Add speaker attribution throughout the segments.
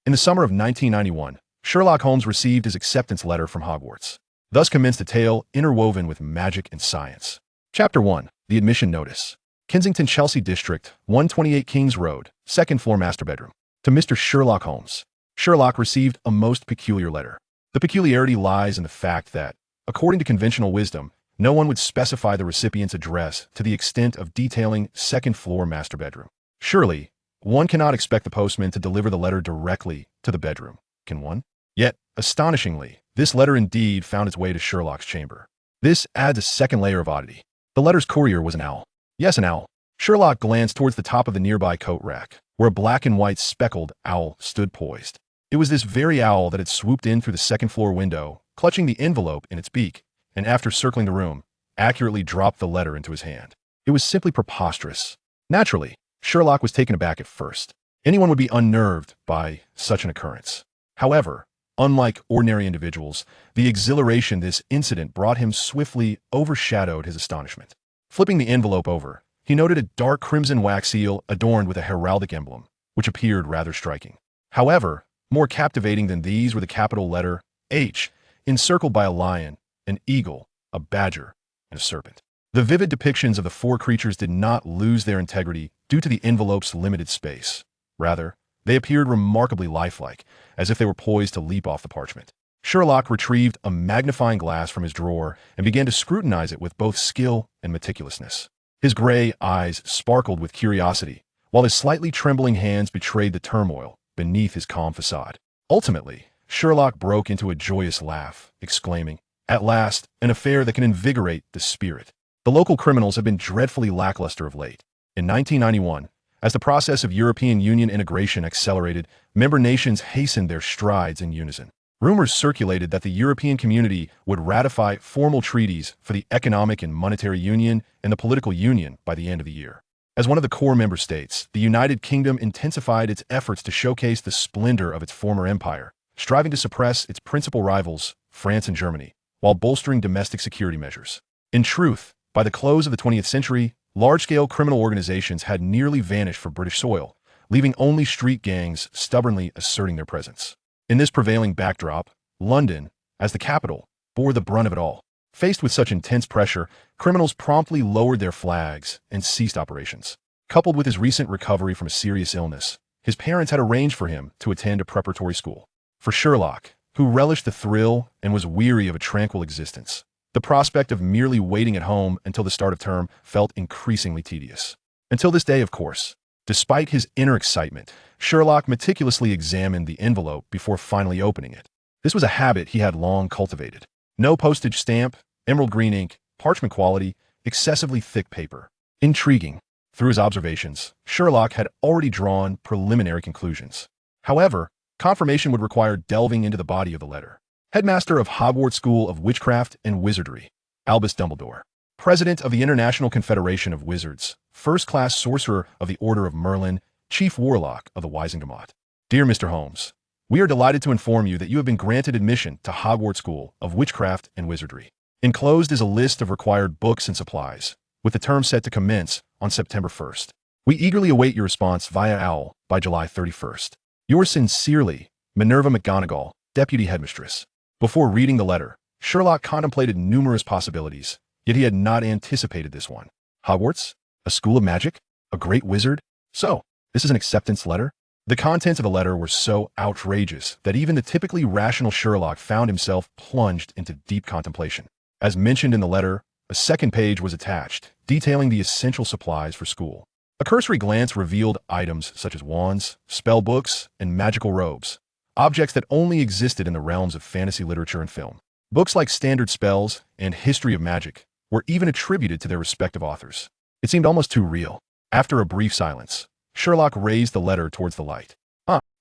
Speaker 1: In the summer of 1991, Sherlock Holmes received his acceptance letter from Hogwarts. Thus commenced a tale interwoven with magic and science. Chapter 1. The Admission Notice. Kensington, Chelsea District, 128 Kings Road, 2nd floor master bedroom. To Mr. Sherlock Holmes. Sherlock received a most peculiar letter. The peculiarity lies in the fact that, according to conventional wisdom, no one would specify the recipient's address to the extent of detailing 2nd floor master bedroom. Surely, one cannot expect the postman to deliver the letter directly to the bedroom, can one? Yet, astonishingly, this letter indeed found its way to Sherlock's chamber. This adds a second layer of oddity. The letter's courier was an owl. Yes, an owl. Sherlock glanced towards the top of the nearby coat rack, where a black and white speckled owl stood poised. It was this very owl that had swooped in through the 2nd floor window, clutching the envelope in its beak, and after circling the room, accurately dropped the letter into his hand. It was simply preposterous. Naturally, Sherlock was taken aback at first. Anyone would be unnerved by such an occurrence. However, unlike ordinary individuals, the exhilaration this incident brought him swiftly overshadowed his astonishment. Flipping the envelope over, he noted a dark crimson wax seal adorned with a heraldic emblem, which appeared rather striking. However, more captivating than these were the capital letter H, encircled by a lion, an eagle, a badger, and a serpent. The vivid depictions of the four creatures did not lose their integrity due to the envelope's limited space. Rather, they appeared remarkably lifelike, as if they were poised to leap off the parchment. Sherlock retrieved a magnifying glass from his drawer and began to scrutinize it with both skill and meticulousness. His gray eyes sparkled with curiosity, while his slightly trembling hands betrayed the turmoil beneath his calm facade. Ultimately, Sherlock broke into a joyous laugh, exclaiming, "At last, an affair that can invigorate the spirit." The local criminals have been dreadfully lackluster of late. In 1991, as the process of European Union integration accelerated, member nations hastened their strides in unison. Rumors circulated that the European community would ratify formal treaties for the economic and monetary union and the political union by the end of the year. As one of the core member states, the United Kingdom intensified its efforts to showcase the splendor of its former empire, striving to suppress its principal rivals, France and Germany, while bolstering domestic security measures. In truth, by the close of the 20th century, large-scale criminal organizations had nearly vanished from British soil, leaving only street gangs stubbornly asserting their presence. In this prevailing backdrop, London, as the capital, bore the brunt of it all. Faced with such intense pressure, criminals promptly lowered their flags and ceased operations. Coupled with his recent recovery from a serious illness, his parents had arranged for him to attend a preparatory school. For Sherlock, who relished the thrill and was weary of a tranquil existence, the prospect of merely waiting at home until the start of term felt increasingly tedious. Until this day, of course. Despite his inner excitement, Sherlock meticulously examined the envelope before finally opening it. This was a habit he had long cultivated. No postage stamp, emerald green ink, parchment quality, excessively thick paper. Intriguing. Through his observations, Sherlock had already drawn preliminary conclusions. However, confirmation would require delving into the body of the letter. Headmaster of Hogwarts School of Witchcraft and Wizardry, Albus Dumbledore. President of the International Confederation of Wizards, first-class sorcerer of the Order of Merlin, chief warlock of the Wisingamot. Dear Mr. Holmes, we are delighted to inform you that you have been granted admission to Hogwarts School of Witchcraft and Wizardry. Enclosed is a list of required books and supplies, with the term set to commence on September 1st. We eagerly await your response via OWL by July 31st. Yours sincerely, Minerva McGonagall, Deputy Headmistress. Before reading the letter, Sherlock contemplated numerous possibilities, yet he had not anticipated this one. Hogwarts? A school of magic? A great wizard? So, this is an acceptance letter? The contents of the letter were so outrageous that even the typically rational Sherlock found himself plunged into deep contemplation. As mentioned in the letter, a second page was attached, detailing the essential supplies for school. A cursory glance revealed items such as wands, spell books, and magical robes, objects that only existed in the realms of fantasy literature and film. Books like Standard Spells and History of Magic were even attributed to their respective authors. It seemed almost too real. After a brief silence, Sherlock raised the letter towards the light.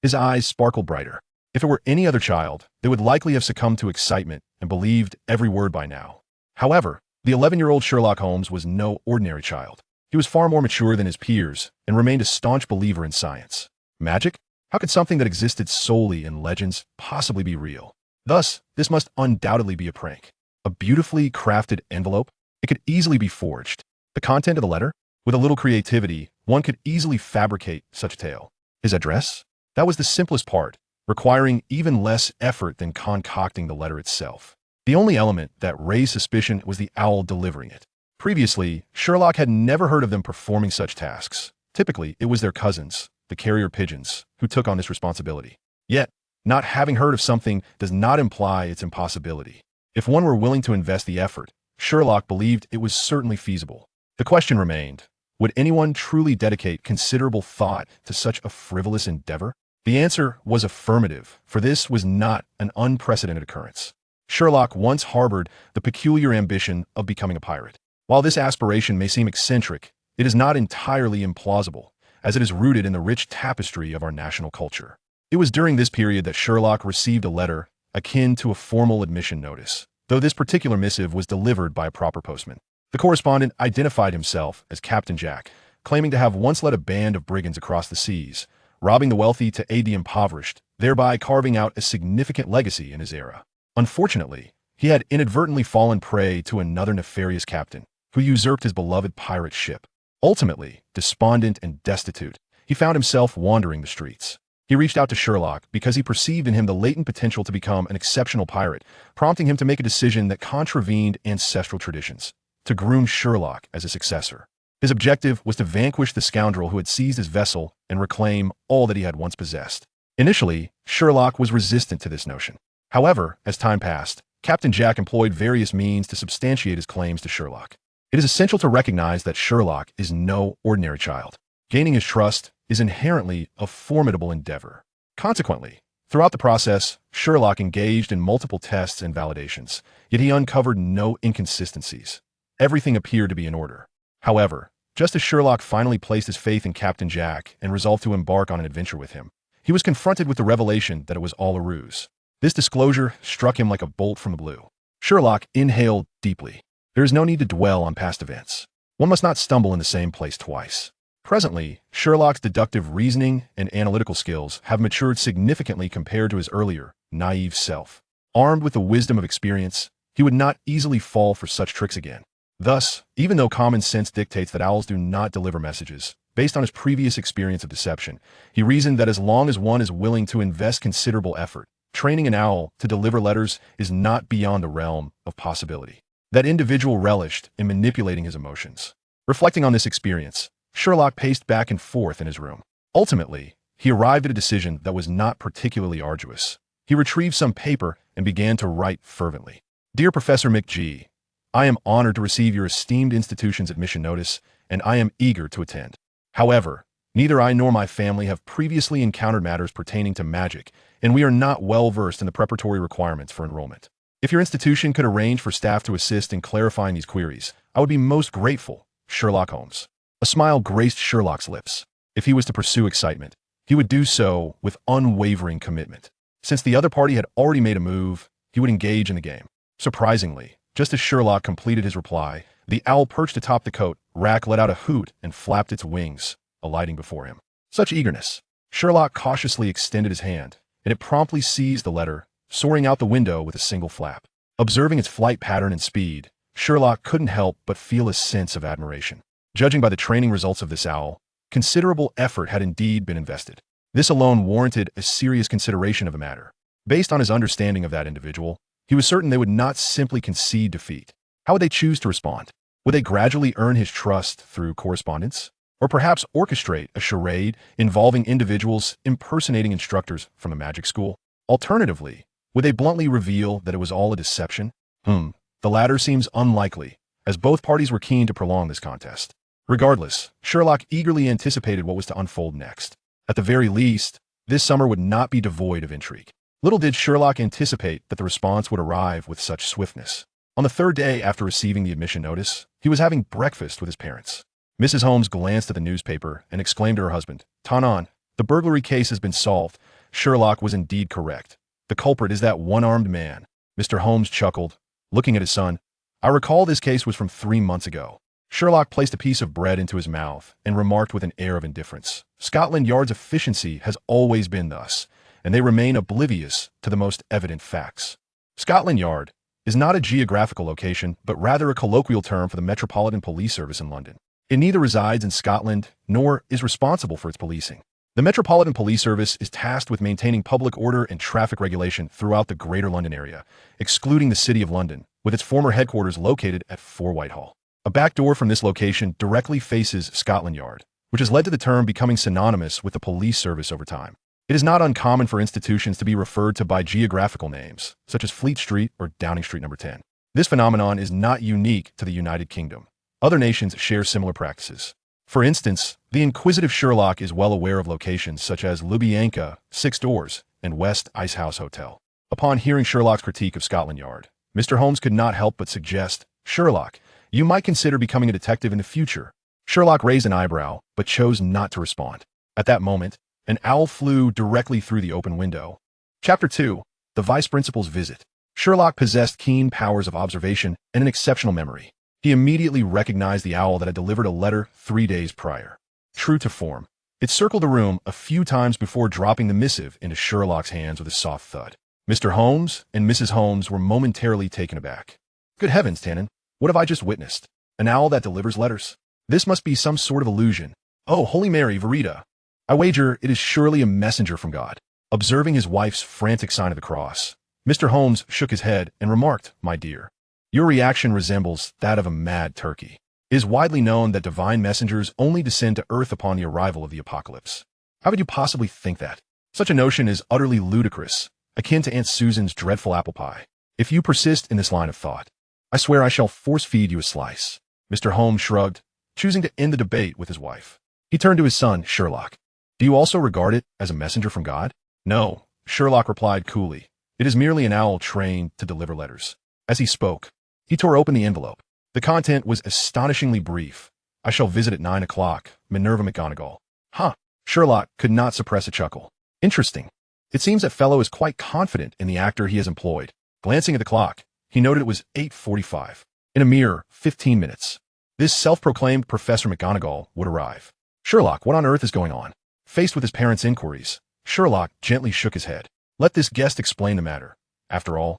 Speaker 1: His eyes sparkled brighter. If it were any other child, they would likely have succumbed to excitement and believed every word by now. However, the 11-year-old Sherlock Holmes was no ordinary child. He was far more mature than his peers and remained a staunch believer in science. Magic? How could something that existed solely in legends possibly be real? Thus, this must undoubtedly be a prank. A beautifully crafted envelope? It could easily be forged. The content of the letter? With a little creativity, one could easily fabricate such a tale. His address? That was the simplest part, requiring even less effort than concocting the letter itself. The only element that raised suspicion was the owl delivering it. Previously, Sherlock had never heard of them performing such tasks. Typically, it was their cousins, the carrier pigeons, who took on this responsibility. Yet, not having heard of something does not imply its impossibility. If one were willing to invest the effort, Sherlock believed it was certainly feasible. The question remained, would anyone truly dedicate considerable thought to such a frivolous endeavor? The answer was affirmative, for this was not an unprecedented occurrence. Sherlock once harbored the peculiar ambition of becoming a pirate. While this aspiration may seem eccentric, it is not entirely implausible, as it is rooted in the rich tapestry of our national culture. It was during this period that Sherlock received a letter akin to a formal admission notice, though this particular missive was delivered by a proper postman. The correspondent identified himself as Captain Jack, claiming to have once led a band of brigands across the seas, robbing the wealthy to aid the impoverished, thereby carving out a significant legacy in his era. Unfortunately, he had inadvertently fallen prey to another nefarious captain, who usurped his beloved pirate ship. Ultimately, despondent and destitute, he found himself wandering the streets. He reached out to Sherlock because he perceived in him the latent potential to become an exceptional pirate, prompting him to make a decision that contravened ancestral traditions, to groom Sherlock as a successor. His objective was to vanquish the scoundrel who had seized his vessel and reclaim all that he had once possessed. Initially, Sherlock was resistant to this notion. However, as time passed, Captain Jack employed various means to substantiate his claims to Sherlock. It is essential to recognize that Sherlock is no ordinary child. Gaining his trust is inherently a formidable endeavor. Consequently, throughout the process, Sherlock engaged in multiple tests and validations, yet he uncovered no inconsistencies. Everything appeared to be in order. However, just as Sherlock finally placed his faith in Captain Jack and resolved to embark on an adventure with him, he was confronted with the revelation that it was all a ruse. This disclosure struck him like a bolt from the blue. Sherlock inhaled deeply. There is no need to dwell on past events. One must not stumble in the same place twice. Presently, Sherlock's deductive reasoning and analytical skills have matured significantly compared to his earlier, naive self. Armed with the wisdom of experience, he would not easily fall for such tricks again. Thus, even though common sense dictates that owls do not deliver messages, based on his previous experience of deception, he reasoned that as long as one is willing to invest considerable effort, training an owl to deliver letters is not beyond the realm of possibility. That individual relished in manipulating his emotions. Reflecting on this experience, Sherlock paced back and forth in his room. Ultimately, he arrived at a decision that was not particularly arduous. He retrieved some paper and began to write fervently. Dear Professor McG, I am honored to receive your esteemed institution's admission notice, and I am eager to attend. However, neither I nor my family have previously encountered matters pertaining to magic, and we are not well versed in the preparatory requirements for enrollment. If your institution could arrange for staff to assist in clarifying these queries, I would be most grateful. Sherlock Holmes. A smile graced Sherlock's lips. If he was to pursue excitement, he would do so with unwavering commitment. Since the other party had already made a move, he would engage in the game. Surprisingly, just as Sherlock completed his reply, the owl perched atop the coat rack let out a hoot and flapped its wings, alighting before him. Such eagerness. Sherlock cautiously extended his hand, and it promptly seized the letter, soaring out the window with a single flap. Observing its flight pattern and speed, Sherlock couldn't help but feel a sense of admiration. Judging by the training results of this owl, considerable effort had indeed been invested. This alone warranted a serious consideration of the matter. Based on his understanding of that individual, he was certain they would not simply concede defeat. How would they choose to respond? Would they gradually earn his trust through correspondence? Or perhaps orchestrate a charade involving individuals impersonating instructors from a magic school? Alternatively, would they bluntly reveal that it was all a deception? The latter seems unlikely, as both parties were keen to prolong this contest. Regardless, Sherlock eagerly anticipated what was to unfold next. At the very least, this summer would not be devoid of intrigue. Little did Sherlock anticipate that the response would arrive with such swiftness. On the third day after receiving the admission notice, he was having breakfast with his parents. Mrs. Holmes glanced at the newspaper and exclaimed to her husband, "Tanan, the burglary case has been solved. Sherlock was indeed correct. The culprit is that one-armed man." Mr. Holmes chuckled, looking at his son. "I recall this case was from 3 months ago." Sherlock placed a piece of bread into his mouth and remarked with an air of indifference, "Scotland Yard's efficiency has always been thus, and they remain oblivious to the most evident facts." Scotland Yard is not a geographical location, but rather a colloquial term for the Metropolitan Police Service in London. It neither resides in Scotland nor is responsible for its policing. The Metropolitan Police Service is tasked with maintaining public order and traffic regulation throughout the Greater London area, excluding the City of London, with its former headquarters located at 4 Whitehall. A back door from this location directly faces Scotland Yard, which has led to the term becoming synonymous with the police service over time. It is not uncommon for institutions to be referred to by geographical names, such as Fleet Street or Downing Street No. 10. This phenomenon is not unique to the United Kingdom. Other nations share similar practices. For instance, the inquisitive Sherlock is well aware of locations such as Lubyanka, Six Doors, and West Icehouse Hotel. Upon hearing Sherlock's critique of Scotland Yard, Mr. Holmes could not help but suggest, "Sherlock, you might consider becoming a detective in the future." Sherlock raised an eyebrow, but chose not to respond. At that moment, an owl flew directly through the open window. Chapter 2. The Vice Principal's Visit. Sherlock possessed keen powers of observation and an exceptional memory. He immediately recognized the owl that had delivered a letter 3 days prior. True to form, it circled the room a few times before dropping the missive into Sherlock's hands with a soft thud. Mr. Holmes and Mrs. Holmes were momentarily taken aback. Good heavens, Tannen, what have I just witnessed? An owl that delivers letters? This must be some sort of illusion. Oh, Holy Mary, Verita! I wager it is surely a messenger from God. Observing his wife's frantic sign of the cross, Mr. Holmes shook his head and remarked, "My dear, your reaction resembles that of a mad turkey. It is widely known that divine messengers only descend to earth upon the arrival of the apocalypse. How could you possibly think that? Such a notion is utterly ludicrous, akin to Aunt Susan's dreadful apple pie. If you persist in this line of thought, I swear I shall force-feed you a slice." Mr. Holmes shrugged, choosing to end the debate with his wife. He turned to his son, Sherlock. "Do you also regard it as a messenger from God?" "No," Sherlock replied coolly. "It is merely an owl trained to deliver letters." As he spoke, he tore open the envelope. The content was astonishingly brief. "I shall visit at 9 o'clock, Minerva McGonagall." Huh. Sherlock could not suppress a chuckle. Interesting. It seems that fellow is quite confident in the actor he has employed. Glancing at the clock, he noted it was 8:45. In a mere 15 minutes, this self-proclaimed Professor McGonagall would arrive. Sherlock, what on earth is going on? Faced with his parents' inquiries, Sherlock gently shook his head. Let this guest explain the matter. After all,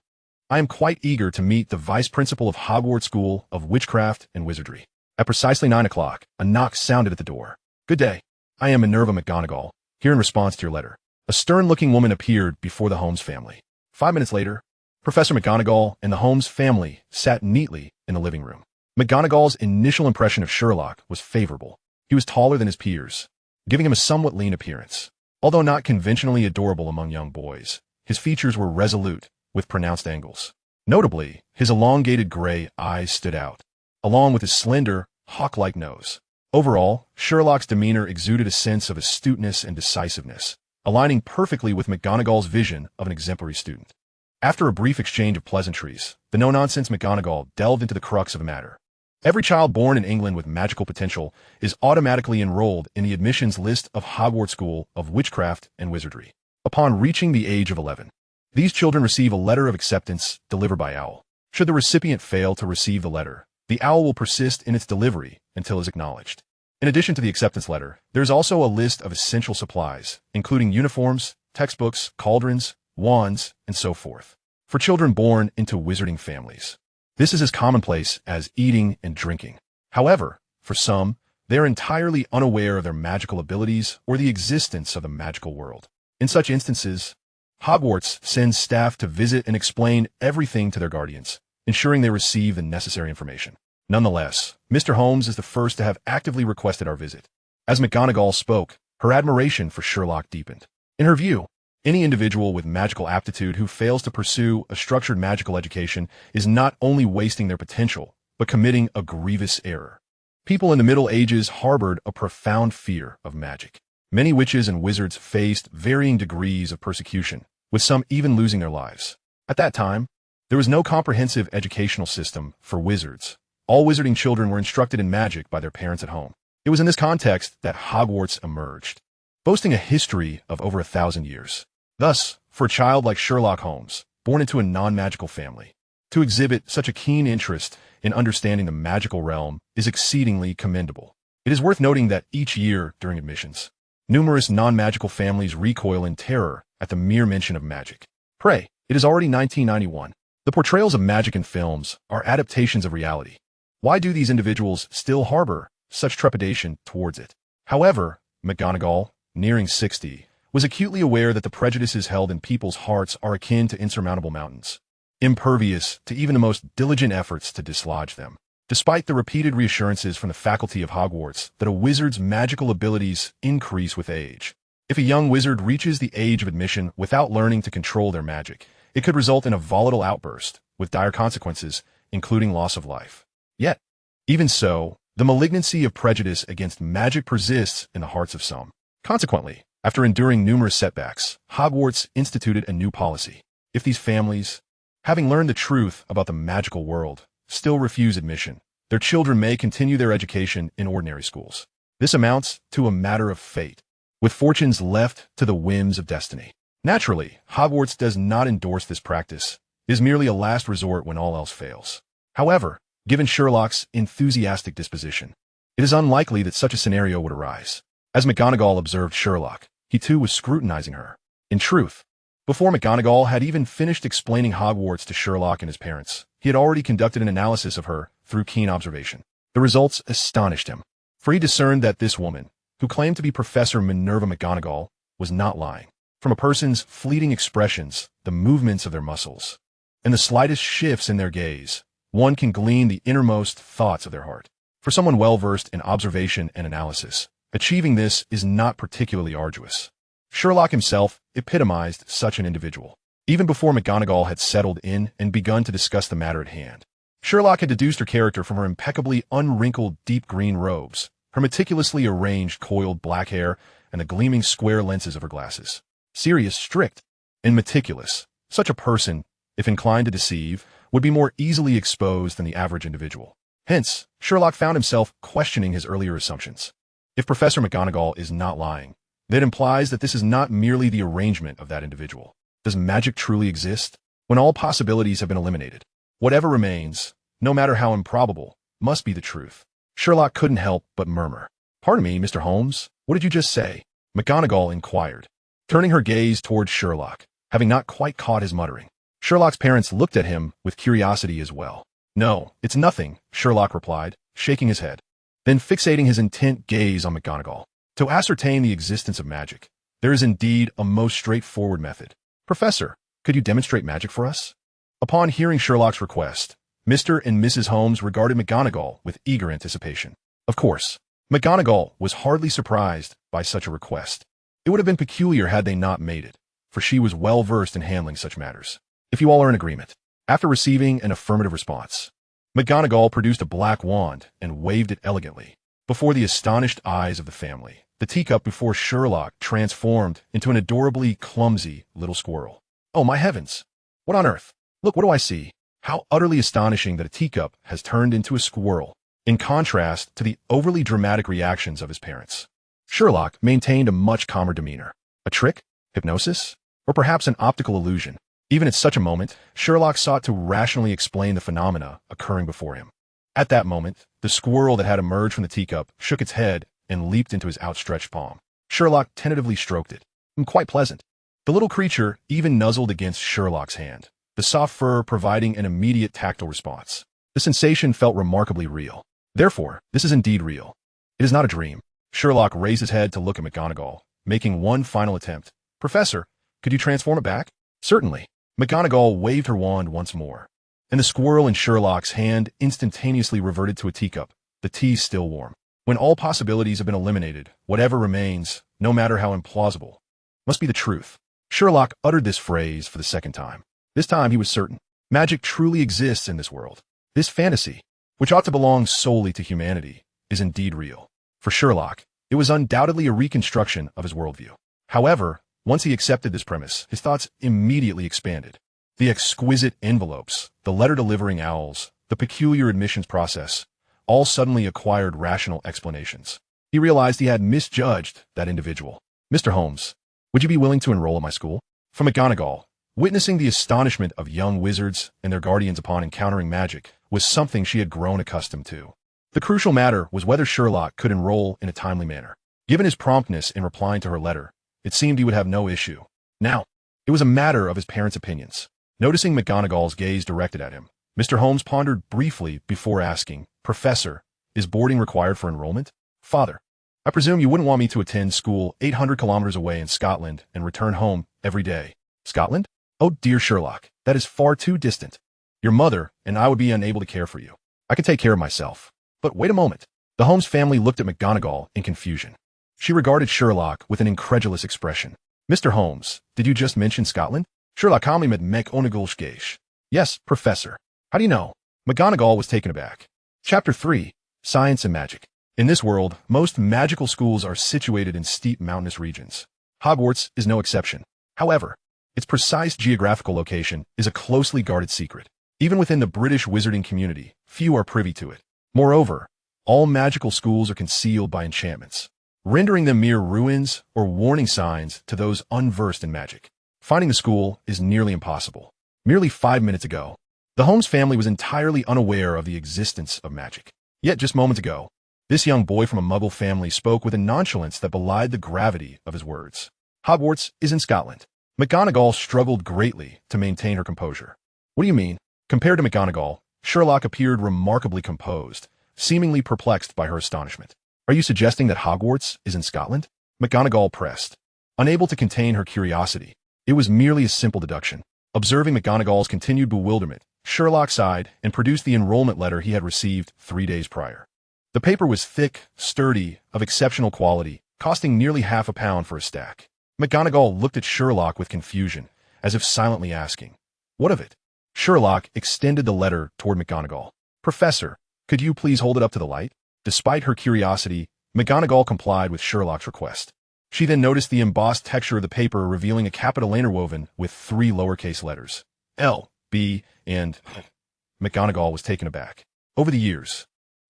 Speaker 1: I am quite eager to meet the Vice Principal of Hogwarts School of Witchcraft and Wizardry. At precisely 9 o'clock, a knock sounded at the door. "Good day. I am Minerva McGonagall, here in response to your letter." A stern-looking woman appeared before the Holmes family. 5 minutes later, Professor McGonagall and the Holmes family sat neatly in the living room. McGonagall's initial impression of Sherlock was favorable. He was taller than his peers, giving him a somewhat lean appearance. Although not conventionally adorable among young boys, his features were resolute, with pronounced angles. Notably, his elongated gray eyes stood out, along with his slender, hawk-like nose. Overall, Sherlock's demeanor exuded a sense of astuteness and decisiveness, aligning perfectly with McGonagall's vision of an exemplary student. After a brief exchange of pleasantries, the no-nonsense McGonagall delved into the crux of the matter. Every child born in England with magical potential is automatically enrolled in the admissions list of Hogwarts School of Witchcraft and Wizardry. Upon reaching the age of 11, these children receive a letter of acceptance delivered by owl. Should the recipient fail to receive the letter, the owl will persist in its delivery until it is acknowledged. In addition to the acceptance letter, there is also a list of essential supplies, including uniforms, textbooks, cauldrons, wands, and so forth, for children born into wizarding families. This is as commonplace as eating and drinking. However, for some, they are entirely unaware of their magical abilities or the existence of the magical world. In such instances, Hogwarts sends staff to visit and explain everything to their guardians, ensuring they receive the necessary information. Nonetheless, Mr. Holmes is the first to have actively requested our visit. As McGonagall spoke, her admiration for Sherlock deepened. In her view, any individual with magical aptitude who fails to pursue a structured magical education is not only wasting their potential, but committing a grievous error. People in the Middle Ages harbored a profound fear of magic. Many witches and wizards faced varying degrees of persecution, with some even losing their lives. At that time, there was no comprehensive educational system for wizards. All wizarding children were instructed in magic by their parents at home. It was in this context that Hogwarts emerged, boasting a history of over 1,000 years. Thus, for a child like Sherlock Holmes, born into a non-magical family, to exhibit such a keen interest in understanding the magical realm is exceedingly commendable. It is worth noting that each year during admissions, numerous non-magical families recoil in terror at the mere mention of magic. Pray, it is already 1991. The portrayals of magic in films are adaptations of reality. Why do these individuals still harbor such trepidation towards it? However, McGonagall, nearing 60, was acutely aware that the prejudices held in people's hearts are akin to insurmountable mountains, impervious to even the most diligent efforts to dislodge them. Despite the repeated reassurances from the faculty of Hogwarts that a wizard's magical abilities increase with age, if a young wizard reaches the age of admission without learning to control their magic, it could result in a volatile outburst with dire consequences, including loss of life. Yet, even so, the malignancy of prejudice against magic persists in the hearts of some. Consequently, after enduring numerous setbacks, Hogwarts instituted a new policy. If these families, having learned the truth about the magical world, still refuse admission, their children may continue their education in ordinary schools. This amounts to a matter of fate, with fortunes left to the whims of destiny. Naturally, Hogwarts does not endorse this practice. It is merely a last resort when all else fails. However, given Sherlock's enthusiastic disposition, it is unlikely that such a scenario would arise. As McGonagall observed Sherlock, he too was scrutinizing her. In truth, before McGonagall had even finished explaining Hogwarts to Sherlock and his parents, he had already conducted an analysis of her through keen observation. The results astonished him, for he discerned that this woman, who claimed to be Professor Minerva McGonagall, was not lying. From a person's fleeting expressions, the movements of their muscles, and the slightest shifts in their gaze, one can glean the innermost thoughts of their heart. For someone well-versed in observation and analysis, achieving this is not particularly arduous. Sherlock himself epitomized such an individual. Even before McGonagall had settled in and begun to discuss the matter at hand, Sherlock had deduced her character from her impeccably unwrinkled deep green robes, her meticulously arranged coiled black hair, and the gleaming square lenses of her glasses. Serious, strict, and meticulous, such a person, if inclined to deceive, would be more easily exposed than the average individual. Hence, Sherlock found himself questioning his earlier assumptions. If Professor McGonagall is not lying, that implies that this is not merely the arrangement of that individual. Does magic truly exist? When all possibilities have been eliminated, whatever remains, no matter how improbable, must be the truth. Sherlock couldn't help but murmur. "Pardon me, Mr. Holmes, what did you just say?" McGonagall inquired, turning her gaze towards Sherlock, having not quite caught his muttering. Sherlock's parents looked at him with curiosity as well. "No, it's nothing," Sherlock replied, shaking his head, then fixating his intent gaze on McGonagall. "To ascertain the existence of magic, there is indeed a most straightforward method. Professor, could you demonstrate magic for us?" Upon hearing Sherlock's request, Mr. and Mrs. Holmes regarded McGonagall with eager anticipation. Of course, McGonagall was hardly surprised by such a request. It would have been peculiar had they not made it, for she was well versed in handling such matters. "If you all are in agreement." After receiving an affirmative response, McGonagall produced a black wand and waved it elegantly. Before the astonished eyes of the family, the teacup before Sherlock transformed into an adorably clumsy little squirrel. "Oh, my heavens! What on earth? Look, what do I see?" How utterly astonishing that a teacup has turned into a squirrel, in contrast to the overly dramatic reactions of his parents. Sherlock maintained a much calmer demeanor. A trick? Hypnosis? Or perhaps an optical illusion? Even at such a moment, Sherlock sought to rationally explain the phenomena occurring before him. At that moment, the squirrel that had emerged from the teacup shook its head and leaped into his outstretched palm. Sherlock tentatively stroked it. Quite pleasant. The little creature even nuzzled against Sherlock's hand, the soft fur providing an immediate tactile response. The sensation felt remarkably real. Therefore, this is indeed real. It is not a dream. Sherlock raised his head to look at McGonagall, making one final attempt. "Professor, could you transform it back?" "Certainly." McGonagall waved her wand once more, and the squirrel in Sherlock's hand instantaneously reverted to a teacup, the tea still warm. When all possibilities have been eliminated, whatever remains, no matter how implausible, must be the truth. Sherlock uttered this phrase for the second time. This time he was certain. Magic truly exists in this world. This fantasy, which ought to belong solely to humanity, is indeed real. For Sherlock, it was undoubtedly a reconstruction of his worldview. However, once he accepted this premise, his thoughts immediately expanded. The exquisite envelopes, the letter-delivering owls, the peculiar admissions process, all suddenly acquired rational explanations. He realized he had misjudged that individual. "Mr. Holmes, would you be willing to enroll at my school?" From McGonagall, witnessing the astonishment of young wizards and their guardians upon encountering magic was something she had grown accustomed to. The crucial matter was whether Sherlock could enroll in a timely manner. Given his promptness in replying to her letter, it seemed he would have no issue. Now, it was a matter of his parents' opinions. Noticing McGonagall's gaze directed at him, Mr. Holmes pondered briefly before asking, "Professor, is boarding required for enrollment?" "Father, I presume you wouldn't want me to attend school 800 kilometers away in Scotland and return home every day. Scotland? Oh dear Sherlock, that is far too distant. Your mother and I would be unable to care for you. I can take care of myself. But wait a moment. The Holmes family looked at McGonagall in confusion. She regarded Sherlock with an incredulous expression. Mr. Holmes, did you just mention Scotland? Sherlock calmly met McGonagall. Yes, Professor. How do you know? McGonagall was taken aback. Chapter 3. Science and Magic. In this world, most magical schools are situated in steep mountainous regions. Hogwarts is no exception. However, its precise geographical location is a closely guarded secret. Even within the British wizarding community, few are privy to it. Moreover, all magical schools are concealed by enchantments, rendering them mere ruins or warning signs to those unversed in magic. Finding the school is nearly impossible. Merely 5 minutes ago, the Holmes family was entirely unaware of the existence of magic. Yet just moments ago, this young boy from a Muggle family spoke with a nonchalance that belied the gravity of his words. Hogwarts is in Scotland. McGonagall struggled greatly to maintain her composure. What do you mean? Compared to McGonagall, Sherlock appeared remarkably composed, seemingly perplexed by her astonishment. Are you suggesting that Hogwarts is in Scotland? McGonagall pressed. Unable to contain her curiosity, it was merely a simple deduction. Observing McGonagall's continued bewilderment, Sherlock sighed and produced the enrollment letter he had received 3 days prior. The paper was thick, sturdy, of exceptional quality, costing nearly £50 for a stack. McGonagall looked at Sherlock with confusion, as if silently asking, "What of it?" Sherlock extended the letter toward McGonagall. "Professor, could you please hold it up to the light?" Despite her curiosity, McGonagall complied with Sherlock's request. She then noticed the embossed texture of the paper revealing a capital interwoven with 3 lowercase letters, L, B, and McGonagall was taken aback. Over the years,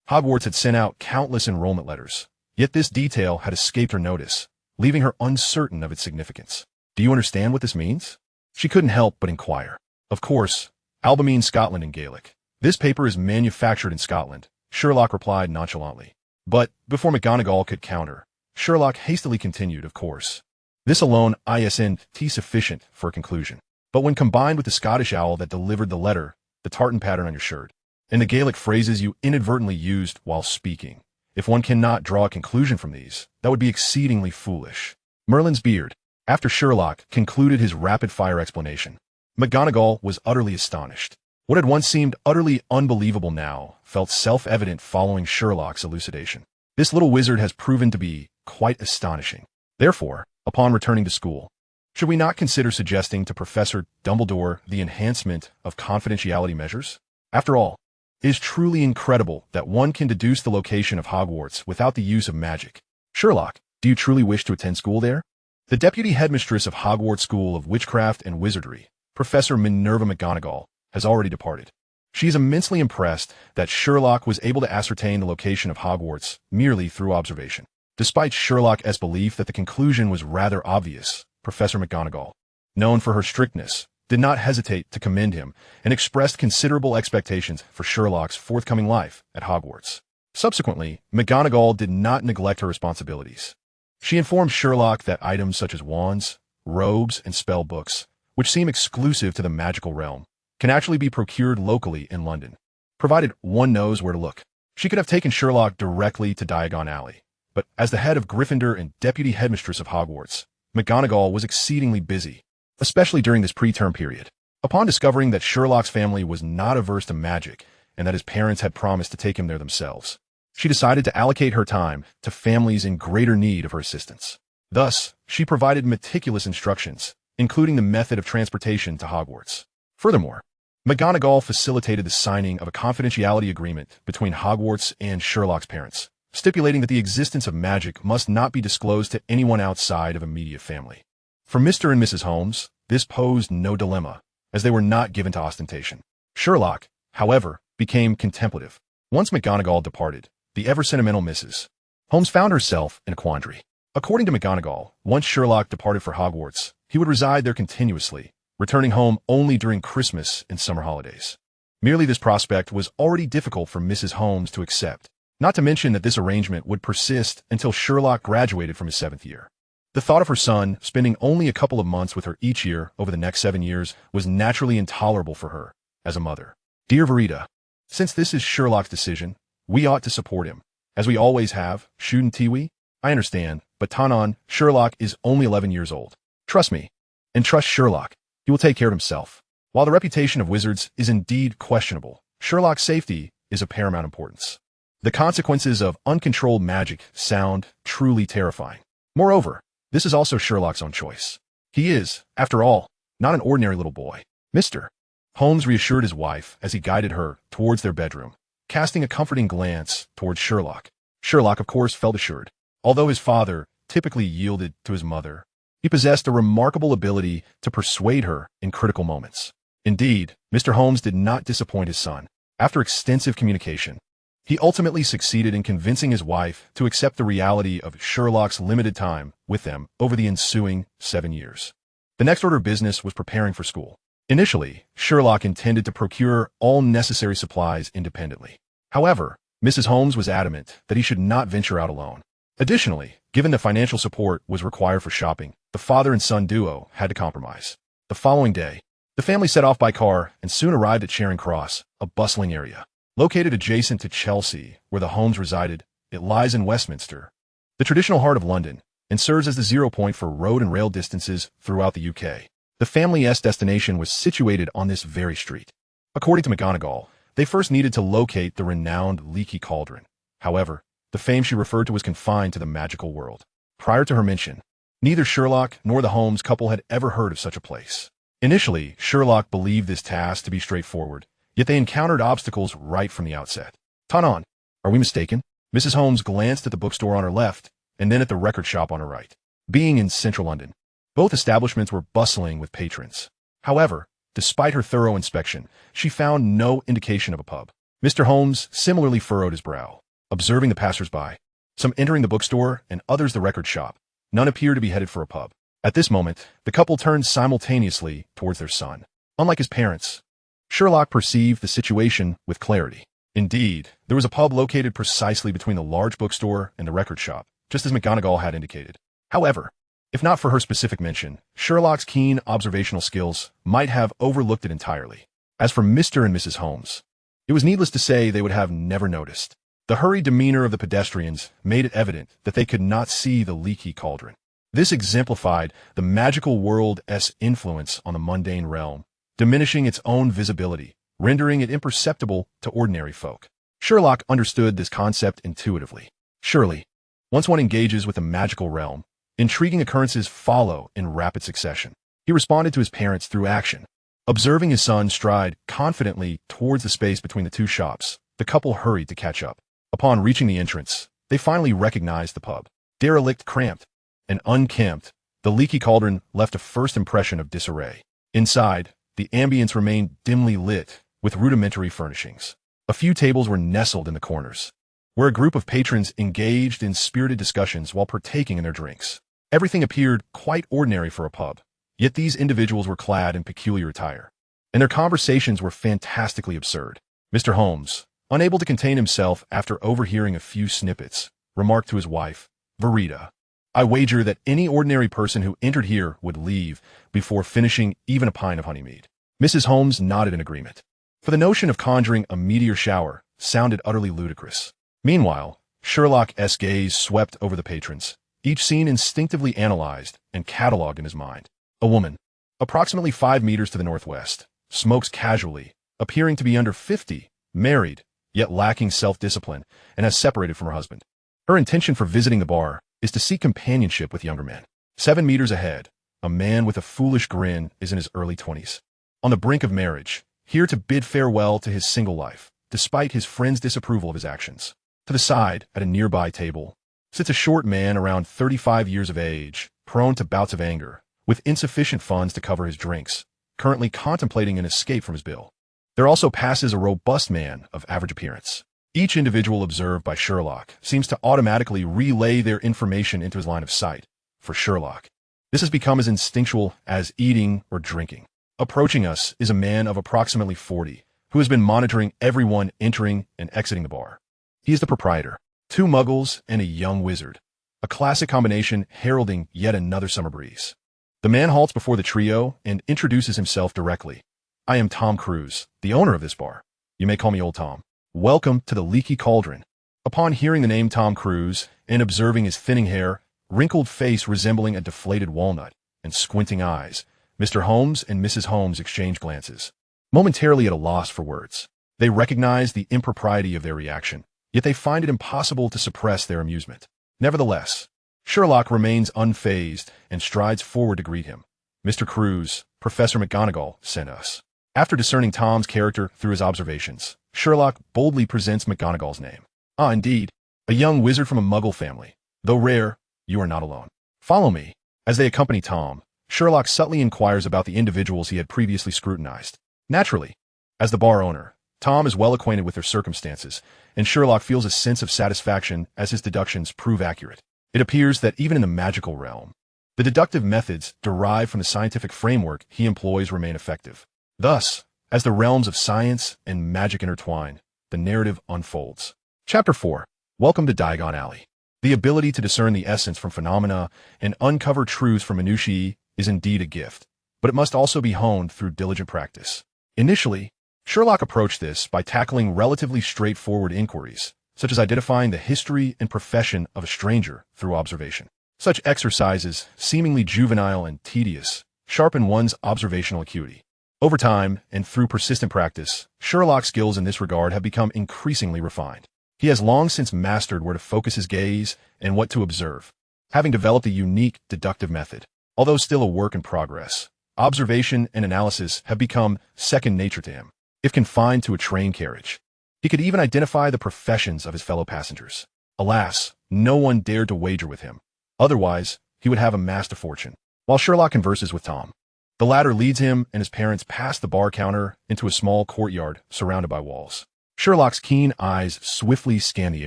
Speaker 1: Hogwarts had sent out countless enrollment letters, yet this detail had escaped her notice, leaving her uncertain of its significance. "Do you understand what this means?" She couldn't help but inquire. "Of course, Alba means Scotland in Gaelic. This paper is manufactured in Scotland," Sherlock replied nonchalantly. But, before McGonagall could counter, Sherlock hastily continued, "Of course. This alone isn't sufficient for a conclusion. But when combined with the Scottish owl that delivered the letter, the tartan pattern on your shirt, and the Gaelic phrases you inadvertently used while speaking, if one cannot draw a conclusion from these, that would be exceedingly foolish." Merlin's beard. After Sherlock concluded his rapid-fire explanation, McGonagall was utterly astonished. What had once seemed utterly unbelievable now felt self-evident following Sherlock's elucidation. This little wizard has proven to be quite astonishing. Therefore, upon returning to school, should we not consider suggesting to Professor Dumbledore the enhancement of confidentiality measures? After all, it is truly incredible that one can deduce the location of Hogwarts without the use of magic. Sherlock, do you truly wish to attend school there? The deputy headmistress of Hogwarts School of Witchcraft and Wizardry, Professor Minerva McGonagall, has already departed. She is immensely impressed that Sherlock was able to ascertain the location of Hogwarts merely through observation. Despite Sherlock's belief that the conclusion was rather obvious, Professor McGonagall, known for her strictness, did not hesitate to commend him and expressed considerable expectations for Sherlock's forthcoming life at Hogwarts. Subsequently, McGonagall did not neglect her responsibilities. She informed Sherlock that items such as wands, robes, and spell books, which seem exclusive to the magical realm, can actually be procured locally in London, provided one knows where to look. She could have taken Sherlock directly to Diagon Alley, but as the head of Gryffindor and deputy headmistress of Hogwarts, McGonagall was exceedingly busy, especially during this preterm period. Upon discovering that Sherlock's family was not averse to magic and that his parents had promised to take him there themselves, she decided to allocate her time to families in greater need of her assistance. Thus, she provided meticulous instructions, including the method of transportation to Hogwarts. Furthermore, McGonagall facilitated the signing of a confidentiality agreement between Hogwarts and Sherlock's parents, stipulating that the existence of magic must not be disclosed to anyone outside of immediate family. For Mr. and Mrs. Holmes, this posed no dilemma, as they were not given to ostentation. Sherlock, however, became contemplative. Once McGonagall departed, the ever-sentimental Mrs. Holmes found herself in a quandary. According to McGonagall, once Sherlock departed for Hogwarts, he would reside there continuously, returning home only during Christmas and summer holidays. Merely this prospect was already difficult for Mrs. Holmes to accept, not to mention that this arrangement would persist until Sherlock graduated from his 7th year. The thought of her son spending only a couple of months with her each year over the next 7 years was naturally intolerable for her as a mother. Dear Verita, since this is Sherlock's decision, we ought to support him, as we always have, shouldn't we? I understand, but Tanan, Sherlock is only 11 years old. Trust me. And trust Sherlock. He will take care of himself. While the reputation of wizards is indeed questionable, Sherlock's safety is of paramount importance. The consequences of uncontrolled magic sound truly terrifying. Moreover, this is also Sherlock's own choice. He is, after all, not an ordinary little boy. Mr. Holmes reassured his wife as he guided her towards their bedroom, casting a comforting glance towards Sherlock. Sherlock, of course, felt assured. Although his father typically yielded to his mother, he possessed a remarkable ability to persuade her in critical moments. Indeed, Mr. Holmes did not disappoint his son. After extensive communication, he ultimately succeeded in convincing his wife to accept the reality of Sherlock's limited time with them over the ensuing 7 years. The next order of business was preparing for school. Initially, Sherlock intended to procure all necessary supplies independently. However, Mrs. Holmes was adamant that he should not venture out alone. Additionally, given the financial support was required for shopping, the father and son duo had to compromise. The following day, the family set off by car and soon arrived at Charing Cross, a bustling area. Located adjacent to Chelsea, where the Holmes resided, it lies in Westminster, the traditional heart of London, and serves as the zero point for road and rail distances throughout the UK. The family's destination was situated on this very street. According to McGonagall, they first needed to locate the renowned Leaky Cauldron. However, the fame she referred to was confined to the magical world. Prior to her mention, neither Sherlock nor the Holmes couple had ever heard of such a place. Initially, Sherlock believed this task to be straightforward, yet they encountered obstacles right from the outset. Tanan, are we mistaken? Mrs. Holmes glanced at the bookstore on her left and then at the record shop on her right. Being in central London, both establishments were bustling with patrons. However, despite her thorough inspection, she found no indication of a pub. Mr. Holmes similarly furrowed his brow, observing the passers-by, some entering the bookstore and others the record shop. None appeared to be headed for a pub. At this moment, the couple turned simultaneously towards their son. Unlike his parents, Sherlock perceived the situation with clarity. Indeed, there was a pub located precisely between the large bookstore and the record shop, just as McGonagall had indicated. However, if not for her specific mention, Sherlock's keen observational skills might have overlooked it entirely. As for Mr. and Mrs. Holmes, it was needless to say they would have never noticed. The hurried demeanor of the pedestrians made it evident that they could not see the Leaky Cauldron. This exemplified the magical world's influence on the mundane realm, diminishing its own visibility, rendering it imperceptible to ordinary folk. Sherlock understood this concept intuitively. Surely, once one engages with the magical realm, intriguing occurrences follow in rapid succession. He responded to his parents through action. Observing his son stride confidently towards the space between the two shops, the couple hurried to catch up. Upon reaching the entrance, they finally recognized the pub. Derelict, cramped, and unkempt, the Leaky Cauldron left a first impression of disarray. Inside, the ambience remained dimly lit, with rudimentary furnishings. A few tables were nestled in the corners, where a group of patrons engaged in spirited discussions while partaking in their drinks. Everything appeared quite ordinary for a pub, yet these individuals were clad in peculiar attire, and their conversations were fantastically absurd. Mr. Holmes, unable to contain himself after overhearing a few snippets, remarked to his wife, "Verita, I wager that any ordinary person who entered here would leave before finishing even a pint of honeymead." Mrs. Holmes nodded in agreement, for the notion of conjuring a meteor shower sounded utterly ludicrous. Meanwhile, Sherlock's gaze swept over the patrons, each scene instinctively analyzed and catalogued in his mind. A woman, approximately 5 meters to the northwest, smokes casually, appearing to be under 50, married, yet lacking self-discipline, and has separated from her husband. Her intention for visiting the bar is to seek companionship with younger men. 7 meters ahead, a man with a foolish grin is in his early 20s. On the brink of marriage, here to bid farewell to his single life, despite his friend's disapproval of his actions. To the side, at a nearby table, sits a short man around 35 years of age, prone to bouts of anger, with insufficient funds to cover his drinks, currently contemplating an escape from his bill. There also passes a robust man of average appearance. Each individual observed by Sherlock seems to automatically relay their information into his line of sight. For Sherlock, this has become as instinctual as eating or drinking. Approaching us is a man of approximately 40, who has been monitoring everyone entering and exiting the bar. He is the proprietor, 2 muggles and a young wizard, a classic combination heralding yet another summer breeze. The man halts before the trio and introduces himself directly. "I am Tom Cruise, the owner of this bar. You may call me Old Tom. Welcome to the Leaky Cauldron." Upon hearing the name Tom Cruise and observing his thinning hair, wrinkled face resembling a deflated walnut, and squinting eyes, Mr. Holmes and Mrs. Holmes exchange glances, momentarily at a loss for words. They recognize the impropriety of their reaction, yet they find it impossible to suppress their amusement. Nevertheless, Sherlock remains unfazed and strides forward to greet him. "Mr. Cruise, Professor McGonagall sent us." After discerning Tom's character through his observations, Sherlock boldly presents McGonagall's name. "Ah, indeed, a young wizard from a Muggle family. Though rare, you are not alone. Follow me." As they accompany Tom, Sherlock subtly inquires about the individuals he had previously scrutinized. Naturally, as the bar owner, Tom is well acquainted with their circumstances, and Sherlock feels a sense of satisfaction as his deductions prove accurate. It appears that even in the magical realm, the deductive methods derived from the scientific framework he employs remain effective. Thus, as the realms of science and magic intertwine, the narrative unfolds. Chapter 4. Welcome to Diagon Alley. The ability to discern the essence from phenomena and uncover truths from minutiae is indeed a gift, but it must also be honed through diligent practice. Initially, Sherlock approached this by tackling relatively straightforward inquiries, such as identifying the history and profession of a stranger through observation. Such exercises, seemingly juvenile and tedious, sharpen one's observational acuity. Over time, and through persistent practice, Sherlock's skills in this regard have become increasingly refined. He has long since mastered where to focus his gaze and what to observe, having developed a unique deductive method. Although still a work in progress, observation and analysis have become second nature to him. If confined to a train carriage, he could even identify the professions of his fellow passengers. Alas, no one dared to wager with him. Otherwise, he would have amassed a fortune. While Sherlock converses with Tom, the latter leads him and his parents past the bar counter into a small courtyard surrounded by walls. Sherlock's keen eyes swiftly scan the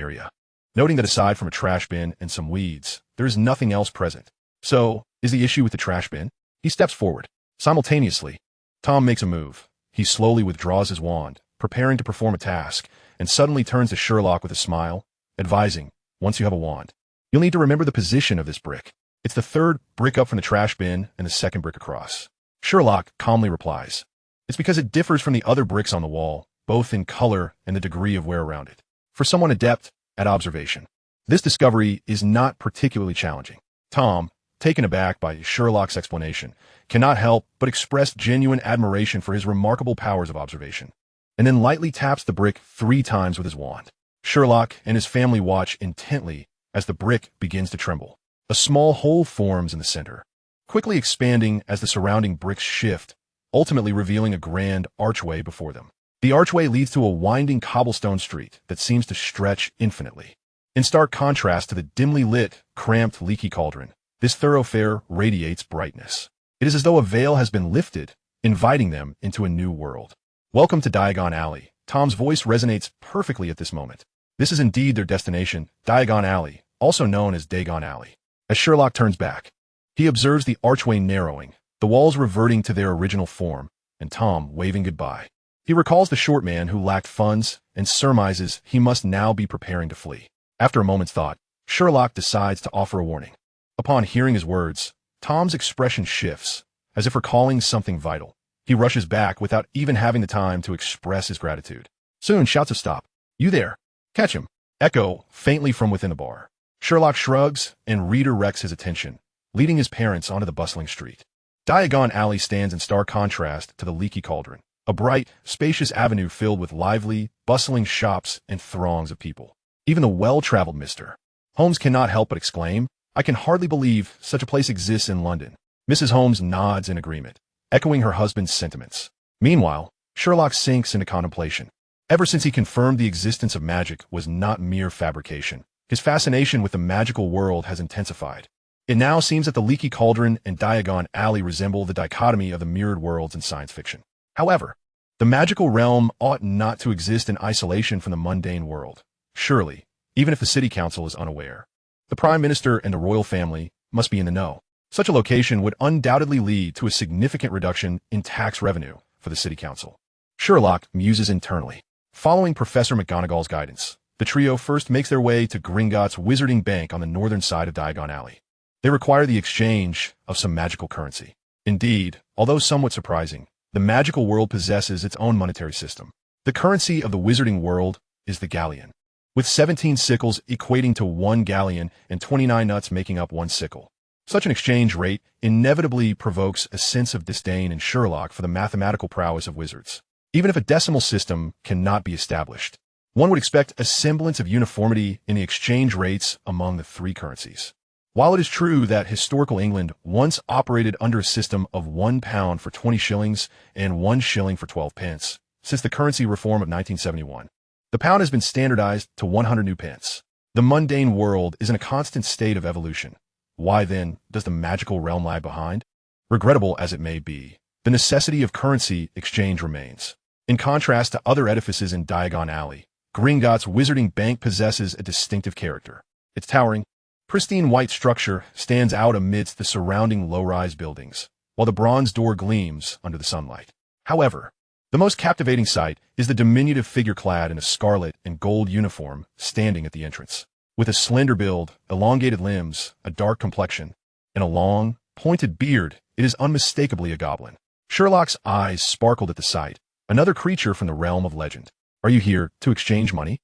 Speaker 1: area, noting that aside from a trash bin and some weeds, there is nothing else present. So, is the issue with the trash bin? He steps forward. Simultaneously, Tom makes a move. He slowly withdraws his wand, preparing to perform a task, and suddenly turns to Sherlock with a smile, advising, "Once you have a wand, you'll need to remember the position of this brick. It's the third brick up from the trash bin and the second brick across." Sherlock calmly replies, "It's because it differs from the other bricks on the wall, both in color and the degree of wear around it." For someone adept at observation, this discovery is not particularly challenging. Tom, taken aback by Sherlock's explanation, cannot help but express genuine admiration for his remarkable powers of observation, and then lightly taps the brick 3 times with his wand. Sherlock and his family watch intently as the brick begins to tremble. A small hole forms in the center, quickly expanding as the surrounding bricks shift, ultimately revealing a grand archway before them. The archway leads to a winding cobblestone street that seems to stretch infinitely. In stark contrast to the dimly lit, cramped, leaky cauldron, this thoroughfare radiates brightness. It is as though a veil has been lifted, inviting them into a new world. "Welcome to Diagon Alley." Tom's voice resonates perfectly at this moment. This is indeed their destination, Diagon Alley, also known as Dagon Alley. As Sherlock turns back, he observes the archway narrowing, the walls reverting to their original form, and Tom waving goodbye. He recalls the short man who lacked funds and surmises he must now be preparing to flee. After a moment's thought, Sherlock decides to offer a warning. Upon hearing his words, Tom's expression shifts, as if recalling something vital. He rushes back without even having the time to express his gratitude. Soon, shouts of "Stop! You there! Catch him!" echo faintly from within the bar. Sherlock shrugs and redirects his attention, leading his parents onto the bustling street. Diagon Alley stands in stark contrast to the leaky cauldron, a bright, spacious avenue filled with lively, bustling shops and throngs of people. Even the well-traveled Mr. Holmes cannot help but exclaim, "I can hardly believe such a place exists in London." Mrs. Holmes nods in agreement, echoing her husband's sentiments. Meanwhile, Sherlock sinks into contemplation. Ever since he confirmed the existence of magic was not mere fabrication, his fascination with the magical world has intensified. It now seems that the leaky cauldron and Diagon Alley resemble the dichotomy of the mirrored worlds in science fiction. However, the magical realm ought not to exist in isolation from the mundane world. Surely, even if the city council is unaware, the prime minister and the royal family must be in the know. Such a location would undoubtedly lead to a significant reduction in tax revenue for the city council. Sherlock muses internally. Following Professor McGonagall's guidance, the trio first makes their way to Gringotts Wizarding Bank on the northern side of Diagon Alley. They require the exchange of some magical currency. Indeed, although somewhat surprising, the magical world possesses its own monetary system. The currency of the Wizarding World is the galleon. with 17 sickles equating to 1 galleon and 29 nuts making up 1 sickle. Such an exchange rate inevitably provokes a sense of disdain in Sherlock for the mathematical prowess of wizards. Even if a decimal system cannot be established, one would expect a semblance of uniformity in the exchange rates among the three currencies. While it is true that historical England once operated under a system of £1 for 20 shillings and 1 shilling for 12 pence, since the currency reform of 1971, the pound has been standardized to 100 new pence. The mundane world is in a constant state of evolution. Why, then, does the magical realm lag behind? Regrettable as it may be, the necessity of currency exchange remains. In contrast to other edifices in Diagon Alley, Gringotts Wizarding Bank possesses a distinctive character. Its towering, pristine white structure stands out amidst the surrounding low-rise buildings, while the bronze door gleams under the sunlight. However, the most captivating sight is the diminutive figure clad in a scarlet and gold uniform standing at the entrance. With a slender build, elongated limbs, a dark complexion, and a long, pointed beard, it is unmistakably a goblin. Sherlock's eyes sparkled at the sight. Another creature from the realm of legend. Are you here to exchange money?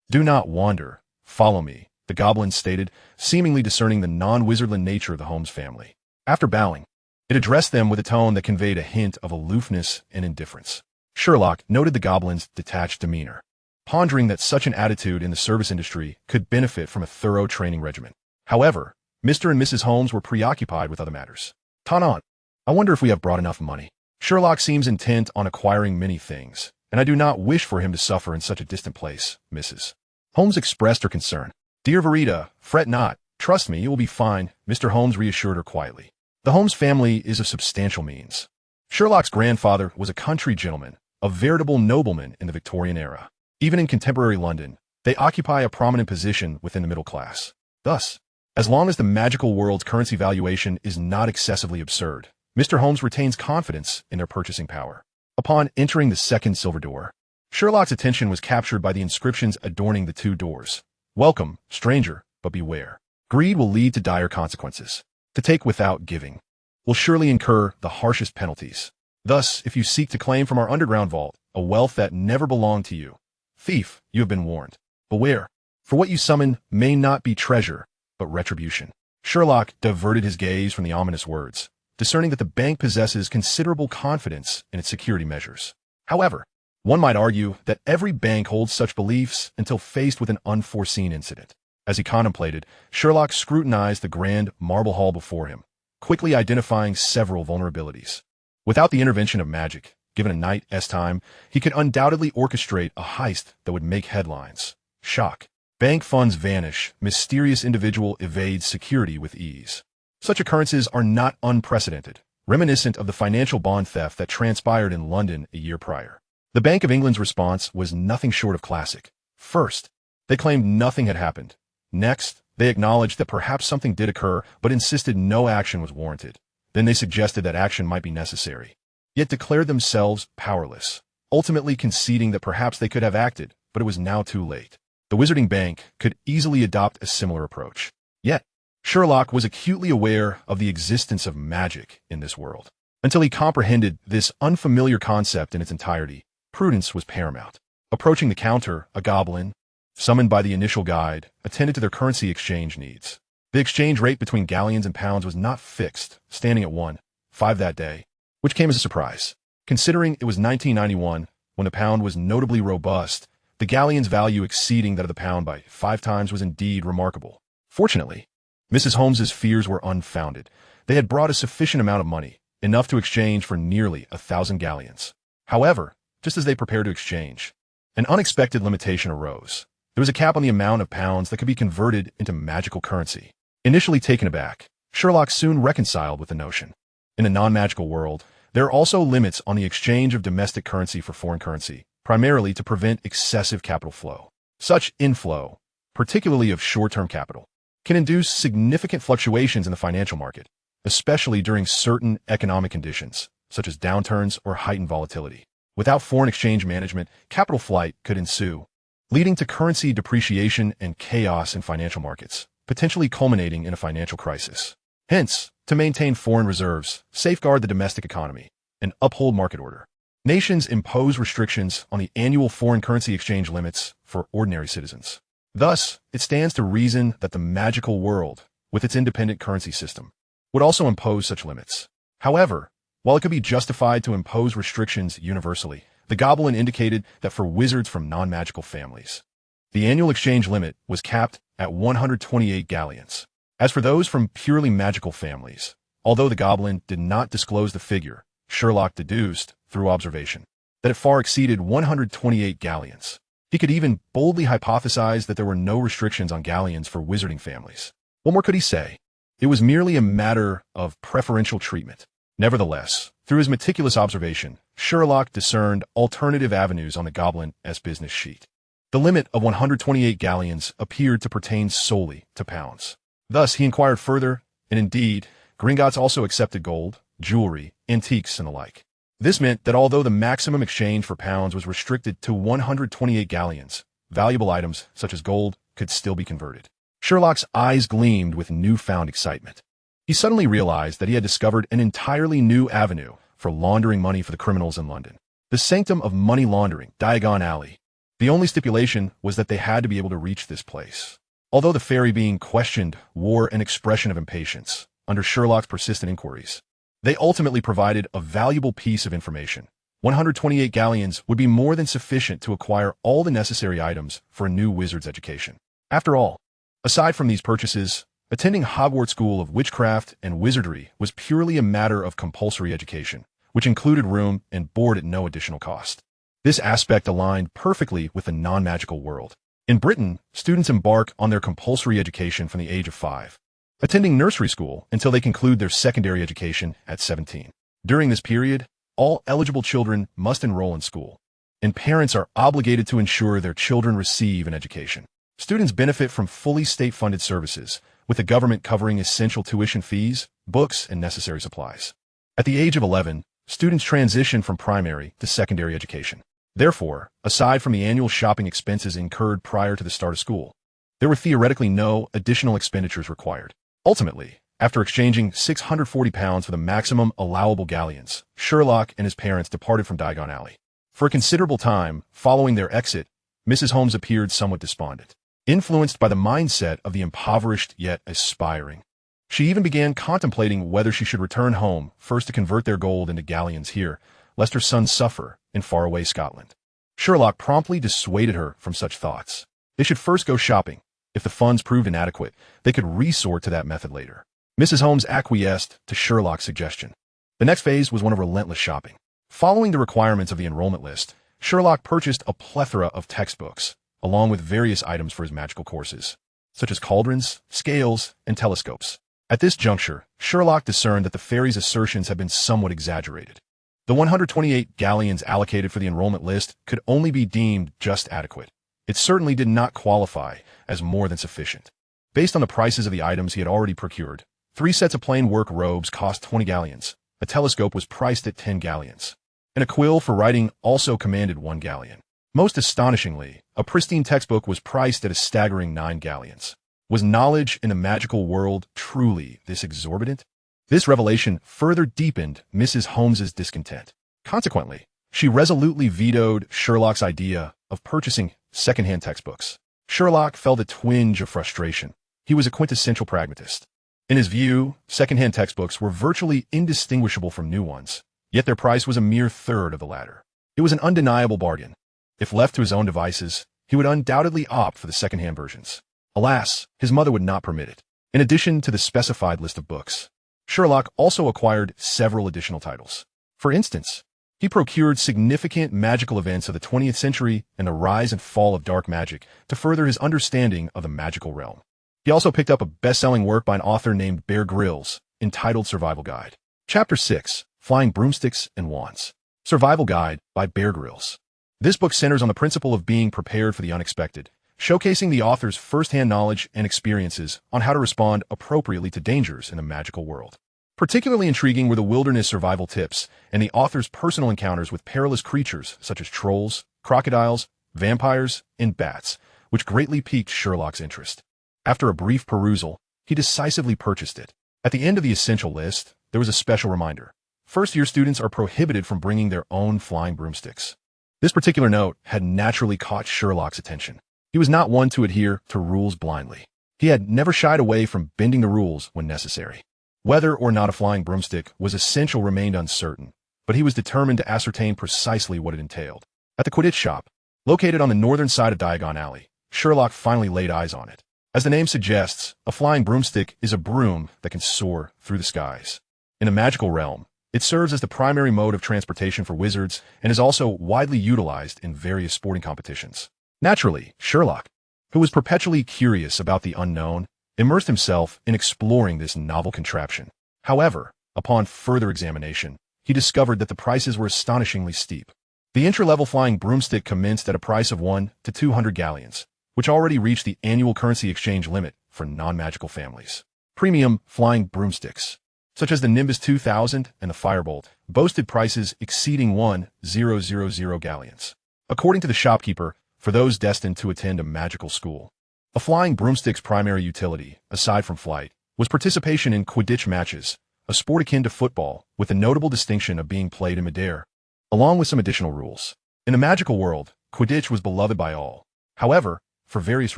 Speaker 1: Do not wander. Follow me, the goblin stated, seemingly discerning the non-wizardland nature of the Holmes family. After bowing, it addressed them with a tone that conveyed a hint of aloofness and indifference. Sherlock noted the goblin's detached demeanor, pondering that such an attitude in the service industry could benefit from a thorough training regimen. However, Mr. and Mrs. Holmes were preoccupied with other matters. "Tanan, I wonder if we have brought enough money. Sherlock seems intent on acquiring many things, and I do not wish for him to suffer in such a distant place, Mrs. Holmes expressed her concern. "Dear Verita, fret not. Trust me, it will be fine," Mr. Holmes reassured her quietly. The Holmes family is of substantial means. Sherlock's grandfather was a country gentleman, a veritable nobleman in the Victorian era. Even in contemporary London, they occupy a prominent position within the middle class. Thus, as long as the magical world's currency valuation is not excessively absurd, Mr. Holmes retains confidence in their purchasing power. Upon entering the second silver door, Sherlock's attention was captured by the inscriptions adorning the two doors. "Welcome, stranger, but beware. Greed will lead to dire consequences. To take without giving will surely incur the harshest penalties. Thus, if you seek to claim from our underground vault a wealth that never belonged to you, thief, you have been warned. Beware, for what you summon may not be treasure, but retribution." Sherlock diverted his gaze from the ominous words, discerning that the bank possesses considerable confidence in its security measures. However, one might argue that every bank holds such beliefs until faced with an unforeseen incident. As he contemplated, Sherlock scrutinized the grand marble hall before him, quickly identifying several vulnerabilities. Without the intervention of magic, given a night's time, he could undoubtedly orchestrate a heist that would make headlines. Shock. Bank funds vanish. Mysterious individual evades security with ease. Such occurrences are not unprecedented, reminiscent of the financial bond theft that transpired in London a year prior. The Bank of England's response was nothing short of classic. First, they claimed nothing had happened. Next, they acknowledged that perhaps something did occur, but insisted no action was warranted. Then they suggested that action might be necessary, yet declared themselves powerless, ultimately conceding that perhaps they could have acted, but it was now too late. The Wizarding Bank could easily adopt a similar approach. Yet, Sherlock was acutely aware of the existence of magic in this world. Until he comprehended this unfamiliar concept in its entirety, prudence was paramount. Approaching the counter, a goblin, summoned by the initial guide, attended to their currency exchange needs. The exchange rate between galleons and pounds was not fixed, standing at 1.5 that day, which came as a surprise. Considering it was 1991, when the pound was notably robust, the galleon's value exceeding that of the pound by 5 times was indeed remarkable. Fortunately, Mrs. Holmes's fears were unfounded. They had brought a sufficient amount of money, enough to exchange for nearly 1,000 galleons. However, just as they prepared to exchange, an unexpected limitation arose. There was a cap on the amount of pounds that could be converted into magical currency. Initially taken aback, Sherlock soon reconciled with the notion. In a non-magical world, there are also limits on the exchange of domestic currency for foreign currency, primarily to prevent excessive capital flow. Such inflow, particularly of short-term capital, can induce significant fluctuations in the financial market, especially during certain economic conditions, such as downturns or heightened volatility. Without foreign exchange management, capital flight could ensue, leading to currency depreciation and chaos in financial markets, potentially culminating in a financial crisis. Hence, to maintain foreign reserves, safeguard the domestic economy, and uphold market order, nations impose restrictions on the annual foreign currency exchange limits for ordinary citizens. Thus, it stands to reason that the magical world, with its independent currency system, would also impose such limits. However, while it could be justified to impose restrictions universally, the Goblin indicated that for wizards from non-magical families, the annual exchange limit was capped at 128 galleons. As for those from purely magical families, although the Goblin did not disclose the figure, Sherlock deduced, through observation, that it far exceeded 128 galleons. He could even boldly hypothesize that there were no restrictions on galleons for wizarding families. What more could he say? It was merely a matter of preferential treatment. Nevertheless, through his meticulous observation, Sherlock discerned alternative avenues on the Goblin's business sheet. The limit of 128 galleons appeared to pertain solely to pounds. Thus, he inquired further, and indeed, Gringotts also accepted gold, jewelry, antiques, and the like. This meant that although the maximum exchange for pounds was restricted to 128 galleons, valuable items such as gold could still be converted. Sherlock's eyes gleamed with newfound excitement. He suddenly realized that he had discovered an entirely new avenue for laundering money for the criminals in London. The sanctum of money laundering, Diagon Alley. The only stipulation was that they had to be able to reach this place. Although the fairy being questioned wore an expression of impatience under Sherlock's persistent inquiries, they ultimately provided a valuable piece of information. 128 galleons would be more than sufficient to acquire all the necessary items for a new wizard's education. After all, aside from these purchases, attending Hogwarts School of Witchcraft and Wizardry was purely a matter of compulsory education, which included room and board at no additional cost. This aspect aligned perfectly with the non-magical world. In Britain, students embark on their compulsory education from the age of 5, attending nursery school until they conclude their secondary education at 17. During this period, all eligible children must enroll in school, and parents are obligated to ensure their children receive an education. Students benefit from fully state-funded services, with the government covering essential tuition fees, books, and necessary supplies. At the age of 11, students transition from primary to secondary education. Therefore, aside from the annual shopping expenses incurred prior to the start of school, there were theoretically no additional expenditures required. Ultimately, after exchanging £640 for the maximum allowable galleons, Sherlock and his parents departed from Diagon Alley. For a considerable time following their exit, Mrs. Holmes appeared somewhat despondent, influenced by the mindset of the impoverished yet aspiring. She even began contemplating whether she should return home first to convert their gold into galleons here, lest her sons suffer in faraway Scotland. Sherlock promptly dissuaded her from such thoughts. They should first go shopping. If the funds proved inadequate, they could resort to that method later. Mrs. Holmes acquiesced to Sherlock's suggestion. The next phase was one of relentless shopping. Following the requirements of the enrollment list, Sherlock purchased a plethora of textbooks, along with various items for his magical courses, such as cauldrons, scales, and telescopes. At this juncture, Sherlock discerned that the fairy's assertions had been somewhat exaggerated. The 128 galleons allocated for the enrollment list could only be deemed just adequate. It certainly did not qualify as more than sufficient. Based on the prices of the items he had already procured, 3 sets of plain work robes cost 20 galleons, a telescope was priced at 10 galleons, and a quill for writing also commanded 1 galleon. Most astonishingly, a pristine textbook was priced at a staggering 9 galleons. Was knowledge in the magical world truly this exorbitant? This revelation further deepened Mrs. Holmes's discontent. Consequently, she resolutely vetoed Sherlock's idea of purchasing second-hand textbooks. Sherlock felt a twinge of frustration. He was a quintessential pragmatist. In his view, second-hand textbooks were virtually indistinguishable from new ones, yet their price was a mere third of the latter. It was an undeniable bargain. If left to his own devices, he would undoubtedly opt for the second-hand versions. Alas, his mother would not permit it. In addition to the specified list of books, Sherlock also acquired several additional titles. For instance, he procured significant magical events of the 20th century and the rise and fall of dark magic to further his understanding of the magical realm. He also picked up a best-selling work by an author named Bear Grylls, entitled Survival Guide. Chapter 6, Flying Broomsticks and Wands. Survival Guide by Bear Grylls. This book centers on the principle of being prepared for the unexpected, showcasing the author's first-hand knowledge and experiences on how to respond appropriately to dangers in the magical world. Particularly intriguing were the wilderness survival tips and the author's personal encounters with perilous creatures such as trolls, crocodiles, vampires, and bats, which greatly piqued Sherlock's interest. After a brief perusal, he decisively purchased it. At the end of the essential list, there was a special reminder. First-year students are prohibited from bringing their own flying broomsticks. This particular note had naturally caught Sherlock's attention. He was not one to adhere to rules blindly. He had never shied away from bending the rules when necessary. Whether or not a flying broomstick was essential remained uncertain, but he was determined to ascertain precisely what it entailed. At the Quidditch shop, located on the northern side of Diagon Alley, Sherlock finally laid eyes on it. As the name suggests, a flying broomstick is a broom that can soar through the skies. In a magical realm, it serves as the primary mode of transportation for wizards and is also widely utilized in various sporting competitions. Naturally, Sherlock, who was perpetually curious about the unknown, immersed himself in exploring this novel contraption. However, upon further examination, he discovered that the prices were astonishingly steep. The entry-level flying broomstick commenced at a price of 1 to 200 galleons, which already reached the annual currency exchange limit for non-magical families. Premium flying broomsticks, such as the Nimbus 2000 and the Firebolt, boasted prices exceeding 1,000 galleons. According to the shopkeeper, for those destined to attend a magical school, a flying broomstick's primary utility, aside from flight, was participation in Quidditch matches, a sport akin to football, with the notable distinction of being played in midair, along with some additional rules. In the magical world, Quidditch was beloved by all. However, for various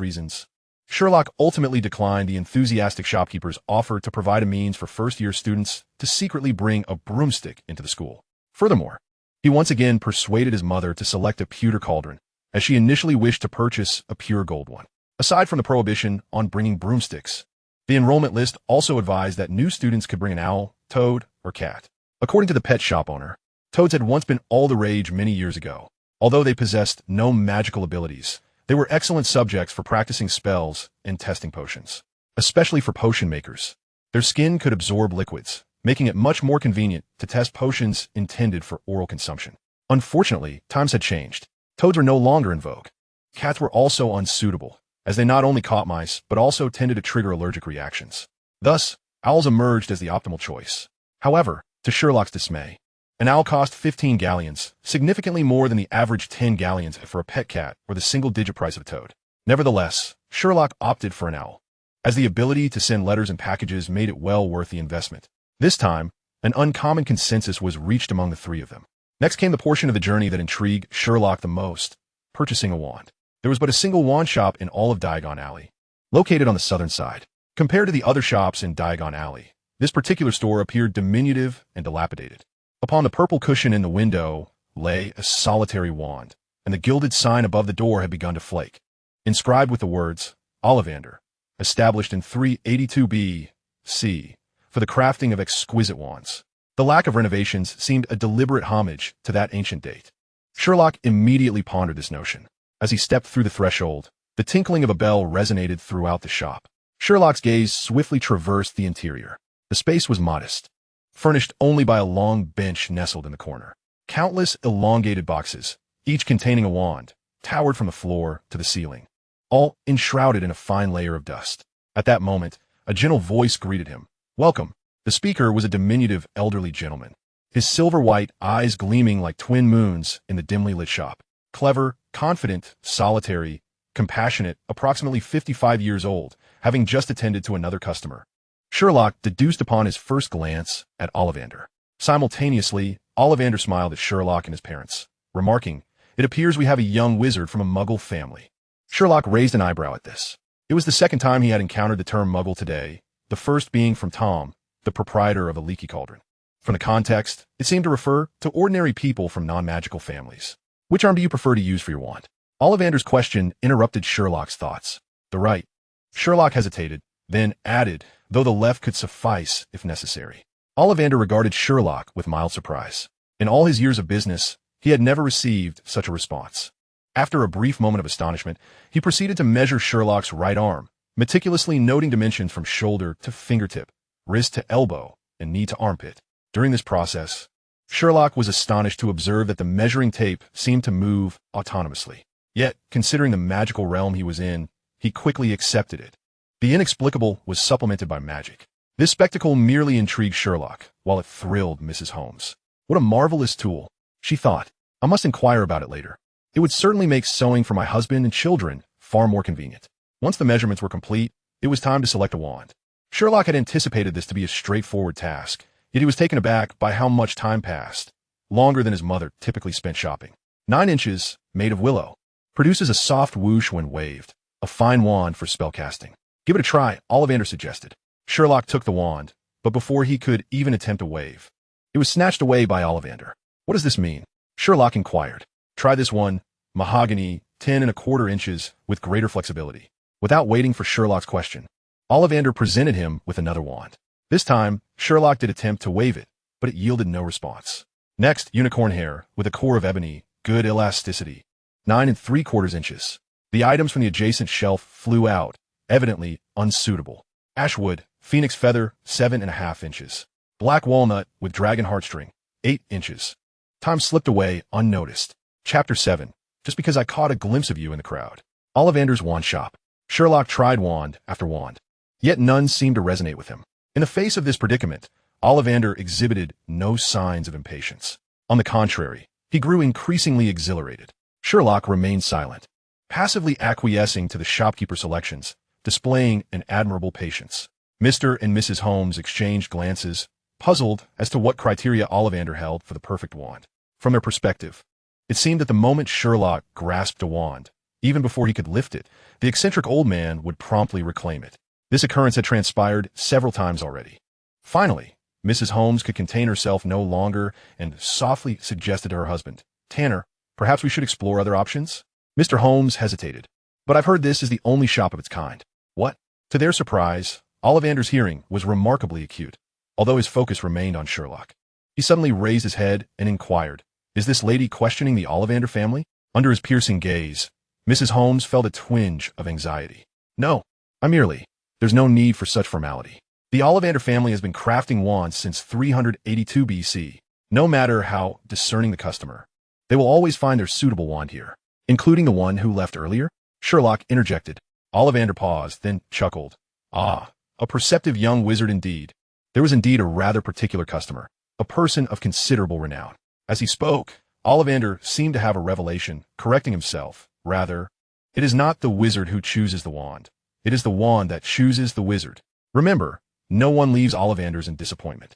Speaker 1: reasons, Sherlock ultimately declined the enthusiastic shopkeeper's offer to provide a means for first-year students to secretly bring a broomstick into the school. Furthermore, he once again persuaded his mother to select a pewter cauldron, as she initially wished to purchase a pure gold one. Aside from the prohibition on bringing broomsticks, the enrollment list also advised that new students could bring an owl, toad, or cat. According to the pet shop owner, toads had once been all the rage many years ago. Although they possessed no magical abilities, they were excellent subjects for practicing spells and testing potions, especially for potion makers. Their skin could absorb liquids, making it much more convenient to test potions intended for oral consumption. Unfortunately, times had changed. Toads were no longer in vogue. Cats were also unsuitable, as they not only caught mice, but also tended to trigger allergic reactions. Thus, owls emerged as the optimal choice. However, to Sherlock's dismay, an owl cost 15 galleons, significantly more than the average 10 galleons for a pet cat or the single-digit price of a toad. Nevertheless, Sherlock opted for an owl, as the ability to send letters and packages made it well worth the investment. This time, an uncommon consensus was reached among the three of them. Next came the portion of the journey that intrigued Sherlock the most, purchasing a wand. There was but a single wand shop in all of Diagon Alley, located on the southern side. Compared to the other shops in Diagon Alley, this particular store appeared diminutive and dilapidated. Upon the purple cushion in the window lay a solitary wand, and the gilded sign above the door had begun to flake, inscribed with the words, Ollivander, established in 382 B.C., for the crafting of exquisite wands. The lack of renovations seemed a deliberate homage to that ancient date. Sherlock immediately pondered this notion. As he stepped through the threshold, the tinkling of a bell resonated throughout the shop. Sherlock's gaze swiftly traversed the interior. The space was modest, furnished only by a long bench nestled in the corner. Countless elongated boxes, each containing a wand, towered from the floor to the ceiling, all enshrouded in a fine layer of dust. At that moment, a gentle voice greeted him. Welcome. The speaker was a diminutive elderly gentleman, his silver-white eyes gleaming like twin moons in the dimly lit shop. Clever, confident, solitary, compassionate, approximately 55 years old, having just attended to another customer. Sherlock deduced upon his first glance at Ollivander. Simultaneously, Ollivander smiled at Sherlock and his parents, remarking, "It appears we have a young wizard from a Muggle family." Sherlock raised an eyebrow at this. It was the second time he had encountered the term Muggle today, the first being from Tom, the proprietor of a leaky cauldron. From the context, it seemed to refer to ordinary people from non-magical families. Which arm do you prefer to use for your wand? Ollivander's question interrupted Sherlock's thoughts. The right. Sherlock hesitated, then added, though the left could suffice if necessary. Ollivander regarded Sherlock with mild surprise. In all his years of business, he had never received such a response. After a brief moment of astonishment, he proceeded to measure Sherlock's right arm, meticulously noting dimensions from shoulder to fingertip, wrist to elbow, and knee to armpit. During this process, Sherlock was astonished to observe that the measuring tape seemed to move autonomously. Yet, considering the magical realm he was in, he quickly accepted it. The inexplicable was supplemented by magic. This spectacle merely intrigued Sherlock, while it thrilled Mrs. Holmes. What a marvelous tool, she thought. I must inquire about it later. It would certainly make sewing for my husband and children far more convenient. Once the measurements were complete, it was time to select a wand. Sherlock had anticipated this to be a straightforward task, yet he was taken aback by how much time passed, longer than his mother typically spent shopping. 9 inches, made of willow. Produces a soft whoosh when waved. A fine wand for spellcasting. Give it a try, Ollivander suggested. Sherlock took the wand, but before he could even attempt a wave, it was snatched away by Ollivander. What does this mean? Sherlock inquired. Try this one, mahogany, 10¼ inches, with greater flexibility. Without waiting for Sherlock's question, Ollivander presented him with another wand. This time, Sherlock did attempt to wave it, but it yielded no response. Next, unicorn hair, with a core of ebony, good elasticity, 9¾ inches. The items from the adjacent shelf flew out, evidently unsuitable. Ashwood, phoenix feather, 7½ inches. Black walnut with dragon heartstring, 8 inches. Time slipped away unnoticed. Chapter 7. Just because I caught a glimpse of you in the crowd. Ollivander's wand shop. Sherlock tried wand after wand, yet none seemed to resonate with him. In the face of this predicament, Ollivander exhibited no signs of impatience. On the contrary, he grew increasingly exhilarated. Sherlock remained silent, passively acquiescing to the shopkeeper's selections, displaying an admirable patience. Mr. and Mrs. Holmes exchanged glances, puzzled as to what criteria Ollivander held for the perfect wand. From their perspective, it seemed that the moment Sherlock grasped a wand, even before he could lift it, the eccentric old man would promptly reclaim it. This occurrence had transpired several times already. Finally, Mrs. Holmes could contain herself no longer and softly suggested to her husband, Tanner, perhaps we should explore other options? Mr. Holmes hesitated. But I've heard this is the only shop of its kind. What? To their surprise, Ollivander's hearing was remarkably acute, although his focus remained on Sherlock. He suddenly raised his head and inquired, is this lady questioning the Ollivander family? Under his piercing gaze, Mrs. Holmes felt a twinge of anxiety. No, there's no need for such formality. The Ollivander family has been crafting wands since 382 BC. No matter how discerning the customer, they will always find their suitable wand here. Including the one who left earlier? Sherlock interjected. Ollivander paused, then chuckled. Ah, a perceptive young wizard indeed. There was indeed a rather particular customer, a person of considerable renown. As he spoke, Ollivander seemed to have a revelation, correcting himself. Rather, it is not the wizard who chooses the wand. It is the wand that chooses the wizard. Remember, no one leaves Ollivander's in disappointment.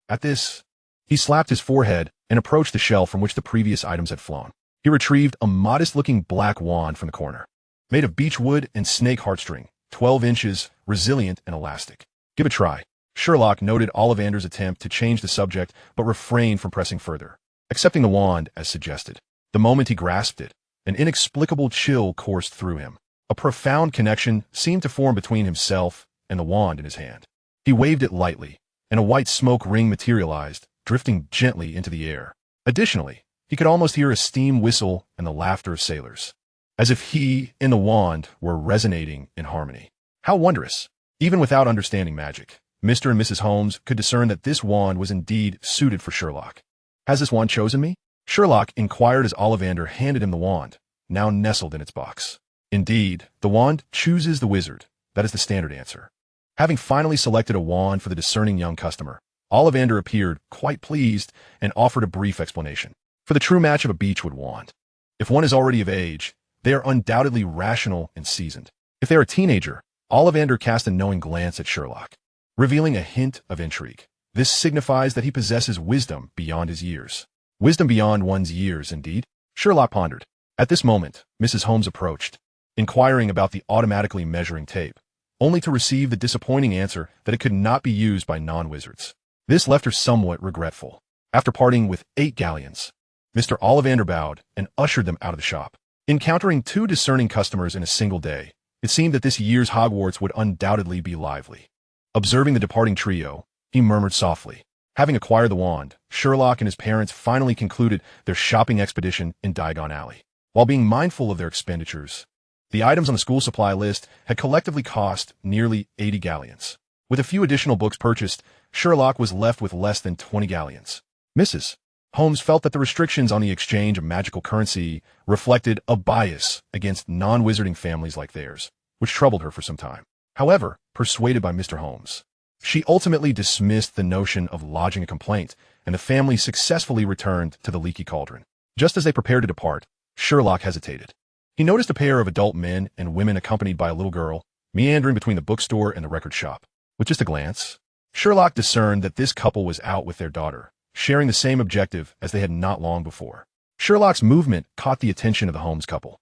Speaker 1: At this, he slapped his forehead and approached the shelf from which the previous items had flown. He retrieved a modest-looking black wand from the corner, made of beechwood and snake heartstring, 12 inches, resilient and elastic. Give it a try. Sherlock noted Ollivander's attempt to change the subject, but refrained from pressing further, accepting the wand as suggested. The moment he grasped it, an inexplicable chill coursed through him. A profound connection seemed to form between himself and the wand in his hand. He waved it lightly, and a white smoke ring materialized, drifting gently into the air. Additionally, he could almost hear a steam whistle and the laughter of sailors, as if he and the wand were resonating in harmony. How wondrous! Even without understanding magic, Mr. and Mrs. Holmes could discern that this wand was indeed suited for Sherlock. Has this wand chosen me? Sherlock inquired as Ollivander handed him the wand, now nestled in its box. Indeed, the wand chooses the wizard. That is the standard answer. Having finally selected a wand for the discerning young customer, Ollivander appeared quite pleased and offered a brief explanation. For the true match of a beechwood wand, if one is already of age, they are undoubtedly rational and seasoned. If they are a teenager, Ollivander cast a knowing glance at Sherlock, revealing a hint of intrigue. This signifies that he possesses wisdom beyond his years. Wisdom beyond one's years, indeed? Sherlock pondered. At this moment, Mrs. Holmes approached, inquiring about the automatically measuring tape, only to receive the disappointing answer that it could not be used by non-wizards. This left her somewhat regretful. After parting with 8 galleons, Mr. Ollivander bowed and ushered them out of the shop. Encountering 2 discerning customers in a single day, it seemed that this year's Hogwarts would undoubtedly be lively. Observing the departing trio, he murmured softly. Having acquired the wand, Sherlock and his parents finally concluded their shopping expedition in Diagon Alley. While being mindful of their expenditures, the items on the school supply list had collectively cost nearly 80 galleons. With a few additional books purchased, Sherlock was left with less than 20 galleons. Mrs. Holmes felt that the restrictions on the exchange of magical currency reflected a bias against non-wizarding families like theirs, which troubled her for some time. However, persuaded by Mr. Holmes, she ultimately dismissed the notion of lodging a complaint, and the family successfully returned to the leaky cauldron. Just as they prepared to depart, Sherlock hesitated. He noticed a pair of adult men and women accompanied by a little girl, meandering between the bookstore and the record shop. With just a glance, Sherlock discerned that this couple was out with their daughter, sharing the same objective as they had not long before. Sherlock's movement caught the attention of the Holmes couple.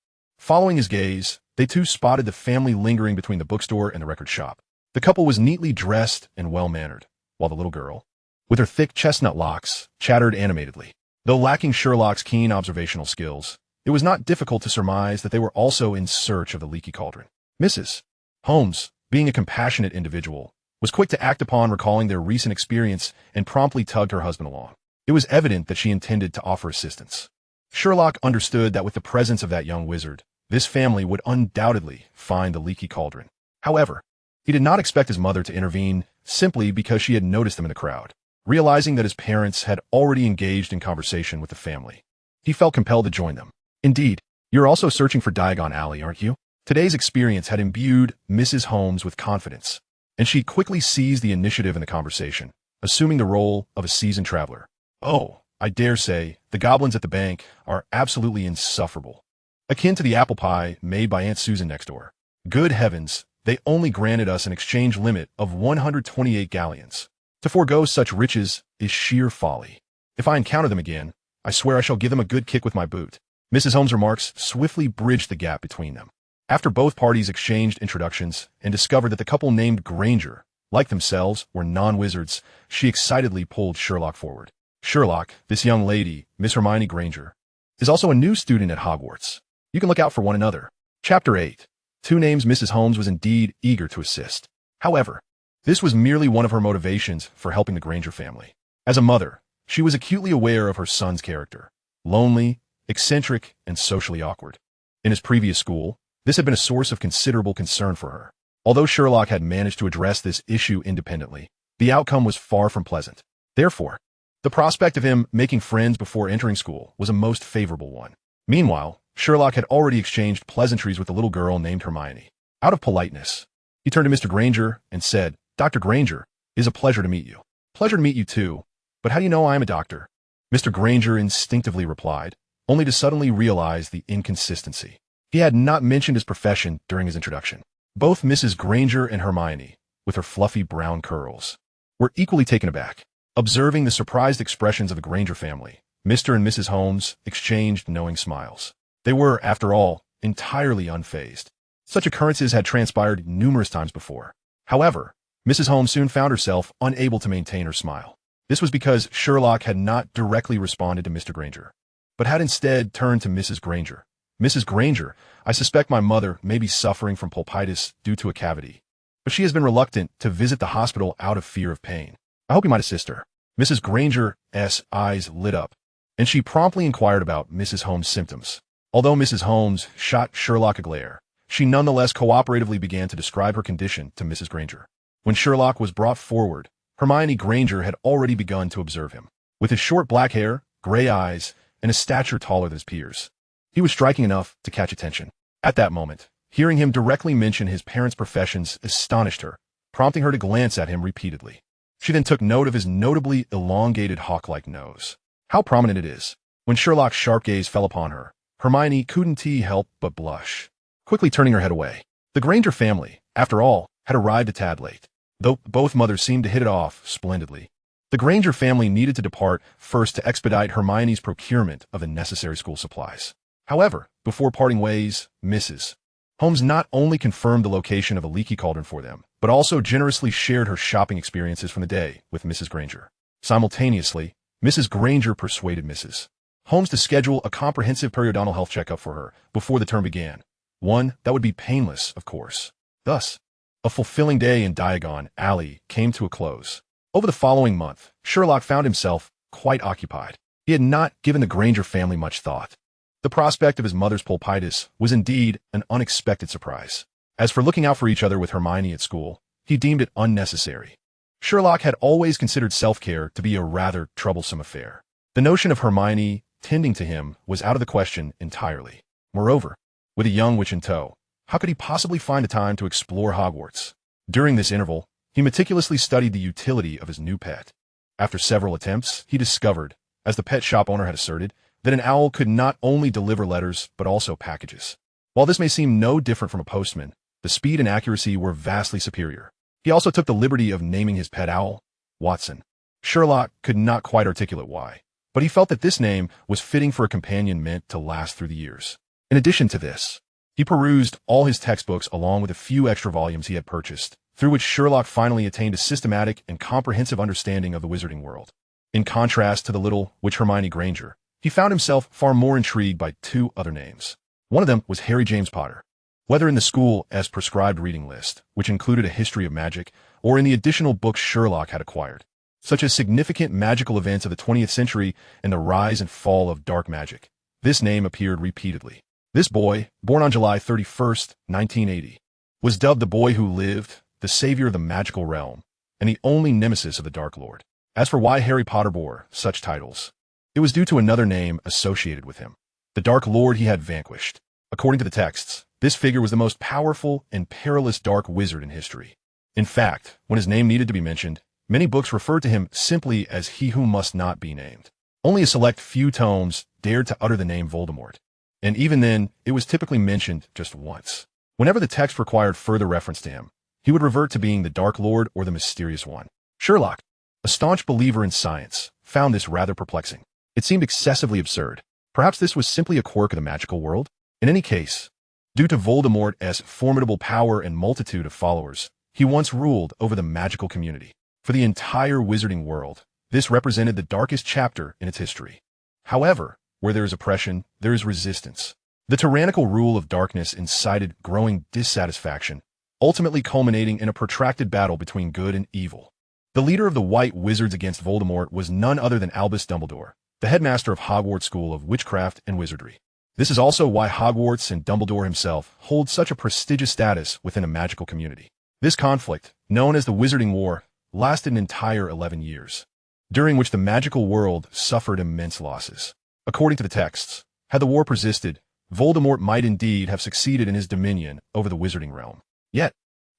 Speaker 1: Following his gaze, they too spotted the family lingering between the bookstore and the record shop. The couple was neatly dressed and well-mannered, while the little girl, with her thick chestnut locks, chattered animatedly. Though lacking Sherlock's keen observational skills, it was not difficult to surmise that they were also in search of the leaky cauldron. Mrs. Holmes, being a compassionate individual, was quick to act upon recalling their recent experience and promptly tugged her husband along. It was evident that she intended to offer assistance. Sherlock understood that with the presence of that young wizard, this family would undoubtedly find the leaky cauldron. However, he did not expect his mother to intervene simply because she had noticed them in the crowd. Realizing that his parents had already engaged in conversation with the family, he felt compelled to join them. Indeed, you're also searching for Diagon Alley, aren't you? Today's experience had imbued Mrs. Holmes with confidence, and she quickly seized the initiative in the conversation, assuming the role of a seasoned traveler. Oh, I dare say, the goblins at the bank are absolutely insufferable. Akin to the apple pie made by Aunt Susan next door. Good heavens, they only granted us an exchange limit of 128 galleons. To forego such riches is sheer folly. If I encounter them again, I swear I shall give them a good kick with my boot. Mrs. Holmes' remarks swiftly bridged the gap between them. After both parties exchanged introductions and discovered that the couple named Granger, like themselves, were non-wizards, she excitedly pulled Sherlock forward. Sherlock, this young lady, Miss Hermione Granger, is also a new student at Hogwarts. You can look out for one another. Chapter 8. Two names. Mrs. Holmes was indeed eager to assist. However, this was merely one of her motivations for helping the Granger family. As a mother, she was acutely aware of her son's character. Lonely, eccentric, and socially awkward. In his previous school, this had been a source of considerable concern for her. Although Sherlock had managed to address this issue independently, the outcome was far from pleasant. Therefore, the prospect of him making friends before entering school was a most favorable one. Meanwhile, Sherlock had already exchanged pleasantries with a little girl named Hermione. Out of politeness, he turned to Mr. Granger and said, "Dr. Granger, it is a pleasure to meet you." "Pleasure to meet you too, but how do you know I am a doctor?" Mr. Granger instinctively replied, only to suddenly realize the inconsistency. He had not mentioned his profession during his introduction. Both Mrs. Granger and Hermione, with her fluffy brown curls, were equally taken aback. Observing the surprised expressions of the Granger family, Mr. and Mrs. Holmes exchanged knowing smiles. They were, after all, entirely unfazed. Such occurrences had transpired numerous times before. However, Mrs. Holmes soon found herself unable to maintain her smile. This was because Sherlock had not directly responded to Mr. Granger, but had instead turned to Mrs. Granger. "Mrs. Granger, I suspect my mother may be suffering from pulpitis due to a cavity, but she has been reluctant to visit the hospital out of fear of pain. I hope you might assist her." Mrs. Granger's eyes lit up, and she promptly inquired about Mrs. Holmes' symptoms. Although Mrs. Holmes shot Sherlock a glare, she nonetheless cooperatively began to describe her condition to Mrs. Granger. When Sherlock was brought forward, Hermione Granger had already begun to observe him. With his short black hair, gray eyes, and a stature taller than his peers, he was striking enough to catch attention. At that moment, hearing him directly mention his parents' professions astonished her, prompting her to glance at him repeatedly. She then took note of his notably elongated hawk-like nose. How prominent it is. When Sherlock's sharp gaze fell upon her, Hermione couldn't help but blush, quickly turning her head away. The Granger family, after all, had arrived a tad late, though both mothers seemed to hit it off splendidly. The Granger family needed to depart first to expedite Hermione's procurement of the necessary school supplies. However, before parting ways, Mrs. Holmes not only confirmed the location of a leaky cauldron for them, but also generously shared her shopping experiences from the day with Mrs. Granger. Simultaneously, Mrs. Granger persuaded Mrs. Holmes to schedule a comprehensive periodontal health checkup for her before the term began, one that would be painless, of course. Thus, a fulfilling day in Diagon Alley came to a close. Over the following month, Sherlock found himself quite occupied. He had not given the Granger family much thought. The prospect of his mother's pulpitis was indeed an unexpected surprise. As for looking out for each other with Hermione at school, he deemed it unnecessary. Sherlock had always considered self-care to be a rather troublesome affair. The notion of Hermione tending to him was out of the question entirely. Moreover, with a young witch in tow, how could he possibly find the time to explore Hogwarts? During this interval, he meticulously studied the utility of his new pet. After several attempts, he discovered, as the pet shop owner had asserted, that an owl could not only deliver letters but also packages. While this may seem no different from a postman, the speed and accuracy were vastly superior. He also took the liberty of naming his pet owl Watson. Sherlock could not quite articulate why, but he felt that this name was fitting for a companion meant to last through the years. In addition to this, He perused all his textbooks along with a few extra volumes he had purchased, through which Sherlock finally attained a systematic and comprehensive understanding of the wizarding world. In contrast to the little witch Hermione Granger, he found himself far more intrigued by two other names. One of them was Harry James Potter. Whether in the school as prescribed reading list, which included a history of magic, or in the additional books Sherlock had acquired, such as significant magical events of the 20th century and the rise and fall of dark magic, this name appeared repeatedly. This boy, born on July 31st, 1980, was dubbed the boy who lived, the savior of the magical realm, and the only nemesis of the Dark Lord. As for why Harry Potter bore such titles, it was due to another name associated with him, the Dark Lord he had vanquished. According to the texts, this figure was the most powerful and perilous dark wizard in history. In fact, when his name needed to be mentioned, many books referred to him simply as he who must not be named. Only a select few tomes dared to utter the name Voldemort, and even then, it was typically mentioned just once. Whenever the text required further reference to him, he would revert to being the Dark Lord or the Mysterious One. Sherlock, a staunch believer in science, found this rather perplexing. It seemed excessively absurd. Perhaps this was simply a quirk of the magical world? In any case, due to Voldemort's formidable power and multitude of followers, he once ruled over the magical community. For the entire wizarding world, this represented the darkest chapter in its history. However, where there is oppression, there is resistance. The tyrannical rule of darkness incited growing dissatisfaction, ultimately culminating in a protracted battle between good and evil. The leader of the White Wizards against Voldemort was none other than Albus Dumbledore, the headmaster of Hogwarts School of Witchcraft and Wizardry. This is also why Hogwarts and Dumbledore himself hold such a prestigious status within a magical community. This conflict, known as the Wizarding War, lasted an entire 11 years, during which the magical world suffered immense losses. According to the texts, had the war persisted, Voldemort might indeed have succeeded in his dominion over the wizarding realm. Yet,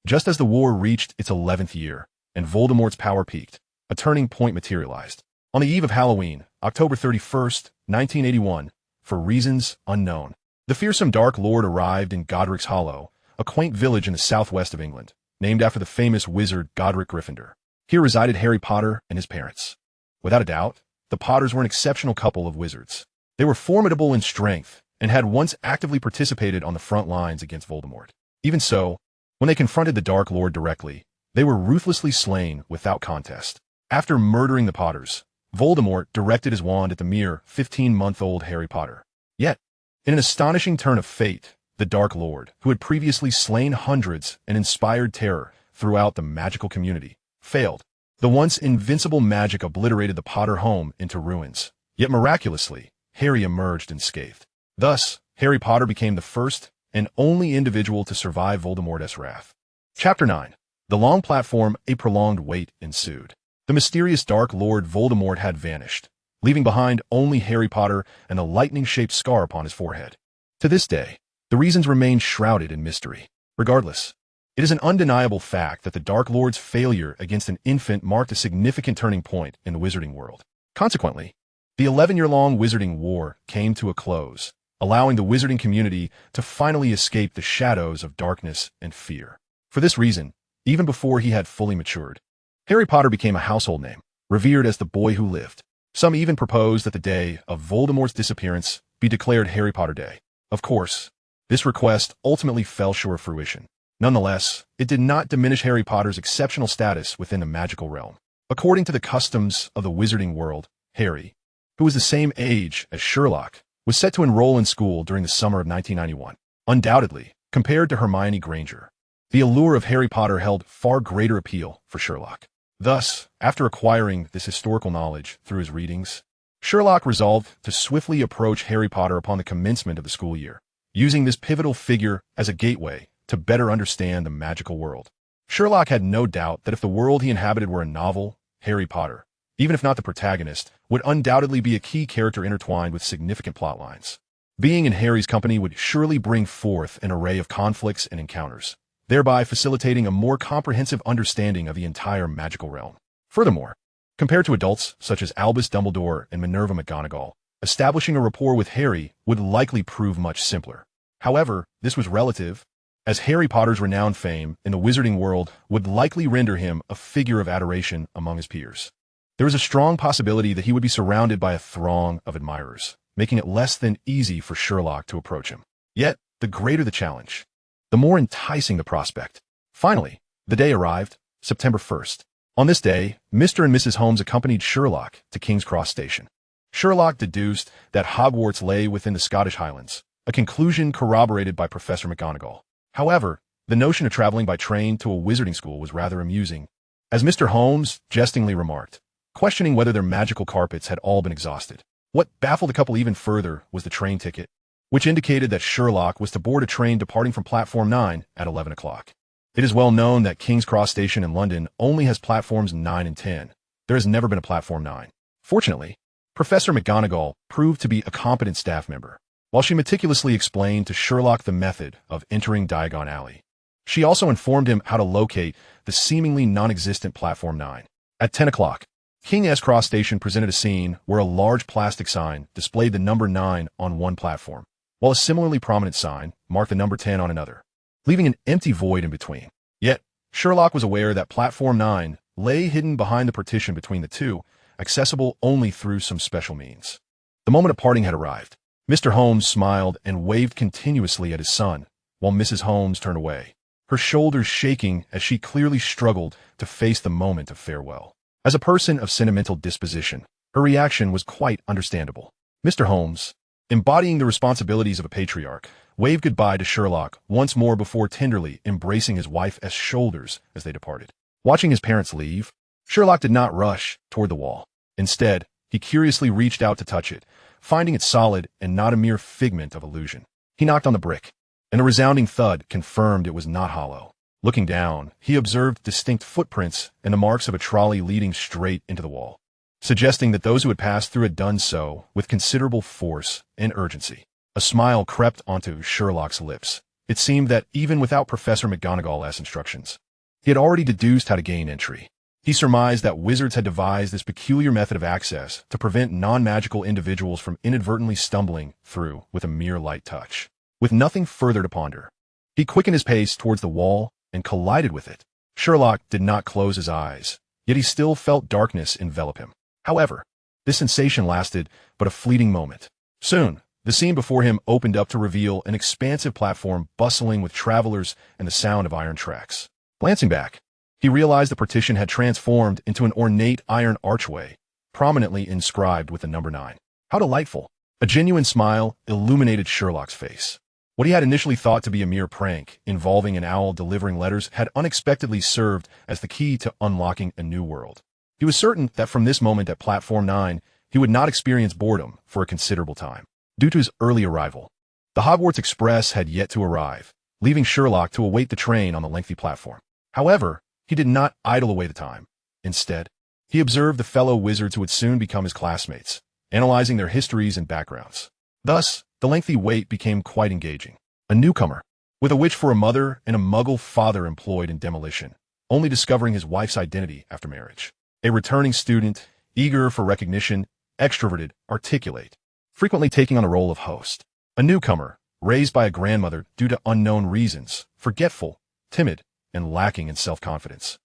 Speaker 1: just as the war reached its 11th year, and Voldemort's power peaked, a turning point materialized. On the eve of Halloween, October 31st, 1981, for reasons unknown, the fearsome Dark Lord arrived in Godric's Hollow, a quaint village in the southwest of England, named after the famous wizard Godric Gryffindor. Here resided Harry Potter and his parents. Without a doubt, the Potters were an exceptional couple of wizards. They were formidable in strength and had once actively participated on the front lines against Voldemort. Even so, when they confronted the Dark Lord directly, they were ruthlessly slain without contest. After murdering the Potters, Voldemort directed his wand at the mere 15-month-old Harry Potter. Yet, in an astonishing turn of fate, the Dark Lord, who had previously slain hundreds and inspired terror throughout the magical community, failed. The once invincible magic obliterated the Potter home into ruins. Yet miraculously, Harry emerged unscathed. Thus, Harry Potter became the first and only individual to survive Voldemort's wrath. Chapter 9. The long platform, a prolonged wait ensued. The mysterious Dark Lord Voldemort had vanished, leaving behind only Harry Potter and a lightning-shaped scar upon his forehead. To this day, the reasons remain shrouded in mystery. Regardless, it is an undeniable fact that the Dark Lord's failure against an infant marked a significant turning point in the wizarding world. Consequently, the 11-year-long wizarding war came to a close, allowing the wizarding community to finally escape the shadows of darkness and fear. For this reason, even before he had fully matured, Harry Potter became a household name, revered as the boy who lived. Some even proposed that the day of Voldemort's disappearance be declared Harry Potter Day. Of course, this request ultimately fell short of fruition. Nonetheless, it did not diminish Harry Potter's exceptional status within the magical realm. According to the customs of the wizarding world, Harry, who was the same age as Sherlock, was set to enroll in school during the summer of 1991. Undoubtedly, compared to Hermione Granger, the allure of Harry Potter held far greater appeal for Sherlock. Thus, after acquiring this historical knowledge through his readings, Sherlock resolved to swiftly approach Harry Potter upon the commencement of the school year, using this pivotal figure as a gateway to better understand the magical world. Sherlock had no doubt that if the world he inhabited were a novel, Harry Potter, even if not the protagonist, would undoubtedly be a key character intertwined with significant plot lines. Being in Harry's company would surely bring forth an array of conflicts and encounters, thereby facilitating a more comprehensive understanding of the entire magical realm. Furthermore, compared to adults such as Albus Dumbledore and Minerva McGonagall, establishing a rapport with Harry would likely prove much simpler. However, this was relative, as Harry Potter's renowned fame in the wizarding world would likely render him a figure of adoration among his peers. There was a strong possibility that he would be surrounded by a throng of admirers, making it less than easy for Sherlock to approach him. Yet, the greater the challenge, the more enticing the prospect. Finally, the day arrived, September 1st. On this day, Mr. and Mrs. Holmes accompanied Sherlock to King's Cross Station. Sherlock deduced that Hogwarts lay within the Scottish Highlands, a conclusion corroborated by Professor McGonagall. However, the notion of traveling by train to a wizarding school was rather amusing, as Mr. Holmes jestingly remarked, questioning whether their magical carpets had all been exhausted. What baffled the couple even further was the train ticket, which indicated that Sherlock was to board a train departing from Platform 9 at 11 o'clock. It is well known that King's Cross Station in London only has platforms 9 and 10. There has never been a Platform 9. Fortunately, Professor McGonagall proved to be a competent staff member, while she meticulously explained to Sherlock the method of entering Diagon Alley. She also informed him how to locate the seemingly non-existent Platform 9. At 10 o'clock, King's Cross Station presented a scene where a large plastic sign displayed the number 9 on one platform, while a similarly prominent sign marked the number 10 on another, leaving an empty void in between. Yet, Sherlock was aware that Platform 9 lay hidden behind the partition between the two, accessible only through some special means. The moment of parting had arrived. Mr. Holmes smiled and waved continuously at his son, while Mrs. Holmes turned away, her shoulders shaking as she clearly struggled to face the moment of farewell. As a person of sentimental disposition, her reaction was quite understandable. Mr. Holmes, embodying the responsibilities of a patriarch, waved goodbye to Sherlock once more before tenderly embracing his wife's shoulders as they departed. Watching his parents leave, Sherlock did not rush toward the wall. Instead, he curiously reached out to touch it, finding it solid and not a mere figment of illusion. He knocked on the brick, and a resounding thud confirmed it was not hollow. Looking down, he observed distinct footprints and the marks of a trolley leading straight into the wall, suggesting that those who had passed through had done so with considerable force and urgency. A smile crept onto Sherlock's lips. It seemed that even without Professor McGonagall's instructions, he had already deduced how to gain entry. He surmised that wizards had devised this peculiar method of access to prevent non-magical individuals from inadvertently stumbling through with a mere light touch. With nothing further to ponder, he quickened his pace towards the wall and collided with it. Sherlock did not close his eyes, yet he still felt darkness envelop him. However, this sensation lasted but a fleeting moment. Soon, the scene before him opened up to reveal an expansive platform bustling with travelers and the sound of iron tracks. Glancing back, he realized the partition had transformed into an ornate iron archway, prominently inscribed with the number 9. How delightful! A genuine smile illuminated Sherlock's face. What he had initially thought to be a mere prank involving an owl delivering letters had unexpectedly served as the key to unlocking a new world. He was certain that from this moment at Platform 9, he would not experience boredom for a considerable time. Due to his early arrival, the Hogwarts Express had yet to arrive, leaving Sherlock to await the train on the lengthy platform. However, he did not idle away the time. Instead, he observed the fellow wizards who would soon become his classmates, analyzing their histories and backgrounds. Thus, the lengthy wait became quite engaging. A newcomer, with a witch for a mother and a muggle father employed in demolition, only discovering his wife's identity after marriage. A returning student, eager for recognition, extroverted, articulate, frequently taking on the role of host. A newcomer, raised by a grandmother due to unknown reasons, forgetful, timid, and lacking in self-confidence.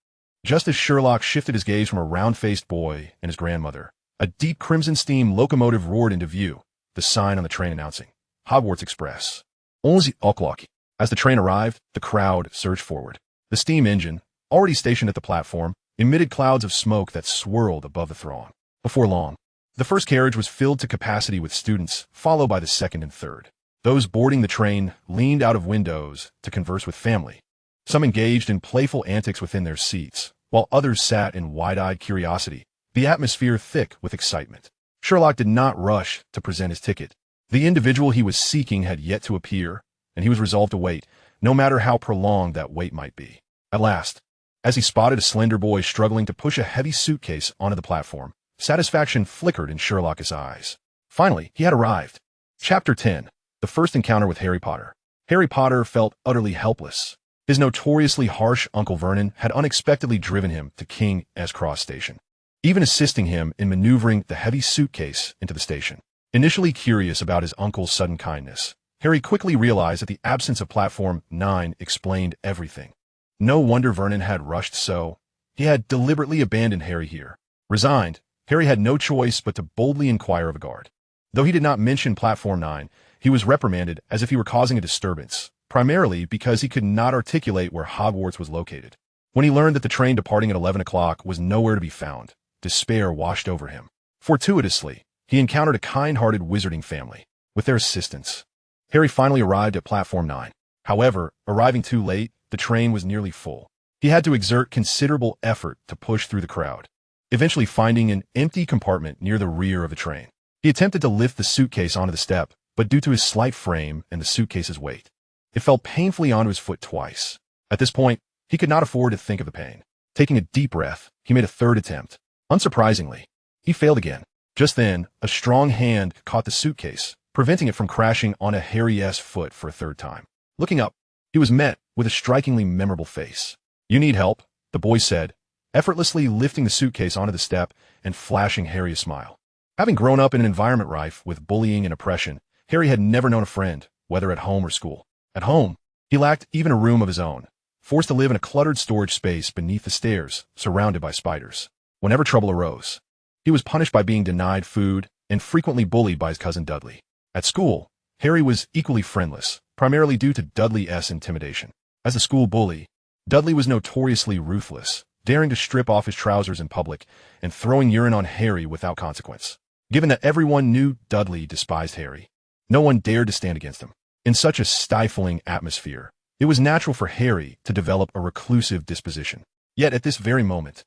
Speaker 1: Just as Sherlock shifted his gaze from a round-faced boy and his grandmother, a deep crimson steam locomotive roared into view, the sign on the train announcing, Hogwarts Express. 11 o'clock. As the train arrived, the crowd surged forward. The steam engine, already stationed at the platform, emitted clouds of smoke that swirled above the throng. Before long, the first carriage was filled to capacity with students, followed by the second and third. Those boarding the train leaned out of windows to converse with family. Some engaged in playful antics within their seats, while others sat in wide-eyed curiosity, the atmosphere thick with excitement. Sherlock did not rush to present his ticket. The individual he was seeking had yet to appear, and he was resolved to wait, no matter how prolonged that wait might be. At last, as he spotted a slender boy struggling to push a heavy suitcase onto the platform, satisfaction flickered in Sherlock's eyes. Finally, he had arrived. Chapter 10. The First Encounter with Harry Potter. Harry Potter felt utterly helpless. His notoriously harsh Uncle Vernon had unexpectedly driven him to King's Cross Station, even assisting him in maneuvering the heavy suitcase into the station. Initially curious about his uncle's sudden kindness, Harry quickly realized that the absence of Platform 9 explained everything. No wonder Vernon had rushed so. He had deliberately abandoned Harry here. Resigned, Harry had no choice but to boldly inquire of a guard. Though he did not mention Platform 9, He was reprimanded as if he were causing a disturbance, primarily because he could not articulate where Hogwarts was located. When he learned that the train departing at 11 o'clock was nowhere to be found, despair washed over him. Fortuitously, he encountered a kind-hearted wizarding family. With their assistance, Harry finally arrived at platform 9. However, arriving too late, the train was nearly full. He had to exert considerable effort to push through the crowd, eventually finding an empty compartment near the rear of the train. He attempted to lift the suitcase onto the step, but due to his slight frame and the suitcase's weight, it fell painfully onto his foot twice. At this point, he could not afford to think of the pain. Taking a deep breath, he made a third attempt. Unsurprisingly, he failed again. Just then, a strong hand caught the suitcase, preventing it from crashing on Harry's foot for a third time. Looking up, he was met with a strikingly memorable face. "You need help," the boy said, effortlessly lifting the suitcase onto the step and flashing Harry a smile. Having grown up in an environment rife with bullying and oppression, Harry had never known a friend, whether at home or school. At home, he lacked even a room of his own, forced to live in a cluttered storage space beneath the stairs, surrounded by spiders. Whenever trouble arose, he was punished by being denied food and frequently bullied by his cousin Dudley. At school, Harry was equally friendless, primarily due to Dudley's intimidation. As the school bully, Dudley was notoriously ruthless, daring to strip off his trousers in public and throwing urine on Harry without consequence. Given that everyone knew Dudley despised Harry, no one dared to stand against him. In such a stifling atmosphere, it was natural for Harry to develop a reclusive disposition. Yet at this very moment,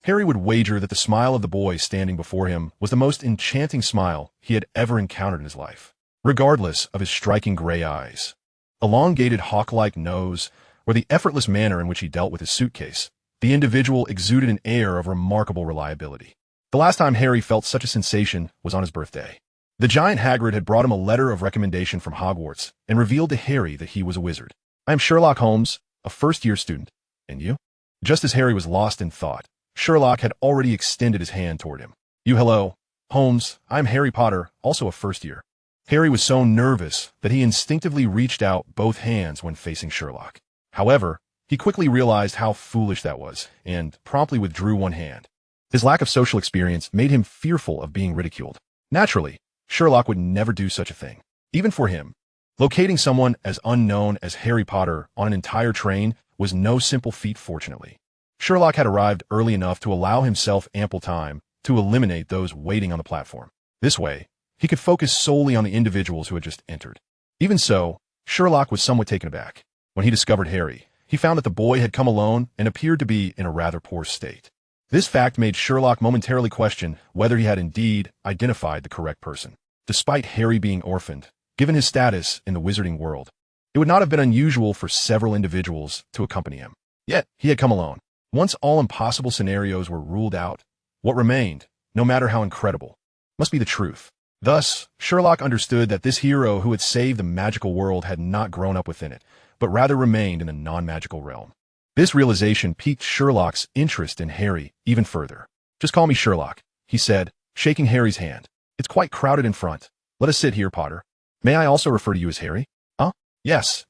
Speaker 1: Harry would wager that the smile of the boy standing before him was the most enchanting smile he had ever encountered in his life. Regardless of his striking gray eyes, elongated hawk-like nose, or the effortless manner in which he dealt with his suitcase, the individual exuded an air of remarkable reliability. The last time Harry felt such a sensation was on his birthday. The giant Hagrid had brought him a letter of recommendation from Hogwarts and revealed to Harry that he was a wizard. "I am Sherlock Holmes, a first-year student. And you?" Just as Harry was lost in thought, Sherlock had already extended his hand toward him. "Hello, Holmes. I'm Harry Potter, also a first-year." Harry was so nervous that he instinctively reached out both hands when facing Sherlock. However, he quickly realized how foolish that was and promptly withdrew one hand. His lack of social experience made him fearful of being ridiculed. Naturally, Sherlock would never do such a thing. Even for him, locating someone as unknown as Harry Potter on an entire train was no simple feat, fortunately. Sherlock had arrived early enough to allow himself ample time to eliminate those waiting on the platform. This way, he could focus solely on the individuals who had just entered. Even so, Sherlock was somewhat taken aback. When he discovered Harry, he found that the boy had come alone and appeared to be in a rather poor state. This fact made Sherlock momentarily question whether he had indeed identified the correct person. Despite Harry being orphaned, given his status in the Wizarding World, it would not have been unusual for several individuals to accompany him. Yet, he had come alone. Once all impossible scenarios were ruled out, what remained, no matter how incredible, must be the truth. Thus, Sherlock understood that this hero who had saved the magical world had not grown up within it, but rather remained in the non-magical realm. This realization piqued Sherlock's interest in Harry even further. "Just call me Sherlock," he said, shaking Harry's hand. "It's quite crowded in front. Let us sit here, Potter. May I also refer to you as Harry?" "Huh? Yes,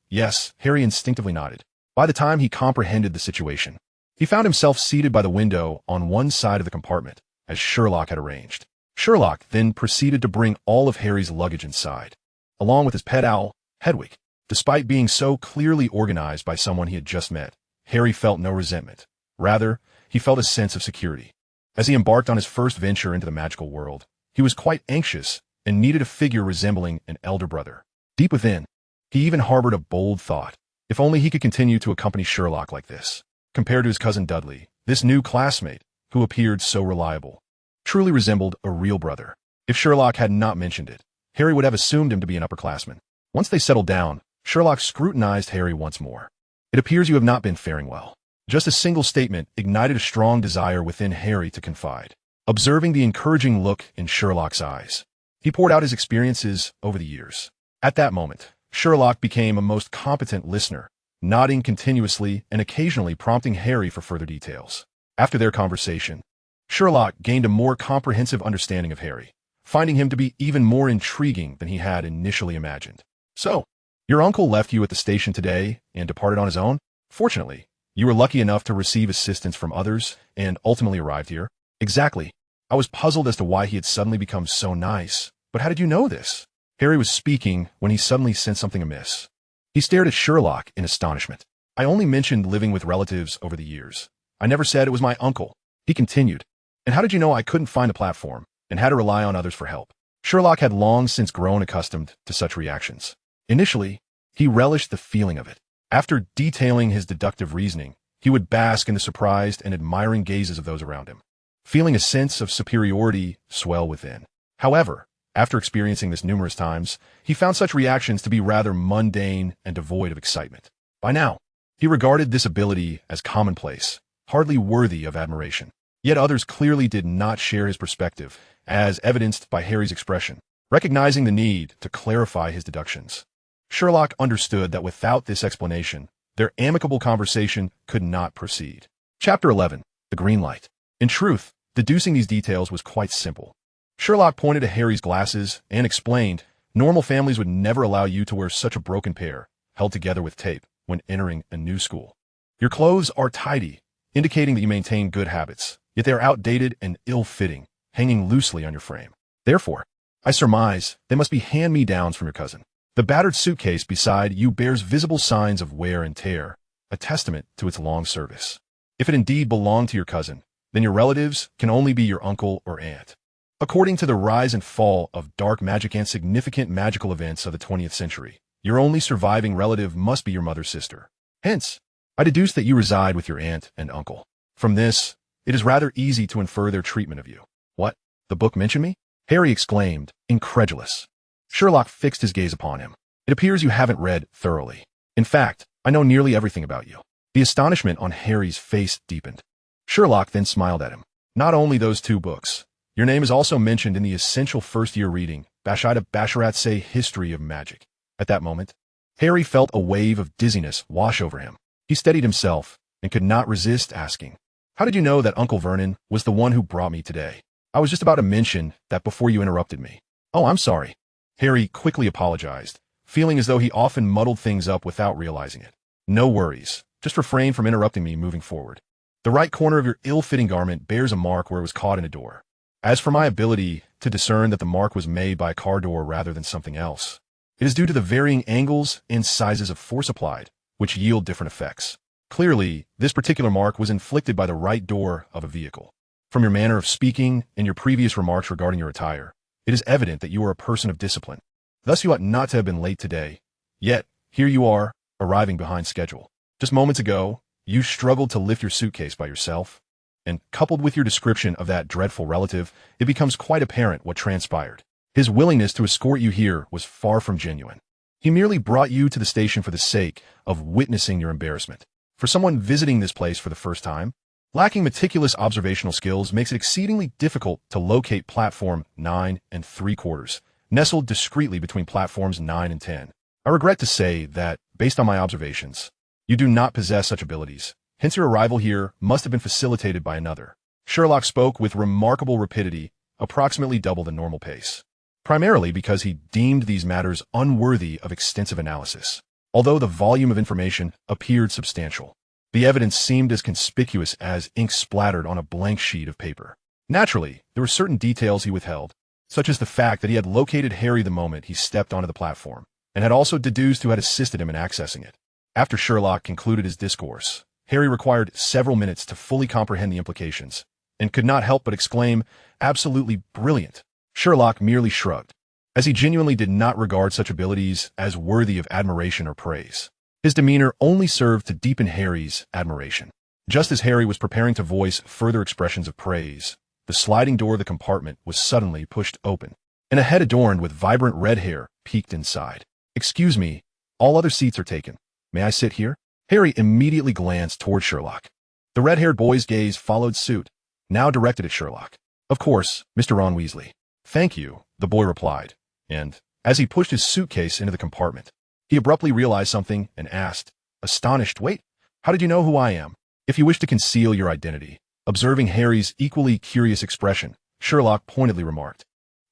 Speaker 1: Harry instinctively nodded. By the time he comprehended the situation, he found himself seated by the window on one side of the compartment, as Sherlock had arranged. Sherlock then proceeded to bring all of Harry's luggage inside, along with his pet owl, Hedwig. Despite being so clearly organized by someone he had just met, Harry felt no resentment. Rather, he felt a sense of security. As he embarked on his first venture into the magical world, he was quite anxious and needed a figure resembling an elder brother. Deep within, he even harbored a bold thought. If only he could continue to accompany Sherlock like this. Compared to his cousin Dudley, this new classmate, who appeared so reliable, truly resembled a real brother. If Sherlock had not mentioned it, Harry would have assumed him to be an upperclassman. Once they settled down, Sherlock scrutinized Harry once more. "It appears you have not been faring well." Just a single statement ignited a strong desire within Harry to confide. Observing the encouraging look in Sherlock's eyes, he poured out his experiences over the years. At that moment, Sherlock became a most competent listener, nodding continuously and occasionally prompting Harry for further details. After their conversation, Sherlock gained a more comprehensive understanding of Harry, finding him to be even more intriguing than he had initially imagined. "So, your uncle left you at the station today and departed on his own? Fortunately, you were lucky enough to receive assistance from others and ultimately arrived here." "Exactly. I was puzzled as to why he had suddenly become so nice. But how did you know this?" Harry was speaking when he suddenly sensed something amiss. He stared at Sherlock in astonishment. I only mentioned living with relatives over the years. I never said it was my uncle. He continued. And how did you know I couldn't find a platform and had to rely on others for help? Sherlock had long since grown accustomed to such reactions. Initially, he relished the feeling of it. After detailing his deductive reasoning, he would bask in the surprised and admiring gazes of those around him, feeling a sense of superiority swell within. However, after experiencing this numerous times, he found such reactions to be rather mundane and devoid of excitement. By now, he regarded this ability as commonplace, hardly worthy of admiration. Yet others clearly did not share his perspective, as evidenced by Harry's expression, recognizing the need to clarify his deductions. Sherlock understood that without this explanation, their amicable conversation could not proceed. Chapter 11. The Green Light. In truth, deducing these details was quite simple. Sherlock pointed to Harry's glasses and explained, normal families would never allow you to wear such a broken pair, held together with tape, when entering a new school. Your clothes are tidy, indicating that you maintain good habits, yet they are outdated and ill-fitting, hanging loosely on your frame. Therefore, I surmise they must be hand-me-downs from your cousin. The battered suitcase beside you bears visible signs of wear and tear, a testament to its long service. If it indeed belonged to your cousin, then your relatives can only be your uncle or aunt. According to the rise and fall of dark magic and significant magical events of the 20th century, your only surviving relative must be your mother's sister. Hence, I deduce that you reside with your aunt and uncle. From this, it is rather easy to infer their treatment of you. What? The book mentioned me? Harry exclaimed, incredulous. Sherlock fixed his gaze upon him. It appears you haven't read thoroughly. In fact, I know nearly everything about you. The astonishment on Harry's face deepened. Sherlock then smiled at him. Not only those 2 books. Your name is also mentioned in the essential first-year reading, Bashida Basharat's History of Magic. At that moment, Harry felt a wave of dizziness wash over him. He steadied himself and could not resist asking, how did you know that Uncle Vernon was the one who brought me today? I was just about to mention that before you interrupted me. Oh, I'm sorry. Harry quickly apologized, feeling as though he often muddled things up without realizing it. No worries. Just refrain from interrupting me moving forward. The right corner of your ill-fitting garment bears a mark where it was caught in a door. As for my ability to discern that the mark was made by a car door rather than something else, it is due to the varying angles and sizes of force applied, which yield different effects. Clearly, this particular mark was inflicted by the right door of a vehicle. From your manner of speaking and your previous remarks regarding your attire, it is evident that you are a person of discipline. Thus you ought not to have been late today. Yet, here you are, arriving behind schedule. Just moments ago, you struggled to lift your suitcase by yourself. And coupled with your description of that dreadful relative, it becomes quite apparent what transpired. His willingness to escort you here was far from genuine. He merely brought you to the station for the sake of witnessing your embarrassment. For someone visiting this place for the first time, lacking meticulous observational skills makes it exceedingly difficult to locate platform 9 3/4, nestled discreetly between platforms 9 and 10. I regret to say that, based on my observations, you do not possess such abilities. Hence your arrival here must have been facilitated by another. Sherlock spoke with remarkable rapidity, approximately double the normal pace, primarily because he deemed these matters unworthy of extensive analysis. Although the volume of information appeared substantial, the evidence seemed as conspicuous as ink splattered on a blank sheet of paper. Naturally, there were certain details he withheld, such as the fact that he had located Harry the moment he stepped onto the platform, and had also deduced who had assisted him in accessing it. After Sherlock concluded his discourse, Harry required several minutes to fully comprehend the implications, and could not help but exclaim, absolutely brilliant. Sherlock merely shrugged, as he genuinely did not regard such abilities as worthy of admiration or praise. His demeanor only served to deepen Harry's admiration. Just as Harry was preparing to voice further expressions of praise, the sliding door of the compartment was suddenly pushed open, and a head adorned with vibrant red hair peeked inside. Excuse me, all other seats are taken. May I sit here? Harry immediately glanced toward Sherlock. The red-haired boy's gaze followed suit, now directed at Sherlock. Of course, Mr. Ron Weasley. Thank you, the boy replied, and, as he pushed his suitcase into the compartment, he abruptly realized something and asked, astonished, wait, how did you know who I am? If you wish to conceal your identity, observing Harry's equally curious expression, Sherlock pointedly remarked,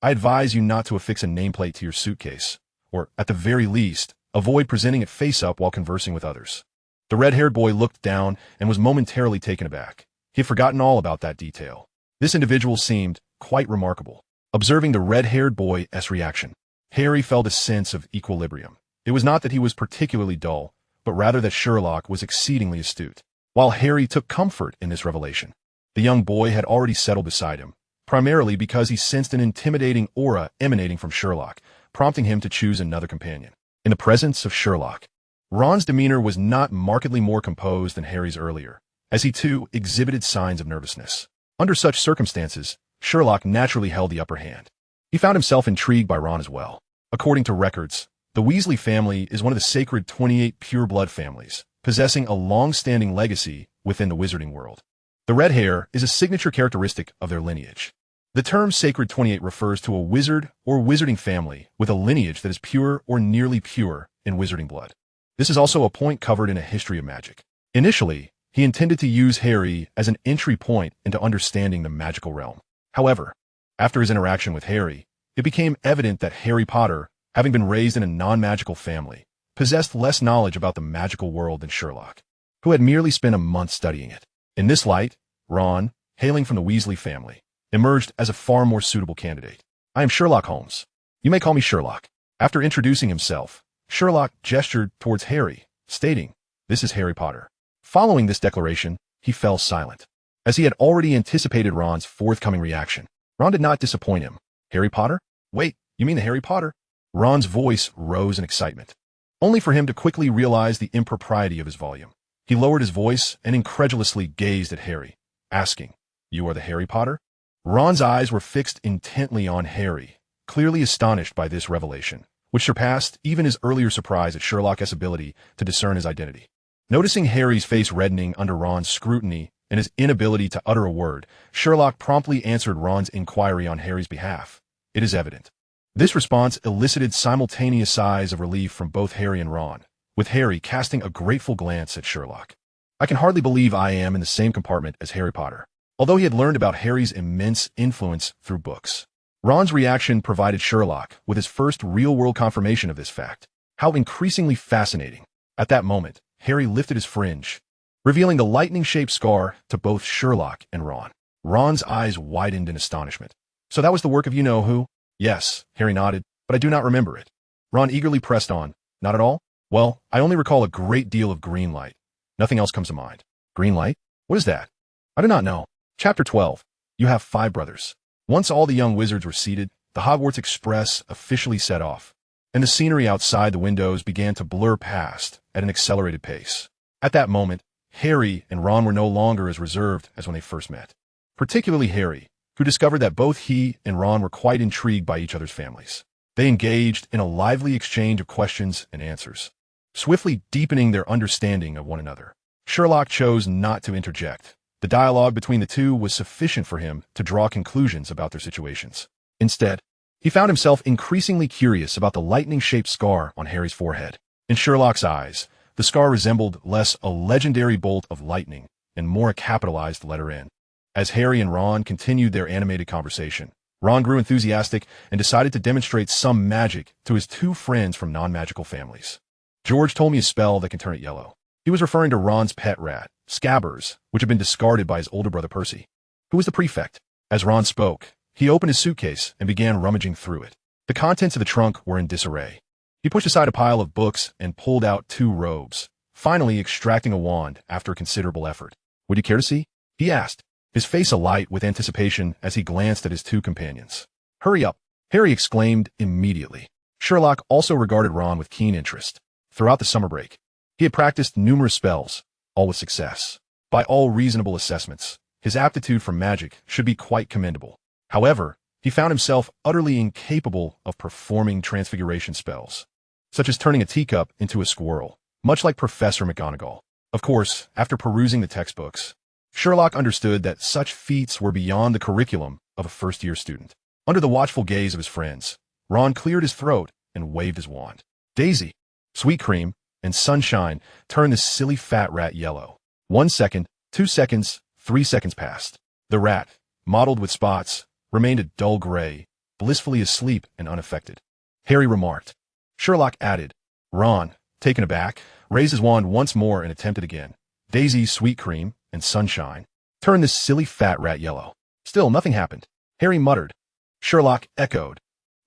Speaker 1: I advise you not to affix a nameplate to your suitcase, or, at the very least, avoid presenting it face up while conversing with others. The red-haired boy looked down and was momentarily taken aback. He had forgotten all about that detail. This individual seemed quite remarkable. Observing the red-haired boy's reaction, Harry felt a sense of equilibrium. It was not that he was particularly dull, but rather that Sherlock was exceedingly astute. While Harry took comfort in this revelation, the young boy had already settled beside him, primarily because he sensed an intimidating aura emanating from Sherlock, prompting him to choose another companion. In the presence of Sherlock, Ron's demeanor was not markedly more composed than Harry's earlier, as he too exhibited signs of nervousness. Under such circumstances, Sherlock naturally held the upper hand. He found himself intrigued by Ron as well. According to records, the Weasley family is one of the sacred 28 pure-blood families, possessing a long-standing legacy within the Wizarding World. The red hair is a signature characteristic of their lineage. The term Sacred 28 refers to a wizard or wizarding family with a lineage that is pure or nearly pure in wizarding blood. This is also a point covered in a history of magic. Initially, he intended to use Harry as an entry point into understanding the magical realm. However, after his interaction with Harry, it became evident that Harry Potter, having been raised in a non-magical family, possessed less knowledge about the magical world than Sherlock, who had merely spent a month studying it. In this light, Ron, hailing from the Weasley family, emerged as a far more suitable candidate. I am Sherlock Holmes. You may call me Sherlock. After introducing himself, Sherlock gestured towards Harry, stating, "This is Harry Potter." Following this declaration, he fell silent, as he had already anticipated Ron's forthcoming reaction. Ron did not disappoint him. Harry Potter? Wait, you mean the Harry Potter? Ron's voice rose in excitement, only for him to quickly realize the impropriety of his volume. He lowered his voice and incredulously gazed at Harry, asking, "You are the Harry Potter?" Ron's eyes were fixed intently on Harry, clearly astonished by this revelation, which surpassed even his earlier surprise at Sherlock's ability to discern his identity. Noticing Harry's face reddening under Ron's scrutiny and his inability to utter a word, Sherlock promptly answered Ron's inquiry on Harry's behalf. "It is evident." This response elicited simultaneous sighs of relief from both Harry and Ron, with Harry casting a grateful glance at Sherlock. "I can hardly believe I am in the same compartment as Harry Potter." Although he had learned about Harry's immense influence through books, Ron's reaction provided Sherlock with his first real-world confirmation of this fact. How increasingly fascinating. At that moment, Harry lifted his fringe, revealing the lightning-shaped scar to both Sherlock and Ron. Ron's eyes widened in astonishment. "So that was the work of you-know-who?" "Yes," Harry nodded, "but I do not remember it." Ron eagerly pressed on. "Not at all?" "Well, I only recall a great deal of green light. Nothing else comes to mind." "Green light? What is that?" "I do not know." Chapter 12. You have 5 brothers. Once all the young wizards were seated, the Hogwarts Express officially set off, and the scenery outside the windows began to blur past at an accelerated pace. At that moment, Harry and Ron were no longer as reserved as when they first met. Particularly Harry, who discovered that both he and Ron were quite intrigued by each other's families. They engaged in a lively exchange of questions and answers, swiftly deepening their understanding of one another. Sherlock chose not to interject. The dialogue between the two was sufficient for him to draw conclusions about their situations. Instead, he found himself increasingly curious about the lightning-shaped scar on Harry's forehead. In Sherlock's eyes, the scar resembled less a legendary bolt of lightning and more a capitalized letter N. As Harry and Ron continued their animated conversation, Ron grew enthusiastic and decided to demonstrate some magic to his 2 friends from non-magical families. "George told me a spell that can turn it yellow." He was referring to Ron's pet rat, Scabbers, which had been discarded by his older brother Percy, who was the prefect. As Ron spoke, he opened his suitcase and began rummaging through it. The contents of the trunk were in disarray. He pushed aside a pile of books and pulled out 2 robes, finally extracting a wand after considerable effort. "Would you care to see?" he asked, his face alight with anticipation as he glanced at his 2 companions. "Hurry up!" Harry exclaimed immediately. Sherlock also regarded Ron with keen interest. Throughout the summer break, he had practiced numerous spells, all with success. By all reasonable assessments, his aptitude for magic should be quite commendable. However, he found himself utterly incapable of performing transfiguration spells, such as turning a teacup into a squirrel, much like Professor McGonagall. Of course, after perusing the textbooks, Sherlock understood that such feats were beyond the curriculum of a first-year student. Under the watchful gaze of his friends, Ron cleared his throat and waved his wand. Daisy, Sweet Cream, and Sunshine turned the silly fat rat yellow. 1 second, 2 seconds, 3 seconds passed. The rat, mottled with spots, remained a dull gray, blissfully asleep and unaffected. Harry remarked. Sherlock added. Ron, taken aback, raised his wand once more and attempted again. Daisy, Sweet Cream, and Sunshine turned this silly fat rat yellow. Still nothing happened. Harry muttered. Sherlock echoed.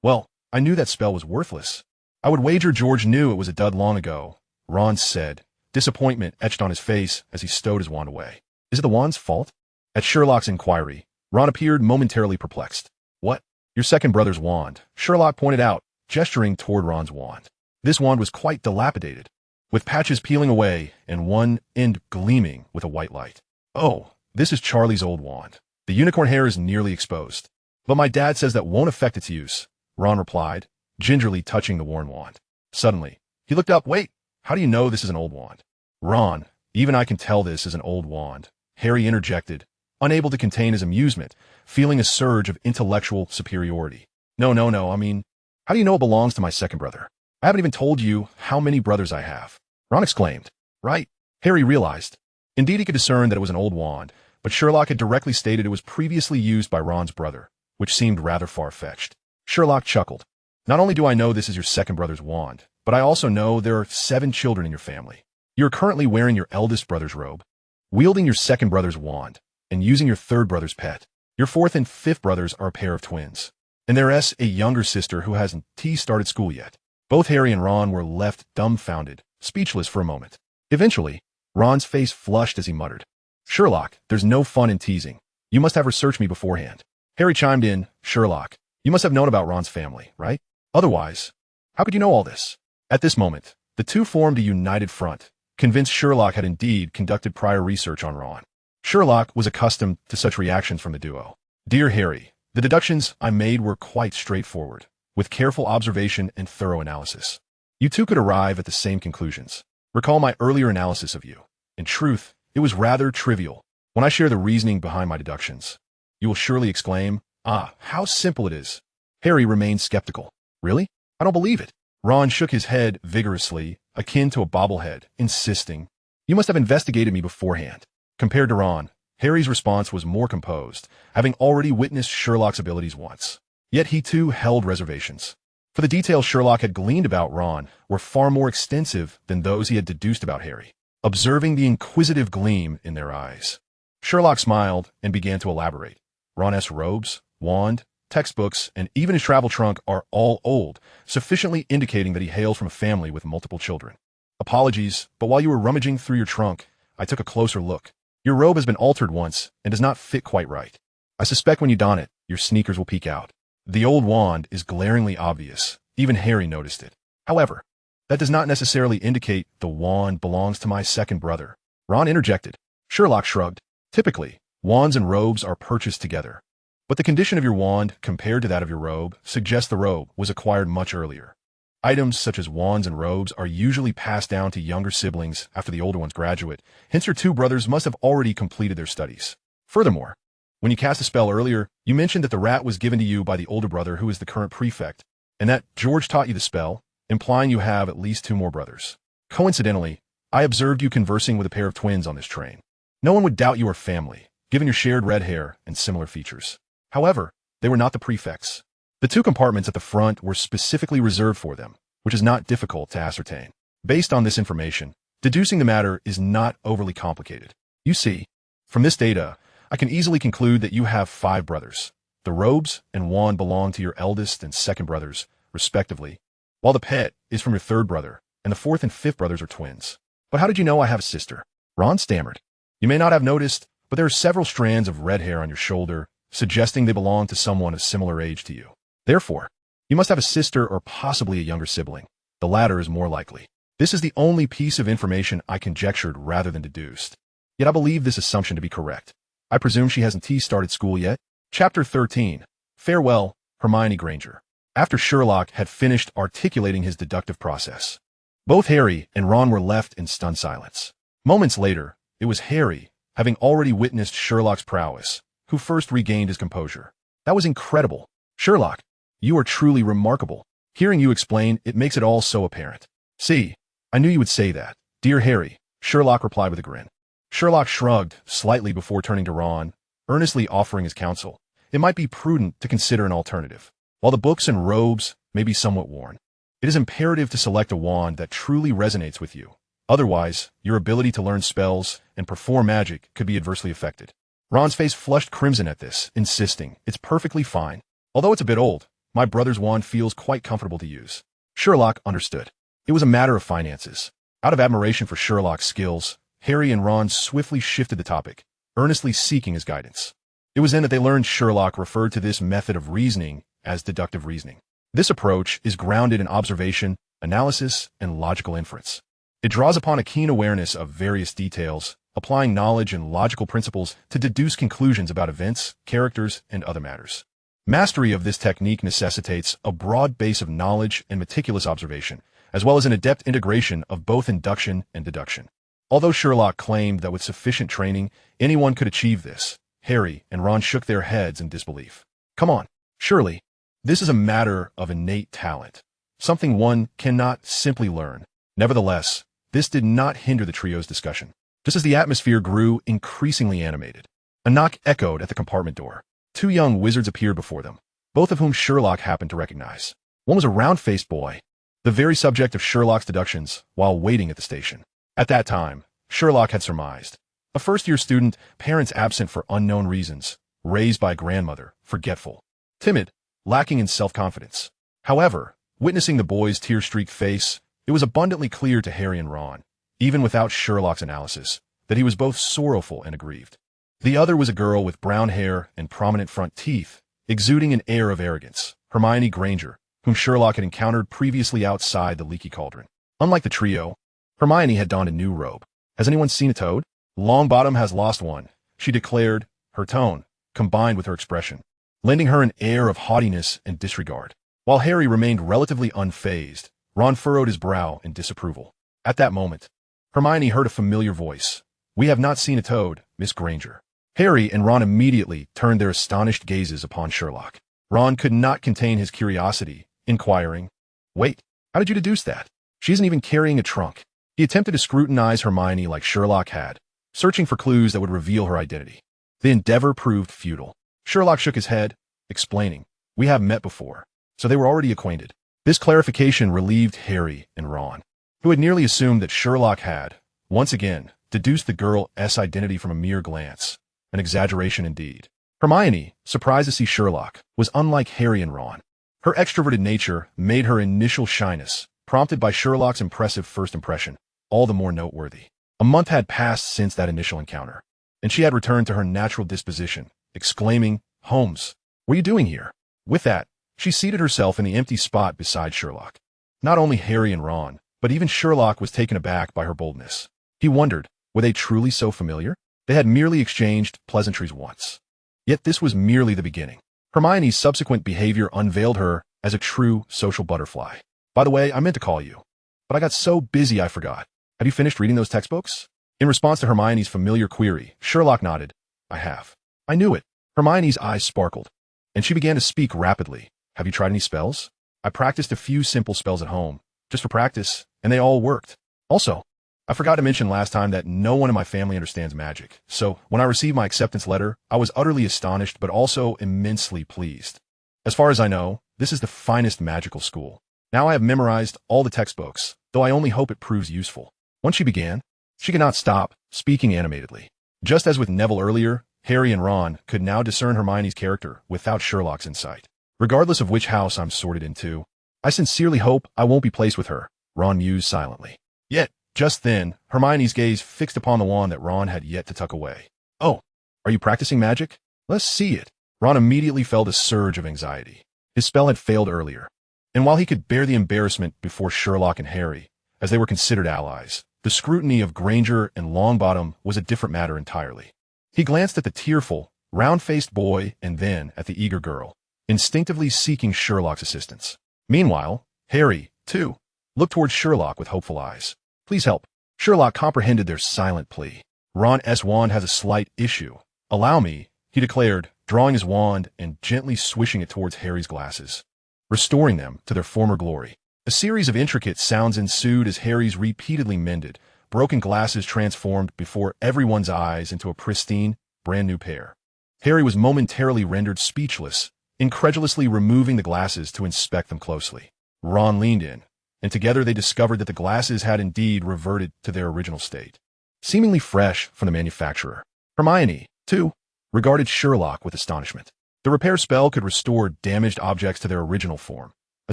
Speaker 1: Well, I knew that spell was worthless. I would wager George knew it was a dud long ago, Ron said, disappointment etched on his face as he stowed his wand away. Is it the wand's fault? At Sherlock's inquiry, Ron appeared momentarily perplexed. What? Your second brother's wand, Sherlock pointed out, gesturing toward Ron's wand. This wand was quite dilapidated, with patches peeling away and one end gleaming with a white light. Oh, this is Charlie's old wand. The unicorn hair is nearly exposed. But my dad says that won't affect its use, Ron replied, gingerly touching the worn wand. Suddenly, he looked up. Wait, how do you know this is an old wand? Ron, even I can tell this is an old wand, Harry interjected, unable to contain his amusement, feeling a surge of intellectual superiority. No, I mean, how do you know it belongs to my second brother? I haven't even told you how many brothers I have. Ron exclaimed. Right, Harry realized. Indeed, he could discern that it was an old wand, but Sherlock had directly stated it was previously used by Ron's brother, which seemed rather far-fetched. Sherlock chuckled. Not only do I know this is your second brother's wand, but I also know there are 7 children in your family. You are currently wearing your eldest brother's robe, wielding your second brother's wand, and using your third brother's pet. Your fourth and fifth brothers are a pair of twins, and there's a younger sister who hasn't started school yet. Both Harry and Ron were left dumbfounded, speechless for a moment. Eventually, Ron's face flushed as he muttered, Sherlock, there's no fun in teasing. You must have researched me beforehand. Harry chimed in, Sherlock, you must have known about Ron's family, right? Otherwise, how could you know all this? At this moment, the two formed a united front, convinced Sherlock had indeed conducted prior research on Ron. Sherlock was accustomed to such reactions from the duo. Dear Harry, the deductions I made were quite straightforward, with careful observation and thorough analysis. You two could arrive at the same conclusions. Recall my earlier analysis of you. In truth, it was rather trivial. When I share the reasoning behind my deductions, you will surely exclaim, ah, how simple it is. Harry remained skeptical. Really? I don't believe it. Ron shook his head vigorously, akin to a bobblehead, insisting, you must have investigated me beforehand. Compared to Ron, Harry's response was more composed, having already witnessed Sherlock's abilities once. Yet he too held reservations. For the details Sherlock had gleaned about Ron were far more extensive than those he had deduced about Harry, observing the inquisitive gleam in their eyes. Sherlock smiled and began to elaborate. Ron's robes, wand, textbooks, and even his travel trunk are all old, sufficiently indicating that he hails from a family with multiple children. Apologies, but while you were rummaging through your trunk, I took a closer look. Your robe has been altered once and does not fit quite right. I suspect when you don it, your sneakers will peek out. The old wand is glaringly obvious. Even Harry noticed it. However, that does not necessarily indicate the wand belongs to my second brother. Ron interjected. Sherlock shrugged. Typically, wands and robes are purchased together. But the condition of your wand compared to that of your robe suggests the robe was acquired much earlier. Items such as wands and robes are usually passed down to younger siblings after the older ones graduate, hence your two brothers must have already completed their studies. Furthermore, when you cast a spell earlier, you mentioned that the rat was given to you by the older brother who is the current prefect, and that George taught you the spell, implying you have at least 2 more brothers. Coincidentally, I observed you conversing with a pair of twins on this train. No one would doubt you are family, given your shared red hair and similar features. However, they were not the prefects. The 2 compartments at the front were specifically reserved for them, which is not difficult to ascertain. Based on this information, deducing the matter is not overly complicated. You see, from this data, I can easily conclude that you have 5 brothers. The robes and wand belong to your eldest and second brothers, respectively, while the pet is from your third brother, and the fourth and fifth brothers are twins. But how did you know I have a sister? Ron stammered. You may not have noticed, but there are several strands of red hair on your shoulder, suggesting they belong to someone of similar age to you. Therefore, you must have a sister or possibly a younger sibling. The latter is more likely. This is the only piece of information I conjectured rather than deduced. Yet I believe this assumption to be correct. I presume she hasn't started school yet? Chapter 13. Farewell, Hermione Granger. After Sherlock had finished articulating his deductive process, both Harry and Ron were left in stunned silence. Moments later, it was Harry, having already witnessed Sherlock's prowess, who first regained his composure. That was incredible. Sherlock, you are truly remarkable. Hearing you explain, it makes it all so apparent. See, I knew you would say that. Dear Harry, Sherlock replied with a grin. Sherlock shrugged slightly before turning to Ron, earnestly offering his counsel. It might be prudent to consider an alternative. While the books and robes may be somewhat worn, it is imperative to select a wand that truly resonates with you. Otherwise, your ability to learn spells and perform magic could be adversely affected. Ron's face flushed crimson at this, insisting, it's perfectly fine. Although it's a bit old, My brother's wand feels quite comfortable to use. Sherlock understood. It was a matter of finances. Out of admiration for Sherlock's skills, Harry and Ron swiftly shifted the topic, earnestly seeking his guidance. It was then that they learned Sherlock referred to this method of reasoning as deductive reasoning. This approach is grounded in observation, analysis, and logical inference. It draws upon a keen awareness of various details, applying knowledge and logical principles to deduce conclusions about events, characters, and other matters. Mastery of this technique necessitates a broad base of knowledge and meticulous observation, as well as an adept integration of both induction and deduction. Although Sherlock claimed that with sufficient training, anyone could achieve this, Harry and Ron shook their heads in disbelief. Come on, surely, this is a matter of innate talent, something one cannot simply learn. Nevertheless, this did not hinder the trio's discussion. Just as the atmosphere grew increasingly animated, a knock echoed at the compartment door. Two young wizards appeared before them, both of whom Sherlock happened to recognize. One was a round-faced boy, the very subject of Sherlock's deductions while waiting at the station. At that time, Sherlock had surmised. A first-year student, parents absent for unknown reasons, raised by a grandmother, forgetful, timid, lacking in self-confidence. However, witnessing the boy's tear-streaked face, it was abundantly clear to Harry and Ron, even without Sherlock's analysis, that he was both sorrowful and aggrieved. The other was a girl with brown hair and prominent front teeth, exuding an air of arrogance, Hermione Granger, whom Sherlock had encountered previously outside the leaky cauldron. Unlike the trio, Hermione had donned a new robe. Has anyone seen a toad? Longbottom has lost one, she declared, her tone, combined with her expression, lending her an air of haughtiness and disregard. While Harry remained relatively unfazed, Ron furrowed his brow in disapproval. At that moment, Hermione heard a familiar voice. We have not seen a toad, Miss Granger. Harry and Ron immediately turned their astonished gazes upon Sherlock. Ron could not contain his curiosity, inquiring, Wait, how did you deduce that? She isn't even carrying a trunk. He attempted to scrutinize Hermione like Sherlock had, searching for clues that would reveal her identity. The endeavor proved futile. Sherlock shook his head, explaining, We have met before, so they were already acquainted. This clarification relieved Harry and Ron, who had nearly assumed that Sherlock had, once again, deduced the girl's identity from a mere glance. An exaggeration indeed. Hermione, surprised to see Sherlock, was unlike Harry and Ron. Her extroverted nature made her initial shyness, prompted by Sherlock's impressive first impression, all the more noteworthy. A month had passed since that initial encounter, and she had returned to her natural disposition, exclaiming, Holmes, what are you doing here? With that, she seated herself in the empty spot beside Sherlock. Not only Harry and Ron, but even Sherlock was taken aback by her boldness. He wondered, were they truly so familiar? They had merely exchanged pleasantries once. Yet this was merely the beginning. Hermione's subsequent behavior unveiled her as a true social butterfly. By the way, I meant to call you, but I got so busy I forgot. Have you finished reading those textbooks? In response to Hermione's familiar query, Sherlock nodded. I have. I knew it. Hermione's eyes sparkled, and she began to speak rapidly. Have you tried any spells? I practiced a few simple spells at home, just for practice, and they all worked. Also, I forgot to mention last time that no one in my family understands magic, so when I received my acceptance letter, I was utterly astonished but also immensely pleased. As far as I know, this is the finest magical school. Now I have memorized all the textbooks, though I only hope it proves useful. Once she began, she could not stop, speaking animatedly. Just as with Neville earlier, Harry and Ron could now discern Hermione's character without Sherlock's insight. Regardless of which house I'm sorted into, I sincerely hope I won't be placed with her, Ron mused silently. Yet, just then, Hermione's gaze fixed upon the wand that Ron had yet to tuck away. Oh, are you practicing magic? Let's see it. Ron immediately felt a surge of anxiety. His spell had failed earlier, and while he could bear the embarrassment before Sherlock and Harry, as they were considered allies, the scrutiny of Granger and Longbottom was a different matter entirely. He glanced at the tearful, round-faced boy and then at the eager girl, instinctively seeking Sherlock's assistance. Meanwhile, Harry, too, looked towards Sherlock with hopeful eyes. Please help. Sherlock comprehended their silent plea. Ron's wand has a slight issue. Allow me, he declared, drawing his wand and gently swishing it towards Harry's glasses, restoring them to their former glory. A series of intricate sounds ensued as Harry's repeatedly mended, broken glasses transformed before everyone's eyes into a pristine, brand-new pair. Harry was momentarily rendered speechless, incredulously removing the glasses to inspect them closely. Ron leaned in, and together they discovered that the glasses had indeed reverted to their original state, seemingly fresh from the manufacturer. Hermione, too, regarded Sherlock with astonishment. The repair spell could restore damaged objects to their original form, a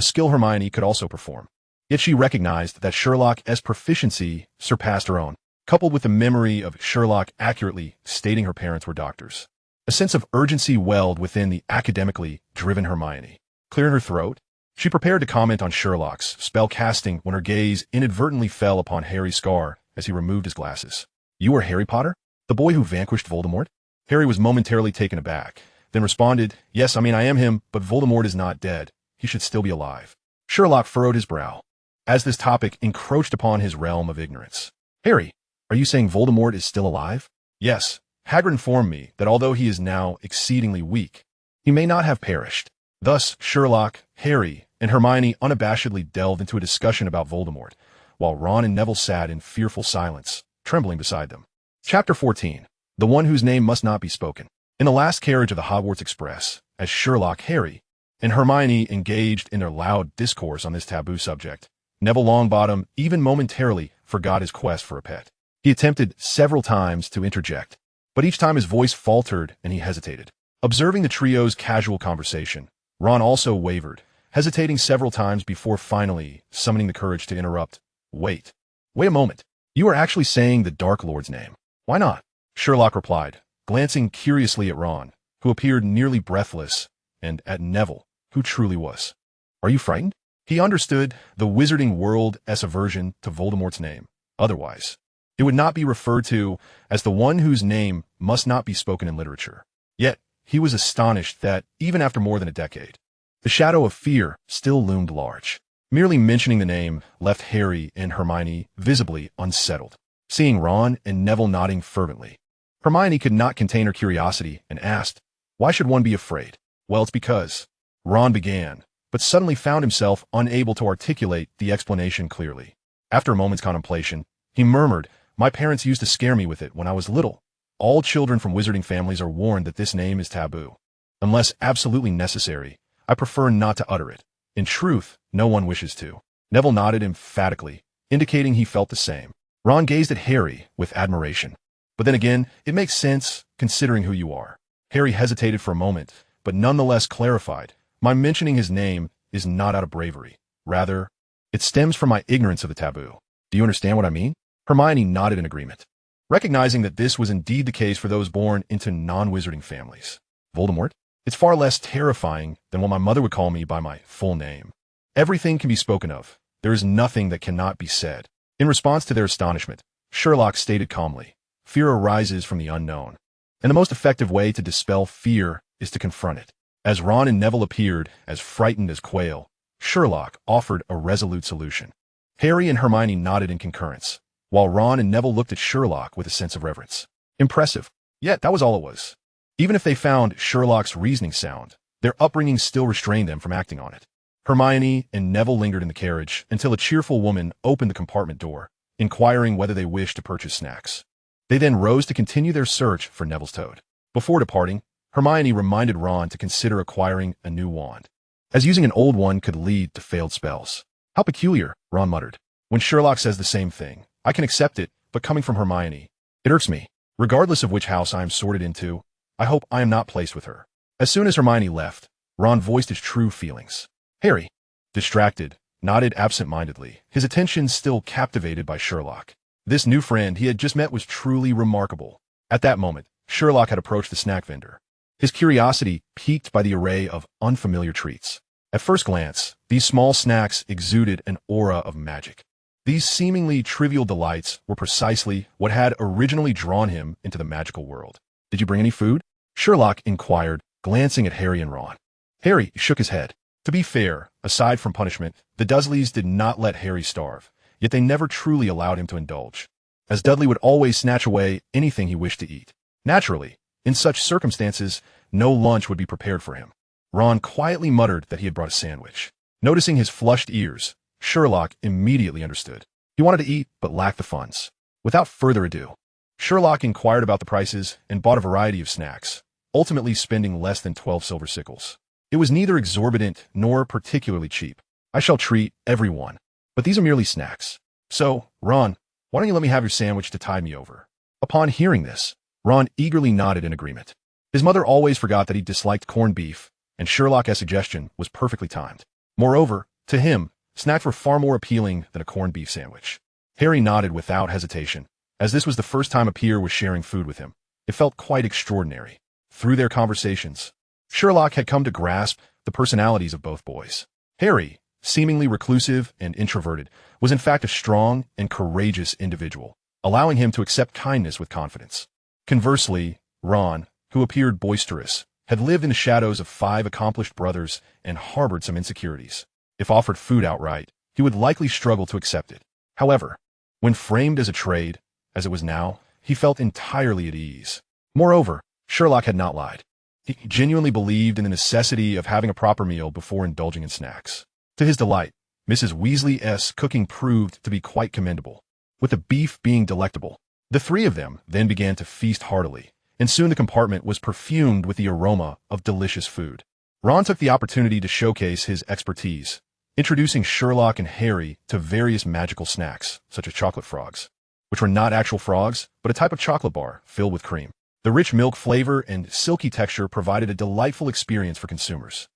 Speaker 1: skill Hermione could also perform. Yet she recognized that Sherlock's proficiency surpassed her own, coupled with the memory of Sherlock accurately stating her parents were doctors. A sense of urgency welled within the academically driven Hermione. Clearing her throat, she prepared to comment on Sherlock's spell casting when her gaze inadvertently fell upon Harry's scar as he removed his glasses. "You are Harry Potter? The boy who vanquished Voldemort?" Harry was momentarily taken aback, then responded, "Yes, I am him, but Voldemort is not dead. He should still be alive." Sherlock furrowed his brow, as this topic encroached upon his realm of ignorance. "Harry, are you saying Voldemort is still alive?" "Yes. Hagrid informed me that although he is now exceedingly weak, he may not have perished." Thus, Sherlock, Harry, and Hermione unabashedly delved into a discussion about Voldemort, while Ron and Neville sat in fearful silence, trembling beside them. Chapter 14. The One Whose Name Must Not Be Spoken. In the last carriage of the Hogwarts Express, as Sherlock, Harry, and Hermione engaged in their loud discourse on this taboo subject, Neville Longbottom even momentarily forgot his quest for a pet. He attempted several times to interject, but each time his voice faltered and he hesitated. Observing the trio's casual conversation, Ron also wavered, hesitating several times before finally summoning the courage to interrupt. Wait a moment. You are actually saying the Dark Lord's name. Why not?" Sherlock replied, glancing curiously at Ron, who appeared nearly breathless, and at Neville, who truly was. "Are you frightened?" He understood the Wizarding World's aversion to Voldemort's name. Otherwise, it would not be referred to as the one whose name must not be spoken in literature. Yet, he was astonished that, even after more than a decade, the shadow of fear still loomed large. Merely mentioning the name left Harry and Hermione visibly unsettled. Seeing Ron and Neville nodding fervently, Hermione could not contain her curiosity and asked, "Why should one be afraid?" "Well, it's because," Ron began, but suddenly found himself unable to articulate the explanation clearly. After a moment's contemplation, he murmured, "My parents used to scare me with it when I was little. All children from wizarding families are warned that this name is taboo. Unless absolutely necessary, I prefer not to utter it. In truth, no one wishes to." Neville nodded emphatically, indicating he felt the same. Ron gazed at Harry with admiration. "But then again, it makes sense, considering who you are." Harry hesitated for a moment, but nonetheless clarified, "My mentioning his name is not out of bravery. Rather, it stems from my ignorance of the taboo. Do you understand what I mean?" Hermione nodded in agreement, recognizing that this was indeed the case for those born into non-wizarding families. "Voldemort? It's far less terrifying than what my mother would call me by my full name. Everything can be spoken of. There is nothing that cannot be said." In response to their astonishment, Sherlock stated calmly, "Fear arises from the unknown, and the most effective way to dispel fear is to confront it." As Ron and Neville appeared as frightened as quail, Sherlock offered a resolute solution. Harry and Hermione nodded in concurrence, while Ron and Neville looked at Sherlock with a sense of reverence. Impressive. Yet that was all it was. Even if they found Sherlock's reasoning sound, their upbringing still restrained them from acting on it. Hermione and Neville lingered in the carriage until a cheerful woman opened the compartment door, inquiring whether they wished to purchase snacks. They then rose to continue their search for Neville's toad. Before departing, Hermione reminded Ron to consider acquiring a new wand, as using an old one could lead to failed spells. "How peculiar," Ron muttered. "When Sherlock says the same thing, I can accept it, but coming from Hermione, it irks me. Regardless of which house I am sorted into, I hope I am not placed with her." As soon as Hermione left, Ron voiced his true feelings. Harry, distracted, nodded absent-mindedly, his attention still captivated by Sherlock. This new friend he had just met was truly remarkable. At that moment, Sherlock had approached the snack vendor, his curiosity piqued by the array of unfamiliar treats. At first glance, these small snacks exuded an aura of magic. These seemingly trivial delights were precisely what had originally drawn him into the magical world. "Did you bring any food?" Sherlock inquired, glancing at Harry and Ron. Harry shook his head. To be fair, aside from punishment, the Dursleys did not let Harry starve, yet they never truly allowed him to indulge, as Dudley would always snatch away anything he wished to eat. Naturally, in such circumstances, no lunch would be prepared for him. Ron quietly muttered that he had brought a sandwich. Noticing his flushed ears, Sherlock immediately understood. He wanted to eat, but lacked the funds. Without further ado, Sherlock inquired about the prices and bought a variety of snacks, ultimately spending less than 12 silver sickles. It was neither exorbitant nor particularly cheap. "I shall treat everyone, but these are merely snacks. So, Ron, why don't you let me have your sandwich to tide me over?" Upon hearing this, Ron eagerly nodded in agreement. His mother always forgot that he disliked corned beef, and Sherlock's suggestion was perfectly timed. Moreover, to him, snacks were far more appealing than a corned beef sandwich. Harry nodded without hesitation, as this was the first time a peer was sharing food with him. It felt quite extraordinary. Through their conversations, Sherlock had come to grasp the personalities of both boys. Harry, seemingly reclusive and introverted, was in fact a strong and courageous individual, allowing him to accept kindness with confidence. Conversely, Ron, who appeared boisterous, had lived in the shadows of 5 accomplished brothers and harbored some insecurities. If offered food outright, he would likely struggle to accept it. However, when framed as a trade, as it was now, he felt entirely at ease. Moreover, Sherlock had not lied. He genuinely believed in the necessity of having a proper meal before indulging in snacks. To his delight, Mrs. Weasley's cooking proved to be quite commendable, with the beef being delectable. The 3 of them then began to feast heartily, and soon the compartment was perfumed with the aroma of delicious food. Ron took the opportunity to showcase his expertise, introducing Sherlock and Harry to various magical snacks, such as chocolate frogs, which were not actual frogs, but a type of chocolate bar filled with cream. The rich milk flavor and silky texture provided a delightful experience for consumers,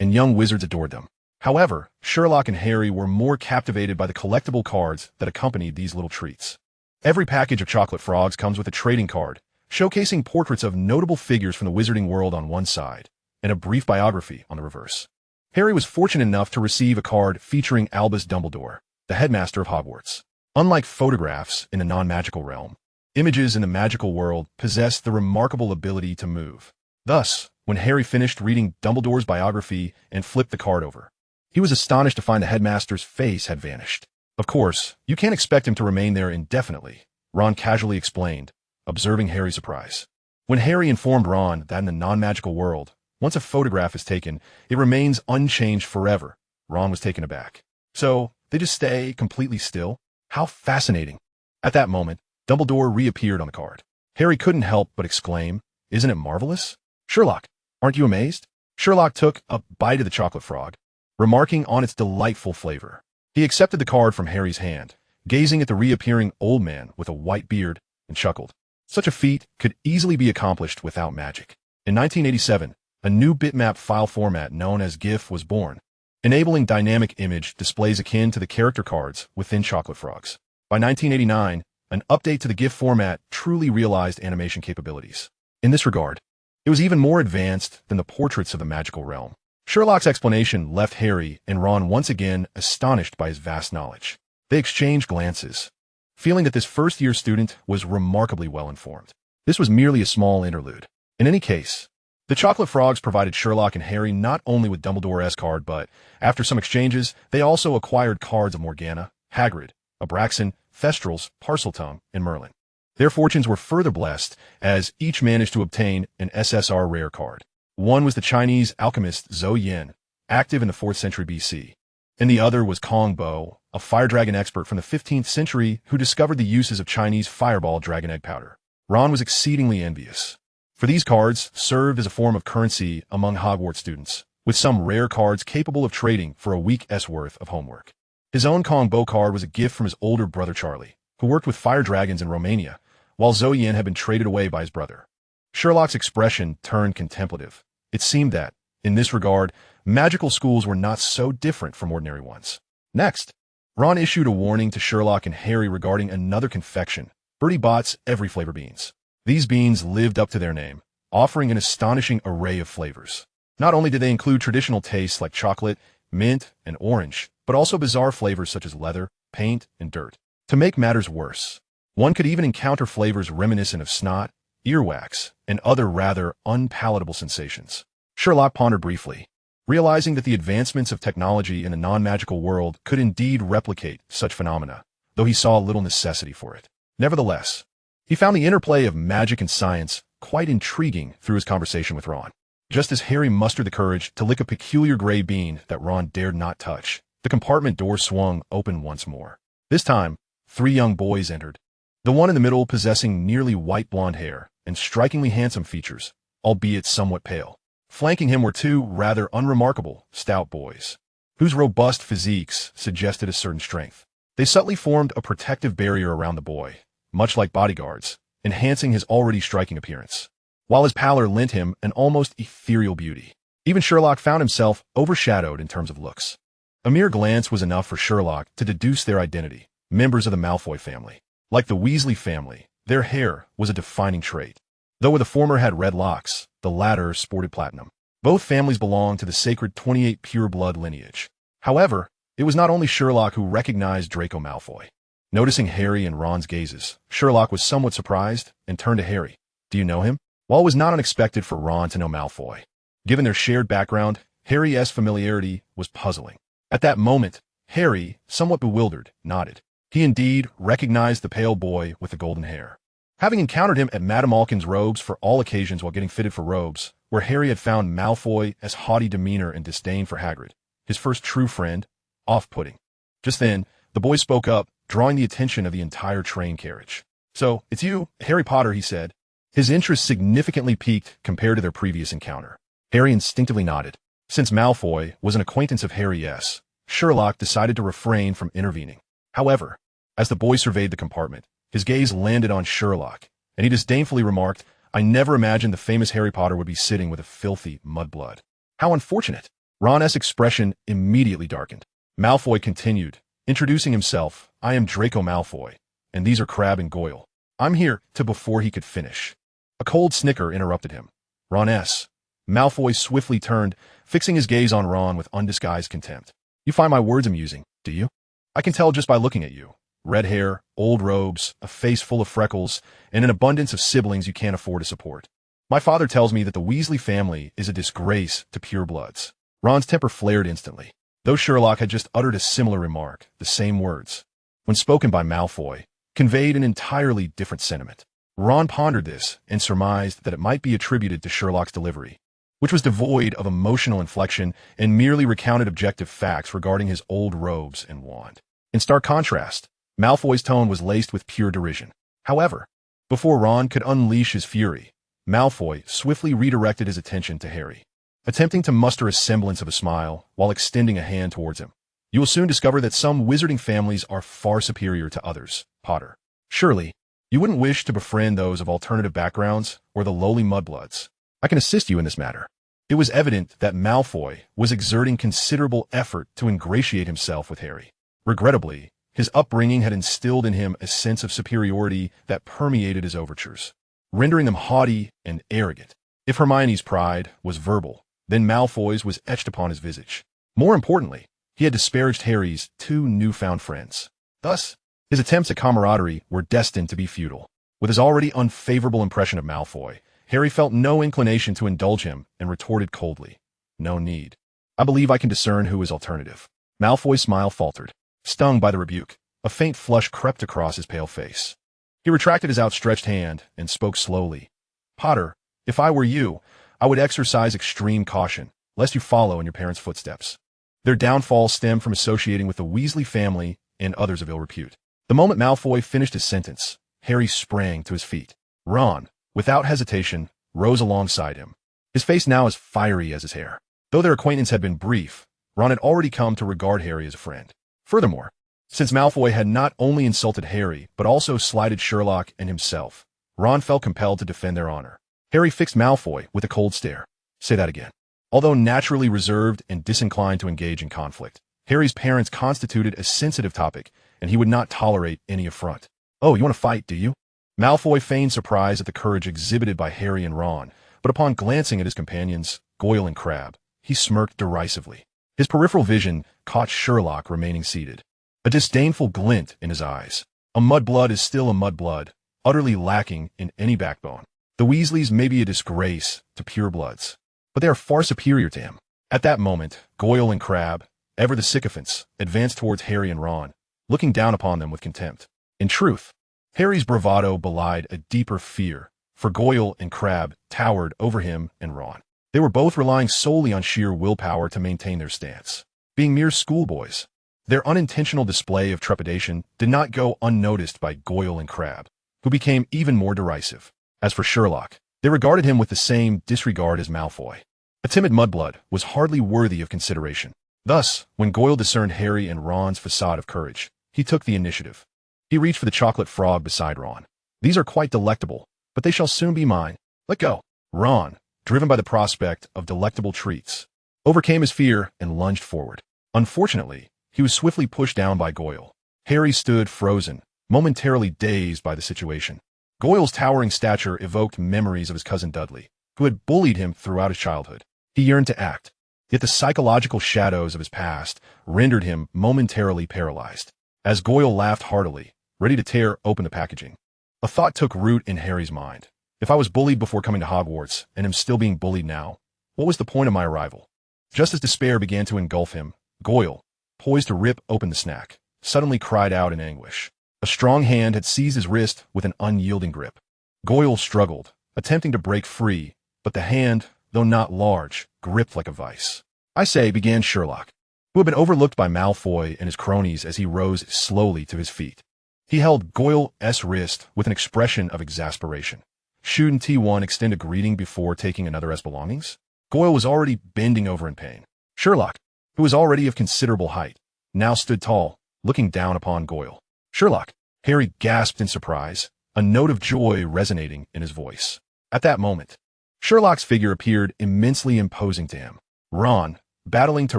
Speaker 1: and young wizards adored them. However, Sherlock and Harry were more captivated by the collectible cards that accompanied these little treats. Every package of chocolate frogs comes with a trading card, showcasing portraits of notable figures from the Wizarding World on one side, and a brief biography on the reverse. Harry was fortunate enough to receive a card featuring Albus Dumbledore, the headmaster of Hogwarts. Unlike photographs in a non-magical realm, images in the magical world possess the remarkable ability to move. Thus, when Harry finished reading Dumbledore's biography and flipped the card over, he was astonished to find the headmaster's face had vanished. Of course, you can't expect him to remain there indefinitely, Ron casually explained, observing Harry's surprise. When Harry informed Ron that in the non-magical world, once a photograph is taken, it remains unchanged forever, Ron was taken aback. So, they just stay completely still? How fascinating. At that moment, Dumbledore reappeared on the card. Harry couldn't help but exclaim, "Isn't it marvelous? Sherlock, aren't you amazed?" Sherlock took a bite of the chocolate frog, remarking on its delightful flavor. He accepted the card from Harry's hand, gazing at the reappearing old man with a white beard, and chuckled. Such a feat could easily be accomplished without magic. In 1987, a new bitmap file format known as GIF was born, enabling dynamic image displays akin to the character cards within Chocolate Frogs. By 1989, an update to the GIF format truly realized animation capabilities. In this regard, it was even more advanced than the portraits of the magical realm. Sherlock's explanation left Harry and Ron once again astonished by his vast knowledge. They exchanged glances, feeling that this first-year student was remarkably well-informed. This was merely a small interlude. In any case, the Chocolate Frogs provided Sherlock and Harry not only with Dumbledore's card, but, after some exchanges, they also acquired cards of Morgana, Hagrid, Abraxan, Thestrals, Parseltongue, and Merlin. Their fortunes were further blessed, as each managed to obtain an SSR rare card. One was the Chinese alchemist Zhou Yin, active in the 4th century BC, and the other was Kong Bo, a fire dragon expert from the 15th century who discovered the uses of Chinese fireball dragon egg powder. Ron was exceedingly envious, for these cards served as a form of currency among Hogwarts students, with some rare cards capable of trading for a week's worth of homework. His own Kong Bo card was a gift from his older brother Charlie, who worked with fire dragons in Romania, while Zhou Yin had been traded away by his brother. Sherlock's expression turned contemplative. It seemed that, in this regard, magical schools were not so different from ordinary ones. Next, Ron issued a warning to Sherlock and Harry regarding another confection, Bertie Bott's Every Flavor Beans. These beans lived up to their name, offering an astonishing array of flavors. Not only did they include traditional tastes like chocolate, mint, and orange, but also bizarre flavors such as leather, paint, and dirt. To make matters worse, one could even encounter flavors reminiscent of snot, earwax, and other rather unpalatable sensations. Sherlock pondered briefly, realizing that the advancements of technology in the non-magical world could indeed replicate such phenomena, though he saw little necessity for it. Nevertheless, he found the interplay of magic and science quite intriguing through his conversation with Ron. Just as Harry mustered the courage to lick a peculiar gray bean that Ron dared not touch, the compartment door swung open once more. This time, 3 young boys entered, the one in the middle possessing nearly white blonde hair and strikingly handsome features, albeit somewhat pale. Flanking him were 2 rather unremarkable, stout boys, whose robust physiques suggested a certain strength. They subtly formed a protective barrier around the boy, much like bodyguards, enhancing his already striking appearance. while his pallor lent him an almost ethereal beauty. Even Sherlock found himself overshadowed in terms of looks. A mere glance was enough for Sherlock to deduce their identity, members of the Malfoy family. Like the Weasley family, their hair was a defining trait. Though the former had red locks, the latter sported platinum. Both families belonged to the sacred 28 pure-blood lineage. However, it was not only Sherlock who recognized Draco Malfoy. Noticing Harry and Ron's gazes, Sherlock was somewhat surprised and turned to Harry. "Do you know him?" While it was not unexpected for Ron to know Malfoy, given their shared background, Harry's familiarity was puzzling. At that moment, Harry, somewhat bewildered, nodded. He indeed recognized the pale boy with the golden hair. Having encountered him at Madame Malkin's robes for all occasions while getting fitted for robes, where Harry had found Malfoy as haughty demeanor and disdain for Hagrid, his first true friend, off-putting. Just then, the boy spoke up, drawing the attention of the entire train carriage. "So, it's you, Harry Potter," he said. His interest significantly piqued compared to their previous encounter. Harry instinctively nodded. Since Malfoy was an acquaintance of Harry's, Sherlock decided to refrain from intervening. However, as the boy surveyed the compartment, his gaze landed on Sherlock, and he disdainfully remarked, "I never imagined the famous Harry Potter would be sitting with a filthy mudblood. How unfortunate." Ron's expression immediately darkened. Malfoy continued, introducing himself, "I am Draco Malfoy, and these are Crabbe and Goyle. I'm here to," before he could finish. A cold snicker interrupted him. "Ron.S." Malfoy swiftly turned, fixing his gaze on Ron with undisguised contempt. "You find my words amusing, do you? I can tell just by looking at you. Red hair, old robes, a face full of freckles, and an abundance of siblings you can't afford to support. My father tells me that the Weasley family is a disgrace to purebloods." Ron's temper flared instantly. Though Sherlock had just uttered a similar remark, the same words, when spoken by Malfoy, conveyed an entirely different sentiment. Ron pondered this and surmised that it might be attributed to Sherlock's delivery, which was devoid of emotional inflection and merely recounted objective facts regarding his old robes and wand. In stark contrast, Malfoy's tone was laced with pure derision. However, before Ron could unleash his fury, Malfoy swiftly redirected his attention to Harry, attempting to muster a semblance of a smile while extending a hand towards him. "You will soon discover that some wizarding families are far superior to others, Potter. Surely, you wouldn't wish to befriend those of alternative backgrounds or the lowly mudbloods. I can assist you in this matter." It was evident that Malfoy was exerting considerable effort to ingratiate himself with Harry. Regrettably, his upbringing had instilled in him a sense of superiority that permeated his overtures, rendering them haughty and arrogant. If Hermione's pride was verbal, then Malfoy's was etched upon his visage. More importantly, he had disparaged Harry's two newfound friends. Thus, his attempts at camaraderie were destined to be futile. With his already unfavorable impression of Malfoy, Harry felt no inclination to indulge him and retorted coldly, "No need. I believe I can discern who is alternative." Malfoy's smile faltered. Stung by the rebuke, a faint flush crept across his pale face. He retracted his outstretched hand and spoke slowly. "Potter, if I were you, I would exercise extreme caution, lest you follow in your parents' footsteps. Their downfall stemmed from associating with the Weasley family and others of ill repute." The moment Malfoy finished his sentence, Harry sprang to his feet. Ron, without hesitation, rose alongside him, his face now as fiery as his hair. Though their acquaintance had been brief, Ron had already come to regard Harry as a friend. Furthermore, since Malfoy had not only insulted Harry, but also slighted Sherlock and himself, Ron felt compelled to defend their honor. Harry fixed Malfoy with a cold stare. "Say that again." Although naturally reserved and disinclined to engage in conflict, Harry's parents constituted a sensitive topic, and he would not tolerate any affront. "Oh, you want to fight, do you?" Malfoy feigned surprise at the courage exhibited by Harry and Ron, but upon glancing at his companions, Goyle and Crabbe, he smirked derisively. His peripheral vision caught Sherlock remaining seated, a disdainful glint in his eyes. A mudblood is still a mudblood, utterly lacking in any backbone. The Weasleys may be a disgrace to purebloods, but they are far superior to him. At that moment, Goyle and Crabbe, ever the sycophants, advanced towards Harry and Ron, looking down upon them with contempt. In truth, Harry's bravado belied a deeper fear, for Goyle and Crabbe towered over him and Ron. They were both relying solely on sheer willpower to maintain their stance. Being mere schoolboys, their unintentional display of trepidation did not go unnoticed by Goyle and Crabbe, who became even more derisive. As for Sherlock, they regarded him with the same disregard as Malfoy. A timid mudblood was hardly worthy of consideration. Thus, when Goyle discerned Harry and Ron's facade of courage, he took the initiative. He reached for the chocolate frog beside Ron. "These are quite delectable, but they shall soon be mine. Let go." Ron, driven by the prospect of delectable treats, overcame his fear and lunged forward. Unfortunately, he was swiftly pushed down by Goyle. Harry stood frozen, momentarily dazed by the situation. Goyle's towering stature evoked memories of his cousin Dudley, who had bullied him throughout his childhood. He yearned to act, yet the psychological shadows of his past rendered him momentarily paralyzed. As Goyle laughed heartily, ready to tear open the packaging, a thought took root in Harry's mind. If I was bullied before coming to Hogwarts and am still being bullied now, what was the point of my arrival? Just as despair began to engulf him, Goyle, poised to rip open the snack, suddenly cried out in anguish. A strong hand had seized his wrist with an unyielding grip. Goyle struggled, attempting to break free, but the hand, though not large, gripped like a vice. "I say," began Sherlock, who had been overlooked by Malfoy and his cronies as he rose slowly to his feet. He held Goyle's wrist with an expression of exasperation. Shouldn't T1 extend a greeting before taking another's belongings? Goyle was already bending over in pain. Sherlock, who was already of considerable height, now stood tall, looking down upon Goyle. "Sherlock," Harry gasped in surprise, a note of joy resonating in his voice. At that moment, Sherlock's figure appeared immensely imposing to him. Ron, battling to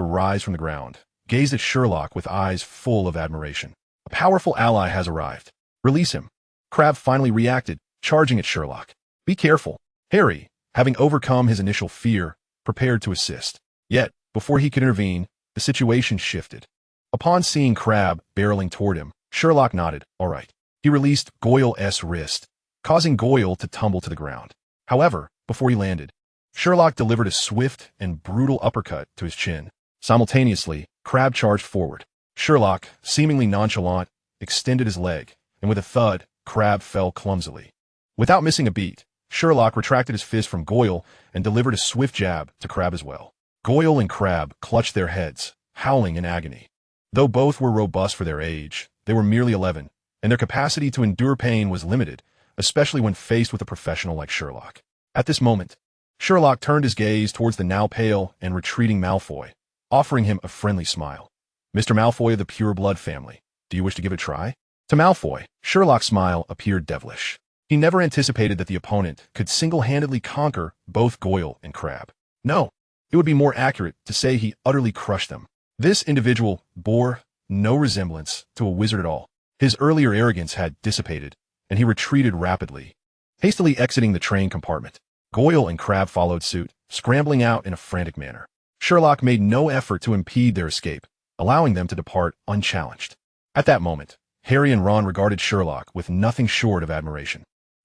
Speaker 1: rise from the ground, gazed at Sherlock with eyes full of admiration. "A powerful ally has arrived. Release him." Crabbe finally reacted, charging at Sherlock. "Be careful." Harry, having overcome his initial fear, prepared to assist. Yet, before he could intervene, the situation shifted. Upon seeing Crabbe barreling toward him, Sherlock nodded. "All right." He released Goyle's wrist, causing Goyle to tumble to the ground. However, before he landed, Sherlock delivered a swift and brutal uppercut to his chin. Simultaneously, Crabbe charged forward. Sherlock, seemingly nonchalant, extended his leg, and with a thud, Crabbe fell clumsily. Without missing a beat, Sherlock retracted his fist from Goyle and delivered a swift jab to Crabbe as well. Goyle and Crabbe clutched their heads, howling in agony. Though both were robust for their age, they were merely 11, and their capacity to endure pain was limited, especially when faced with a professional like Sherlock. At this moment, Sherlock turned his gaze towards the now pale and retreating Malfoy, offering him a friendly smile. "Mr. Malfoy of the Pure Blood family, do you wish to give it a try?" To Malfoy, Sherlock's smile appeared devilish. He never anticipated that the opponent could single-handedly conquer both Goyle and Crabbe. No, it would be more accurate to say he utterly crushed them. This individual bore no resemblance to a wizard at all. His earlier arrogance had dissipated, and he retreated rapidly, hastily exiting the train compartment. Goyle and Crabbe followed suit, scrambling out in a frantic manner. Sherlock made no effort to impede their escape, allowing them to depart unchallenged. At that moment, Harry and Ron regarded Sherlock with nothing short of admiration.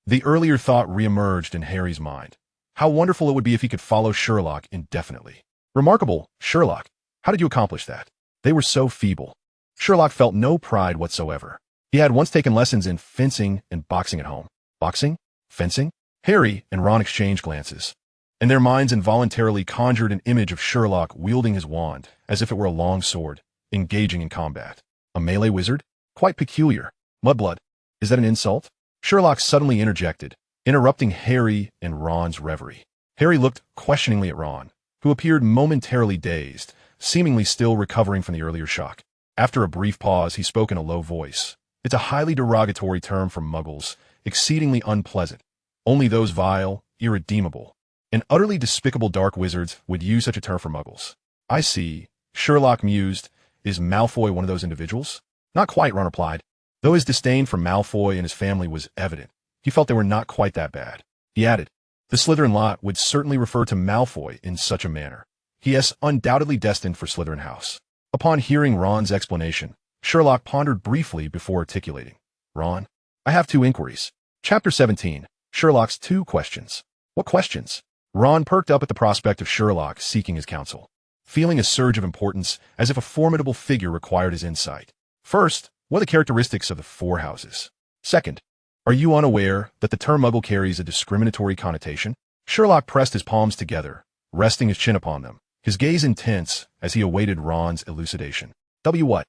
Speaker 1: The earlier thought reemerged in Harry's mind. How wonderful it would be if he could follow Sherlock indefinitely. "Remarkable, Sherlock. How did you accomplish that?" They were so feeble. Sherlock felt no pride whatsoever. He had once taken lessons in fencing and boxing at home. Boxing? Fencing? Harry and Ron exchanged glances, and their minds involuntarily conjured an image of Sherlock wielding his wand as if it were a long sword, engaging in combat. A melee wizard? Quite peculiar. Mudblood. Is that an insult? Sherlock suddenly interjected, interrupting Harry and Ron's reverie. Harry looked questioningly at Ron, who appeared momentarily dazed, seemingly still recovering from the earlier shock. After a brief pause, he spoke in a low voice. "It's a highly derogatory term for muggles, exceedingly unpleasant. Only those vile, irredeemable, and utterly despicable dark wizards would use such a term for muggles." "I see," Sherlock mused. "Is Malfoy one of those individuals?" "Not quite," Ron replied. Though his disdain for Malfoy and his family was evident, he felt they were not quite that bad. He added, "The Slytherin lot would certainly refer to Malfoy in such a manner. He is undoubtedly destined for Slytherin House." Upon hearing Ron's explanation, Sherlock pondered briefly before articulating. "Ron, I have 2 inquiries." Chapter 17. Sherlock's 2 questions. "What questions?" Ron perked up at the prospect of Sherlock seeking his counsel, feeling a surge of importance as if a formidable figure required his insight. "First, what are the characteristics of the 4 houses? Second, are you unaware that the term muggle carries a discriminatory connotation?" Sherlock pressed his palms together, resting his chin upon them, his gaze intense as he awaited Ron's elucidation. What?"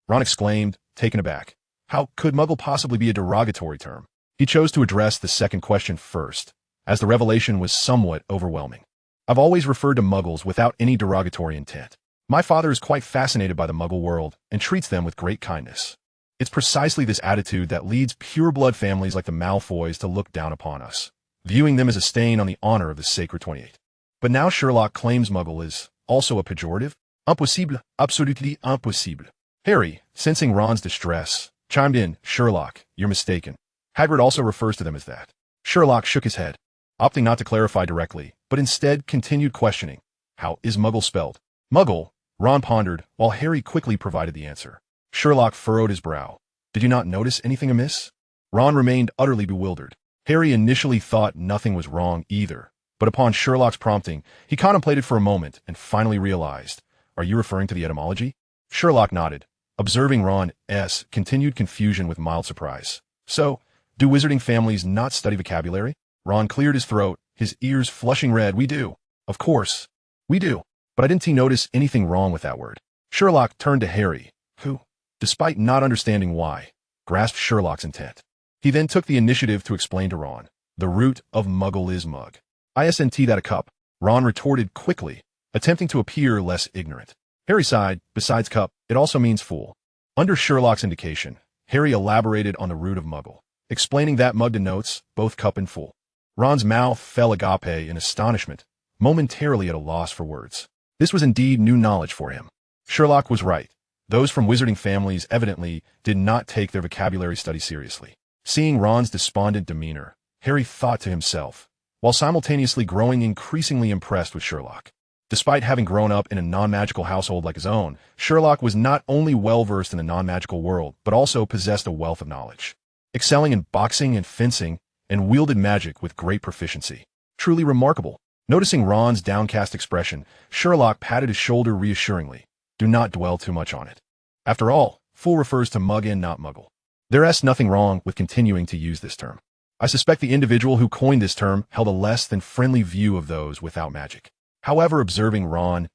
Speaker 1: Ron exclaimed, taken aback. How could muggle possibly be a derogatory term? He chose to address the second question first, as the revelation was somewhat overwhelming. "I've always referred to muggles without any derogatory intent. My father is quite fascinated by the muggle world and treats them with great kindness. It's precisely this attitude that leads pure-blood families like the Malfoys to look down upon us. viewing them as a stain on the honor of the sacred 28. But now Sherlock claims muggle is also a pejorative? Impossible, absolutely impossible. Harry, sensing Ron's distress, chimed in, Sherlock, you're mistaken. Hagrid also refers to them as that. Sherlock shook his head, opting not to clarify directly, but instead continued questioning. How is muggle spelled? Muggle, Ron pondered, while Harry quickly provided the answer. Sherlock furrowed his brow. Did you not notice anything amiss? Ron remained utterly bewildered. Harry initially thought nothing was wrong either, but upon Sherlock's prompting, he contemplated for a moment and finally realized, are you referring to the etymology? Sherlock nodded, observing Ron's continued confusion with mild surprise. So, do wizarding families not study vocabulary? Ron cleared his throat, his ears flushing red. We do. Of course. We do. But I didn't notice anything wrong with that word. Sherlock turned to Harry, who, despite not understanding why, grasped Sherlock's intent. He then took the initiative to explain to Ron, the root of muggle is mug. Isn't that a cup? Ron retorted quickly, attempting to appear less ignorant. Harry sighed, besides cup, it also means fool. Under Sherlock's indication, Harry elaborated on the root of muggle, explaining that mug denotes both cup and fool. Ron's mouth fell agape in astonishment, momentarily at a loss for words. This was indeed new knowledge for him. Sherlock was right. Those from wizarding families evidently did not take their vocabulary study seriously. Seeing Ron's despondent demeanor, Harry thought to himself, while simultaneously growing increasingly impressed with Sherlock. Despite having grown up in a non-magical household like his own, Sherlock was not only well-versed in the non-magical world, but also possessed a wealth of knowledge, excelling in boxing and fencing, and wielded magic with great proficiency. Truly remarkable. Noticing Ron's downcast expression, Sherlock patted his shoulder reassuringly. Do not dwell too much on it. After all, fool refers to mug and not muggle. There's nothing wrong with continuing to use this term. I suspect the individual who coined this term held a less than friendly view of those without magic. However, observing Ron's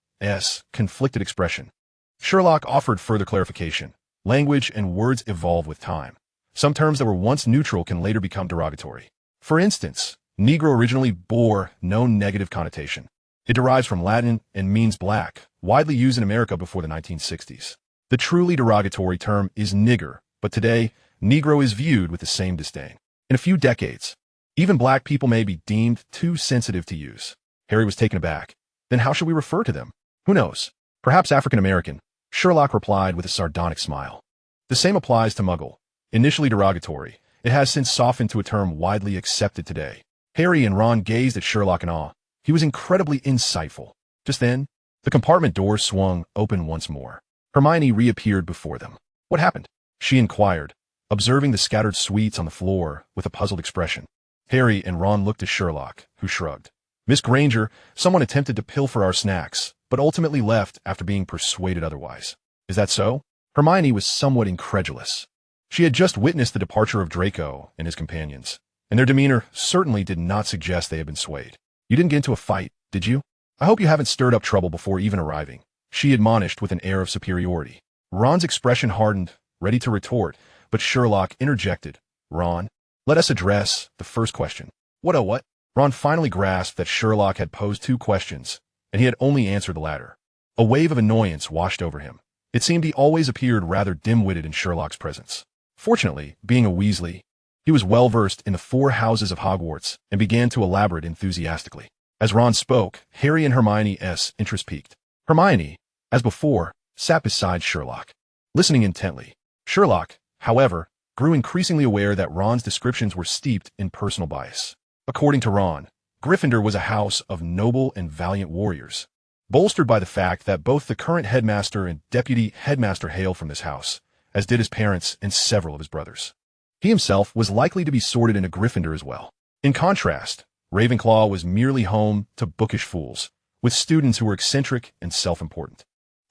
Speaker 1: conflicted expression, Sherlock offered further clarification. Language and words evolve with time. Some terms that were once neutral can later become derogatory. For instance, Negro originally bore no negative connotation. It derives from Latin and means black, widely used in America before the 1960s. The truly derogatory term is nigger, but today, Negro is viewed with the same disdain. In a few decades, even black people may be deemed too sensitive to use. Harry was taken aback. Then how should we refer to them? Who knows? Perhaps African American. Sherlock replied with a sardonic smile. The same applies to muggle. Initially derogatory, it has since softened to a term widely accepted today. Harry and Ron gazed at Sherlock in awe. He was incredibly insightful. Just then, the compartment door swung open once more. Hermione reappeared before them. What happened? She inquired, observing the scattered sweets on the floor with a puzzled expression. Harry and Ron looked at Sherlock, who shrugged. Miss Granger, someone attempted to pilfer our snacks, but ultimately left after being persuaded otherwise. Is that so? Hermione was somewhat incredulous. She had just witnessed the departure of Draco and his companions, and their demeanor certainly did not suggest they had been swayed. You didn't get into a fight, did you? I hope you haven't stirred up trouble before even arriving, she admonished with an air of superiority. Ron's expression hardened, ready to retort, but Sherlock interjected. Ron, let us address the first question. What? Ron finally grasped that Sherlock had posed two questions, and he had only answered the latter. A wave of annoyance washed over him. It seemed he always appeared rather dim-witted in Sherlock's presence. Fortunately, being a Weasley, he was well-versed in the 4 houses of Hogwarts and began to elaborate enthusiastically. As Ron spoke, Harry and Hermione's interest peaked. Hermione, as before, sat beside Sherlock, listening intently. Sherlock, however, grew increasingly aware that Ron's descriptions were steeped in personal bias. According to Ron, Gryffindor was a house of noble and valiant warriors, bolstered by the fact that both the current headmaster and deputy headmaster hailed from this house, as did his parents and several of his brothers. He himself was likely to be sorted into Gryffindor as well. In contrast, Ravenclaw was merely home to bookish fools, with students who were eccentric and self-important.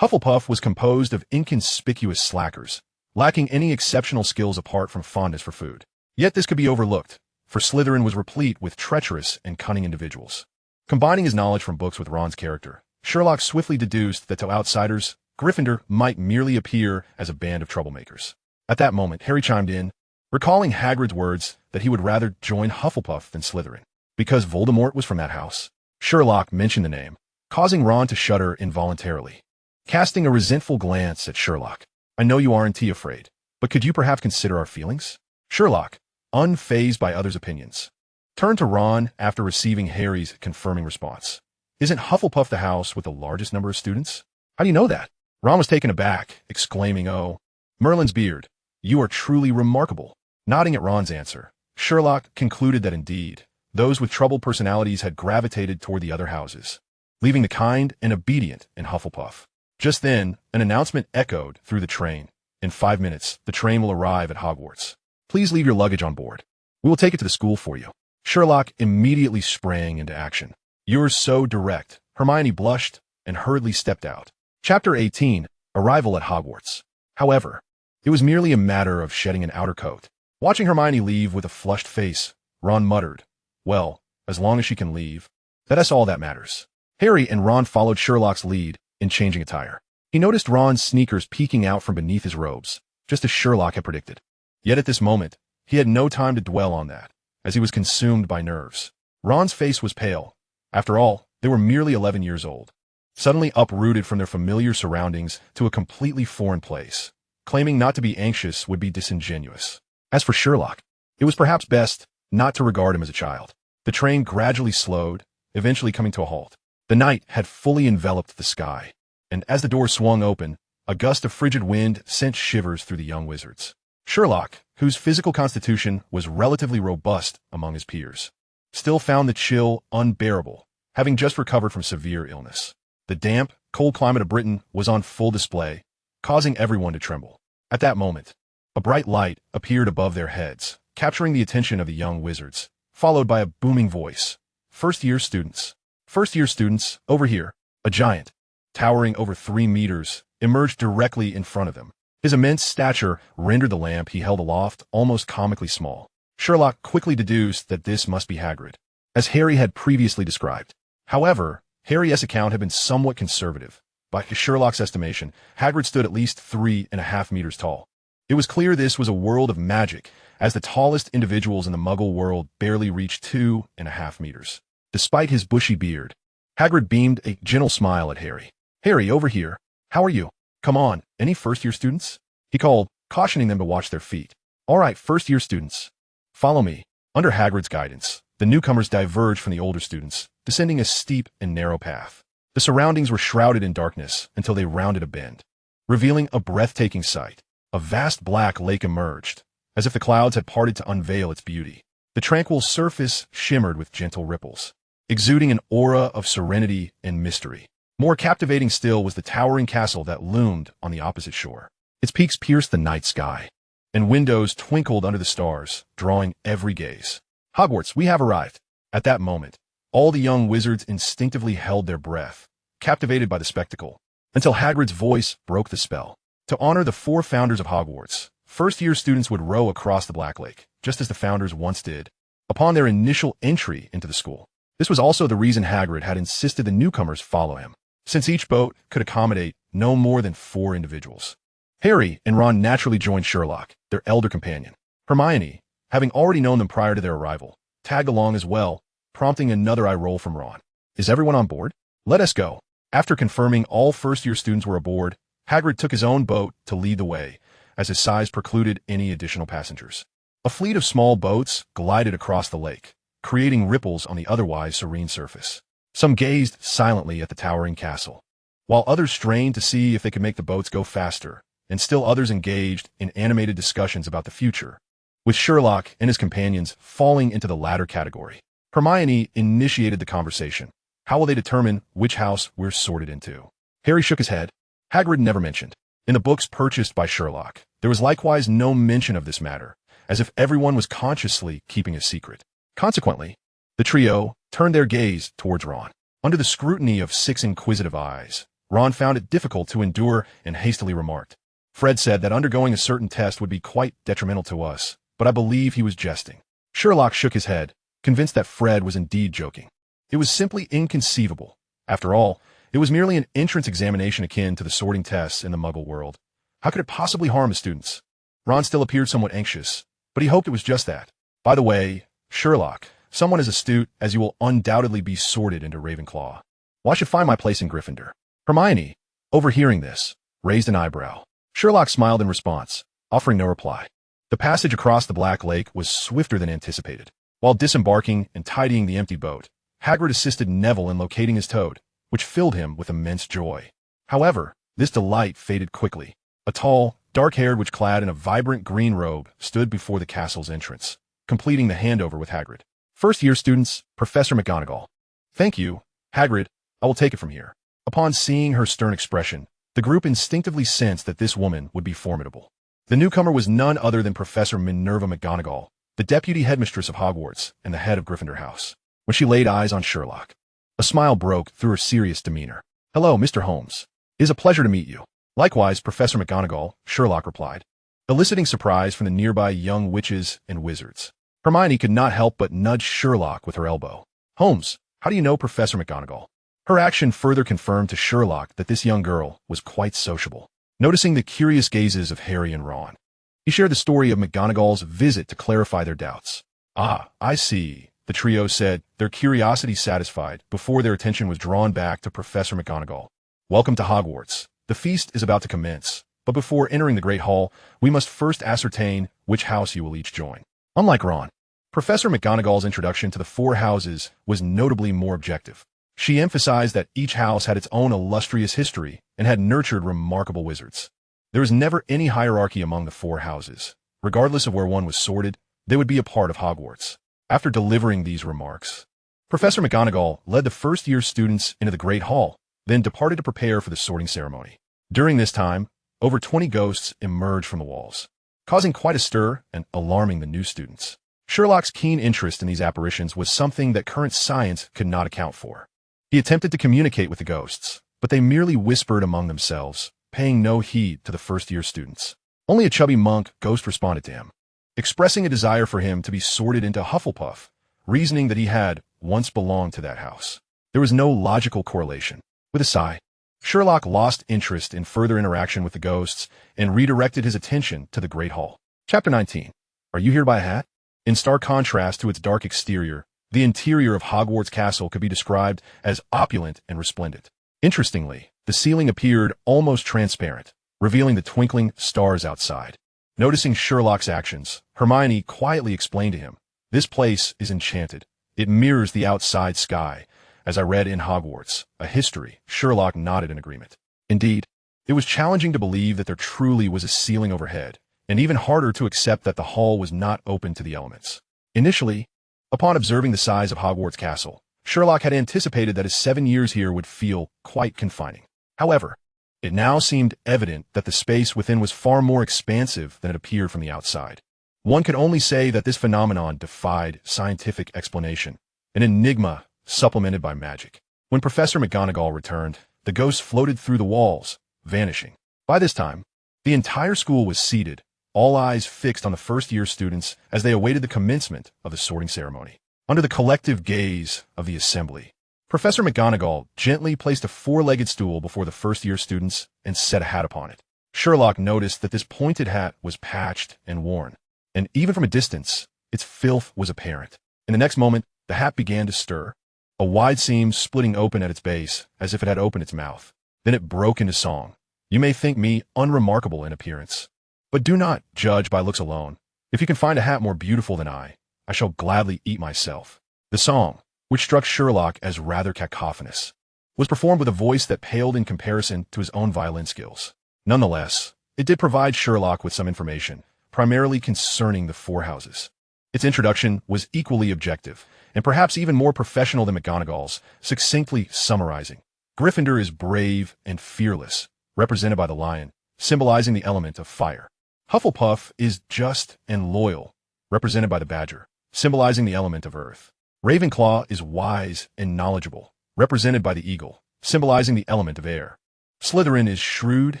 Speaker 1: Hufflepuff was composed of inconspicuous slackers, lacking any exceptional skills apart from fondness for food. Yet this could be overlooked, for Slytherin was replete with treacherous and cunning individuals. Combining his knowledge from books with Ron's character, Sherlock swiftly deduced that to outsiders, Gryffindor might merely appear as a band of troublemakers. At that moment, Harry chimed in, recalling Hagrid's words that he would rather join Hufflepuff than Slytherin, because Voldemort was from that house. Sherlock mentioned the name, causing Ron to shudder involuntarily. Casting a resentful glance at Sherlock, I know you aren't afraid, but could you perhaps consider our feelings? Sherlock, unfazed by others' opinions, turned to Ron after receiving Harry's confirming response. Isn't Hufflepuff the house with the largest number of students? How do you know that? Ron was taken aback, exclaiming, "Oh, Merlin's beard. You are truly remarkable." Nodding at Ron's answer, Sherlock concluded that indeed, those with troubled personalities had gravitated toward the other houses, leaving the kind and obedient in Hufflepuff. Just then, an announcement echoed through the train. In 5 minutes, the train will arrive at Hogwarts. Please leave your luggage on board. We will take it to the school for you. Sherlock immediately sprang into action. You're so direct. Hermione blushed and hurriedly stepped out. Chapter 18, Arrival at Hogwarts. However, it was merely a matter of shedding an outer coat. Watching Hermione leave with a flushed face, Ron muttered, "Well, as long as she can leave, that's all that matters." Harry and Ron followed Sherlock's lead in changing attire. He noticed Ron's sneakers peeking out from beneath his robes, just as Sherlock had predicted. Yet at this moment, he had no time to dwell on that, as he was consumed by nerves. Ron's face was pale. After all, they were merely 11 years old, suddenly uprooted from their familiar surroundings to a completely foreign place. Claiming not to be anxious would be disingenuous. As for Sherlock, it was perhaps best not to regard him as a child. The train gradually slowed, eventually coming to a halt. The night had fully enveloped the sky, and as the door swung open, a gust of frigid wind sent shivers through the young wizards. Sherlock, whose physical constitution was relatively robust among his peers, still found the chill unbearable, having just recovered from severe illness. The damp, cold climate of Britain was on full display, causing everyone to tremble. At that moment, a bright light appeared above their heads, capturing the attention of the young wizards, followed by a booming voice. First-year students. First-year students, over here. A giant, towering over 3 meters, emerged directly in front of them. His immense stature rendered the lamp he held aloft almost comically small. Sherlock quickly deduced that this must be Hagrid, as Harry had previously described. However, Harry's account had been somewhat conservative. By Sherlock's estimation, Hagrid stood at least 3.5 meters tall. It was clear this was a world of magic, as the tallest individuals in the Muggle world barely reached 2.5 meters. Despite his bushy beard, Hagrid beamed a gentle smile at Harry. "Harry, over here. How are you? Come on, any first-year students?" he called, cautioning them to watch their feet. "All right, first-year students. Follow me." Under Hagrid's guidance, the newcomers diverged from the older students, descending a steep and narrow path. The surroundings were shrouded in darkness until they rounded a bend, revealing a breathtaking sight. A vast black lake emerged, as if the clouds had parted to unveil its beauty. The tranquil surface shimmered with gentle ripples, exuding an aura of serenity and mystery. More captivating still was the towering castle that loomed on the opposite shore. Its peaks pierced the night sky, and windows twinkled under the stars, drawing every gaze. "Hogwarts, we have arrived." At that moment, all the young wizards instinctively held their breath, captivated by the spectacle, until Hagrid's voice broke the spell. To honor the 4 founders of Hogwarts, first-year students would row across the Black Lake, just as the founders once did, upon their initial entry into the school. This was also the reason Hagrid had insisted the newcomers follow him, since each boat could accommodate no more than 4 individuals. Harry and Ron naturally joined Sherlock, their elder companion. Hermione, having already known them prior to their arrival, tagged along as well, prompting another eye roll from Ron. "Is everyone on board? Let us go." After confirming all first-year students were aboard, Hagrid took his own boat to lead the way, as his size precluded any additional passengers. A fleet of small boats glided across the lake, creating ripples on the otherwise serene surface. Some gazed silently at the towering castle, while others strained to see if they could make the boats go faster, and still others engaged in animated discussions about the future, with Sherlock and his companions falling into the latter category. Hermione initiated the conversation. "How will they determine which house we're sorted into?" Harry shook his head. Hagrid never mentioned. In the books purchased by Sherlock, there was likewise no mention of this matter, as if everyone was consciously keeping a secret. Consequently, the trio turned their gaze towards Ron. Under the scrutiny of 6 inquisitive eyes, Ron found it difficult to endure and hastily remarked, "Fred said that undergoing a certain test would be quite detrimental to us, but I believe he was jesting." Sherlock shook his head, convinced that Fred was indeed joking. It was simply inconceivable. After all, it was merely an entrance examination akin to the sorting tests in the Muggle world. How could it possibly harm the students? Ron still appeared somewhat anxious, but he hoped it was just that. "By the way, Sherlock, someone as astute as you will undoubtedly be sorted into Ravenclaw. Why should find my place in Gryffindor?" Hermione, overhearing this, raised an eyebrow. Sherlock smiled in response, offering no reply. The passage across the Black Lake was swifter than anticipated. While disembarking and tidying the empty boat, Hagrid assisted Neville in locating his toad, which filled him with immense joy. However, this delight faded quickly. A tall, dark-haired witch clad in a vibrant green robe stood before the castle's entrance, completing the handover with Hagrid. First-year students, Professor McGonagall. Thank you, Hagrid. I will take it from here. Upon seeing her stern expression, the group instinctively sensed that this woman would be formidable. The newcomer was none other than Professor Minerva McGonagall, the deputy headmistress of Hogwarts and the head of Gryffindor House. When she laid eyes on Sherlock, a smile broke through her serious demeanor. Hello, Mr. Holmes. It is a pleasure to meet you. Likewise, Professor McGonagall, Sherlock replied, eliciting surprise from the nearby young witches and wizards. Hermione could not help but nudge Sherlock with her elbow. Holmes, how do you know Professor McGonagall? Her action further confirmed to Sherlock that this young girl was quite sociable. Noticing the curious gazes of Harry and Ron, he shared the story of McGonagall's visit to clarify their doubts. Ah, I see, the trio said, their curiosity satisfied before their attention was drawn back to Professor McGonagall. Welcome to Hogwarts. The feast is about to commence, but before entering the Great Hall, we must first ascertain which house you will each join. Unlike Ron, Professor McGonagall's introduction to the four houses was notably more objective. She emphasized that each house had its own illustrious history and had nurtured remarkable wizards. There was never any hierarchy among the four houses. Regardless of where one was sorted, they would be a part of Hogwarts. After delivering these remarks, Professor McGonagall led the first-year students into the Great Hall, then departed to prepare for the sorting ceremony. During this time, over 20 ghosts emerged from the walls, causing quite a stir and alarming the new students. Sherlock's keen interest in these apparitions was something that current science could not account for. He attempted to communicate with the ghosts, but they merely whispered among themselves, paying no heed to the first-year students. Only a chubby monk ghost responded to him, expressing a desire for him to be sorted into Hufflepuff, reasoning that he had once belonged to that house. There was no logical correlation. With a sigh, Sherlock lost interest in further interaction with the ghosts and redirected his attention to the Great Hall. Chapter 19. Are you here by a hat? In stark contrast to its dark exterior, the interior of Hogwarts Castle could be described as opulent and resplendent. Interestingly, the ceiling appeared almost transparent, revealing the twinkling stars outside. Noticing Sherlock's actions, Hermione quietly explained to him, "This place is enchanted. It mirrors the outside sky. As I read in Hogwarts, a history." Sherlock nodded in agreement. Indeed, it was challenging to believe that there truly was a ceiling overhead, and even harder to accept that the hall was not open to the elements. Initially, upon observing the size of Hogwarts Castle, Sherlock had anticipated that his 7 years here would feel quite confining. However, it now seemed evident that the space within was far more expansive than it appeared from the outside. One could only say that this phenomenon defied scientific explanation, an enigma supplemented by magic. When Professor McGonagall returned, the ghosts floated through the walls, vanishing. By this time, the entire school was seated, all eyes fixed on the first-year students as they awaited the commencement of the sorting ceremony. Under the collective gaze of the assembly, Professor McGonagall gently placed a four-legged stool before the first-year students and set a hat upon it. Sherlock noticed that this pointed hat was patched and worn, and even from a distance, its filth was apparent. In the next moment, the hat began to stir, a wide seam splitting open at its base as if it had opened its mouth. Then it broke into song. You may think me unremarkable in appearance, but do not judge by looks alone. If you can find a hat more beautiful than I shall gladly eat myself. The song, which struck Sherlock as rather cacophonous, was performed with a voice that paled in comparison to his own violin skills. Nonetheless, it did provide Sherlock with some information, primarily concerning the four houses. Its introduction was equally objective, and perhaps even more professional than McGonagall's, succinctly summarizing. Gryffindor is brave and fearless, represented by the lion, symbolizing the element of fire. Hufflepuff is just and loyal, represented by the badger, symbolizing the element of earth. Ravenclaw is wise and knowledgeable, represented by the eagle, symbolizing the element of air. Slytherin is shrewd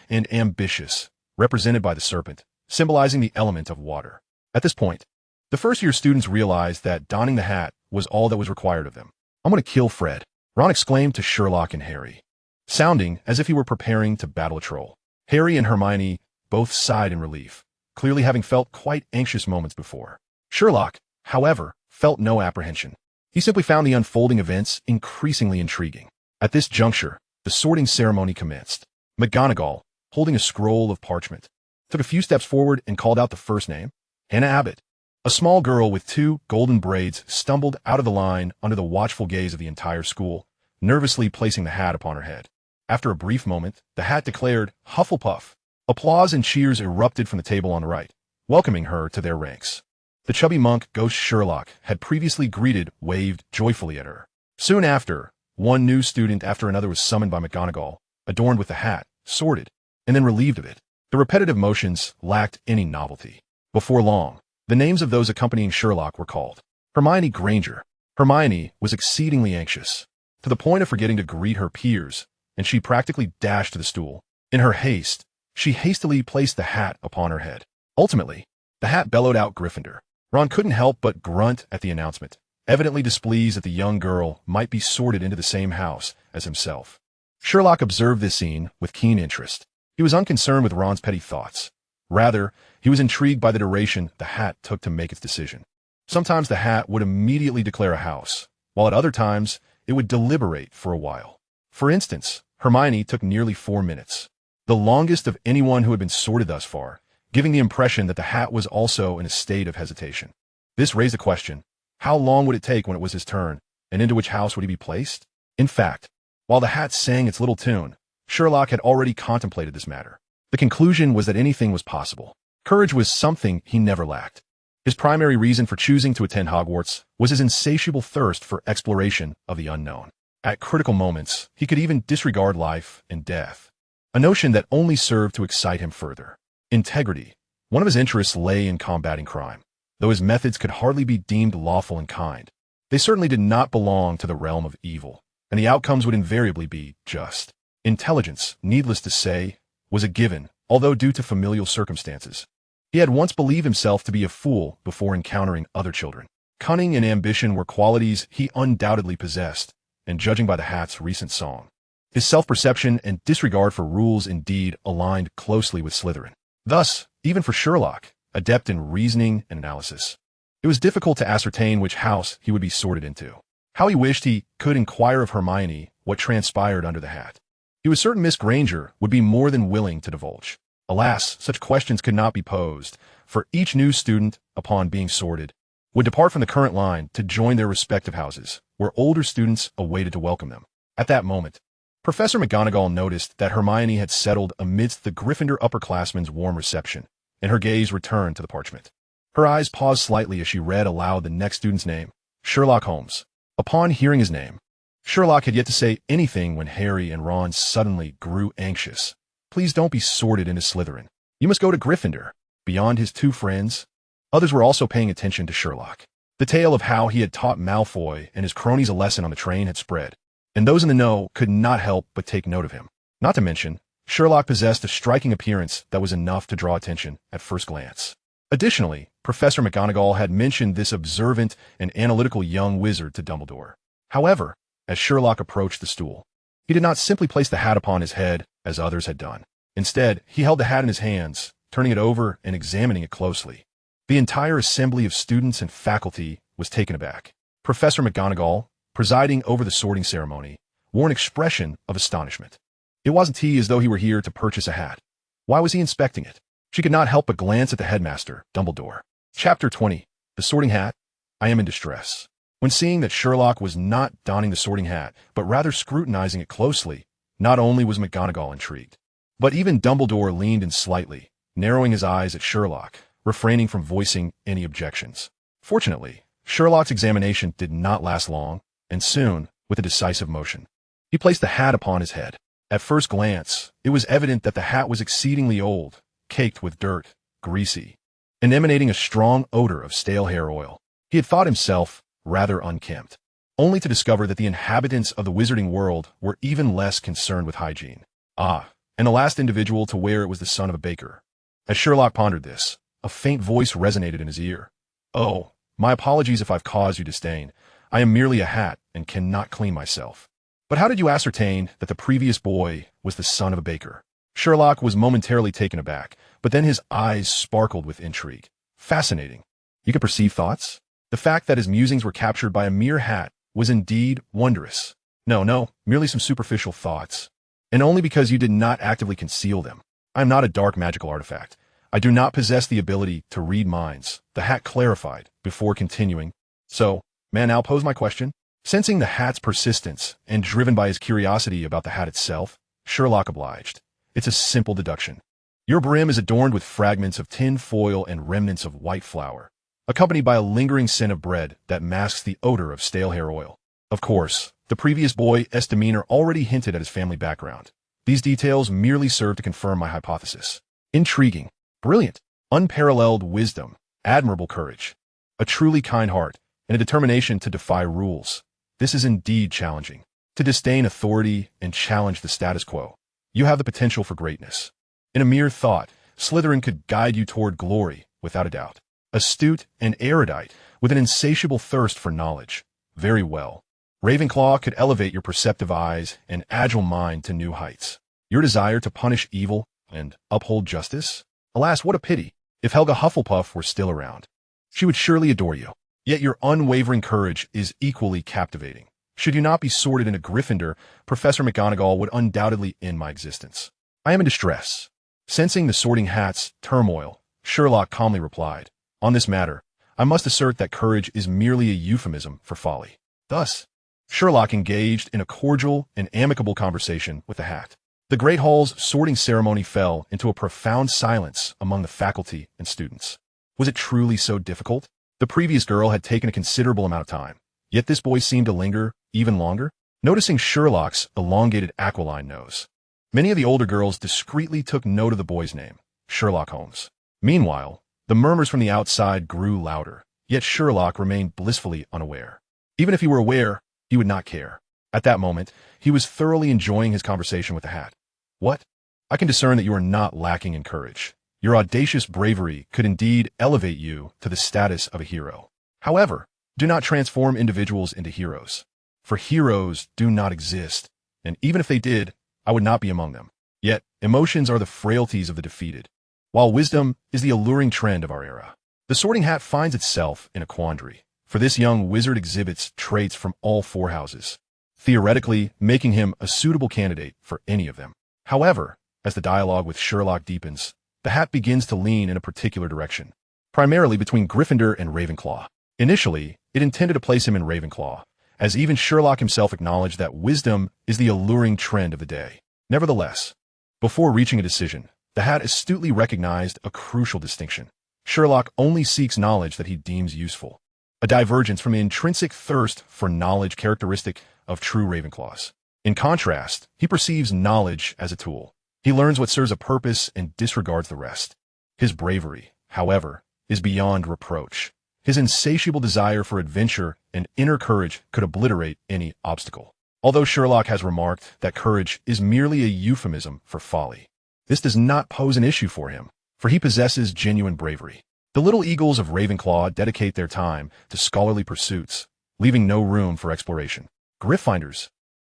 Speaker 1: and ambitious, represented by the serpent, symbolizing the element of water. At this point, the first-year students realized that donning the hat was all that was required of them. I'm going to kill Fred, Ron exclaimed to Sherlock and Harry, sounding as if he were preparing to battle a troll. Harry and Hermione both sighed in relief, clearly having felt quite anxious moments before. Sherlock, however, felt no apprehension. He simply found the unfolding events increasingly intriguing. At this juncture, the sorting ceremony commenced. McGonagall, holding a scroll of parchment, took a few steps forward and called out the first name, Hannah Abbott. A small girl with 2 golden braids stumbled out of the line under the watchful gaze of the entire school, nervously placing the hat upon her head. After a brief moment, the hat declared, "Hufflepuff." Applause and cheers erupted from the table on the right, welcoming her to their ranks. The chubby monk, Ghost Sherlock, had previously greeted, waved joyfully at her. Soon after, one new student after another was summoned by McGonagall, adorned with the hat, sorted, and then relieved of it. The repetitive motions lacked any novelty. Before long, the names of those accompanying Sherlock were called. Hermione Granger. Hermione was exceedingly anxious, to the point of forgetting to greet her peers, and she practically dashed to the stool. In her haste, she hastily placed the hat upon her head. Ultimately, the hat bellowed out Gryffindor. Ron couldn't help but grunt at the announcement, evidently displeased that the young girl might be sorted into the same house as himself. Sherlock observed this scene with keen interest. He was unconcerned with Ron's petty thoughts. Rather, he was intrigued by the duration the hat took to make its decision. Sometimes the hat would immediately declare a house, while at other times it would deliberate for a while. For instance, Hermione took nearly 4 minutes, the longest of anyone who had been sorted thus far, giving the impression that the hat was also in a state of hesitation. This raised the question, how long would it take when it was his turn, and into which house would he be placed? In fact, while the hat sang its little tune, Sherlock had already contemplated this matter. The conclusion was that anything was possible. Courage was something he never lacked. His primary reason for choosing to attend Hogwarts was his insatiable thirst for exploration of the unknown. At critical moments, he could even disregard life and death, a notion that only served to excite him further. Integrity. One of his interests lay in combating crime. Though his methods could hardly be deemed lawful and kind, they certainly did not belong to the realm of evil, and the outcomes would invariably be just. Intelligence, needless to say, was a given, although due to familial circumstances. He had once believed himself to be a fool before encountering other children. Cunning and ambition were qualities he undoubtedly possessed, and judging by the hat's recent song, his self-perception and disregard for rules indeed aligned closely with Slytherin. Thus, even for Sherlock, adept in reasoning and analysis, it was difficult to ascertain which house he would be sorted into. How he wished he could inquire of Hermione what transpired under the hat. He was certain Miss Granger would be more than willing to divulge. Alas, such questions could not be posed, for each new student, upon being sorted, would depart from the current line to join their respective houses, where older students awaited to welcome them. At that moment, Professor McGonagall noticed that Hermione had settled amidst the Gryffindor upperclassmen's warm reception, and her gaze returned to the parchment. Her eyes paused slightly as she read aloud the next student's name, Sherlock Holmes. Upon hearing his name, Sherlock had yet to say anything when Harry and Ron suddenly grew anxious. Please don't be sorted into Slytherin. You must go to Gryffindor. Beyond his 2 friends, others were also paying attention to Sherlock. The tale of how he had taught Malfoy and his cronies a lesson on the train had spread, and those in the know could not help but take note of him. Not to mention, Sherlock possessed a striking appearance that was enough to draw attention at first glance. Additionally, Professor McGonagall had mentioned this observant and analytical young wizard to Dumbledore. However, as Sherlock approached the stool, he did not simply place the hat upon his head, as others had done. Instead, he held the hat in his hands, turning it over and examining it closely. The entire assembly of students and faculty was taken aback. Professor McGonagall, presiding over the sorting ceremony, wore an expression of astonishment. It wasn't as though he were here to purchase a hat. Why was he inspecting it? She could not help but glance at the headmaster, Dumbledore. Chapter 20. The Sorting Hat. I am in distress. When seeing that Sherlock was not donning the sorting hat, but rather scrutinizing it closely, not only was McGonagall intrigued, but even Dumbledore leaned in slightly, narrowing his eyes at Sherlock, refraining from voicing any objections. Fortunately, Sherlock's examination did not last long, and soon, with a decisive motion, he placed the hat upon his head. At first glance, it was evident that the hat was exceedingly old, caked with dirt, greasy, and emanating a strong odor of stale hair oil. He had thought himself rather unkempt, only to discover that the inhabitants of the Wizarding World were even less concerned with hygiene. And the last individual to wear it was the son of a baker. As Sherlock pondered this, a faint voice resonated in his ear. "Oh, my apologies if I've caused you disdain. I am merely a hat and cannot clean myself." "But how did you ascertain that the previous boy was the son of a baker?" Sherlock was momentarily taken aback, but then his eyes sparkled with intrigue. Fascinating. You could perceive thoughts? The fact that his musings were captured by a mere hat was indeed wondrous. No, merely some superficial thoughts. And only because you did not actively conceal them. I am not a dark magical artifact. I do not possess the ability to read minds, the hat clarified, before continuing. So, may I now pose my question? Sensing the hat's persistence, and driven by his curiosity about the hat itself, Sherlock obliged. It's a simple deduction. Your brim is adorned with fragments of tin foil and remnants of white flour, accompanied by a lingering scent of bread that masks the odor of stale hair oil. Of course, the previous boy's demeanor already hinted at his family background. These details merely serve to confirm my hypothesis. Intriguing, brilliant, unparalleled wisdom, admirable courage, a truly kind heart, and a determination to defy rules. This is indeed challenging. To disdain authority and challenge the status quo. You have the potential for greatness. In a mere thought, Slytherin could guide you toward glory, without a doubt. Astute and erudite, with an insatiable thirst for knowledge. Very well. Ravenclaw could elevate your perceptive eyes and agile mind to new heights. Your desire to punish evil and uphold justice? Alas, what a pity. If Helga Hufflepuff were still around, she would surely adore you. Yet your unwavering courage is equally captivating. Should you not be sorted into Gryffindor, Professor McGonagall would undoubtedly end my existence. I am in distress. Sensing the Sorting Hat's turmoil, Sherlock calmly replied, on this matter, I must assert that courage is merely a euphemism for folly. Thus, Sherlock engaged in a cordial and amicable conversation with the hat. The Great Hall's sorting ceremony fell into a profound silence among the faculty and students. Was it truly so difficult? The previous girl had taken a considerable amount of time, yet this boy seemed to linger even longer. Noticing Sherlock's elongated aquiline nose, many of the older girls discreetly took note of the boy's name, Sherlock Holmes. Meanwhile, the murmurs from the outside grew louder, yet Sherlock remained blissfully unaware. Even if he were aware, he would not care. At that moment, he was thoroughly enjoying his conversation with the hat. What? I can discern that you are not lacking in courage. Your audacious bravery could indeed elevate you to the status of a hero. However, do not transform individuals into heroes. For heroes do not exist, and even if they did, I would not be among them. Yet, emotions are the frailties of the defeated, while wisdom is the alluring trend of our era. The Sorting Hat finds itself in a quandary, for this young wizard exhibits traits from all four houses, theoretically making him a suitable candidate for any of them. However, as the dialogue with Sherlock deepens, the hat begins to lean in a particular direction, primarily between Gryffindor and Ravenclaw. Initially, it intended to place him in Ravenclaw, as even Sherlock himself acknowledged that wisdom is the alluring trend of the day. Nevertheless, before reaching a decision, the hat astutely recognized a crucial distinction. Sherlock only seeks knowledge that he deems useful, a divergence from the intrinsic thirst for knowledge characteristic of true Ravenclaws. In contrast, he perceives knowledge as a tool. He learns what serves a purpose and disregards the rest. His bravery, however, is beyond reproach. His insatiable desire for adventure and inner courage could obliterate any obstacle. Although Sherlock has remarked that courage is merely a euphemism for folly, this does not pose an issue for him, for he possesses genuine bravery. The little eagles of Ravenclaw dedicate their time to scholarly pursuits, leaving no room for exploration. Gryffindors,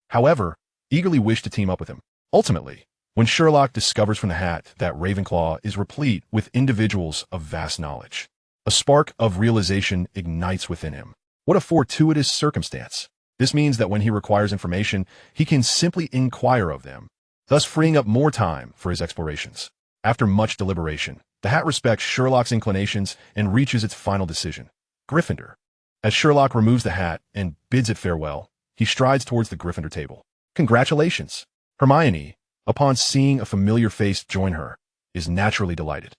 Speaker 1: however, eagerly wish to team up with him. Ultimately, when Sherlock discovers from the hat that Ravenclaw is replete with individuals of vast knowledge, a spark of realization ignites within him. What a fortuitous circumstance. This means that when he requires information, he can simply inquire of them, thus freeing up more time for his explorations. After much deliberation, the hat respects Sherlock's inclinations and reaches its final decision. Gryffindor. As Sherlock removes the hat and bids it farewell, he strides towards the Gryffindor table. Congratulations! Hermione, upon seeing a familiar face join her, is naturally delighted.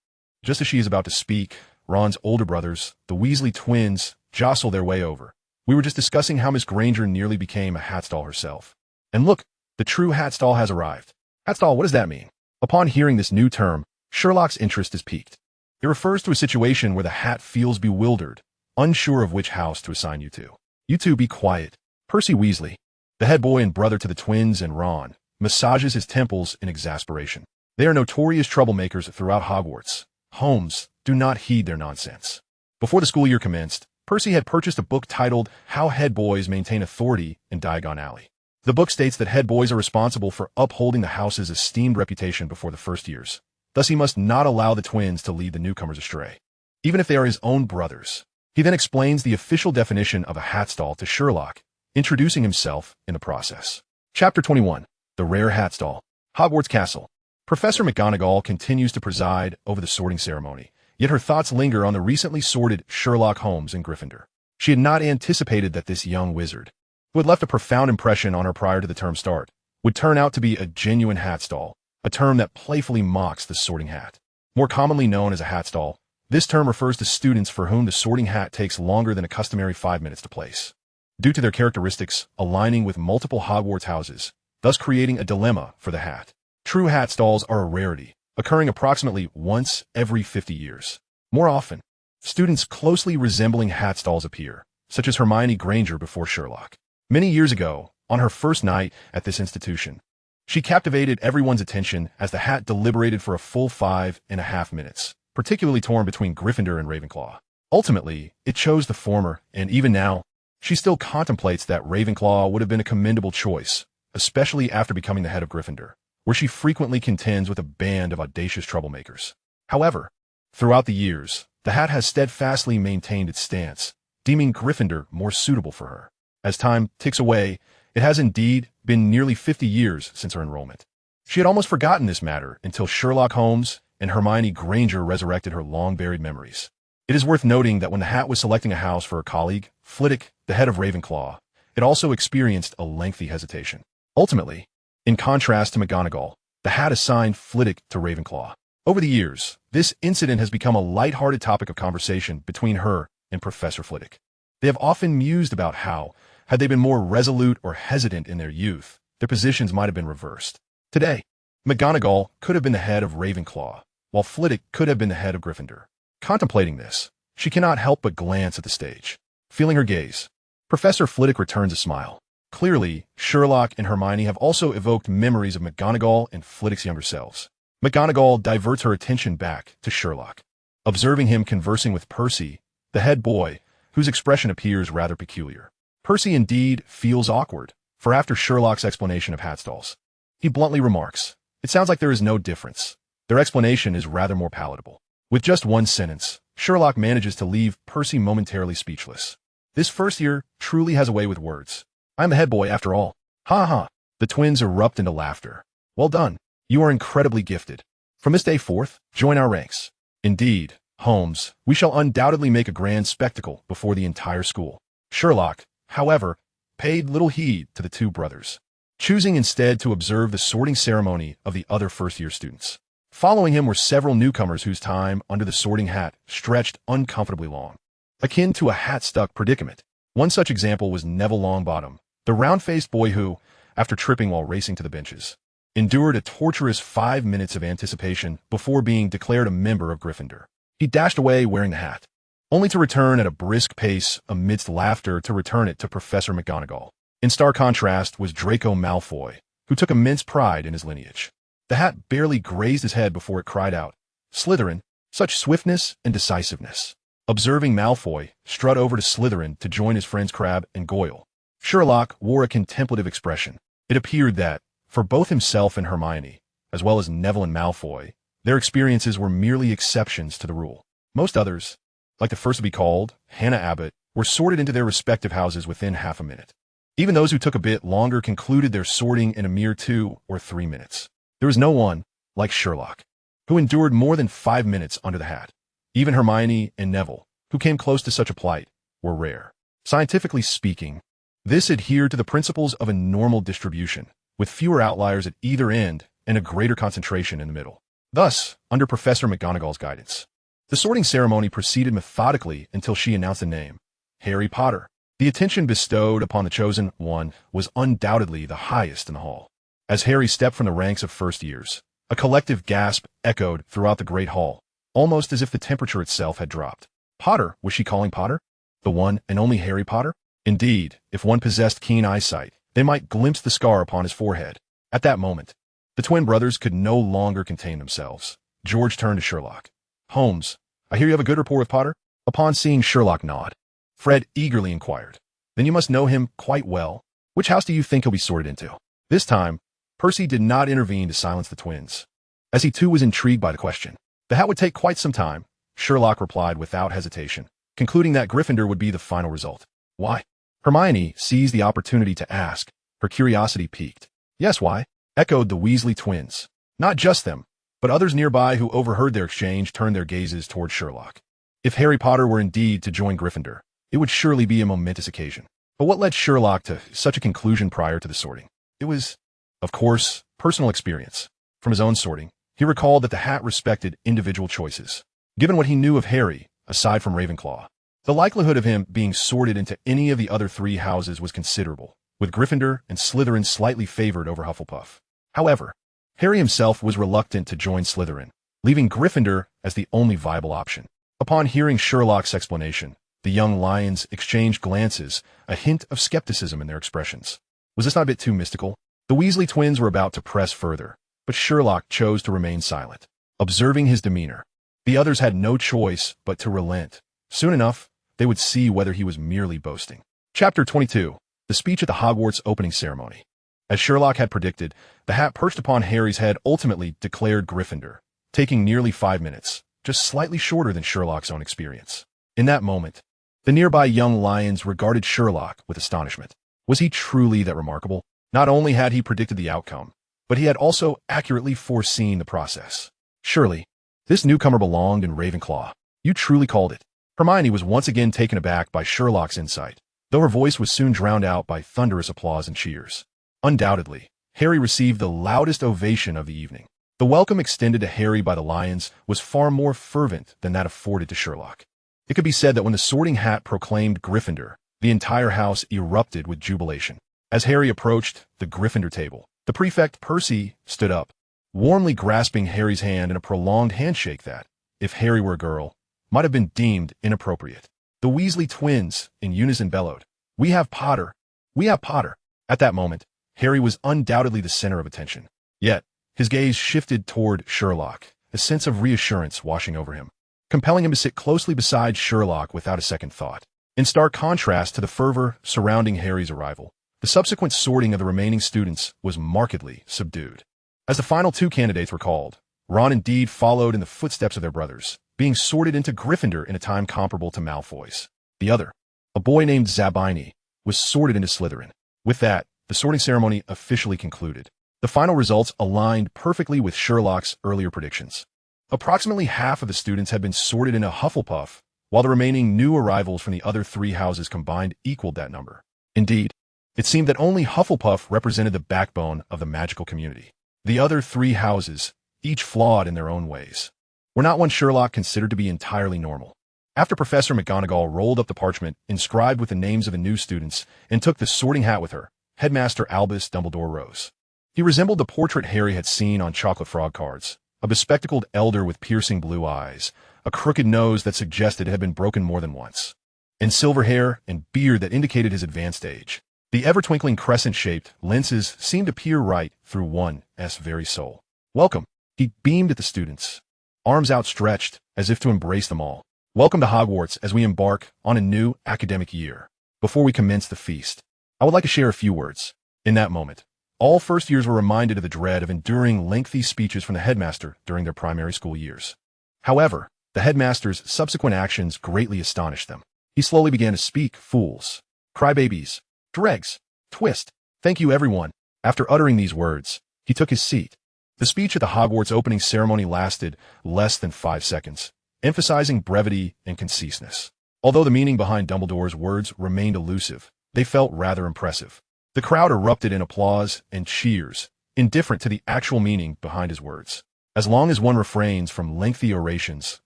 Speaker 1: Just as she is about to speak, Ron's older brothers, the Weasley twins, jostle their way over. We were just discussing how Miss Granger nearly became a Hatstall herself. And look, the true Hatstall has arrived. Hatstall, what does that mean? Upon hearing this new term, Sherlock's interest is piqued. It refers to a situation where the hat feels bewildered, unsure of which house to assign you to. You two be quiet. Percy Weasley, the head boy and brother to the twins and Ron, massages his temples in exasperation. They are notorious troublemakers throughout Hogwarts. Holmes, do not heed their nonsense. Before the school year commenced, Percy had purchased a book titled How Head Boys Maintain Authority in Diagon Alley. The book states that head boys are responsible for upholding the house's esteemed reputation before the first years. Thus, he must not allow the twins to lead the newcomers astray, even if they are his own brothers. He then explains the official definition of a Hatstall to Sherlock, introducing himself in the process. Chapter 21. The Rare Hatstall. Hogwarts Castle. Professor McGonagall continues to preside over the sorting ceremony, yet her thoughts linger on the recently sorted Sherlock Holmes in Gryffindor. She had not anticipated that this young wizard, who had left a profound impression on her prior to the term start, would turn out to be a genuine hatstall, a term that playfully mocks the sorting hat. More commonly known as a hatstall, this term refers to students for whom the sorting hat takes longer than a customary 5 minutes to place, due to their characteristics aligning with multiple Hogwarts houses, thus creating a dilemma for the hat. True hatstalls are a rarity, occurring approximately once every 50 years. More often, students closely resembling hatstalls appear, such as Hermione Granger before Sherlock. Many years ago, on her first night at this institution, she captivated everyone's attention as the hat deliberated for a full 5.5 minutes, particularly torn between Gryffindor and Ravenclaw. Ultimately, it chose the former, and even now, she still contemplates that Ravenclaw would have been a commendable choice, especially after becoming the head of Gryffindor, where she frequently contends with a band of audacious troublemakers. However, throughout the years, the hat has steadfastly maintained its stance, deeming Gryffindor more suitable for her. As time ticks away, it has indeed been nearly 50 years since her enrollment. She had almost forgotten this matter until Sherlock Holmes and Hermione Granger resurrected her long-buried memories. It is worth noting that when the hat was selecting a house for her colleague, Flitwick, the head of Ravenclaw, it also experienced a lengthy hesitation. Ultimately, in contrast to McGonagall, the hat assigned Flitwick to Ravenclaw. Over the years, this incident has become a light-hearted topic of conversation between her and Professor Flitwick. They have often mused about how, had they been more resolute or hesitant in their youth, their positions might have been reversed. Today, McGonagall could have been the head of Ravenclaw, while Flitwick could have been the head of Gryffindor. Contemplating this, she cannot help but glance at the stage. Feeling her gaze, Professor Flitwick returns a smile. Clearly, Sherlock and Hermione have also evoked memories of McGonagall and Flitwick's younger selves. McGonagall diverts her attention back to Sherlock, observing him conversing with Percy, the head boy, whose expression appears rather peculiar. Percy indeed feels awkward, for after Sherlock's explanation of hatstalls, he bluntly remarks, "It sounds like there is no difference. Their explanation is rather more palatable." With just one sentence, Sherlock manages to leave Percy momentarily speechless. This first year truly has a way with words. "I'm the head boy after all. Ha ha." The twins erupt into laughter. "Well done. You are incredibly gifted. From this day forth, join our ranks." "Indeed, Holmes, we shall undoubtedly make a grand spectacle before the entire school." Sherlock, however, paid little heed to the two brothers, choosing instead to observe the sorting ceremony of the other first-year students. Following him were several newcomers whose time under the sorting hat stretched uncomfortably long, akin to a hat-stuck predicament. One such example was Neville Longbottom, the round-faced boy who, after tripping while racing to the benches, endured a torturous 5 minutes of anticipation before being declared a member of Gryffindor. He dashed away wearing the hat, only to return at a brisk pace amidst laughter to return it to Professor McGonagall. In stark contrast was Draco Malfoy, who took immense pride in his lineage. The hat barely grazed his head before it cried out, "Slytherin, such swiftness and decisiveness." Observing Malfoy strut over to Slytherin to join his friends Crabbe and Goyle, Sherlock wore a contemplative expression. It appeared that, for both himself and Hermione, as well as Neville and Malfoy, their experiences were merely exceptions to the rule. Most others, like the first to be called, Hannah Abbott, were sorted into their respective houses within half a minute. Even those who took a bit longer concluded their sorting in a mere 2 or 3 minutes. There was no one, like Sherlock, who endured more than 5 minutes under the hat. Even Hermione and Neville, who came close to such a plight, were rare. Scientifically speaking, this adhered to the principles of a normal distribution, with fewer outliers at either end and a greater concentration in the middle. Thus, under Professor McGonagall's guidance, the sorting ceremony proceeded methodically until she announced the name, Harry Potter. The attention bestowed upon the chosen one was undoubtedly the highest in the hall. As Harry stepped from the ranks of first years, a collective gasp echoed throughout the great hall, almost as if the temperature itself had dropped. Potter, was she calling Potter? The one and only Harry Potter? Indeed, if one possessed keen eyesight, they might glimpse the scar upon his forehead. At that moment, the twin brothers could no longer contain themselves. George turned to Sherlock. "Holmes, I hear you have a good rapport with Potter?" Upon seeing Sherlock nod, Fred eagerly inquired, "Then you must know him quite well. Which house do you think he'll be sorted into?" This time, Percy did not intervene to silence the twins, as he too was intrigued by the question. "The hat would take quite some time," Sherlock replied without hesitation, concluding that Gryffindor would be the final result. "Why?" Hermione seized the opportunity to ask, her curiosity piqued. "Yes, why?" echoed the Weasley twins. Not just them, but others nearby who overheard their exchange turned their gazes toward Sherlock. If Harry Potter were indeed to join Gryffindor, it would surely be a momentous occasion. But what led Sherlock to such a conclusion prior to the sorting? It was, of course, personal experience. From his own sorting, he recalled that the hat respected individual choices. Given what he knew of Harry, aside from Ravenclaw, the likelihood of him being sorted into any of the other three houses was considerable, with Gryffindor and Slytherin slightly favored over Hufflepuff. However, Harry himself was reluctant to join Slytherin, leaving Gryffindor as the only viable option. Upon hearing Sherlock's explanation, the young lions exchanged glances, a hint of skepticism in their expressions. Was this not a bit too mystical? The Weasley twins were about to press further, but Sherlock chose to remain silent. Observing his demeanor, the others had no choice but to relent. Soon enough, they would see whether he was merely boasting. Chapter 22. The Speech at the Hogwarts Opening Ceremony. As Sherlock had predicted, the hat perched upon Harry's head ultimately declared Gryffindor, taking nearly 5 minutes, just slightly shorter than Sherlock's own experience. In that moment, the nearby young lions regarded Sherlock with astonishment. Was he truly that remarkable? Not only had he predicted the outcome, but he had also accurately foreseen the process. Surely, this newcomer belonged in Ravenclaw. You truly called it. Hermione was once again taken aback by Sherlock's insight, though her voice was soon drowned out by thunderous applause and cheers. Undoubtedly, Harry received the loudest ovation of the evening. The welcome extended to Harry by the lions was far more fervent than that afforded to Sherlock. It could be said that when the sorting hat proclaimed Gryffindor, the entire house erupted with jubilation. As Harry approached the Gryffindor table, the prefect Percy stood up, warmly grasping Harry's hand in a prolonged handshake that, if Harry were a girl, might have been deemed inappropriate. The Weasley twins, in unison, bellowed, "We have Potter! We have Potter!" At that moment, Harry was undoubtedly the center of attention. Yet, his gaze shifted toward Sherlock, a sense of reassurance washing over him, compelling him to sit closely beside Sherlock without a second thought. In stark contrast to the fervor surrounding Harry's arrival, the subsequent sorting of the remaining students was markedly subdued. As the final two candidates were called, Ron indeed followed in the footsteps of their brothers, being sorted into Gryffindor in a time comparable to Malfoy's. The other, a boy named Zabini, was sorted into Slytherin. With that, the sorting ceremony officially concluded. The final results aligned perfectly with Sherlock's earlier predictions. Approximately half of the students had been sorted into Hufflepuff, while the remaining new arrivals from the other three houses combined equaled that number. Indeed, it seemed that only Hufflepuff represented the backbone of the magical community. The other three houses, each flawed in their own ways, were not one Sherlock considered to be entirely normal. After Professor McGonagall rolled up the parchment inscribed with the names of the new students and took the sorting hat with her, Headmaster Albus Dumbledore rose. He resembled the portrait Harry had seen on chocolate frog cards, a bespectacled elder with piercing blue eyes, a crooked nose that suggested it had been broken more than once, and silver hair and beard that indicated his advanced age. The ever-twinkling crescent-shaped lenses seemed to peer right through one's very soul. "Welcome," he beamed at the students, arms outstretched as if to embrace them all. "Welcome to Hogwarts as we embark on a new academic year. Before we commence the feast, I would like to share a few words." In that moment, all first years were reminded of the dread of enduring lengthy speeches from the headmaster during their primary school years. However, the headmaster's subsequent actions greatly astonished them. He slowly began to speak. "Fools, crybabies, dregs, twist. Thank you, everyone." After uttering these words, he took his seat. The speech at the Hogwarts opening ceremony lasted less than 5 seconds, emphasizing brevity and conciseness. Although the meaning behind Dumbledore's words remained elusive, they felt rather impressive. The crowd erupted in applause and cheers, indifferent to the actual meaning behind his words. As long as one refrains from lengthy orations,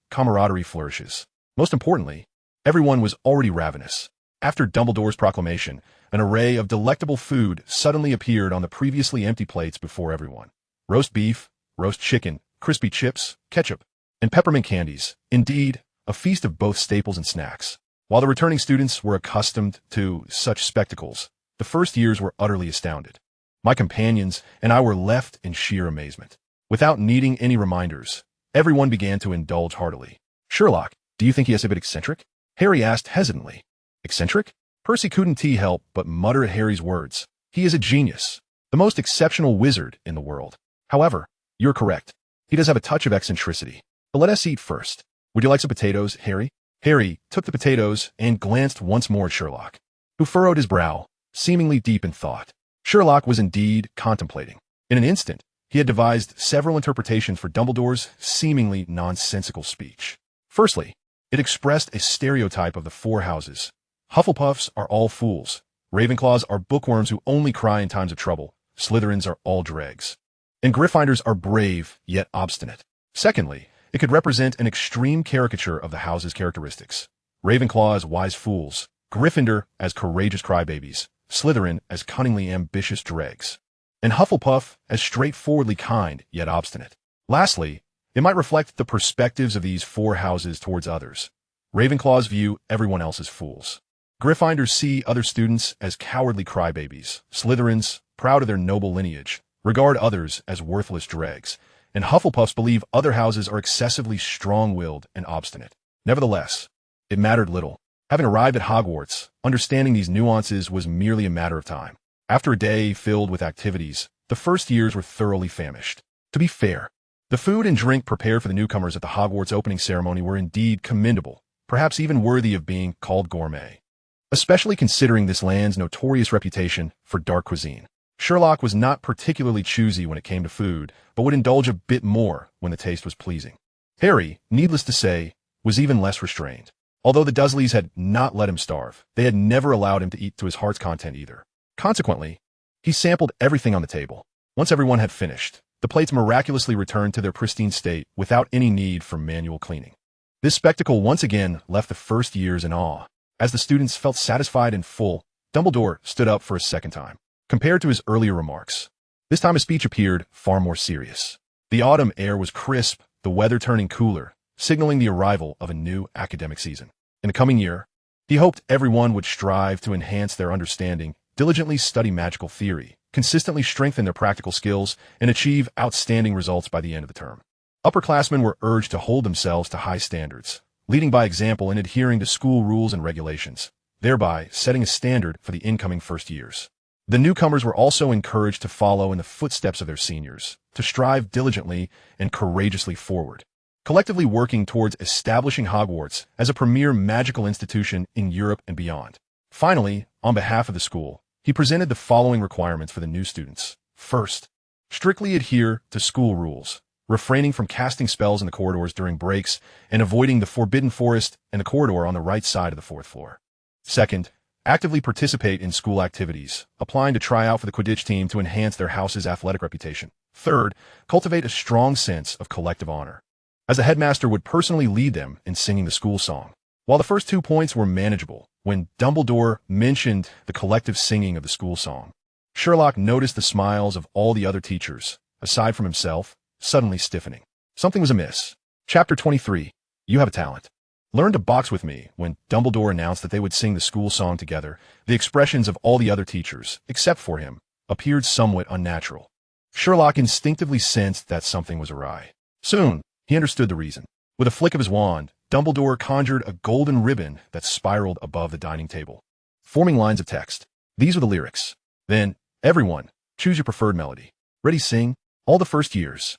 Speaker 1: camaraderie flourishes. Most importantly, everyone was already ravenous. After Dumbledore's proclamation, an array of delectable food suddenly appeared on the previously empty plates before everyone. Roast beef, roast chicken, crispy chips, ketchup, and peppermint candies. Indeed, a feast of both staples and snacks. While the returning students were accustomed to such spectacles, the first years were utterly astounded. My companions and I were left in sheer amazement. Without needing any reminders, everyone began to indulge heartily. "Sherlock, do you think he is a bit eccentric?" Harry asked hesitantly. "Eccentric?" Percy couldn't help but mutter at Harry's words. "He is a genius, the most exceptional wizard in the world. However, you're correct. He does have a touch of eccentricity. But let us eat first. Would you like some potatoes, Harry?" Harry took the potatoes and glanced once more at Sherlock, who furrowed his brow, seemingly deep in thought. Sherlock was indeed contemplating. In an instant, he had devised several interpretations for Dumbledore's seemingly nonsensical speech. Firstly, it expressed a stereotype of the four houses. Hufflepuffs are all fools. Ravenclaws are bookworms who only cry in times of trouble. Slytherins are all dregs. And Gryffindors are brave, yet obstinate. Secondly, it could represent an extreme caricature of the house's characteristics. Ravenclaw as wise fools, Gryffindor as courageous crybabies, Slytherin as cunningly ambitious dregs, and Hufflepuff as straightforwardly kind, yet obstinate. Lastly, it might reflect the perspectives of these four houses towards others. Ravenclaws view everyone else as fools. Gryffindors see other students as cowardly crybabies. Slytherins, proud of their noble lineage, regard others as worthless dregs. And Hufflepuffs believe other houses are excessively strong-willed and obstinate. Nevertheless, it mattered little. Having arrived at Hogwarts, understanding these nuances was merely a matter of time. After a day filled with activities, the first years were thoroughly famished. To be fair, the food and drink prepared for the newcomers at the Hogwarts opening ceremony were indeed commendable, perhaps even worthy of being called gourmet. Especially considering this land's notorious reputation for dark cuisine. Sherlock was not particularly choosy when it came to food, but would indulge a bit more when the taste was pleasing. Harry, needless to say, was even less restrained. Although the Dursleys had not let him starve, they had never allowed him to eat to his heart's content either. Consequently, he sampled everything on the table. Once everyone had finished, the plates miraculously returned to their pristine state without any need for manual cleaning. This spectacle once again left the first years in awe. As the students felt satisfied and full, Dumbledore stood up for a second time. Compared to his earlier remarks, this time his speech appeared far more serious. The autumn air was crisp, the weather turning cooler, signaling the arrival of a new academic season. In the coming year, he hoped everyone would strive to enhance their understanding, diligently study magical theory, consistently strengthen their practical skills, and achieve outstanding results by the end of the term. Upperclassmen were urged to hold themselves to high standards, leading by example and adhering to school rules and regulations, thereby setting a standard for the incoming first years. The newcomers were also encouraged to follow in the footsteps of their seniors, to strive diligently and courageously forward, collectively working towards establishing Hogwarts as a premier magical institution in Europe and beyond. Finally, on behalf of the school, he presented the following requirements for the new students. First, strictly adhere to school rules, refraining from casting spells in the corridors during breaks and avoiding the Forbidden Forest and the corridor on the right side of the fourth floor. Second, actively participate in school activities, applying to try out for the Quidditch team to enhance their house's athletic reputation. Third, cultivate a strong sense of collective honor, as the headmaster would personally lead them in singing the school song. While the first 2 points were manageable, when Dumbledore mentioned the collective singing of the school song, Sherlock noticed the smiles of all the other teachers, aside from himself, suddenly stiffening. Something was amiss. Chapter 23. You have a talent. Learn to box with me. When Dumbledore announced that they would sing the school song together, the expressions of all the other teachers, except for him, appeared somewhat unnatural. Sherlock instinctively sensed that something was awry. Soon, he understood the reason. With a flick of his wand, Dumbledore conjured a golden ribbon that spiraled above the dining table, forming lines of text. These were the lyrics. Then, everyone, choose your preferred melody. Ready, sing? All the first years.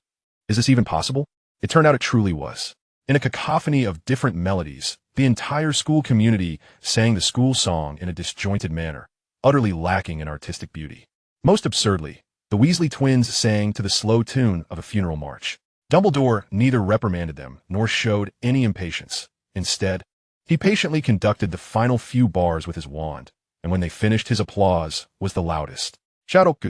Speaker 1: Is this even possible? It turned out it truly was. In a cacophony of different melodies, the entire school community sang the school song in a disjointed manner, utterly lacking in artistic beauty. Most absurdly, the Weasley twins sang to the slow tune of a funeral march. Dumbledore neither reprimanded them nor showed any impatience. Instead, he patiently conducted the final few bars with his wand, and when they finished, his applause was the loudest. Sherlock,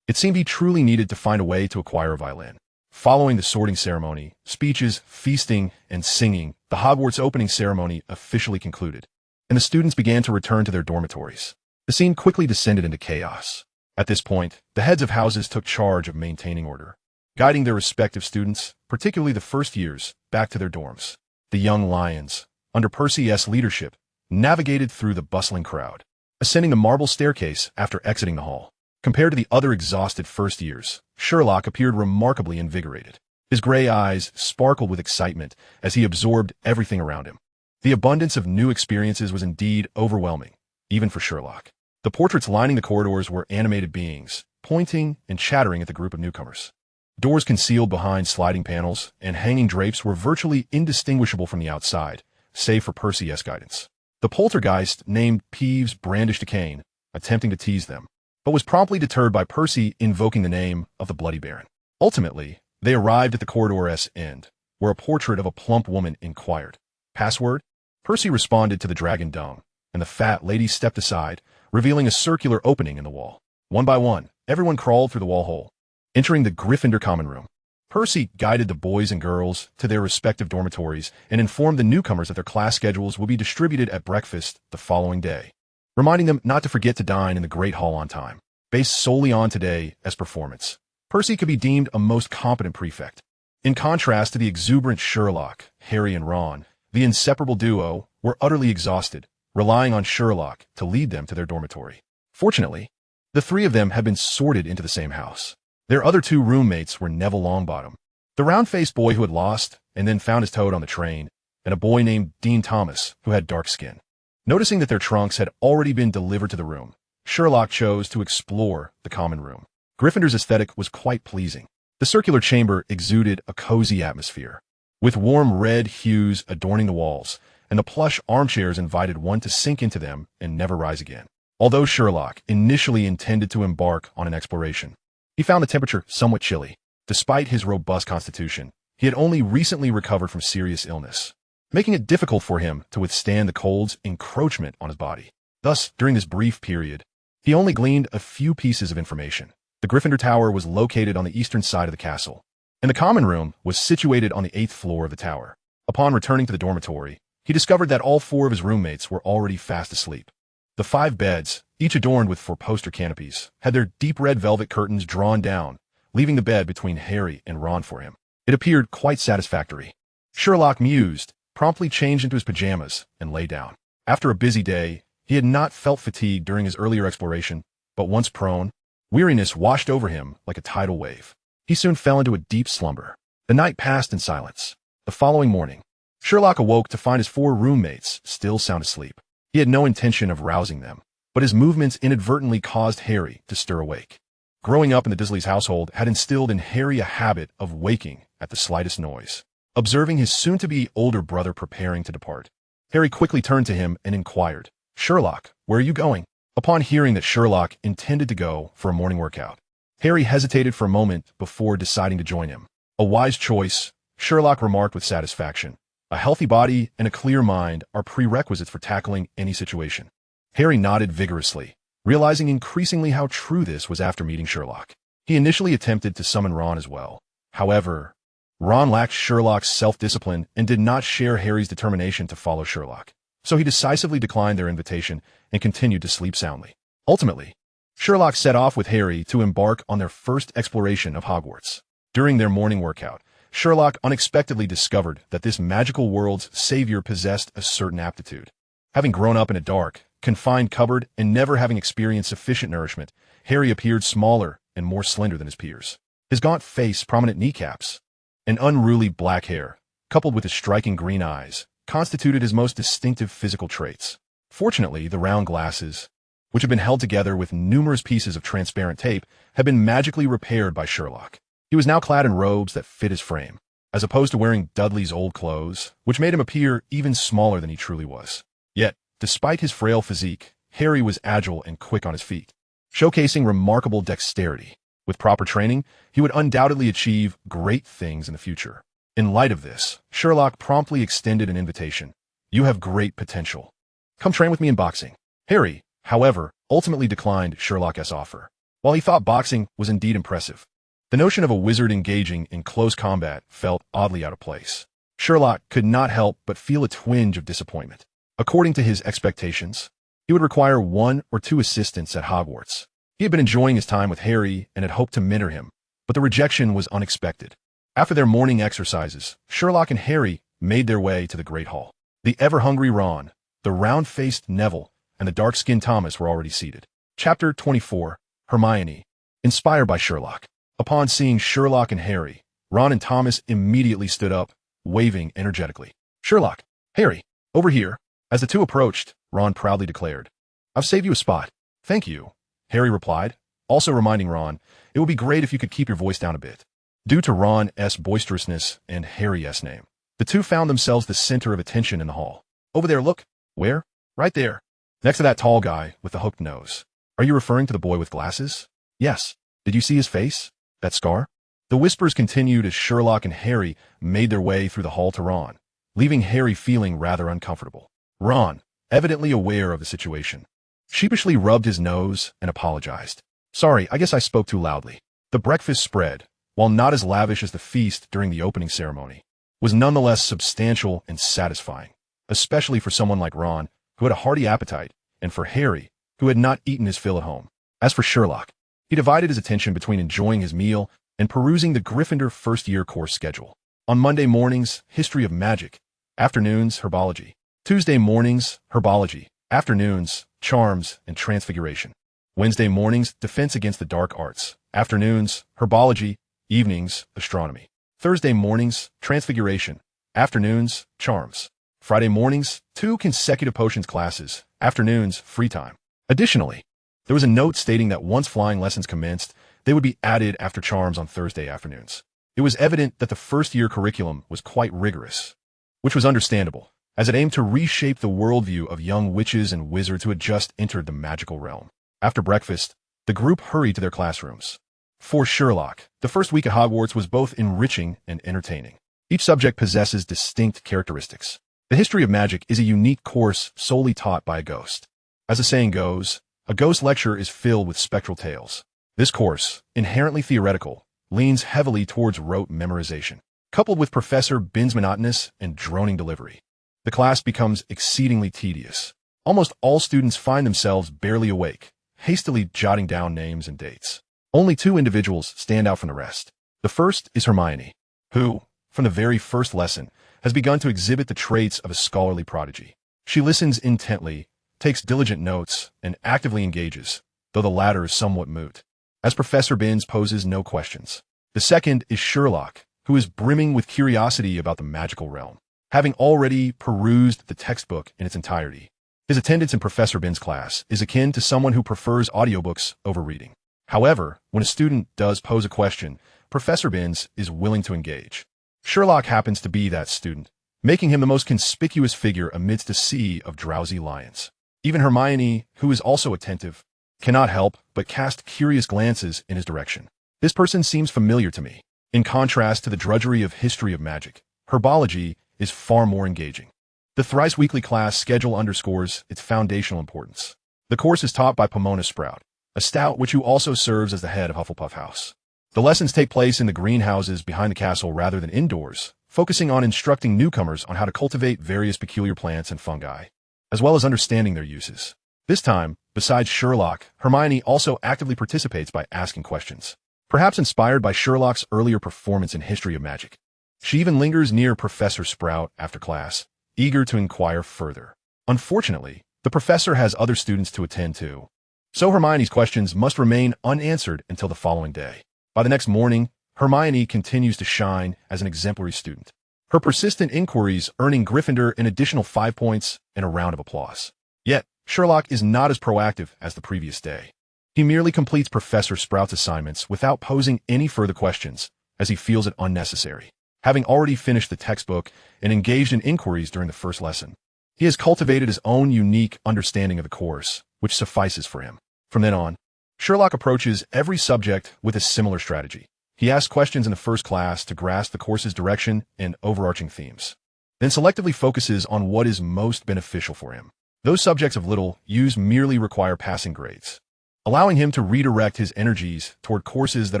Speaker 1: it seemed he truly needed to find a way to acquire a violin. Following the sorting ceremony, speeches, feasting, and singing, the Hogwarts opening ceremony officially concluded, and the students began to return to their dormitories. The scene quickly descended into chaos. At this point, the heads of houses took charge of maintaining order, guiding their respective students, particularly the first years, back to their dorms. The young lions, under Percy S.'s leadership, navigated through the bustling crowd, ascending the marble staircase after exiting the hall. Compared to the other exhausted first years, Sherlock appeared remarkably invigorated. His gray eyes sparkled with excitement as he absorbed everything around him. The abundance of new experiences was indeed overwhelming, even for Sherlock. The portraits lining the corridors were animated beings, pointing and chattering at the group of newcomers. Doors concealed behind sliding panels and hanging drapes were virtually indistinguishable from the outside, save for Percy S. guidance. The poltergeist named Peeves brandished a cane, attempting to tease them. but was promptly deterred by Percy invoking the name of the Bloody Baron. Ultimately, they arrived at the corridor's end, where a portrait of a plump woman inquired. "Password?" Percy responded to the dragon dung, and the fat lady stepped aside, revealing a circular opening in the wall. One by one, everyone crawled through the wall hole, entering the Gryffindor common room. Percy guided the boys and girls to their respective dormitories and informed the newcomers that their class schedules would be distributed at breakfast the following day, reminding them not to forget to dine in the Great Hall on time. Based solely on today as performance, Percy could be deemed a most competent prefect. In contrast to the exuberant Sherlock, Harry and Ron, the inseparable duo were utterly exhausted, relying on Sherlock to lead them to their dormitory. Fortunately, the three of them had been sorted into the same house. Their other two roommates were Neville Longbottom, the round-faced boy who had lost and then found his toad on the train, and a boy named Dean Thomas, who had dark skin. Noticing that their trunks had already been delivered to the room, Sherlock chose to explore the common room. Gryffindor's aesthetic was quite pleasing. The circular chamber exuded a cozy atmosphere, with warm red hues adorning the walls, and the plush armchairs invited one to sink into them and never rise again. Although Sherlock initially intended to embark on an exploration, he found the temperature somewhat chilly. Despite his robust constitution, he had only recently recovered from serious illness, making it difficult for him to withstand the cold's encroachment on his body. Thus, during this brief period, he only gleaned a few pieces of information. The Gryffindor Tower was located on the eastern side of the castle, and the common room was situated on the 8th floor of the tower. Upon returning to the dormitory, he discovered that all four of his roommates were already fast asleep. The 5 beds, each adorned with 4-poster canopies, had their deep red velvet curtains drawn down, leaving the bed between Harry and Ron for him. It appeared quite satisfactory. Sherlock mused, promptly changed into his pajamas, and lay down. After a busy day, he had not felt fatigue during his earlier exploration, but once prone, weariness washed over him like a tidal wave. He soon fell into a deep slumber. The night passed in silence. The following morning, Sherlock awoke to find his 4 roommates still sound asleep. He had no intention of rousing them, but his movements inadvertently caused Harry to stir awake. Growing up in the Dursley's household had instilled in Harry a habit of waking at the slightest noise. Observing his soon-to-be older brother preparing to depart, Harry quickly turned to him and inquired, "Sherlock, where are you going?" Upon hearing that Sherlock intended to go for a morning workout, Harry hesitated for a moment before deciding to join him. "A wise choice," Sherlock remarked with satisfaction. "A healthy body and a clear mind are prerequisites for tackling any situation." Harry nodded vigorously, realizing increasingly how true this was after meeting Sherlock. He initially attempted to summon Ron as well. However, Ron lacked Sherlock's self-discipline and did not share Harry's determination to follow Sherlock, so he decisively declined their invitation and continued to sleep soundly. Ultimately, Sherlock set off with Harry to embark on their first exploration of Hogwarts. During their morning workout, Sherlock unexpectedly discovered that this magical world's savior possessed a certain aptitude. Having grown up in a dark, confined cupboard and never having experienced sufficient nourishment, Harry appeared smaller and more slender than his peers. His gaunt face, prominent kneecaps, and unruly black hair, coupled with his striking green eyes, constituted his most distinctive physical traits. Fortunately, the round glasses, which had been held together with numerous pieces of transparent tape, had been magically repaired by Sherlock. He was now clad in robes that fit his frame, as opposed to wearing Dudley's old clothes, which made him appear even smaller than he truly was. Yet, despite his frail physique, Harry was agile and quick on his feet, showcasing remarkable dexterity. With proper training, he would undoubtedly achieve great things in the future. In light of this, Sherlock promptly extended an invitation. "You have great potential. Come train with me in boxing." Harry, however, ultimately declined Sherlock's offer. While he thought boxing was indeed impressive, the notion of a wizard engaging in close combat felt oddly out of place. Sherlock could not help but feel a twinge of disappointment. According to his expectations, he would require 1 or 2 assistants at Hogwarts. He had been enjoying his time with Harry and had hoped to mentor him, but the rejection was unexpected. After their morning exercises, Sherlock and Harry made their way to the Great Hall. The ever-hungry Ron, the round-faced Neville, and the dark-skinned Thomas were already seated. Chapter 24, Hermione, inspired by Sherlock. Upon seeing Sherlock and Harry, Ron and Thomas immediately stood up, waving energetically. "Sherlock, Harry, over here." As the two approached, Ron proudly declared, "I've saved you a spot." "Thank you," Harry replied, also reminding Ron, "It would be great if you could keep your voice down a bit." Due to Ron's boisterousness and Harry's name, the two found themselves the center of attention in the hall. "Over there, look." "Where?" "Right there, next to that tall guy with the hooked nose." Are you referring to the boy with glasses? Yes. Did you see his face? That scar? The whispers continued as Sherlock and Harry made their way through the hall to Ron, leaving Harry feeling rather uncomfortable. Ron, evidently aware of the situation, sheepishly rubbed his nose and apologized. Sorry, I guess I spoke too loudly. The breakfast spread, while not as lavish as the feast during the opening ceremony, was nonetheless substantial and satisfying, especially for someone like Ron, who had a hearty appetite, and for Harry, who had not eaten his fill at home. As for Sherlock, he divided his attention between enjoying his meal and perusing the Gryffindor first-year course schedule. On Monday mornings, History of Magic, afternoons, Herbology. Tuesday mornings, Herbology, afternoons, Charms and Transfiguration. Wednesday mornings, Defense Against the Dark Arts, afternoons, Herbology, evenings, Astronomy. Thursday mornings, Transfiguration, afternoons, Charms. Friday mornings, 2 consecutive potions classes, afternoons, free time. Additionally, there was a note stating that once flying lessons commenced, they would be added after Charms on Thursday afternoons. It was evident that the first-year curriculum was quite rigorous, which was understandable, as it aimed to reshape the worldview of young witches and wizards who had just entered the magical realm. After breakfast, the group hurried to their classrooms. For Sherlock, the first week at Hogwarts was both enriching and entertaining. Each subject possesses distinct characteristics. The history of magic is a unique course solely taught by a ghost. As the saying goes, a ghost lecture is filled with spectral tales. This course, inherently theoretical, leans heavily towards rote memorization. Coupled with Professor Bin's monotonous and droning delivery, the class becomes exceedingly tedious. Almost all students find themselves barely awake, hastily jotting down names and dates. Only 2 individuals stand out from the rest. The first is Hermione, who, from the very first lesson, has begun to exhibit the traits of a scholarly prodigy. She listens intently, takes diligent notes, and actively engages, though the latter is somewhat moot, as Professor Binns poses no questions. The second is Sherlock, who is brimming with curiosity about the magical realm. Having already perused the textbook in its entirety, his attendance in Professor Binns' class is akin to someone who prefers audiobooks over reading. However, when a student does pose a question, Professor Binns is willing to engage. Sherlock happens to be that student, making him the most conspicuous figure amidst a sea of drowsy lions. Even Hermione, who is also attentive, cannot help but cast curious glances in his direction. This person seems familiar to me. In contrast to the drudgery of History of Magic, Herbology is far more engaging. The thrice-weekly class schedule underscores its foundational importance. The course is taught by Pomona Sprout, a stout witch who also serves as the head of Hufflepuff House. The lessons take place in the greenhouses behind the castle rather than indoors, focusing on instructing newcomers on how to cultivate various peculiar plants and fungi, as well as understanding their uses. This time, besides Sherlock, Hermione also actively participates by asking questions, perhaps inspired by Sherlock's earlier performance in History of Magic. She even lingers near Professor Sprout after class, eager to inquire further. Unfortunately, the professor has other students to attend to, so Hermione's questions must remain unanswered until the following day. By the next morning, Hermione continues to shine as an exemplary student, her persistent inquiries earning Gryffindor an additional 5 points and a round of applause. Yet, Sherlock is not as proactive as the previous day. He merely completes Professor Sprout's assignments without posing any further questions, as he feels it unnecessary. Having already finished the textbook and engaged in inquiries during the first lesson, he has cultivated his own unique understanding of the course, which suffices for him. From then on, Sherlock approaches every subject with a similar strategy. He asks questions in the first class to grasp the course's direction and overarching themes, then selectively focuses on what is most beneficial for him. Those subjects of little use merely require passing grades, allowing him to redirect his energies toward courses that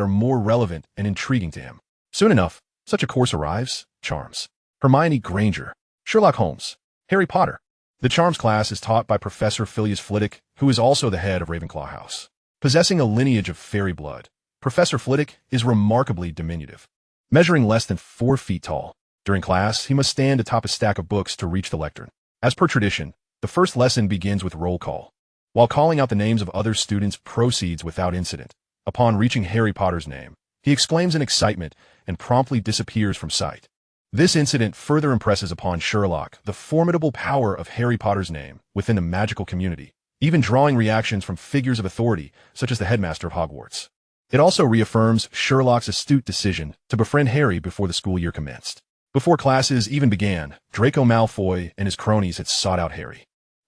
Speaker 1: are more relevant and intriguing to him. Soon enough, such a course arrives: Charms. Hermione Granger, Sherlock Holmes, Harry Potter. The Charms class is taught by Professor Phileas Flitwick, who is also the head of Ravenclaw House. Possessing a lineage of fairy blood, Professor Flitwick is remarkably diminutive, measuring less than 4 feet tall. During class, he must stand atop a stack of books to reach the lectern. As per tradition, the first lesson begins with roll call. While calling out the names of other students proceeds without incident. Upon reaching Harry Potter's name, he exclaims in excitement and promptly disappears from sight. This incident further impresses upon Sherlock the formidable power of Harry Potter's name within the magical community, even drawing reactions from figures of authority such as the headmaster of Hogwarts. It also reaffirms Sherlock's astute decision to befriend Harry before the school year commenced. Before classes even began, Draco Malfoy and his cronies had sought out Harry.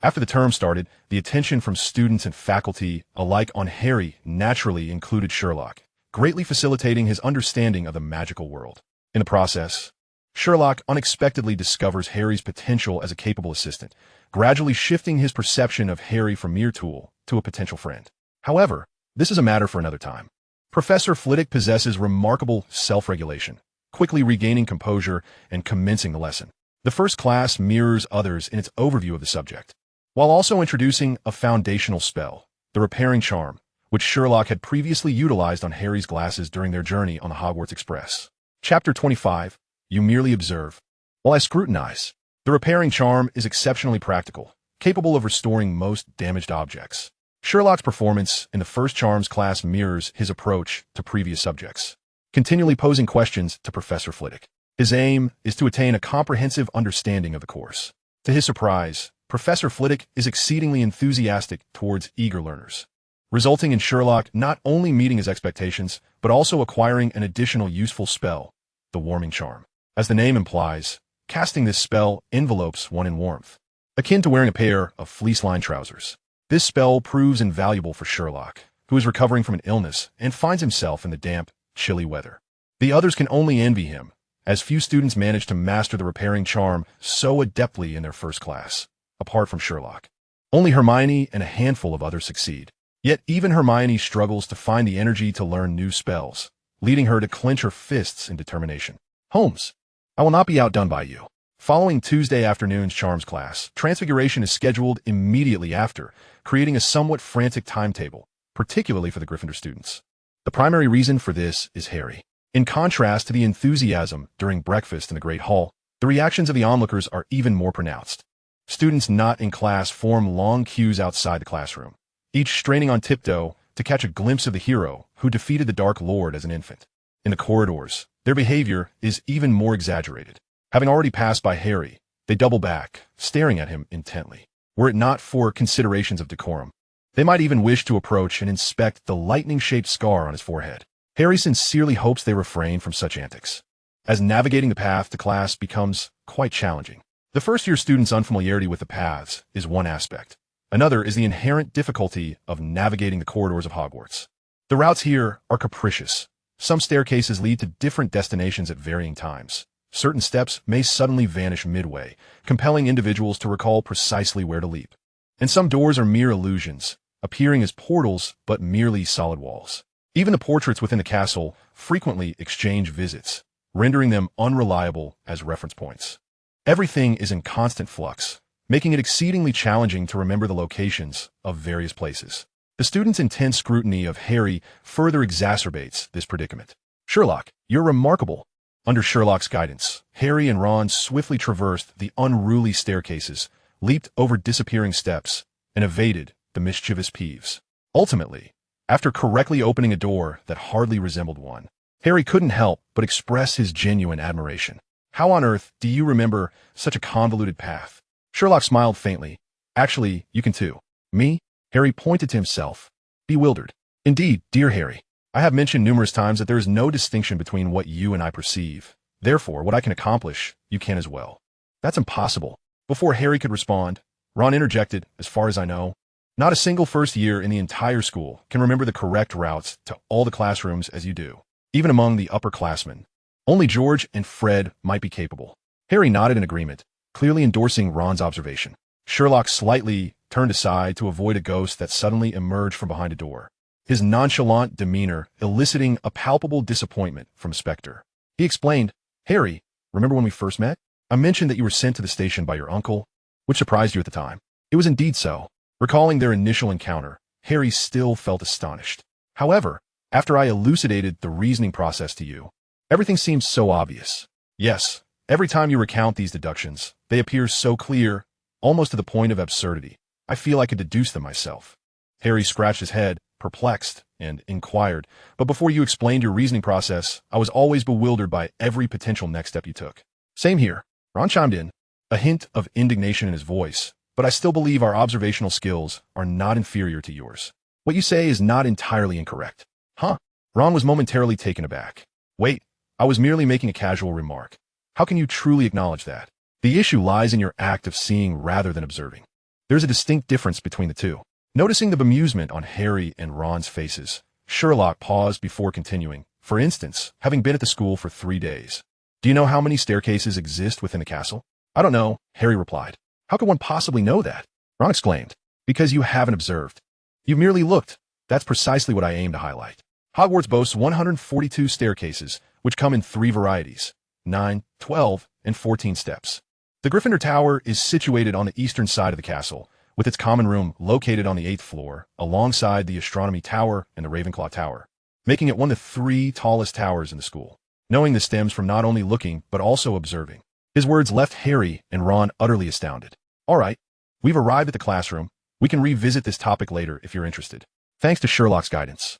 Speaker 1: After the term started, the attention from students and faculty alike on Harry naturally included Sherlock, greatly facilitating his understanding of the magical world. In the process, Sherlock unexpectedly discovers Harry's potential as a capable assistant, gradually shifting his perception of Harry from mere tool to a potential friend. However, this is a matter for another time. Professor Flitwick possesses remarkable self-regulation, quickly regaining composure and commencing the lesson. The first class mirrors others in its overview of the subject, while also introducing a foundational spell, the repairing charm, which Sherlock had previously utilized on Harry's glasses during their journey on the Hogwarts Express. Chapter 25. You merely observe. While I scrutinize, the repairing charm is exceptionally practical, capable of restoring most damaged objects. Sherlock's performance in the first charms class mirrors his approach to previous subjects, continually posing questions to Professor Flitwick. His aim is to attain a comprehensive understanding of the course. To his surprise, Professor Flitwick is exceedingly enthusiastic towards eager learners, resulting in Sherlock not only meeting his expectations, but also acquiring an additional useful spell, the warming charm. As the name implies, casting this spell envelopes one in warmth, akin to wearing a pair of fleece-lined trousers. This spell proves invaluable for Sherlock, who is recovering from an illness and finds himself in the damp, chilly weather. The others can only envy him, as few students manage to master the repairing charm so adeptly in their first class, apart from Sherlock. Only Hermione and a handful of others succeed. Yet even Hermione struggles to find the energy to learn new spells, leading her to clench her fists in determination. Holmes, I will not be outdone by you. Following Tuesday afternoon's charms class, Transfiguration is scheduled immediately after, creating a somewhat frantic timetable, particularly for the Gryffindor students. The primary reason for this is Harry. In contrast to the enthusiasm during breakfast in the Great Hall, the reactions of the onlookers are even more pronounced. Students not in class form long queues outside the classroom, each straining on tiptoe to catch a glimpse of the hero who defeated the Dark Lord as an infant. In the corridors, their behavior is even more exaggerated. Having already passed by Harry, they double back, staring at him intently. Were it not for considerations of decorum, they might even wish to approach and inspect the lightning-shaped scar on his forehead. Harry sincerely hopes they refrain from such antics, as navigating the path to class becomes quite challenging. The first-year student's unfamiliarity with the paths is one aspect. Another is the inherent difficulty of navigating the corridors of Hogwarts. The routes here are capricious. Some staircases lead to different destinations at varying times. Certain steps may suddenly vanish midway, compelling individuals to recall precisely where to leap. And some doors are mere illusions, appearing as portals but merely solid walls. Even the portraits within the castle frequently exchange visits, rendering them unreliable as reference points. Everything is in constant flux, making it exceedingly challenging to remember the locations of various places. The students' intense scrutiny of Harry further exacerbates this predicament. Sherlock, you're remarkable. Under Sherlock's guidance, Harry and Ron swiftly traversed the unruly staircases, leaped over disappearing steps, and evaded the mischievous Peeves. Ultimately, after correctly opening a door that hardly resembled one, Harry couldn't help but express his genuine admiration. How on earth do you remember such a convoluted path? Sherlock smiled faintly. Actually, you can too. Me? Harry pointed to himself, bewildered. Indeed, dear Harry, I have mentioned numerous times that there is no distinction between what you and I perceive. Therefore, what I can accomplish, you can as well. That's impossible. Before Harry could respond, Ron interjected, as far as I know, not a single first year in the entire school can remember the correct routes to all the classrooms as you do, even among the upperclassmen. Only George and Fred might be capable. Harry nodded in agreement, clearly endorsing Ron's observation. Sherlock slightly turned aside to avoid a ghost that suddenly emerged from behind a door, his nonchalant demeanor eliciting a palpable disappointment from Spectre. He explained, Harry, remember when we first met? I mentioned that you were sent to the station by your uncle, which surprised you at the time. It was indeed so. Recalling their initial encounter, Harry still felt astonished. However, after I elucidated the reasoning process to you, everything seems so obvious. Yes, every time you recount these deductions, they appear so clear, almost to the point of absurdity. I feel I could deduce them myself. Harry scratched his head, perplexed, and inquired, but before you explained your reasoning process, I was always bewildered by every potential next step you took. Same here. Ron chimed in, a hint of indignation in his voice, but I still believe our observational skills are not inferior to yours. What you say is not entirely incorrect. Huh? Ron was momentarily taken aback. Wait, I was merely making a casual remark. How can you truly acknowledge that? The issue lies in your act of seeing rather than observing. There's a distinct difference between the two. Noticing the bemusement on Harry and Ron's faces, Sherlock paused before continuing. For instance, having been at the school for 3 days. Do you know how many staircases exist within the castle? I don't know, Harry replied. How could one possibly know that? Ron exclaimed. Because you haven't observed. You've merely looked. That's precisely what I aim to highlight. Hogwarts boasts 142 staircases, which come in 3 varieties, 9, 12, and 14 steps. The Gryffindor Tower is situated on the eastern side of the castle, with its common room located on the 8th floor, alongside the Astronomy Tower and the Ravenclaw Tower, making it one of the 3 tallest towers in the school. Knowing this stems from not only looking, but also observing. His words left Harry and Ron utterly astounded. All right, we've arrived at the classroom. We can revisit this topic later if you're interested. Thanks to Sherlock's guidance.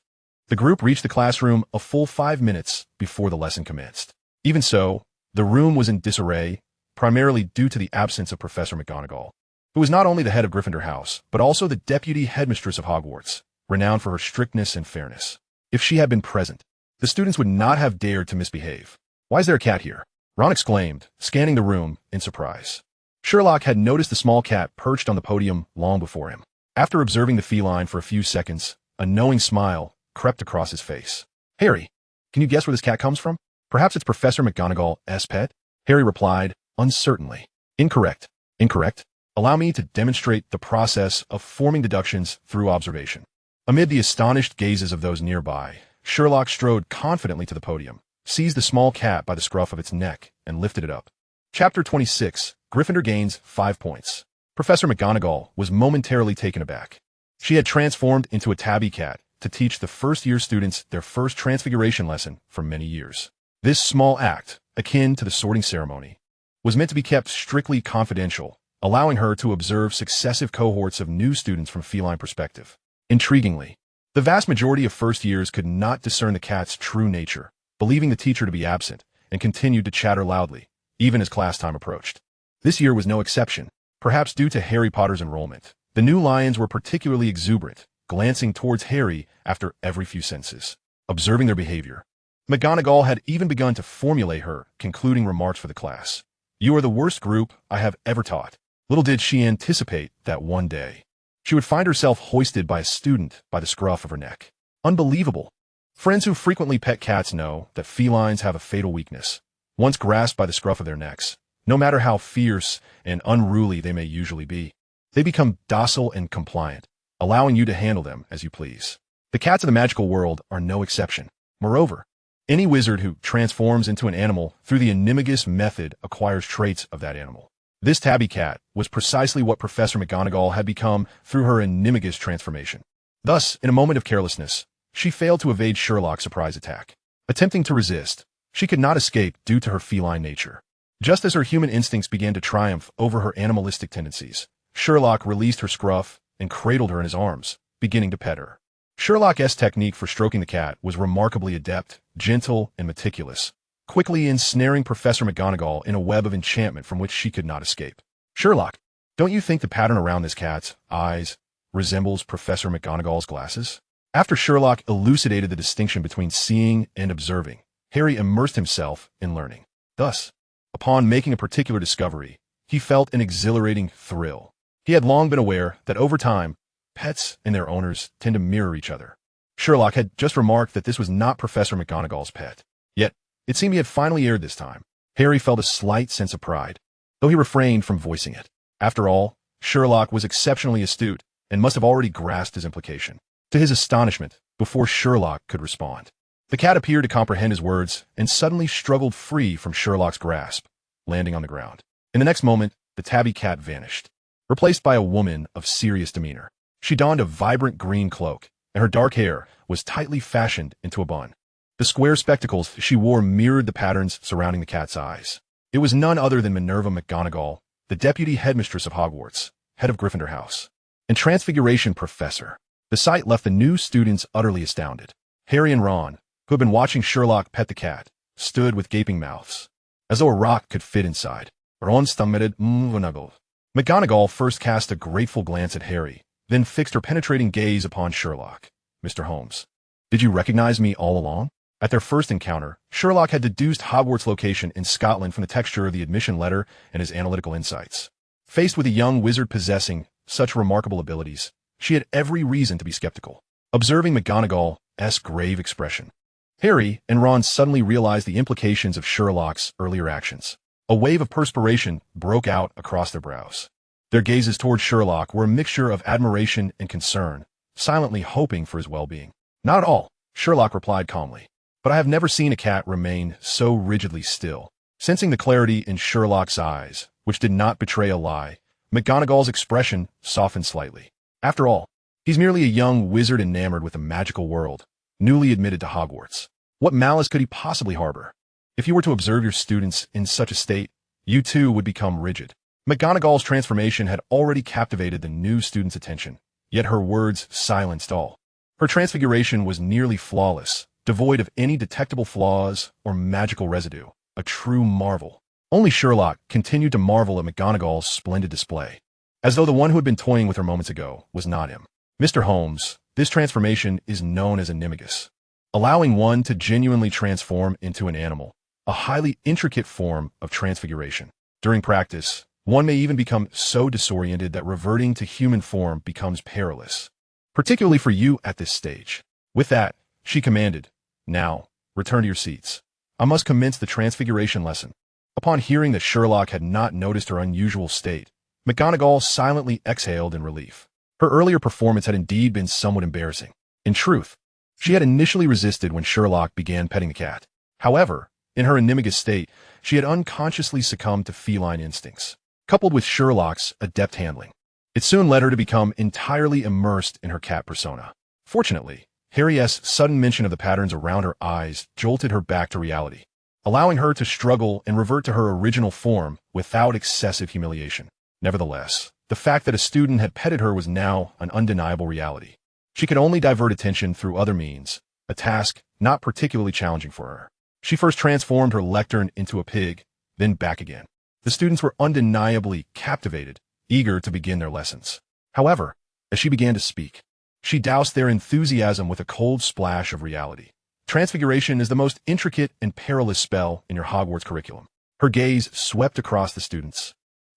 Speaker 1: The group reached the classroom a full 5 minutes before the lesson commenced. Even so, the room was in disarray, primarily due to the absence of Professor McGonagall, who was not only the head of Gryffindor House, but also the deputy headmistress of Hogwarts, renowned for her strictness and fairness. If she had been present, the students would not have dared to misbehave. Why is there a cat here? Ron exclaimed, scanning the room in surprise. Sherlock had noticed the small cat perched on the podium long before him. After observing the feline for a few seconds, a knowing smile crept across his face. Harry, can you guess where this cat comes from? Perhaps it's Professor McGonagall's pet? Harry replied, uncertainly. Incorrect. Incorrect. Allow me to demonstrate the process of forming deductions through observation. Amid the astonished gazes of those nearby, Sherlock strode confidently to the podium, seized the small cat by the scruff of its neck, and lifted it up. Chapter 26. Gryffindor gains 5 points. Professor McGonagall was momentarily taken aback. She had transformed into a tabby cat to teach the first-year students their first transfiguration lesson for many years. This small act, akin to the sorting ceremony, was meant to be kept strictly confidential, allowing her to observe successive cohorts of new students from feline perspective. Intriguingly, the vast majority of first years could not discern the cat's true nature, believing the teacher to be absent, and continued to chatter loudly, even as class time approached. This year was no exception. Perhaps due to Harry Potter's enrollment, the new lions were particularly exuberant, glancing towards Harry after every few sentences, observing their behavior. McGonagall had even begun to formulate her concluding remarks for the class. You are the worst group I have ever taught. Little did she anticipate that one day she would find herself hoisted by a student by the scruff of her neck. Unbelievable. Friends who frequently pet cats know that felines have a fatal weakness. Once grasped by the scruff of their necks, no matter how fierce and unruly they may usually be, they become docile and compliant, allowing you to handle them as you please. The cats of the magical world are no exception. Moreover, any wizard who transforms into an animal through the animagus method acquires traits of that animal. This tabby cat was precisely what Professor McGonagall had become through her animagus transformation. Thus, in a moment of carelessness, she failed to evade Sherlock's surprise attack. Attempting to resist, she could not escape due to her feline nature. Just as her human instincts began to triumph over her animalistic tendencies, Sherlock released her scruff and cradled her in his arms, beginning to pet her. Sherlock's technique for stroking the cat was remarkably adept, gentle, and meticulous, quickly ensnaring Professor McGonagall in a web of enchantment from which she could not escape. Sherlock, don't you think the pattern around this cat's eyes resembles Professor McGonagall's glasses? After Sherlock elucidated the distinction between seeing and observing, Harry immersed himself in learning. Thus, upon making a particular discovery, he felt an exhilarating thrill. He had long been aware that over time, pets and their owners tend to mirror each other. Sherlock had just remarked that this was not Professor McGonagall's pet. Yet, it seemed he had finally erred this time. Harry felt a slight sense of pride, though he refrained from voicing it. After all, Sherlock was exceptionally astute and must have already grasped his implication. To his astonishment, before Sherlock could respond, the cat appeared to comprehend his words and suddenly struggled free from Sherlock's grasp, landing on the ground. In the next moment, the tabby cat vanished, replaced by a woman of serious demeanor. She donned a vibrant green cloak, and her dark hair was tightly fashioned into a bun. The square spectacles she wore mirrored the patterns surrounding the cat's eyes. It was none other than Minerva McGonagall, the deputy headmistress of Hogwarts, head of Gryffindor House, and Transfiguration Professor. The sight left the new students utterly astounded. Harry and Ron, who had been watching Sherlock pet the cat, stood with gaping mouths, as though a rock could fit inside. Ron stammered, McGonagall first cast a grateful glance at Harry, then fixed her penetrating gaze upon Sherlock. Mr. Holmes, did you recognize me all along? At their first encounter, Sherlock had deduced Hogwarts' location in Scotland from the texture of the admission letter and his analytical insights. Faced with a young wizard possessing such remarkable abilities, she had every reason to be skeptical. Observing McGonagall's grave expression, Harry and Ron suddenly realized the implications of Sherlock's earlier actions. A wave of perspiration broke out across their brows. Their gazes toward Sherlock were a mixture of admiration and concern, silently hoping for his well-being. "Not at all," Sherlock replied calmly. "But I have never seen a cat remain so rigidly still." Sensing the clarity in Sherlock's eyes, which did not betray a lie, McGonagall's expression softened slightly. After all, he's merely a young wizard enamored with the magical world, newly admitted to Hogwarts. What malice could he possibly harbor? If you were to observe your students in such a state, you too would become rigid. McGonagall's transformation had already captivated the new student's attention, yet her words silenced all. Her transfiguration was nearly flawless, devoid of any detectable flaws or magical residue, a true marvel. Only Sherlock continued to marvel at McGonagall's splendid display, as though the one who had been toying with her moments ago was not him. "Mr. Holmes, this transformation is known as animagus, allowing one to genuinely transform into an animal, a highly intricate form of transfiguration. During practice, one may even become so disoriented that reverting to human form becomes perilous, particularly for you at this stage." With that, she commanded, "Now, return to your seats. I must commence the transfiguration lesson." Upon hearing that Sherlock had not noticed her unusual state, McGonagall silently exhaled in relief. Her earlier performance had indeed been somewhat embarrassing. In truth, she had initially resisted when Sherlock began petting the cat. However, in her animagus state, she had unconsciously succumbed to feline instincts, coupled with Sherlock's adept handling. It soon led her to become entirely immersed in her cat persona. Fortunately, Harry's sudden mention of the patterns around her eyes jolted her back to reality, allowing her to struggle and revert to her original form without excessive humiliation. Nevertheless, the fact that a student had petted her was now an undeniable reality. She could only divert attention through other means, a task not particularly challenging for her. She first transformed her lectern into a pig, then back again. The students were undeniably captivated, eager to begin their lessons. However, as she began to speak, she doused their enthusiasm with a cold splash of reality. Transfiguration is the most intricate and perilous spell in your Hogwarts curriculum. Her gaze swept across the students,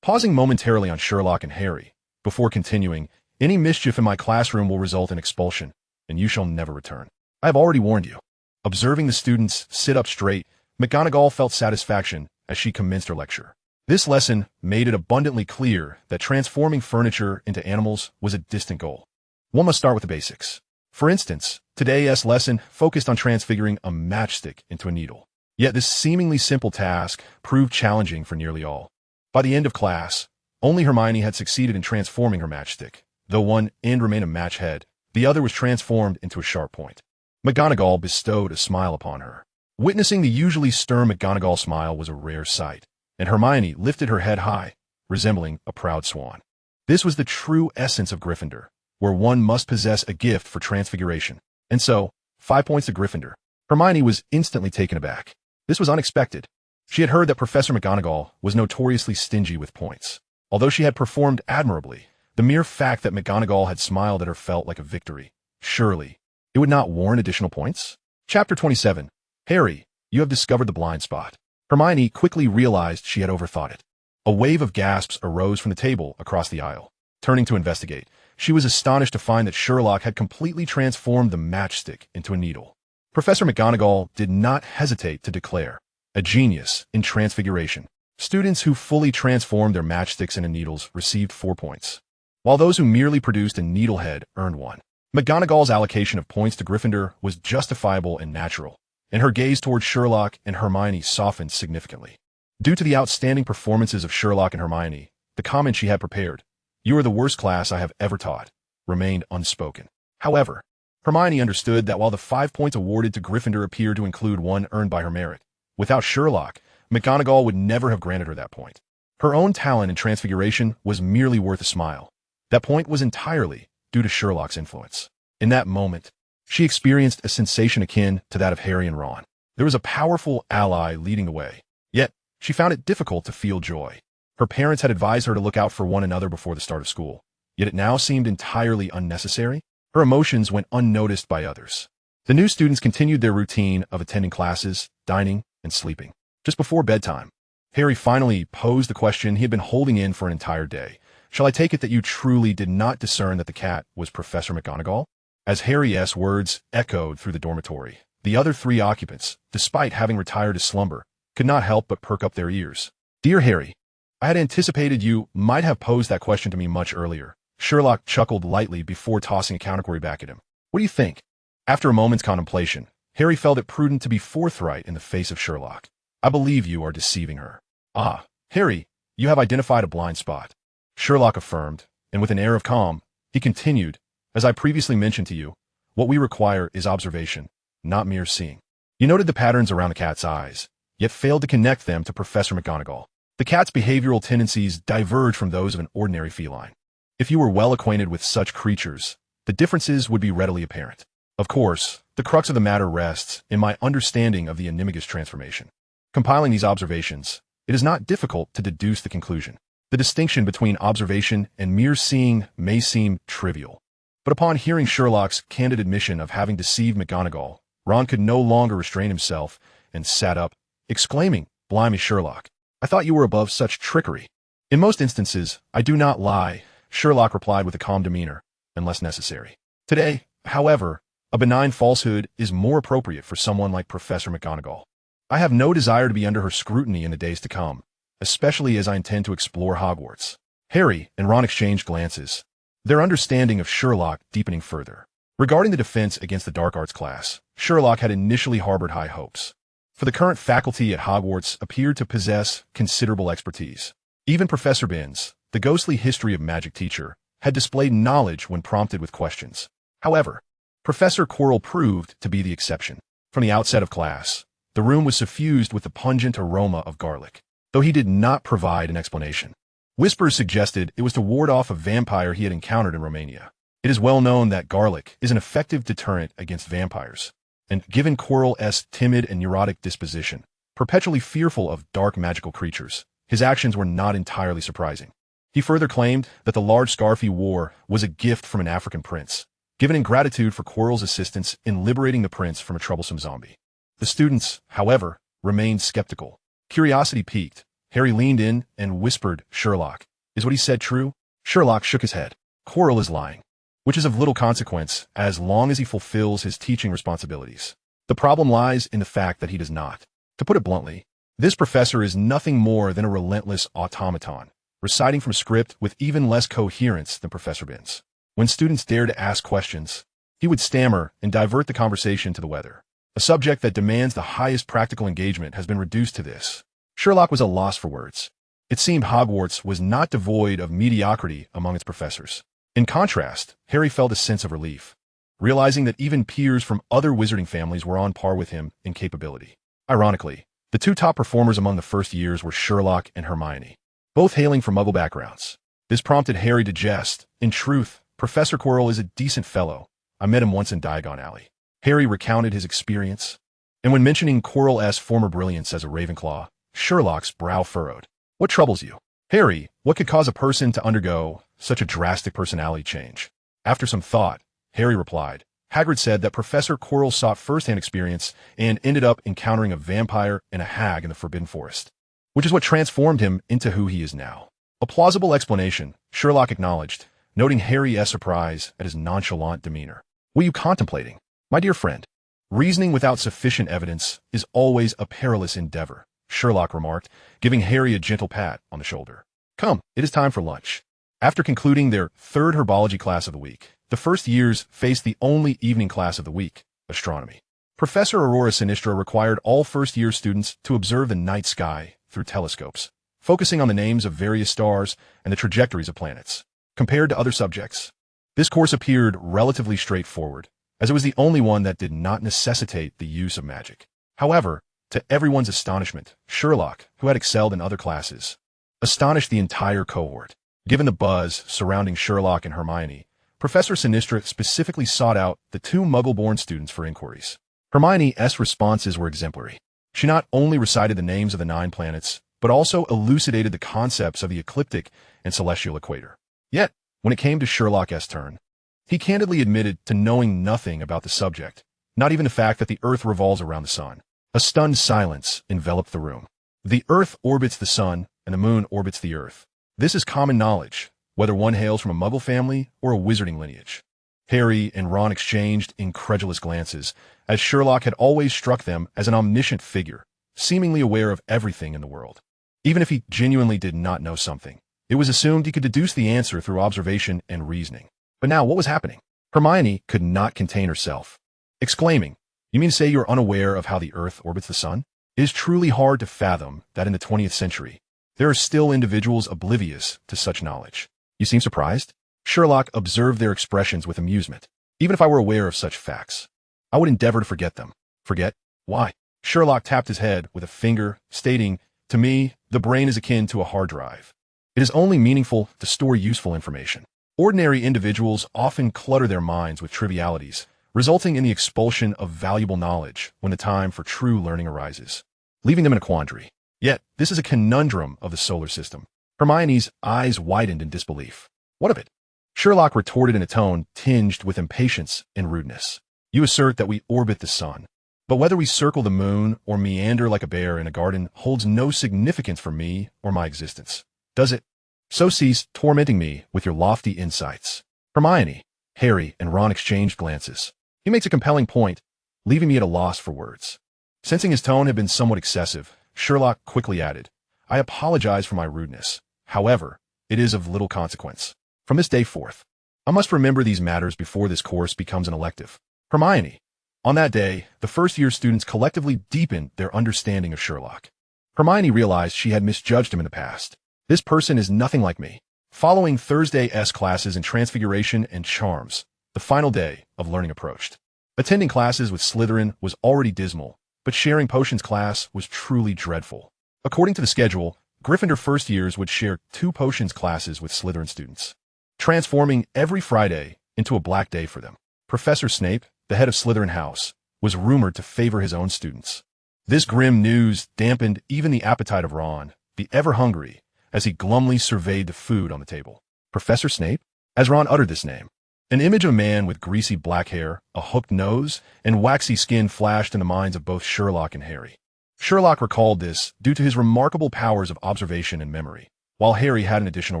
Speaker 1: pausing momentarily on Sherlock and Harry, before continuing, "Any mischief in my classroom will result in expulsion, and you shall never return. I have already warned you." Observing the students sit up straight, McGonagall felt satisfaction as she commenced her lecture. This lesson made it abundantly clear that transforming furniture into animals was a distant goal. One must start with the basics. For instance, today's lesson focused on transfiguring a matchstick into a needle. Yet this seemingly simple task proved challenging for nearly all. By the end of class, only Hermione had succeeded in transforming her matchstick. Though one end remained a match head, the other was transformed into a sharp point. McGonagall bestowed a smile upon her. Witnessing the usually stern McGonagall smile was a rare sight, and Hermione lifted her head high, resembling a proud swan. This was the true essence of Gryffindor, where one must possess a gift for transfiguration. And so, 5 points to Gryffindor. Hermione was instantly taken aback. This was unexpected. She had heard that Professor McGonagall was notoriously stingy with points. Although she had performed admirably, the mere fact that McGonagall had smiled at her felt like a victory. Surely, it would not warrant additional points? Chapter 27. Harry, you have discovered the blind spot. Hermione quickly realized she had overthought it. A wave of gasps arose from the table across the aisle. Turning to investigate, she was astonished to find that Sherlock had completely transformed the matchstick into a needle. Professor McGonagall did not hesitate to declare, a genius in transfiguration. Students who fully transformed their matchsticks into needles received 4 points, while those who merely produced a needlehead earned 1. McGonagall's allocation of points to Gryffindor was justifiable and natural, and her gaze toward Sherlock and Hermione softened significantly. Due to the outstanding performances of Sherlock and Hermione, the comment she had prepared, "You are the worst class I have ever taught," remained unspoken. However, Hermione understood that while the 5 points awarded to Gryffindor appeared to include 1 earned by her merit, without Sherlock, McGonagall would never have granted her that point. Her own talent in transfiguration was merely worth a smile. That point was entirely due to Sherlock's influence. In that moment, she experienced a sensation akin to that of Harry and Ron. There was a powerful ally leading the way, yet she found it difficult to feel joy. Her parents had advised her to look out for one another before the start of school, yet it now seemed entirely unnecessary. Her emotions went unnoticed by others. The new students continued their routine of attending classes, dining, and sleeping. Just before bedtime, Harry finally posed the question he had been holding in for an entire day. Shall I take it that you truly did not discern that the cat was Professor McGonagall? As Harry's words echoed through the dormitory, the other 3 occupants, despite having retired to slumber, could not help but perk up their ears. Dear Harry, I had anticipated you might have posed that question to me much earlier. Sherlock chuckled lightly before tossing a counterquery back at him. What do you think? After a moment's contemplation, Harry felt it prudent to be forthright in the face of Sherlock. I believe you are deceiving her. Ah, Harry, you have identified a blind spot. Sherlock affirmed, and with an air of calm, he continued, as I previously mentioned to you, what we require is observation, not mere seeing. You noted the patterns around the cat's eyes, yet failed to connect them to Professor McGonagall. The cat's behavioral tendencies diverge from those of an ordinary feline. If you were well acquainted with such creatures, the differences would be readily apparent. Of course, the crux of the matter rests in my understanding of the Animagus transformation. Compiling these observations, it is not difficult to deduce the conclusion. The distinction between observation and mere seeing may seem trivial. But upon hearing Sherlock's candid admission of having deceived McGonagall, Ron could no longer restrain himself and sat up, exclaiming, "Blimey, Sherlock, I thought you were above such trickery." "In most instances, I do not lie," Sherlock replied with a calm demeanor, "unless necessary. Today, however, a benign falsehood is more appropriate for someone like Professor McGonagall. I have no desire to be under her scrutiny in the days to come, especially as I intend to explore Hogwarts." Harry and Ron exchanged glances, their understanding of Sherlock deepening further. Regarding the defense against the dark arts class, Sherlock had initially harbored high hopes. For the current faculty at Hogwarts appeared to possess considerable expertise. Even Professor Binns, the ghostly history of magic teacher, had displayed knowledge when prompted with questions. However, Professor Quirrell proved to be the exception. From the outset of class, the room was suffused with the pungent aroma of garlic, though he did not provide an explanation. Whispers suggested it was to ward off a vampire he had encountered in Romania. It is well known that garlic is an effective deterrent against vampires, and given Quirrell's timid and neurotic disposition, perpetually fearful of dark magical creatures, his actions were not entirely surprising. He further claimed that the large scarf he wore was a gift from an African prince, given in gratitude for Quirrell's assistance in liberating the prince from a troublesome zombie. The students, however, remained skeptical. Curiosity piqued. Harry leaned in and whispered, "Sherlock, is what he said true?" Sherlock shook his head. "Quirrell is lying, which is of little consequence as long as he fulfills his teaching responsibilities. The problem lies in the fact that he does not. To put it bluntly, this professor is nothing more than a relentless automaton, reciting from script with even less coherence than Professor Binns. When students dare to ask questions, he would stammer and divert the conversation to the weather. A subject that demands the highest practical engagement has been reduced to this." Sherlock was at a loss for words. It seemed Hogwarts was not devoid of mediocrity among its professors. In contrast, Harry felt a sense of relief, realizing that even peers from other wizarding families were on par with him in capability. Ironically, the 2 top performers among the first years were Sherlock and Hermione, both hailing from Muggle backgrounds. This prompted Harry to jest. "In truth, Professor Quirrell is a decent fellow. I met him once in Diagon Alley." Harry recounted his experience, and when mentioning Quirrell's former brilliance as a Ravenclaw, Sherlock's brow furrowed. "What troubles you?" "Harry, what could cause a person to undergo such a drastic personality change?" After some thought, Harry replied, "Hagrid said that Professor Quirrell sought first-hand experience and ended up encountering a vampire and a hag in the Forbidden Forest, which is what transformed him into who he is now." A plausible explanation, Sherlock acknowledged, noting Harry's surprise at his nonchalant demeanor. "What are you contemplating, my dear friend?" "Reasoning without sufficient evidence is always a perilous endeavor," Sherlock remarked, giving Harry a gentle pat on the shoulder. "Come, it is time for lunch." After concluding their 3rd herbology class of the week, the first years faced the only evening class of the week, astronomy. Professor Aurora Sinistra required all first-year students to observe the night sky through telescopes, focusing on the names of various stars and the trajectories of planets. Compared to other subjects, this course appeared relatively straightforward, as it was the only one that did not necessitate the use of magic. However, to everyone's astonishment, Sherlock, who had excelled in other classes, astonished the entire cohort. Given the buzz surrounding Sherlock and Hermione, Professor Sinistra specifically sought out the 2 Muggle-born students for inquiries. Hermione's responses were exemplary. She not only recited the names of the 9 planets, but also elucidated the concepts of the ecliptic and celestial equator. Yet, when it came to Sherlock's turn, he candidly admitted to knowing nothing about the subject, not even the fact that the Earth revolves around the sun. A stunned silence enveloped the room. "The Earth orbits the sun, and the moon orbits the Earth. This is common knowledge," whether one hails from a Muggle family or a wizarding lineage. Harry and Ron exchanged incredulous glances, as Sherlock had always struck them as an omniscient figure, seemingly aware of everything in the world. Even if he genuinely did not know something, it was assumed he could deduce the answer through observation and reasoning. But now, what was happening? Hermione could not contain herself, exclaiming, "You mean to say you're unaware of how the Earth orbits the sun? It is truly hard to fathom that in the 20th century, there are still individuals oblivious to such knowledge." "You seem surprised?" Sherlock observed their expressions with amusement. "Even if I were aware of such facts, I would endeavor to forget them." "Forget? Why?" Sherlock tapped his head with a finger, stating, "To me, the brain is akin to a hard drive. It is only meaningful to store useful information. Ordinary individuals often clutter their minds with trivialities, resulting in the expulsion of valuable knowledge when the time for true learning arises, leaving them in a quandary. Yet, this is a conundrum of the solar system." Hermione's eyes widened in disbelief. "What of it?" Sherlock retorted in a tone tinged with impatience and rudeness. "You assert that we orbit the sun. But whether we circle the moon or meander like a bear in a garden holds no significance for me or my existence. Does it? So cease tormenting me with your lofty insights." Hermione, Harry, and Ron exchanged glances. He makes a compelling point, leaving me at a loss for words. Sensing his tone had been somewhat excessive, Sherlock quickly added, "I apologize for my rudeness. However, it is of little consequence. From this day forth, I must remember these matters before this course becomes an elective." Hermione. On that day, the first-year students collectively deepened their understanding of Sherlock. Hermione realized she had misjudged him in the past. "This person is nothing like me." Following Thursday's classes in Transfiguration and Charms, the final day of learning approached. Attending classes with Slytherin was already dismal, but sharing potions class was truly dreadful. According to the schedule, Gryffindor first years would share 2 potions classes with Slytherin students, transforming every Friday into a black day for them. Professor Snape, the head of Slytherin House, was rumored to favor his own students. This grim news dampened even the appetite of Ron, the ever-hungry, as he glumly surveyed the food on the table. Professor Snape? As Ron uttered this name, an image of a man with greasy black hair, a hooked nose, and waxy skin flashed in the minds of both Sherlock and Harry. Sherlock recalled this due to his remarkable powers of observation and memory, while Harry had an additional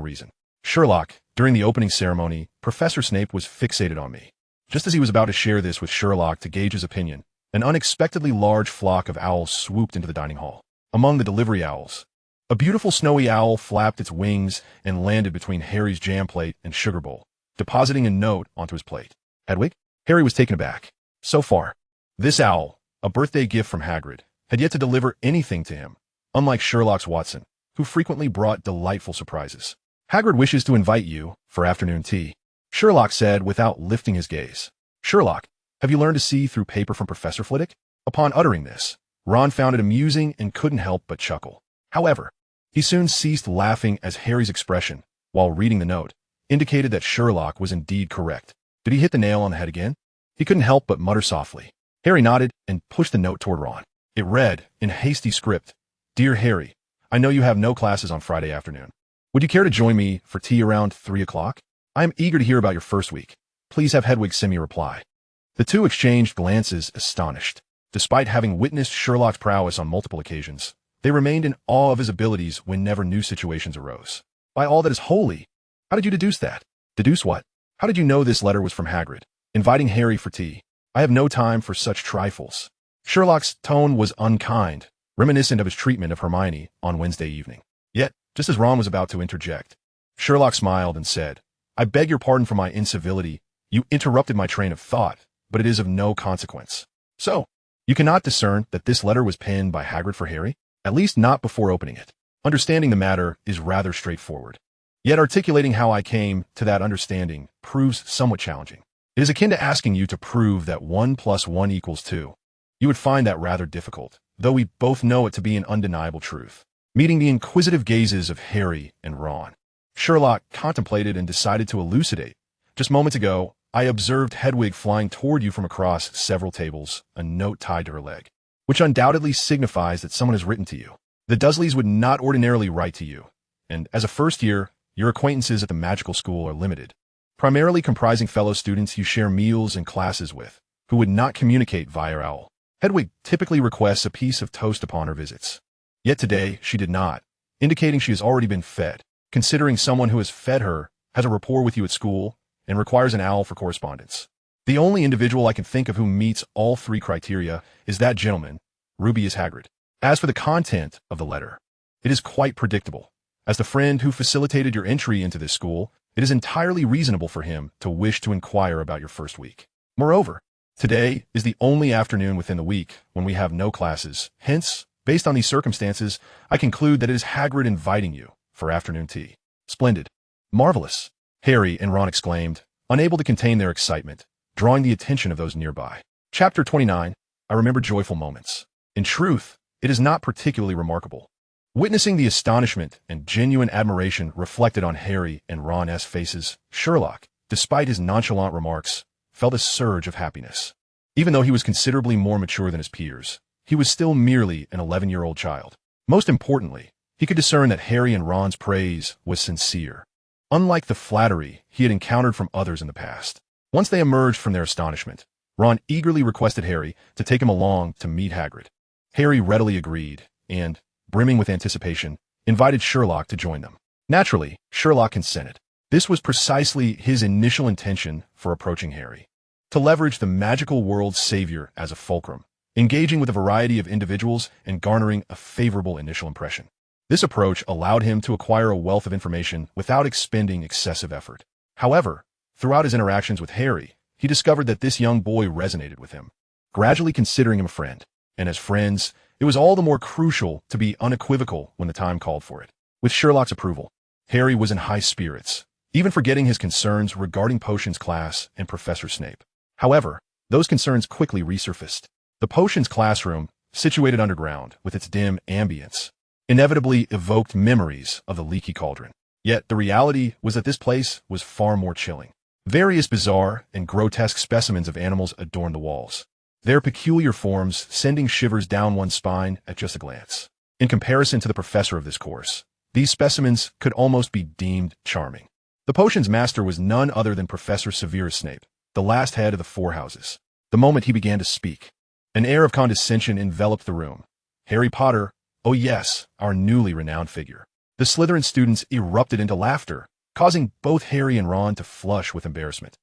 Speaker 1: reason. "Sherlock, during the opening ceremony, Professor Snape was fixated on me." Just as he was about to share this with Sherlock to gauge his opinion, an unexpectedly large flock of owls swooped into the dining hall. Among the delivery owls, a beautiful snowy owl flapped its wings and landed between Harry's jam plate and sugar bowl, depositing a note onto his plate. "Hedwig?" Harry was taken aback. So far, this owl, a birthday gift from Hagrid, had yet to deliver anything to him, unlike Sherlock's Watson, who frequently brought delightful surprises. "Hagrid wishes to invite you for afternoon tea," Sherlock said without lifting his gaze. "Sherlock, have you learned to see through paper from Professor Flitwick?" Upon uttering this, Ron found it amusing and couldn't help but chuckle. However, he soon ceased laughing as Harry's expression, while reading the note, indicated that Sherlock was indeed correct. Did he hit the nail on the head again? He couldn't help but mutter softly. Harry nodded and pushed the note toward Ron. It read, in hasty script, "Dear Harry, I know you have no classes on Friday afternoon. Would you care to join me for tea around 3 o'clock? I am eager to hear about your first week. Please have Hedwig send me a reply." The two exchanged glances, astonished. Despite having witnessed Sherlock's prowess on multiple occasions, they remained in awe of his abilities whenever new situations arose. "By all that is holy, how did you deduce that?" "Deduce what? How did you know this letter was from Hagrid, inviting Harry for tea? I have no time for such trifles." Sherlock's tone was unkind, reminiscent of his treatment of Hermione on Wednesday evening. Yet, just as Ron was about to interject, Sherlock smiled and said, "I beg your pardon for my incivility. You interrupted my train of thought, but it is of no consequence. So, you cannot discern that this letter was penned by Hagrid for Harry? At least not before opening it. Understanding the matter is rather straightforward. Yet articulating how I came to that understanding proves somewhat challenging. It is akin to asking you to prove that 1 + 1 = 2. You would find that rather difficult, though we both know it to be an undeniable truth." Meeting the inquisitive gazes of Harry and Ron, Sherlock contemplated and decided to elucidate. "Just moments ago, I observed Hedwig flying toward you from across several tables, a note tied to her leg, which undoubtedly signifies that someone has written to you. The Dursleys would not ordinarily write to you, and as a first year, your acquaintances at the magical school are limited, primarily comprising fellow students you share meals and classes with, who would not communicate via owl. Hedwig typically requests a piece of toast upon her visits. Yet today, she did not, indicating she has already been fed. Considering someone who has fed her has a rapport with you at school, and requires an owl for correspondence. The only individual I can think of who meets all three criteria is that gentleman, Rubius Hagrid. As for the content of the letter, it is quite predictable. As the friend who facilitated your entry into this school, it is entirely reasonable for him to wish to inquire about your first week. Moreover, today is the only afternoon within the week when we have no classes. Hence, based on these circumstances, I conclude that it is Hagrid inviting you for afternoon tea. Splendid. Marvelous, Harry and Ron exclaimed, unable to contain their excitement, drawing the attention of those nearby. Chapter 29, I remember joyful moments. In truth, it is not particularly remarkable. Witnessing the astonishment and genuine admiration reflected on Harry and Ron's faces, Sherlock, despite his nonchalant remarks, felt a surge of happiness. Even though he was considerably more mature than his peers, he was still merely an 11-year-old child. Most importantly, he could discern that Harry and Ron's praise was sincere, unlike the flattery he had encountered from others in the past. Once they emerged from their astonishment, Ron eagerly requested Harry to take him along to meet Hagrid. Harry readily agreed, and, brimming with anticipation, invited Sherlock to join them. Naturally, Sherlock consented. This was precisely his initial intention for approaching Harry. To leverage the magical world's savior as a fulcrum, engaging with a variety of individuals and garnering a favorable initial impression. This approach allowed him to acquire a wealth of information without expending excessive effort. However, throughout his interactions with Harry, he discovered that this young boy resonated with him, gradually considering him a friend. And as friends, it was all the more crucial to be unequivocal when the time called for it. With Sherlock's approval, Harry was in high spirits, even forgetting his concerns regarding potions class and Professor Snape. However, those concerns quickly resurfaced. The potions classroom, situated underground with its dim ambience, inevitably evoked memories of the leaky cauldron. Yet the reality was that this place was far more chilling. Various bizarre and grotesque specimens of animals adorned the walls, their peculiar forms sending shivers down one's spine at just a glance. In comparison to the professor of this course, these specimens could almost be deemed charming. The potions master was none other than Professor Severus Snape, the last head of the Four Houses. The moment he began to speak, an air of condescension enveloped the room. Harry Potter, oh yes, our newly renowned figure. The Slytherin students erupted into laughter, causing both Harry and Ron to flush with embarrassment.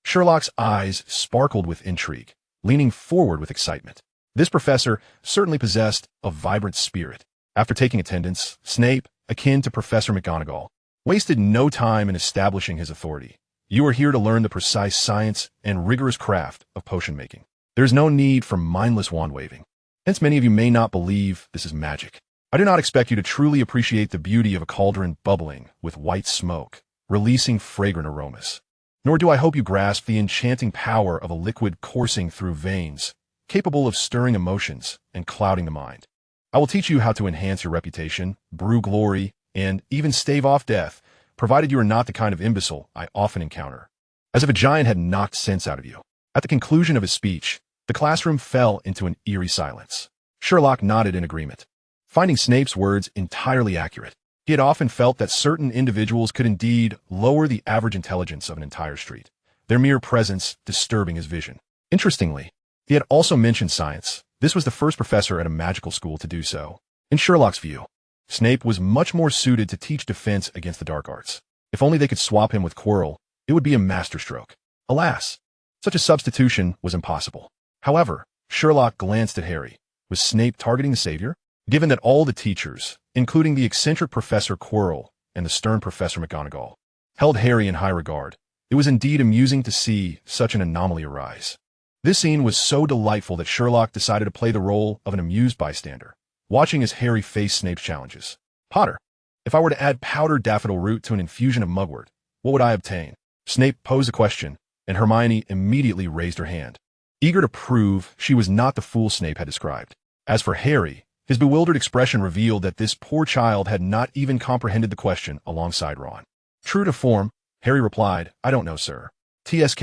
Speaker 1: Sherlock's eyes sparkled with intrigue, leaning forward with excitement. This professor certainly possessed a vibrant spirit. After taking attendance, Snape, akin to Professor McGonagall, wasted no time in establishing his authority. You are here to learn the precise science and rigorous craft of potion making. There is no need for mindless wand-waving. Hence many of you may not believe this is magic. I do not expect you to truly appreciate the beauty of a cauldron bubbling with white smoke, releasing fragrant aromas. Nor do I hope you grasp the enchanting power of a liquid coursing through veins, capable of stirring emotions and clouding the mind. I will teach you how to enhance your reputation, brew glory, and even stave off death, provided you are not the kind of imbecile I often encounter. As if a giant had knocked sense out of you. At the conclusion of his speech, the classroom fell into an eerie silence. Sherlock nodded in agreement, finding Snape's words entirely accurate. He had often felt that certain individuals could indeed lower the average intelligence of an entire street, their mere presence disturbing his vision. Interestingly, he had also mentioned science. This was the first professor at a magical school to do so. In Sherlock's view, Snape was much more suited to teach defense against the dark arts. If only they could swap him with Quirrell, it would be a masterstroke. Alas, such a substitution was impossible. However, Sherlock glanced at Harry. Was Snape targeting the savior? Given that all the teachers, including the eccentric Professor Quirrell and the stern Professor McGonagall, held Harry in high regard, it was indeed amusing to see such an anomaly arise. This scene was so delightful that Sherlock decided to play the role of an amused bystander, watching as Harry faced Snape's challenges. Potter, if I were to add powdered daffodil root to an infusion of mugwort, what would I obtain? Snape posed a question, and Hermione immediately raised her hand, eager to prove she was not the fool Snape had described. As for Harry, his bewildered expression revealed that this poor child had not even comprehended the question alongside Ron. True to form, Harry replied, I don't know, sir. TSK,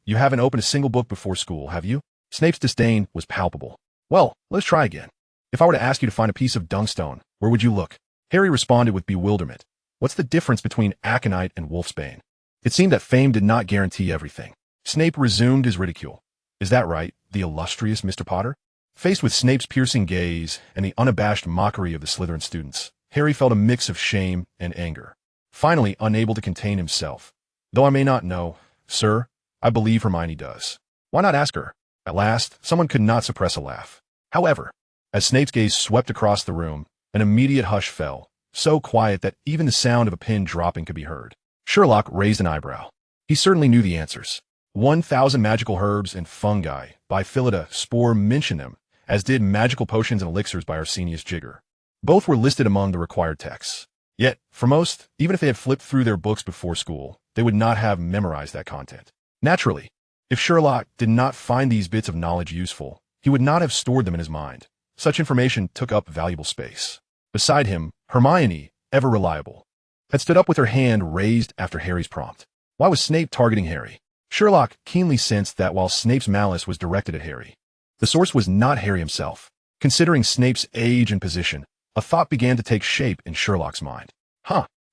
Speaker 1: you haven't opened a single book before school, have you? Snape's disdain was palpable. Well, let's try again. If I were to ask you to find a piece of dungstone, where would you look? Harry responded with bewilderment. What's the difference between aconite and wolfsbane? It seemed that fame did not guarantee everything. Snape resumed his ridicule. Is that right, the illustrious Mr. Potter? Faced with Snape's piercing gaze and the unabashed mockery of the Slytherin students, Harry felt a mix of shame and anger. finally unable to contain himself. Though I may not know, sir, I believe Hermione does. Why not ask her? At last, someone could not suppress a laugh. However, as Snape's gaze swept across the room, an immediate hush fell, so quiet that even the sound of a pin dropping could be heard. Sherlock raised an eyebrow. He certainly knew the answers. 1,000 magical herbs and fungi by Philida Spore mentioned them, as did magical potions and elixirs by Arsenius Jigger. Both were listed among the required texts. Yet, for most, even if they had flipped through their books before school, they would not have memorized that content. Naturally, if Sherlock did not find these bits of knowledge useful, he would not have stored them in his mind. Such information took up valuable space. Beside him, Hermione, ever reliable, had stood up with her hand raised after Harry's prompt. Why was Snape targeting Harry? Sherlock keenly sensed that while Snape's malice was directed at Harry, the source was not Harry himself. Considering Snape's age and position, a thought began to take shape in Sherlock's mind.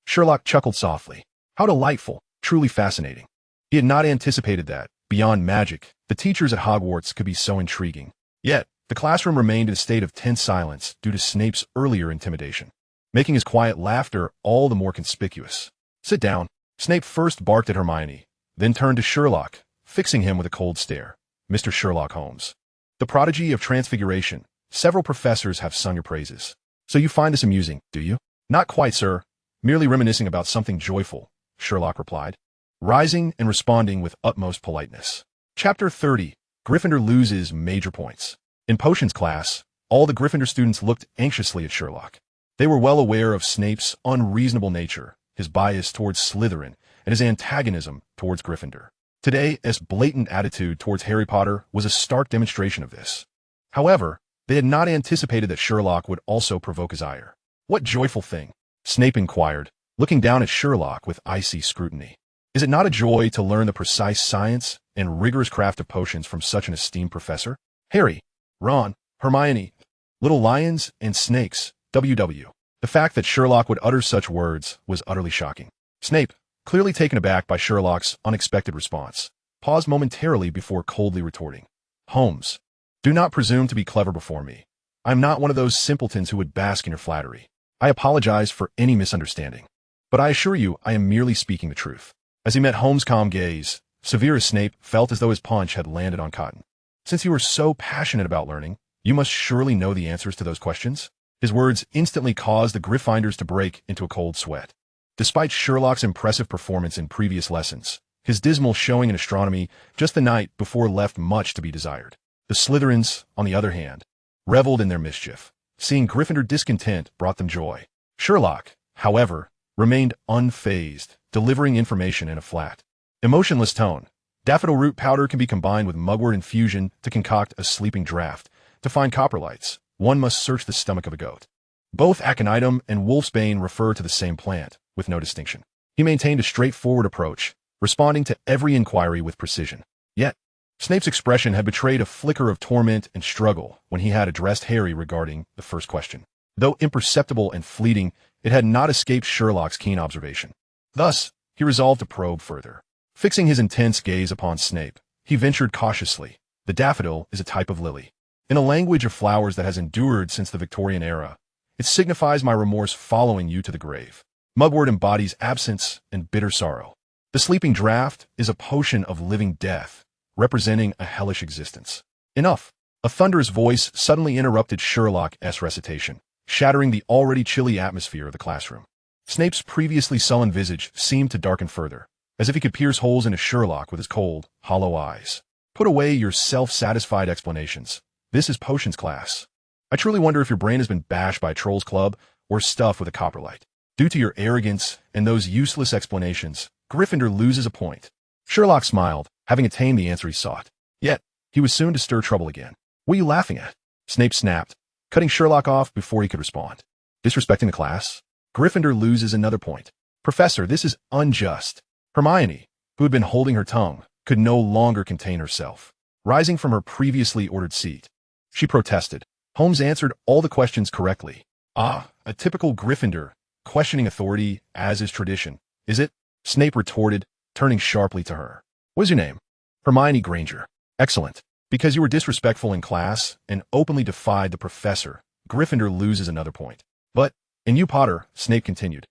Speaker 1: Sherlock chuckled softly. How delightful, truly fascinating. He had not anticipated that, beyond magic, the teachers at Hogwarts could be so intriguing. Yet, the classroom remained in a state of tense silence due to Snape's earlier intimidation, making his quiet laughter all the more conspicuous. Sit down. Snape first barked at Hermione, then turned to Sherlock, fixing him with a cold stare. Mr. Sherlock Holmes, the prodigy of transfiguration. Several professors have sung your praises. So you find this amusing, do you? Not quite, sir. Merely reminiscing about something joyful, Sherlock replied, rising and responding with utmost politeness. Chapter 30. Gryffindor loses major points. In potions class, all the Gryffindor students looked anxiously at Sherlock. They were well aware of Snape's unreasonable nature, his bias towards Slytherin, and his antagonism towards Gryffindor. Today's blatant attitude towards Harry Potter was a stark demonstration of this. However, they had not anticipated that Sherlock would also provoke his ire. What joyful thing? Snape inquired, looking down at Sherlock with icy scrutiny. Is it not a joy to learn the precise science and rigorous craft of potions from such an esteemed professor? Harry, Ron, Hermione, little lions and snakes, WW. The fact that Sherlock would utter such words was utterly shocking. Snape, clearly taken aback by Sherlock's unexpected response, paused momentarily before coldly retorting. Holmes, do not presume to be clever before me. I am not one of those simpletons who would bask in your flattery. I apologize for any misunderstanding. But I assure you I am merely speaking the truth. As he met Holmes' calm gaze, Severus Snape felt as though his punch had landed on cotton. Since you are so passionate about learning, you must surely know the answers to those questions. His words instantly caused the Gryffindors to break into a cold sweat. Despite Sherlock's impressive performance in previous lessons, his dismal showing in astronomy just the night before left much to be desired. The Slytherins, on the other hand, reveled in their mischief. Seeing Gryffindor discontent brought them joy. Sherlock, however, remained unfazed, delivering information in a flat, emotionless tone. Daffodil root powder can be combined with mugwort infusion to concoct a sleeping draught. To find coprolites, one must search the stomach of a goat. Both aconitum and wolfsbane refer to the same plant, with no distinction. He maintained a straightforward approach, responding to every inquiry with precision. Yet, Snape's expression had betrayed a flicker of torment and struggle when he had addressed Harry regarding the first question. Though imperceptible and fleeting, it had not escaped Sherlock's keen observation. Thus, he resolved to probe further. Fixing his intense gaze upon Snape, he ventured cautiously. The daffodil is a type of lily. In a language of flowers that has endured since the Victorian era, it signifies my remorse following you to the grave. Mugwort embodies absence and bitter sorrow. The sleeping draught is a potion of living death, representing a hellish existence. Enough! A thunderous voice suddenly interrupted Sherlock's recitation, shattering the already chilly atmosphere of the classroom. Snape's previously sullen visage seemed to darken further, as if he could pierce holes into Sherlock with his cold, hollow eyes. Put away your self-satisfied explanations. This is potions class. I truly wonder if your brain has been bashed by a troll's club or stuffed with a coprolite. Due to your arrogance and those useless explanations, Gryffindor loses a point. Sherlock smiled, having attained the answer he sought. Yet, he was soon to stir trouble again. What are you laughing at? Snape snapped, cutting Sherlock off before he could respond. Disrespecting the class? Gryffindor loses another point. Professor, this is unjust. Hermione, who had been holding her tongue, could no longer contain herself. Rising from her previously ordered seat, she protested. Holmes answered all the questions correctly. Ah, a typical Gryffindor, questioning authority, as is tradition. Is it? Snape retorted, turning sharply to her. What is your name? Hermione Granger. Excellent. Because you were disrespectful in class and openly defied the professor, Gryffindor loses another point. But, and you, Potter, Snape continued.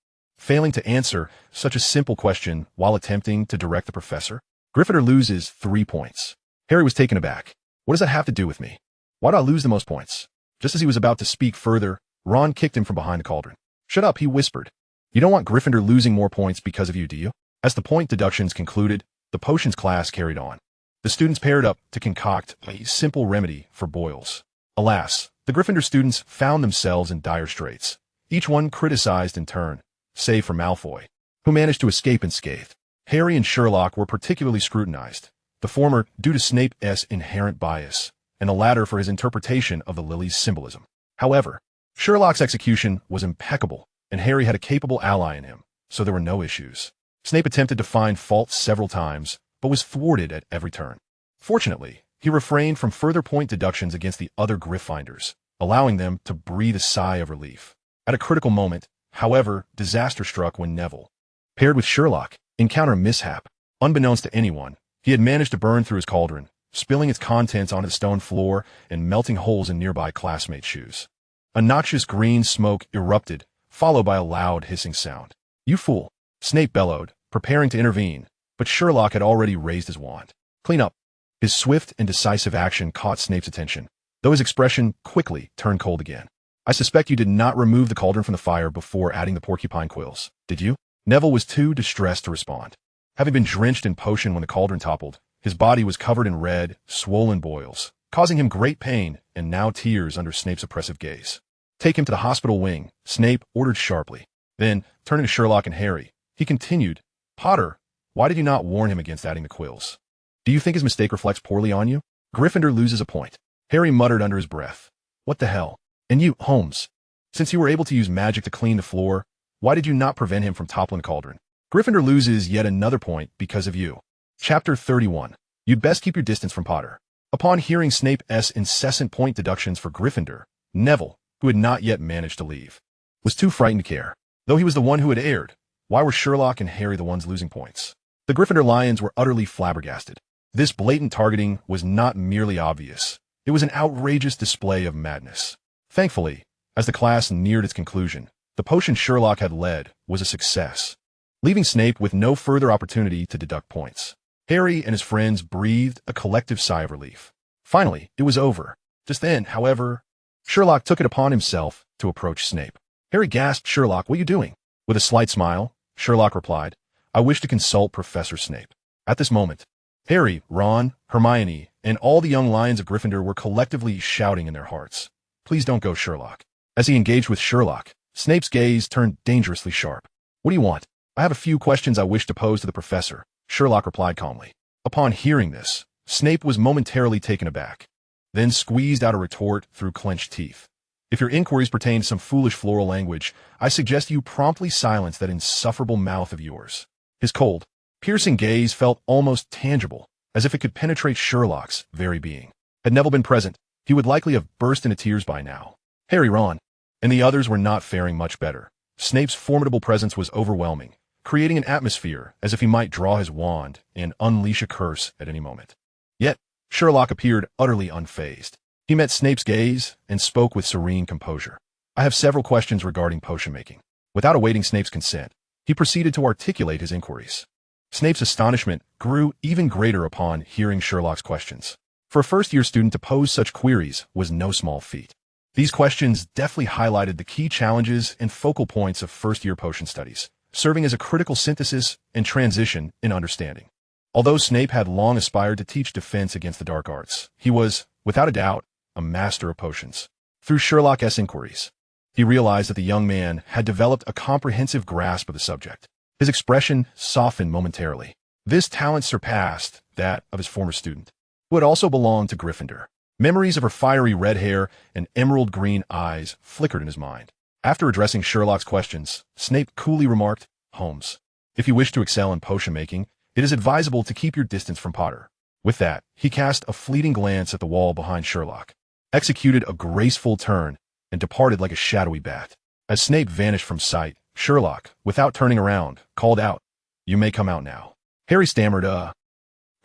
Speaker 1: failing to answer such a simple question while attempting to direct the professor? Gryffindor loses 3 points. Harry was taken aback. What does that have to do with me? Why do I lose the most points? Just as he was about to speak further, Ron kicked him from behind the cauldron. Shut up, he whispered. You don't want Gryffindor losing more points because of you, do you? As the point deductions concluded, the potions class carried on. The students paired up to concoct a simple remedy for boils. Alas, the Gryffindor students found themselves in dire straits. Each one criticized in turn, save for Malfoy, who managed to escape unscathed. Harry and Sherlock were particularly scrutinized, the former due to Snape's inherent bias, and the latter for his interpretation of the lily's symbolism. However, Sherlock's execution was impeccable, and Harry had a capable ally in him, so there were no issues. Snape attempted to find fault several times, but was thwarted at every turn. Fortunately, he refrained from further point deductions against the other Gryffindors, allowing them to breathe a sigh of relief. At a critical moment, however, disaster struck when Neville, paired with Sherlock, encountered a mishap. Unbeknownst to anyone, he had managed to burn through his cauldron, spilling its contents onto the stone floor and melting holes in nearby classmates' shoes. A noxious green smoke erupted, followed by a loud hissing sound. "You fool!" Snape bellowed, preparing to intervene, but Sherlock had already raised his wand. "Clean up." His swift and decisive action caught Snape's attention, though his expression quickly turned cold again. "I suspect you did not remove the cauldron from the fire before adding the porcupine quills, did you?" Neville was too distressed to respond. Having been drenched in potion when the cauldron toppled, his body was covered in red, swollen boils, causing him great pain and now tears under Snape's oppressive gaze. "Take him to the hospital wing," Snape ordered sharply. Then, turning to Sherlock and Harry, he continued, "Potter, why did you not warn him against adding the quills? Do you think his mistake reflects poorly on you?" "Gryffindor loses a point." Harry muttered under his breath. "What the hell? And you, Holmes, since you were able to use magic to clean the floor, why did you not prevent him from toppling the cauldron?" "Gryffindor loses yet another point because of you." Chapter 31. You'd best keep your distance from Potter. Upon hearing Snape's incessant point deductions for Gryffindor, Neville, who had not yet managed to leave, was too frightened to care. Though he was the one who had erred, why were Sherlock and Harry the ones losing points? The Gryffindor Lions were utterly flabbergasted. This blatant targeting was not merely obvious. It was an outrageous display of madness. Thankfully, as the class neared its conclusion, the potion Sherlock had led was a success, leaving Snape with no further opportunity to deduct points. Harry and his friends breathed a collective sigh of relief. Finally, it was over. Just then, however, Sherlock took it upon himself to approach Snape. Harry gasped, "Sherlock, what are you doing?" With a slight smile, Sherlock replied, "I wish to consult Professor Snape." At this moment, Harry, Ron, Hermione, and all the young lions of Gryffindor were collectively shouting in their hearts, "Please don't go, Sherlock." As he engaged with Sherlock, Snape's gaze turned dangerously sharp. "What do you want?" "I have a few questions I wish to pose to the professor," Sherlock replied calmly. Upon hearing this, Snape was momentarily taken aback, then squeezed out a retort through clenched teeth. "If your inquiries pertain to some foolish floral language, I suggest you promptly silence that insufferable mouth of yours." His cold, piercing gaze felt almost tangible, as if it could penetrate Sherlock's very being. Had Neville been present, he would likely have burst into tears by now. Harry, Ron, and the others were not faring much better. Snape's formidable presence was overwhelming, creating an atmosphere as if he might draw his wand and unleash a curse at any moment. Yet, Sherlock appeared utterly unfazed. He met Snape's gaze and spoke with serene composure. "I have several questions regarding potion making." Without awaiting Snape's consent, he proceeded to articulate his inquiries. Snape's astonishment grew even greater upon hearing Sherlock's questions. For a first-year student to pose such queries was no small feat. These questions deftly highlighted the key challenges and focal points of first-year potion studies, serving as a critical synthesis and transition in understanding. Although Snape had long aspired to teach defense against the dark arts, he was, without a doubt, a master of potions. Through Sherlock's inquiries, he realized that the young man had developed a comprehensive grasp of the subject. His expression softened momentarily. This talent surpassed that of his former student, who had also belonged to Gryffindor. Memories of her fiery red hair and emerald green eyes flickered in his mind. After addressing Sherlock's questions, Snape coolly remarked, "Holmes, if you wish to excel in potion making, it is advisable to keep your distance from Potter." With that, he cast a fleeting glance at the wall behind Sherlock, executed a graceful turn, and departed like a shadowy bat. As Snape vanished from sight, Sherlock, without turning around, called out, "You may come out now." Harry stammered,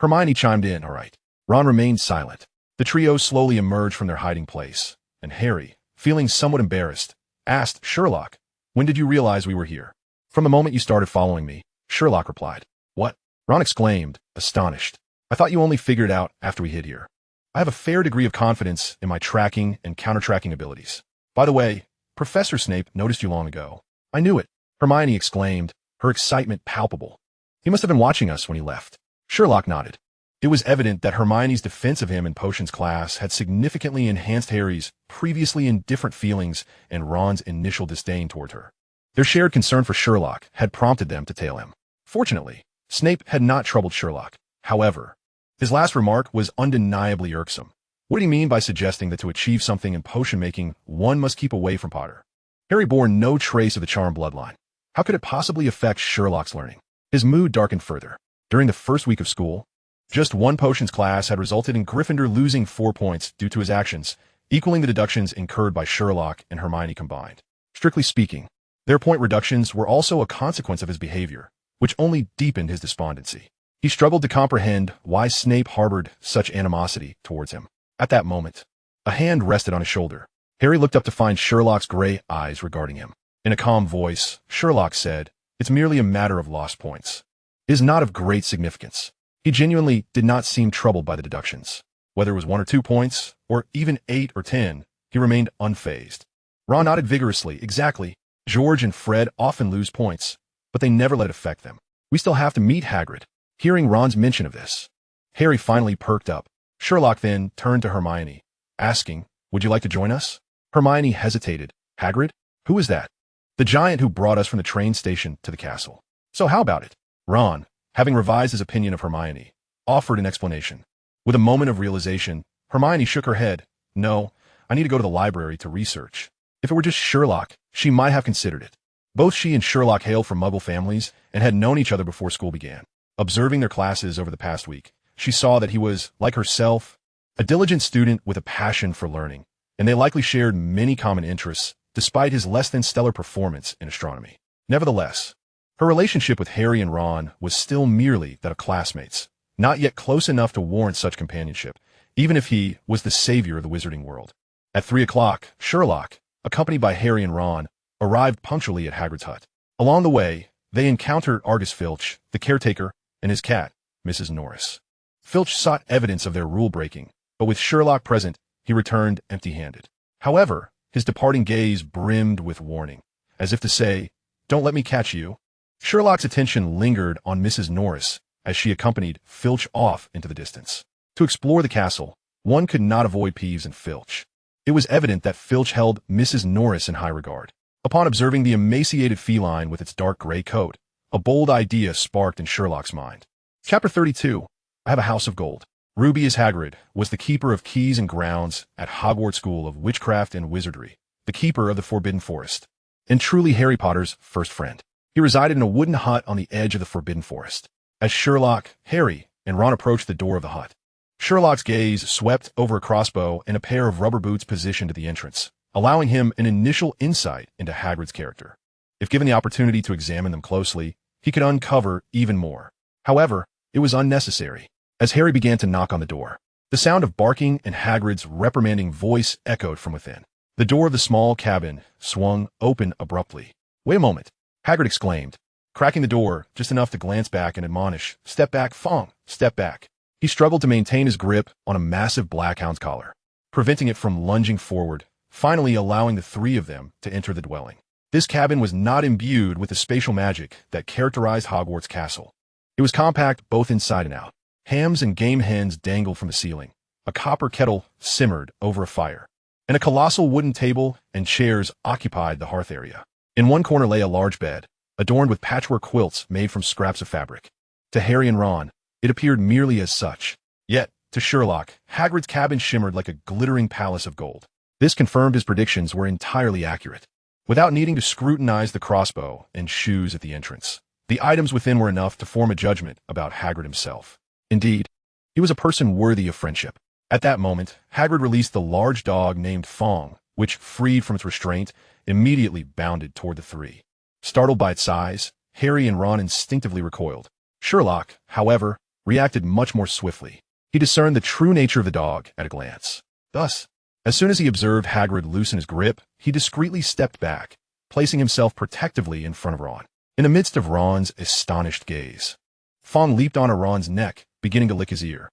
Speaker 1: Hermione chimed in, "All right." Ron remained silent. The trio slowly emerged from their hiding place, and Harry, feeling somewhat embarrassed, asked, "Sherlock, when did you realize we were here?" From the moment you started following me, Sherlock replied. What? Ron exclaimed, astonished. I thought you only figured it out after we hid here. I have a fair degree of confidence in my tracking and counter-tracking abilities. By the way, Professor Snape noticed you long ago. I knew it, Hermione exclaimed, her excitement palpable. He must have been watching us when he left. Sherlock nodded. It was evident that Hermione's defense of him in potions class had significantly enhanced Harry's previously indifferent feelings and Ron's initial disdain toward her. Their shared concern for Sherlock had prompted them to tail him. Fortunately, Snape had not troubled Sherlock. However, his last remark was undeniably irksome. What did he mean by suggesting that to achieve something in potion-making, one must keep away from Potter? Harry bore no trace of the charmed bloodline. How could it possibly affect Sherlock's learning? His mood darkened further. During the first week of school, just one potions class had resulted in Gryffindor losing 4 points due to his actions, equaling the deductions incurred by Sherlock and Hermione combined. Strictly speaking, their point reductions were also a consequence of his behavior, which only deepened his despondency. He struggled to comprehend why Snape harbored such animosity towards him. At that moment, a hand rested on his shoulder. Harry looked up to find Sherlock's gray eyes regarding him. In a calm voice, Sherlock said, "It's merely a matter of lost points. It is not of great significance." He genuinely did not seem troubled by the deductions. Whether it was 1 or 2 points, or even 8 or 10, he remained unfazed. Ron nodded vigorously. Exactly. George and Fred often lose points, but they never let it affect them. We still have to meet Hagrid. Hearing Ron's mention of this, Harry finally perked up. Sherlock then turned to Hermione, asking, "Would you like to join us?" Hermione hesitated. "Hagrid? Who is that?" "The giant who brought us from the train station to the castle." "So how about it?" Ron, having revised his opinion of Hermione, offered an explanation. With a moment of realization, Hermione shook her head. "No, I need to go to the library to research." If it were just Sherlock, she might have considered it. Both she and Sherlock hailed from Muggle families and had known each other before school began. Observing their classes over the past week, she saw that he was, like herself, a diligent student with a passion for learning, and they likely shared many common interests, despite his less-than-stellar performance in astronomy. Nevertheless, her relationship with Harry and Ron was still merely that of classmates, not yet close enough to warrant such companionship, even if he was the savior of the wizarding world. At 3 o'clock, Sherlock, accompanied by Harry and Ron, arrived punctually at Hagrid's hut. Along the way, they encountered Argus Filch, the caretaker, and his cat, Mrs. Norris. Filch sought evidence of their rule-breaking, but with Sherlock present, he returned empty-handed. However, his departing gaze brimmed with warning, as if to say, "Don't let me catch you." Sherlock's attention lingered on Mrs. Norris as she accompanied Filch off into the distance. To explore the castle, one could not avoid Peeves and Filch. It was evident that Filch held Mrs. Norris in high regard. Upon observing the emaciated feline with its dark gray coat, a bold idea sparked in Sherlock's mind. Chapter 32. I have a house of gold. Ruby as Hagrid was the keeper of keys and grounds at Hogwarts School of Witchcraft and Wizardry, the keeper of the Forbidden Forest, and truly Harry Potter's first friend. He resided in a wooden hut on the edge of the Forbidden Forest. As Sherlock, Harry, and Ron approached the door of the hut, Sherlock's gaze swept over a crossbow and a pair of rubber boots positioned at the entrance, allowing him an initial insight into Hagrid's character. If given the opportunity to examine them closely, he could uncover even more. However, it was unnecessary. As Harry began to knock on the door, the sound of barking and Hagrid's reprimanding voice echoed from within. The door of the small cabin swung open abruptly. "Wait a moment," Hagrid exclaimed, cracking the door just enough to glance back and admonish, "Step back, Fong, step back." He struggled to maintain his grip on a massive black hound's collar, preventing it from lunging forward, finally allowing the three of them to enter the dwelling. This cabin was not imbued with the spatial magic that characterized Hogwarts Castle. It was compact both inside and out. Hams and game hens dangled from the ceiling. A copper kettle simmered over a fire, and a colossal wooden table and chairs occupied the hearth area. In one corner lay a large bed, adorned with patchwork quilts made from scraps of fabric. To Harry and Ron, it appeared merely as such. Yet, to Sherlock, Hagrid's cabin shimmered like a glittering palace of gold. This confirmed his predictions were entirely accurate. Without needing to scrutinize the crossbow and shoes at the entrance, the items within were enough to form a judgment about Hagrid himself. Indeed, he was a person worthy of friendship. At that moment, Hagrid released the large dog named Fong, which, freed from its restraint, immediately bounded toward the three. Startled by its size, Harry and Ron instinctively recoiled. Sherlock, however, reacted much more swiftly. He discerned the true nature of the dog at a glance. Thus, as soon as he observed Hagrid loosen his grip, he discreetly stepped back, placing himself protectively in front of Ron. in the midst of Ron's astonished gaze. Fong leaped onto Ron's neck, beginning to lick his ear.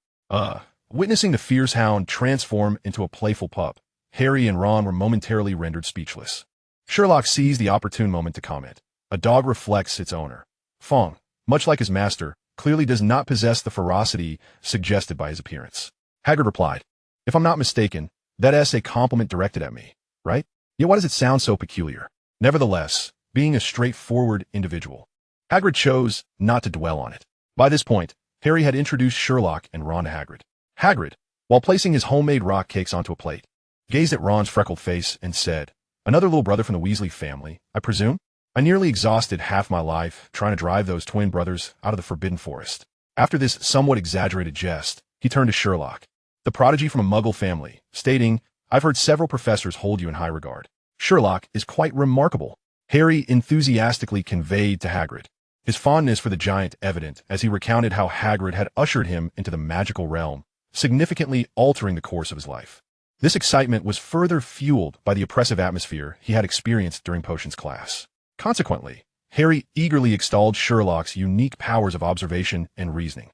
Speaker 1: Witnessing the fierce hound transform into a playful pup, Harry and Ron were momentarily rendered speechless. Sherlock seized the opportune moment to comment. A dog reflects its owner. Fong, much like his master, clearly does not possess the ferocity suggested by his appearance. Hagrid replied, "If I'm not mistaken, that's a compliment directed at me, right? Yet why does it sound so peculiar?" Nevertheless, being a straightforward individual, Hagrid chose not to dwell on it. By this point, Harry had introduced Sherlock and Ron to Hagrid. Hagrid, while placing his homemade rock cakes onto a plate, gazed at Ron's freckled face and said, "Another little brother from the Weasley family, I presume? I nearly exhausted half my life trying to drive those twin brothers out of the Forbidden Forest." After this somewhat exaggerated jest, he turned to Sherlock, the prodigy from a Muggle family, stating, "I've heard several professors hold you in high regard. Sherlock is quite remarkable." Harry enthusiastically conveyed to Hagrid, his fondness for the giant evident as he recounted how Hagrid had ushered him into the magical realm, significantly altering the course of his life. This excitement was further fueled by the oppressive atmosphere he had experienced during potions class. Consequently, Harry eagerly extolled Sherlock's unique powers of observation and reasoning,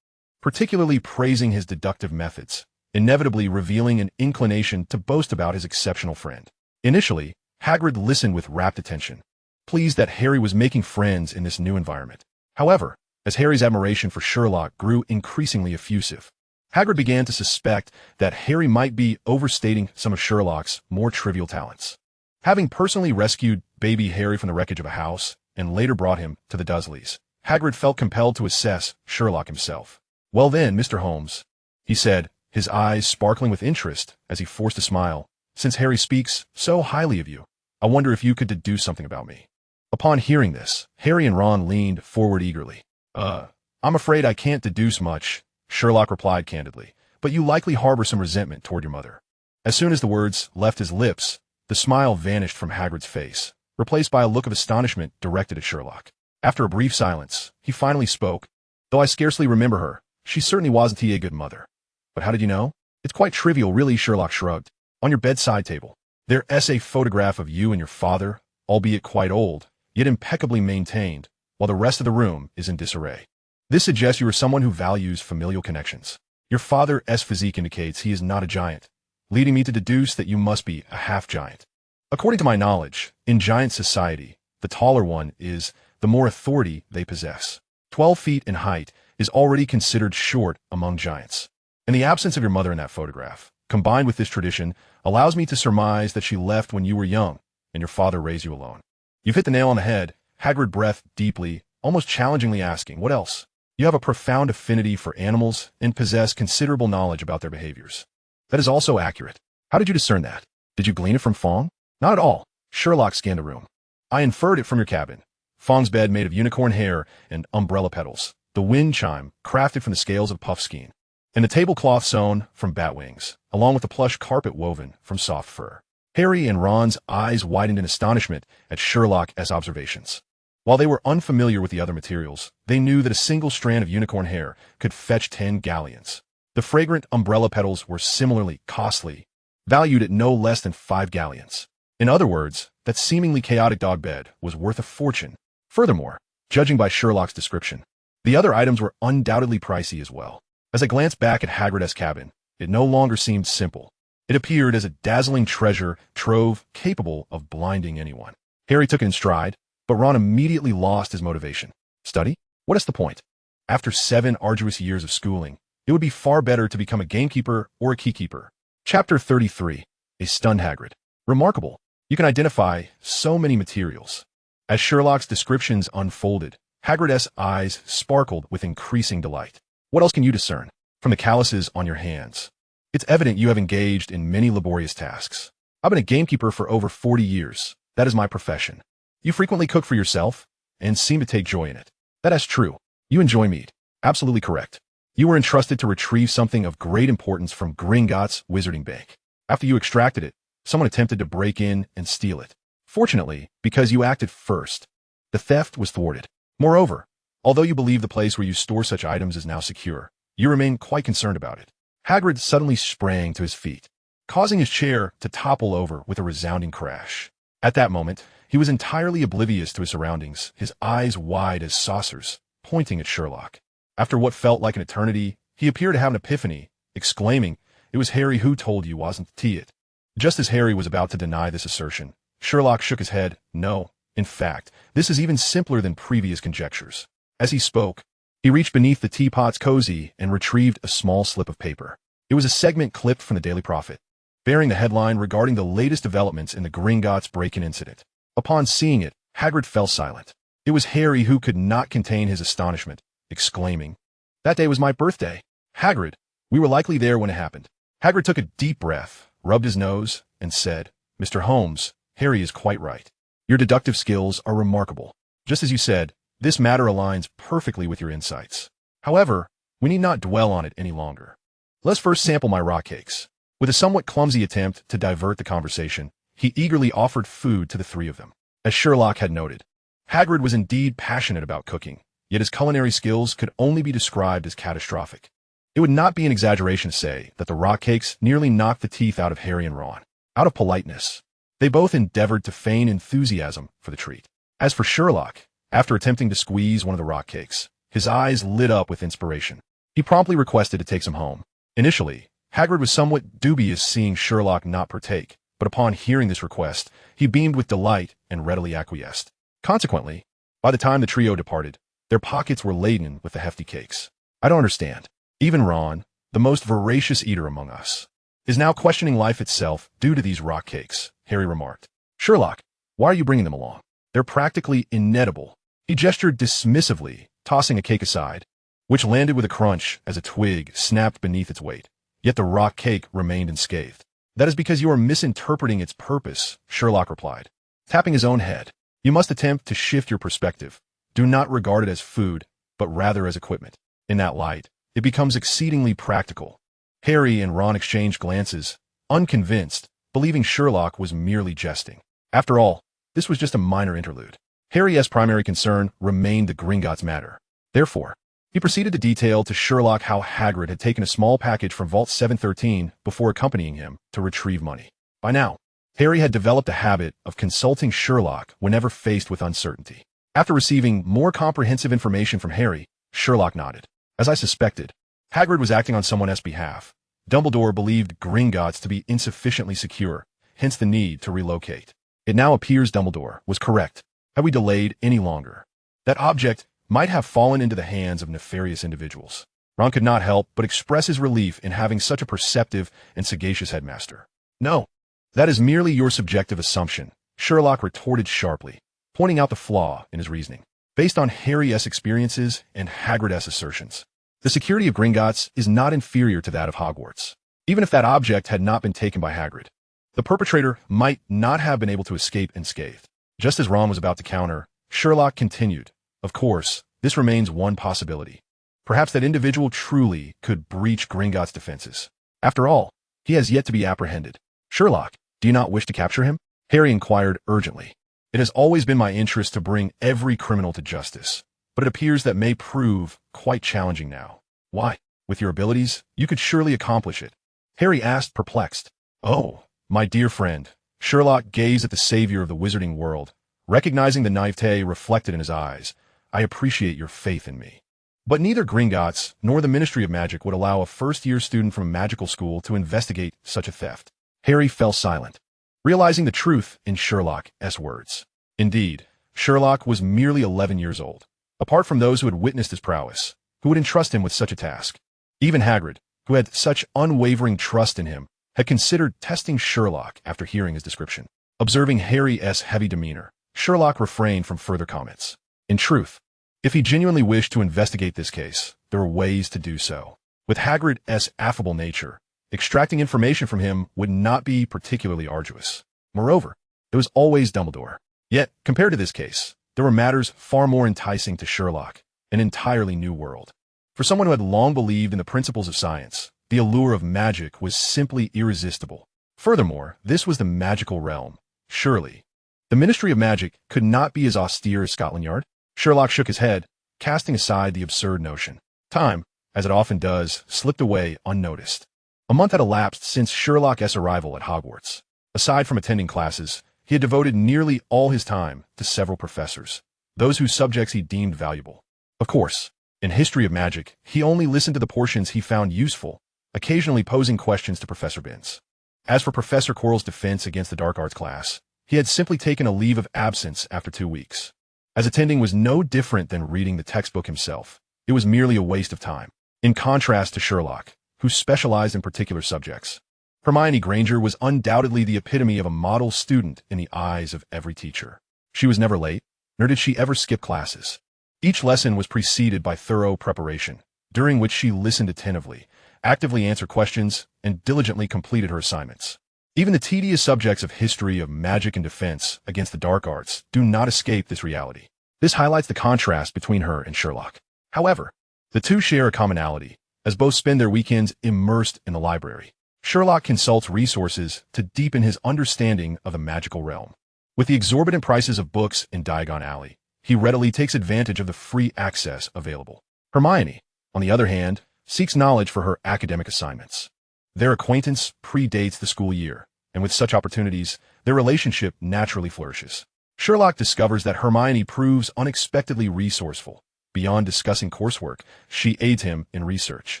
Speaker 1: particularly praising his deductive methods, inevitably revealing an inclination to boast about his exceptional friend. Initially, Hagrid listened with rapt attention, pleased that Harry was making friends in this new environment. However, as Harry's admiration for Sherlock grew increasingly effusive, Hagrid began to suspect that Harry might be overstating some of Sherlock's more trivial talents. Having personally rescued baby Harry from the wreckage of a house and later brought him to the Dursleys, Hagrid felt compelled to assess Sherlock himself. "Well then, Mr. Holmes," he said, his eyes sparkling with interest as he forced a smile, "since Harry speaks so highly of you, I wonder if you could deduce something about me." Upon hearing this, Harry and Ron leaned forward eagerly. I'm afraid I can't deduce much," Sherlock replied candidly, "but you likely harbor some resentment toward your mother." As soon as the words left his lips, the smile vanished from Hagrid's face, replaced by a look of astonishment directed at Sherlock. After a brief silence, he finally spoke. "Though I scarcely remember her, she certainly wasn't a good mother." "But how did you know?" "It's quite trivial, really," Sherlock shrugged. "On your bedside table, there's a photograph of you and your father, albeit quite old, yet impeccably maintained, while the rest of the room is in disarray. This suggests you are someone who values familial connections. Your father's physique indicates he is not a giant, leading me to deduce that you must be a half-giant. According to my knowledge, in giant society, the taller one is, the more authority they possess. 12 feet in height is already considered short among giants. And the absence of your mother in that photograph, combined with this tradition, allows me to surmise that she left when you were young, and your father raised you alone." "You've hit the nail on the head," Hagrid breathed deeply, almost challengingly asking, "What else?" "You have a profound affinity for animals and possess considerable knowledge about their behaviors." "That is also accurate. How did you discern that? Did you glean it from Fong?" "Not at all." Sherlock scanned the room. "I inferred it from your cabin. Fong's bed made of unicorn hair and umbrella petals, the wind chime crafted from the scales of puffskein, and the tablecloth sewn from bat wings, along with the plush carpet woven from soft fur." Harry and Ron's eyes widened in astonishment at Sherlock's observations. While they were unfamiliar with the other materials, they knew that a single strand of unicorn hair could fetch 10 galleons. The fragrant umbrella petals were similarly costly, valued at no less than 5 galleons. In other words, that seemingly chaotic dog bed was worth a fortune. Furthermore, judging by Sherlock's description, the other items were undoubtedly pricey as well. As I glanced back at Hagrid's cabin, it no longer seemed simple. It appeared as a dazzling treasure trove capable of blinding anyone. Harry took it in stride, but Ron immediately lost his motivation. "Study? What is the point? After 7 arduous years of schooling, it would be far better to become a gamekeeper or a keykeeper." Chapter 33. A stunned Hagrid. "Remarkable. You can identify so many materials." As Sherlock's descriptions unfolded, Hagrid's eyes sparkled with increasing delight. "What else can you discern?" "From the calluses on your hands. It's evident you have engaged in many laborious tasks." "I've been a gamekeeper for over 40 years. That is my profession." "You frequently cook for yourself and seem to take joy in it." "That is true. You enjoy meat." "Absolutely correct. You were entrusted to retrieve something of great importance from Gringotts Wizarding Bank. After you extracted it, someone attempted to break in and steal it. Fortunately, because you acted first, the theft was thwarted. Moreover, although you believe the place where you store such items is now secure, you remain quite concerned about it." Hagrid suddenly sprang to his feet, causing his chair to topple over with a resounding crash. At that moment, He was entirely oblivious to his surroundings, his eyes wide as saucers, pointing at Sherlock. After what felt like an eternity, he appeared to have an epiphany, exclaiming, "It was Harry who told you, wasn't it?" Just as Harry was about to deny this assertion, Sherlock shook his head. "No, in fact, this is even simpler than previous conjectures." As he spoke, he reached beneath the teapot's cozy and retrieved a small slip of paper. It was a segment clipped from the Daily Prophet, bearing the headline regarding the latest developments in the Gringotts break-in incident. Upon seeing it, Hagrid fell silent. It was Harry who could not contain his astonishment, exclaiming, "That day was my birthday. Hagrid, we were likely there when it happened." Hagrid took a deep breath, rubbed his nose, and said, "Mr. Holmes, Harry is quite right. Your deductive skills are remarkable. Just as you said, this matter aligns perfectly with your insights. However, we need not dwell on it any longer. Let's first sample my rock cakes." With a somewhat clumsy attempt to divert the conversation, he eagerly offered food to the three of them. As Sherlock had noted, Hagrid was indeed passionate about cooking, yet his culinary skills could only be described as catastrophic. It would not be an exaggeration to say that the rock cakes nearly knocked the teeth out of Harry and Ron. Out of politeness, they both endeavored to feign enthusiasm for the treat. As for Sherlock, after attempting to squeeze one of the rock cakes, his eyes lit up with inspiration. He promptly requested to take some home. Initially, Hagrid was somewhat dubious seeing Sherlock not partake, but upon hearing this request, he beamed with delight and readily acquiesced. Consequently, by the time the trio departed, their pockets were laden with the hefty cakes. "I don't understand. Even Ron, the most voracious eater among us, is now questioning life itself due to these rock cakes," Harry remarked. "Sherlock, why are you bringing them along? They're practically inedible." He gestured dismissively, tossing a cake aside, which landed with a crunch as a twig snapped beneath its weight. Yet the rock cake remained unscathed. "That is because you are misinterpreting its purpose," Sherlock replied, tapping his own head. "You must attempt to shift your perspective. Do not regard it as food, but rather as equipment. In that light, it becomes exceedingly practical." Harry and Ron exchanged glances, unconvinced, believing Sherlock was merely jesting. After all, this was just a minor interlude. Harry's primary concern remained the Gringotts matter. Therefore, he proceeded to detail to Sherlock how Hagrid had taken a small package from Vault 713 before accompanying him to retrieve money. By now, Harry had developed a habit of consulting Sherlock whenever faced with uncertainty. After receiving more comprehensive information from Harry, Sherlock nodded. "As I suspected, Hagrid was acting on someone else's behalf. Dumbledore believed Gringotts to be insufficiently secure, hence the need to relocate. It now appears Dumbledore was correct. Had we delayed any longer, that object might have fallen into the hands of nefarious individuals." Ron could not help but express his relief in having such a perceptive and sagacious headmaster. "No, that is merely your subjective assumption," Sherlock retorted sharply, pointing out the flaw in his reasoning. "Based on Harry's experiences and Hagrid's assertions, the security of Gringotts is not inferior to that of Hogwarts. Even if that object had not been taken by Hagrid, the perpetrator might not have been able to escape unscathed." Just as Ron was about to counter, Sherlock continued, "Of course, this remains one possibility. Perhaps that individual truly could breach Gringotts' defenses. After all, he has yet to be apprehended. Sherlock, do you not wish to capture him?" Harry inquired urgently. "It has always been my interest to bring every criminal to justice, but it appears that may prove quite challenging now." "Why? With your abilities, you could surely accomplish it," Harry asked, perplexed. "Oh, my dear friend," Sherlock gazed at the savior of the wizarding world, recognizing the naivete reflected in his eyes. "I appreciate your faith in me. But neither Gringotts nor the Ministry of Magic would allow a first-year student from a magical school to investigate such a theft." Harry fell silent, realizing the truth in Sherlock's words. Indeed, Sherlock was merely 11 years old. Apart from those who had witnessed his prowess, who would entrust him with such a task? Even Hagrid, who had such unwavering trust in him, had considered testing Sherlock after hearing his description. Observing Harry's heavy demeanor, Sherlock refrained from further comments. In truth, if he genuinely wished to investigate this case, there were ways to do so. With Hagrid's affable nature, extracting information from him would not be particularly arduous. Moreover, it was always Dumbledore. Yet, compared to this case, there were matters far more enticing to Sherlock, an entirely new world. For someone who had long believed in the principles of science, the allure of magic was simply irresistible. Furthermore, this was the magical realm. Surely, the Ministry of Magic could not be as austere as Scotland Yard? Sherlock shook his head, casting aside the absurd notion. Time, as it often does, slipped away unnoticed. A month had elapsed since Sherlock's arrival at Hogwarts. Aside from attending classes, he had devoted nearly all his time to several professors, those whose subjects he deemed valuable. Of course, in history of magic, he only listened to the portions he found useful, occasionally posing questions to Professor Binns. As for Professor Quirrell's defense against the dark arts class, he had simply taken a leave of absence after 2 weeks. As attending was no different than reading the textbook himself, it was merely a waste of time. In contrast to Sherlock, who specialized in particular subjects, Hermione Granger was undoubtedly the epitome of a model student in the eyes of every teacher. She was never late, nor did she ever skip classes. Each lesson was preceded by thorough preparation, during which she listened attentively, actively answered questions, and diligently completed her assignments. Even the tedious subjects of history of magic and defense against the dark arts do not escape this reality. This highlights the contrast between her and Sherlock. However, the two share a commonality, as both spend their weekends immersed in the library. Sherlock consults resources to deepen his understanding of the magical realm. With the exorbitant prices of books in Diagon Alley, he readily takes advantage of the free access available. Hermione, on the other hand, seeks knowledge for her academic assignments. Their acquaintance predates the school year, and with such opportunities, their relationship naturally flourishes. Sherlock discovers that Hermione proves unexpectedly resourceful. Beyond discussing coursework, she aids him in research.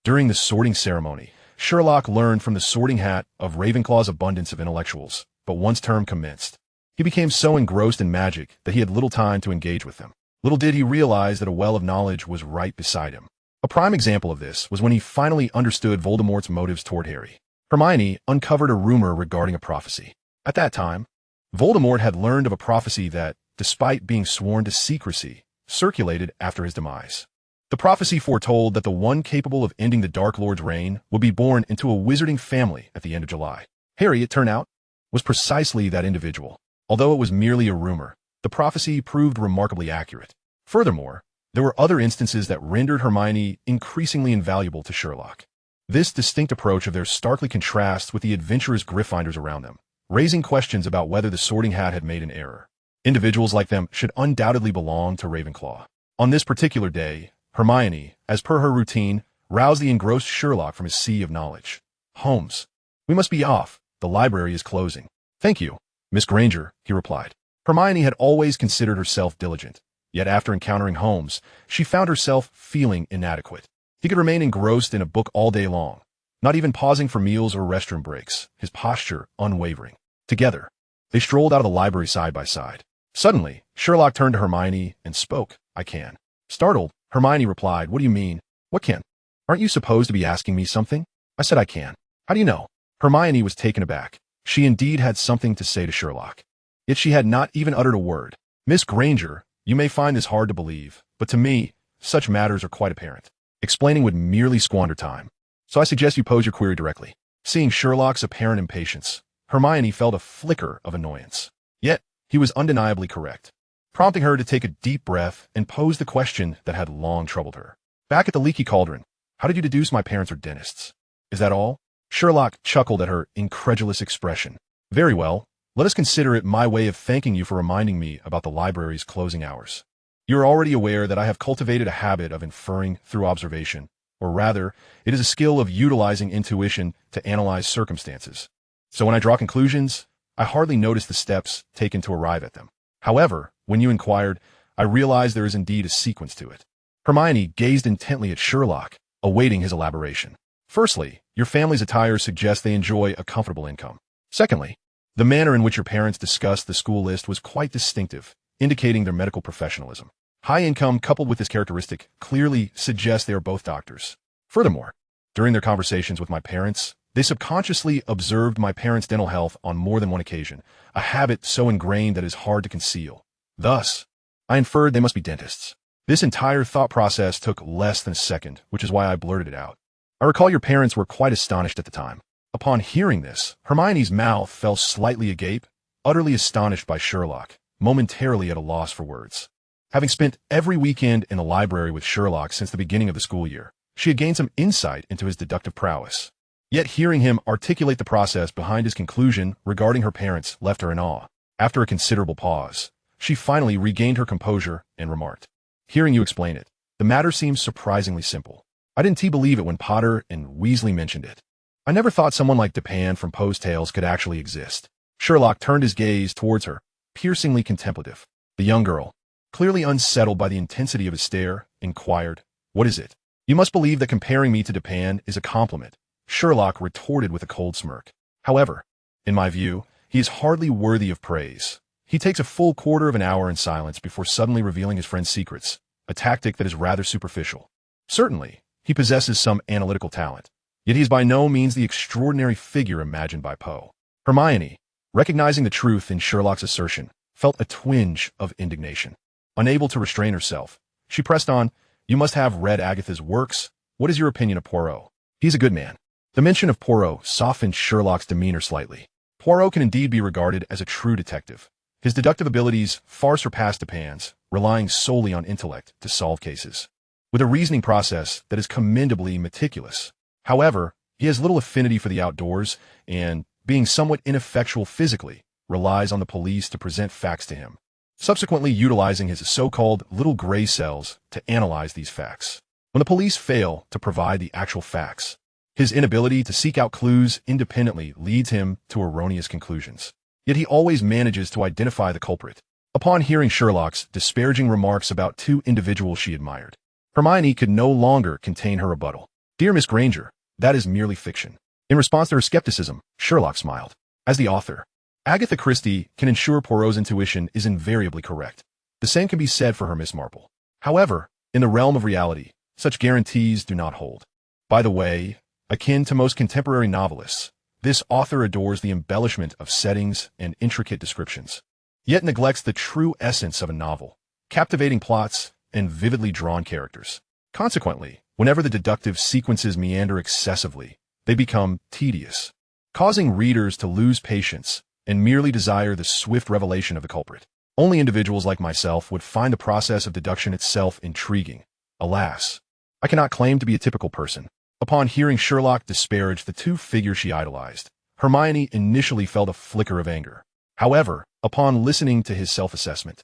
Speaker 1: During the sorting ceremony, Sherlock learned from the sorting hat of Ravenclaw's abundance of intellectuals, but once term commenced, he became so engrossed in magic that he had little time to engage with them. Little did he realize that a well of knowledge was right beside him. A prime example of this was when he finally understood Voldemort's motives toward Harry. Hermione uncovered a rumor regarding a prophecy. At that time, Voldemort had learned of a prophecy that, despite being sworn to secrecy, circulated after his demise. The prophecy foretold that the one capable of ending the Dark Lord's reign would be born into a wizarding family at the end of July. Harry, it turned out, was precisely that individual. Although it was merely a rumor, the prophecy proved remarkably accurate. Furthermore, there were other instances that rendered Hermione increasingly invaluable to Sherlock. This distinct approach of theirs starkly contrasts with the adventurous Gryffindors around them, raising questions about whether the Sorting Hat had made an error. Individuals like them should undoubtedly belong to Ravenclaw. On this particular day, Hermione, as per her routine, roused the engrossed Sherlock from his sea of knowledge. "Holmes, we must be off. The library is closing." "Thank you, Miss Granger," he replied. Hermione had always considered herself diligent, yet after encountering Holmes, she found herself feeling inadequate. He could remain engrossed in a book all day long, not even pausing for meals or restroom breaks, his posture unwavering. Together, they strolled out of the library side by side. Suddenly, Sherlock turned to Hermione and spoke. "I can." Startled, Hermione replied, "What do you mean? What can? Aren't you supposed to be asking me something?" "I said I can." "How do you know?" Hermione was taken aback. She indeed had something to say to Sherlock. Yet she had not even uttered a word. "Miss Granger, you may find this hard to believe, but to me, such matters are quite apparent. Explaining would merely squander time. So I suggest you pose your query directly." Seeing Sherlock's apparent impatience, Hermione felt a flicker of annoyance. Yet, he was undeniably correct, prompting her to take a deep breath and pose the question that had long troubled her. "Back at the Leaky Cauldron, how did you deduce my parents are dentists? Is that all?" Sherlock chuckled at her incredulous expression. "Very well, let us consider it my way of thanking you for reminding me about the library's closing hours. You are already aware that I have cultivated a habit of inferring through observation, or rather, it is a skill of utilizing intuition to analyze circumstances. So when I draw conclusions, I hardly notice the steps taken to arrive at them. However, when you inquired, I realized there is indeed a sequence to it." Hermione gazed intently at Sherlock, awaiting his elaboration. "Firstly, your family's attire suggests they enjoy a comfortable income. Secondly, the manner in which your parents discussed the school list was quite distinctive, indicating their medical professionalism. High income coupled with this characteristic clearly suggests they are both doctors. Furthermore, during their conversations with my parents, they subconsciously observed my parents' dental health on more than one occasion, a habit so ingrained that it is hard to conceal. Thus, I inferred they must be dentists. This entire thought process took less than a second, which is why I blurted it out. I recall your parents were quite astonished at the time." Upon hearing this, Hermione's mouth fell slightly agape, utterly astonished by Sherlock, momentarily at a loss for words. Having spent every weekend in the library with Sherlock since the beginning of the school year, she had gained some insight into his deductive prowess. Yet hearing him articulate the process behind his conclusion regarding her parents left her in awe. After a considerable pause, she finally regained her composure and remarked, "Hearing you explain it, the matter seems surprisingly simple. I didn't believe it when Potter and Weasley mentioned it. I never thought someone like Dupin from Poe's Tales could actually exist. Sherlock turned his gaze towards her, piercingly contemplative. The young girl, clearly unsettled by the intensity of his stare, inquired, "What is it?" "You must believe that comparing me to Dupin is a compliment," Sherlock retorted with a cold smirk. "However, in my view, he is hardly worthy of praise. He takes a full quarter of an hour in silence before suddenly revealing his friend's secrets, a tactic that is rather superficial. Certainly, he possesses some analytical talent, yet he is by no means the extraordinary figure imagined by Poe." Hermione, recognizing the truth in Sherlock's assertion, felt a twinge of indignation. Unable to restrain herself, she pressed on, "You must have read Agatha's works. What is your opinion of Poirot?" "He's a good man." The mention of Poirot softened Sherlock's demeanor slightly. Poirot can indeed be regarded as a true detective. His deductive abilities far surpass Dupin's, relying solely on intellect to solve cases, with a reasoning process that is commendably meticulous. However, he has little affinity for the outdoors and, being somewhat ineffectual physically, relies on the police to present facts to him, subsequently utilizing his so-called little gray cells to analyze these facts. When the police fail to provide the actual facts, his inability to seek out clues independently leads him to erroneous conclusions. Yet he always manages to identify the culprit. Upon hearing Sherlock's disparaging remarks about two individuals she admired, Hermione could no longer contain her rebuttal. "Dear Miss Granger, that is merely fiction." In response to her skepticism, Sherlock smiled. As the author, Agatha Christie can ensure Poirot's intuition is invariably correct. The same can be said for her Miss Marple. However, in the realm of reality, such guarantees do not hold. By the way, akin to most contemporary novelists, this author adores the embellishment of settings and intricate descriptions, yet neglects the true essence of a novel, captivating plots and vividly drawn characters. Consequently, whenever the deductive sequences meander excessively, they become tedious, causing readers to lose patience and merely desire the swift revelation of the culprit. Only individuals like myself would find the process of deduction itself intriguing. Alas, I cannot claim to be a typical person. Upon hearing Sherlock disparage the two figures she idolized, Hermione initially felt a flicker of anger. However, upon listening to his self-assessment,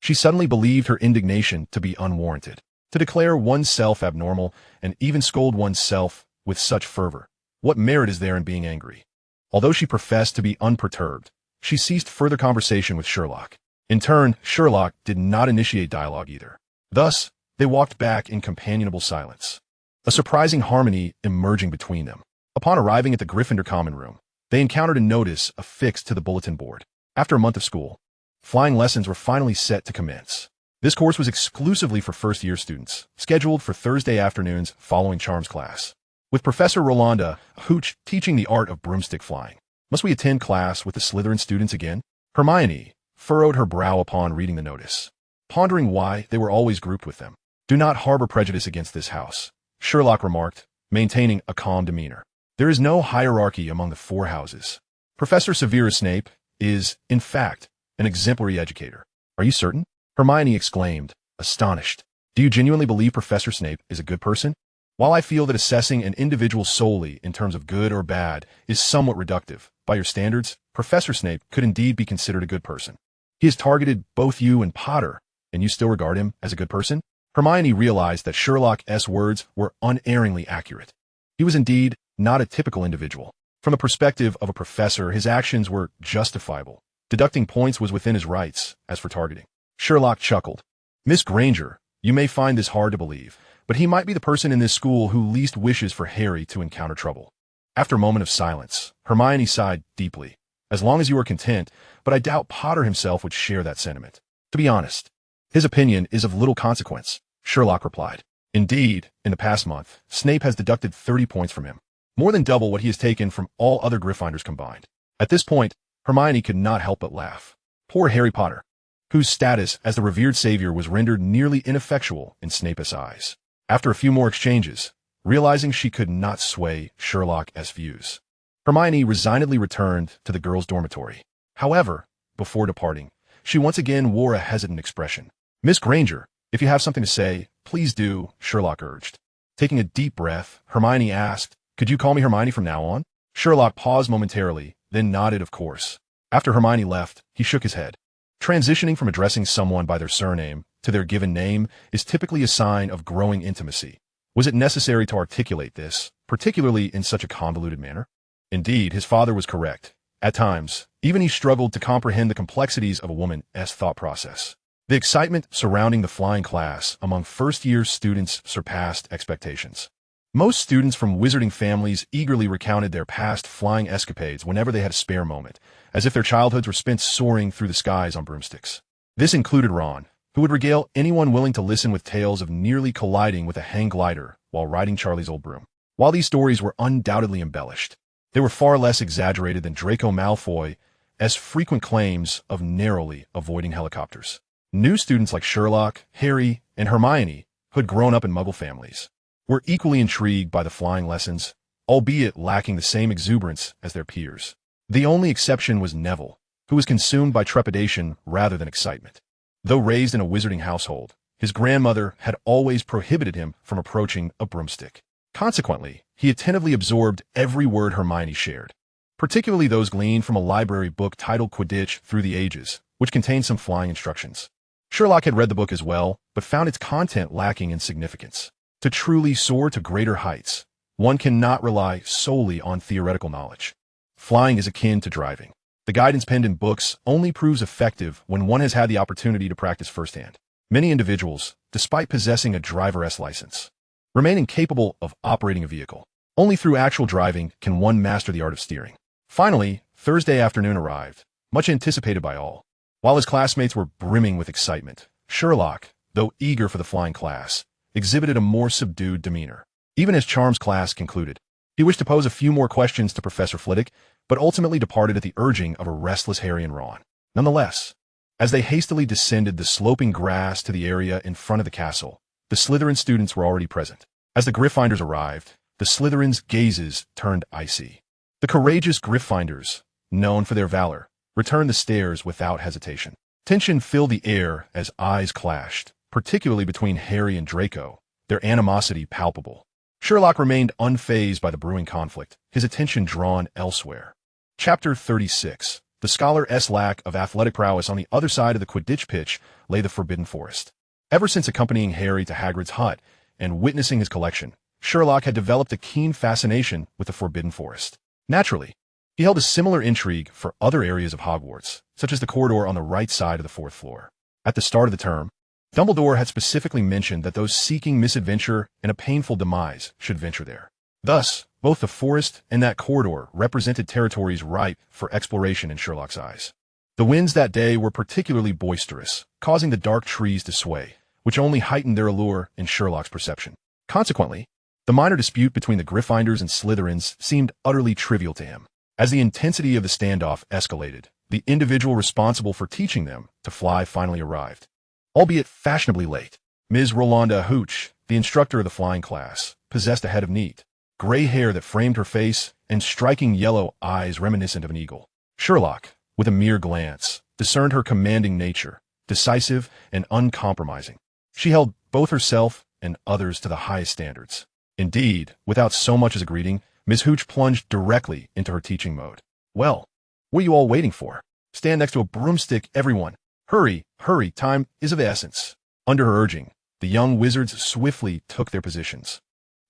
Speaker 1: she suddenly believed her indignation to be unwarranted. To declare oneself abnormal and even scold oneself with such fervor, what merit is there in being angry? Although she professed to be unperturbed, she ceased further conversation with Sherlock. In turn, Sherlock did not initiate dialogue either. Thus, they walked back in companionable silence, a surprising harmony emerging between them. Upon arriving at the Gryffindor common room, they encountered a notice affixed to the bulletin board. After a month of school, flying lessons were finally set to commence. This course was exclusively for first-year students, scheduled for Thursday afternoons following Charms class, with Professor Rolanda Hooch teaching the art of broomstick flying. Must we attend class with the Slytherin students again? Hermione furrowed her brow upon reading the notice, pondering why they were always grouped with them. "Do not harbor prejudice against this house," Sherlock remarked, maintaining a calm demeanor. "There is no hierarchy among the four houses. Professor Severus Snape is, in fact, an exemplary educator." "Are you certain?" Hermione exclaimed, astonished. "Do you genuinely believe Professor Snape is a good person?" "While I feel that assessing an individual solely in terms of good or bad is somewhat reductive, by your standards, Professor Snape could indeed be considered a good person. He has targeted both you and Potter, and you still regard him as a good person?" Hermione realized that Sherlock's words were unerringly accurate. He was indeed not a typical individual. From the perspective of a professor, his actions were justifiable. Deducting points was within his rights. As for targeting, Sherlock chuckled. "Miss Granger, you may find this hard to believe, but he might be the person in this school who least wishes for Harry to encounter trouble." After a moment of silence, Hermione sighed deeply. "As long as you are content, but I doubt Potter himself would share that sentiment. To be honest, his opinion is of little consequence," Sherlock replied. "Indeed, in the past month, Snape has deducted 30 points from him, more than double what he has taken from all other Gryffindors combined." At this point, Hermione could not help but laugh. Poor Harry Potter, whose status as the revered savior was rendered nearly ineffectual in Snape's eyes. After a few more exchanges, realizing she could not sway Sherlock's views, Hermione resignedly returned to the girls' dormitory. However, before departing, she once again wore a hesitant expression. "Miss Granger, if you have something to say, please do," Sherlock urged. Taking a deep breath, Hermione asked, "Could you call me Hermione from now on?" Sherlock paused momentarily, then nodded of course. After Hermione left, he shook his head. Transitioning from addressing someone by their surname to their given name is typically a sign of growing intimacy. Was it necessary to articulate this, particularly in such a convoluted manner? Indeed, his father was correct. At times, even he struggled to comprehend the complexities of a woman's thought process. The excitement surrounding the flying class among first-year students surpassed expectations. Most students from wizarding families eagerly recounted their past flying escapades whenever they had a spare moment, as if their childhoods were spent soaring through the skies on broomsticks. This included Ron, who would regale anyone willing to listen with tales of nearly colliding with a hang glider while riding Charlie's old broom. While these stories were undoubtedly embellished, they were far less exaggerated than Draco Malfoy's frequent claims of narrowly avoiding helicopters. New students like Sherlock, Harry, and Hermione, who had grown up in Muggle families, were equally intrigued by the flying lessons, albeit lacking the same exuberance as their peers. The only exception was Neville, who was consumed by trepidation rather than excitement. Though raised in a wizarding household, his grandmother had always prohibited him from approaching a broomstick. Consequently, he attentively absorbed every word Hermione shared, particularly those gleaned from a library book titled Quidditch Through the Ages, which contained some flying instructions. Sherlock had read the book as well, but found its content lacking in significance. To truly soar to greater heights, one cannot rely solely on theoretical knowledge. Flying is akin to driving. The guidance penned in books only proves effective when one has had the opportunity to practice firsthand. Many individuals, despite possessing a driver's license, remain incapable of operating a vehicle. Only through actual driving can one master the art of steering. Finally, Thursday afternoon arrived, much anticipated by all. While his classmates were brimming with excitement, Sherlock, though eager for the flying class, exhibited a more subdued demeanor. Even as Charms class concluded, he wished to pose a few more questions to Professor Flitwick, but ultimately departed at the urging of a restless Harry and Ron. Nonetheless, as they hastily descended the sloping grass to the area in front of the castle, the Slytherin students were already present. As the Gryffindors arrived, the Slytherins' gazes turned icy. The courageous Gryffindors, known for their valor, returned the stares without hesitation. Tension filled the air as eyes clashed, particularly between Harry and Draco, their animosity palpable. Sherlock remained unfazed by the brewing conflict, his attention drawn elsewhere. Chapter 36. The scholar's lack of athletic prowess. On the other side of the Quidditch pitch lay the Forbidden Forest. Ever since accompanying Harry to Hagrid's hut and witnessing his collection, Sherlock had developed a keen fascination with the Forbidden Forest. Naturally, he held a similar intrigue for other areas of Hogwarts, such as the corridor on the right side of the 4th floor. At the start of the term, Dumbledore had specifically mentioned that those seeking misadventure and a painful demise should venture there. Thus, both the forest and that corridor represented territories ripe for exploration in Sherlock's eyes. The winds that day were particularly boisterous, causing the dark trees to sway, which only heightened their allure in Sherlock's perception. Consequently, the minor dispute between the Gryffindors and Slytherins seemed utterly trivial to him. As the intensity of the standoff escalated, the individual responsible for teaching them to fly finally arrived. Albeit fashionably late, Ms. Rolanda Hooch, the instructor of the flying class, possessed a head of neat, gray hair that framed her face and striking yellow eyes reminiscent of an eagle. Sherlock, with a mere glance, discerned her commanding nature, decisive and uncompromising. She held both herself and others to the highest standards. Indeed, without so much as a greeting, Ms. Hooch plunged directly into her teaching mode. "Well, what are you all waiting for? Stand next to a broomstick, everyone. Hurry, hurry, time is of the essence." Under her urging, the young wizards swiftly took their positions.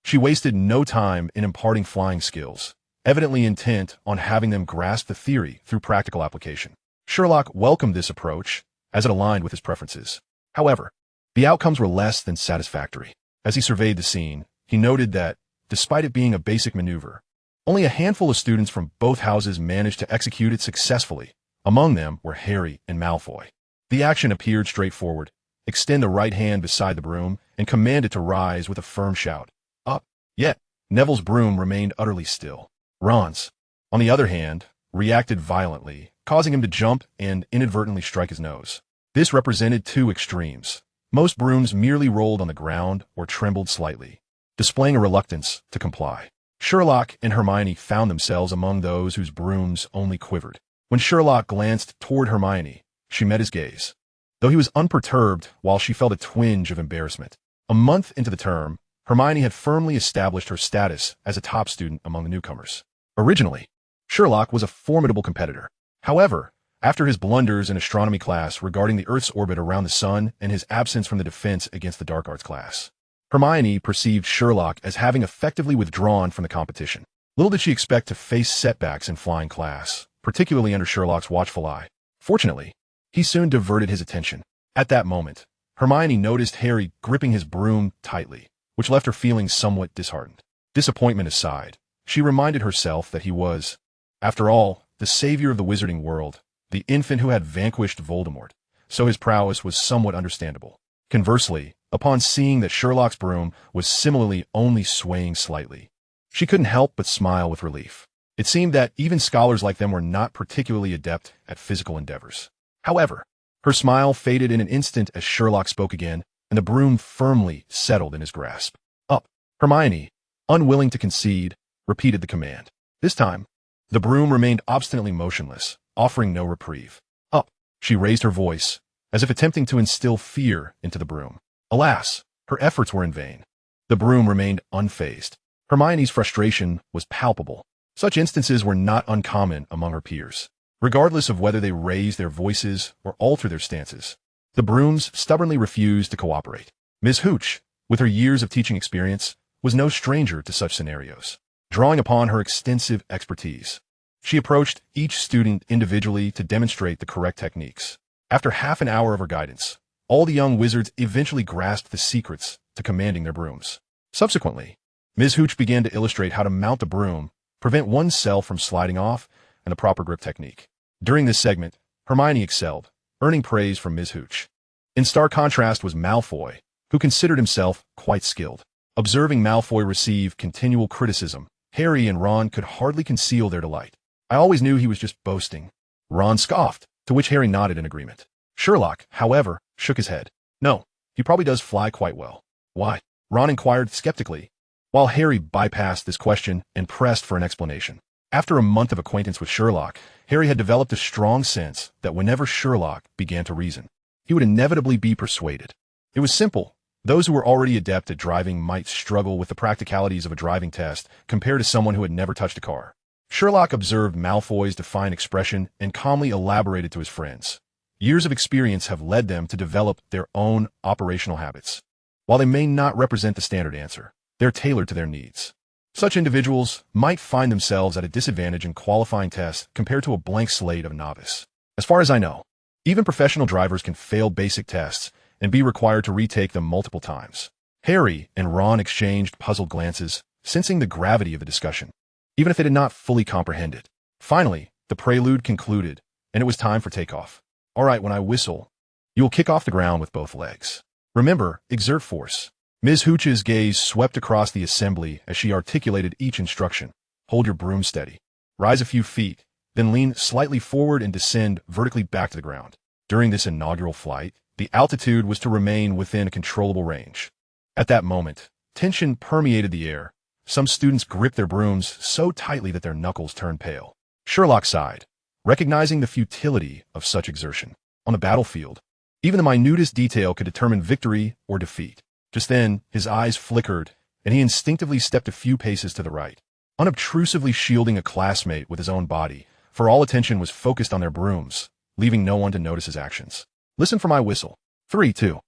Speaker 1: She wasted no time in imparting flying skills, evidently intent on having them grasp the theory through practical application. Sherlock welcomed this approach, as it aligned with his preferences. However, the outcomes were less than satisfactory. As he surveyed the scene, he noted that, despite it being a basic maneuver, only a handful of students from both houses managed to execute it successfully. Among them were Harry and Malfoy. The action appeared straightforward. Extend the right hand beside the broom and command it to rise with a firm shout. Up. Yet, Neville's broom remained utterly still. Ron's, on the other hand, reacted violently, causing him to jump and inadvertently strike his nose. This represented two extremes. Most brooms merely rolled on the ground or trembled slightly, displaying a reluctance to comply. Sherlock and Hermione found themselves among those whose brooms only quivered. When Sherlock glanced toward Hermione, she met his gaze. Though he was unperturbed while she felt a twinge of embarrassment. A month into the term, Hermione had firmly established her status as a top student among the newcomers. Originally, Sherlock was a formidable competitor. However, after his blunders in astronomy class regarding the Earth's orbit around the sun and his absence from the defense against the dark arts class, Hermione perceived Sherlock as having effectively withdrawn from the competition. Little did she expect to face setbacks in flying class, particularly under Sherlock's watchful eye. Fortunately, he soon diverted his attention. At that moment, Hermione noticed Harry gripping his broom tightly, which left her feeling somewhat disheartened. Disappointment aside, she reminded herself that he was, after all, the savior of the wizarding world, the infant who had vanquished Voldemort, so his prowess was somewhat understandable. Conversely, upon seeing that Sherlock's broom was similarly only swaying slightly, she couldn't help but smile with relief. It seemed that even scholars like them were not particularly adept at physical endeavors. However, her smile faded in an instant as Sherlock spoke again, and the broom firmly settled in his grasp. Up! Hermione, unwilling to concede, repeated the command. This time, the broom remained obstinately motionless, offering no reprieve. Up! She raised her voice, as if attempting to instill fear into the broom. Alas, her efforts were in vain. The broom remained unfazed. Hermione's frustration was palpable. Such instances were not uncommon among her peers. Regardless of whether they raised their voices or altered their stances, the brooms stubbornly refused to cooperate. Ms. Hooch, with her years of teaching experience, was no stranger to such scenarios. Drawing upon her extensive expertise, she approached each student individually to demonstrate the correct techniques. After half an hour of her guidance, all the young wizards eventually grasped the secrets to commanding their brooms. Subsequently, Ms. Hooch began to illustrate how to mount the broom, prevent oneself from sliding off, and the proper grip technique. During this segment, Hermione excelled, earning praise from Ms. Hooch. In stark contrast was Malfoy, who considered himself quite skilled. Observing Malfoy receive continual criticism, Harry and Ron could hardly conceal their delight. I always knew he was just boasting. Ron scoffed, to which Harry nodded in agreement. Sherlock, however, shook his head. No, he probably does fly quite well. Why? Ron inquired skeptically, while Harry bypassed this question and pressed for an explanation. After a month of acquaintance with Sherlock, Harry had developed a strong sense that whenever Sherlock began to reason, he would inevitably be persuaded. It was simple. Those who were already adept at driving might struggle with the practicalities of a driving test compared to someone who had never touched a car. Sherlock observed Malfoy's defiant expression and calmly elaborated to his friends. Years of experience have led them to develop their own operational habits. While they may not represent the standard answer, they're tailored to their needs. Such individuals might find themselves at a disadvantage in qualifying tests compared to a blank slate of a novice. As far as I know, even professional drivers can fail basic tests and be required to retake them multiple times. Harry and Ron exchanged puzzled glances, sensing the gravity of the discussion, even if they did not fully comprehend it. Finally, the prelude concluded, and it was time for takeoff. All right, when I whistle, you will kick off the ground with both legs. Remember, exert force. Ms. Hooch's gaze swept across the assembly as she articulated each instruction. Hold your broom steady. Rise a few feet, then lean slightly forward and descend vertically back to the ground. During this inaugural flight, the altitude was to remain within a controllable range. At that moment, tension permeated the air. Some students gripped their brooms so tightly that their knuckles turned pale. Sherlock sighed, recognizing the futility of such exertion. On the battlefield, even the minutest detail could determine victory or defeat. Just then, his eyes flickered, and he instinctively stepped a few paces to the right, unobtrusively shielding a classmate with his own body, for all attention was focused on their brooms, leaving no one to notice his actions. Listen for my whistle. 3, 2.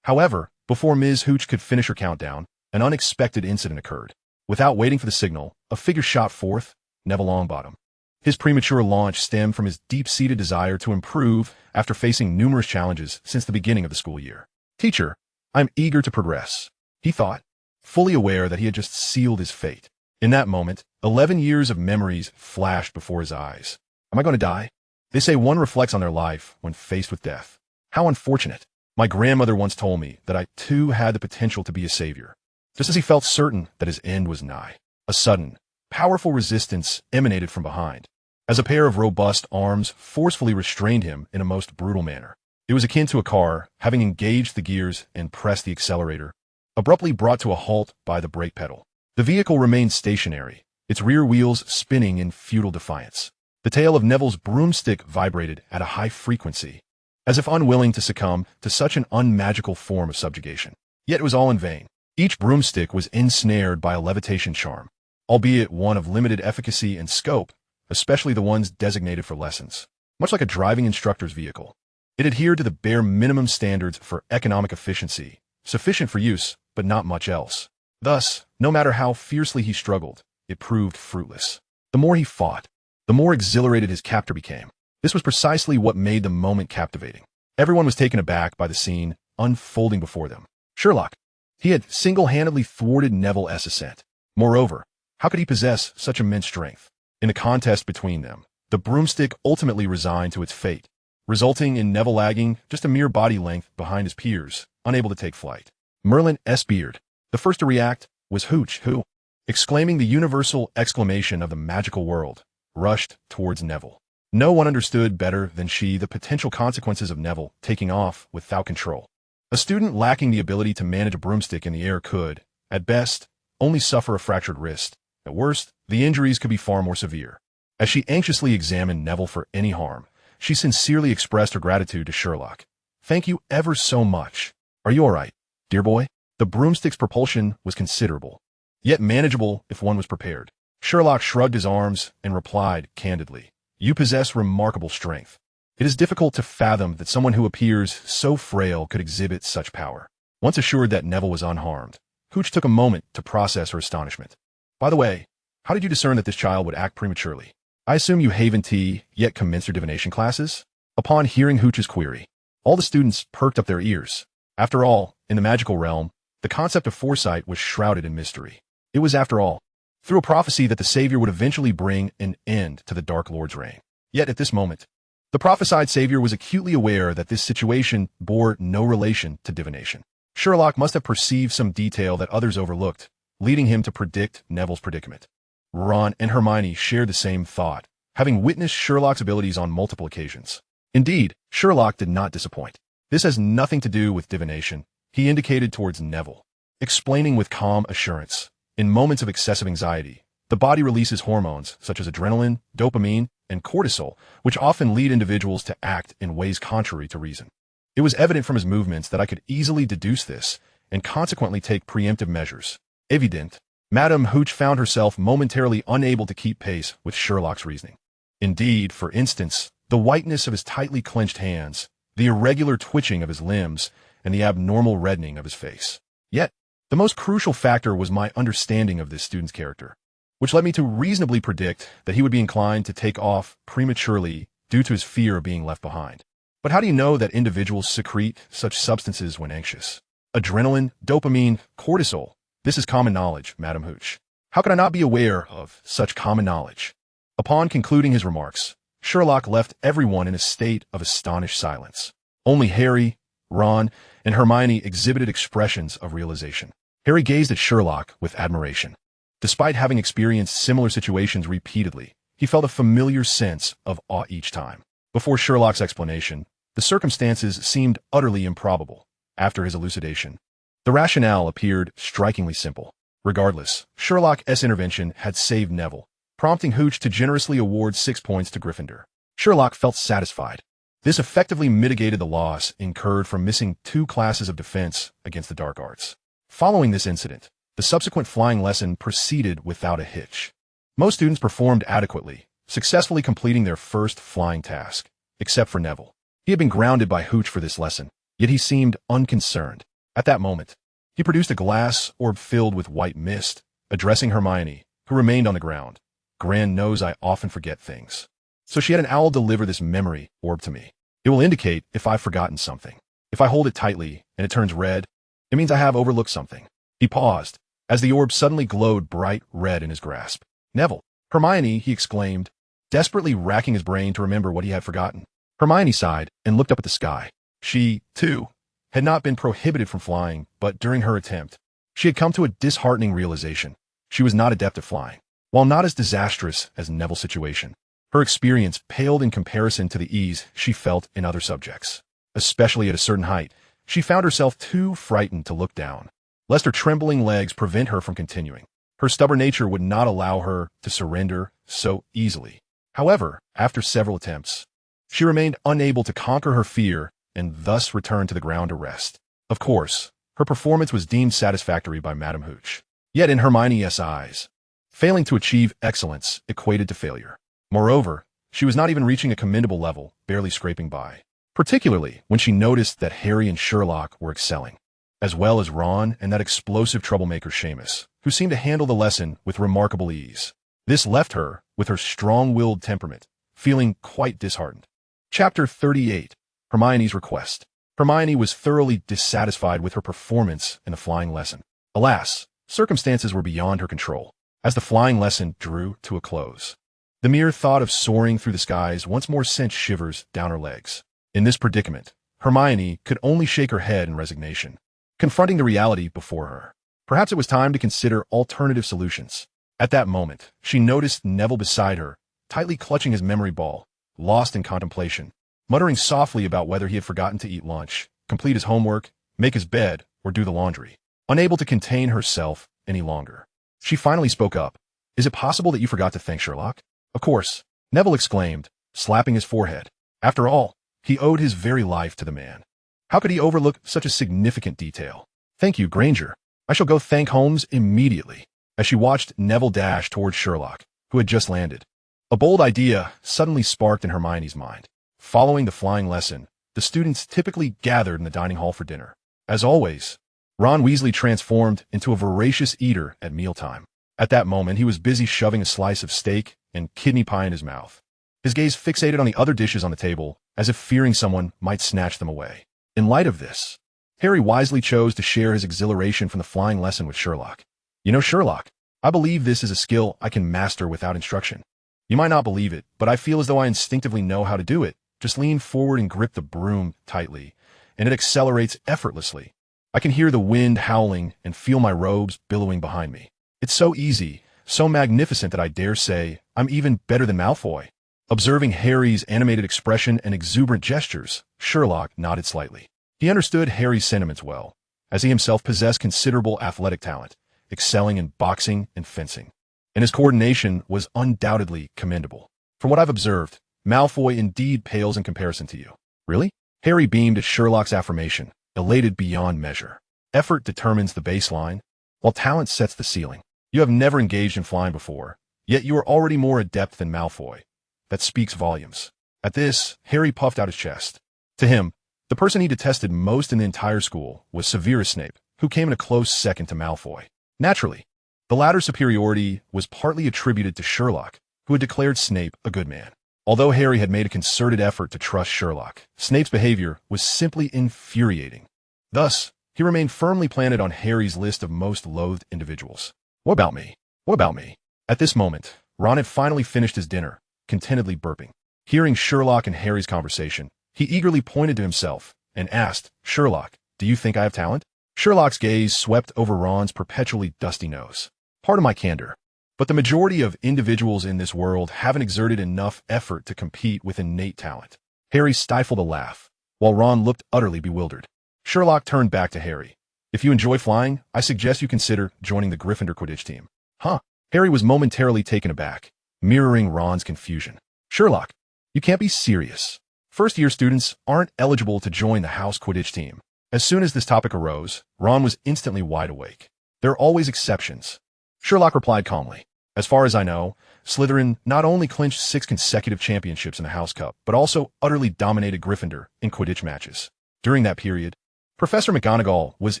Speaker 1: However, before Ms. Hooch could finish her countdown, an unexpected incident occurred. Without waiting for the signal, a figure shot forth, Neville Longbottom. His premature launch stemmed from his deep-seated desire to improve after facing numerous challenges since the beginning of the school year. Teacher, I'm eager to progress, he thought, fully aware that he had just sealed his fate. In that moment, 11 years of memories flashed before his eyes. Am I going to die? They say one reflects on their life when faced with death. How unfortunate. My grandmother once told me that I too had the potential to be a savior, just as he felt certain that his end was nigh. A sudden, powerful resistance emanated from behind, as a pair of robust arms forcefully restrained him in a most brutal manner. It was akin to a car, having engaged the gears and pressed the accelerator, abruptly brought to a halt by the brake pedal. The vehicle remained stationary, its rear wheels spinning in futile defiance. The tail of Neville's broomstick vibrated at a high frequency, as if unwilling to succumb to such an unmagical form of subjugation. Yet it was all in vain. Each broomstick was ensnared by a levitation charm, albeit one of limited efficacy and scope, especially the ones designated for lessons. Much like a driving instructor's vehicle, it adhered to the bare minimum standards for economic efficiency, sufficient for use, but not much else. Thus, no matter how fiercely he struggled, it proved fruitless. The more he fought, the more exhilarated his captor became. This was precisely what made the moment captivating. Everyone was taken aback by the scene unfolding before them. Sherlock. He had single-handedly thwarted Neville's ascent. Moreover, how could he possess such immense strength? In the contest between them, the broomstick ultimately resigned to its fate, resulting in Neville lagging just a mere body length behind his peers, unable to take flight. Merlin's beard. The first to react was Hooch, who, exclaiming the universal exclamation of the magical world, rushed towards Neville. No one understood better than she the potential consequences of Neville taking off without control. A student lacking the ability to manage a broomstick in the air could, at best, only suffer a fractured wrist. At worst, the injuries could be far more severe. As she anxiously examined Neville for any harm, she sincerely expressed her gratitude to Sherlock. "Thank you ever so much. Are you all right, dear boy?" The broomstick's propulsion was considerable, yet manageable if one was prepared. Sherlock shrugged his arms and replied candidly, "You possess remarkable strength. It is difficult to fathom that someone who appears so frail could exhibit such power." Once assured that Neville was unharmed, Hooch took a moment to process her astonishment. "By the way, how did you discern that this child would act prematurely? I assume you haven't yet commenced your divination classes?" Upon hearing Hooch's query, all the students perked up their ears. After all, in the magical realm, the concept of foresight was shrouded in mystery. It was, after all, through a prophecy that the Savior would eventually bring an end to the Dark Lord's reign. Yet at this moment, the prophesied Savior was acutely aware that this situation bore no relation to divination. Sherlock must have perceived some detail that others overlooked, leading him to predict Neville's predicament. Ron and Hermione shared the same thought, having witnessed Sherlock's abilities on multiple occasions. Indeed, Sherlock did not disappoint. "This has nothing to do with divination," he indicated towards Neville, explaining with calm assurance. "In moments of excessive anxiety, the body releases hormones such as adrenaline, dopamine, and cortisol, which often lead individuals to act in ways contrary to reason. It was evident from his movements that I could easily deduce this and consequently take preemptive measures." Evident, Madame Hooch found herself momentarily unable to keep pace with Sherlock's reasoning. Indeed, for instance, the whiteness of his tightly clenched hands, the irregular twitching of his limbs, and the abnormal reddening of his face. Yet, the most crucial factor was my understanding of this student's character, which led me to reasonably predict that he would be inclined to take off prematurely due to his fear of being left behind. But how do you know that individuals secrete such substances when anxious? Adrenaline, dopamine, cortisol. This is common knowledge, Madame Hooch. How could I not be aware of such common knowledge? Upon concluding his remarks, Sherlock left everyone in a state of astonished silence. Only Harry, Ron, and Hermione exhibited expressions of realization. Harry gazed at Sherlock with admiration. Despite having experienced similar situations repeatedly, he felt a familiar sense of awe each time. Before Sherlock's explanation, the circumstances seemed utterly improbable. After his elucidation, the rationale appeared strikingly simple. Regardless, Sherlock's intervention had saved Neville, prompting Hooch to generously award 6 points to Gryffindor. Sherlock felt satisfied. This effectively mitigated the loss incurred from missing 2 classes of defense against the dark arts. Following this incident, the subsequent flying lesson proceeded without a hitch. Most students performed adequately, successfully completing their first flying task, except for Neville. He had been grounded by Hooch for this lesson, yet he seemed unconcerned. At that moment, he produced a glass orb filled with white mist, addressing Hermione, who remained on the ground. "Gran knows I often forget things, so she had an owl deliver this memory orb to me. It will indicate if I've forgotten something. If I hold it tightly and it turns red, it means I have overlooked something." He paused, as the orb suddenly glowed bright red in his grasp. "Neville, Hermione," he exclaimed, desperately racking his brain to remember what he had forgotten. Hermione sighed and looked up at the sky. She, too, had not been prohibited from flying, but during her attempt, she had come to a disheartening realization. She was not adept at flying. While not as disastrous as Neville's situation, her experience paled in comparison to the ease she felt in other subjects. Especially at a certain height, she found herself too frightened to look down, lest her trembling legs prevent her from continuing. Her stubborn nature would not allow her to surrender so easily. However, after several attempts, she remained unable to conquer her fear and thus returned to the ground to rest. Of course, her performance was deemed satisfactory by Madame Hooch. Yet in Hermione's eyes, failing to achieve excellence equated to failure. Moreover, she was not even reaching a commendable level, barely scraping by. Particularly when she noticed that Harry and Sherlock were excelling, as well as Ron and that explosive troublemaker Seamus, who seemed to handle the lesson with remarkable ease. This left her, with her strong-willed temperament, feeling quite disheartened. Chapter 38. Hermione's Request. Hermione was thoroughly dissatisfied with her performance in the flying lesson. Alas, circumstances were beyond her control, as the flying lesson drew to a close. The mere thought of soaring through the skies once more sent shivers down her legs. In this predicament, Hermione could only shake her head in resignation, confronting the reality before her. Perhaps it was time to consider alternative solutions. At that moment, she noticed Neville beside her, tightly clutching his memory ball, lost in contemplation, muttering softly about whether he had forgotten to eat lunch, complete his homework, make his bed, or do the laundry. Unable to contain herself any longer, she finally spoke up. "Is it possible that you forgot to thank Sherlock?" "Of course," Neville exclaimed, slapping his forehead. After all, he owed his very life to the man. How could he overlook such a significant detail? "Thank you, Granger. I shall go thank Holmes immediately," as she watched Neville dash towards Sherlock, who had just landed. A bold idea suddenly sparked in Hermione's mind. Following the flying lesson, the students typically gathered in the dining hall for dinner. As always, Ron Weasley transformed into a voracious eater at mealtime. At that moment, he was busy shoving a slice of steak and kidney pie in his mouth, his gaze fixated on the other dishes on the table, as if fearing someone might snatch them away. In light of this, Harry wisely chose to share his exhilaration from the flying lesson with Sherlock. "You know, Sherlock, I believe this is a skill I can master without instruction. You might not believe it, but I feel as though I instinctively know how to do it. Just lean forward and grip the broom tightly, and it accelerates effortlessly. I can hear the wind howling and feel my robes billowing behind me. It's so easy, so magnificent that I dare say I'm even better than Malfoy." Observing Harry's animated expression and exuberant gestures, Sherlock nodded slightly. He understood Harry's sentiments well, as he himself possessed considerable athletic talent, excelling in boxing and fencing, and his coordination was undoubtedly commendable. "From what I've observed, Malfoy indeed pales in comparison to you." "Really?" Harry beamed at Sherlock's affirmation, elated beyond measure. "Effort determines the baseline, while talent sets the ceiling. You have never engaged in flying before, yet you are already more adept than Malfoy. That speaks volumes." At this, Harry puffed out his chest. To him, the person he detested most in the entire school was Severus Snape, who came in a close second to Malfoy. Naturally, the latter's superiority was partly attributed to Sherlock, who had declared Snape a good man. Although Harry had made a concerted effort to trust Sherlock, Snape's behavior was simply infuriating. Thus, he remained firmly planted on Harry's list of most loathed individuals. "What about me? What about me?" At this moment, Ron had finally finished his dinner, contentedly burping. Hearing Sherlock and Harry's conversation, he eagerly pointed to himself and asked, "Sherlock, do you think I have talent?" Sherlock's gaze swept over Ron's perpetually dusty nose. "Pardon my candor, but the majority of individuals in this world haven't exerted enough effort to compete with innate talent." Harry stifled a laugh, while Ron looked utterly bewildered. Sherlock turned back to Harry. "If you enjoy flying, I suggest you consider joining the Gryffindor Quidditch team." "Huh?" Harry was momentarily taken aback, mirroring Ron's confusion. "Sherlock, you can't be serious. First-year students aren't eligible to join the house Quidditch team." As soon as this topic arose, Ron was instantly wide awake. "There are always exceptions," Sherlock replied calmly. "As far as I know, Slytherin not only clinched 6 consecutive championships in the House Cup, but also utterly dominated Gryffindor in Quidditch matches. During that period, Professor McGonagall was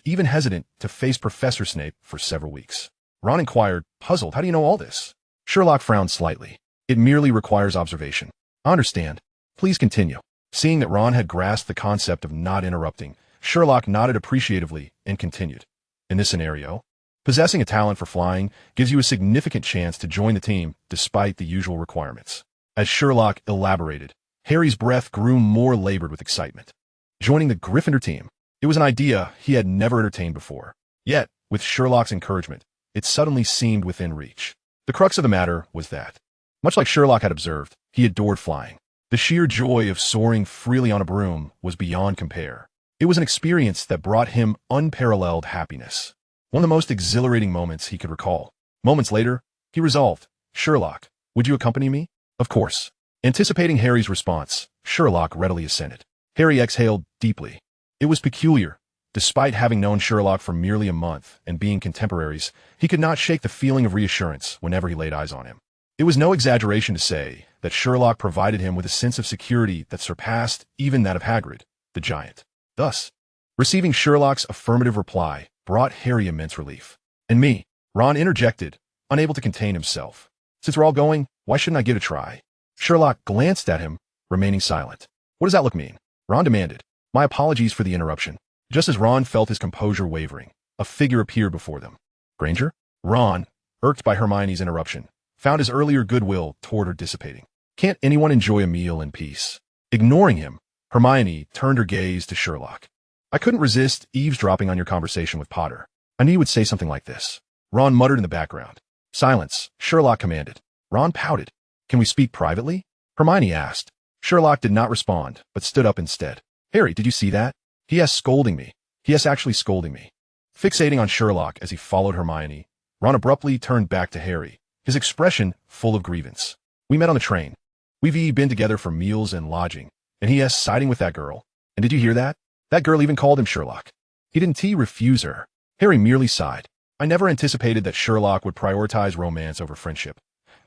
Speaker 1: even hesitant to face Professor Snape for several weeks." Ron inquired, puzzled. "How do you know all this?" Sherlock frowned slightly. "It merely requires observation." "I understand. Please continue." Seeing that Ron had grasped the concept of not interrupting, Sherlock nodded appreciatively and continued. "In this scenario, possessing a talent for flying gives you a significant chance to join the team despite the usual requirements." As Sherlock elaborated, Harry's breath grew more labored with excitement. Joining the Gryffindor team, it was an idea he had never entertained before. Yet, with Sherlock's encouragement, it suddenly seemed within reach. The crux of the matter was that, much like Sherlock had observed, he adored flying. The sheer joy of soaring freely on a broom was beyond compare. It was an experience that brought him unparalleled happiness, one of the most exhilarating moments he could recall. Moments later, he resolved, "Sherlock, would you accompany me?" "Of course." Anticipating Harry's response, Sherlock readily assented. Harry exhaled deeply. It was peculiar. Despite having known Sherlock for merely a month and being contemporaries, he could not shake the feeling of reassurance whenever he laid eyes on him. It was no exaggeration to say that Sherlock provided him with a sense of security that surpassed even that of Hagrid, the giant. Thus, receiving Sherlock's affirmative reply brought Harry immense relief. "And me," Ron interjected, unable to contain himself. Since we're all going, why shouldn't I give it a try? Sherlock glanced at him, remaining silent. What does that look mean? Ron demanded. My apologies for the interruption. Just as Ron felt his composure wavering, a figure appeared before them. Granger? Ron, irked by Hermione's interruption, found his earlier goodwill toward her dissipating. Can't anyone enjoy a meal in peace? Ignoring him, Hermione turned her gaze to Sherlock. I couldn't resist eavesdropping on your conversation with Potter. I knew you would say something like this. Ron muttered in the background. Silence, Sherlock commanded. Ron pouted. Can we speak privately? Hermione asked. Sherlock did not respond, but stood up instead. Harry, did you see that? He.S. scolding me. He.S. actually scolding me. Fixating on Sherlock as he followed Hermione, Ron abruptly turned back to Harry, his expression full of grievance. We met on the train. We've been together for meals and lodging, and he.S. siding with that girl. And did you hear that? That girl even called him Sherlock. He didn't refuse her. Harry merely sighed. I never anticipated that Sherlock would prioritize romance over friendship.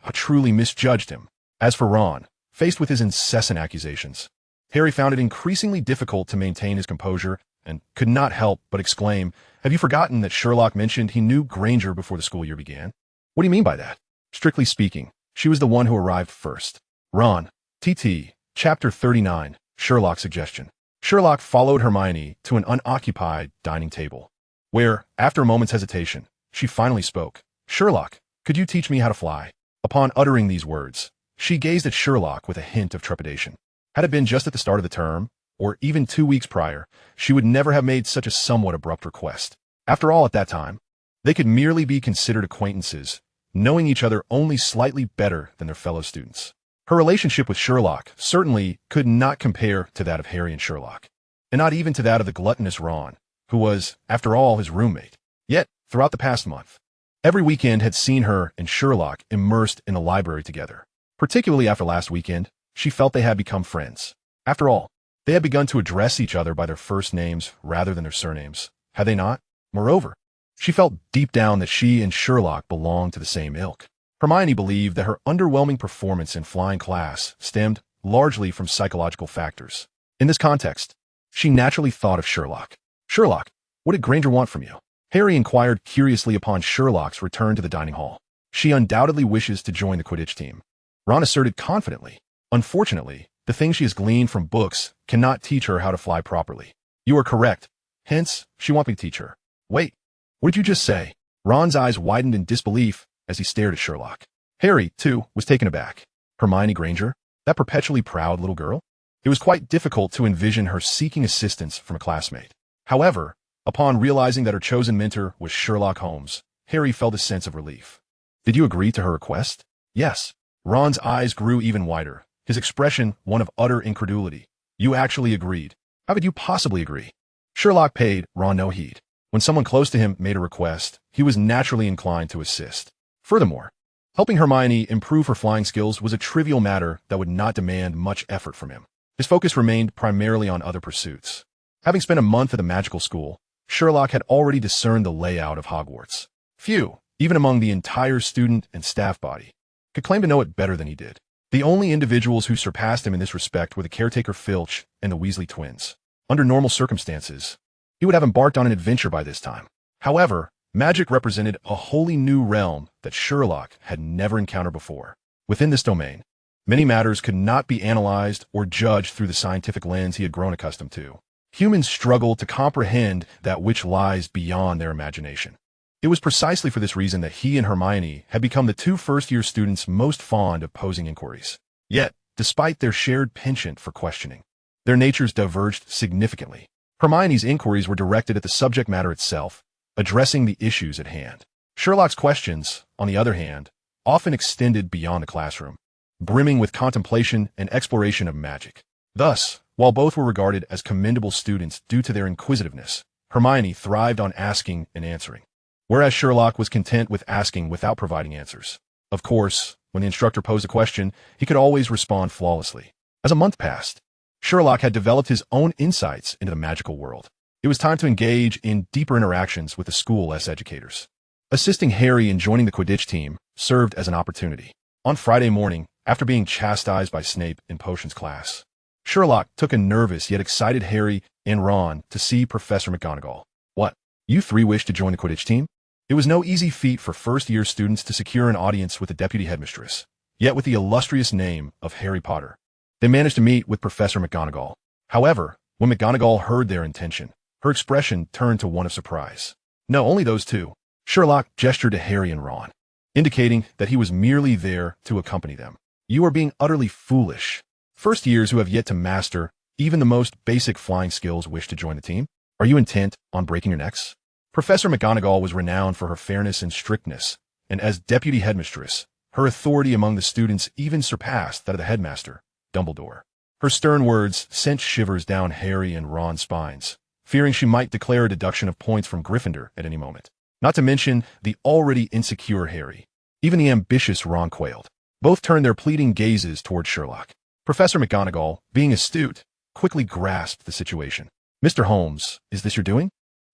Speaker 1: I truly misjudged him. As for Ron, faced with his incessant accusations, Harry found it increasingly difficult to maintain his composure and could not help but exclaim, have you forgotten that Sherlock mentioned he knew Granger before the school year began? What do you mean by that? Strictly speaking, she was the one who arrived first. Ron, TT, Chapter 39, Sherlock's suggestion. Sherlock followed Hermione to an unoccupied dining table, where, after a moment's hesitation, she finally spoke. Sherlock, could you teach me how to fly? Upon uttering these words, she gazed at Sherlock with a hint of trepidation. Had it been just at the start of the term, or even 2 weeks prior, she would never have made such a somewhat abrupt request. After all, at that time, they could merely be considered acquaintances, knowing each other only slightly better than their fellow students. Her relationship with Sherlock certainly could not compare to that of Harry and Sherlock, and not even to that of the gluttonous Ron, who was, after all, his roommate. Yet, throughout the past month, every weekend had seen her and Sherlock immersed in the library together. Particularly after last weekend, she felt they had become friends. After all, they had begun to address each other by their first names rather than their surnames, had they not? Moreover, she felt deep down that she and Sherlock belonged to the same ilk. Hermione believed that her underwhelming performance in flying class stemmed largely from psychological factors. In this context, she naturally thought of Sherlock. Sherlock, what did Granger want from you? Harry inquired curiously upon Sherlock's return to the dining hall. She undoubtedly wishes to join the Quidditch team. Ron asserted confidently. Unfortunately, the things she has gleaned from books cannot teach her how to fly properly. You are correct. Hence, she wants me to teach her. Wait, what did you just say? Ron's eyes widened in disbelief as he stared at Sherlock. Harry, too, was taken aback. Hermione Granger? That perpetually proud little girl? It was quite difficult to envision her seeking assistance from a classmate. However, upon realizing that her chosen mentor was Sherlock Holmes, Harry felt a sense of relief. Did you agree to her request? Yes. Ron's eyes grew even wider, his expression one of utter incredulity. You actually agreed. How could you possibly agree? Sherlock paid Ron no heed. When someone close to him made a request, he was naturally inclined to assist. Furthermore, helping Hermione improve her flying skills was a trivial matter that would not demand much effort from him. His focus remained primarily on other pursuits. Having spent a month at the magical school, Sherlock had already discerned the layout of Hogwarts. Few, even among the entire student and staff body, could claim to know it better than he did. The only individuals who surpassed him in this respect were the caretaker Filch and the Weasley twins. Under normal circumstances, he would have embarked on an adventure by this time. However, magic represented a wholly new realm that Sherlock had never encountered before. Within this domain, many matters could not be analyzed or judged through the scientific lens he had grown accustomed to. Humans struggle to comprehend that which lies beyond their imagination. It was precisely for this reason that he and Hermione had become the two first-year students most fond of posing inquiries. Yet, despite their shared penchant for questioning, their natures diverged significantly. Hermione's inquiries were directed at the subject matter itself, addressing the issues at hand. Sherlock's questions, on the other hand, often extended beyond the classroom, brimming with contemplation and exploration of magic. Thus, while both were regarded as commendable students due to their inquisitiveness, Hermione thrived on asking and answering, whereas Sherlock was content with asking without providing answers. Of course, when the instructor posed a question, he could always respond flawlessly. As a month passed, Sherlock had developed his own insights into the magical world. It was time to engage in deeper interactions with the school-less educators. Assisting Harry in joining the Quidditch team served as an opportunity. On Friday morning, after being chastised by Snape in potions class, Sherlock took a nervous yet excited Harry and Ron to see Professor McGonagall. What? You three wish to join the Quidditch team? It was no easy feat for first-year students to secure an audience with the deputy headmistress, yet with the illustrious name of Harry Potter. They managed to meet with Professor McGonagall. However, when McGonagall heard their intention, her expression turned to one of surprise. No, only those two. Sherlock gestured to Harry and Ron, indicating that he was merely there to accompany them. You are being utterly foolish. First years who have yet to master even the most basic flying skills wish to join the team? Are you intent on breaking your necks? Professor McGonagall was renowned for her fairness and strictness, and as deputy headmistress, her authority among the students even surpassed that of the headmaster, Dumbledore. Her stern words sent shivers down Harry and Ron's spines, fearing she might declare a deduction of points from Gryffindor at any moment. Not to mention the already insecure Harry. Even the ambitious Ron quailed. Both turned their pleading gazes toward Sherlock. Professor McGonagall, being astute, quickly grasped the situation. Mr. Holmes, is this your doing?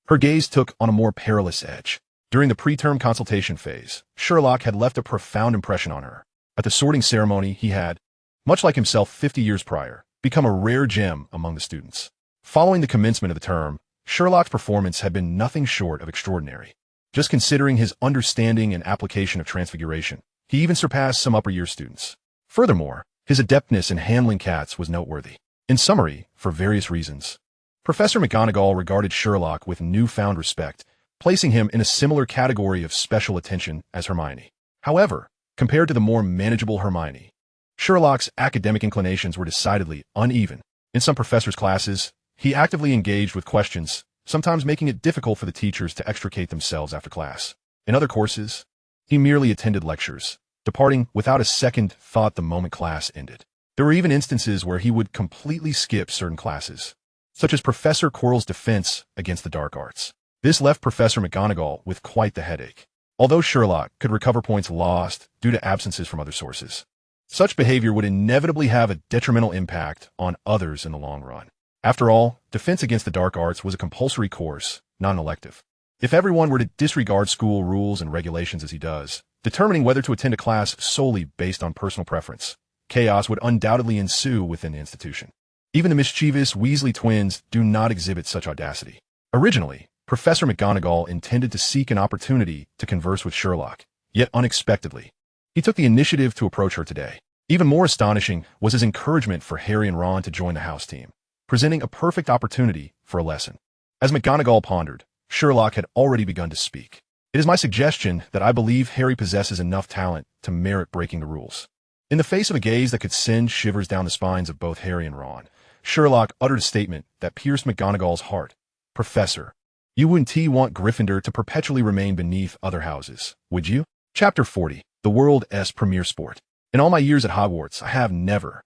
Speaker 1: Her gaze took on a more perilous edge. During the preterm consultation phase, Sherlock had left a profound impression on her. At the sorting ceremony, he had, much like himself 50 years prior, become a rare gem among the students. Following the commencement of the term, Sherlock's performance had been nothing short of extraordinary. Just considering his understanding and application of transfiguration, he even surpassed some upper-year students. Furthermore, his adeptness in handling cats was noteworthy. In summary, for various reasons, Professor McGonagall regarded Sherlock with newfound respect, placing him in a similar category of special attention as Hermione. However, compared to the more manageable Hermione, Sherlock's academic inclinations were decidedly uneven. In some professors' classes, he actively engaged with questions, sometimes making it difficult for the teachers to extricate themselves after class. In other courses, he merely attended lectures, departing without a second thought the moment class ended. There were even instances where he would completely skip certain classes, such as Professor Quirrell's defense against the dark arts. This left Professor McGonagall with quite the headache. Although Sherlock could recover points lost due to absences from other sources, such behavior would inevitably have a detrimental impact on others in the long run. After all, defense against the dark arts was a compulsory course, not an elective. If everyone were to disregard school rules and regulations as he does, determining whether to attend a class solely based on personal preference, chaos would undoubtedly ensue within the institution. Even the mischievous Weasley twins do not exhibit such audacity. Originally, Professor McGonagall intended to seek an opportunity to converse with Sherlock, yet unexpectedly, he took the initiative to approach her today. Even more astonishing was his encouragement for Harry and Ron to join the house team, presenting a perfect opportunity for a lesson. As McGonagall pondered, Sherlock had already begun to speak. It is my suggestion that I believe Harry possesses enough talent to merit breaking the rules. In the face of a gaze that could send shivers down the spines of both Harry and Ron, Sherlock uttered a statement that pierced McGonagall's heart. Professor, you wouldn't want Gryffindor to perpetually remain beneath other houses, would you? Chapter 40, the world's premier sport. In all my years at Hogwarts, I have never.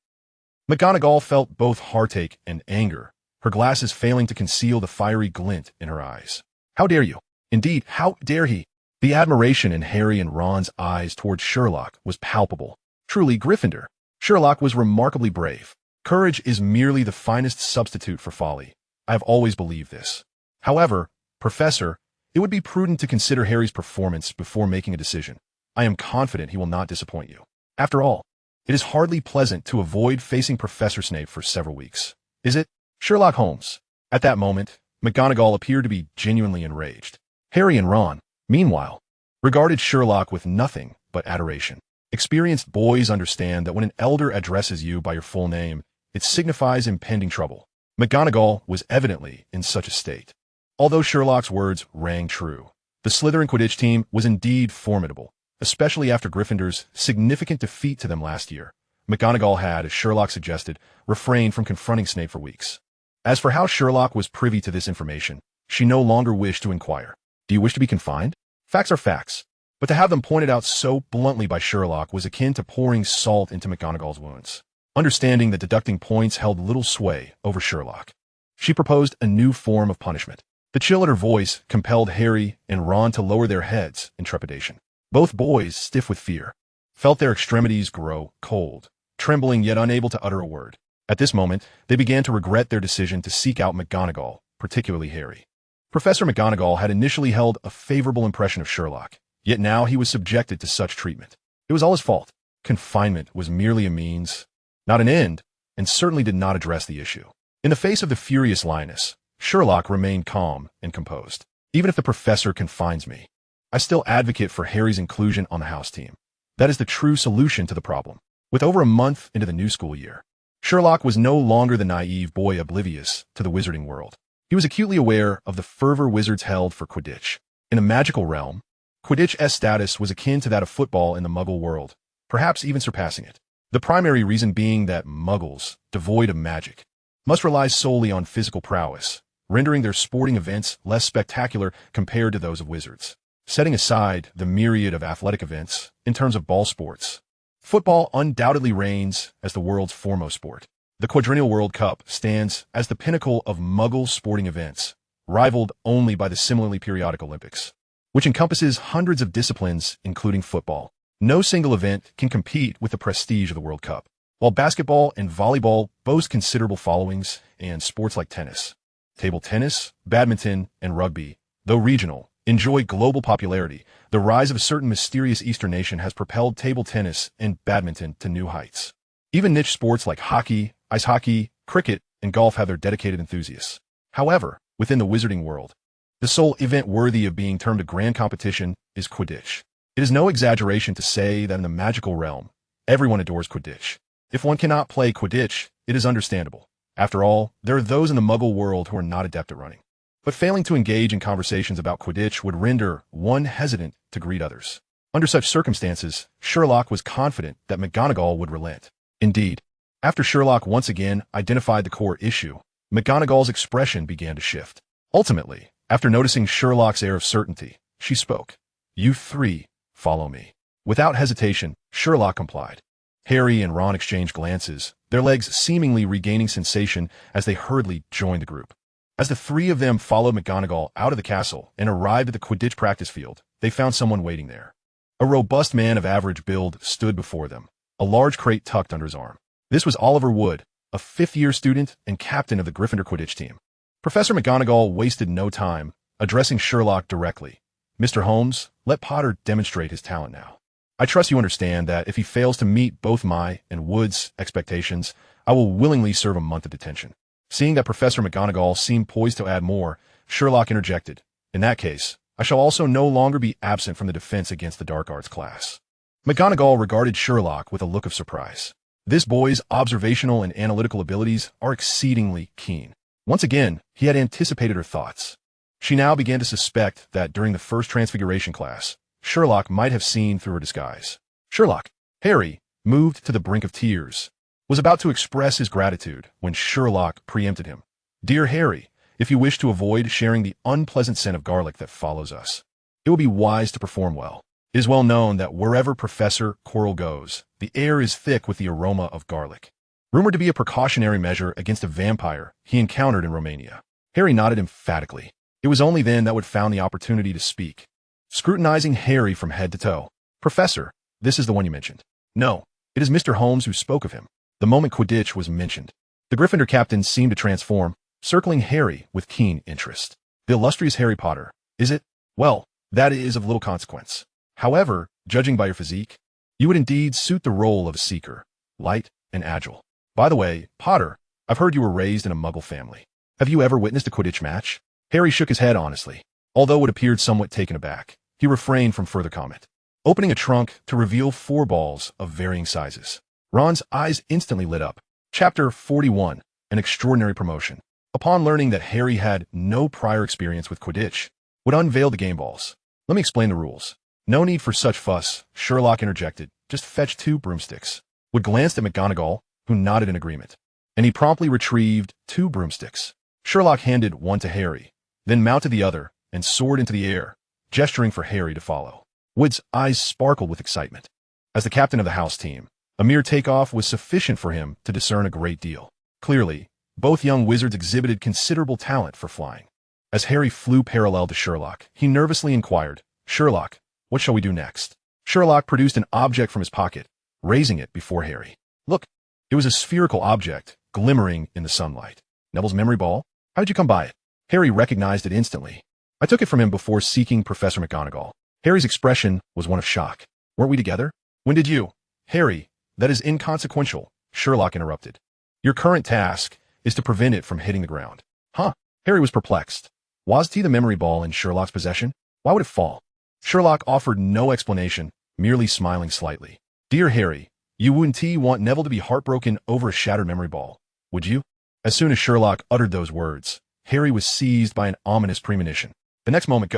Speaker 1: McGonagall felt both heartache and anger, her glasses failing to conceal the fiery glint in her eyes. How dare you? Indeed, how dare he? The admiration in Harry and Ron's eyes towards Sherlock was palpable. Truly Gryffindor. Sherlock was remarkably brave. Courage is merely the finest substitute for folly. I have always believed this. However, Professor, it would be prudent to consider Harry's performance before making a decision. I am confident he will not disappoint you. After all, it is hardly pleasant to avoid facing Professor Snape for several weeks. Is it? Sherlock Holmes. At that moment, McGonagall appeared to be genuinely enraged. Harry and Ron, meanwhile, regarded Sherlock with nothing but adoration. Experienced boys understand that when an elder addresses you by your full name, it signifies impending trouble. McGonagall was evidently in such a state. Although Sherlock's words rang true, the Slytherin Quidditch team was indeed formidable, especially after Gryffindor's significant defeat to them last year. McGonagall had, as Sherlock suggested, refrained from confronting Snape for weeks. As for how Sherlock was privy to this information, she no longer wished to inquire. Do you wish to be confined? Facts are facts, but to have them pointed out so bluntly by Sherlock was akin to pouring salt into McGonagall's wounds. Understanding that deducting points held little sway over Sherlock, she proposed a new form of punishment. The chill in her voice compelled Harry and Ron to lower their heads in trepidation. Both boys, stiff with fear, felt their extremities grow cold, trembling yet unable to utter a word. At this moment, they began to regret their decision to seek out McGonagall, particularly Harry. Professor McGonagall had initially held a favorable impression of Sherlock, yet now he was subjected to such treatment. It was all his fault. Confinement was merely a means, not an end, and certainly did not address the issue. In the face of the furious lioness, Sherlock remained calm and composed. Even if the professor confines me, I still advocate for Harry's inclusion on the house team. That is the true solution to the problem. With over a month into the new school year, Sherlock was no longer the naive boy oblivious to the wizarding world. He was acutely aware of the fervor wizards held for Quidditch. In the magical realm, Quidditch's status was akin to that of football in the Muggle world, perhaps even surpassing it. The primary reason being that Muggles, devoid of magic, must rely solely on physical prowess, rendering their sporting events less spectacular compared to those of wizards. Setting aside the myriad of athletic events, in terms of ball sports, football undoubtedly reigns as the world's foremost sport. The Quadrennial World Cup stands as the pinnacle of Muggle sporting events, rivaled only by the similarly periodic Olympics, which encompasses hundreds of disciplines, including football. No single event can compete with the prestige of the World Cup. While basketball and volleyball boast considerable followings, and sports like tennis, table tennis, badminton, and rugby, though regional, enjoy global popularity, the rise of a certain mysterious Eastern nation has propelled table tennis and badminton to new heights. Even niche sports like hockey, ice hockey, cricket, and golf have their dedicated enthusiasts. However, within the wizarding world, the sole event worthy of being termed a grand competition is Quidditch. It is no exaggeration to say that in the magical realm, everyone adores Quidditch. If one cannot play Quidditch, it is understandable. After all, there are those in the Muggle world who are not adept at running. But failing to engage in conversations about Quidditch would render one hesitant to greet others. Under such circumstances, Sherlock was confident that McGonagall would relent. Indeed, after Sherlock once again identified the core issue, McGonagall's expression began to shift. Ultimately, after noticing Sherlock's air of certainty, she spoke. "You three, follow me." Without hesitation, Sherlock complied. Harry and Ron exchanged glances, their legs seemingly regaining sensation as they hurriedly joined the group. As the three of them followed McGonagall out of the castle and arrived at the Quidditch practice field, they found someone waiting there. A robust man of average build stood before them, a large crate tucked under his arm. This was Oliver Wood, a fifth-year student and captain of the Gryffindor Quidditch team. Professor McGonagall wasted no time, addressing Sherlock directly. "Mr. Holmes, let Potter demonstrate his talent now. I trust you understand that if he fails to meet both my and Wood's expectations, I will willingly serve a month of detention." Seeing that Professor McGonagall seemed poised to add more, Sherlock interjected. "In that case, I shall also no longer be absent from the defense against the dark arts class." McGonagall regarded Sherlock with a look of surprise. This boy's observational and analytical abilities are exceedingly keen. Once again, he had anticipated her thoughts. She now began to suspect that during the first Transfiguration class, Sherlock might have seen through her disguise. Sherlock, Harry, moved to the brink of tears, was about to express his gratitude when Sherlock preempted him. "Dear Harry, if you wish to avoid sharing the unpleasant scent of garlic that follows us, it will be wise to perform well. It is well known that wherever Professor Quirrell goes, the air is thick with the aroma of garlic." Rumored to be a precautionary measure against a vampire he encountered in Romania. Harry nodded emphatically. It was only then that Wood found the opportunity to speak. Scrutinizing Harry from head to toe. "Professor, this is the one you mentioned." "No, it is Mr. Holmes who spoke of him." The moment Quidditch was mentioned, the Gryffindor captain seemed to transform, circling Harry with keen interest. "The illustrious Harry Potter, is it? Well, that is of little consequence. However, judging by your physique, you would indeed suit the role of a seeker, light and agile. By the way, Potter, I've heard you were raised in a Muggle family. Have you ever witnessed a Quidditch match?" Harry shook his head honestly. Although it appeared somewhat taken aback, he refrained from further comment. Opening a trunk to reveal 4 balls of varying sizes, Ron's eyes instantly lit up. Chapter 41, An Extraordinary Promotion. Upon learning that Harry had no prior experience with Quidditch, Wood unveiled the game balls. "Let me explain the rules." "No need for such fuss," Sherlock interjected. "Just fetch 2 broomsticks." Wood glanced at McGonagall, who nodded in agreement, and he promptly retrieved 2 broomsticks. Sherlock handed one to Harry, then mounted the other and soared into the air, gesturing for Harry to follow. Wood's eyes sparkled with excitement. As the captain of the house team, a mere takeoff was sufficient for him to discern a great deal. Clearly, both young wizards exhibited considerable talent for flying. As Harry flew parallel to Sherlock, he nervously inquired, "Sherlock, what shall we do next?" Sherlock produced an object from his pocket, raising it before Harry. "Look." It was a spherical object, glimmering in the sunlight. "Neville's memory ball? How did you come by it?" Harry recognized it instantly. "I took it from him before seeking Professor McGonagall." Harry's expression was one of shock. "Weren't we together?" "When did you?" "Harry, that is inconsequential," Sherlock interrupted. "Your current task is to prevent it from hitting the ground." "Huh?" Harry was perplexed. Wasn't the memory ball in Sherlock's possession? Why would it fall? Sherlock offered no explanation, merely smiling slightly. "Dear Harry, you wouldn't want Neville to be heartbroken over a shattered memory ball, would you?" As soon as Sherlock uttered those words, Harry was seized by an ominous premonition. The next moment,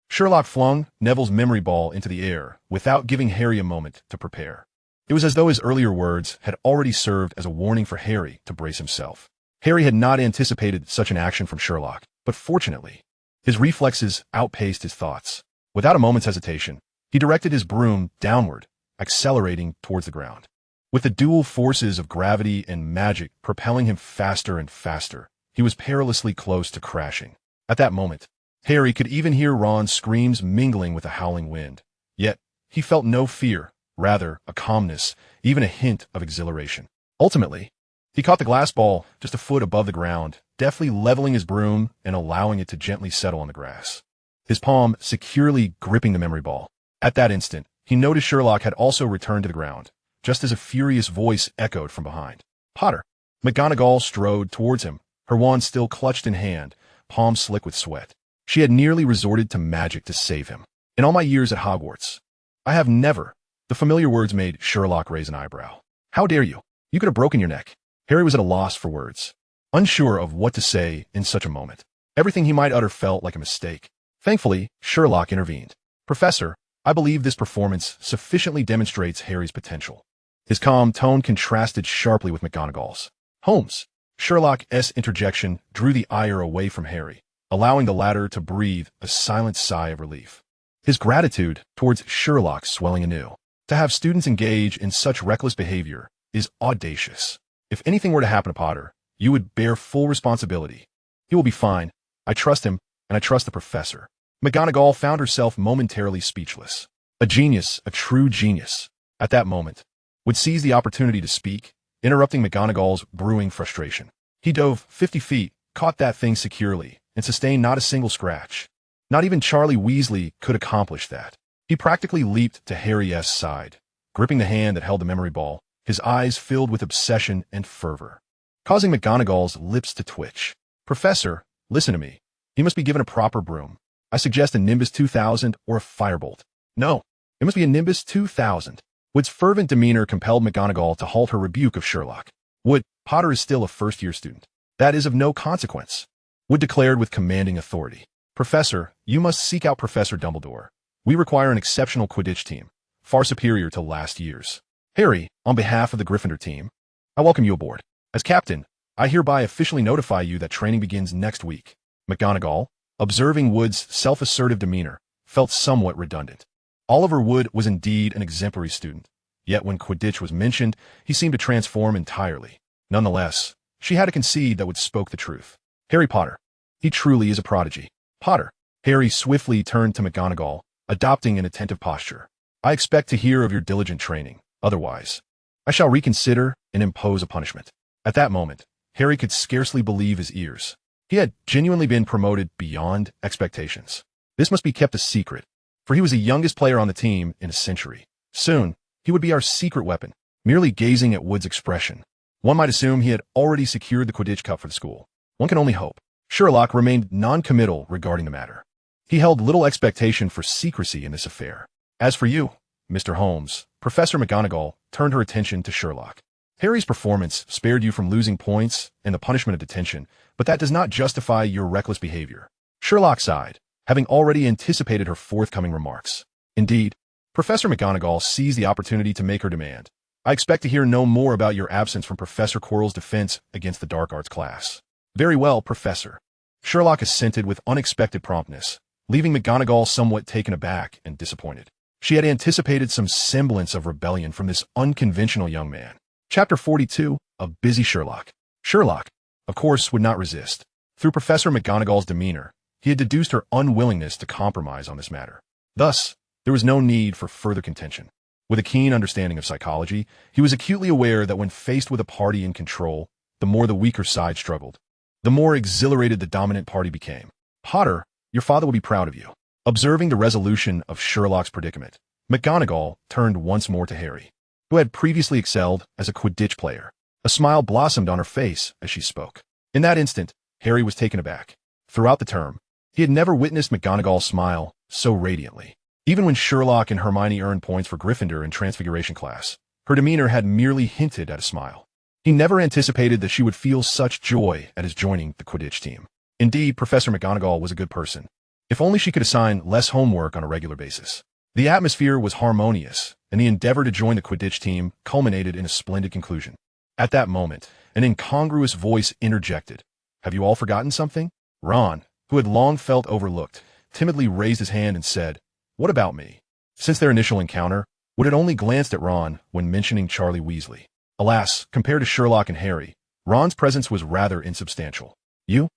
Speaker 1: Sherlock flung Neville's memory ball into the air without giving Harry a moment to prepare. It was as though his earlier words had already served as a warning for Harry to brace himself. Harry had not anticipated such an action from Sherlock, but fortunately, his reflexes outpaced his thoughts. Without a moment's hesitation, he directed his broom downward, accelerating towards the ground. With the dual forces of gravity and magic propelling him faster and faster, he was perilously close to crashing. At that moment, Harry could even hear Ron's screams mingling with the howling wind. Yet, he felt no fear, rather a calmness, even a hint of exhilaration. Ultimately, he caught the glass ball just a foot above the ground, deftly leveling his broom and allowing it to gently settle on the grass, his palm securely gripping the memory ball. At that instant, he noticed Sherlock had also returned to the ground, just as a furious voice echoed from behind. "Potter!" McGonagall strode towards him, her wand still clutched in hand, palm slick with sweat. She had nearly resorted to magic to save him. "In all my years at Hogwarts, I have never—" The familiar words made Sherlock raise an eyebrow. "How dare you? You could have broken your neck." Harry was at a loss for words, unsure of what to say in such a moment. Everything he might utter felt like a mistake. Thankfully, Sherlock intervened. "Professor, I believe this performance sufficiently demonstrates Harry's potential." His calm tone contrasted sharply with McGonagall's. "Holmes!" Sherlock's interjection drew the ire away from Harry, allowing the latter to breathe a silent sigh of relief. His gratitude towards Sherlock swelling anew. To have students engage in such reckless behavior is audacious. "If anything were to happen to Potter, you would bear full responsibility. He will be fine. I trust him, and I trust the professor." McGonagall found herself momentarily speechless. A genius, a true genius, at that moment, would seize the opportunity to speak, interrupting McGonagall's brewing frustration. He dove 50 feet, caught that thing securely, and sustained not a single scratch. Not even Charlie Weasley could accomplish that. He practically leaped to Harry's side, gripping the hand that held the memory ball, his eyes filled with obsession and fervor, causing McGonagall's lips to twitch. "Professor, listen to me. He must be given a proper broom. I suggest a Nimbus 2000 or a Firebolt." "No, it must be a Nimbus 2000. Wood's fervent demeanor compelled McGonagall to halt her rebuke of Sherlock. "Wood, Potter is still a first-year student. That is of no consequence," Wood declared with commanding authority. "Professor, you must seek out Professor Dumbledore. We require an exceptional Quidditch team, far superior to last year's. Harry, on behalf of the Gryffindor team, I welcome you aboard. As captain, I hereby officially notify you that training begins next week." McGonagall, observing Wood's self-assertive demeanor, felt somewhat redundant. Oliver Wood was indeed an exemplary student, yet when Quidditch was mentioned, he seemed to transform entirely. Nonetheless, she had to concede that Wood spoke the truth. "Harry Potter. He truly is a prodigy." "Potter." Harry swiftly turned to McGonagall, adopting an attentive posture. "I expect to hear of your diligent training. Otherwise, I shall reconsider and impose a punishment." At that moment, Harry could scarcely believe his ears. He had genuinely been promoted beyond expectations. This must be kept a secret, for he was the youngest player on the team in a century. Soon, he would be our secret weapon. Merely gazing at Wood's expression, one might assume he had already secured the Quidditch Cup for the school. One can only hope. Sherlock remained non-committal regarding the matter. He held little expectation for secrecy in this affair. "As for you, Mr. Holmes," Professor McGonagall turned her attention to Sherlock. "Harry's performance spared you from losing points and the punishment of detention, but that does not justify your reckless behavior." Sherlock sighed, having already anticipated her forthcoming remarks. Indeed, Professor McGonagall seized the opportunity to make her demand. "I expect to hear no more about your absence from Professor Quirrell's defense against the Dark Arts class." "Very well, Professor." Sherlock assented with unexpected promptness, leaving McGonagall somewhat taken aback and disappointed. She had anticipated some semblance of rebellion from this unconventional young man. Chapter 42, A Busy Sherlock. Sherlock, of course, would not resist. Through Professor McGonagall's demeanor, he had deduced her unwillingness to compromise on this matter. Thus, there was no need for further contention. With a keen understanding of psychology, he was acutely aware that when faced with a party in control, the more the weaker side struggled, the more exhilarated the dominant party became. "Potter, your father will be proud of you." Observing the resolution of Sherlock's predicament, McGonagall turned once more to Harry, who had previously excelled as a Quidditch player. A smile blossomed on her face as she spoke. In that instant, Harry was taken aback. Throughout the term, he had never witnessed McGonagall smile so radiantly. Even when Sherlock and Hermione earned points for Gryffindor in Transfiguration class, her demeanor had merely hinted at a smile. He never anticipated that she would feel such joy at his joining the Quidditch team. Indeed, Professor McGonagall was a good person. If only she could assign less homework on a regular basis. The atmosphere was harmonious, and the endeavor to join the Quidditch team culminated in a splendid conclusion. At that moment, an incongruous voice interjected. "Have you all forgotten something?" Ron, who had long felt overlooked, timidly raised his hand and said, "What about me?" Since their initial encounter, Wood had only glanced at Ron when mentioning Charlie Weasley. Alas, compared to Sherlock and Harry, Ron's presence was rather insubstantial. You?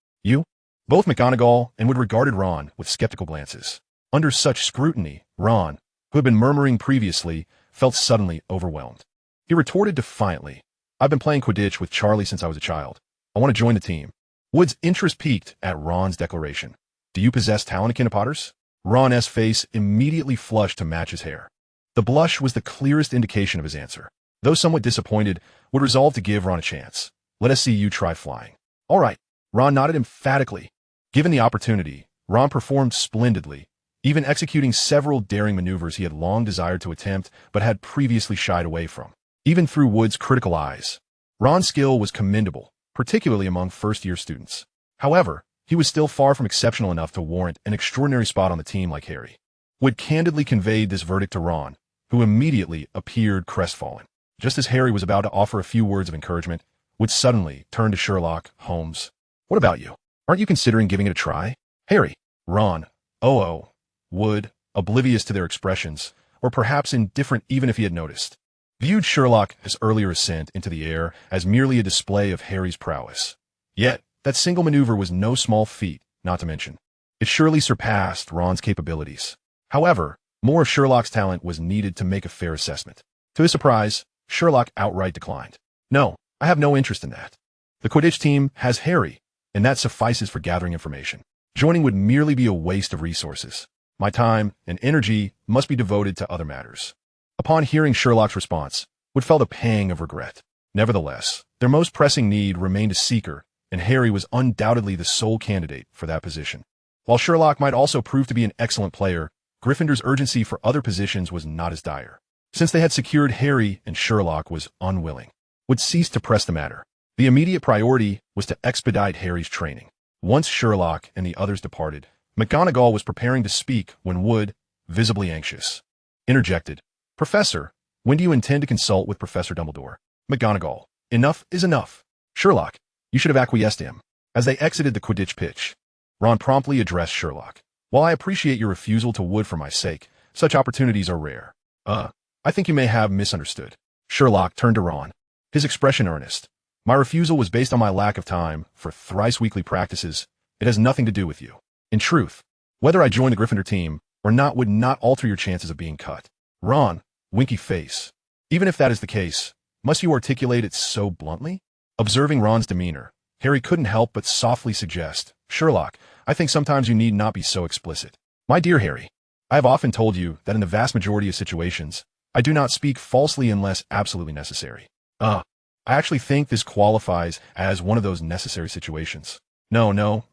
Speaker 1: Both McGonagall and Wood regarded Ron with skeptical glances. Under such scrutiny, Ron, who had been murmuring previously, felt suddenly overwhelmed. He retorted defiantly, "I've been playing Quidditch with Charlie since I was a child. I want to join the team." Wood's interest piqued at Ron's declaration. "Do you possess talent akin to Potter's?" Ron's face immediately flushed to match his hair. The blush was the clearest indication of his answer. Though somewhat disappointed, Wood resolved to give Ron a chance. "Let us see you try flying." "All right." Ron nodded emphatically. Given the opportunity, Ron performed splendidly, even executing several daring maneuvers he had long desired to attempt but had previously shied away from. Even through Wood's critical eyes, Ron's skill was commendable, particularly among first-year students. However, he was still far from exceptional enough to warrant an extraordinary spot on the team like Harry. Wood candidly conveyed this verdict to Ron, who immediately appeared crestfallen. Just as Harry was about to offer a few words of encouragement, Wood suddenly turned to Sherlock Holmes. "What about you? Aren't you considering giving it a try?" Harry, Ron, Wood, oblivious to their expressions, or perhaps indifferent even if he had noticed, viewed Sherlock's earlier ascent into the air as merely a display of Harry's prowess. Yet, that single maneuver was no small feat, not to mention. It surely surpassed Ron's capabilities. However, more of Sherlock's talent was needed to make a fair assessment. To his surprise, Sherlock outright declined. "No, I have no interest in that. The Quidditch team has Harry, and that suffices for gathering information. Joining would merely be a waste of resources. My time and energy must be devoted to other matters." Upon hearing Sherlock's response, Wood felt a pang of regret. Nevertheless, their most pressing need remained a seeker, and Harry was undoubtedly the sole candidate for that position. While Sherlock might also prove to be an excellent player, Gryffindor's urgency for other positions was not as dire. Since they had secured Harry and Sherlock was unwilling, Wood ceased to press the matter. The immediate priority was to expedite Harry's training. Once Sherlock and the others departed, McGonagall was preparing to speak when Wood, visibly anxious, interjected. "Professor, when do you intend to consult with Professor Dumbledore?" McGonagall, "Enough is enough. Sherlock, you should have acquiesced him." As they exited the Quidditch pitch, Ron promptly addressed Sherlock. "While I appreciate your refusal to Wood for my sake, such opportunities are rare. I think you may have misunderstood." Sherlock turned to Ron, his expression earnest. "My refusal was based on my lack of time for thrice-weekly practices. It has nothing to do with you. In truth, whether I join the Gryffindor team or not would not alter your chances of being cut." Ron, winky face. "Even if that is the case, must you articulate it so bluntly?" Observing Ron's demeanor, Harry couldn't help but softly suggest, "Sherlock, I think sometimes you need not be so explicit." "My dear Harry, I have often told you that in the vast majority of situations, I do not speak falsely unless absolutely necessary. I actually think this qualifies as one of those necessary situations. No.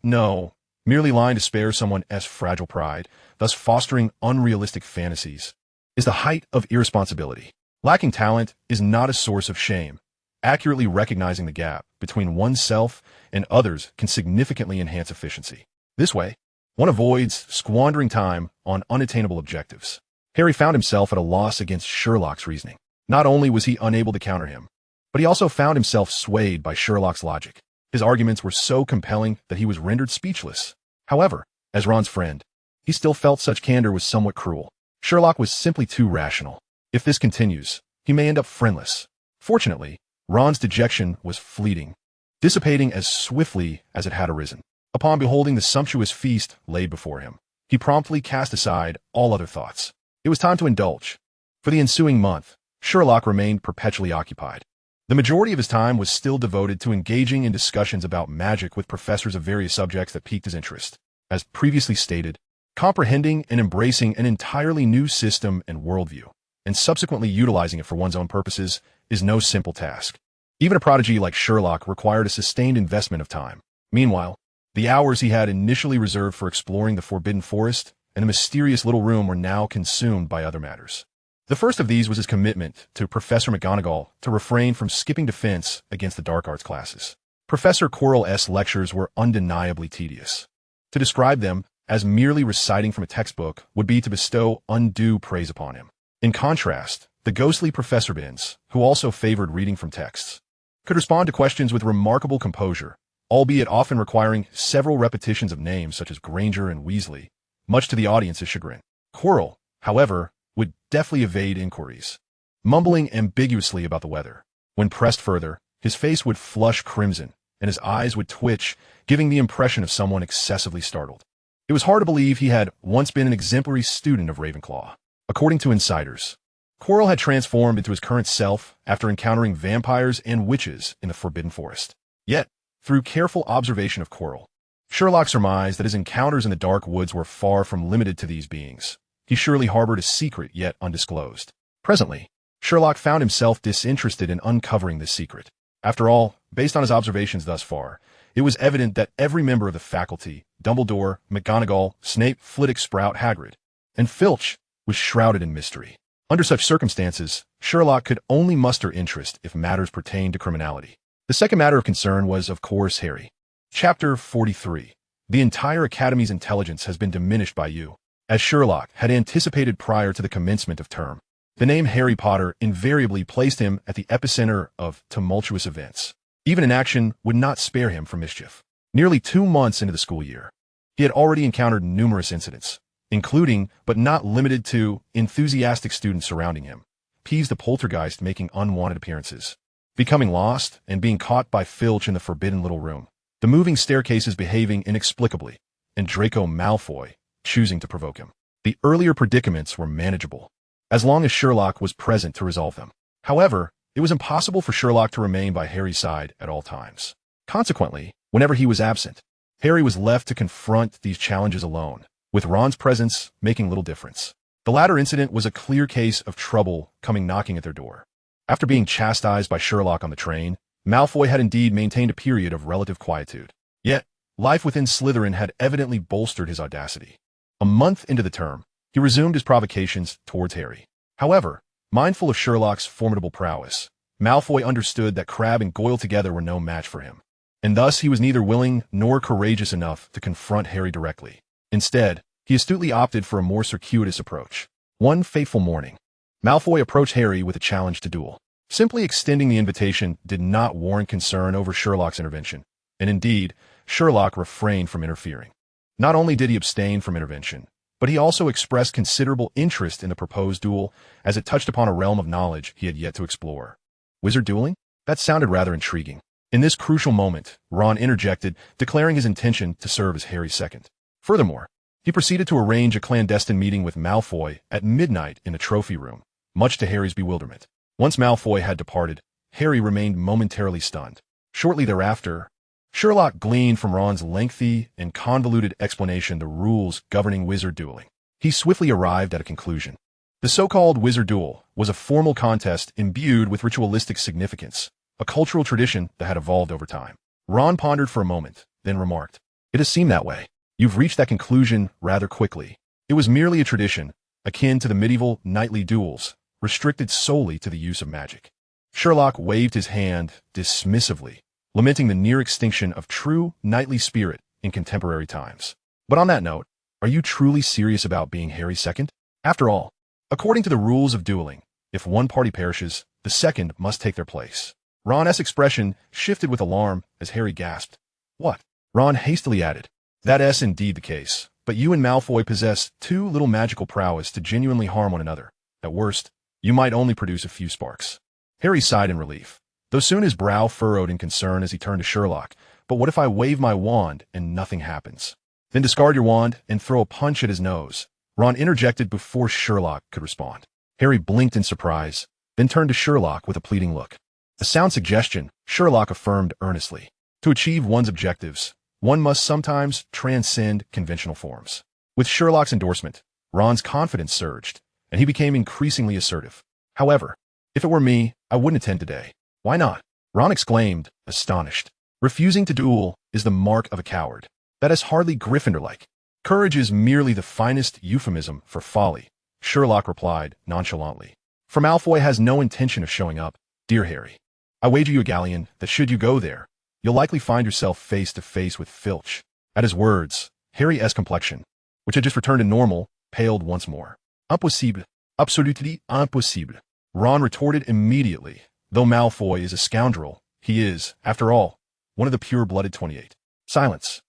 Speaker 1: Merely lying to spare someone's fragile pride, thus fostering unrealistic fantasies, is the height of irresponsibility. Lacking talent is not a source of shame. Accurately recognizing the gap between oneself and others can significantly enhance efficiency. This way, one avoids squandering time on unattainable objectives." Harry found himself at a loss against Sherlock's reasoning. Not only was he unable to counter him, but he also found himself swayed by Sherlock's logic. His arguments were so compelling that he was rendered speechless. However, as Ron's friend, he still felt such candor was somewhat cruel. Sherlock was simply too rational. If this continues, he may end up friendless. Fortunately, Ron's dejection was fleeting, dissipating as swiftly as it had arisen. Upon beholding the sumptuous feast laid before him, he promptly cast aside all other thoughts. It was time to indulge. For the ensuing month, Sherlock remained perpetually occupied. The majority of his time was still devoted to engaging in discussions about magic with professors of various subjects that piqued his interest. As previously stated, comprehending and embracing an entirely new system and worldview, and subsequently utilizing it for one's own purposes, is no simple task. Even a prodigy like Sherlock required a sustained investment of time. Meanwhile, the hours he had initially reserved for exploring the Forbidden Forest and the mysterious little room were now consumed by other matters. The first of these was his commitment to Professor McGonagall to refrain from skipping defense against the dark arts classes. Professor Quirrell's lectures were undeniably tedious. To describe them as merely reciting from a textbook would be to bestow undue praise upon him. In contrast, the ghostly Professor Binns, who also favored reading from texts, could respond to questions with remarkable composure, albeit often requiring several repetitions of names such as Granger and Weasley, much to the audience's chagrin. Quirrell, however, would deftly evade inquiries, mumbling ambiguously about the weather. When pressed further, his face would flush crimson, and his eyes would twitch, giving the impression of someone excessively startled. It was hard to believe he had once been an exemplary student of Ravenclaw. According to insiders, Quirrell had transformed into his current self after encountering vampires and witches in the Forbidden Forest. Yet, through careful observation of Quirrell, Sherlock surmised that his encounters in the dark woods were far from limited to these beings. He surely harbored a secret yet undisclosed. Presently, Sherlock found himself disinterested in uncovering this secret. After all, based on his observations thus far, it was evident that every member of the faculty, Dumbledore, McGonagall, Snape, Flitwick, Sprout, Hagrid, and Filch, was shrouded in mystery. Under such circumstances, Sherlock could only muster interest if matters pertained to criminality. The second matter of concern was, of course, Harry. Chapter 43. The entire Academy's intelligence has been diminished by you. As Sherlock had anticipated prior to the commencement of term, the name Harry Potter invariably placed him at the epicenter of tumultuous events. Even inaction would not spare him from mischief. Nearly 2 months into the school year, he had already encountered numerous incidents, including, but not limited to, enthusiastic students surrounding him, Peeves the Poltergeist making unwanted appearances, becoming lost and being caught by Filch in the forbidden little room, the moving staircases behaving inexplicably, and Draco Malfoy choosing to provoke him. The earlier predicaments were manageable, as long as Sherlock was present to resolve them. However, it was impossible for Sherlock to remain by Harry's side at all times. Consequently, whenever he was absent, Harry was left to confront these challenges alone, with Ron's presence making little difference. The latter incident was a clear case of trouble coming knocking at their door. After being chastised by Sherlock on the train, Malfoy had indeed maintained a period of relative quietude. Yet, life within Slytherin had evidently bolstered his audacity. A month into the term, he resumed his provocations towards Harry. However, mindful of Sherlock's formidable prowess, Malfoy understood that Crabbe and Goyle together were no match for him, and thus he was neither willing nor courageous enough to confront Harry directly. Instead, he astutely opted for a more circuitous approach. One fateful morning, Malfoy approached Harry with a challenge to duel. Simply extending the invitation did not warrant concern over Sherlock's intervention, and indeed, Sherlock refrained from interfering. Not only did he abstain from intervention, but he also expressed considerable interest in the proposed duel, as it touched upon a realm of knowledge he had yet to explore. Wizard dueling? That sounded rather intriguing. In this crucial moment, Ron interjected, declaring his intention to serve as Harry's second. Furthermore, he proceeded to arrange a clandestine meeting with Malfoy at midnight in the trophy room, much to Harry's bewilderment. Once Malfoy had departed, Harry remained momentarily stunned. Shortly thereafter, Sherlock gleaned from Ron's lengthy and convoluted explanation the rules governing wizard dueling. He swiftly arrived at a conclusion. The so-called wizard duel was a formal contest imbued with ritualistic significance, a cultural tradition that had evolved over time. Ron pondered for a moment, then remarked, "It has seemed that way. You've reached that conclusion rather quickly. It was merely a tradition, akin to the medieval knightly duels, restricted solely to the use of magic." Sherlock waved his hand dismissively, lamenting the near extinction of true knightly spirit in contemporary times. But on that note, are you truly serious about being Harry's second? After all, according to the rules of dueling, if one party perishes, the second must take their place. Ron's expression shifted with alarm as Harry gasped. What? Ron hastily added, "That's indeed the case, but you and Malfoy possess too little magical prowess to genuinely harm one another. At worst, you might only produce a few sparks." Harry sighed in relief, though soon his brow furrowed in concern as he turned to Sherlock. "But what if I wave my wand and nothing happens?" "Then discard your wand and throw a punch at his nose," Ron interjected before Sherlock could respond. Harry blinked in surprise, then turned to Sherlock with a pleading look. "A sound suggestion," Sherlock affirmed earnestly. "To achieve one's objectives, one must sometimes transcend conventional forms." With Sherlock's endorsement, Ron's confidence surged, and he became increasingly assertive. "However, if it were me, I wouldn't attend today." "Why not?" Ron exclaimed, astonished. "Refusing to duel is the mark of a coward. That is hardly Gryffindor-like." Courage is merely the finest euphemism for folly, Sherlock replied nonchalantly. For Malfoy has no intention of showing up, dear Harry. I wager you a galleon that should you go there, you'll likely find yourself face to face with Filch. At his words, Harry's complexion, which had just returned to normal, paled once more. Impossible. Absolutely impossible. Ron retorted immediately. Though Malfoy is a scoundrel, he is, after all, one of the pure-blooded 28. Silence.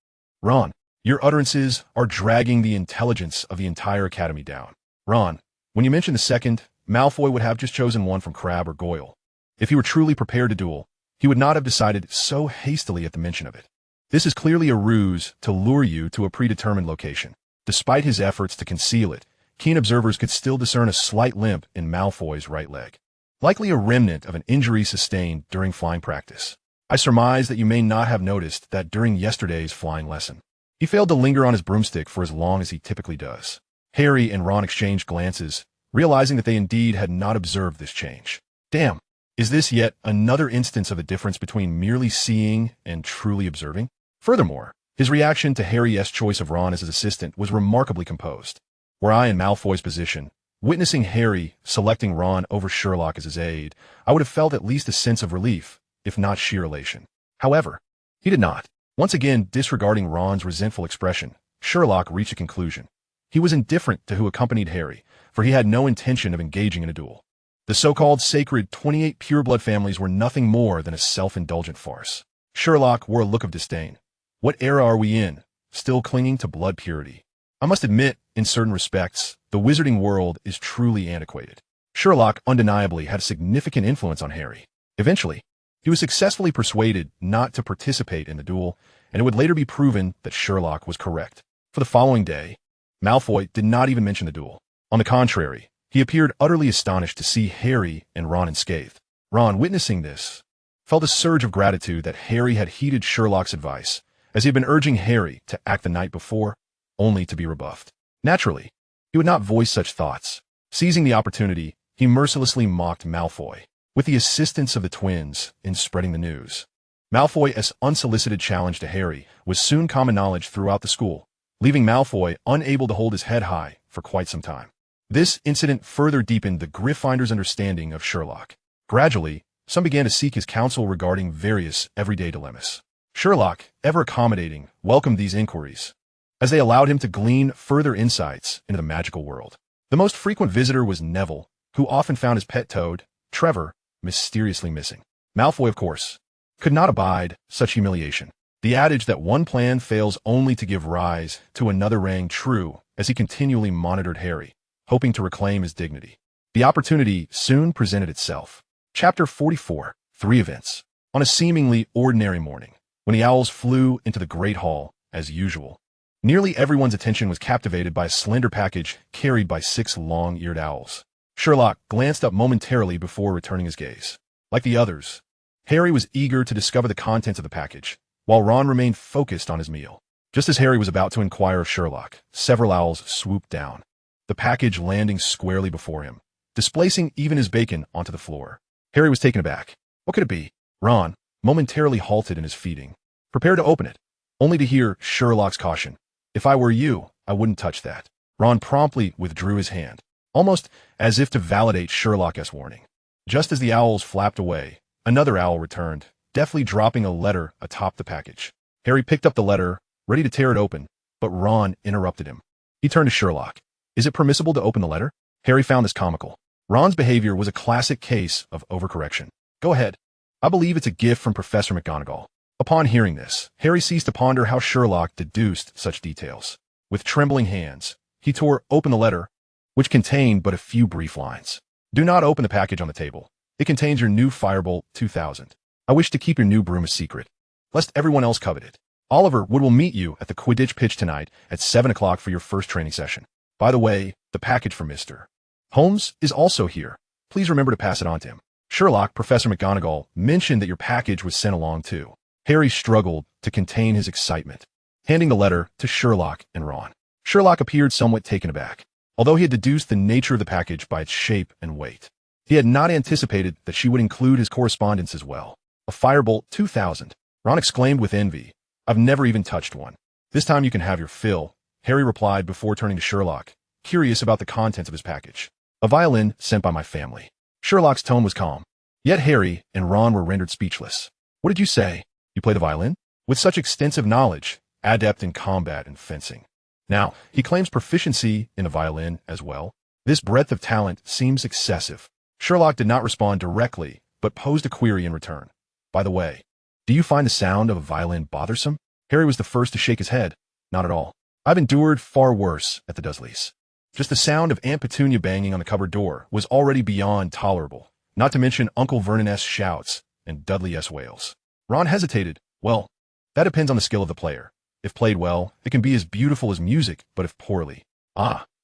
Speaker 1: Ron, your utterances are dragging the intelligence of the entire academy down. Ron, when you mentioned the second, Malfoy would have just chosen one from Crabbe or Goyle. If he were truly prepared to duel, he would not have decided so hastily at the mention of it. This is clearly a ruse to lure you to a predetermined location. Despite his efforts to conceal it, keen observers could still discern a slight limp in Malfoy's right leg, likely a remnant of an injury sustained during flying practice. I surmise that you may not have noticed that during yesterday's flying lesson, he failed to linger on his broomstick for as long as he typically does. Harry and Ron exchanged glances, realizing that they indeed had not observed this change. Damn, is this yet another instance of the difference between merely seeing and truly observing? Furthermore, his reaction to Harry's choice of Ron as his assistant was remarkably composed. Were I in Malfoy's position, witnessing Harry selecting Ron over Sherlock as his aide, I would have felt at least a sense of relief, if not sheer elation. However, he did not. Once again, disregarding Ron's resentful expression, Sherlock reached a conclusion. He was indifferent to who accompanied Harry, for he had no intention of engaging in a duel. The so-called sacred 28 pureblood families were nothing more than a self-indulgent farce. Sherlock wore a look of disdain. What era are we in? Still clinging to blood purity. I must admit, in certain respects, the wizarding world is truly antiquated. Sherlock undeniably had a significant influence on Harry. Eventually, he was successfully persuaded not to participate in the duel, and it would later be proven that Sherlock was correct. For the following day, Malfoy did not even mention the duel. On the contrary, he appeared utterly astonished to see Harry and Ron unscathed. Ron, witnessing this, felt a surge of gratitude that Harry had heeded Sherlock's advice, as he had been urging Harry to act the night before, only to be rebuffed. Naturally, he would not voice such thoughts. Seizing the opportunity, he mercilessly mocked Malfoy, with the assistance of the twins, in spreading the news. Malfoy's unsolicited challenge to Harry was soon common knowledge throughout the school, leaving Malfoy unable to hold his head high for quite some time. This incident further deepened the Gryffindor's understanding of Sherlock. Gradually, some began to seek his counsel regarding various everyday dilemmas. Sherlock, ever accommodating, welcomed these inquiries, as they allowed him to glean further insights into the magical world. The most frequent visitor was Neville, who often found his pet toad, Trevor, mysteriously missing. Malfoy, of course, could not abide such humiliation. The adage that one plan fails only to give rise to another rang true as he continually monitored Harry, hoping to reclaim his dignity. The opportunity soon presented itself. Chapter 44, 3 Events. On a seemingly ordinary morning, when the owls flew into the Great Hall, as usual, nearly everyone's attention was captivated by a slender package carried by 6 long-eared owls. Sherlock glanced up momentarily before returning his gaze. Like the others, Harry was eager to discover the contents of the package, while Ron remained focused on his meal. Just as Harry was about to inquire of Sherlock, several owls swooped down, the package landing squarely before him, displacing even his bacon onto the floor. Harry was taken aback. What could it be? Ron momentarily halted in his feeding, prepared to open it, only to hear Sherlock's caution. If I were you, I wouldn't touch that. Ron promptly withdrew his hand, almost as if to validate Sherlock's warning. Just as the owls flapped away, another owl returned, deftly dropping a letter atop the package. Harry picked up the letter, ready to tear it open, but Ron interrupted him. He turned to Sherlock. Is it permissible to open the letter? Harry found this comical. Ron's behavior was a classic case of overcorrection. Go ahead. I believe it's a gift from Professor McGonagall. Upon hearing this, Harry ceased to ponder how Sherlock deduced such details. With trembling hands, he tore open the letter, which contained but a few brief lines. Do not open the package on the table. It contains your new Firebolt 2000. I wish to keep your new broom a secret, lest everyone else covet it. Oliver Wood will meet you at the Quidditch pitch tonight at 7 o'clock for your first training session. By the way, the package for Mr. Holmes is also here. Please remember to pass it on to him. Sherlock, Professor McGonagall mentioned that your package was sent along too. Harry struggled to contain his excitement, handing the letter to Sherlock and Ron. Sherlock appeared somewhat taken aback, although he had deduced the nature of the package by its shape and weight. He had not anticipated that she would include his correspondence as well. A Firebolt 2000. Ron exclaimed with envy. I've never even touched one. This time you can have your fill, Harry replied before turning to Sherlock, curious about the contents of his package. A violin sent by my family. Sherlock's tone was calm. Yet Harry and Ron were rendered speechless. What did you say? You play the violin? With such extensive knowledge, adept in combat and fencing. Now, he claims proficiency in the violin as well. This breadth of talent seems excessive. Sherlock did not respond directly, but posed a query in return. By the way, do you find the sound of a violin bothersome? Harry was the first to shake his head. Not at all. I've endured far worse at the Dursleys. Just the sound of Aunt Petunia banging on the cupboard door was already beyond tolerable, not to mention Uncle Vernon S. shouts and Dudley S. wails. Ron hesitated. Well, that depends on the skill of the player. If played well, it can be as beautiful as music, but if poorly,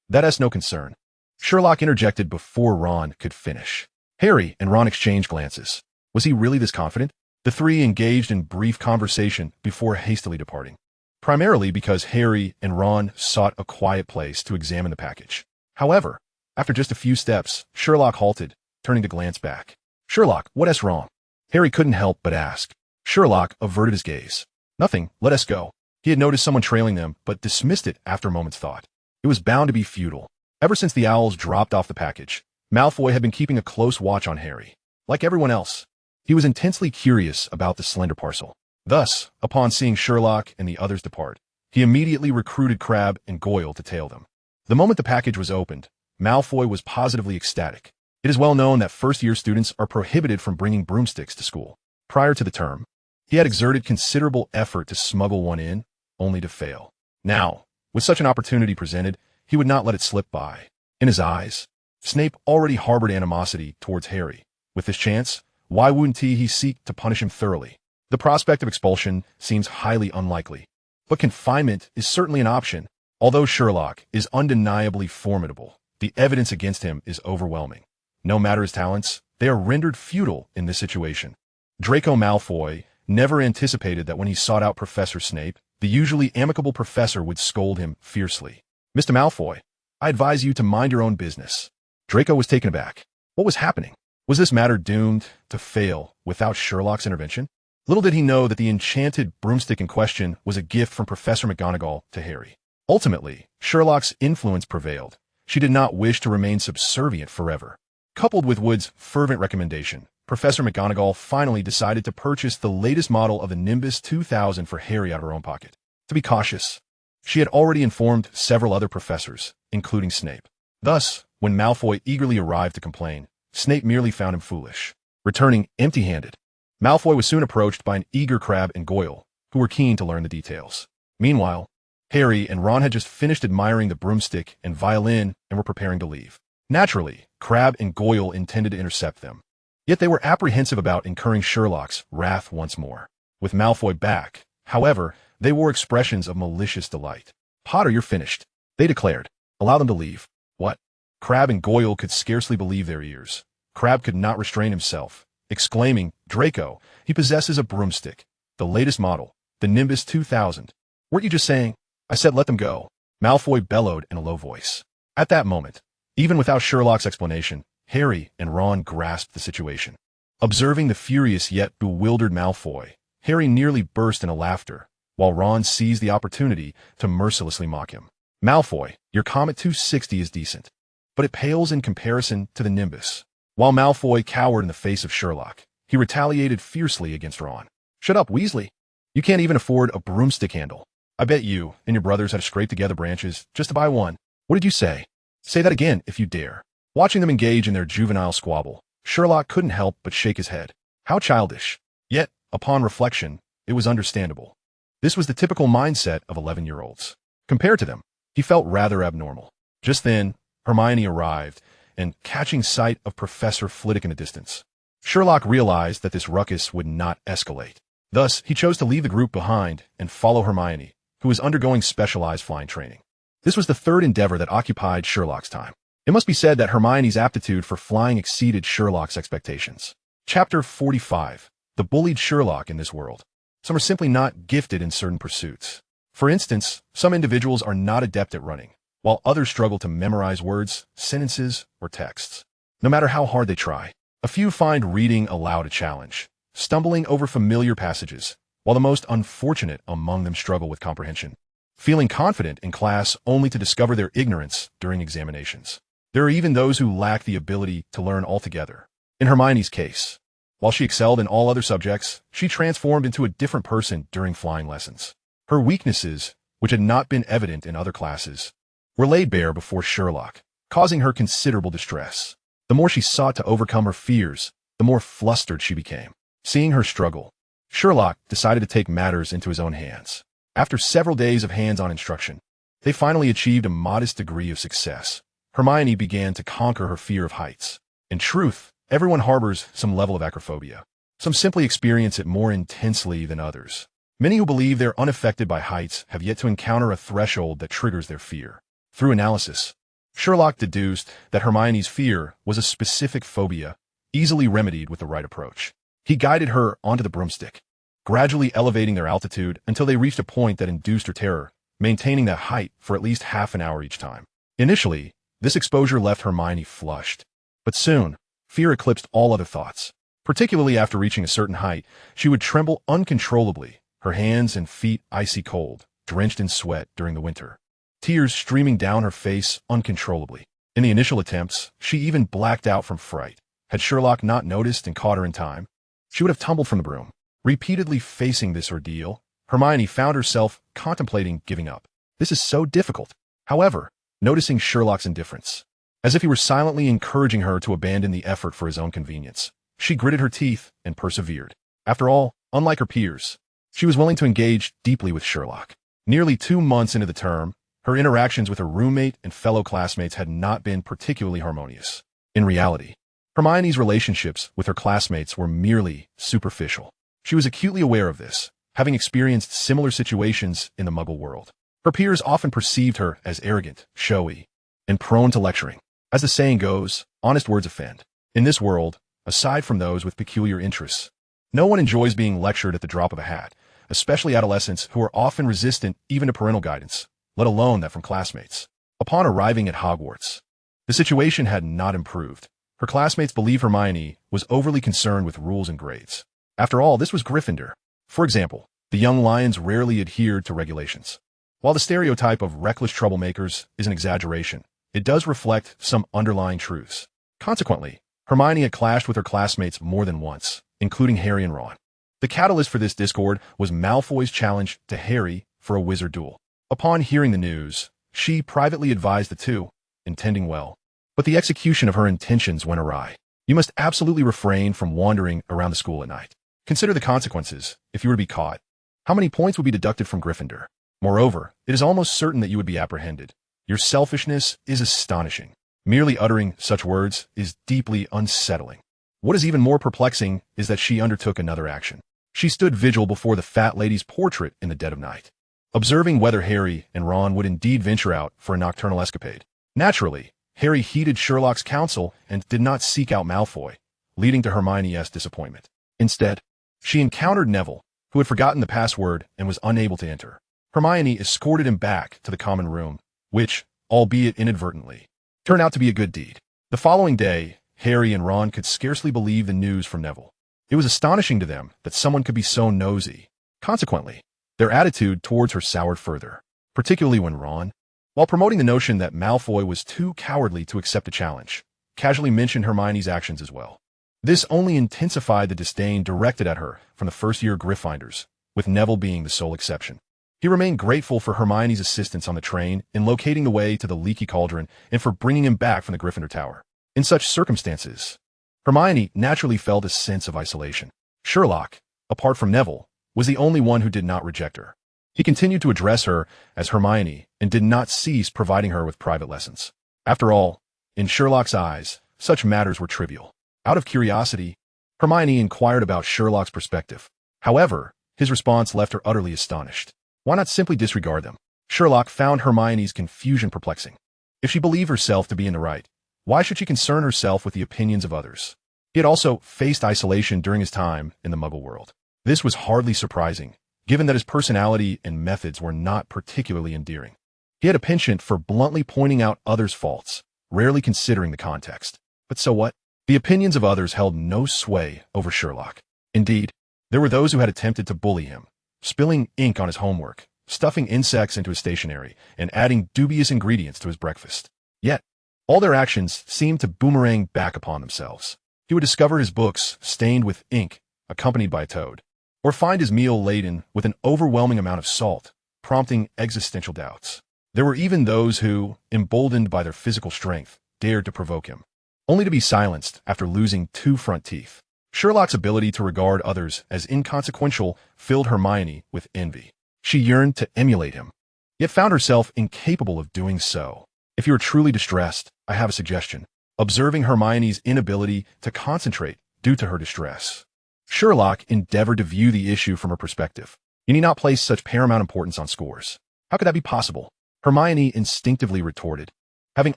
Speaker 1: that's no concern. Sherlock interjected before Ron could finish. Harry and Ron exchanged glances. Was he really this confident? The three engaged in brief conversation before hastily departing, primarily because Harry and Ron sought a quiet place to examine the package. However, after just a few steps, Sherlock halted, turning to glance back. Sherlock, what's wrong? Harry couldn't help but ask. Sherlock averted his gaze. Nothing, let us go. He had noticed someone trailing them, but dismissed it after a moment's thought. It was bound to be futile. Ever since the owls dropped off the package, Malfoy had been keeping a close watch on Harry. Like everyone else, he was intensely curious about the slender parcel. Thus, upon seeing Sherlock and the others depart, he immediately recruited Crabbe and Goyle to tail them. The moment the package was opened, Malfoy was positively ecstatic. It is well known that first-year students are prohibited from bringing broomsticks to school. Prior to the term, he had exerted considerable effort to smuggle one in, only to fail. Now, with such an opportunity presented, he would not let it slip by. In his eyes, Snape already harbored animosity towards Harry. With this chance, why wouldn't he seek to punish him thoroughly? The prospect of expulsion seems highly unlikely, but confinement is certainly an option. Although Sherlock is undeniably formidable, the evidence against him is overwhelming. No matter his talents, they are rendered futile in this situation. Draco Malfoy never anticipated that when he sought out Professor Snape, the usually amicable professor would scold him fiercely. Mr. Malfoy, I advise you to mind your own business. Draco was taken aback. What was happening? Was this matter doomed to fail without Sherlock's intervention? Little did he know that the enchanted broomstick in question was a gift from Professor McGonagall to Harry. Ultimately, Sherlock's influence prevailed. She did not wish to remain subservient forever. Coupled with Wood's fervent recommendation, Professor McGonagall finally decided to purchase the latest model of the Nimbus 2000 for Harry out of her own pocket. To be cautious, she had already informed several other professors, including Snape. Thus, when Malfoy eagerly arrived to complain, Snape merely found him foolish. Returning empty-handed, Malfoy was soon approached by an eager Crabbe and Goyle, who were keen to learn the details. Meanwhile, Harry and Ron had just finished admiring the broomstick and violin and were preparing to leave. Naturally, Crabbe and Goyle intended to intercept them. Yet they were apprehensive about incurring Sherlock's wrath once more. With Malfoy back, however, they wore expressions of malicious delight. Potter, you're finished, they declared. Allow them to leave. What? Crabbe and Goyle could scarcely believe their ears. Crabbe could not restrain himself, exclaiming, Draco, he possesses a broomstick, the latest model, the Nimbus 2000. Weren't you just saying? I said let them go. Malfoy bellowed in a low voice. At that moment, even without Sherlock's explanation, Harry and Ron grasped the situation. Observing the furious yet bewildered Malfoy, Harry nearly burst into laughter, while Ron seized the opportunity to mercilessly mock him. Malfoy, your Comet 260 is decent, but it pales in comparison to the Nimbus. While Malfoy cowered in the face of Sherlock, he retaliated fiercely against Ron. Shut up, Weasley. You can't even afford a broomstick handle. I bet you and your brothers had to scrape together branches just to buy one. What did you say? Say that again if you dare. Watching them engage in their juvenile squabble, Sherlock couldn't help but shake his head. How childish. Yet, upon reflection, it was understandable. This was the typical mindset of 11-year-olds. Compared to them, he felt rather abnormal. Just then, Hermione arrived, and catching sight of Professor Flitwick in the distance, Sherlock realized that this ruckus would not escalate. Thus, he chose to leave the group behind and follow Hermione, who was undergoing specialized flying training. This was the third endeavor that occupied Sherlock's time. It must be said that Hermione's aptitude for flying exceeded Sherlock's expectations. Chapter 45. The bullied Sherlock in this world. Some are simply not gifted in certain pursuits. For instance, some individuals are not adept at running, while others struggle to memorize words, sentences, or texts. No matter how hard they try, a few find reading aloud a challenge, stumbling over familiar passages, while the most unfortunate among them struggle with comprehension. feeling confident in class only to discover their ignorance during examinations. There are even those who lack the ability to learn altogether. In Hermione's case, while she excelled in all other subjects, she transformed into a different person during flying lessons. Her weaknesses, which had not been evident in other classes, were laid bare before Sherlock, causing her considerable distress. The more she sought to overcome her fears, the more flustered she became. Seeing her struggle, Sherlock decided to take matters into his own hands. After several days of hands-on instruction, they finally achieved a modest degree of success. Hermione began to conquer her fear of heights. In truth, everyone harbors some level of acrophobia. Some simply experience it more intensely than others. Many who believe they're unaffected by heights have yet to encounter a threshold that triggers their fear. Through analysis, Sherlock deduced that Hermione's fear was a specific phobia, easily remedied with the right approach. He guided her onto the broomstick, gradually elevating their altitude until they reached a point that induced her terror, maintaining that height for at least half an hour each time. Initially, this exposure left Hermione flushed, but soon, fear eclipsed all other thoughts. Particularly after reaching a certain height, she would tremble uncontrollably, her hands and feet icy cold, drenched in sweat during the winter, tears streaming down her face uncontrollably. In the initial attempts, she even blacked out from fright. Had Sherlock not noticed and caught her in time, she would have tumbled from the broom. Repeatedly facing this ordeal, Hermione found herself contemplating giving up. This is so difficult. However, noticing Sherlock's indifference, as if he were silently encouraging her to abandon the effort for his own convenience, she gritted her teeth and persevered. After all, unlike her peers, she was willing to engage deeply with Sherlock. Nearly 2 months into the term, her interactions with her roommate and fellow classmates had not been particularly harmonious. In reality, Hermione's relationships with her classmates were merely superficial. She was acutely aware of this, having experienced similar situations in the Muggle world. Her peers often perceived her as arrogant, showy, and prone to lecturing. As the saying goes, honest words offend. In this world, aside from those with peculiar interests, no one enjoys being lectured at the drop of a hat, especially adolescents who are often resistant even to parental guidance, let alone that from classmates. Upon arriving at Hogwarts, the situation had not improved. Her classmates believed Hermione was overly concerned with rules and grades. After all, this was Gryffindor. For example, the young lions rarely adhered to regulations. While the stereotype of reckless troublemakers is an exaggeration, it does reflect some underlying truths. Consequently, Hermione had clashed with her classmates more than once, including Harry and Ron. The catalyst for this discord was Malfoy's challenge to Harry for a wizard duel. Upon hearing the news, she privately advised the two, intending well. But the execution of her intentions went awry. You must absolutely refrain from wandering around the school at night. Consider the consequences if you were to be caught. How many points would be deducted from Gryffindor? Moreover, it is almost certain that you would be apprehended. Your selfishness is astonishing. Merely uttering such words is deeply unsettling. What is even more perplexing is that she undertook another action. She stood vigil before the fat lady's portrait in the dead of night, observing whether Harry and Ron would indeed venture out for a nocturnal escapade. Naturally, Harry heeded Sherlock's counsel and did not seek out Malfoy, leading to Hermione's disappointment. Instead, she encountered Neville, who had forgotten the password and was unable to enter. Hermione escorted him back to the common room, which, albeit inadvertently, turned out to be a good deed. The following day, Harry and Ron could scarcely believe the news from Neville. It was astonishing to them that someone could be so nosy. Consequently, their attitude towards her soured further, particularly when Ron, while promoting the notion that Malfoy was too cowardly to accept a challenge, casually mentioned Hermione's actions as well. This only intensified the disdain directed at her from the first-year Gryffindors, with Neville being the sole exception. He remained grateful for Hermione's assistance on the train in locating the way to the leaky cauldron and for bringing him back from the Gryffindor Tower. In such circumstances, Hermione naturally felt a sense of isolation. Sherlock, apart from Neville, was the only one who did not reject her. He continued to address her as Hermione and did not cease providing her with private lessons. After all, in Sherlock's eyes, such matters were trivial. Out of curiosity, Hermione inquired about Sherlock's perspective. However, his response left her utterly astonished. Why not simply disregard them? Sherlock found Hermione's confusion perplexing. If she believed herself to be in the right, why should she concern herself with the opinions of others? He had also faced isolation during his time in the Muggle world. This was hardly surprising, given that his personality and methods were not particularly endearing. He had a penchant for bluntly pointing out others' faults, rarely considering the context. But so what? The opinions of others held no sway over Sherlock. Indeed, there were those who had attempted to bully him, spilling ink on his homework, stuffing insects into his stationery and adding dubious ingredients to his breakfast. Yet, all their actions seemed to boomerang back upon themselves. He would discover his books stained with ink, accompanied by a toad, or find his meal laden with an overwhelming amount of salt, prompting existential doubts. There were even those who, emboldened by their physical strength, dared to provoke him, only to be silenced after losing 2 front teeth. Sherlock's ability to regard others as inconsequential filled Hermione with envy. She yearned to emulate him, yet found herself incapable of doing so. If you are truly distressed, I have a suggestion. Observing Hermione's inability to concentrate due to her distress, Sherlock endeavored to view the issue from her perspective. You need not place such paramount importance on scores. How could that be possible? Hermione instinctively retorted, having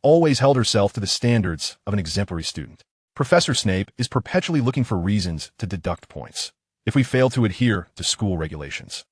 Speaker 1: always held herself to the standards of an exemplary student. Professor Snape is perpetually looking for reasons to deduct points if we fail to adhere to school regulations.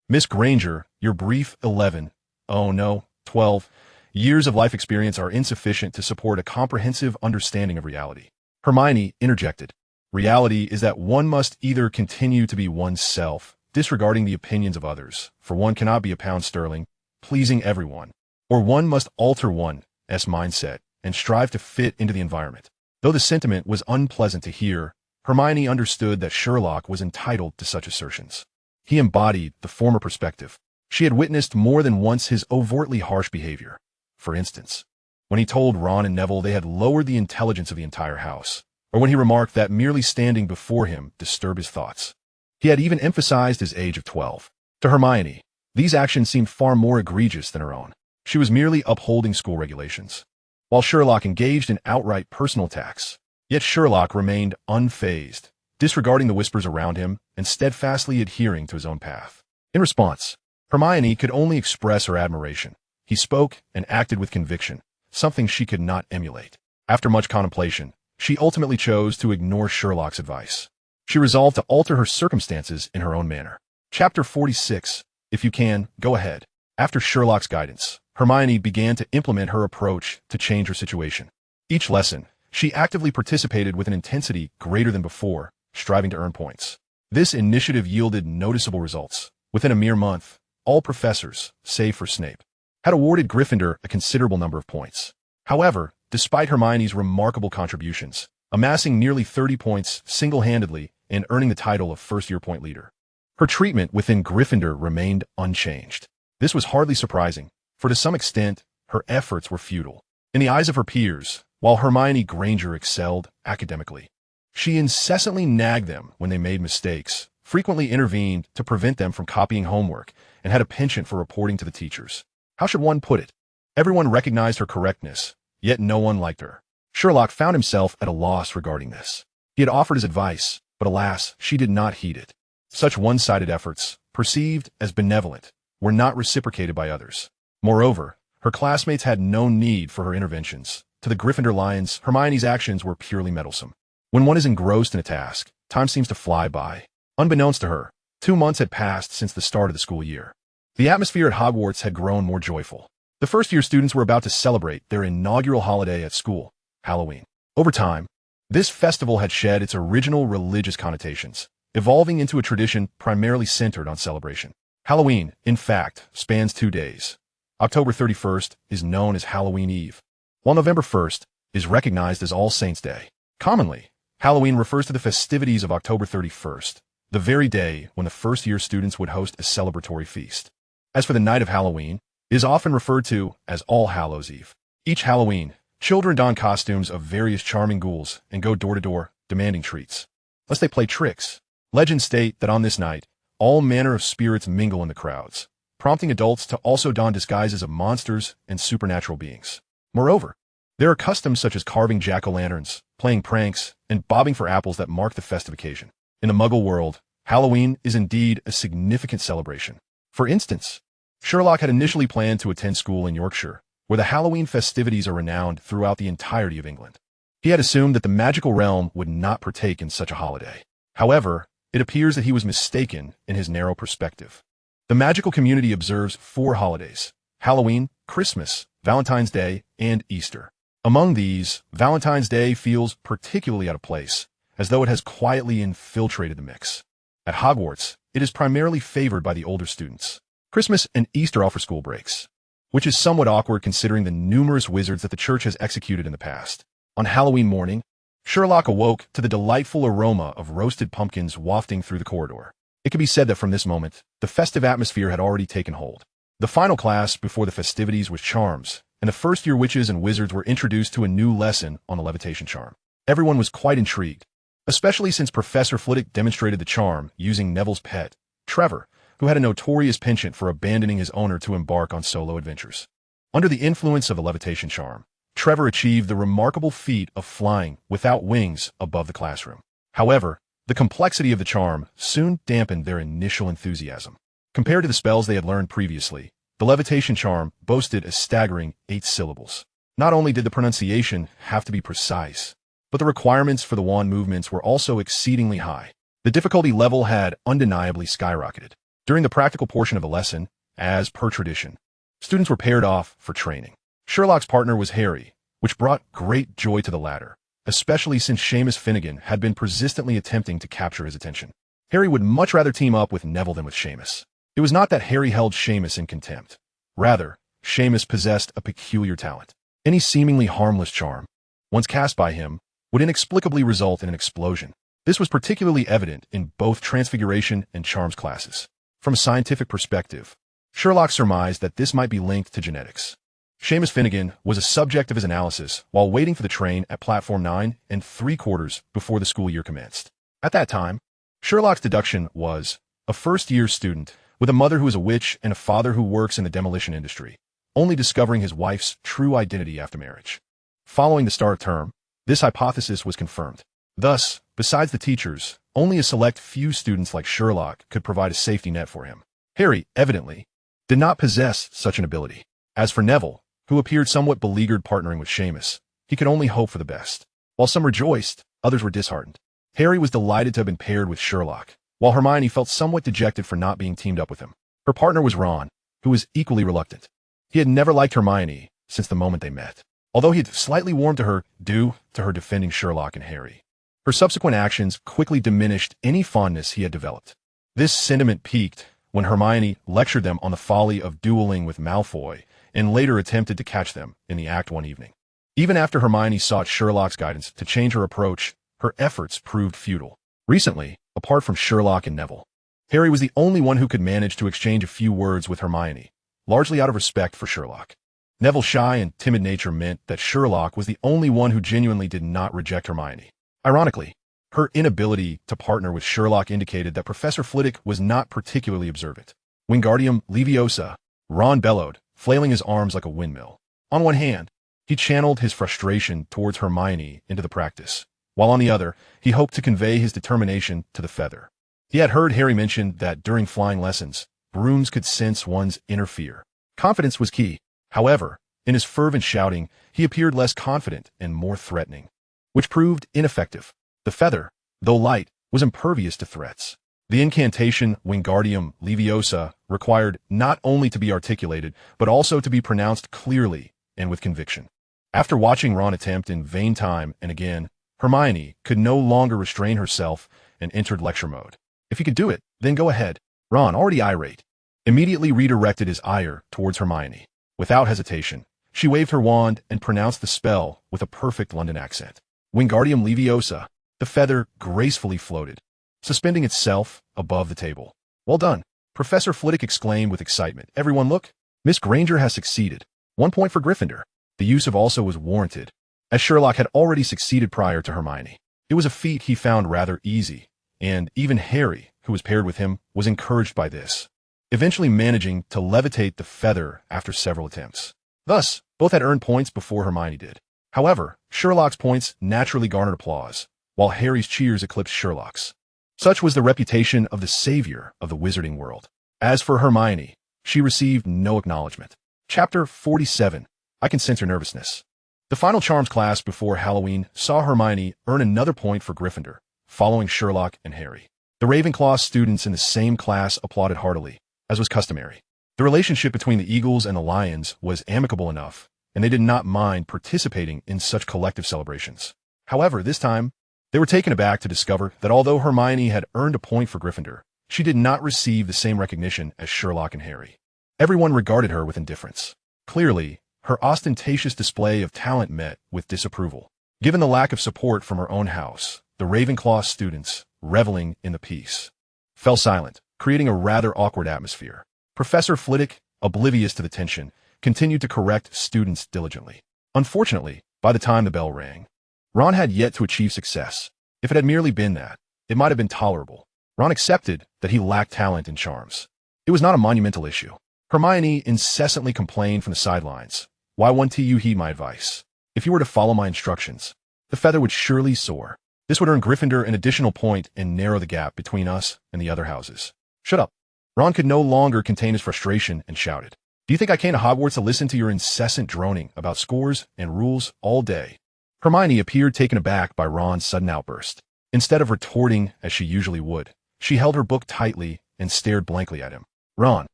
Speaker 1: Miss Granger, your brief 12 years of life experience are insufficient to support a comprehensive understanding of reality. Hermione interjected. Reality is that one must either continue to be oneself, disregarding the opinions of others, for one cannot be a pound sterling, pleasing everyone, or one must alter one's mindset and strive to fit into the environment. Though the sentiment was unpleasant to hear, Hermione understood that Sherlock was entitled to such assertions. He embodied the former perspective. She had witnessed more than once his overtly harsh behavior. For instance, when he told Ron and Neville they had lowered the intelligence of the entire house, or when he remarked that merely standing before him disturbed his thoughts. He had even emphasized his age of 12. To Hermione, these actions seemed far more egregious than her own. She was merely upholding school regulations, while Sherlock engaged in outright personal attacks. Yet Sherlock remained unfazed, disregarding the whispers around him and steadfastly adhering to his own path. In response, Hermione could only express her admiration. He spoke and acted with conviction, something she could not emulate. After much contemplation, she ultimately chose to ignore Sherlock's advice. She resolved to alter her circumstances in her own manner. Chapter 46. If you can, go ahead. After Sherlock's guidance, Hermione began to implement her approach to change her situation. Each lesson, she actively participated with an intensity greater than before, striving to earn points. This initiative yielded noticeable results. Within a mere month, all professors, save for Snape, had awarded Gryffindor a considerable number of points. However, despite Hermione's remarkable contributions, amassing nearly 30 points single-handedly and earning the title of first-year point leader, her treatment within Gryffindor remained unchanged. This was hardly surprising, for to some extent, her efforts were futile. In the eyes of her peers, while Hermione Granger excelled academically, she incessantly nagged them when they made mistakes, frequently intervened to prevent them from copying homework, and had a penchant for reporting to the teachers. How should one put it? Everyone recognized her correctness, yet no one liked her. Sherlock found himself at a loss regarding this. He had offered his advice, but alas, she did not heed it. Such one-sided efforts, perceived as benevolent, were not reciprocated by others. Moreover, her classmates had no need for her interventions. To the Gryffindor Lions, Hermione's actions were purely meddlesome. When one is engrossed in a task, time seems to fly by. Unbeknownst to her, 2 months had passed since the start of the school year. The atmosphere at Hogwarts had grown more joyful. The first-year students were about to celebrate their inaugural holiday at school, Halloween. Over time, this festival had shed its original religious connotations, evolving into a tradition primarily centered on celebration. Halloween, in fact, spans 2 days. October 31st is known as Halloween Eve, while November 1st is recognized as All Saints' Day. Commonly, Halloween refers to the festivities of October 31st, the very day when the first-year students would host a celebratory feast. As for the night of Halloween, it is often referred to as All Hallows Eve. Each Halloween, children don costumes of various charming ghouls and go door to door, demanding treats, lest they play tricks. Legends state that on this night, all manner of spirits mingle in the crowds, prompting adults to also don disguises of monsters and supernatural beings. Moreover, there are customs such as carving jack-o'-lanterns, playing pranks, and bobbing for apples that mark the festive occasion. In the Muggle world, Halloween is indeed a significant celebration. For instance, Sherlock had initially planned to attend school in Yorkshire, where the Halloween festivities are renowned throughout the entirety of England. He had assumed that the magical realm would not partake in such a holiday. However, it appears that he was mistaken in his narrow perspective. The magical community observes 4 holidays: Halloween, Christmas, Valentine's Day, and Easter. Among these, Valentine's Day feels particularly out of place, as though it has quietly infiltrated the mix. At Hogwarts, it is primarily favored by the older students. Christmas and Easter offer school breaks, which is somewhat awkward considering the numerous wizards that the church has executed in the past. On Halloween morning, Sherlock awoke to the delightful aroma of roasted pumpkins wafting through the corridor. It could be said that from this moment, the festive atmosphere had already taken hold. The final class before the festivities was charms, and the first-year witches and wizards were introduced to a new lesson on the levitation charm. Everyone was quite intrigued, especially since Professor Flitwick demonstrated the charm using Neville's pet, Trevor, who had a notorious penchant for abandoning his owner to embark on solo adventures. Under the influence of the levitation charm, Trevor achieved the remarkable feat of flying without wings above the classroom. However, the complexity of the charm soon dampened their initial enthusiasm. Compared to the spells they had learned previously, the levitation charm boasted a staggering 8 syllables. Not only did the pronunciation have to be precise, but the requirements for the wand movements were also exceedingly high. The difficulty level had undeniably skyrocketed. During the practical portion of the lesson, as per tradition, students were paired off for training. Sherlock's partner was Harry, which brought great joy to the latter, especially since Seamus Finnegan had been persistently attempting to capture his attention. Harry would much rather team up with Neville than with Seamus. It was not that Harry held Seamus in contempt. Rather, Seamus possessed a peculiar talent. Any seemingly harmless charm, once cast by him, would inexplicably result in an explosion. This was particularly evident in both Transfiguration and Charms classes. From a scientific perspective, Sherlock surmised that this might be linked to genetics. Seamus Finnegan was a subject of his analysis while waiting for the train at platform 9 3/4 before the school year commenced. At that time, Sherlock's deduction was a first-year student with a mother who is a witch and a father who works in the demolition industry, only discovering his wife's true identity after marriage. Following the start of term, this hypothesis was confirmed. Thus, besides the teachers, only a select few students like Sherlock could provide a safety net for him. Harry, evidently, did not possess such an ability. As for Neville, who appeared somewhat beleaguered partnering with Seamus, he could only hope for the best. While some rejoiced, others were disheartened. Harry was delighted to have been paired with Sherlock, while Hermione felt somewhat dejected for not being teamed up with him. Her partner was Ron, who was equally reluctant. He had never liked Hermione since the moment they met, although he had slightly warmed to her due to her defending Sherlock and Harry. Her subsequent actions quickly diminished any fondness he had developed. This sentiment peaked when Hermione lectured them on the folly of dueling with Malfoy and later attempted to catch them in the act one evening. Even after Hermione sought Sherlock's guidance to change her approach, her efforts proved futile. Recently, apart from Sherlock and Neville, Harry was the only one who could manage to exchange a few words with Hermione, largely out of respect for Sherlock. Neville's shy and timid nature meant that Sherlock was the only one who genuinely did not reject Hermione. Ironically, her inability to partner with Sherlock indicated that Professor Flitwick was not particularly observant. Wingardium Leviosa, Ron bellowed, flailing his arms like a windmill. On one hand, he channeled his frustration towards Hermione into the practice, while on the other, he hoped to convey his determination to the feather. He had heard Harry mention that during flying lessons, brooms could sense one's inner fear. Confidence was key. However, in his fervent shouting, he appeared less confident and more threatening, which proved ineffective. The feather, though light, was impervious to threats. The incantation Wingardium Leviosa required not only to be articulated, but also to be pronounced clearly and with conviction. After watching Ron attempt in vain time and again, Hermione could no longer restrain herself and entered lecture mode. If you could do it, then go ahead. Ron, already irate, immediately redirected his ire towards Hermione. Without hesitation, she waved her wand and pronounced the spell with a perfect London accent. Wingardium Leviosa. The feather gracefully floated, suspending itself above the table. Well done, Professor Flitwick exclaimed with excitement. Everyone look. Miss Granger has succeeded. 1 point for Gryffindor. The use of also was warranted, as Sherlock had already succeeded prior to Hermione. It was a feat he found rather easy, and even Harry, who was paired with him, was encouraged by this, eventually managing to levitate the feather after several attempts. Thus, both had earned points before Hermione did. However, Sherlock's points naturally garnered applause, while Harry's cheers eclipsed Sherlock's. Such was the reputation of the savior of the Wizarding World. As for Hermione, she received no acknowledgement. Chapter 47. I can sense her nervousness. The final Charms class before Halloween saw Hermione earn another point for Gryffindor, following Sherlock and Harry. The Ravenclaw students in the same class applauded heartily, as was customary. The relationship between the Eagles and the Lions was amicable enough, and they did not mind participating in such collective celebrations. However, this time, they were taken aback to discover that although Hermione had earned a point for Gryffindor, she did not receive the same recognition as Sherlock and Harry. Everyone regarded her with indifference. Clearly, her ostentatious display of talent met with disapproval. Given the lack of support from her own house, the Ravenclaw students, reveling in the peace, fell silent, creating a rather awkward atmosphere. Professor Flitwick, oblivious to the tension, continued to correct students diligently. Unfortunately, by the time the bell rang, Ron had yet to achieve success. If it had merely been that, it might have been tolerable. Ron accepted that he lacked talent and charms. It was not a monumental issue. Hermione incessantly complained from the sidelines. Why won't you heed my advice? If you were to follow my instructions, the feather would surely soar. This would earn Gryffindor an additional point and narrow the gap between us and the other houses. Shut up. Ron could no longer contain his frustration and shouted. Do you think I came to Hogwarts to listen to your incessant droning about scores and rules all day? Hermione appeared taken aback by Ron's sudden outburst. Instead of retorting as she usually would, she held her book tightly and stared blankly at him. Ron,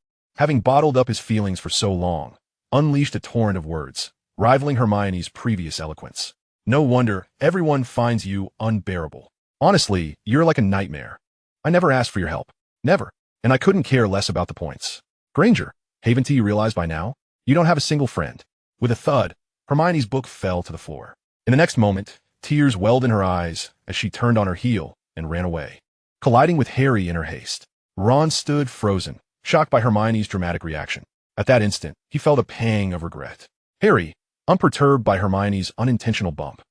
Speaker 1: having bottled up his feelings for so long, unleashed a torrent of words, rivaling Hermione's previous eloquence. No wonder everyone finds you unbearable. Honestly, you're like a nightmare. I never asked for your help. Never. And I couldn't care less about the points. Granger, haven't you realized by now? You don't have a single friend. With a thud, Hermione's book fell to the floor. In the next moment, tears welled in her eyes as she turned on her heel and ran away, colliding with Harry in her haste. Ron stood frozen, shocked by Hermione's dramatic reaction. At that instant, he felt a pang of regret. Harry, unperturbed by Hermione's unintentional bump,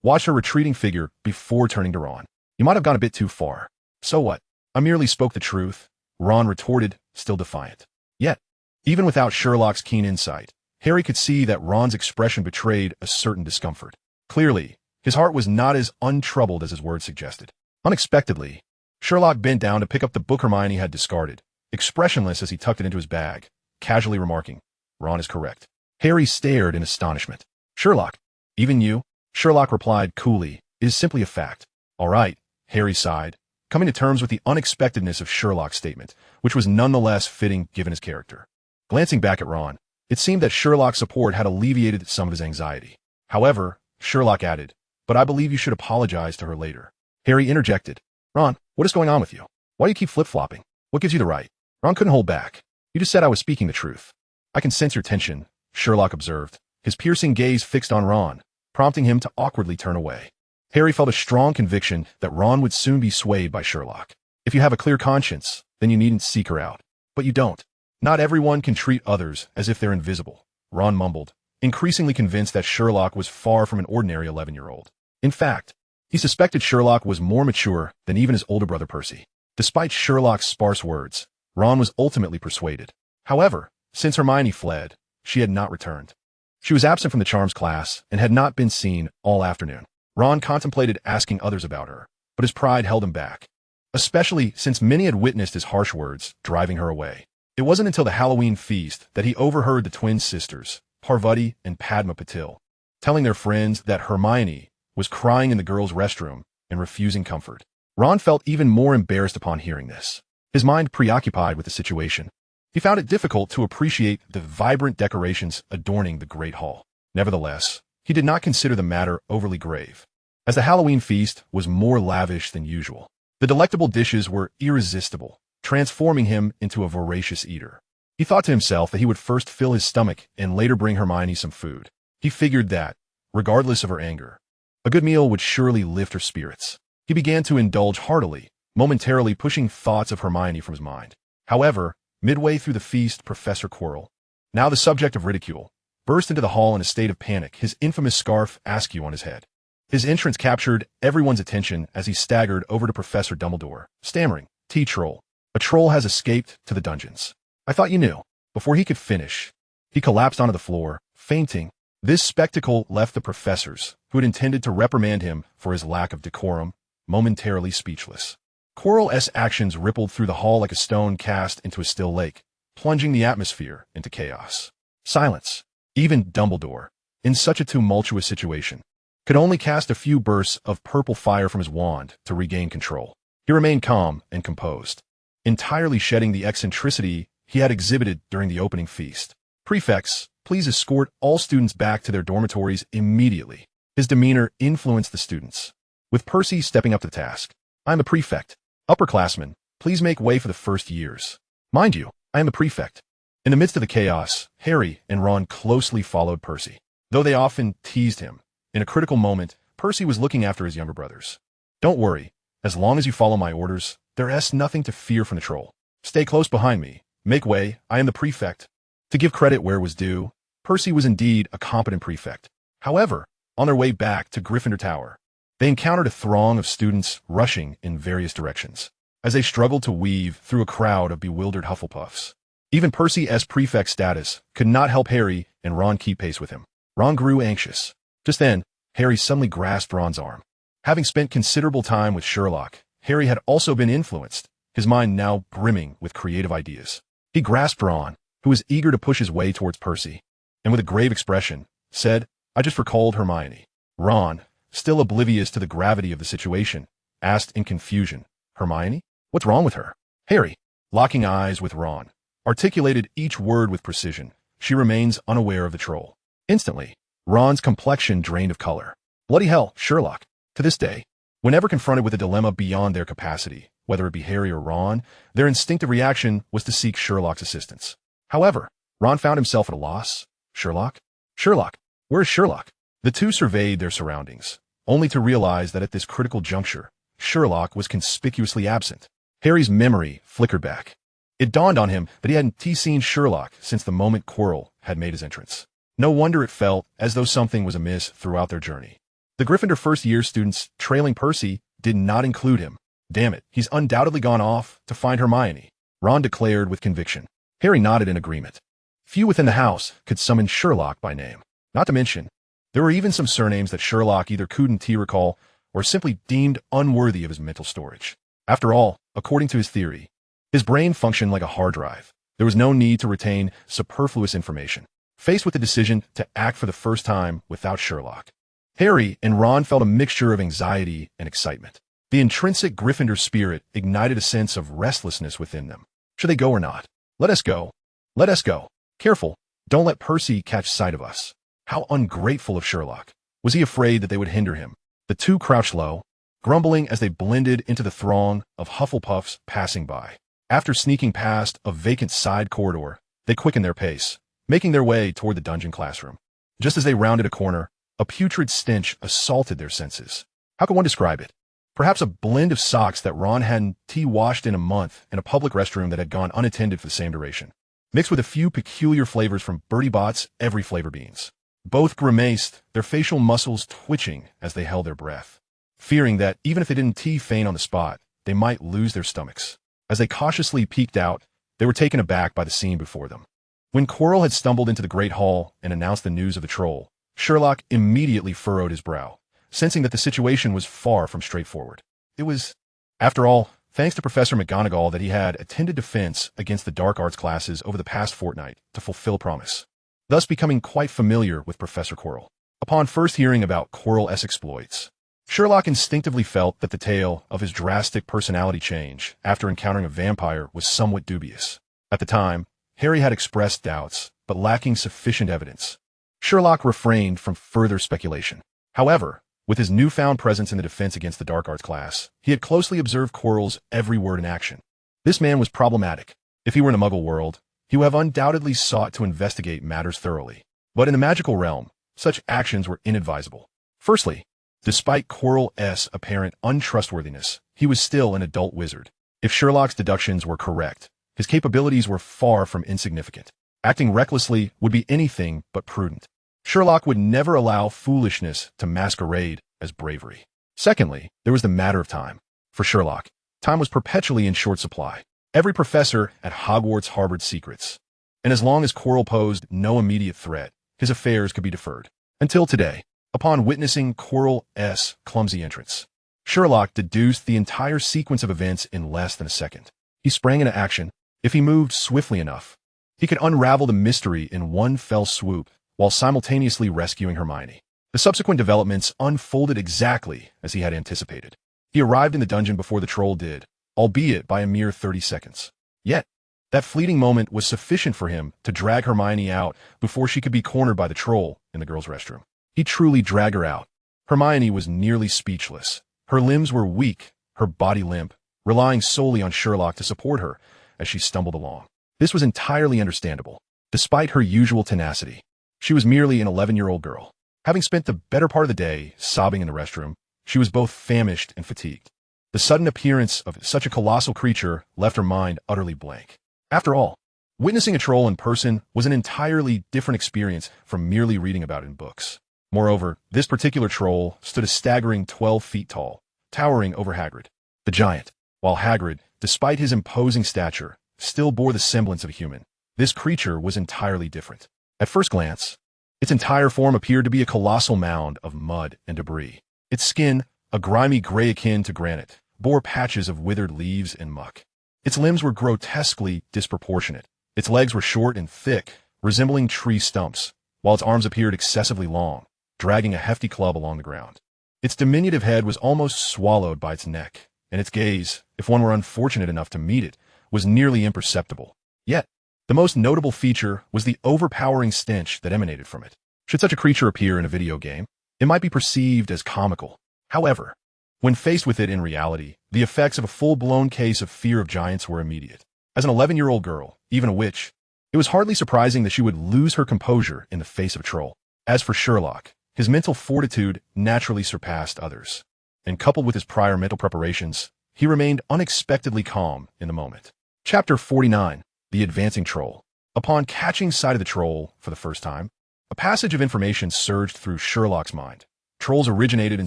Speaker 1: watched her retreating figure before turning to Ron. You might have gone a bit too far. So what? I merely spoke the truth, Ron retorted, still defiant. Yet, even without Sherlock's keen insight, Harry could see that Ron's expression betrayed a certain discomfort. Clearly, his heart was not as untroubled as his words suggested. Unexpectedly, Sherlock bent down to pick up the book Hermione had discarded, expressionless as he tucked it into his bag, casually remarking, Ron is correct. Harry stared in astonishment. Sherlock, even you? Sherlock replied coolly, it is simply a fact. All right, Harry sighed, coming to terms with the unexpectedness of Sherlock's statement, which was nonetheless fitting given his character. Glancing back at Ron, it seemed that Sherlock's support had alleviated some of his anxiety. However, Sherlock added, but I believe you should apologize to her later. Harry interjected. Ron, what is going on with you? Why do you keep flip-flopping? What gives you the right? Ron couldn't hold back. You just said I was speaking the truth. I can sense your tension, Sherlock observed, his piercing gaze fixed on Ron, prompting him to awkwardly turn away. Harry felt a strong conviction that Ron would soon be swayed by Sherlock. If you have a clear conscience, then you needn't seek her out. But you don't. Not everyone can treat others as if they're invisible, Ron mumbled, increasingly convinced that Sherlock was far from an ordinary 11-year-old. In fact, he suspected Sherlock was more mature than even his older brother Percy. Despite Sherlock's sparse words, Ron was ultimately persuaded. However, since Hermione fled, she had not returned. She was absent from the charms class and had not been seen all afternoon. Ron contemplated asking others about her, but his pride held him back, especially since many had witnessed his harsh words driving her away. It wasn't until the Halloween feast that he overheard the twin sisters, Parvati and Padma Patil, telling their friends that Hermione was crying in the girls' restroom and refusing comfort. Ron felt even more embarrassed upon hearing this, his mind preoccupied with the situation. He found it difficult to appreciate the vibrant decorations adorning the Great Hall. Nevertheless, he did not consider the matter overly grave, as the Halloween feast was more lavish than usual. The delectable dishes were irresistible, transforming him into a voracious eater. He thought to himself that he would first fill his stomach and later bring Hermione some food. He figured that, regardless of her anger, a good meal would surely lift her spirits. He began to indulge heartily, momentarily pushing thoughts of Hermione from his mind. However, midway through the feast, Professor Quirrell, now the subject of ridicule, burst into the hall in a state of panic, his infamous scarf askew on his head. His entrance captured everyone's attention as he staggered over to Professor Dumbledore, stammering, T-Troll, a troll has escaped to the dungeons. I thought you knew. Before he could finish, he collapsed onto the floor, fainting. This spectacle left the professors, who had intended to reprimand him for his lack of decorum, momentarily speechless. Quirrell's actions rippled through the hall like a stone cast into a still lake, plunging the atmosphere into chaos. Silence. Even Dumbledore, in such a tumultuous situation, could only cast a few bursts of purple fire from his wand to regain control. He remained calm and composed, entirely shedding the eccentricity he had exhibited during the opening feast. Prefects, please escort all students back to their dormitories immediately. His demeanor influenced the students, with Percy stepping up to the task. I am a prefect. Upperclassmen, please make way for the first years. Mind you, I am a prefect. In the midst of the chaos, Harry and Ron closely followed Percy. Though they often teased him, in a critical moment, Percy was looking after his younger brothers. "Don't worry. As long as you follow my orders, there's nothing to fear from the troll. Stay close behind me. Make way. I am the prefect." To give credit where it was due, Percy was indeed a competent prefect. However, on their way back to Gryffindor Tower, they encountered a throng of students rushing in various directions. As they struggled to weave through a crowd of bewildered Hufflepuffs, even Percy's prefect status could not help Harry and Ron keep pace with him. Ron grew anxious. Just then, Harry suddenly grasped Ron's arm. Having spent considerable time with Sherlock, Harry had also been influenced, his mind now brimming with creative ideas. He grasped Ron, who was eager to push his way towards Percy, and with a grave expression, said, "I just recalled Hermione." Ron, still oblivious to the gravity of the situation, asked in confusion, "Hermione? What's wrong with her?" Harry, locking eyes with Ron, articulated each word with precision. "She remains unaware of the troll." Instantly, Ron's complexion drained of color. Bloody hell, Sherlock. To this day, whenever confronted with a dilemma beyond their capacity, whether it be Harry or Ron, their instinctive reaction was to seek Sherlock's assistance. However, Ron found himself at a loss. Sherlock? Sherlock? Where is Sherlock? The two surveyed their surroundings, only to realize that at this critical juncture, Sherlock was conspicuously absent. Harry's memory flickered back. It dawned on him that he hadn't seen Sherlock since the moment Quirrell had made his entrance. No wonder it felt as though something was amiss throughout their journey. The Gryffindor first-year students trailing Percy did not include him. "Damn it, he's undoubtedly gone off to find Hermione," Ron declared with conviction. Harry nodded in agreement. Few within the house could summon Sherlock by name. Not to mention, there were even some surnames that Sherlock either couldn't recall or simply deemed unworthy of his mental storage. After all, according to his theory, his brain functioned like a hard drive. There was no need to retain superfluous information. Faced with the decision to act for the first time without Sherlock, Harry and Ron felt a mixture of anxiety and excitement. The intrinsic Gryffindor spirit ignited a sense of restlessness within them. Should they go or not? "Let us go. Let us go. Careful, don't let Percy catch sight of us." How ungrateful of Sherlock. Was he afraid that they would hinder him? The two crouched low, grumbling as they blended into the throng of Hufflepuffs passing by. After sneaking past a vacant side corridor, they quickened their pace, making their way toward the dungeon classroom. Just as they rounded a corner, a putrid stench assaulted their senses. How could one describe it? Perhaps a blend of socks that Ron hadn't washed in a month and a public restroom that had gone unattended for the same duration, mixed with a few peculiar flavors from Bertie Bott's every flavor beans. Both grimaced, their facial muscles twitching as they held their breath, fearing that even if they didn't faint on the spot, they might lose their stomachs. As they cautiously peeked out, they were taken aback by the scene before them. When Quirrell had stumbled into the Great Hall and announced the news of the troll, Sherlock immediately furrowed his brow, sensing that the situation was far from straightforward. It was, after all, thanks to Professor McGonagall that he had attended defense against the dark arts classes over the past fortnight to fulfill a promise, thus becoming quite familiar with Professor Quirrell. Upon first hearing about Quirrell's exploits, Sherlock instinctively felt that the tale of his drastic personality change after encountering a vampire was somewhat dubious. At the time, Harry had expressed doubts, but lacking sufficient evidence, Sherlock refrained from further speculation. However, with his newfound presence in the defense against the dark arts class, he had closely observed Quirrell's every word in action. This man was problematic. If he were in a Muggle world, he would have undoubtedly sought to investigate matters thoroughly. But in the magical realm, such actions were inadvisable. Firstly, despite Quirrell's apparent untrustworthiness, he was still an adult wizard. If Sherlock's deductions were correct, his capabilities were far from insignificant. Acting recklessly would be anything but prudent. Sherlock would never allow foolishness to masquerade as bravery. Secondly, there was the matter of time. For Sherlock, time was perpetually in short supply. Every professor at Hogwarts harbored secrets, and as long as Quirrell posed no immediate threat, his affairs could be deferred. Until today, upon witnessing Quirrell's clumsy entrance, Sherlock deduced the entire sequence of events in less than a second. He sprang into action. If he moved swiftly enough, he could unravel the mystery in one fell swoop, while simultaneously rescuing Hermione. The subsequent developments unfolded exactly as he had anticipated. He arrived in the dungeon before the troll did, albeit by a mere 30 seconds. Yet, that fleeting moment was sufficient for him to drag Hermione out before she could be cornered by the troll in the girls' restroom. He truly dragged her out. Hermione was nearly speechless. Her limbs were weak, her body limp, relying solely on Sherlock to support her as she stumbled along. This was entirely understandable. Despite her usual tenacity, she was merely an 11-year-old girl. Having spent the better part of the day sobbing in the restroom, she was both famished and fatigued. The sudden appearance of such a colossal creature left her mind utterly blank. After all, witnessing a troll in person was an entirely different experience from merely reading about it in books. Moreover, this particular troll stood a staggering 12 feet tall, towering over Hagrid, the giant. While Hagrid, despite his imposing stature, still bore the semblance of a human, this creature was entirely different. At first glance, its entire form appeared to be a colossal mound of mud and debris. Its skin, a grimy gray akin to granite, bore patches of withered leaves and muck. Its limbs were grotesquely disproportionate. Its legs were short and thick, resembling tree stumps, while its arms appeared excessively long, dragging a hefty club along the ground. Its diminutive head was almost swallowed by its neck, and its gaze, if one were unfortunate enough to meet it, was nearly imperceptible. Yet, the most notable feature was the overpowering stench that emanated from it. Should such a creature appear in a video game, it might be perceived as comical. However, when faced with it in reality, the effects of a full-blown case of fear of giants were immediate. As an 11-year-old girl, even a witch, it was hardly surprising that she would lose her composure in the face of a troll. As for Sherlock, his mental fortitude naturally surpassed others, and coupled with his prior mental preparations, he remained unexpectedly calm in the moment. Chapter 49. The Advancing Troll. Upon catching sight of the troll for the first time, a passage of information surged through Sherlock's mind. Trolls originated in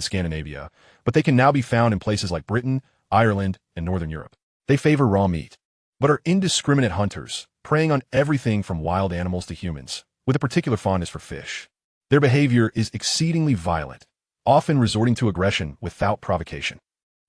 Speaker 1: Scandinavia, but they can now be found in places like Britain, Ireland, and Northern Europe. They favor raw meat, but are indiscriminate hunters, preying on everything from wild animals to humans, with a particular fondness for fish. Their behavior is exceedingly violent, often resorting to aggression without provocation.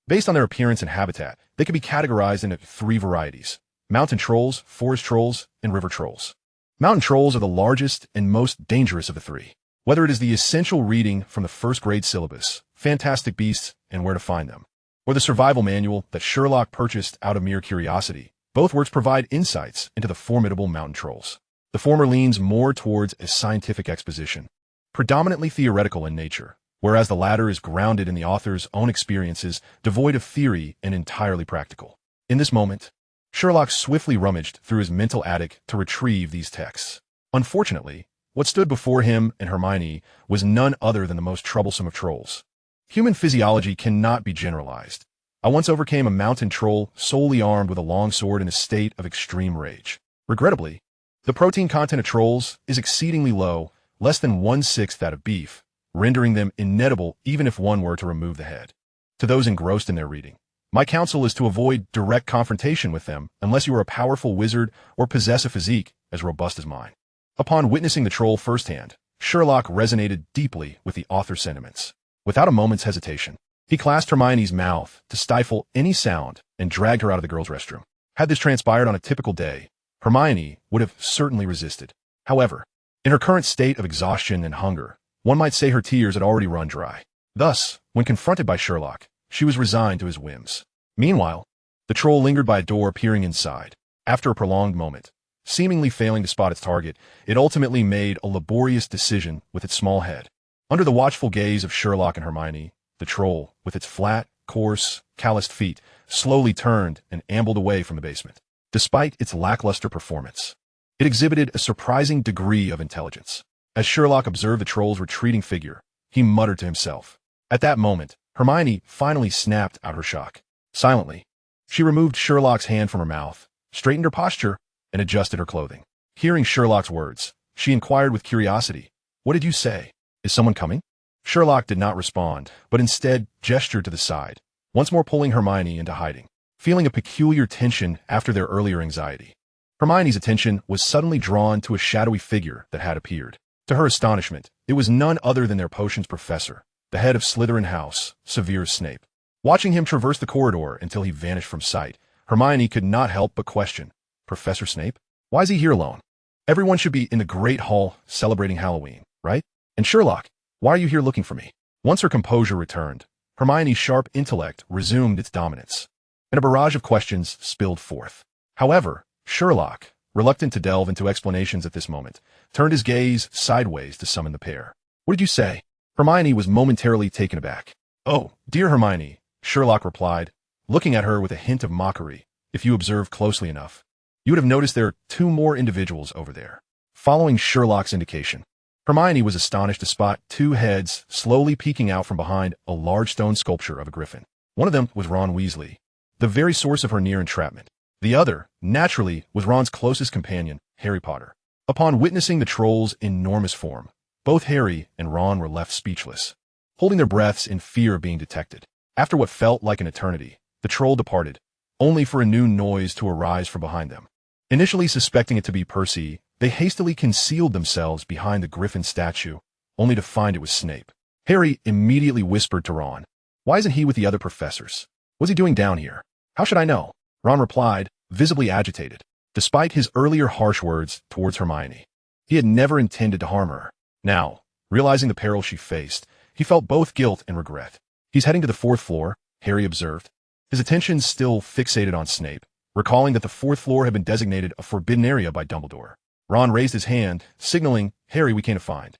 Speaker 1: Based on their appearance and habitat, they can be categorized into 3 varieties: mountain trolls, forest trolls, and river trolls. Mountain trolls are the largest and most dangerous of the 3. Whether it is the essential reading from the first-grade syllabus, Fantastic Beasts and Where to Find Them, or the survival manual that Sherlock purchased out of mere curiosity, both works provide insights into the formidable mountain trolls. The former leans more towards a scientific exposition, predominantly theoretical in nature, whereas the latter is grounded in the author's own experiences, devoid of theory and entirely practical. In this moment, Sherlock swiftly rummaged through his mental attic to retrieve these texts. Unfortunately, what stood before him and Hermione was none other than the most troublesome of trolls. Human physiology cannot be generalized. I once overcame a mountain troll solely armed with a long sword in a state of extreme rage. Regrettably, the protein content of trolls is exceedingly low, less than 1/6 that of beef, rendering them inedible even if one were to remove the head. To those engrossed in their reading, my counsel is to avoid direct confrontation with them unless you are a powerful wizard or possess a physique as robust as mine. Upon witnessing the troll firsthand, Sherlock resonated deeply with the author's sentiments. Without a moment's hesitation, he clasped Hermione's mouth to stifle any sound and dragged her out of the girls' restroom. Had this transpired on a typical day, Hermione would have certainly resisted. However, in her current state of exhaustion and hunger, one might say her tears had already run dry. Thus, when confronted by Sherlock, she was resigned to his whims. Meanwhile, the troll lingered by a door peering inside. After a prolonged moment, seemingly failing to spot its target, it ultimately made a laborious decision with its small head. Under the watchful gaze of Sherlock and Hermione, the troll, with its flat, coarse, calloused feet, slowly turned and ambled away from the basement. Despite its lackluster performance, it exhibited a surprising degree of intelligence. As Sherlock observed the troll's retreating figure, he muttered to himself. At that moment, Hermione finally snapped out her shock. Silently, she removed Sherlock's hand from her mouth, straightened her posture, and adjusted her clothing. Hearing Sherlock's words, she inquired with curiosity, "What did you say? Is someone coming?" Sherlock did not respond, but instead gestured to the side, once more pulling Hermione into hiding. Feeling a peculiar tension after their earlier anxiety, Hermione's attention was suddenly drawn to a shadowy figure that had appeared. To her astonishment, it was none other than their potions professor, the head of Slytherin House, Severus Snape. Watching him traverse the corridor until he vanished from sight, Hermione could not help but question, "Professor Snape? Why is he here alone? Everyone should be in the Great Hall celebrating Halloween, right? And Sherlock, why are you here looking for me?" Once her composure returned, Hermione's sharp intellect resumed its dominance, and a barrage of questions spilled forth. However, Sherlock, reluctant to delve into explanations at this moment, turned his gaze sideways to summon the pair. "What did you say?" Hermione was momentarily taken aback. "Oh, dear Hermione," Sherlock replied, looking at her with a hint of mockery, "if you observe closely enough, You would have noticed there are two more individuals over there. Following Sherlock's indication, Hermione was astonished to spot two heads slowly peeking out from behind a large stone sculpture of a griffin. One of them was Ron Weasley, the very source of her near entrapment. The other, naturally, was Ron's closest companion, Harry Potter. Upon witnessing the troll's enormous form, both Harry and Ron were left speechless, holding their breaths in fear of being detected. After what felt like an eternity, the troll departed, only for a new noise to arise from behind them. Initially suspecting it to be Percy, they hastily concealed themselves behind the griffin statue, only to find it was Snape. Harry immediately whispered to Ron, "Why isn't he with the other professors? What's he doing down here?" "How should I know?" Ron replied, visibly agitated. Despite his earlier harsh words towards Hermione, he had never intended to harm her. Now, realizing the peril she faced, he felt both guilt and regret. "He's heading to the 4th floor," Harry observed, his attention still fixated on Snape, recalling that the 4th floor had been designated a forbidden area by Dumbledore. Ron raised his hand, signaling, "Harry, we can't find."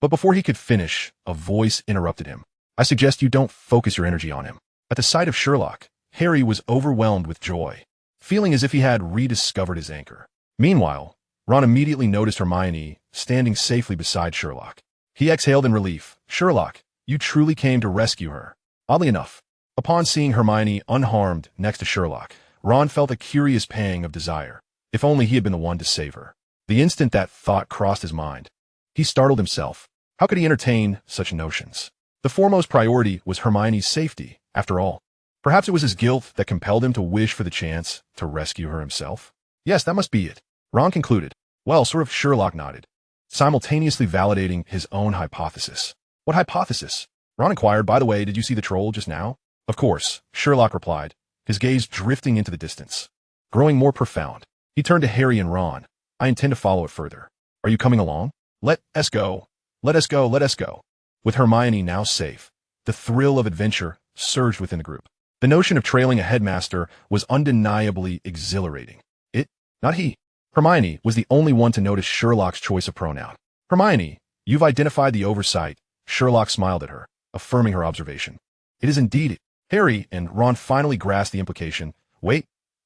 Speaker 1: But before he could finish, a voice interrupted him. "I suggest you don't focus your energy on him." At the sight of Sherlock, Harry was overwhelmed with joy, feeling as if he had rediscovered his anchor. Meanwhile, Ron immediately noticed Hermione standing safely beside Sherlock. He exhaled in relief. "Sherlock, you truly came to rescue her." Oddly enough, upon seeing Hermione unharmed next to Sherlock, Ron felt a curious pang of desire. If only he had been the one to save her. The instant that thought crossed his mind, he startled himself. How could he entertain such notions? The foremost priority was Hermione's safety, after all. Perhaps it was his guilt that compelled him to wish for the chance to rescue her himself. Yes, that must be it, Ron concluded. Well, sort of. Sherlock nodded, simultaneously validating his own hypothesis. What hypothesis? Ron inquired. By the way, did you see the troll just now? Of course, Sherlock replied, his gaze drifting into the distance. Growing more profound, he turned to Harry and Ron. I intend to follow it further. Are you coming along? Let us go. Let us go. Let us go. With Hermione now safe, the thrill of adventure surged within the group. The notion of trailing a headmaster was undeniably exhilarating. It, not he. Hermione was the only one to notice Sherlock's choice of pronoun. Hermione, you've identified the oversight. Sherlock smiled at her, affirming her observation. It is indeed it. Harry and Ron finally grasped the implication. Wait,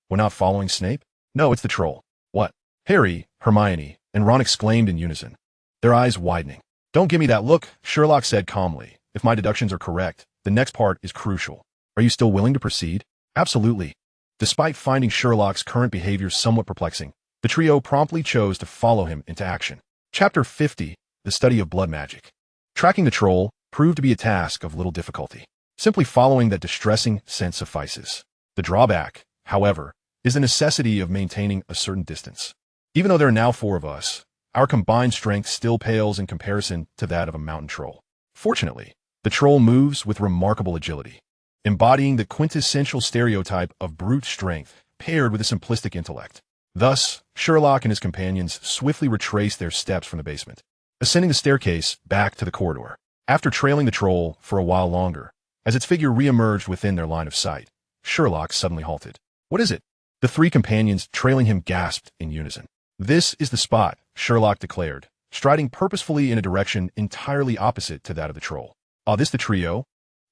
Speaker 1: we're not following Snape? No, it's the troll. What? Harry, Hermione, and Ron exclaimed in unison, their eyes widening. Don't give me that look, Sherlock said calmly. If my deductions are correct, the next part is crucial. Are you still willing to proceed? Absolutely. Despite finding Sherlock's current behavior somewhat perplexing, the trio promptly chose to follow him into action. Chapter 50, The Study of Blood Magic. Tracking the troll proved to be a task of little difficulty. Simply following that distressing scent suffices. The drawback, however, is the necessity of maintaining a certain distance. Even though there are now 4 of us, our combined strength still pales in comparison to that of a mountain troll. Fortunately, the troll moves with remarkable agility, embodying the quintessential stereotype of brute strength paired with a simplistic intellect. Thus, Sherlock and his companions swiftly retraced their steps from the basement, ascending the staircase back to the corridor. After trailing the troll for a while longer, as its figure re-emerged within their line of sight, Sherlock suddenly halted. What is it? The 3 companions trailing him gasped in unison. This is the spot, Sherlock declared, striding purposefully in a direction entirely opposite to that of the troll. This the trio,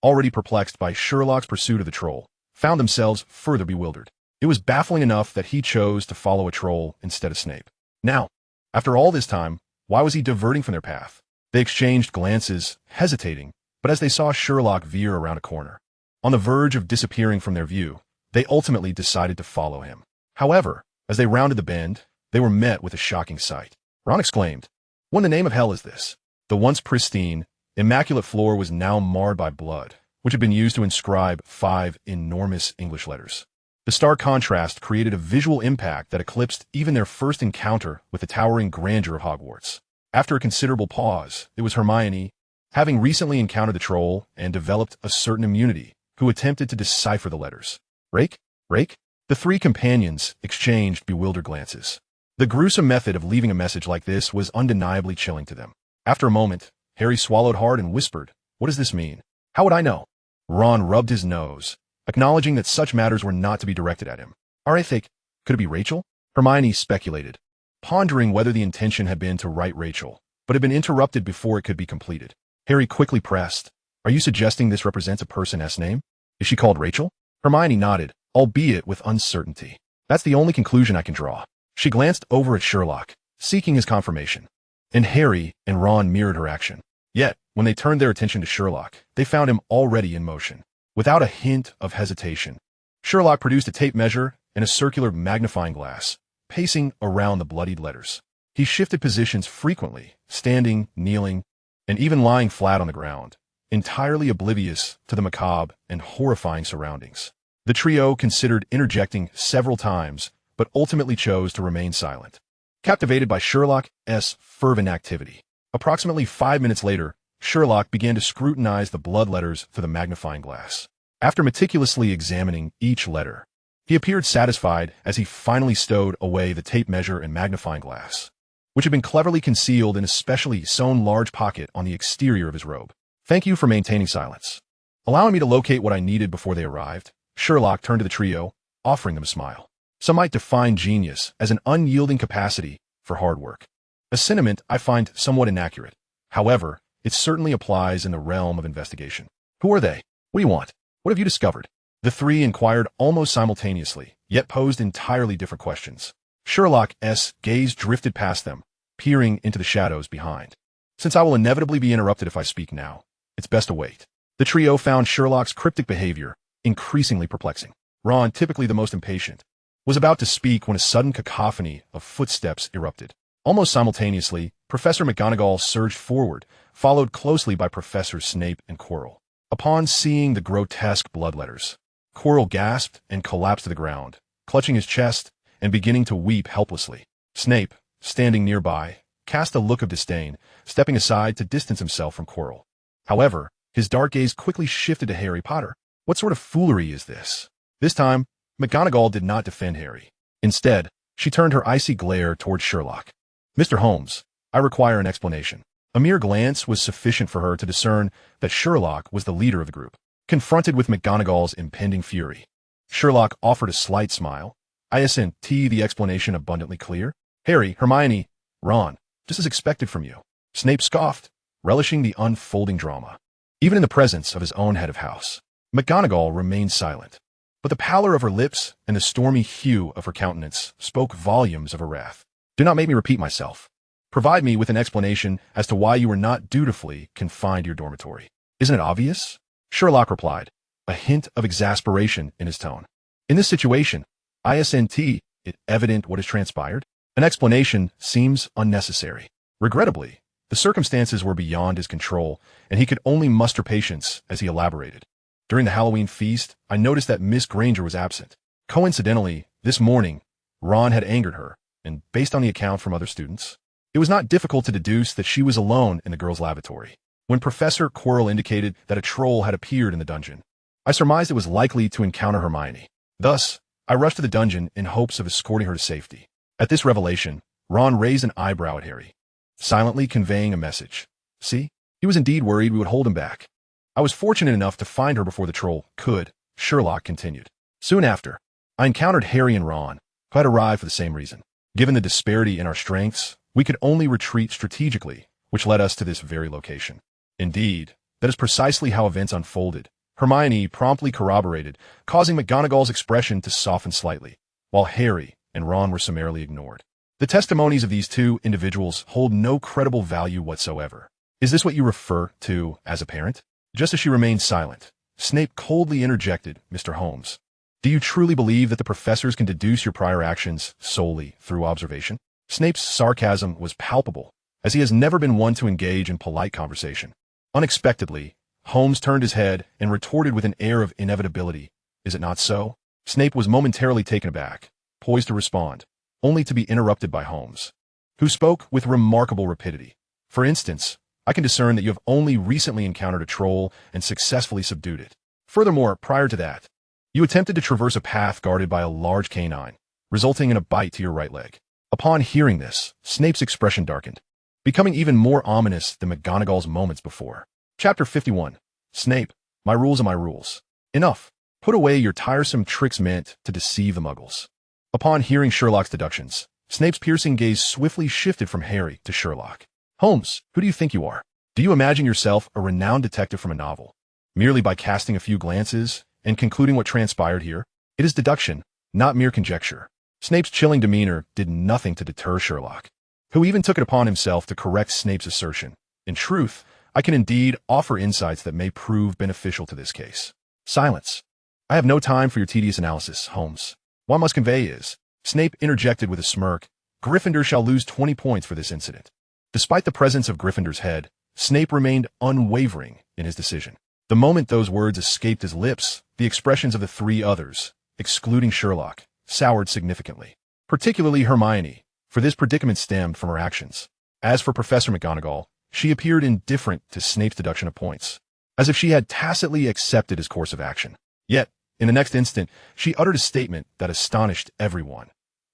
Speaker 1: already perplexed by Sherlock's pursuit of the troll, found themselves further bewildered. It was baffling enough that he chose to follow a troll instead of Snape. Now, after all this time, why was he diverting from their path? They exchanged glances, hesitating, but as they saw Sherlock veer around a corner, on the verge of disappearing from their view, they ultimately decided to follow him. However, as they rounded the bend, they were met with a shocking sight. Ron exclaimed, "What in the name of hell is this?" The once pristine, immaculate floor was now marred by blood, which had been used to inscribe 5 enormous English letters. The stark contrast created a visual impact that eclipsed even their first encounter with the towering grandeur of Hogwarts. After a considerable pause, it was Hermione, having recently encountered the troll and developed a certain immunity, who attempted to decipher the letters. Rake? Rake? The 3 companions exchanged bewildered glances. The gruesome method of leaving a message like this was undeniably chilling to them. After a moment, Harry swallowed hard and whispered, "What does this mean?" "How would I know?" Ron rubbed his nose, acknowledging that such matters were not to be directed at him. I think, could it be Rachel? Hermione speculated, pondering whether the intention had been to write Rachel, but had been interrupted before it could be completed. Harry quickly pressed, "Are you suggesting this represents a person S name? Is she called Rachel?" Hermione nodded, albeit with uncertainty. That's the only conclusion I can draw. She glanced over at Sherlock, seeking his confirmation. And Harry and Ron mirrored her action. Yet, when they turned their attention to Sherlock, they found him already in motion. Without a hint of hesitation, Sherlock produced a tape measure and a circular magnifying glass, pacing around the bloodied letters. He shifted positions frequently, standing, kneeling, and even lying flat on the ground, entirely oblivious to the macabre and horrifying surroundings. The trio considered interjecting several times, but ultimately chose to remain silent. Captivated by Sherlock's fervent activity, approximately 5 minutes later, Sherlock began to scrutinize the blood letters through the magnifying glass. After meticulously examining each letter, he appeared satisfied as he finally stowed away the tape measure and magnifying glass, which had been cleverly concealed in a specially sewn large pocket on the exterior of his robe. Thank you for maintaining silence. Allowing me to locate what I needed before they arrived, Sherlock turned to the trio, offering them a smile. Some might define genius as an unyielding capacity for hard work. A sentiment I find somewhat inaccurate. However, it certainly applies in the realm of investigation. Who are they? What do you want? What have you discovered? The three inquired almost simultaneously, yet posed entirely different questions. Sherlock's gaze drifted past them, peering into the shadows behind. Since I will inevitably be interrupted if I speak now, it's best to wait. The trio found Sherlock's cryptic behavior increasingly perplexing. Ron, typically the most impatient, was about to speak when a sudden cacophony of footsteps erupted. Almost simultaneously, Professor McGonagall surged forward, followed closely by Professors Snape and Quirrell. Upon seeing the grotesque blood letters, Quirrell gasped and collapsed to the ground, clutching his chest and beginning to weep helplessly. Snape, standing nearby, cast a look of disdain, stepping aside to distance himself from Quirrell. However, his dark gaze quickly shifted to Harry Potter. What sort of foolery is this? This time, McGonagall did not defend Harry. Instead, she turned her icy glare towards Sherlock. Mr. Holmes, I require an explanation. A mere glance was sufficient for her to discern that Sherlock was the leader of the group. Confronted with McGonagall's impending fury, Sherlock offered a slight smile. Isn't the explanation abundantly clear? Harry, Hermione, Ron, just as expected from you. Snape scoffed, relishing the unfolding drama. Even in the presence of his own head of house, McGonagall remained silent. But the pallor of her lips and the stormy hue of her countenance spoke volumes of her wrath. Do not make me repeat myself. Provide me with an explanation as to why you were not dutifully confined to your dormitory. Isn't it obvious? Sherlock replied, a hint of exasperation in his tone. In this situation, isn't it evident what has transpired? An explanation seems unnecessary. Regrettably, the circumstances were beyond his control, and he could only muster patience as he elaborated. During the Halloween feast, I noticed that Miss Granger was absent. Coincidentally, this morning, Ron had angered her, and based on the account from other students, it was not difficult to deduce that she was alone in the girls' lavatory. When Professor Quirrell indicated that a troll had appeared in the dungeon, I surmised it was likely to encounter Hermione. Thus, I rushed to the dungeon in hopes of escorting her to safety. At this revelation, Ron raised an eyebrow at Harry, silently conveying a message. See, he was indeed worried we would hold him back. I was fortunate enough to find her before the troll could, Sherlock continued. Soon after, I encountered Harry and Ron, who had arrived for the same reason. Given the disparity in our strengths, we could only retreat strategically, which led us to this very location. Indeed, that is precisely how events unfolded. Hermione promptly corroborated, causing McGonagall's expression to soften slightly, while Harry and Ron were summarily ignored. The testimonies of these two individuals hold no credible value whatsoever. Is this what you refer to as a parent? Just as she remained silent, Snape coldly interjected, Mr. Holmes, do you truly believe that the professors can deduce your prior actions solely through observation? Snape's sarcasm was palpable, as he has never been one to engage in polite conversation. Unexpectedly, Holmes turned his head and retorted with an air of inevitability, is it not so? Snape was momentarily taken aback, poised to respond, only to be interrupted by Holmes, who spoke with remarkable rapidity. For instance, I can discern that you have only recently encountered a troll and successfully subdued it. Furthermore, prior to that, you attempted to traverse a path guarded by a large canine, resulting in a bite to your right leg. Upon hearing this, Snape's expression darkened, becoming even more ominous than McGonagall's moments before. Chapter 51. Snape, my rules are my rules. Enough. Put away your tiresome tricks meant to deceive the muggles. Upon hearing Sherlock's deductions, Snape's piercing gaze swiftly shifted from Harry to Sherlock. Holmes, who do you think you are? Do you imagine yourself a renowned detective from a novel? Merely by casting a few glances and concluding what transpired here? It is deduction, not mere conjecture. Snape's chilling demeanor did nothing to deter Sherlock, who even took it upon himself to correct Snape's assertion. In truth, I can indeed offer insights that may prove beneficial to this case. Silence. I have no time for your tedious analysis, Holmes. What I must convey is, Snape interjected with a smirk, Gryffindor shall lose 20 points for this incident. Despite the presence of Gryffindor's head, Snape remained unwavering in his decision. The moment those words escaped his lips, the expressions of the three others, excluding Sherlock, soured significantly. Particularly Hermione, for this predicament stemmed from her actions. As for Professor McGonagall, she appeared indifferent to Snape's deduction of points, as if she had tacitly accepted his course of action. Yet, in the next instant, she uttered a statement that astonished everyone.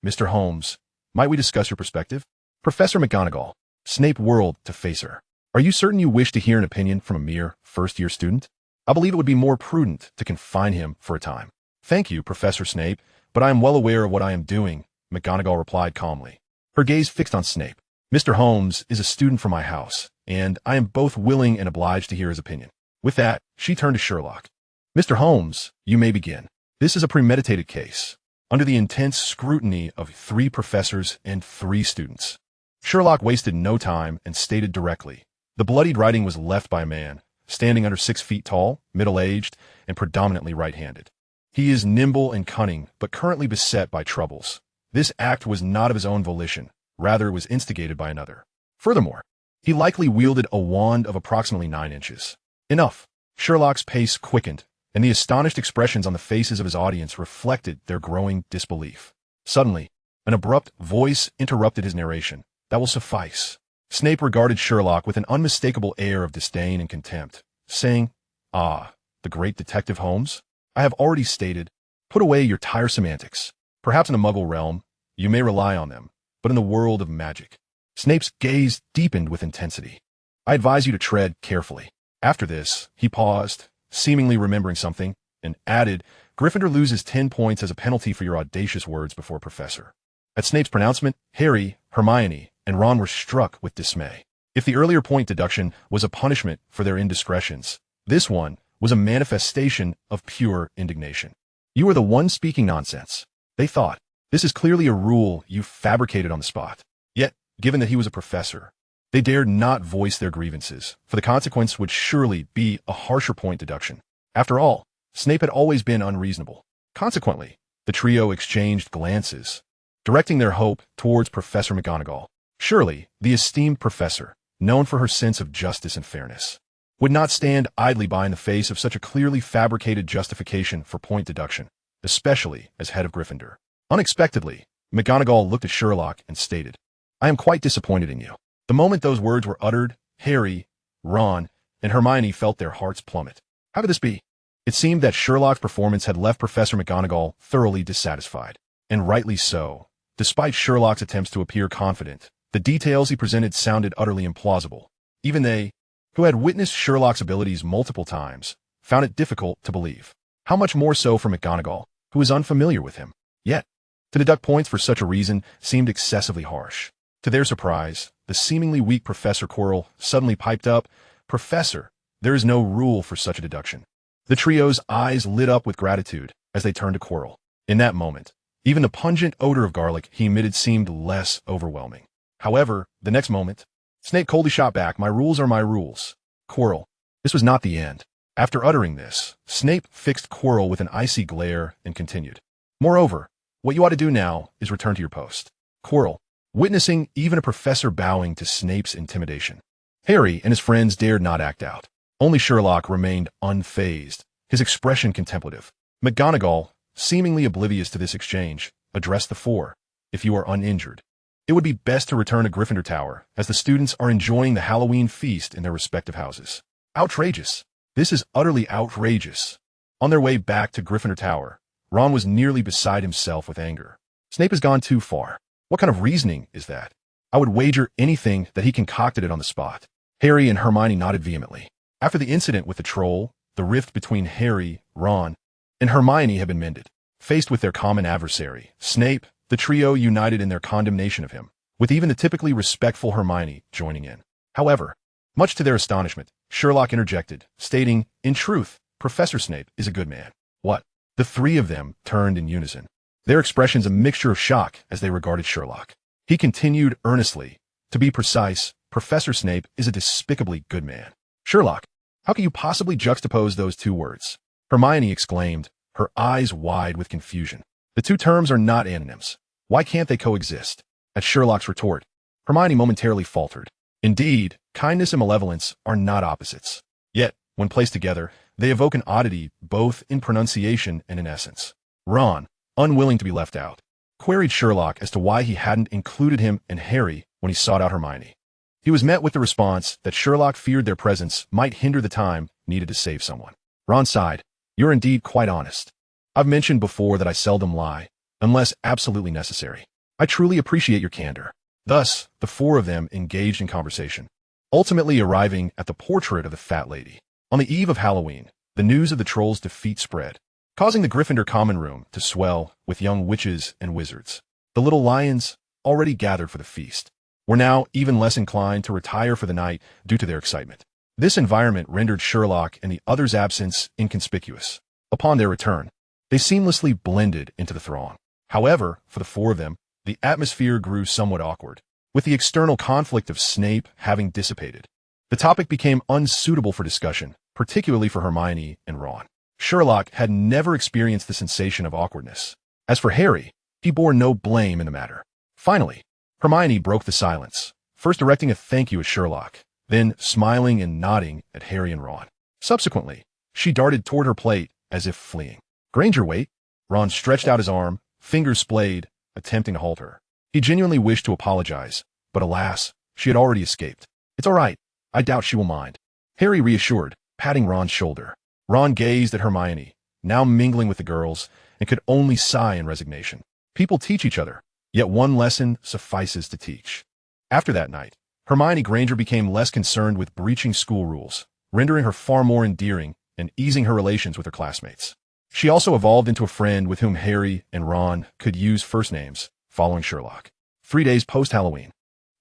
Speaker 1: Mr. Holmes, might we discuss your perspective? Professor McGonagall. Snape whirled to face her. Are you certain you wish to hear an opinion from a mere first-year student? I believe it would be more prudent to confine him for a time. Thank you, Professor Snape, but I am well aware of what I am doing, McGonagall replied calmly, her gaze fixed on Snape. Mr. Holmes is a student from my house, and I am both willing and obliged to hear his opinion. With that, she turned to Sherlock. Mr. Holmes, you may begin. This is a premeditated case, under the intense scrutiny of 3 professors and 3 students. Sherlock wasted no time and stated directly. The bloodied writing was left by a man, standing under 6 feet tall, middle-aged, and predominantly right-handed. He is nimble and cunning, but currently beset by troubles. This act was not of his own volition, rather it was instigated by another. Furthermore, he likely wielded a wand of approximately 9 inches. Enough. Sherlock's pace quickened, and the astonished expressions on the faces of his audience reflected their growing disbelief. Suddenly, an abrupt voice interrupted his narration. That will suffice. Snape regarded Sherlock with an unmistakable air of disdain and contempt, saying, Ah, the great Detective Holmes? I have already stated, put away your tiresome antics. Perhaps in a Muggle realm, you may rely on them, but in the world of magic. Snape's gaze deepened with intensity. I advise you to tread carefully. After this, he paused, seemingly remembering something, and added, Gryffindor loses 10 points as a penalty for your audacious words before Professor. At Snape's pronouncement, Harry, Hermione, and Ron were struck with dismay. If the earlier point deduction was a punishment for their indiscretions, this one was a manifestation of pure indignation. You are the one speaking nonsense, they thought. This is clearly a rule you fabricated on the spot. Yet, given that he was a professor, they dared not voice their grievances, for the consequence would surely be a harsher point deduction. After all, Snape had always been unreasonable. Consequently, the trio exchanged glances, directing their hope towards Professor McGonagall. Surely, the esteemed professor, known for her sense of justice and fairness, would not stand idly by in the face of such a clearly fabricated justification for point deduction, especially as head of Gryffindor. Unexpectedly, McGonagall looked at Sherlock and stated, I am quite disappointed in you. The moment those words were uttered, Harry, Ron, and Hermione felt their hearts plummet. How could this be? It seemed that Sherlock's performance had left Professor McGonagall thoroughly dissatisfied, and rightly so. Despite Sherlock's attempts to appear confident, the details he presented sounded utterly implausible. Even they, who had witnessed Sherlock's abilities multiple times, found it difficult to believe. How much more so for McGonagall, who was unfamiliar with him. Yet, to deduct points for such a reason seemed excessively harsh. To their surprise, the seemingly weak Professor Quirrell suddenly piped up, Professor, there is no rule for such a deduction. The trio's eyes lit up with gratitude as they turned to Quirrell. In that moment, even the pungent odor of garlic he emitted seemed less overwhelming. However, the next moment, Snape coldly shot back, my rules are my rules. Quirrell. This was not the end. After uttering this, Snape fixed Quirrell with an icy glare and continued. Moreover, what you ought to do now is return to your post. Quirrell, witnessing even a professor bowing to Snape's intimidation. Harry and his friends dared not act out. Only Sherlock remained unfazed, his expression contemplative. McGonagall, seemingly oblivious to this exchange, addressed the 4. If you are uninjured, it would be best to return to Gryffindor Tower, as the students are enjoying the Halloween feast in their respective houses. Outrageous. This is utterly outrageous. On their way back to Gryffindor Tower, Ron was nearly beside himself with anger. Snape has gone too far. What kind of reasoning is that? I would wager anything that he concocted it on the spot. Harry and Hermione nodded vehemently. After the incident with the troll, the rift between Harry, Ron, and Hermione had been mended. Faced with their common adversary, Snape, the trio united in their condemnation of him, with even the typically respectful Hermione joining in. However, much to their astonishment, Sherlock interjected, stating, in truth, Professor Snape is a good man. What? The 3 of them turned in unison. their expressions a mixture of shock as they regarded Sherlock. He continued earnestly, "To be precise, Professor Snape is a despicably good man." "Sherlock, how can you possibly juxtapose those two words?" Hermione exclaimed, her eyes wide with confusion. "The two terms are not antonyms. Why can't they coexist?" At Sherlock's retort, Hermione momentarily faltered. Indeed, kindness and malevolence are not opposites. Yet, when placed together, they evoke an oddity both in pronunciation and in essence. Ron, unwilling to be left out, queried Sherlock as to why he hadn't included him and Harry when he sought out Hermione. He was met with the response that Sherlock feared their presence might hinder the time needed to save someone. Ron sighed. "You're indeed quite honest. I've mentioned before that I seldom lie, unless absolutely necessary. I truly appreciate your candor." Thus, the four of them engaged in conversation, ultimately arriving at the portrait of the fat lady. On the eve of Halloween, the news of the Trolls' defeat spread, causing the Gryffindor common room to swell with young witches and wizards. The little lions, already gathered for the feast, were now even less inclined to retire for the night due to their excitement. This environment rendered Sherlock and the others' absence inconspicuous. Upon their return, they seamlessly blended into the throng. However, for the four of them, the atmosphere grew somewhat awkward. With the external conflict of Snape having dissipated, the topic became unsuitable for discussion, particularly for Hermione and Ron. Sherlock had never experienced the sensation of awkwardness. As for Harry, he bore no blame in the matter. Finally, Hermione broke the silence, first directing a thank you at Sherlock, then smiling and nodding at Harry and Ron. Subsequently, she darted toward her plate as if fleeing. "Granger, wait." Ron stretched out his arm, fingers splayed, attempting to halt her. He genuinely wished to apologize, but alas, she had already escaped. "It's all right. I doubt she will mind," Harry reassured, patting Ron's shoulder. Ron gazed at Hermione, now mingling with the girls, and could only sigh in resignation. People teach each other, yet one lesson suffices to teach. After that night, Hermione Granger became less concerned with breaching school rules, rendering her far more endearing and easing her relations with her classmates. She also evolved into a friend with whom Harry and Ron could use first names, following Sherlock. 3 days post-Halloween,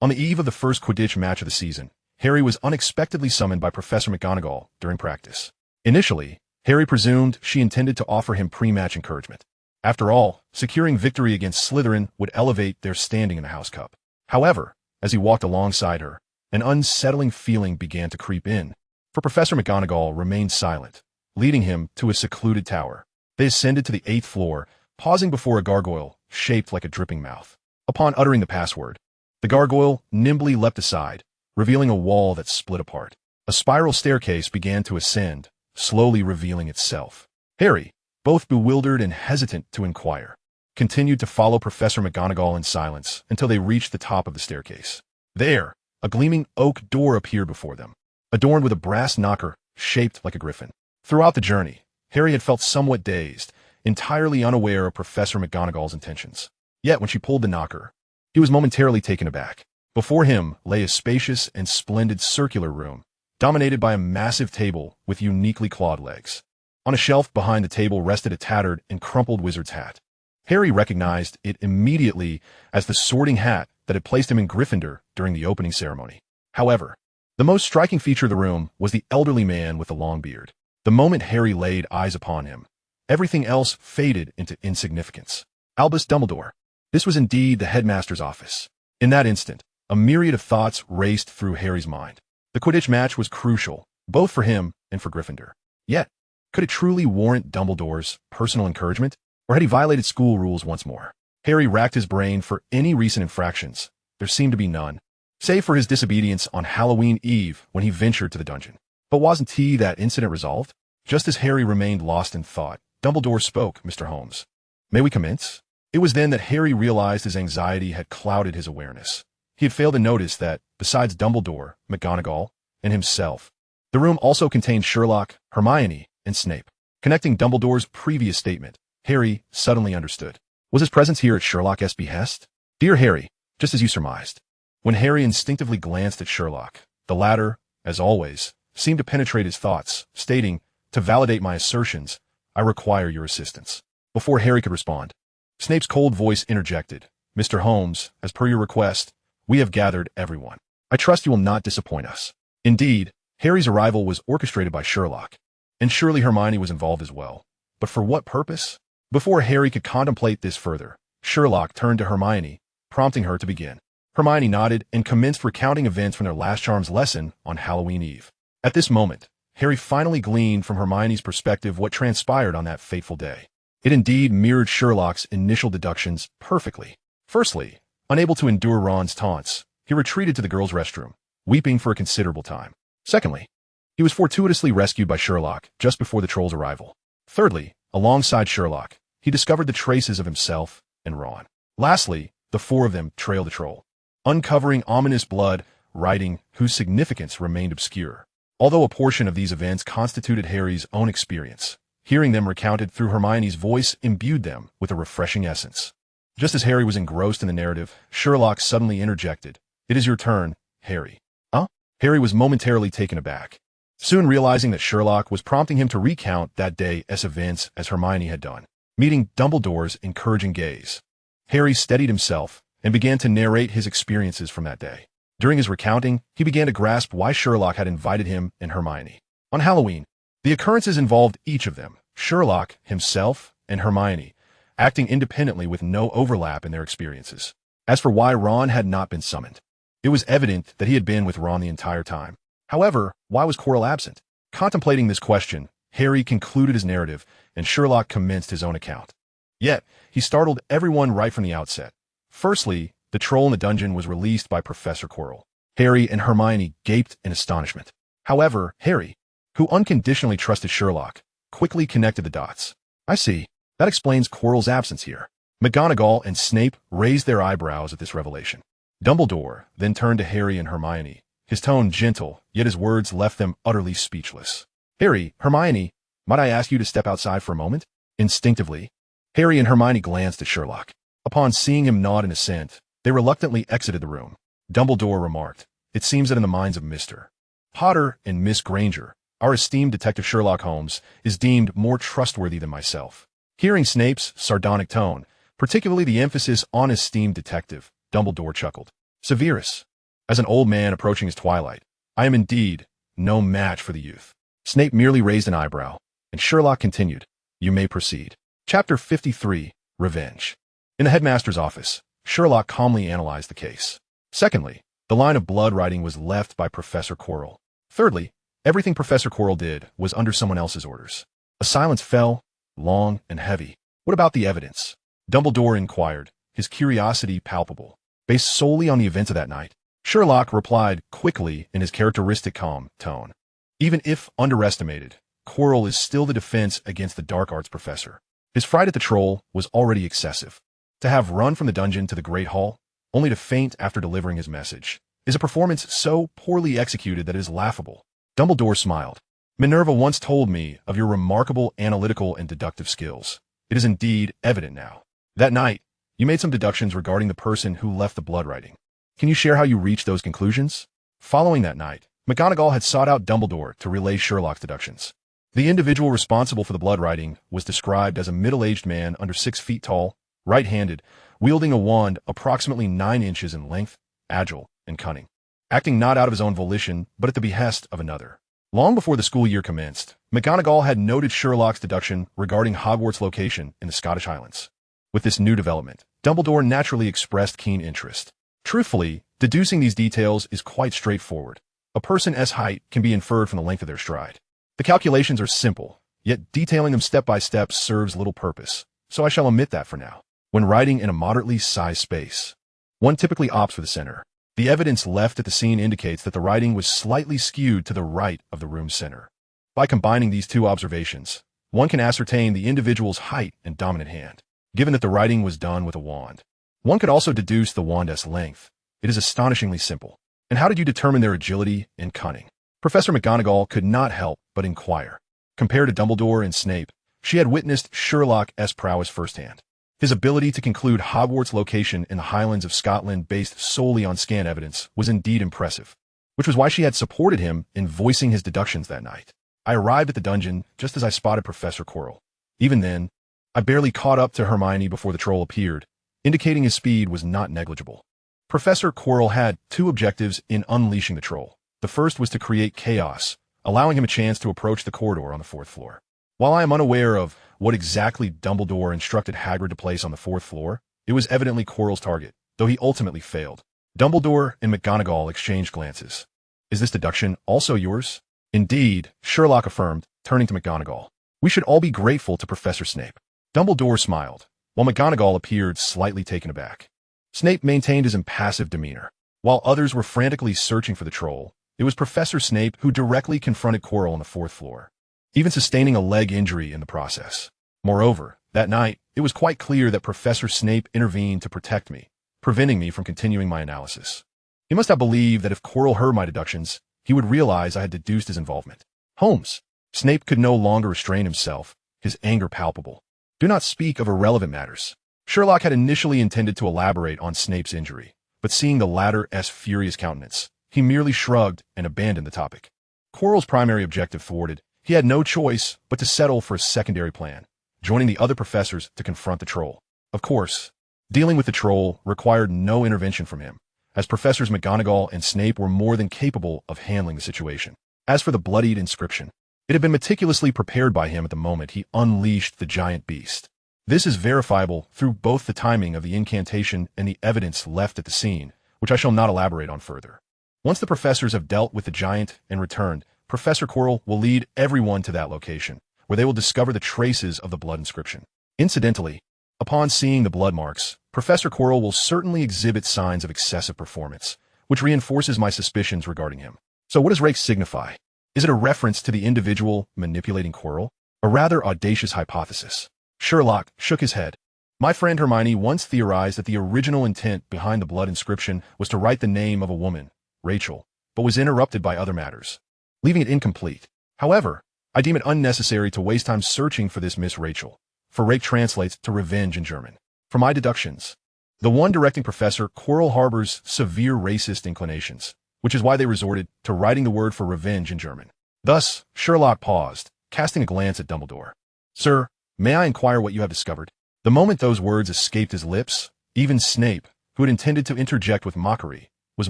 Speaker 1: on the eve of the first Quidditch match of the season, Harry was unexpectedly summoned by Professor McGonagall during practice. Initially, Harry presumed she intended to offer him pre-match encouragement. After all, securing victory against Slytherin would elevate their standing in the House Cup. However, as he walked alongside her, an unsettling feeling began to creep in, for Professor McGonagall remained silent, leading him to a secluded tower. They ascended to the 8th floor, pausing before a gargoyle shaped like a dripping mouth. Upon uttering the password, the gargoyle nimbly leapt aside, revealing a wall that split apart. A spiral staircase began to ascend, slowly revealing itself. Harry, both bewildered and hesitant to inquire, continued to follow Professor McGonagall in silence until they reached the top of the staircase. There, a gleaming oak door appeared before them, adorned with a brass knocker shaped like a griffin. Throughout the journey, Harry had felt somewhat dazed, entirely unaware of Professor McGonagall's intentions. Yet when she pulled the knocker, he was momentarily taken aback. Before him lay a spacious and splendid circular room, dominated by a massive table with uniquely clawed legs. On a shelf behind the table rested a tattered and crumpled wizard's hat. Harry recognized it immediately as the sorting hat that had placed him in Gryffindor during the opening ceremony. However, the most striking feature of the room was the elderly man with the long beard. The moment Harry laid eyes upon him, everything else faded into insignificance. Albus Dumbledore. This was indeed the headmaster's office. In that instant, a myriad of thoughts raced through Harry's mind. The Quidditch match was crucial, both for him and for Gryffindor. Yet, could it truly warrant Dumbledore's personal encouragement, or had he violated school rules once more? Harry racked his brain for any recent infractions. There seemed to be none, save for his disobedience on Halloween Eve when he ventured to the dungeon. But wasn't that incident resolved? Just as Harry remained lost in thought, Dumbledore spoke, "Mr. Holmes, may we commence?" It was then that Harry realized his anxiety had clouded his awareness. He had failed to notice that, besides Dumbledore, McGonagall, and himself, the room also contained Sherlock, Hermione, and Snape. Connecting Dumbledore's previous statement, Harry suddenly understood. Was his presence here at Sherlock's behest? "Dear Harry, just as you surmised." When Harry instinctively glanced at Sherlock, the latter, as always, seemed to penetrate his thoughts, stating, "To validate my assertions, I require your assistance." Before Harry could respond, Snape's cold voice interjected, "Mr. Holmes, as per your request, we have gathered everyone. I trust you will not disappoint us." Indeed, Harry's arrival was orchestrated by Sherlock, and surely Hermione was involved as well. But for what purpose? Before Harry could contemplate this further, Sherlock turned to Hermione, prompting her to begin. Hermione nodded and commenced recounting events from their last charms lesson on Halloween Eve. At this moment, Harry finally gleaned from Hermione's perspective what transpired on that fateful day. It indeed mirrored Sherlock's initial deductions perfectly. Firstly, unable to endure Ron's taunts, he retreated to the girls' restroom, weeping for a considerable time. Secondly, he was fortuitously rescued by Sherlock just before the troll's arrival. Thirdly, alongside Sherlock, he discovered the traces of himself and Ron. Lastly, the four of them trailed the troll, uncovering ominous blood writing whose significance remained obscure. Although a portion of these events constituted Harry's own experience, hearing them recounted through Hermione's voice imbued them with a refreshing essence. Just as Harry was engrossed in the narrative, Sherlock suddenly interjected, "It is your turn, Harry." Huh? Harry was momentarily taken aback, soon realizing that Sherlock was prompting him to recount that day's events as Hermione had done. Meeting Dumbledore's encouraging gaze, Harry steadied himself and began to narrate his experiences from that day. During his recounting, he began to grasp why Sherlock had invited him and Hermione. On Halloween, the occurrences involved each of them, Sherlock, himself, and Hermione, acting independently with no overlap in their experiences. As for why Ron had not been summoned, it was evident that he had been with Ron the entire time. However, why was Quirrell absent? Contemplating this question, Harry concluded his narrative, and Sherlock commenced his own account. Yet, he startled everyone right from the outset. Firstly, the troll in the dungeon was released by Professor Quirrell. Harry and Hermione gaped in astonishment. However, Harry, who unconditionally trusted Sherlock, quickly connected the dots. I see. That explains Quirrell's absence here. McGonagall and Snape raised their eyebrows at this revelation. Dumbledore then turned to Harry and Hermione, his tone gentle, yet his words left them utterly speechless. "Harry, Hermione, might I ask you to step outside for a moment?" Instinctively, Harry and Hermione glanced at Sherlock. Upon seeing him nod in assent, they reluctantly exited the room. Dumbledore remarked, "It seems that in the minds of Mr. Potter and Miss Granger, our esteemed Detective Sherlock Holmes is deemed more trustworthy than myself." Hearing Snape's sardonic tone, particularly the emphasis on esteemed detective, Dumbledore chuckled. "Severus, as an old man approaching his twilight, I am indeed no match for the youth." Snape merely raised an eyebrow, and Sherlock continued, "You may proceed." Chapter 53, Revenge. In the headmaster's office, Sherlock calmly analyzed the case. Secondly, the line of blood writing was left by Professor Quirrell. Thirdly, everything Professor Quirrell did was under someone else's orders. A silence fell, long and heavy. "What about the evidence?" Dumbledore inquired, his curiosity palpable. "Based solely on the events of that night?" Sherlock replied quickly in his characteristic calm tone. "Even if underestimated, Quirrell is still the defense against the dark arts professor. His fright at the troll was already excessive. To have run from the dungeon to the Great Hall, only to faint after delivering his message, is a performance so poorly executed that it is laughable." Dumbledore smiled. "Minerva once told me of your remarkable analytical and deductive skills. It is indeed evident now. That night, you made some deductions regarding the person who left the blood writing. Can you share how you reached those conclusions?" Following that night, McGonagall had sought out Dumbledore to relay Sherlock's deductions. The individual responsible for the blood writing was described as a middle-aged man under 6 feet tall, right-handed, wielding a wand approximately 9 inches in length, agile, and cunning, acting not out of his own volition, but at the behest of another. Long before the school year commenced, McGonagall had noted Sherlock's deduction regarding Hogwarts' location in the Scottish Highlands. With this new development, Dumbledore naturally expressed keen interest. Truthfully, deducing these details is quite straightforward. A person's height can be inferred from the length of their stride. The calculations are simple, yet detailing them step by step serves little purpose, so I shall omit that for now. When writing in a moderately sized space, one typically opts for the center. The evidence left at the scene indicates that the writing was slightly skewed to the right of the room's center. By combining these two observations, one can ascertain the individual's height and dominant hand. Given that the writing was done with a wand, one could also deduce the wand's length. It is astonishingly simple. And how did you determine their agility and cunning? Professor McGonagall could not help but inquire. Compared to Dumbledore and Snape, she had witnessed Sherlock's prowess firsthand. His ability to conclude Hogwarts' location in the Highlands of Scotland based solely on scant evidence was indeed impressive, which was why she had supported him in voicing his deductions that night. I arrived at the dungeon just as I spotted Professor Quirrell. Even then, I barely caught up to Hermione before the troll appeared, indicating his speed was not negligible. Professor Quirrell had 2 objectives in unleashing the troll. The first was to create chaos, allowing him a chance to approach the corridor on the 4th floor. While I am unaware of what exactly Dumbledore instructed Hagrid to place on the fourth floor, it was evidently Quirrell's target, though he ultimately failed. Dumbledore and McGonagall exchanged glances. Is this deduction also yours? Indeed, Sherlock affirmed, turning to McGonagall. We should all be grateful to Professor Snape. Dumbledore smiled, while McGonagall appeared slightly taken aback. Snape maintained his impassive demeanor. While others were frantically searching for the troll, it was Professor Snape who directly confronted Quirrell on the fourth floor, even sustaining a leg injury in the process. Moreover, that night, it was quite clear that Professor Snape intervened to protect me, preventing me from continuing my analysis. He must have believed that if Quirrell heard my deductions, he would realize I had deduced his involvement. Holmes. Snape could no longer restrain himself, his anger palpable. Do not speak of irrelevant matters. Sherlock had initially intended to elaborate on Snape's injury, but seeing the latter's furious countenance, he merely shrugged and abandoned the topic. Quirrell's primary objective thwarted, he had no choice but to settle for a secondary plan, joining the other professors to confront the troll. Of course, dealing with the troll required no intervention from him, as Professors McGonagall and Snape were more than capable of handling the situation. As for the bloodied inscription, it had been meticulously prepared by him at the moment he unleashed the giant beast. This is verifiable through both the timing of the incantation and the evidence left at the scene, which I shall not elaborate on further. Once the professors have dealt with the giant and returned, Professor Quirrell will lead everyone to that location, where they will discover the traces of the blood inscription. Incidentally, upon seeing the blood marks, Professor Quirrell will certainly exhibit signs of excessive performance, which reinforces my suspicions regarding him. So what does rake signify? Is it a reference to the individual manipulating Quirrell? A rather audacious hypothesis. Sherlock shook his head. My friend Hermione once theorized that the original intent behind the blood inscription was to write the name of a woman, Rachel, but was interrupted by other matters, leaving it incomplete. However, I deem it unnecessary to waste time searching for this Miss Rachel, for rake translates to revenge in German. For my deductions, the one directing Professor Quirrell harbors severe racist inclinations, which is why they resorted to writing the word for revenge in German. Thus, Sherlock paused, casting a glance at Dumbledore. Sir, may I inquire what you have discovered? The moment those words escaped his lips, even Snape, who had intended to interject with mockery, was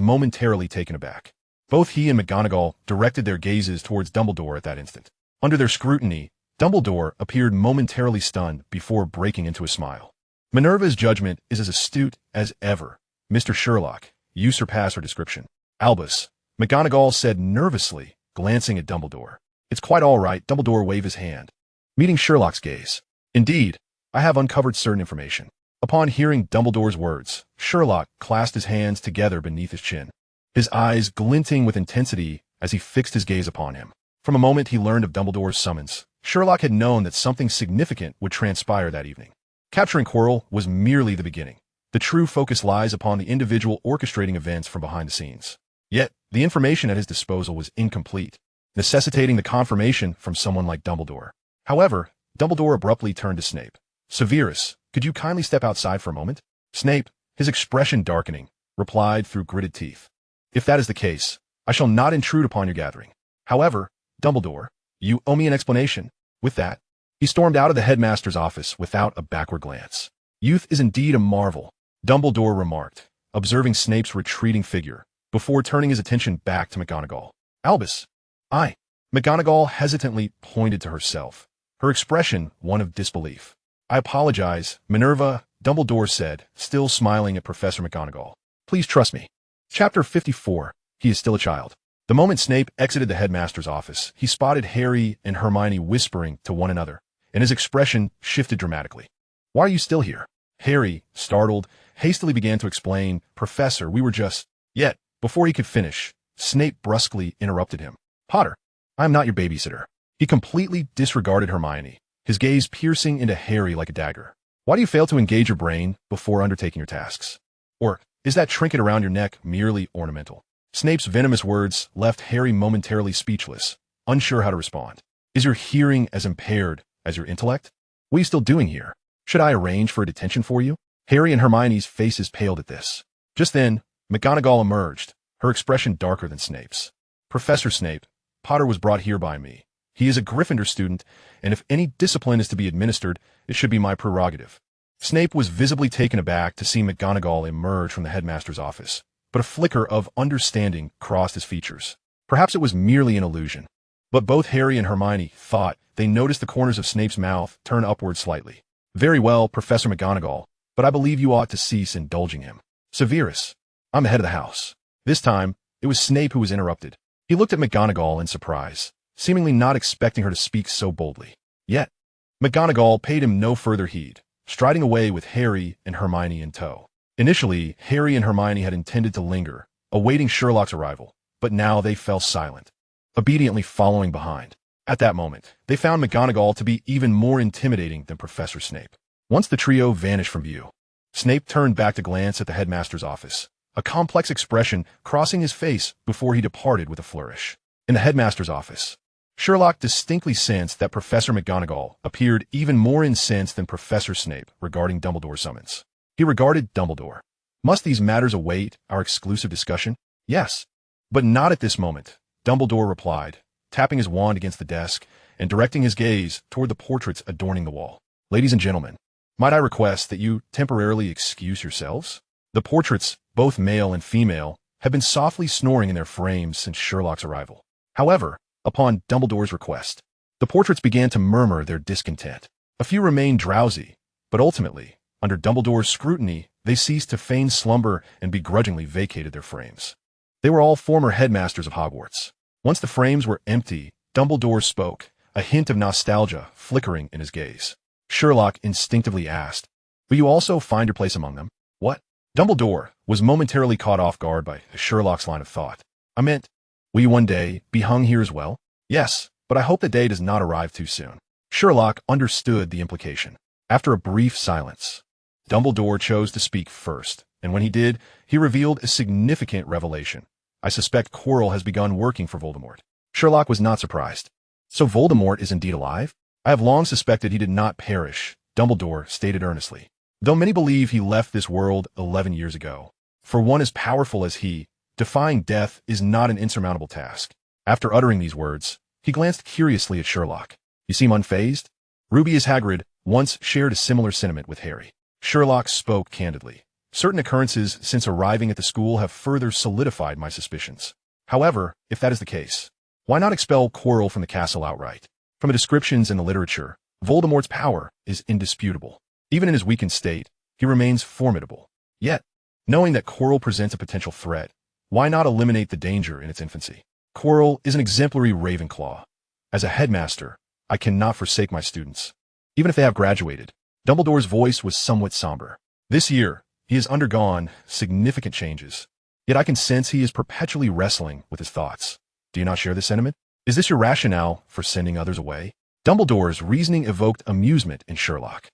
Speaker 1: momentarily taken aback. Both he and McGonagall directed their gazes towards Dumbledore at that instant. Under their scrutiny, Dumbledore appeared momentarily stunned before breaking into a smile. Minerva's judgment is as astute as ever. Mr. Sherlock, you surpass her description. Albus, McGonagall said nervously, glancing at Dumbledore. It's quite all right, Dumbledore waved his hand, meeting Sherlock's gaze. Indeed, I have uncovered certain information. Upon hearing Dumbledore's words, Sherlock clasped his hands together beneath his chin, his eyes glinting with intensity as he fixed his gaze upon him. From a moment he learned of Dumbledore's summons, Sherlock had known that something significant would transpire that evening. Capturing Quirrell was merely the beginning. The true focus lies upon the individual orchestrating events from behind the scenes. Yet, the information at his disposal was incomplete, necessitating the confirmation from someone like Dumbledore. However, Dumbledore abruptly turned to Snape. Severus, could you kindly step outside for a moment? Snape, his expression darkening, replied through gritted teeth. If that is the case, I shall not intrude upon your gathering. However, Dumbledore, you owe me an explanation. With that, he stormed out of the headmaster's office without a backward glance. Youth is indeed a marvel, Dumbledore remarked, observing Snape's retreating figure, before turning his attention back to McGonagall. Albus. McGonagall hesitantly pointed to herself, her expression one of disbelief. I apologize, Minerva, Dumbledore said, still smiling at Professor McGonagall. Please trust me. Chapter 54. He is still a child. The moment Snape exited the headmaster's office, he spotted Harry and Hermione whispering to one another, and his expression shifted dramatically. Why are you still here? Harry, startled, hastily began to explain, Professor, we were just... Yet, before he could finish, Snape brusquely interrupted him. Potter, I am not your babysitter. He completely disregarded Hermione, his gaze piercing into Harry like a dagger. Why do you fail to engage your brain before undertaking your tasks? Or is that trinket around your neck merely ornamental? Snape's venomous words left Harry momentarily speechless, unsure how to respond. Is your hearing as impaired as your intellect? What are you still doing here? Should I arrange for a detention for you? Harry and Hermione's faces paled at this. Just then, McGonagall emerged, her expression darker than Snape's. Professor Snape, Potter was brought here by me. He is a Gryffindor student, and if any discipline is to be administered, it should be my prerogative. Snape was visibly taken aback to see McGonagall emerge from the headmaster's office, but a flicker of understanding crossed his features. Perhaps it was merely an illusion. But both Harry and Hermione thought they noticed the corners of Snape's mouth turn upward slightly. Very well, Professor McGonagall, but I believe you ought to cease indulging him. Severus, I'm the head of the house. This time, it was Snape who was interrupted. He looked at McGonagall in surprise, seemingly not expecting her to speak so boldly. Yet, McGonagall paid him no further heed, striding away with Harry and Hermione in tow. Initially, Harry and Hermione had intended to linger, awaiting Sherlock's arrival, but now they fell silent, obediently following behind. At that moment, they found McGonagall to be even more intimidating than Professor Snape. Once the trio vanished from view, Snape turned back to glance at the headmaster's office, a complex expression crossing his face before he departed with a flourish. In the headmaster's office, Sherlock distinctly sensed that Professor McGonagall appeared even more incensed than Professor Snape regarding Dumbledore's summons. He regarded Dumbledore. Must these matters await our exclusive discussion? Yes, but not at this moment, Dumbledore replied, tapping his wand against the desk and directing his gaze toward the portraits adorning the wall. Ladies and gentlemen, might I request that you temporarily excuse yourselves? The portraits, both male and female, have been softly snoring in their frames since Sherlock's arrival. However, upon Dumbledore's request, the portraits began to murmur their discontent. A few remained drowsy, but ultimately, under Dumbledore's scrutiny, they ceased to feign slumber and begrudgingly vacated their frames. They were all former headmasters of Hogwarts. Once the frames were empty, Dumbledore spoke, a hint of nostalgia flickering in his gaze. Sherlock instinctively asked, "Will you also find your place among them?" What? Dumbledore was momentarily caught off guard by Sherlock's line of thought. I meant, will you one day be hung here as well? Yes, but I hope the day does not arrive too soon. Sherlock understood the implication. After a brief silence, Dumbledore chose to speak first, and when he did, he revealed a significant revelation. I suspect Quirrell has begun working for Voldemort. Sherlock was not surprised. So Voldemort is indeed alive? I have long suspected he did not perish, Dumbledore stated earnestly. Though many believe he left this world 11 years ago. For one as powerful as he, defying death is not an insurmountable task. After uttering these words, he glanced curiously at Sherlock. You seem unfazed? Rubeus Hagrid once shared a similar sentiment with Harry. Sherlock spoke candidly. Certain occurrences since arriving at the school have further solidified my suspicions. However, if that is the case, why not expel Quirrell from the castle outright? From the descriptions in the literature, Voldemort's power is indisputable. Even in his weakened state, he remains formidable. Yet, knowing that Quirrell presents a potential threat, why not eliminate the danger in its infancy? Quirrell is an exemplary Ravenclaw. As a headmaster, I cannot forsake my students, even if they have graduated. Dumbledore's voice was somewhat somber. This year, he has undergone significant changes, yet I can sense he is perpetually wrestling with his thoughts. Do you not share this sentiment? Is this your rationale for sending others away? Dumbledore's reasoning evoked amusement in Sherlock.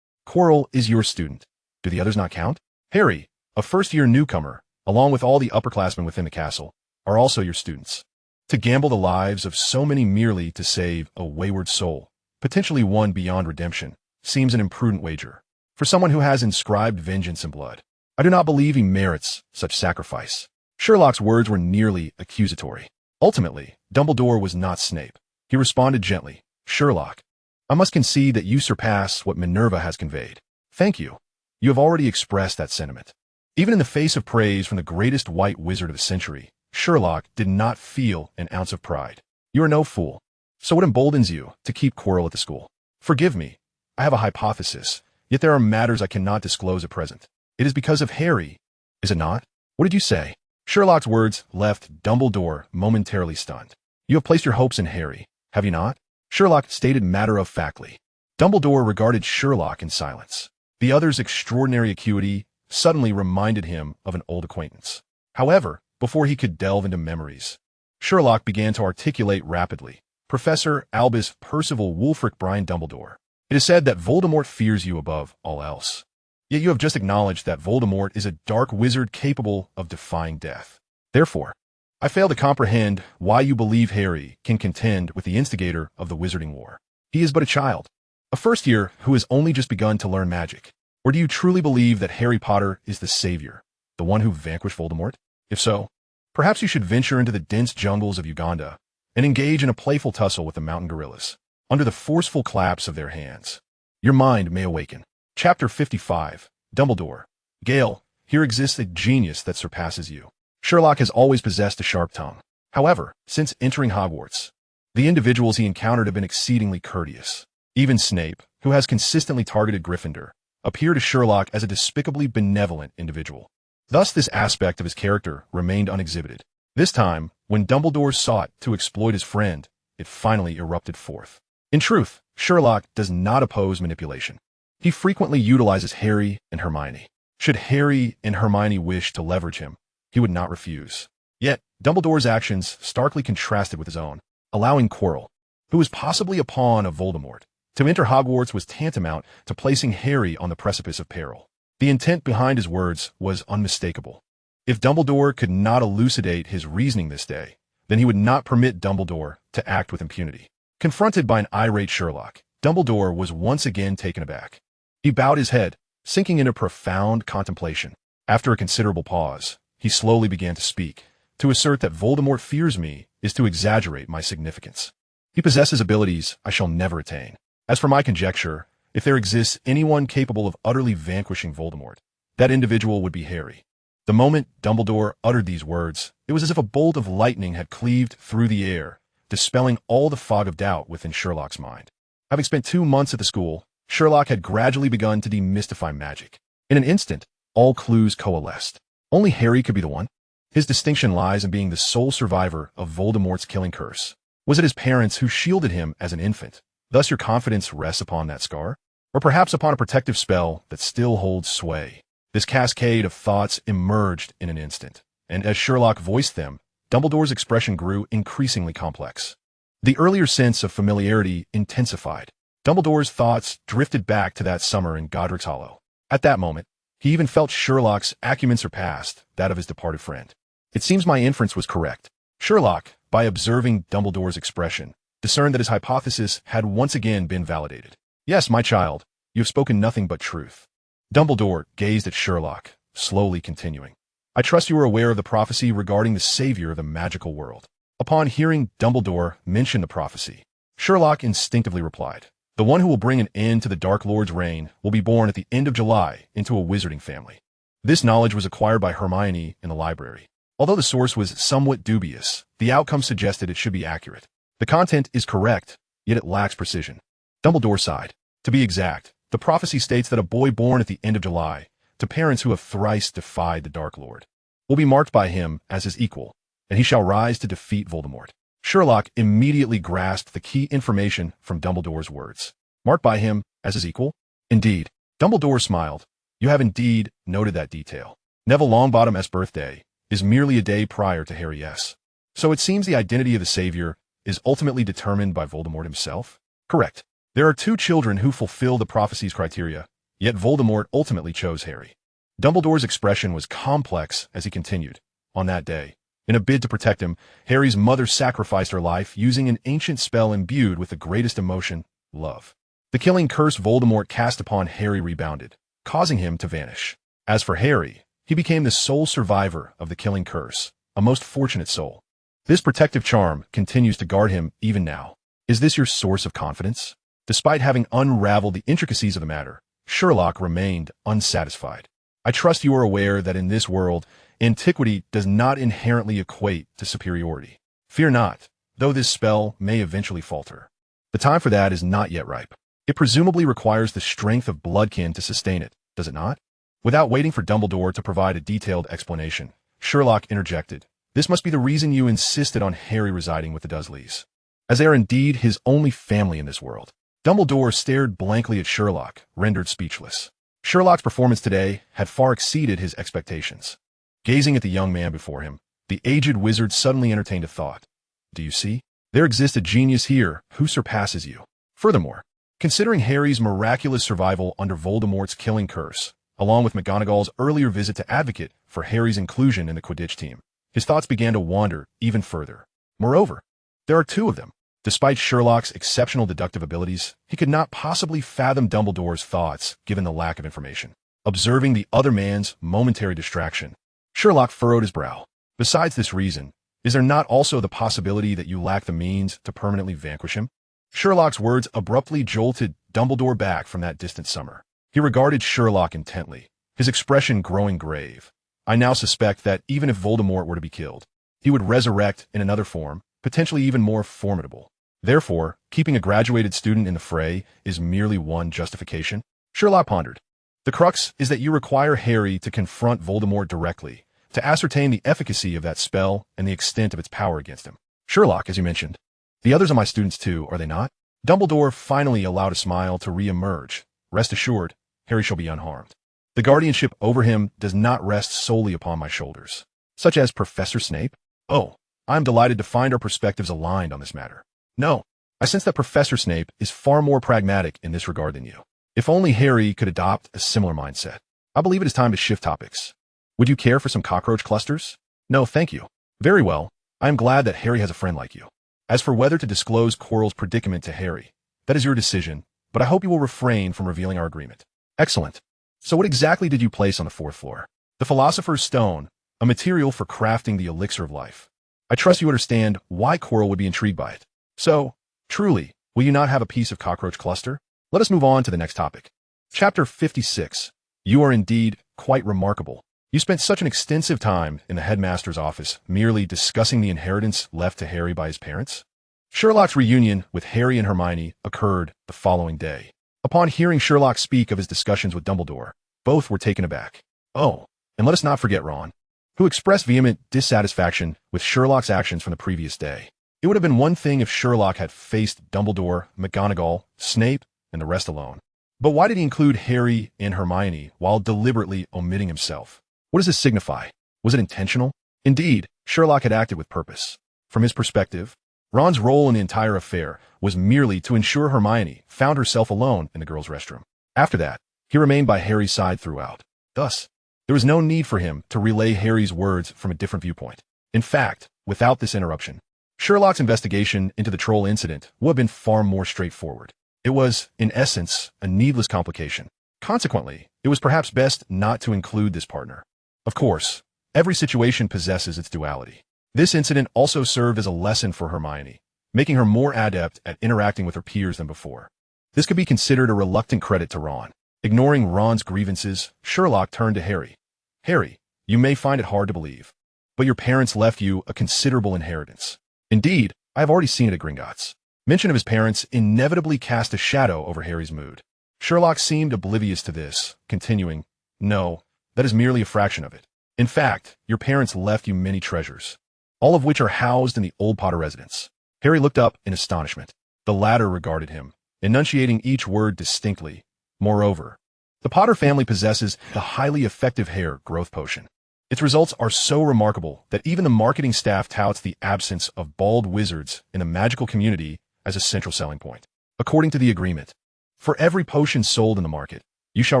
Speaker 1: Quirrell is your student. Do the others not count? Harry, a first-year newcomer, along with all the upperclassmen within the castle, are also your students. To gamble the lives of so many merely to save a wayward soul, potentially one beyond redemption, seems an imprudent wager. For someone who has inscribed vengeance in blood, I do not believe he merits such sacrifice. Sherlock's words were nearly accusatory. Ultimately, Dumbledore was not Snape. He responded gently, Sherlock, I must concede that you surpass what Minerva has conveyed. Thank you. You have already expressed that sentiment. Even in the face of praise from the greatest white wizard of the century, Sherlock did not feel an ounce of pride. You are no fool. So what emboldens you to keep Quirrell at the school? Forgive me. I have a hypothesis, yet there are matters I cannot disclose at present. It is because of Harry, is it not? What did you say? Sherlock's words left Dumbledore momentarily stunned. You have placed your hopes in Harry, have you not? Sherlock stated matter-of-factly. Dumbledore regarded Sherlock in silence. The other's extraordinary acuity suddenly reminded him of an old acquaintance. However, before he could delve into memories, Sherlock began to articulate rapidly. Professor Albus Percival Wulfric Brian Dumbledore. It is said that Voldemort fears you above all else. Yet you have just acknowledged that Voldemort is a dark wizard capable of defying death. Therefore, I fail to comprehend why you believe Harry can contend with the instigator of the Wizarding War. He is but a child, a first year who has only just begun to learn magic. Or do you truly believe that Harry Potter is the savior, the one who vanquished Voldemort? If so, perhaps you should venture into the dense jungles of Uganda and engage in a playful tussle with the mountain gorillas. Under the forceful claps of their hands, your mind may awaken. Chapter 55, Dumbledore. Gale, here exists a genius that surpasses you. Sherlock has always possessed a sharp tongue. However, since entering Hogwarts, The individuals he encountered have been exceedingly courteous. Even Snape, who has consistently targeted Gryffindor, appeared to Sherlock as a despicably benevolent individual. Thus, this aspect of his character remained unexhibited. This time, when Dumbledore sought to exploit his friend, it finally erupted forth. In truth, Sherlock does not oppose manipulation. He frequently utilizes Harry and Hermione. Should Harry and Hermione wish to leverage him, he would not refuse. Yet, Dumbledore's actions starkly contrasted with his own. Allowing Quirrell, who was possibly a pawn of Voldemort, to enter Hogwarts was tantamount to placing Harry on the precipice of peril. The intent behind his words was unmistakable. If Dumbledore could not elucidate his reasoning this day, then he would not permit Dumbledore to act with impunity. Confronted by an irate Sherlock, Dumbledore was once again taken aback. He bowed his head, sinking into profound contemplation. After a considerable pause, he slowly began to speak. To assert that Voldemort fears me is to exaggerate my significance. He possesses abilities I shall never attain. As for my conjecture, if there exists anyone capable of utterly vanquishing Voldemort, that individual would be Harry. The moment Dumbledore uttered these words, it was as if a bolt of lightning had cleaved through the air, dispelling all the fog of doubt within Sherlock's mind. Having spent 2 months at the school, Sherlock had gradually begun to demystify magic. In an instant, all clues coalesced. Only Harry could be the one. His distinction lies in being the sole survivor of Voldemort's killing curse. Was it his parents who shielded him as an infant? Thus your confidence rests upon that scar? Or perhaps upon a protective spell that still holds sway? This cascade of thoughts emerged in an instant, and as Sherlock voiced them, Dumbledore's expression grew increasingly complex. The earlier sense of familiarity intensified. Dumbledore's thoughts drifted back to that summer in Godric's Hollow. At that moment, he even felt Sherlock's acumen surpassed that of his departed friend. It seems my inference was correct. Sherlock, by observing Dumbledore's expression, discerned that his hypothesis had once again been validated. Yes, my child, you have spoken nothing but truth. Dumbledore gazed at Sherlock, slowly continuing. I trust you are aware of the prophecy regarding the savior of the magical world. Upon hearing Dumbledore mention the prophecy, Sherlock instinctively replied, the one who will bring an end to the Dark Lord's reign will be born at the end of July into a wizarding family. This knowledge was acquired by Hermione in the library. Although the source was somewhat dubious, the outcome suggested it should be accurate. The content is correct, yet it lacks precision. Dumbledore sighed. To be exact, the prophecy states that a boy born at the end of July, to parents who have thrice defied the Dark Lord, will be marked by him as his equal, and he shall rise to defeat Voldemort. Sherlock immediately grasped the key information from Dumbledore's words. Marked by him as his equal? Indeed. Dumbledore smiled. You have indeed noted that detail. Neville Longbottom's birthday is merely a day prior to Harry's. So it seems the identity of the savior is ultimately determined by Voldemort himself? Correct. There are 2 children who fulfill the prophecy's criteria, yet Voldemort ultimately chose Harry. Dumbledore's expression was complex as he continued. On that day, in a bid to protect him, Harry's mother sacrificed her life using an ancient spell imbued with the greatest emotion, love. The killing curse Voldemort cast upon Harry rebounded, causing him to vanish. As for Harry, he became the sole survivor of the killing curse, a most fortunate soul. This protective charm continues to guard him even now. Is this your source of confidence? Despite having unraveled the intricacies of the matter, Sherlock remained unsatisfied. I trust you are aware that in this world, antiquity does not inherently equate to superiority. Fear not, though this spell may eventually falter. The time for that is not yet ripe. It presumably requires the strength of bloodkin to sustain it, does it not? Without waiting for Dumbledore to provide a detailed explanation, Sherlock interjected. This must be the reason you insisted on Harry residing with the Dursleys, as they are indeed his only family in this world. Dumbledore stared blankly at Sherlock, rendered speechless. Sherlock's performance today had far exceeded his expectations. Gazing at the young man before him, the aged wizard suddenly entertained a thought. Do you see? There exists a genius here who surpasses you. Furthermore, considering Harry's miraculous survival under Voldemort's killing curse, along with McGonagall's earlier visit to advocate for Harry's inclusion in the Quidditch team, his thoughts began to wander even further. Moreover, there are 2 of them. Despite Sherlock's exceptional deductive abilities, he could not possibly fathom Dumbledore's thoughts given the lack of information. Observing the other man's momentary distraction, Sherlock furrowed his brow. Besides this reason, is there not also the possibility that you lack the means to permanently vanquish him? Sherlock's words abruptly jolted Dumbledore back from that distant summer. He regarded Sherlock intently, his expression growing grave. I now suspect that even if Voldemort were to be killed, he would resurrect in another form, potentially even more formidable. Therefore, keeping a graduated student in the fray is merely one justification? Sherlock pondered. The crux is that you require Harry to confront Voldemort directly, to ascertain the efficacy of that spell and the extent of its power against him. Sherlock, as you mentioned. The others are my students too, are they not? Dumbledore finally allowed a smile to re-emerge. Rest assured, Harry shall be unharmed. The guardianship over him does not rest solely upon my shoulders. Such as Professor Snape? Oh, I am delighted to find our perspectives aligned on this matter. No, I sense that Professor Snape is far more pragmatic in this regard than you. If only Harry could adopt a similar mindset. I believe it is time to shift topics. Would you care for some cockroach clusters? No, thank you. Very well, I am glad that Harry has a friend like you. As for whether to disclose Quirrell's predicament to Harry, that is your decision, but I hope you will refrain from revealing our agreement. Excellent. So what exactly did you place on the 4th floor? The Philosopher's Stone, a material for crafting the elixir of life. I trust you understand why Quirrell would be intrigued by it. So, truly, will you not have a piece of cockroach cluster? Let us move on to the next topic. Chapter 56. You are indeed quite remarkable. You spent such an extensive time in the headmaster's office merely discussing the inheritance left to Harry by his parents? Sherlock's reunion with Harry and Hermione occurred the following day. Upon hearing Sherlock speak of his discussions with Dumbledore, both were taken aback. Oh, and let us not forget Ron, who expressed vehement dissatisfaction with Sherlock's actions from the previous day. It would have been one thing if Sherlock had faced Dumbledore, McGonagall, Snape, and the rest alone. But why did he include Harry and Hermione while deliberately omitting himself? What does this signify? Was it intentional? Indeed, Sherlock had acted with purpose. From his perspective, Ron's role in the entire affair was merely to ensure Hermione found herself alone in the girls' restroom. After that, he remained by Harry's side throughout. Thus, there was no need for him to relay Harry's words from a different viewpoint. In fact, without this interruption, Sherlock's investigation into the troll incident would have been far more straightforward. It was, in essence, a needless complication. Consequently, it was perhaps best not to include this partner. Of course, every situation possesses its duality. This incident also served as a lesson for Hermione, making her more adept at interacting with her peers than before. This could be considered a reluctant credit to Ron. Ignoring Ron's grievances, Sherlock turned to Harry. Harry, you may find it hard to believe, but your parents left you a considerable inheritance. Indeed, I have already seen it at Gringotts. Mention of his parents inevitably cast a shadow over Harry's mood. Sherlock seemed oblivious to this, continuing, No, that is merely a fraction of it. In fact, your parents left you many treasures, all of which are housed in the old Potter residence. Harry looked up in astonishment. The latter regarded him, enunciating each word distinctly. Moreover, the Potter family possesses the highly effective hair growth potion. Its results are so remarkable that even the marketing staff touts the absence of bald wizards in the magical community as a central selling point. According to the agreement, for every potion sold in the market, you shall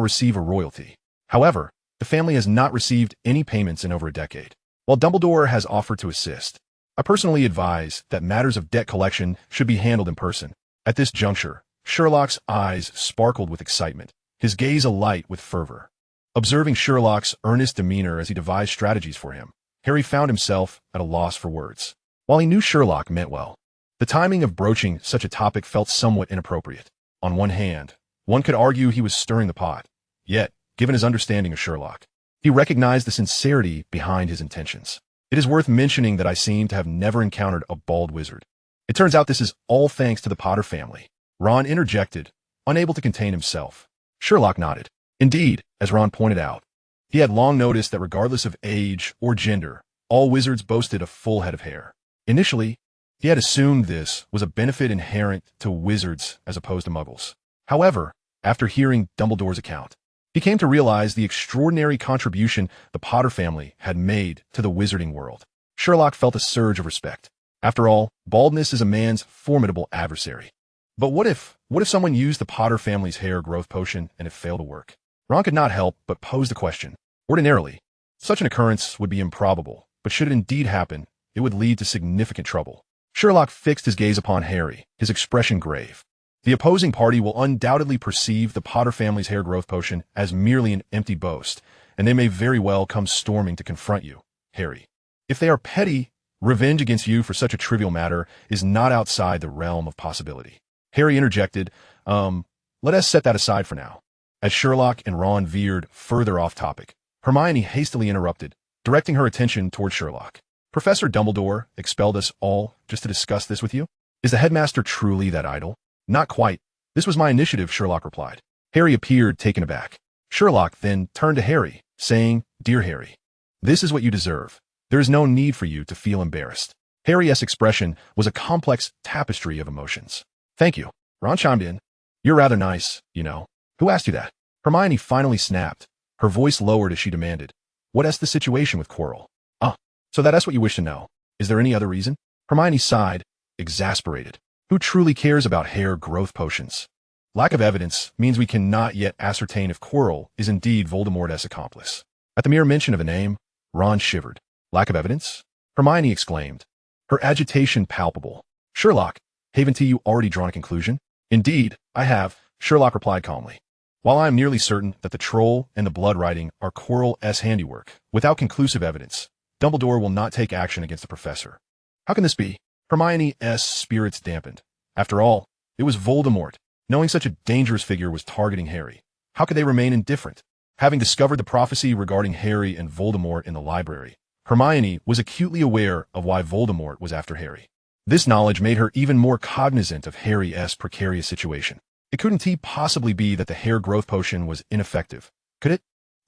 Speaker 1: receive a royalty. However, the family has not received any payments in over a decade. While Dumbledore has offered to assist, I personally advise that matters of debt collection should be handled in person. At this juncture, Sherlock's eyes sparkled with excitement, his gaze alight with fervor. Observing Sherlock's earnest demeanor as he devised strategies for him, Harry found himself at a loss for words. While he knew Sherlock meant well, the timing of broaching such a topic felt somewhat inappropriate. On one hand, one could argue he was stirring the pot. Yet, given his understanding of Sherlock, he recognized the sincerity behind his intentions. It is worth mentioning that I seem to have never encountered a bald wizard. It turns out this is all thanks to the Potter family. Ron interjected, unable to contain himself. Sherlock nodded. Indeed, as Ron pointed out, he had long noticed that regardless of age or gender, all wizards boasted a full head of hair. Initially, he had assumed this was a benefit inherent to wizards as opposed to muggles. However, after hearing Dumbledore's account, he came to realize the extraordinary contribution the Potter family had made to the wizarding world. Sherlock felt a surge of respect. After all, baldness is a man's formidable adversary. But what if someone used the Potter family's hair growth potion and it failed to work? Ron could not help but pose the question. Ordinarily, such an occurrence would be improbable, but should it indeed happen, it would lead to significant trouble. Sherlock fixed his gaze upon Harry, his expression grave. The opposing party will undoubtedly perceive the Potter family's hair growth potion as merely an empty boast, and they may very well come storming to confront you, Harry. If they are petty, revenge against you for such a trivial matter is not outside the realm of possibility. Harry interjected, let us set that aside for now. As Sherlock and Ron veered further off topic, Hermione hastily interrupted, directing her attention toward Sherlock. Professor Dumbledore expelled us all just to discuss this with you? Is the headmaster truly that idle? Not quite. This was my initiative, Sherlock replied. Harry appeared taken aback. Sherlock then turned to Harry, saying, Dear Harry, this is what you deserve. There is no need for you to feel embarrassed. Harry's expression was a complex tapestry of emotions. Thank you. Ron chimed in. You're rather nice, you know. Who asked you that? Hermione finally snapped. Her voice lowered as she demanded. What's the situation with Quirrell? So that's what you wish to know. Is there any other reason? Hermione sighed, exasperated. Who truly cares about hair growth potions? Lack of evidence means we cannot yet ascertain if Quirrell is indeed Voldemort's accomplice. At the mere mention of a name, Ron shivered. Lack of evidence? Hermione exclaimed, her agitation palpable. Sherlock, haven't you already drawn a conclusion? Indeed, I have, Sherlock replied calmly. While I am nearly certain that the troll and the blood writing are Quirrell's handiwork, without conclusive evidence, Dumbledore will not take action against the professor. How can this be? Hermione's spirits dampened. After all, it was Voldemort. Knowing such a dangerous figure was targeting Harry, how could they remain indifferent? Having discovered the prophecy regarding Harry and Voldemort in the library, Hermione was acutely aware of why Voldemort was after Harry. This knowledge made her even more cognizant of Harry's precarious situation. It couldn't possibly be that the hair growth potion was ineffective, could it?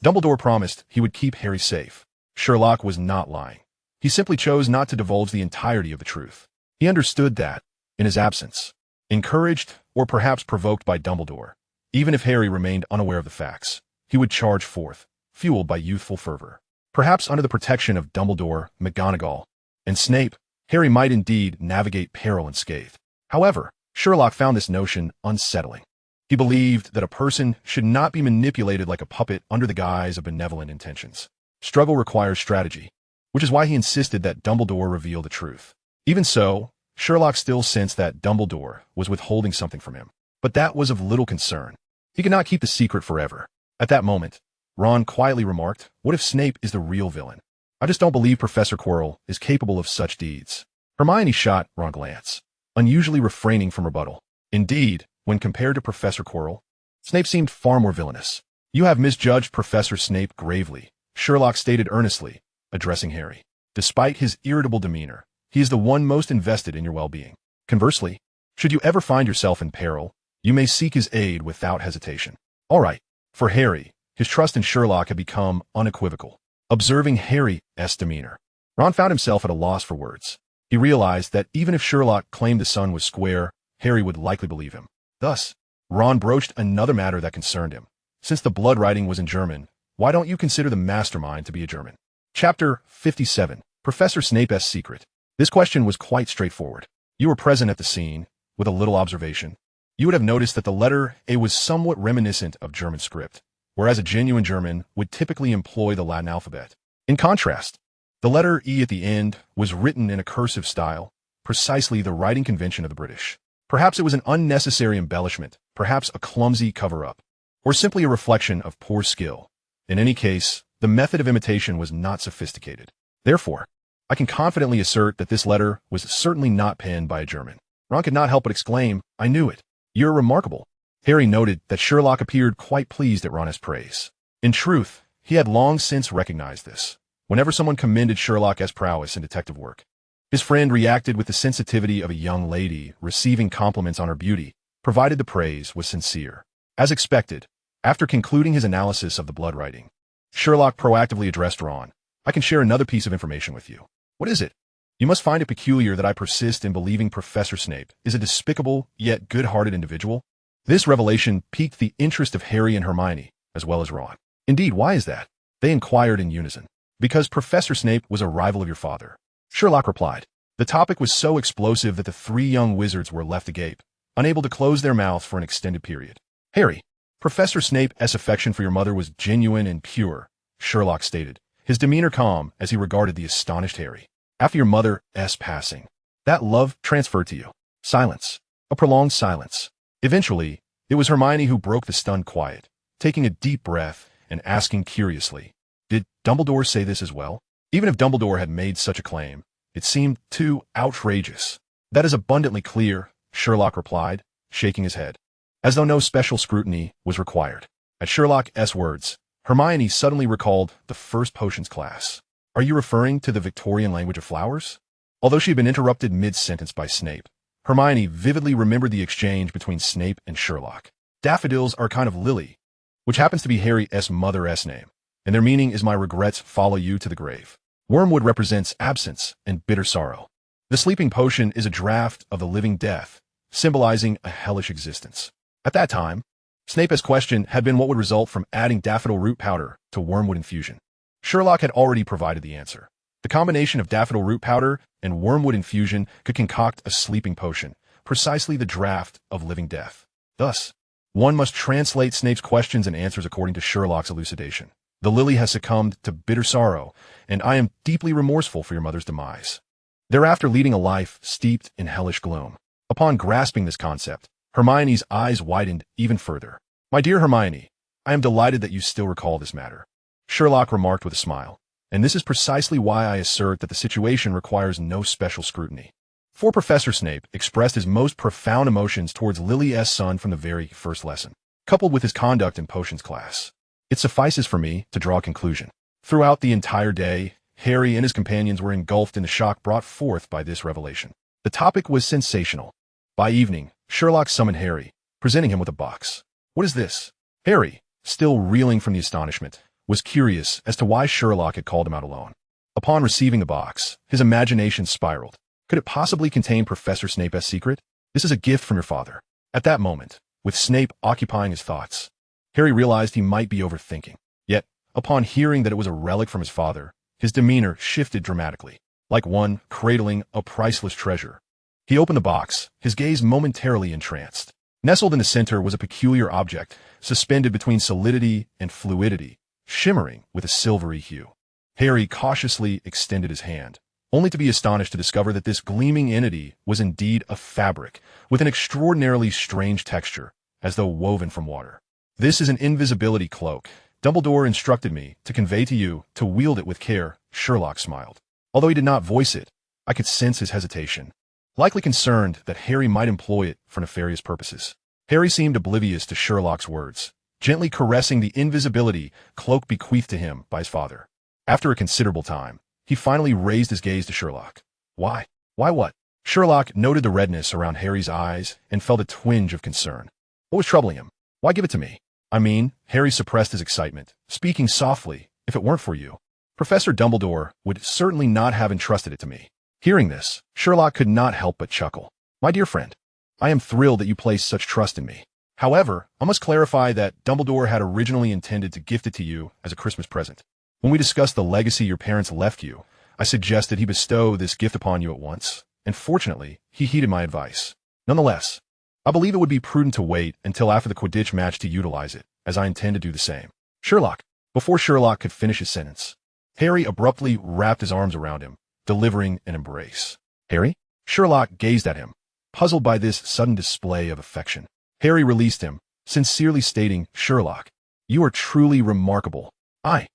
Speaker 1: Dumbledore promised he would keep Harry safe. Sherlock was not lying. He simply chose not to divulge the entirety of the truth. He understood that, in his absence, encouraged or perhaps provoked by Dumbledore, even if Harry remained unaware of the facts, he would charge forth, fueled by youthful fervor. Perhaps under the protection of Dumbledore, McGonagall, and Snape, Harry might indeed navigate peril unscathed. However, Sherlock found this notion unsettling. He believed that a person should not be manipulated like a puppet under the guise of benevolent intentions. Struggle requires strategy, which is why he insisted that Dumbledore reveal the truth. Even so, Sherlock still sensed that Dumbledore was withholding something from him. But that was of little concern. He could not keep the secret forever. At that moment, Ron quietly remarked, what if Snape is the real villain? I just don't believe Professor Quirrell is capable of such deeds. Hermione shot Ron a glance, unusually refraining from rebuttal. Indeed, when compared to Professor Quirrell, Snape seemed far more villainous. You have misjudged Professor Snape gravely, Sherlock stated earnestly, addressing Harry. Despite his irritable demeanor, he is the one most invested in your well-being. Conversely, should you ever find yourself in peril, you may seek his aid without hesitation. All right. For Harry, his trust in Sherlock had become unequivocal. Observing Harry's demeanor, Ron found himself at a loss for words. He realized that even if Sherlock claimed the sun was square, Harry would likely believe him. Thus, Ron broached another matter that concerned him. Since the blood writing was in German, why don't you consider the mastermind to be a German? Chapter 57, Professor Snape's Secret. This question was quite straightforward. You were present at the scene. With a little observation, you would have noticed that the letter A was somewhat reminiscent of German script, whereas a genuine German would typically employ the Latin alphabet. In contrast, the letter E at the end was written in a cursive style, precisely the writing convention of the British. Perhaps it was an unnecessary embellishment, perhaps a clumsy cover-up, or simply a reflection of poor skill. In any case, the method of imitation was not sophisticated. Therefore, I can confidently assert that this letter was certainly not penned by a German. Ron could not help but exclaim, I knew it. You're remarkable. Harry noted that Sherlock appeared quite pleased at Ron's praise. In truth, he had long since recognized this. Whenever someone commended Sherlock's prowess in detective work, his friend reacted with the sensitivity of a young lady receiving compliments on her beauty, provided the praise was sincere. As expected, after concluding his analysis of the blood writing, Sherlock proactively addressed Ron. I can share another piece of information with you. What is it? You must find it peculiar that I persist in believing Professor Snape is a despicable yet good-hearted individual. This revelation piqued the interest of Harry and Hermione, as well as Ron. Indeed, why is that? They inquired in unison. Because Professor Snape was a rival of your father, Sherlock replied. The topic was so explosive that the three young wizards were left agape, unable to close their mouths for an extended period. Harry, Professor Snape's affection for your mother was genuine and pure, Sherlock stated, his demeanor calm as he regarded the astonished Harry. After your mother's passing, that love transferred to you. Silence. A prolonged silence. Eventually, it was Hermione who broke the stunned quiet, taking a deep breath and asking curiously, did Dumbledore say this as well? Even if Dumbledore had made such a claim, it seemed too outrageous. That is abundantly clear, Sherlock replied, shaking his head, as though no special scrutiny was required. At Sherlock's words, Hermione suddenly recalled the first potions class. Are you referring to the Victorian language of flowers? Although she had been interrupted mid-sentence by Snape, Hermione vividly remembered the exchange between Snape and Sherlock. Daffodils are a kind of lily, which happens to be Harry's mother's name, and their meaning is my regrets follow you to the grave. Wormwood represents absence and bitter sorrow. The sleeping potion is a draught of the living death, symbolizing a hellish existence. At that time, Snape's question had been what would result from adding daffodil root powder to wormwood infusion. Sherlock had already provided the answer. The combination of daffodil root powder and wormwood infusion could concoct a sleeping potion, precisely the draught of living death. Thus, one must translate Snape's questions and answers according to Sherlock's elucidation. The lily has succumbed to bitter sorrow, and I am deeply remorseful for your mother's demise. Thereafter leading a life steeped in hellish gloom. Upon grasping this concept, Hermione's eyes widened even further. My dear Hermione, I am delighted that you still recall this matter. Sherlock remarked with a smile, and this is precisely why I assert that the situation requires no special scrutiny. For Professor Snape expressed his most profound emotions towards Lily's son from the very first lesson, coupled with his conduct in potions class. It suffices for me to draw a conclusion. Throughout the entire day, Harry and his companions were engulfed in the shock brought forth by this revelation. The topic was sensational. By evening, Sherlock summoned Harry, presenting him with a box. What is this? Harry, still reeling from the astonishment, was curious as to why Sherlock had called him out alone. Upon receiving the box, his imagination spiraled. Could it possibly contain Professor Snape's secret? This is a gift from your father. At that moment, with Snape occupying his thoughts, Harry realized he might be overthinking. Yet, upon hearing that it was a relic from his father, his demeanor shifted dramatically, like one cradling a priceless treasure. He opened the box, his gaze momentarily entranced. Nestled in the center was a peculiar object, suspended between solidity and fluidity, shimmering with a silvery hue. Harry cautiously extended his hand, only to be astonished to discover that this gleaming entity was indeed a fabric with an extraordinarily strange texture, as though woven from water. This is an invisibility cloak. Dumbledore instructed me to convey to you to wield it with care, Sherlock smiled. Although he did not voice it, I could sense his hesitation, likely concerned that Harry might employ it for nefarious purposes. Harry seemed oblivious to Sherlock's words, gently caressing the invisibility cloak bequeathed to him by his father. After a considerable time, he finally raised his gaze to Sherlock. Why? Why what? Sherlock noted the redness around Harry's eyes and felt a twinge of concern. What was troubling him? Why give it to me? I mean, Harry suppressed his excitement, speaking softly. If it weren't for you, Professor Dumbledore would certainly not have entrusted it to me. Hearing this, Sherlock could not help but chuckle. My dear friend, I am thrilled that you place such trust in me. However, I must clarify that Dumbledore had originally intended to gift it to you as a Christmas present. When we discussed the legacy your parents left you, I suggested he bestow this gift upon you at once, and fortunately, he heeded my advice. Nonetheless, I believe it would be prudent to wait until after the Quidditch match to utilize it, as I intend to do the same. Sherlock. Before Sherlock could finish his sentence, Harry abruptly wrapped his arms around him, delivering an embrace. Harry? Sherlock gazed at him, puzzled by this sudden display of affection. Harry released him, sincerely stating, Sherlock, you are truly remarkable. I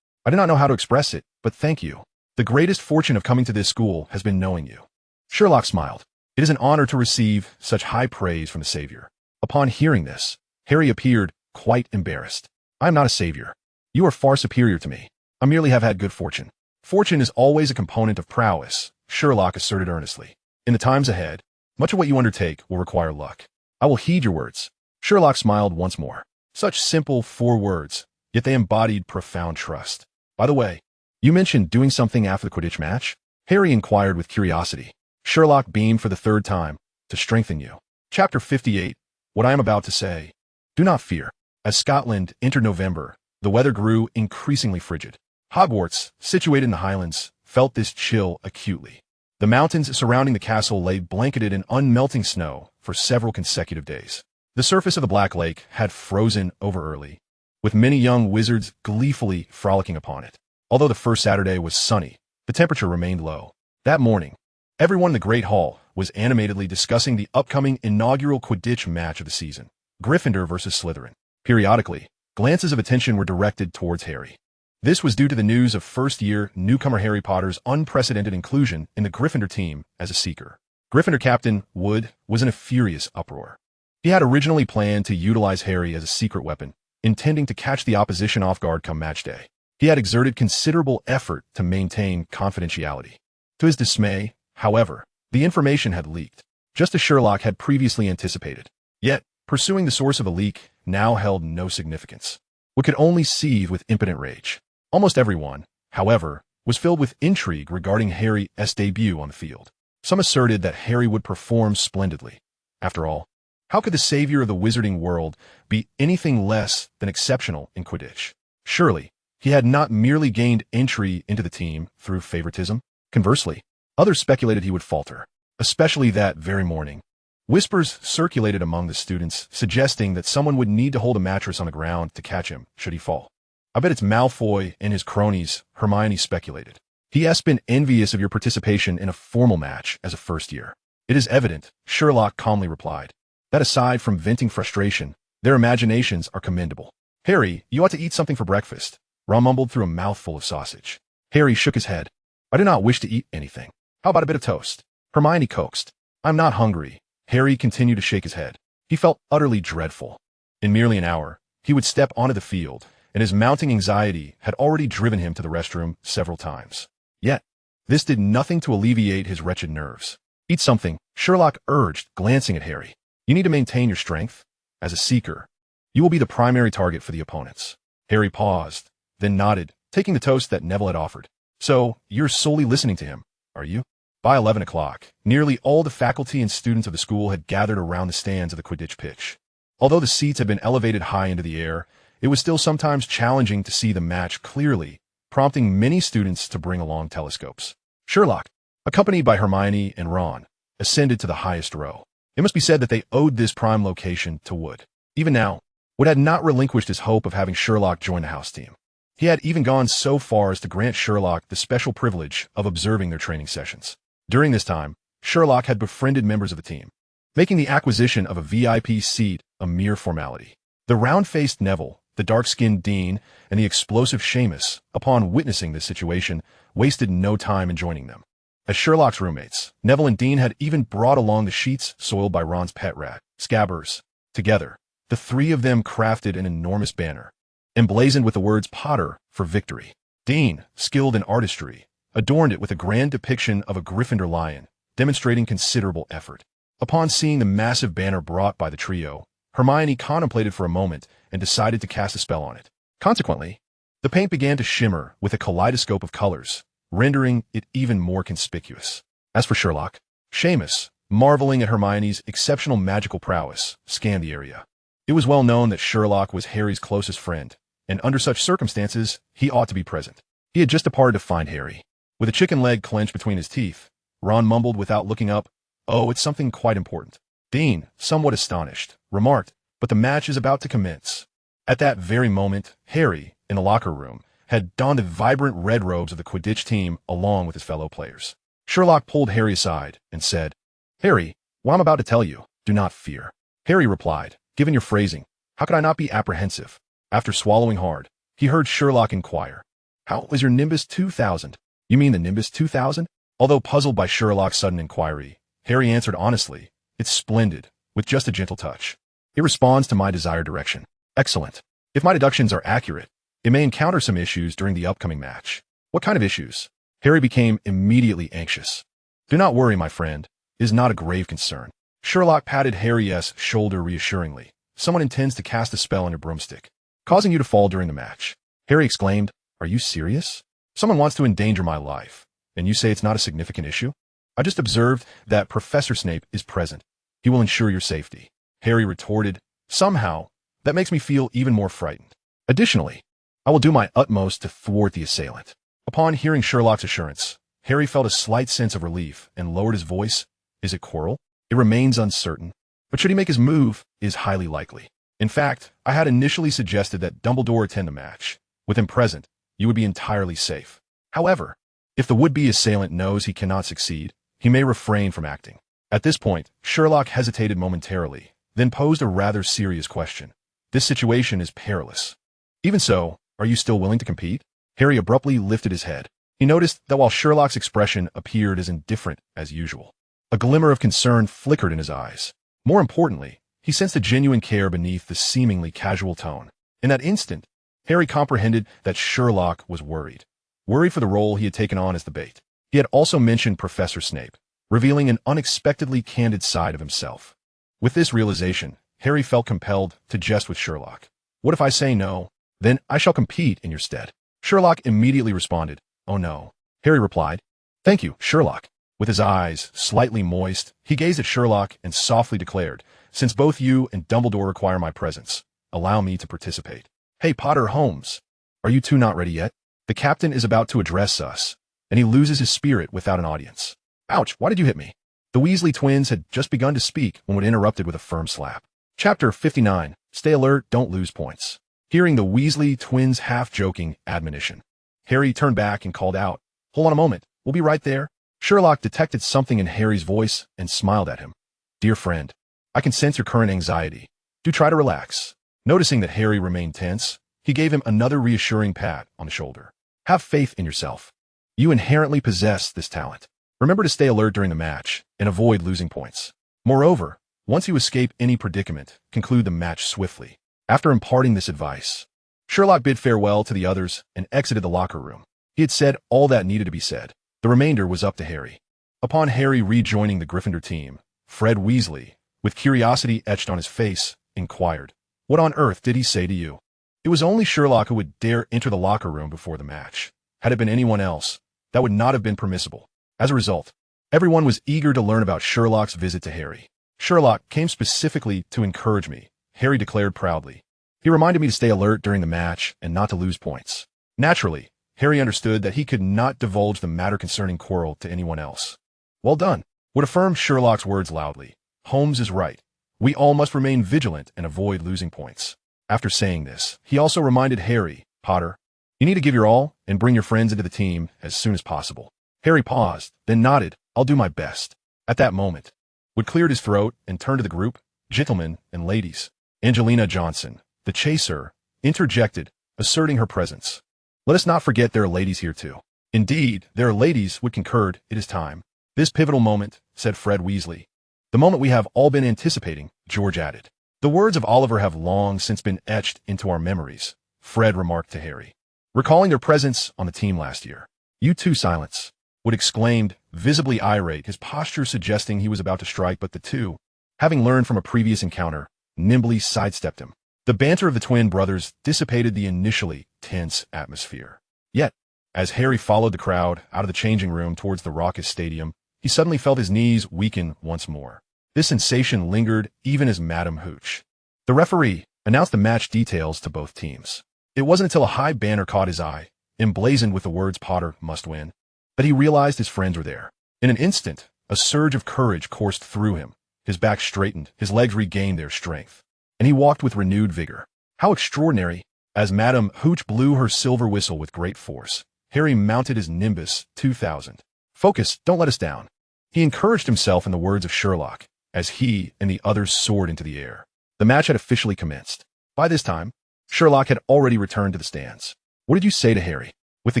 Speaker 1: did not know how to express it, but thank you. The greatest fortune of coming to this school has been knowing you. Sherlock smiled. It is an honor to receive such high praise from the Savior. Upon hearing this, Harry appeared quite embarrassed. I am not a savior. You are far superior to me. I merely have had good fortune. Fortune is always a component of prowess, Sherlock asserted earnestly. In the times ahead, much of what you undertake will require luck. I will heed your words. Sherlock smiled once more. Such simple 4 words, yet they embodied profound trust. By the way, you mentioned doing something after the Quidditch match? Harry inquired with curiosity. Sherlock beamed for the 3rd time. To strengthen you. Chapter 58. What I am about to say. Do not fear. As Scotland entered November, the weather grew increasingly frigid. Hogwarts, situated in the Highlands, felt this chill acutely. The mountains surrounding the castle lay blanketed in unmelting snow for several consecutive days. The surface of the Black Lake had frozen over early, with many young wizards gleefully frolicking upon it. Although the first Saturday was sunny, the temperature remained low. That morning, everyone in the Great Hall was animatedly discussing the upcoming inaugural Quidditch match of the season, Gryffindor versus Slytherin. Periodically, glances of attention were directed towards Harry. This was due to the news of first-year newcomer Harry Potter's unprecedented inclusion in the Gryffindor team as a seeker. Gryffindor captain Wood was in a furious uproar. He had originally planned to utilize Harry as a secret weapon, intending to catch the opposition off guard come match day. He had exerted considerable effort to maintain confidentiality. To his dismay, however, the information had leaked. just as Sherlock had previously anticipated. Yet, pursuing the source of the leak now held no significance. One could only seethe with impotent rage. Almost everyone, however, was filled with intrigue regarding Harry's debut on the field. Some asserted that Harry would perform splendidly. After all, how could the savior of the wizarding world be anything less than exceptional in Quidditch? Surely, he had not merely gained entry into the team through favoritism. Conversely, others speculated he would falter, especially that very morning. Whispers circulated among the students, suggesting that someone would need to hold a mattress on the ground to catch him should he fall. I bet it's Malfoy and his cronies, Hermione speculated. He has been envious of your participation in a formal match as a first year. It is evident, Sherlock calmly replied, that aside from venting frustration, their imaginations are commendable. Harry, you ought to eat something for breakfast. Ron mumbled through a mouthful of sausage. Harry shook his head. I do not wish to eat anything. How about a bit of toast? Hermione coaxed. I'm not hungry. Harry continued to shake his head. He felt utterly dreadful. In merely an hour, he would step onto the field, and his mounting anxiety had already driven him to the restroom several times. Yet, this did nothing to alleviate his wretched nerves. Eat something, Sherlock urged, glancing at Harry. You need to maintain your strength. As a seeker, you will be the primary target for the opponents. Harry paused, then nodded, taking the toast that Neville had offered. So, you're solely listening to him, are you? By 11 o'clock, nearly all the faculty and students of the school had gathered around the stands of the Quidditch pitch. Although the seats had been elevated high into the air, it was still sometimes challenging to see the match clearly, prompting many students to bring along telescopes. Sherlock, accompanied by Hermione and Ron, ascended to the highest row. It must be said that they owed this prime location to Wood. Even now, Wood had not relinquished his hope of having Sherlock join the house team. He had even gone so far as to grant Sherlock the special privilege of observing their training sessions. During this time, Sherlock had befriended members of the team, making the acquisition of a VIP seat a mere formality. The round-faced Neville, the dark-skinned Dean, and the explosive Seamus, upon witnessing this situation, wasted no time in joining them. As Sherlock's roommates, Neville and Dean had even brought along the sheets soiled by Ron's pet rat, Scabbers. Together, the three of them crafted an enormous banner, emblazoned with the words Potter for victory. Dean, skilled in artistry, adorned it with a grand depiction of a Gryffindor lion, demonstrating considerable effort. Upon seeing the massive banner brought by the trio, Hermione contemplated for a moment and decided to cast a spell on it. Consequently, the paint began to shimmer with a kaleidoscope of colors, rendering it even more conspicuous. As for Sherlock, Seamus, marveling at Hermione's exceptional magical prowess, scanned the area. It was well known that Sherlock was Harry's closest friend, and under such circumstances, he ought to be present. He had just departed to find Harry. With a chicken leg clenched between his teeth, Ron mumbled without looking up, "Oh, it's something quite important." Dean, somewhat astonished, remarked, "But the match is about to commence." At that very moment, Harry, in the locker room, had donned the vibrant red robes of the Quidditch team along with his fellow players. Sherlock pulled Harry aside and said, "Harry, what I'm about to tell you, do not fear." Harry replied, "Given your phrasing, how could I not be apprehensive?" After swallowing hard, he heard Sherlock inquire, "How was your Nimbus 2000? You mean the Nimbus 2000? Although puzzled by Sherlock's sudden inquiry, Harry answered honestly, "It's splendid, with just a gentle touch. It responds to my desired direction. Excellent. If my deductions are accurate, it may encounter some issues during the upcoming match." "What kind of issues?" Harry became immediately anxious. "Do not worry, my friend. It is not a grave concern." Sherlock patted Harry's shoulder reassuringly. "Someone intends to cast a spell on your broomstick, causing you to fall during the match." Harry exclaimed, "Are you serious? Someone wants to endanger my life, and you say it's not a significant issue?" "I just observed that Professor Snape is present. He will ensure your safety." Harry retorted, "Somehow, that makes me feel even more frightened. Additionally, I will do my utmost to thwart the assailant." Upon hearing Sherlock's assurance, Harry felt a slight sense of relief and lowered his voice. "Is it Quirrell? It remains uncertain, but should he make his move, it is highly likely. In fact, I had initially suggested that Dumbledore attend the match. With him present, you would be entirely safe. However, if the would-be assailant knows he cannot succeed, he may refrain from acting." At this point, Sherlock hesitated momentarily, then posed a rather serious question. "This situation is perilous. Even so, are you still willing to compete?" Harry abruptly lifted his head. He noticed that while Sherlock's expression appeared as indifferent as usual, a glimmer of concern flickered in his eyes. More importantly, he sensed a genuine care beneath the seemingly casual tone. In that instant, Harry comprehended that Sherlock was worried. Worried for the role he had taken on as the bait. He had also mentioned Professor Snape, revealing an unexpectedly candid side of himself. With this realization, Harry felt compelled to jest with Sherlock. "What if I say no? Then I shall compete in your stead." Sherlock immediately responded, "Oh no." Harry replied, "Thank you, Sherlock." With his eyes slightly moist, he gazed at Sherlock and softly declared, "Since both you and Dumbledore require my presence, allow me to participate." "Hey, Potter Holmes, are you two not ready yet? The captain is about to address us, and he loses his spirit without an audience." "Ouch, why did you hit me?" The Weasley twins had just begun to speak when it interrupted with a firm slap. Chapter 59, Stay Alert, Don't Lose Points. Hearing the Weasley twins' half-joking admonition, Harry turned back and called out, "Hold on a moment, we'll be right there." Sherlock detected something in Harry's voice and smiled at him. "Dear friend, I can sense your current anxiety. Do try to relax." Noticing that Harry remained tense, he gave him another reassuring pat on the shoulder. "Have faith in yourself. You inherently possess this talent. Remember to stay alert during the match and avoid losing points. Moreover, once you escape any predicament, conclude the match swiftly." After imparting this advice, Sherlock bid farewell to the others and exited the locker room. He had said all that needed to be said. The remainder was up to Harry. Upon Harry rejoining the Gryffindor team, Fred Weasley, with curiosity etched on his face, inquired, "What on earth did he say to you?" It was only Sherlock who would dare enter the locker room before the match. Had it been anyone else, that would not have been permissible. As a result, everyone was eager to learn about Sherlock's visit to Harry. "Sherlock came specifically to encourage me," Harry declared proudly. "He reminded me to stay alert during the match and not to lose points." Naturally, Harry understood that he could not divulge the matter concerning Quirrell to anyone else. "Well done," would affirm Sherlock's words loudly. "Holmes is right. We all must remain vigilant and avoid losing points." After saying this, he also reminded Harry, "Potter, you need to give your all and bring your friends into the team as soon as possible." Harry paused, then nodded, "I'll do my best." At that moment, Wood cleared his throat and turned to the group. "Gentlemen and ladies." Angelina Johnson, the chaser, interjected, asserting her presence. "Let us not forget there are ladies here too." "Indeed, there are ladies," Wood concurred. "It is time." "This pivotal moment," said Fred Weasley. "The moment we have all been anticipating," George added. "The words of Oliver have long since been etched into our memories," Fred remarked to Harry, recalling their presence on the team last year. "You too, silence," Wood exclaimed, visibly irate, his posture suggesting he was about to strike, but the two, having learned from a previous encounter, nimbly sidestepped him. The banter of the twin brothers dissipated the initially tense atmosphere. Yet, as Harry followed the crowd out of the changing room towards the raucous stadium, he suddenly felt his knees weaken once more. This sensation lingered even as Madame Hooch, the referee, announced the match details to both teams. It wasn't until a high banner caught his eye, emblazoned with the words "Potter must win," that he realized his friends were there. In an instant, a surge of courage coursed through him. His back straightened, his legs regained their strength, and he walked with renewed vigor. How extraordinary! As Madame Hooch blew her silver whistle with great force, Harry mounted his Nimbus 2000. "Focus, don't let us down." He encouraged himself in the words of Sherlock, as he and the others soared into the air. The match had officially commenced. By this time, Sherlock had already returned to the stands. "What did you say to Harry?" With the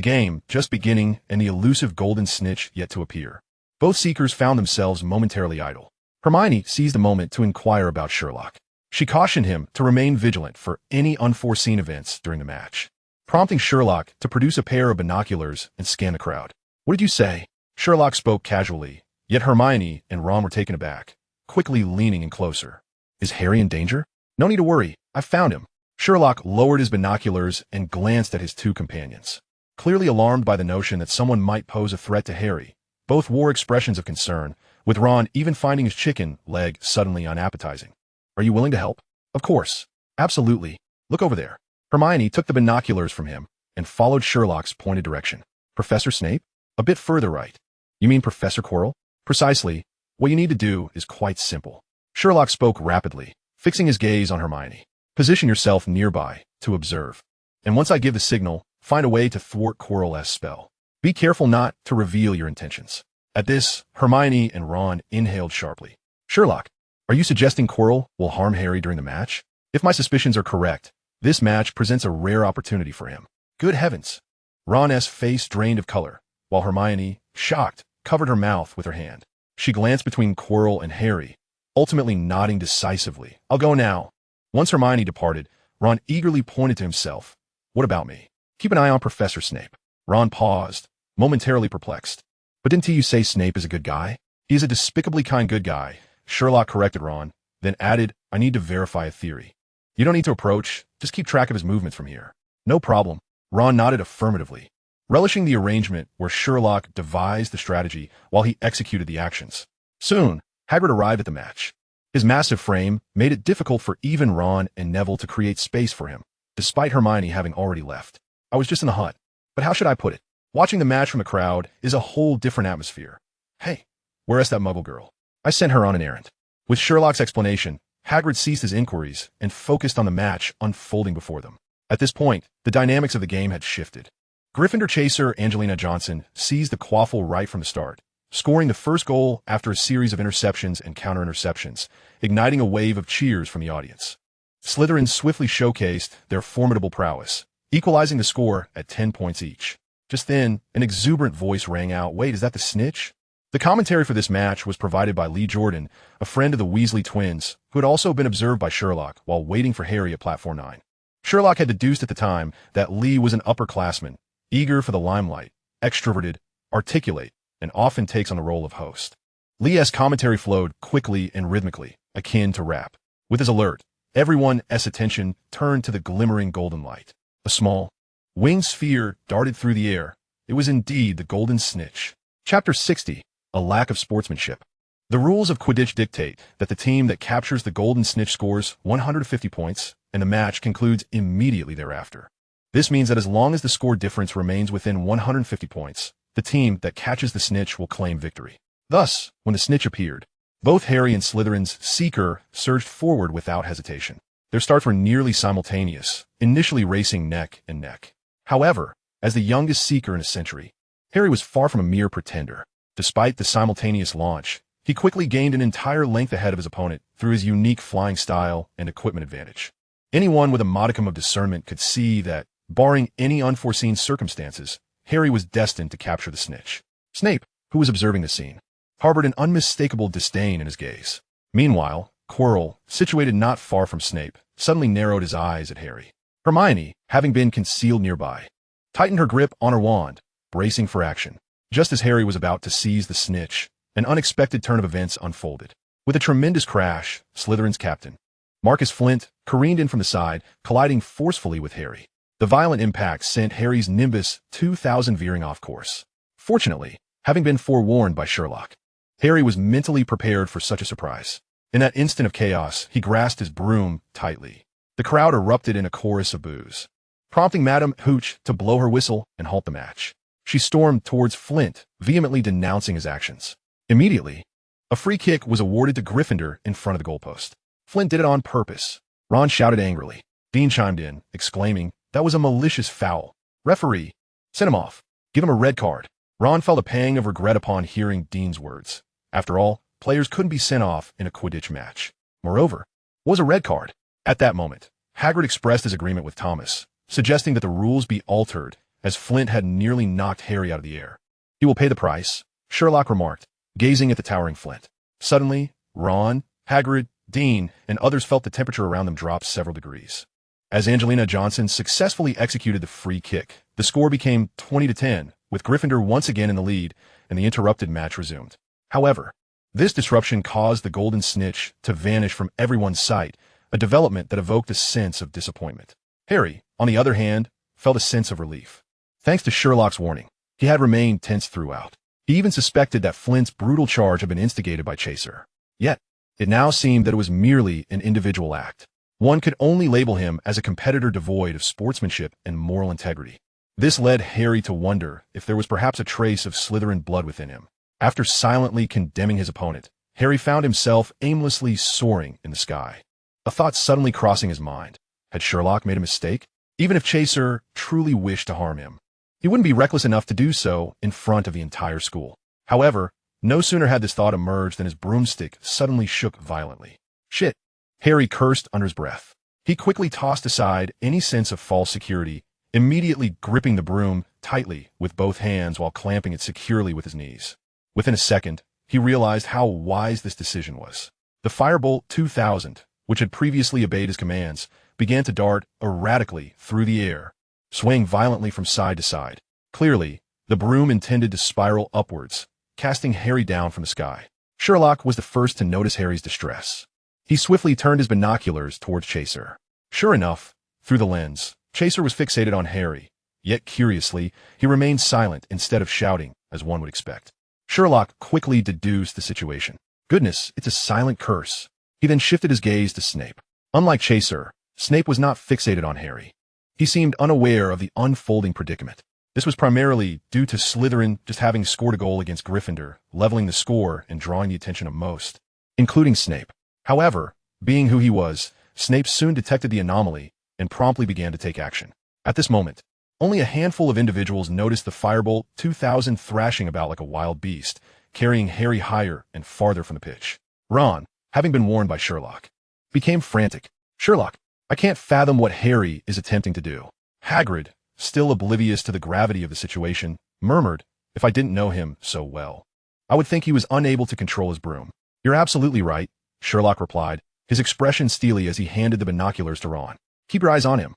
Speaker 1: game just beginning and the elusive golden snitch yet to appear, both seekers found themselves momentarily idle. Hermione seized the moment to inquire about Sherlock. She cautioned him to remain vigilant for any unforeseen events during the match, prompting Sherlock to produce a pair of binoculars and scan the crowd. "What did you say?" Sherlock spoke casually, yet Hermione and Ron were taken aback, quickly leaning in closer. "Is Harry in danger?" "No need to worry, I found him." Sherlock lowered his binoculars and glanced at his two companions. Clearly alarmed by the notion that someone might pose a threat to Harry, both wore expressions of concern, with Ron even finding his chicken leg suddenly unappetizing. "Are you willing to help?" "Of course. Absolutely. Look over there." Hermione took the binoculars from him and followed Sherlock's pointed direction. "Professor Snape? A bit further right." "You mean Professor Quirrell?" "Precisely. What you need to do is quite simple." Sherlock spoke rapidly, fixing his gaze on Hermione. "Position yourself nearby to observe. And once I give the signal, find a way to thwart Quirrell's spell. Be careful not to reveal your intentions." At this, Hermione and Ron inhaled sharply. "Sherlock, are you suggesting Quirrell will harm Harry during the match?" "If my suspicions are correct, this match presents a rare opportunity for him." "Good heavens!" Ron's face drained of color, while Hermione, shocked, covered her mouth with her hand. She glanced between Quirrell and Harry, ultimately nodding decisively. "I'll go now." Once Hermione departed, Ron eagerly pointed to himself. "What about me?" "Keep an eye on Professor Snape." Ron paused, momentarily perplexed. "But didn't you say Snape is a good guy?" He is a despicably kind good guy, Sherlock corrected Ron, then added, I need to verify a theory. You don't need to approach, just keep track of his movements from here. No problem. Ron nodded affirmatively, relishing the arrangement where Sherlock devised the strategy while he executed the actions. Soon, Hagrid arrived at the match. His massive frame made it difficult for even Ron and Neville to create space for him, despite Hermione having already left. I was just in the hut. But how should I put it? Watching the match from the crowd is a whole different atmosphere. Hey, where's that muggle girl? I sent her on an errand. With Sherlock's explanation, Hagrid ceased his inquiries and focused on the match unfolding before them. At this point, the dynamics of the game had shifted. Gryffindor chaser Angelina Johnson seized the quaffle right from the start, scoring the first goal after a series of interceptions and counter-interceptions, igniting a wave of cheers from the audience. Slytherin swiftly showcased their formidable prowess, equalizing the score at 10 points each. Just then, an exuberant voice rang out, wait, is that the snitch? The commentary for this match was provided by Lee Jordan, a friend of the Weasley twins, who had also been observed by Sherlock while waiting for Harry at Platform 9. Sherlock had deduced at the time that Lee was an upperclassman, eager for the limelight, extroverted, articulate, and often takes on the role of host. Lee's commentary flowed quickly and rhythmically, akin to rap. With his alert, everyone's attention turned to the glimmering golden light. A small, winged sphere darted through the air. It was indeed the Golden Snitch. Chapter 60. A lack of sportsmanship. The rules of Quidditch dictate that the team that captures the Golden Snitch scores 150 points, and the match concludes immediately thereafter. This means that as long as the score difference remains within 150 points, the team that catches the snitch will claim victory. Thus, when the snitch appeared, both Harry and Slytherin's seeker surged forward without hesitation. Their starts were nearly simultaneous, initially racing neck and neck. However, as the youngest seeker in a century, Harry was far from a mere pretender. Despite the simultaneous launch, he quickly gained an entire length ahead of his opponent through his unique flying style and equipment advantage. Anyone with a modicum of discernment could see that, barring any unforeseen circumstances, Harry was destined to capture the snitch. Snape, who was observing the scene, harbored an unmistakable disdain in his gaze. Meanwhile, Quirrell, situated not far from Snape, suddenly narrowed his eyes at Harry. Hermione, having been concealed nearby, tightened her grip on her wand, bracing for action. Just as Harry was about to seize the snitch, an unexpected turn of events unfolded. With a tremendous crash, Slytherin's captain, Marcus Flint, careened in from the side, colliding forcefully with Harry. The violent impact sent Harry's Nimbus 2000 veering off course. Fortunately, having been forewarned by Sherlock, Harry was mentally prepared for such a surprise. In that instant of chaos, he grasped his broom tightly. The crowd erupted in a chorus of boos, prompting Madame Hooch to blow her whistle and halt the match. She stormed towards Flint, vehemently denouncing his actions. Immediately, a free kick was awarded to Gryffindor in front of the goalpost. Flint did it on purpose. Ron shouted angrily. Dean chimed in, exclaiming, that was a malicious foul. Referee, send him off. Give him a red card. Ron felt a pang of regret upon hearing Dean's words. After all, players couldn't be sent off in a Quidditch match. Moreover, what was a red card? At that moment, Hagrid expressed his agreement with Thomas, suggesting that the rules be altered as Flint had nearly knocked Harry out of the air. He will pay the price, Sherlock remarked, gazing at the towering Flint. Suddenly, Ron, Hagrid, Dean, and others felt the temperature around them drop several degrees. As Angelina Johnson successfully executed the free kick, the score became 20-10, with Gryffindor once again in the lead, and the interrupted match resumed. However, this disruption caused the Golden Snitch to vanish from everyone's sight, a development that evoked a sense of disappointment. Harry, on the other hand, felt a sense of relief. Thanks to Sherlock's warning, he had remained tense throughout. He even suspected that Flint's brutal charge had been instigated by Chaser. Yet, it now seemed that it was merely an individual act. One could only label him as a competitor devoid of sportsmanship and moral integrity. This led Harry to wonder if there was perhaps a trace of Slytherin blood within him. After silently condemning his opponent, Harry found himself aimlessly soaring in the sky. A thought suddenly crossing his mind. Had Sherlock made a mistake? Even if Chaser truly wished to harm him, he wouldn't be reckless enough to do so in front of the entire school. However, no sooner had this thought emerged than his broomstick suddenly shook violently. Shit! Harry cursed under his breath. He quickly tossed aside any sense of false security, immediately gripping the broom tightly with both hands while clamping it securely with his knees. Within a second, he realized how wise this decision was. The Firebolt 2000, which had previously obeyed his commands, began to dart erratically through the air, swaying violently from side to side. Clearly, the broom intended to spiral upwards, casting Harry down from the sky. Sherlock was the first to notice Harry's distress. He swiftly turned his binoculars towards Chaser. Sure enough, through the lens, Chaser was fixated on Harry, yet curiously, he remained silent instead of shouting, as one would expect. Sherlock quickly deduced the situation. Goodness, it's a silent curse. He then shifted his gaze to Snape. Unlike Chaser, Snape was not fixated on Harry. He seemed unaware of the unfolding predicament. This was primarily due to Slytherin just having scored a goal against Gryffindor, leveling the score and drawing the attention of most, including Snape. However, being who he was, Snape soon detected the anomaly and promptly began to take action. At this moment, only a handful of individuals noticed the Firebolt 2000 thrashing about like a wild beast, carrying Harry higher and farther from the pitch. Ron, having been warned by Sherlock, became frantic. Sherlock, I can't fathom what Harry is attempting to do. Hagrid, still oblivious to the gravity of the situation, murmured, if I didn't know him so well, I would think he was unable to control his broom. You're absolutely right, Sherlock replied, his expression steely as he handed the binoculars to Ron. Keep your eyes on him.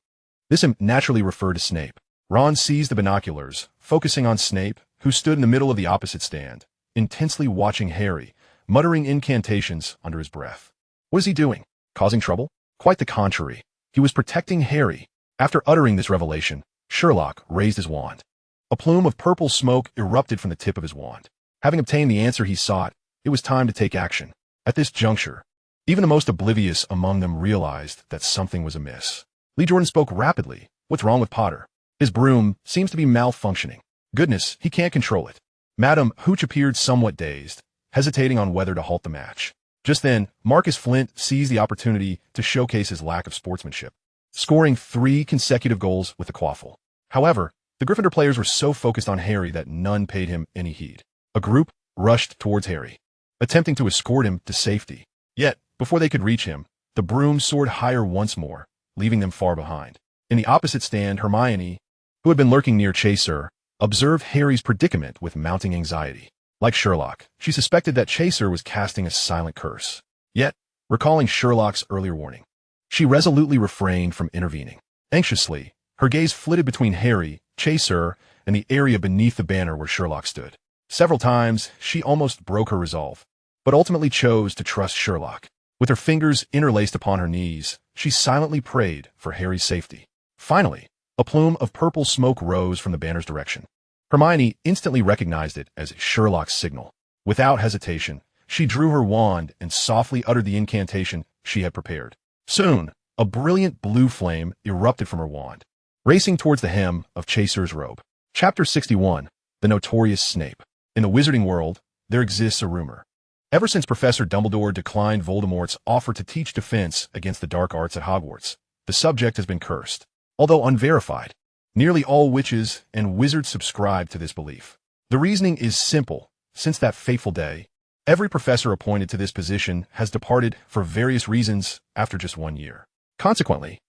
Speaker 1: This him naturally referred to Snape. Ron seized the binoculars, focusing on Snape, who stood in the middle of the opposite stand, intensely watching Harry, muttering incantations under his breath. What is he doing? Causing trouble? Quite the contrary. He was protecting Harry. After uttering this revelation, Sherlock raised his wand. A plume of purple smoke erupted from the tip of his wand. Having obtained the answer he sought, it was time to take action. At this juncture, even the most oblivious among them realized that something was amiss. Lee Jordan spoke rapidly. What's wrong with Potter? His broom seems to be malfunctioning. Goodness, he can't control it. Madam Hooch appeared somewhat dazed, hesitating on whether to halt the match. Just then, Marcus Flint seized the opportunity to showcase his lack of sportsmanship, scoring 3 consecutive goals with the quaffle. However, the Gryffindor players were so focused on Harry that none paid him any heed. A group rushed towards Harry, attempting to escort him to safety. Yet, before they could reach him, the broom soared higher once more, leaving them far behind. In the opposite stand, Hermione, who had been lurking near Chaser, observed Harry's predicament with mounting anxiety. Like Sherlock, she suspected that Chaser was casting a silent curse. Yet, recalling Sherlock's earlier warning, she resolutely refrained from intervening. Anxiously, her gaze flitted between Harry, Chaser, and the area beneath the banner where Sherlock stood. Several times, she almost broke her resolve, but ultimately chose to trust Sherlock. With her fingers interlaced upon her knees, she silently prayed for Harry's safety. Finally, a plume of purple smoke rose from the banner's direction. Hermione instantly recognized it as Sherlock's signal. Without hesitation, she drew her wand and softly uttered the incantation she had prepared. Soon, a brilliant blue flame erupted from her wand, racing towards the hem of Chaser's robe. Chapter 61, The Notorious Snape. In the Wizarding World, there exists a rumor. Ever since Professor Dumbledore declined Voldemort's offer to teach defense against the dark arts at Hogwarts, the subject has been cursed. Although unverified, nearly all witches and wizards subscribe to this belief. The reasoning is simple. Since that fateful day, every professor appointed to this position has departed for various reasons after just 1 year. Consequently,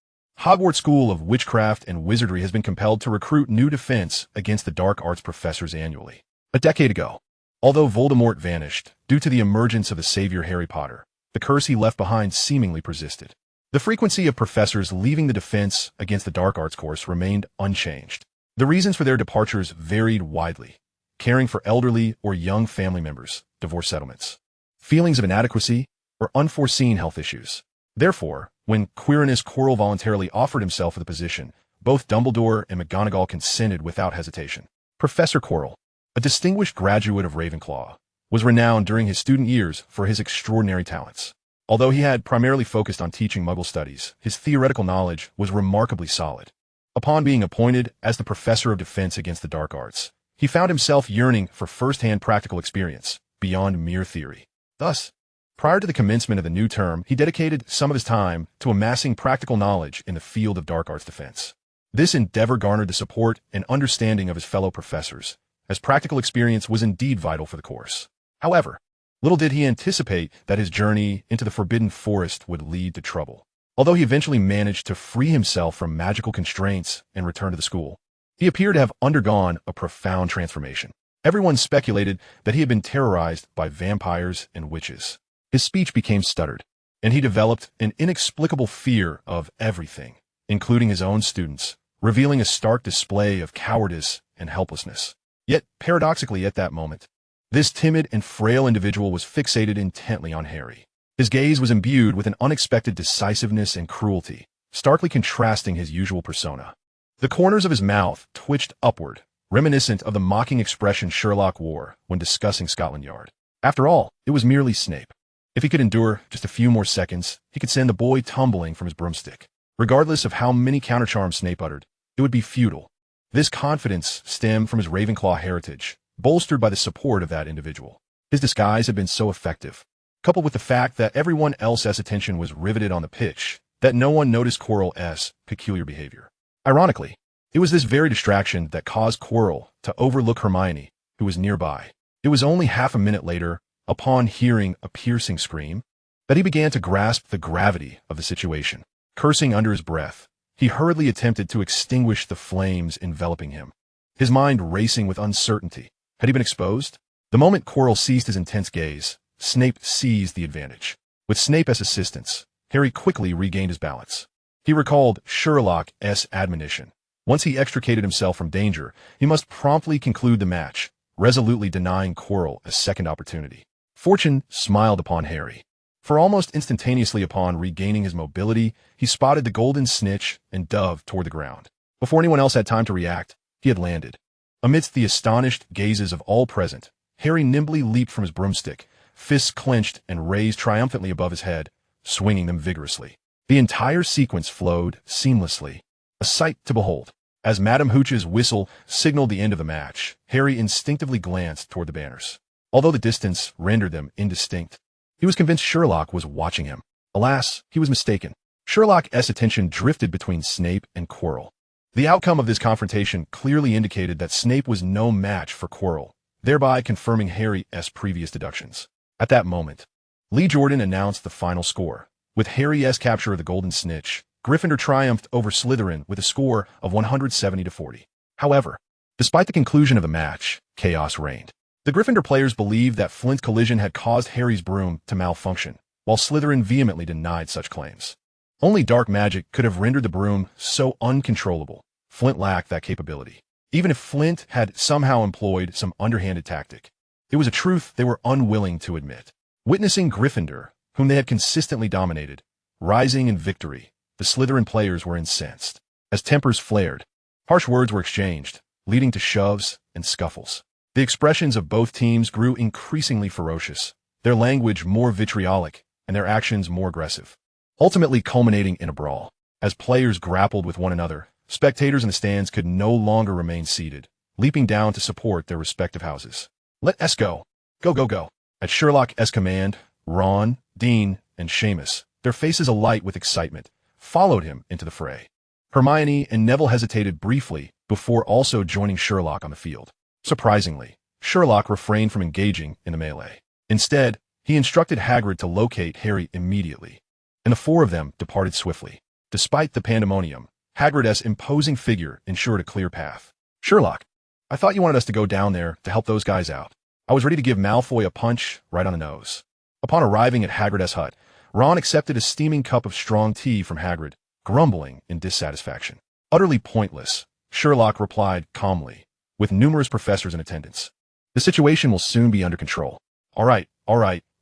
Speaker 1: Hogwarts School of Witchcraft and Wizardry has been compelled to recruit new defense against the dark arts professors annually. A decade ago, although Voldemort vanished due to the emergence of the savior Harry Potter, the curse he left behind seemingly persisted. The frequency of professors leaving the defense against the dark arts course remained unchanged. The reasons for their departures varied widely: caring for elderly or young family members, divorce settlements, feelings of inadequacy, or unforeseen health issues. Therefore, when Quirinus Quirrell voluntarily offered himself for the position, both Dumbledore and McGonagall consented without hesitation. Professor Quirrell, a distinguished graduate of Ravenclaw, was renowned during his student years for his extraordinary talents. Although he had primarily focused on teaching Muggle studies, his theoretical knowledge was remarkably solid. Upon being appointed as the Professor of Defense against the Dark Arts, he found himself yearning for first-hand practical experience, beyond mere theory. Thus, prior to the commencement of the new term, he dedicated some of his time to amassing practical knowledge in the field of dark arts defense. This endeavor garnered the support and understanding of his fellow professors, as practical experience was indeed vital for the course. However, little did he anticipate that his journey into the Forbidden Forest would lead to trouble. Although he eventually managed to free himself from magical constraints and return to the school, he appeared to have undergone a profound transformation. Everyone speculated that he had been terrorized by vampires and witches. His speech became stuttered, and he developed an inexplicable fear of everything, including his own students, revealing a stark display of cowardice and helplessness. Yet, paradoxically at that moment, This timid and frail individual was fixated intently on Harry. His gaze was imbued with an unexpected decisiveness and cruelty, starkly contrasting his usual persona. The corners of his mouth twitched upward, reminiscent of the mocking expression Sherlock wore when discussing Scotland Yard. After all, it was merely Snape. If he could endure just a few more seconds, he could send the boy tumbling from his broomstick. Regardless of how many countercharms Snape uttered, it would be futile. This confidence stemmed from his Ravenclaw heritage, bolstered by the support of that individual. His disguise had been so effective, coupled with the fact that everyone else's attention was riveted on the pitch, that no one noticed Quirrell's peculiar behavior. Ironically, it was this very distraction that caused Quirrell to overlook Hermione, who was nearby. It was only half a minute later, upon hearing a piercing scream, that he began to grasp the gravity of the situation. Cursing under his breath, he hurriedly attempted to extinguish the flames enveloping him, his mind racing with uncertainty. Had he been exposed? The moment Quirrell ceased his intense gaze, Snape seized the advantage. With Snape as assistance, Harry quickly regained his balance. He recalled Sherlock's admonition. Once he extricated himself from danger, he must promptly conclude the match, resolutely denying Quirrell a second opportunity. Fortune smiled upon Harry. For almost instantaneously upon regaining his mobility, he spotted the golden snitch and dove toward the ground. Before anyone else had time to react, he had landed. Amidst the astonished gazes of all present, Harry nimbly leaped from his broomstick, fists clenched and raised triumphantly above his head, swinging them vigorously. The entire sequence flowed seamlessly, a sight to behold. As Madame Hooch's whistle signaled the end of the match, Harry instinctively glanced toward the banners. Although the distance rendered them indistinct, he was convinced Sherlock was watching him. Alas, he was mistaken. Sherlock's attention drifted between Snape and Quirrell. The outcome of this confrontation clearly indicated that Snape was no match for Quirrell, thereby confirming Harry's previous deductions. At that moment, Lee Jordan announced the final score. With Harry's capture of the Golden Snitch, Gryffindor triumphed over Slytherin with a score of 170-40. However, despite the conclusion of the match, chaos reigned. The Gryffindor players believed that Flint's collision had caused Harry's broom to malfunction, while Slytherin vehemently denied such claims. Only dark magic could have rendered the broom so uncontrollable. Flint lacked that capability. Even if Flint had somehow employed some underhanded tactic, it was a truth they were unwilling to admit. Witnessing Gryffindor, whom they had consistently dominated, rising in victory, the Slytherin players were incensed. As tempers flared, harsh words were exchanged, leading to shoves and scuffles. The expressions of both teams grew increasingly ferocious, their language more vitriolic, and their actions more aggressive, ultimately culminating in a brawl. As players grappled with one another, spectators in the stands could no longer remain seated, leaping down to support their respective houses. Let us go. Go, go, go. At Sherlock's command, Ron, Dean, and Seamus, their faces alight with excitement, followed him into the fray. Hermione and Neville hesitated briefly before also joining Sherlock on the field. Surprisingly, Sherlock refrained from engaging in the melee. Instead, he instructed Hagrid to locate Harry immediately, and the four of them departed swiftly. Despite the pandemonium, Hagrid's imposing figure ensured a clear path. Sherlock, I thought you wanted us to go down there to help those guys out. I was ready to give Malfoy a punch right on the nose. Upon arriving at Hagrid's hut, Ron accepted a steaming cup of strong tea from Hagrid, grumbling in dissatisfaction. Utterly pointless, Sherlock replied calmly, with numerous professors in attendance. The situation will soon be under control. All right,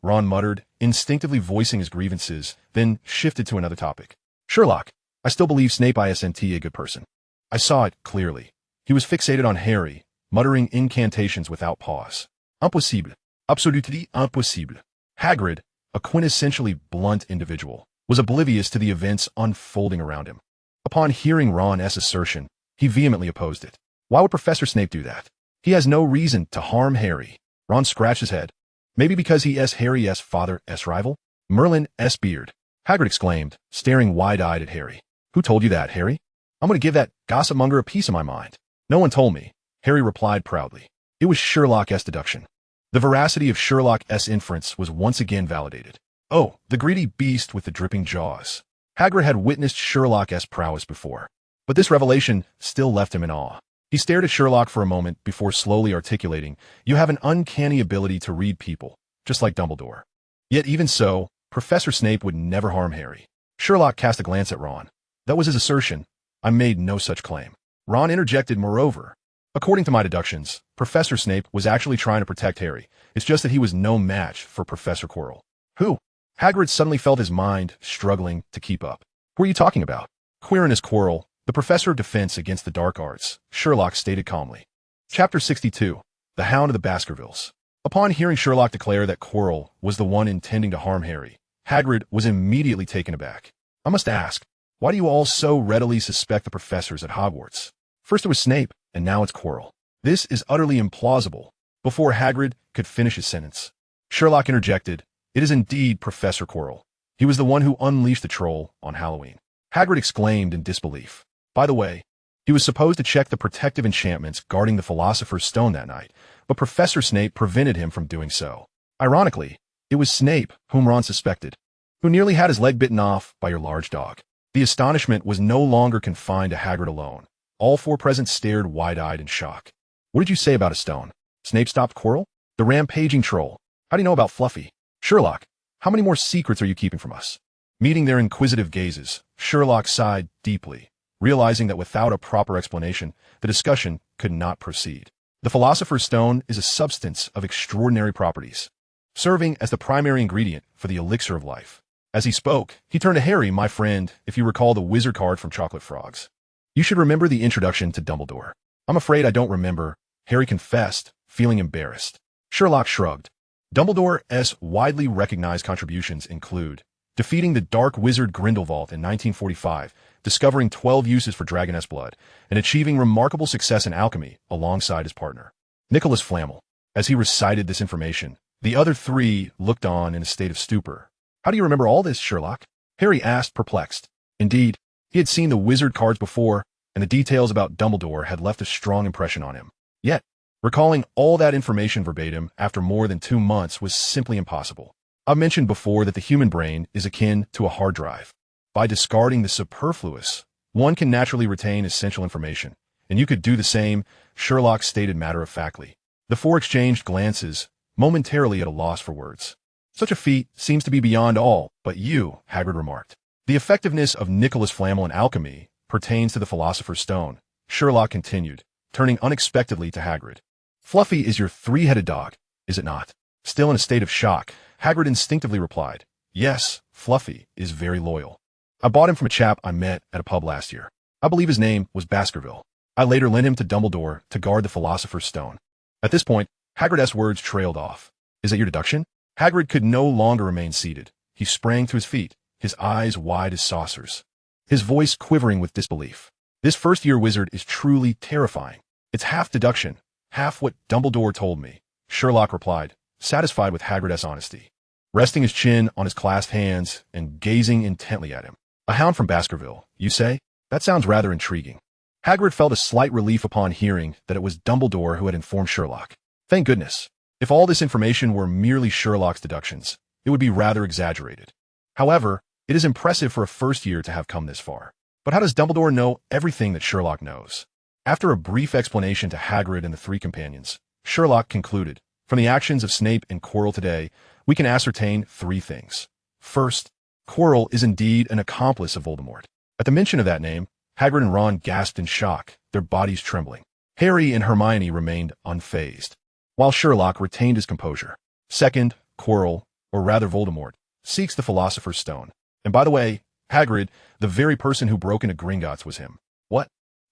Speaker 1: Ron muttered, instinctively voicing his grievances, then shifted to another topic. Sherlock, I still believe Snape isn't a good person. I saw it clearly. He was fixated on Harry, muttering incantations without pause. Impossible. Absolutely impossible. Hagrid, a quintessentially blunt individual, was oblivious to the events unfolding around him. Upon hearing Ron's assertion, he vehemently opposed it. Why would Professor Snape do that? He has no reason to harm Harry. Ron scratched his head. Maybe because he is Harry's father's rival? Merlin's beard. Hagrid exclaimed, staring wide-eyed at Harry. Who told you that, Harry? I'm going to give that gossip monger a piece of my mind. No one told me, Harry replied proudly. It was Sherlock's deduction. The veracity of Sherlock's inference was once again validated. Oh, the greedy beast with the dripping jaws. Hagrid had witnessed Sherlock's prowess before, but this revelation still left him in awe. He stared at Sherlock for a moment before slowly articulating, "You have an uncanny ability to read people, just like Dumbledore." Yet even so, Professor Snape would never harm Harry. Sherlock cast a glance at Ron. That was his assertion. I made no such claim. Ron interjected, moreover, According to my deductions, Professor Snape was actually trying to protect Harry. It's just that he was no match for Professor Quirrell. Who? Hagrid suddenly felt his mind struggling to keep up. Who are you talking about? Quirinus Quirrell, the Professor of Defense Against the Dark Arts, Sherlock stated calmly. Chapter 62. The Hound of the Baskervilles. Upon hearing Sherlock declare that Quirrell was the one intending to harm Harry, Hagrid was immediately taken aback. I must ask, why do you all so readily suspect the professors at Hogwarts? First it was Snape, and now it's Quirrell. This is utterly implausible. Before Hagrid could finish his sentence, Sherlock interjected, "It is indeed Professor Quirrell. He was the one who unleashed the troll on Halloween." Hagrid exclaimed in disbelief. By the way, he was supposed to check the protective enchantments guarding the Philosopher's Stone that night, but Professor Snape prevented him from doing so. Ironically, it was Snape whom Ron suspected, who nearly had his leg bitten off by your large dog. The astonishment was no longer confined to Hagrid alone. All four present stared wide-eyed in shock. What did you say about a stone? Snape stopped Quirrell? The rampaging troll. How do you know about Fluffy? Sherlock, how many more secrets are you keeping from us? Meeting their inquisitive gazes, Sherlock sighed deeply, realizing that without a proper explanation, the discussion could not proceed. The Philosopher's Stone is a substance of extraordinary properties, serving as the primary ingredient for the elixir of life. As he spoke, he turned to Harry, my friend, if you recall the wizard card from Chocolate Frogs. You should remember the introduction to Dumbledore. I'm afraid I don't remember, Harry confessed, feeling embarrassed. Sherlock shrugged. Dumbledore's widely recognized contributions include defeating the Dark Wizard Grindelwald in 1945, discovering 12 uses for Dragoness blood, and achieving remarkable success in alchemy alongside his partner, Nicholas Flamel. As he recited this information, the other three looked on in a state of stupor. How do you remember all this, Sherlock? Harry asked, perplexed. Indeed, he had seen the wizard cards before, and the details about Dumbledore had left a strong impression on him. Yet, recalling all that information verbatim after more than 2 months was simply impossible. I've mentioned before that the human brain is akin to a hard drive. By discarding the superfluous, one can naturally retain essential information, and you could do the same, Sherlock stated matter-of-factly. The four exchanged glances, momentarily at a loss for words. Such a feat seems to be beyond all but you, Hagrid remarked. The effectiveness of Nicholas Flamel in alchemy pertains to the Philosopher's Stone, Sherlock continued, turning unexpectedly to Hagrid. Fluffy is your three-headed dog, is it not? Still in a state of shock, Hagrid instinctively replied, yes, Fluffy is very loyal. I bought him from a chap I met at a pub last year. I believe his name was Baskerville. I later lent him to Dumbledore to guard the Philosopher's Stone. At this point, Hagrid's words trailed off. Is that your deduction? Hagrid could no longer remain seated. He sprang to his feet, his eyes wide as saucers, his voice quivering with disbelief. This first-year wizard is truly terrifying. It's half deduction, half what Dumbledore told me, Sherlock replied, satisfied with Hagrid's honesty. Resting his chin on his clasped hands and gazing intently at him. A hound from Baskerville, you say? That sounds rather intriguing. Hagrid felt a slight relief upon hearing that it was Dumbledore who had informed Sherlock. Thank goodness. If all this information were merely Sherlock's deductions, it would be rather exaggerated. However, it is impressive for a first year to have come this far. But how does Dumbledore know everything that Sherlock knows? After a brief explanation to Hagrid and the three companions, Sherlock concluded, from the actions of Snape and Quirrell today, we can ascertain 3 things. First, Quirrell is indeed an accomplice of Voldemort. At the mention of that name, Hagrid and Ron gasped in shock, their bodies trembling. Harry and Hermione remained unfazed, while Sherlock retained his composure. Second, Quirrell, or rather Voldemort, seeks the Philosopher's Stone. And by the way, Hagrid, the very person who broke into Gringotts was him. What?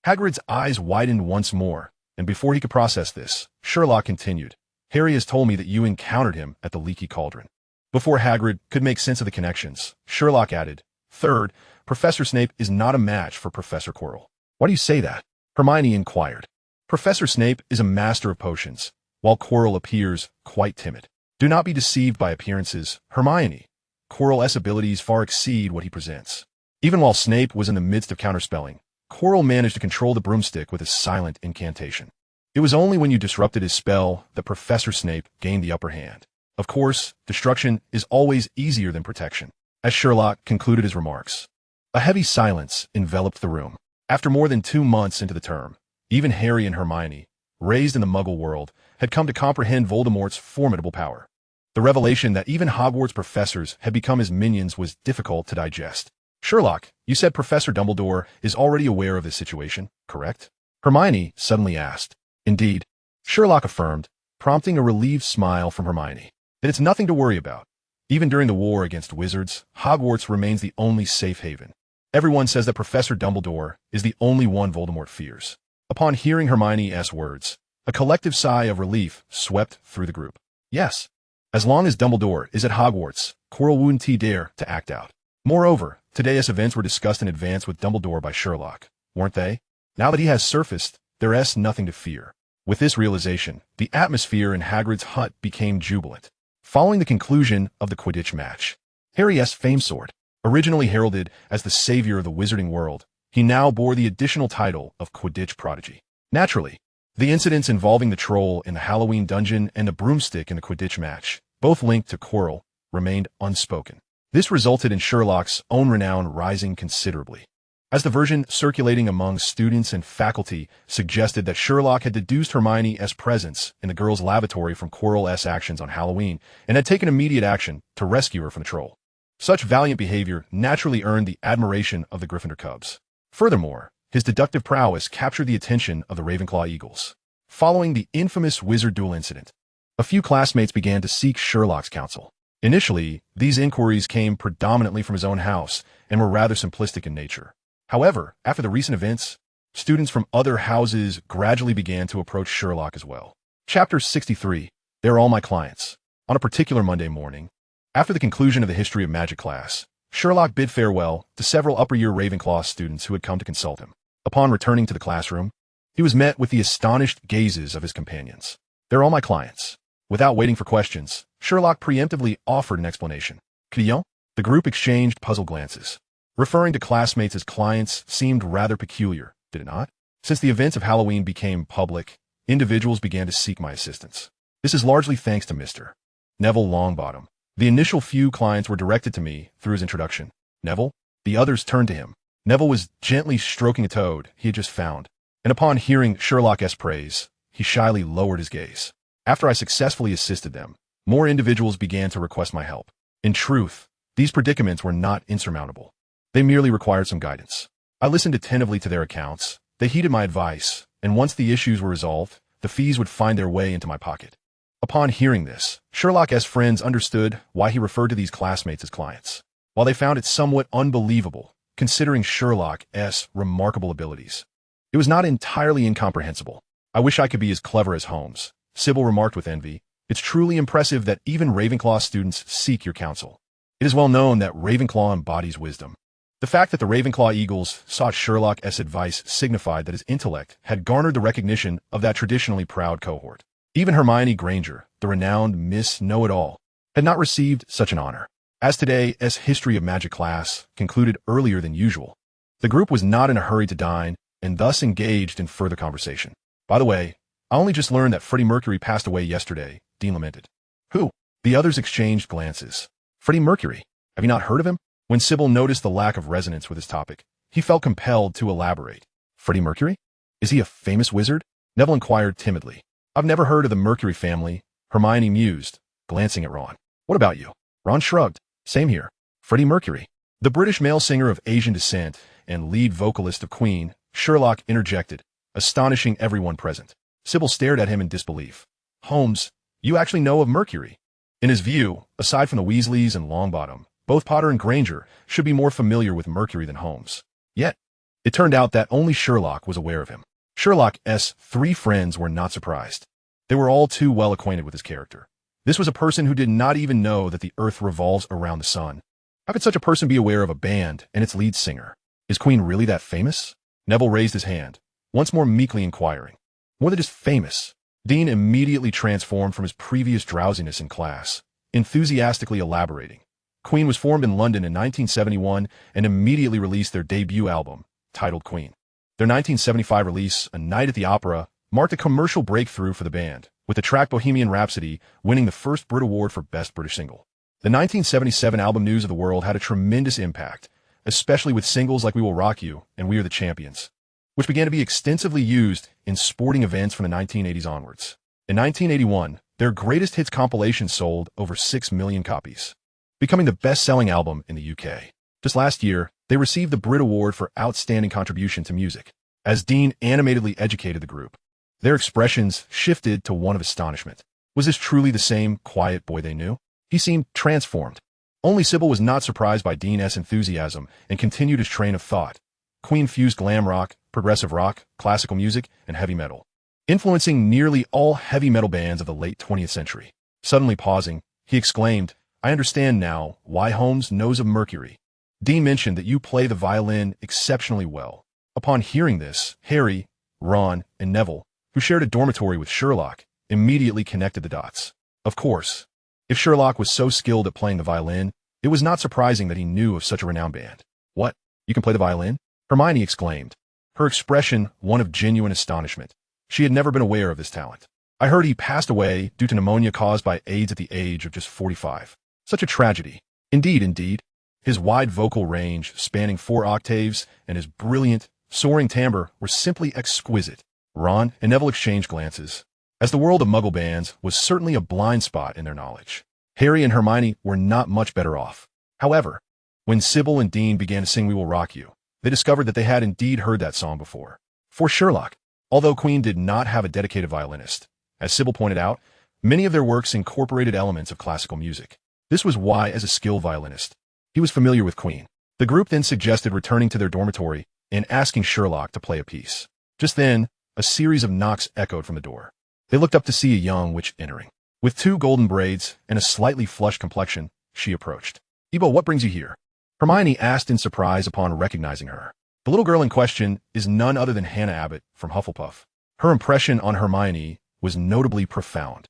Speaker 1: Hagrid's eyes widened once more, and before he could process this, Sherlock continued, Harry has told me that you encountered him at the Leaky Cauldron. Before Hagrid could make sense of the connections, Sherlock added, third, Professor Snape is not a match for Professor Quirrell. Why do you say that? Hermione inquired. Professor Snape is a master of potions, while Quirrell appears quite timid. Do not be deceived by appearances, Hermione. Quirrell's abilities far exceed what he presents. Even while Snape was in the midst of counterspelling, Quirrell managed to control the broomstick with a silent incantation. It was only when you disrupted his spell that Professor Snape gained the upper hand. Of course, destruction is always easier than protection. As Sherlock concluded his remarks, a heavy silence enveloped the room. After more than 2 months into the term, even Harry and Hermione, raised in the Muggle world, had come to comprehend Voldemort's formidable power. The revelation that even Hogwarts professors had become his minions was difficult to digest. Sherlock, you said Professor Dumbledore is already aware of this situation, correct? Hermione suddenly asked. Indeed, Sherlock affirmed, prompting a relieved smile from Hermione. That it's nothing to worry about. Even during the war against wizards, Hogwarts remains the only safe haven. Everyone says that Professor Dumbledore is the only one Voldemort fears. Upon hearing Hermione's words, a collective sigh of relief swept through the group. Yes, as long as Dumbledore is at Hogwarts, Quirrell wouldn't dare to act out. Moreover, today's events were discussed in advance with Dumbledore by Sherlock, weren't they? Now that he has surfaced, there's nothing to fear. With this realization, the atmosphere in Hagrid's hut became jubilant. Following the conclusion of the Quidditch match, Harry's famed sword, originally heralded as the savior of the Wizarding World, he now bore the additional title of Quidditch Prodigy. Naturally, the incidents involving the troll in the Halloween dungeon and the broomstick in the Quidditch match, both linked to Quirrell, remained unspoken. This resulted in Sherlock's own renown rising considerably, as the version circulating among students and faculty suggested that Sherlock had deduced Hermione's presence in the girls' lavatory from Quirrell's actions on Halloween and had taken immediate action to rescue her from the troll. Such valiant behavior naturally earned the admiration of the Gryffindor Cubs. Furthermore, his deductive prowess captured the attention of the Ravenclaw Eagles. Following the infamous wizard duel incident, a few classmates began to seek Sherlock's counsel. Initially, these inquiries came predominantly from his own house and were rather simplistic in nature. However, after the recent events, students from other houses gradually began to approach Sherlock as well. Chapter 63. They're all my clients. On a particular Monday morning, after the conclusion of the History of Magic class, Sherlock bid farewell to several upper-year Ravenclaw students who had come to consult him. Upon returning to the classroom, he was met with the astonished gazes of his companions. They're all my clients. Without waiting for questions, Sherlock preemptively offered an explanation. Client? The group exchanged puzzled glances. Referring to classmates as clients seemed rather peculiar, did it not? Since the events of Halloween became public, individuals began to seek my assistance. This is largely thanks to Mr. Neville Longbottom. The initial few clients were directed to me through his introduction. Neville? The others turned to him. Neville was gently stroking a toad he had just found, and upon hearing Sherlock's praise, he shyly lowered his gaze. After I successfully assisted them, more individuals began to request my help. In truth, these predicaments were not insurmountable. They merely required some guidance. I listened attentively to their accounts, they heeded my advice, and once the issues were resolved, the fees would find their way into my pocket. Upon hearing this, Sherlock's friends understood why he referred to these classmates as clients. While they found it somewhat unbelievable, considering Sherlock's remarkable abilities, it was not entirely incomprehensible. I wish I could be as clever as Holmes, Sybil remarked with envy. It's truly impressive that even Ravenclaw students seek your counsel. It is well known that Ravenclaw embodies wisdom. The fact that the Ravenclaw Eagles sought Sherlock's advice signified that his intellect had garnered the recognition of that traditionally proud cohort. Even Hermione Granger, the renowned Miss Know-It-All, had not received such an honor. As today's History of Magic class concluded earlier than usual, the group was not in a hurry to dine and thus engaged in further conversation. By the way, I only just learned that Freddie Mercury passed away yesterday, Dean lamented. Who? The others exchanged glances. Freddie Mercury? Have you not heard of him? When Sybil noticed the lack of resonance with his topic, he felt compelled to elaborate. Freddie Mercury? Is he a famous wizard? Neville inquired timidly. I've never heard of the Mercury family, Hermione mused, glancing at Ron. What about you? Ron shrugged. Same here. Freddie Mercury. The British male singer of Asian descent and lead vocalist of Queen, Sherlock interjected, astonishing everyone present. Sybil stared at him in disbelief. Holmes, you actually know of Mercury? In his view, aside from the Weasleys and Longbottom, both Potter and Granger should be more familiar with Mercury than Holmes. Yet, it turned out that only Sherlock was aware of him. Sherlock's three friends were not surprised. They were all too well acquainted with his character. This was a person who did not even know that the Earth revolves around the sun. How could such a person be aware of a band and its lead singer? Is Queen really that famous? Neville raised his hand, once more meekly inquiring. More than just famous. Dean immediately transformed from his previous drowsiness in class, enthusiastically elaborating. Queen was formed in London in 1971 and immediately released their debut album, titled Queen. Their 1975 release, A Night at the Opera, marked a commercial breakthrough for the band, with the track Bohemian Rhapsody winning the first Brit Award for Best British Single. The 1977 album News of the World had a tremendous impact, especially with singles like We Will Rock You and We Are the Champions, which began to be extensively used in sporting events from the 1980s onwards. In 1981, their greatest hits compilation sold over 6 million copies, becoming the best-selling album in the UK. Just last year, they received the Brit Award for Outstanding Contribution to Music, as Dean animatedly educated the group. Their expressions shifted to one of astonishment. Was this truly the same quiet boy they knew? He seemed transformed. Only Sybil was not surprised by Dean's enthusiasm and continued his train of thought. Queen fused glam rock, progressive rock, classical music, and heavy metal, influencing nearly all heavy metal bands of the late 20th century. Suddenly pausing, he exclaimed, "I understand now why Holmes knows of Mercury. Dean mentioned that you play the violin exceptionally well." Upon hearing this, Harry, Ron, and Neville, who shared a dormitory with Sherlock, immediately connected the dots. Of course, if Sherlock was so skilled at playing the violin, it was not surprising that he knew of such a renowned band. "What? You can play the violin?" Hermione exclaimed, her expression one of genuine astonishment. She had never been aware of this talent. "I heard he passed away due to pneumonia caused by AIDS at the age of just 45. Such a tragedy." "Indeed, indeed." His wide vocal range, spanning 4 octaves, and his brilliant, soaring timbre were simply exquisite. Ron and Neville exchanged glances, as the world of Muggle bands was certainly a blind spot in their knowledge. Harry and Hermione were not much better off. However, when Sybil and Dean began to sing "We Will Rock You," they discovered that they had indeed heard that song before. For Sherlock, although Queen did not have a dedicated violinist, as Sybil pointed out, many of their works incorporated elements of classical music. This was why, as a skilled violinist, he was familiar with Queen. The group then suggested returning to their dormitory and asking Sherlock to play a piece. Just then, a series of knocks echoed from the door. They looked up to see a young witch entering. With 2 golden braids and a slightly flushed complexion, she approached. "Ebo, what brings you here?" Hermione asked in surprise upon recognizing her. The little girl in question is none other than Hannah Abbott from Hufflepuff. Her impression on Hermione was notably profound,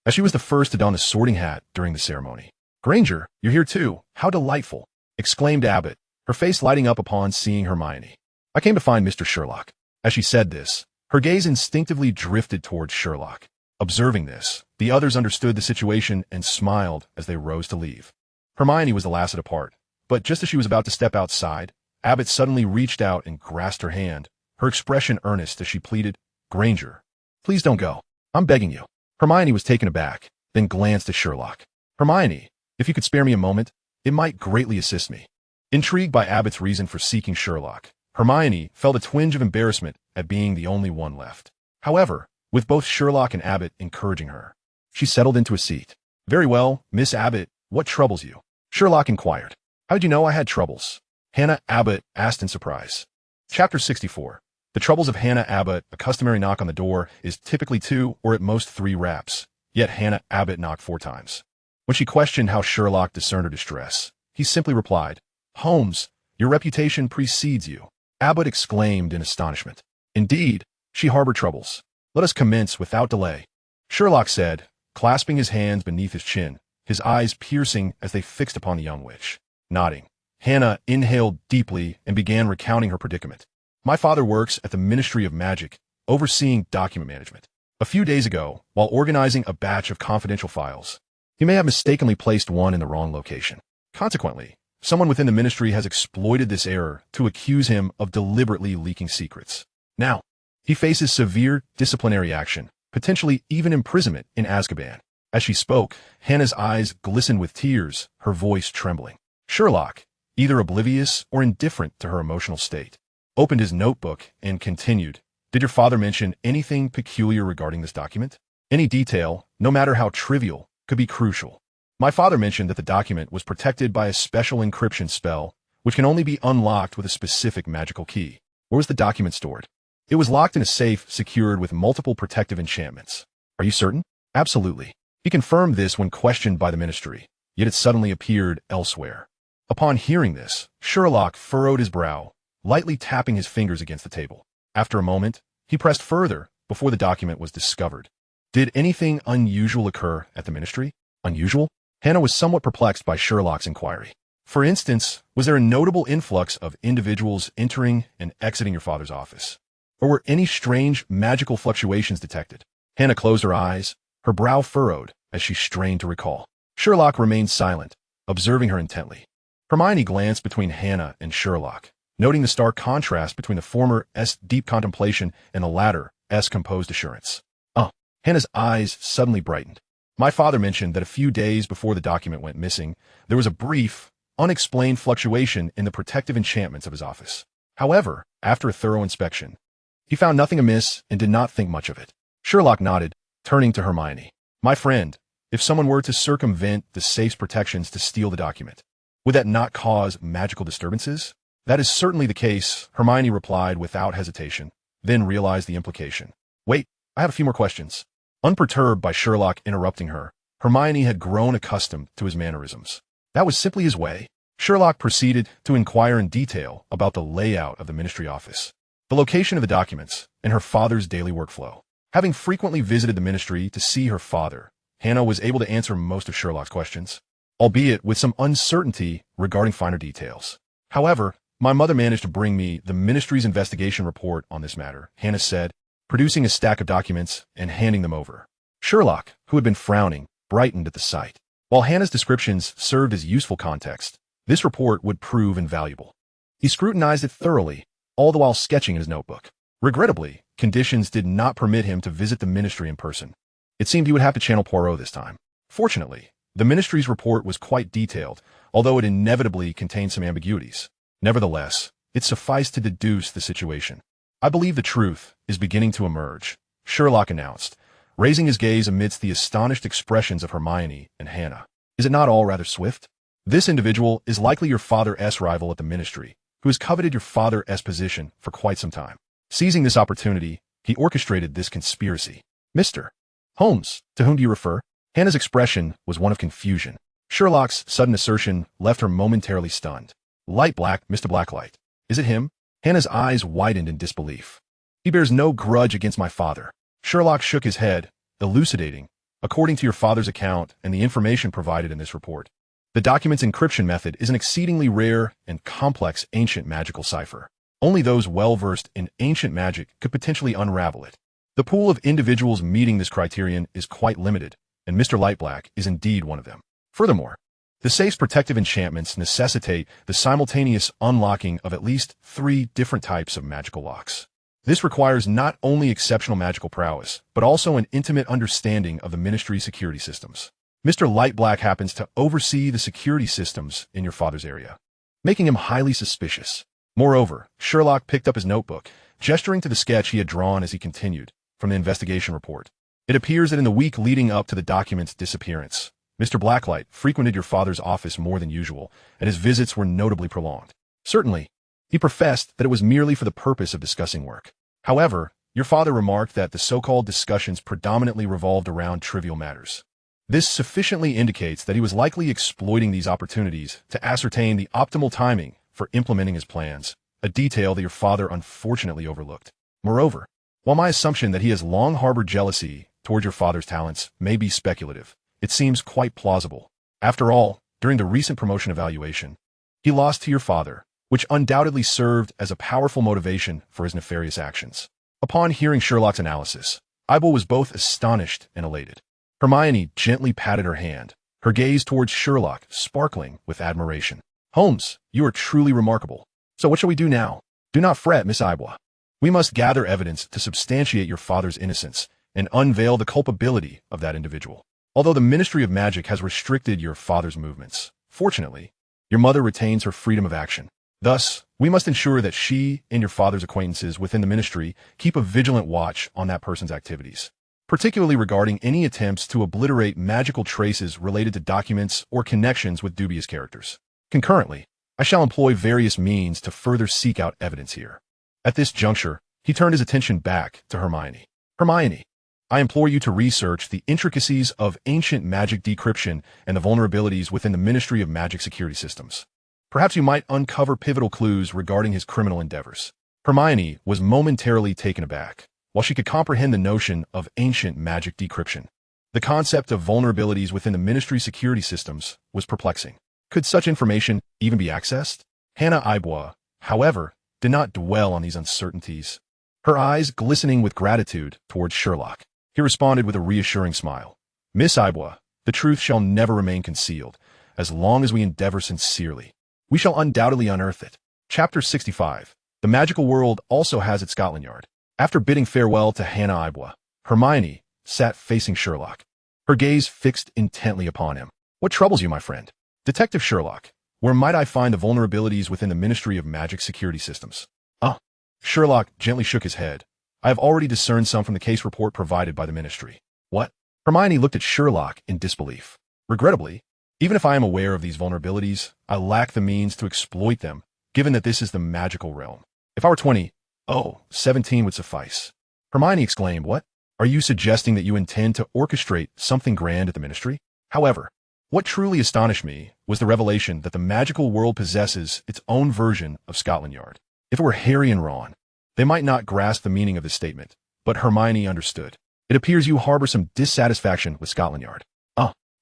Speaker 1: as she was the first to don the sorting hat during the ceremony. "Granger, you're here too. How delightful!" exclaimed Abbott, her face lighting up upon seeing Hermione. "I came to find Mr. Sherlock." As she said this, her gaze instinctively drifted towards Sherlock. Observing this, the others understood the situation and smiled as they rose to leave. Hermione was the last to depart, but just as she was about to step outside, Abbott suddenly reached out and grasped her hand, her expression earnest as she pleaded, "Granger, please don't go. I'm begging you." Hermione was taken aback, then glanced at Sherlock. "Hermione, if you could spare me a moment, it might greatly assist me." Intrigued by Abbott's reason for seeking Sherlock, Hermione felt a twinge of embarrassment at being the only one left. However, with both Sherlock and Abbott encouraging her, she settled into a seat. "Very well, Miss Abbott, what troubles you?" Sherlock inquired. "How did you know I had troubles?" Hannah Abbott asked in surprise. Chapter 64. The troubles of Hannah Abbott. A customary knock on the door is typically 2 or at most 3 raps, yet Hannah Abbott knocked 4 times. When she questioned how Sherlock discerned her distress, he simply replied, "Holmes, your reputation precedes you." Abbott exclaimed in astonishment. "Indeed, she harbored troubles. Let us commence without delay," Sherlock said, clasping his hands beneath his chin, his eyes piercing as they fixed upon the young witch. Nodding, Hannah inhaled deeply and began recounting her predicament. "My father works at the Ministry of Magic, overseeing document management. A few days ago, while organizing a batch of confidential files, he may have mistakenly placed one in the wrong location. Consequently, someone within the ministry has exploited this error to accuse him of deliberately leaking secrets. Now, he faces severe disciplinary action, potentially even imprisonment in Azkaban." As she spoke, Hannah's eyes glistened with tears, her voice trembling. Sherlock, either oblivious or indifferent to her emotional state, opened his notebook and continued, "Did your father mention anything peculiar regarding this document? Any detail, no matter how trivial, could be crucial. My father mentioned that the document was protected by a special encryption spell, which can only be unlocked with a specific magical key." "Where was the document stored?" "It was locked in a safe secured with multiple protective enchantments." "Are you certain?" "Absolutely." He confirmed this when questioned by the ministry, yet it suddenly appeared elsewhere. Upon hearing this, Sherlock furrowed his brow, lightly tapping his fingers against the table. After a moment, he pressed further before the document was discovered. "Did anything unusual occur at the ministry?" "Unusual?" Hannah was somewhat perplexed by Sherlock's inquiry. "For instance, was there a notable influx of individuals entering and exiting your father's office? Or were any strange magical fluctuations detected?" Hannah closed her eyes, her brow furrowed as she strained to recall. Sherlock remained silent, observing her intently. Hermione glanced between Hannah and Sherlock, noting the stark contrast between the former's deep contemplation and the latter's composed assurance. Hannah's eyes suddenly brightened. "My father mentioned that a few days before the document went missing, there was a brief, unexplained fluctuation in the protective enchantments of his office. However, after a thorough inspection, he found nothing amiss and did not think much of it. Sherlock nodded, turning to Hermione. My friend, if someone were to circumvent the safe's protections to steal the document, would that not cause magical disturbances? That is certainly the case, Hermione replied without hesitation, then realized the implication. Wait, I have a few more questions. Unperturbed by Sherlock interrupting her, Hermione had grown accustomed to his mannerisms. That was simply his way. Sherlock proceeded to inquire in detail about the layout of the ministry office, the location of the documents, and her father's daily workflow. Having frequently visited the ministry to see her father, Hannah was able to answer most of Sherlock's questions, albeit with some uncertainty regarding finer details. However, my mother managed to bring me the ministry's investigation report on this matter, Hannah said, producing a stack of documents and handing them over. Sherlock, who had been frowning, brightened at the sight. While Hannah's descriptions served as useful context, this report would prove invaluable. He scrutinized it thoroughly, all the while sketching in his notebook. Regrettably, conditions did not permit him to visit the ministry in person. It seemed he would have to channel Poirot this time. Fortunately, the ministry's report was quite detailed, although it inevitably contained some ambiguities. Nevertheless, it sufficed to deduce the situation. I believe the truth is beginning to emerge, Sherlock announced, raising his gaze amidst the astonished expressions of Hermione and Hannah. Is it not all rather swift? This individual is likely your father's rival at the ministry, who has coveted your father's position for quite some time. Seizing this opportunity, he orchestrated this conspiracy. Mr. Holmes, to whom do you refer? Hannah's expression was one of confusion. Sherlock's sudden assertion left her momentarily stunned. Light Black, Mr. Blacklight. Is it him? Hannah's eyes widened in disbelief. He bears no grudge against my father. Sherlock shook his head, elucidating, according to your father's account and the information provided in this report. The document's encryption method is an exceedingly rare and complex ancient magical cipher. Only those well-versed in ancient magic could potentially unravel it. The pool of individuals meeting this criterion is quite limited, and Mr. Lightblack is indeed one of them. Furthermore, the safe's protective enchantments necessitate the simultaneous unlocking of at least 3 different types of magical locks. This requires not only exceptional magical prowess, but also an intimate understanding of the ministry's security systems. Mr. Lightblack happens to oversee the security systems in your father's area, making him highly suspicious. Moreover, Sherlock picked up his notebook, gesturing to the sketch he had drawn as he continued, from the investigation report. It appears that in the week leading up to the document's disappearance, Mr. Blacklight frequented your father's office more than usual, and his visits were notably prolonged. Certainly, he professed that it was merely for the purpose of discussing work. However, your father remarked that the so-called discussions predominantly revolved around trivial matters. This sufficiently indicates that he was likely exploiting these opportunities to ascertain the optimal timing for implementing his plans, a detail that your father unfortunately overlooked. Moreover, while my assumption that he has long harbored jealousy toward your father's talents may be speculative, it seems quite plausible. After all, during the recent promotion evaluation, he lost to your father, which undoubtedly served as a powerful motivation for his nefarious actions. Upon hearing Sherlock's analysis, Ibel was both astonished and elated. Hermione gently patted her hand, her gaze towards Sherlock sparkling with admiration. Holmes, you are truly remarkable. So what shall we do now? Do not fret, Miss Ibel. We must gather evidence to substantiate your father's innocence and unveil the culpability of that individual. Although the Ministry of Magic has restricted your father's movements, fortunately, your mother retains her freedom of action. Thus, we must ensure that she and your father's acquaintances within the ministry keep a vigilant watch on that person's activities, particularly regarding any attempts to obliterate magical traces related to documents or connections with dubious characters. Concurrently, I shall employ various means to further seek out evidence here. At this juncture, he turned his attention back to Hermione. Hermione, I implore you to research the intricacies of ancient magic decryption and the vulnerabilities within the Ministry of Magic security systems. Perhaps you might uncover pivotal clues regarding his criminal endeavors. Hermione was momentarily taken aback. While she could comprehend the notion of ancient magic decryption, the concept of vulnerabilities within the Ministry's security systems was perplexing. Could such information even be accessed? Hannah Ibel, however, did not dwell on these uncertainties, her eyes glistening with gratitude towards Sherlock. He responded with a reassuring smile. Miss Ibel, the truth shall never remain concealed, as long as we endeavor sincerely. We shall undoubtedly unearth it. Chapter 65. The magical world also has its Scotland Yard. After bidding farewell to Hannah Ibel, Hermione sat facing Sherlock, her gaze fixed intently upon him. What troubles you, my friend? Detective Sherlock, where might I find the vulnerabilities within the Ministry of Magic security systems? Sherlock gently shook his head, I have already discerned some from the case report provided by the ministry. What? Hermione looked at Sherlock in disbelief. Regrettably, even if I am aware of these vulnerabilities, I lack the means to exploit them, given that this is the magical realm. If I were 20, 17 would suffice. Hermione exclaimed, what? Are you suggesting that you intend to orchestrate something grand at the ministry? However, what truly astonished me was the revelation that the magical world possesses its own version of Scotland Yard. If it were Harry and Ron, they might not grasp the meaning of this statement, but Hermione understood. It appears you harbor some dissatisfaction with Scotland Yard.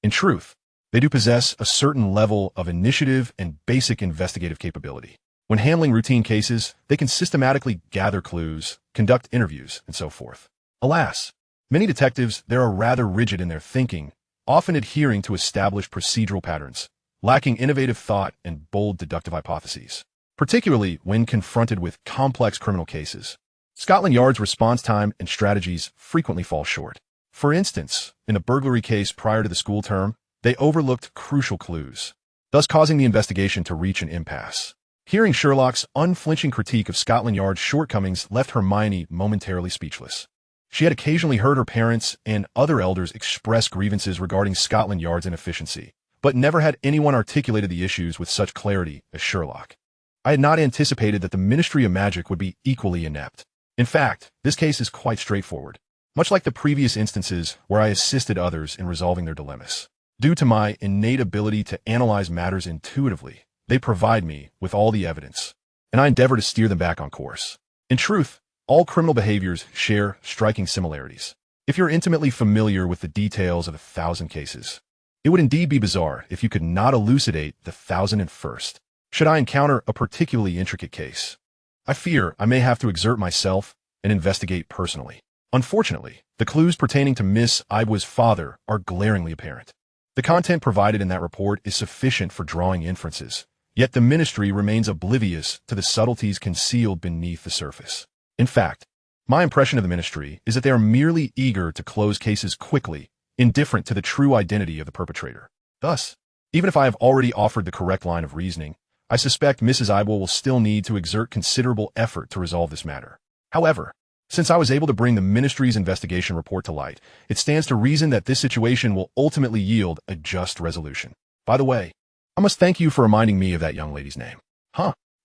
Speaker 1: In truth, they do possess a certain level of initiative and basic investigative capability. When handling routine cases, they can systematically gather clues, conduct interviews, and so forth. Alas, many detectives there are rather rigid in their thinking, often adhering to established procedural patterns, lacking innovative thought and bold deductive hypotheses, particularly when confronted with complex criminal cases. Scotland Yard's response time and strategies frequently fall short. For instance, in a burglary case prior to the school term, they overlooked crucial clues, thus causing the investigation to reach an impasse. Hearing Sherlock's unflinching critique of Scotland Yard's shortcomings left Hermione momentarily speechless. She had occasionally heard her parents and other elders express grievances regarding Scotland Yard's inefficiency, but never had anyone articulated the issues with such clarity as Sherlock. I had not anticipated that the Ministry of Magic would be equally inept. In fact, this case is quite straightforward, much like the previous instances where I assisted others in resolving their dilemmas. Due to my innate ability to analyze matters intuitively, they provide me with all the evidence, and I endeavor to steer them back on course. In truth, all criminal behaviors share striking similarities. If you're intimately familiar with the details of 1,000 cases, it would indeed be bizarre if you could not elucidate the 1,001st. Should I encounter a particularly intricate case, I fear I may have to exert myself and investigate personally. Unfortunately, the clues pertaining to Miss Ibwa's father are glaringly apparent. The content provided in that report is sufficient for drawing inferences, yet the ministry remains oblivious to the subtleties concealed beneath the surface. In fact, my impression of the ministry is that they are merely eager to close cases quickly, indifferent to the true identity of the perpetrator. Thus, even if I have already offered the correct line of reasoning, I suspect Mrs. Ibwa will still need to exert considerable effort to resolve this matter. However, since I was able to bring the ministry's investigation report to light, it stands to reason that this situation will ultimately yield a just resolution. By the way, I must thank you for reminding me of that young lady's name.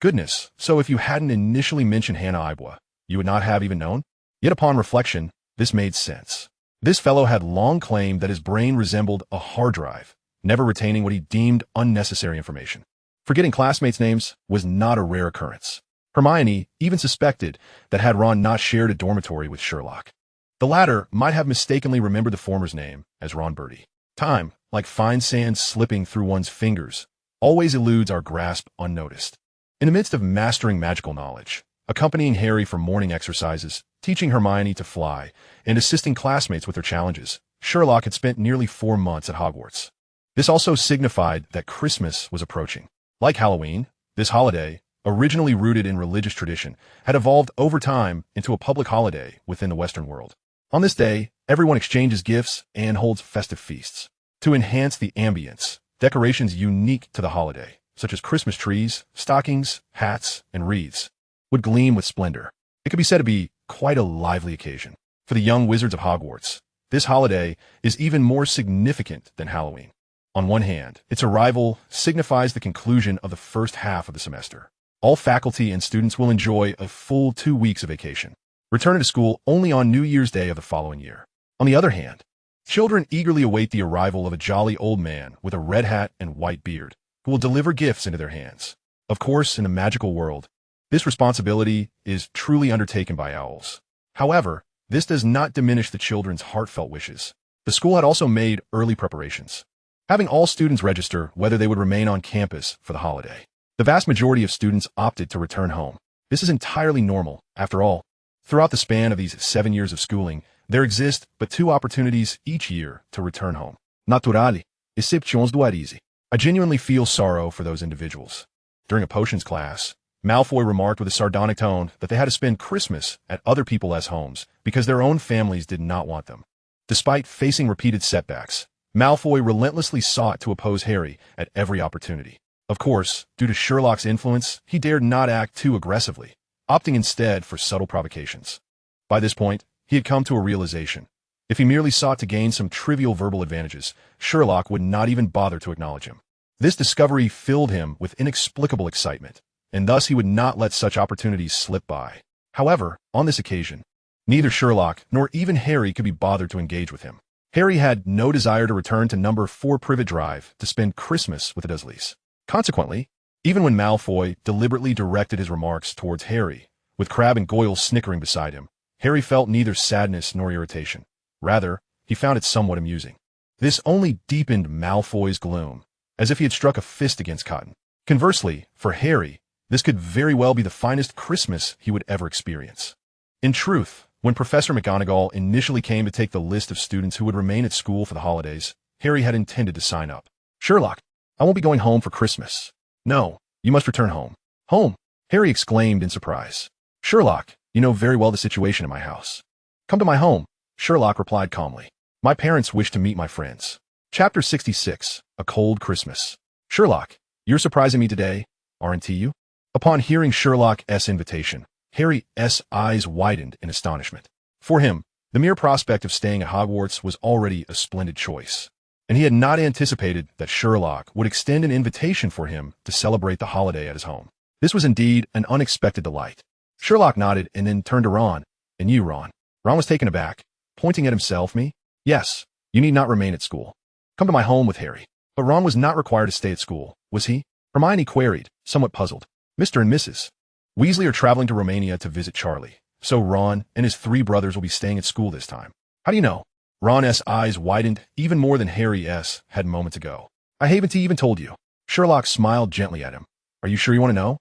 Speaker 1: Goodness, so if you hadn't initially mentioned Hannah Ibwa, you would not have even known? Yet upon reflection, this made sense. This fellow had long claimed that his brain resembled a hard drive, never retaining what he deemed unnecessary information. Forgetting classmates' names was not a rare occurrence. Hermione even suspected that had Ron not shared a dormitory with Sherlock, the latter might have mistakenly remembered the former's name as Ron Bertie. Time, like fine sand slipping through one's fingers, always eludes our grasp unnoticed. In the midst of mastering magical knowledge, accompanying Harry for morning exercises, teaching Hermione to fly, and assisting classmates with their challenges, Sherlock had spent nearly 4 months at Hogwarts. This also signified that Christmas was approaching. Like Halloween, this holiday, originally rooted in religious tradition, had evolved over time into a public holiday within the Western world. On this day, everyone exchanges gifts and holds festive feasts. To enhance the ambience, decorations unique to the holiday, such as Christmas trees, stockings, hats, and wreaths, would gleam with splendor. It could be said to be quite a lively occasion. For the young wizards of Hogwarts, this holiday is even more significant than Halloween. On one hand, its arrival signifies the conclusion of the first half of the semester. All faculty and students will enjoy a full 2 weeks of vacation, returning to school only on New Year's Day of the following year. On the other hand, children eagerly await the arrival of a jolly old man with a red hat and white beard, who will deliver gifts into their hands. Of course, in the magical world, this responsibility is truly undertaken by owls. However, this does not diminish the children's heartfelt wishes. The school had also made early preparations, having all students register whether they would remain on campus for the holiday. The vast majority of students opted to return home. This is entirely normal. After all, throughout the span of these 7 years of schooling, there exist but 2 opportunities each year to return home. Naturali, exceptions doarize. I genuinely feel sorrow for those individuals. During a potions class, Malfoy remarked with a sardonic tone that they had to spend Christmas at other people's homes because their own families did not want them. Despite facing repeated setbacks, Malfoy relentlessly sought to oppose Harry at every opportunity. Of course, due to Sherlock's influence, he dared not act too aggressively, opting instead for subtle provocations. By this point, he had come to a realization. If he merely sought to gain some trivial verbal advantages, Sherlock would not even bother to acknowledge him. This discovery filled him with inexplicable excitement, and thus he would not let such opportunities slip by. However, on this occasion, neither Sherlock nor even Harry could be bothered to engage with him. Harry had no desire to return to number 4 Privet Drive to spend Christmas with the Dursleys. Consequently, even when Malfoy deliberately directed his remarks towards Harry, with Crabbe and Goyle snickering beside him, Harry felt neither sadness nor irritation. Rather, he found it somewhat amusing. This only deepened Malfoy's gloom, as if he had struck a fist against cotton. Conversely, for Harry, this could very well be the finest Christmas he would ever experience. In truth, when Professor McGonagall initially came to take the list of students who would remain at school for the holidays, Harry had intended to sign up. Sherlock, I won't be going home for Christmas. No, you must return home. Home? Harry exclaimed in surprise. Sherlock, you know very well the situation in my house. Come to my home, Sherlock replied calmly. My parents wish to meet my friends. Chapter 66, A Cold Christmas. Sherlock, you're surprising me today, aren't you? Upon hearing Sherlock's invitation, Harry's eyes widened in astonishment. For him, the mere prospect of staying at Hogwarts was already a splendid choice, and he had not anticipated that Sherlock would extend an invitation for him to celebrate the holiday at his home. This was indeed an unexpected delight. Sherlock nodded and then turned to Ron. And you, Ron? Ron was taken aback, pointing at himself. Me? Yes, you need not remain at school. Come to my home with Harry. But Ron was not required to stay at school, was he? Hermione queried, somewhat puzzled. Mr. and Mrs. Weasley are traveling to Romania to visit Charlie, so Ron and his 3 brothers will be staying at school this time. How do you know? Ron's eyes widened even more than Harry's had moments ago. I haven't even told you. Sherlock smiled gently at him. Are you sure you want to know?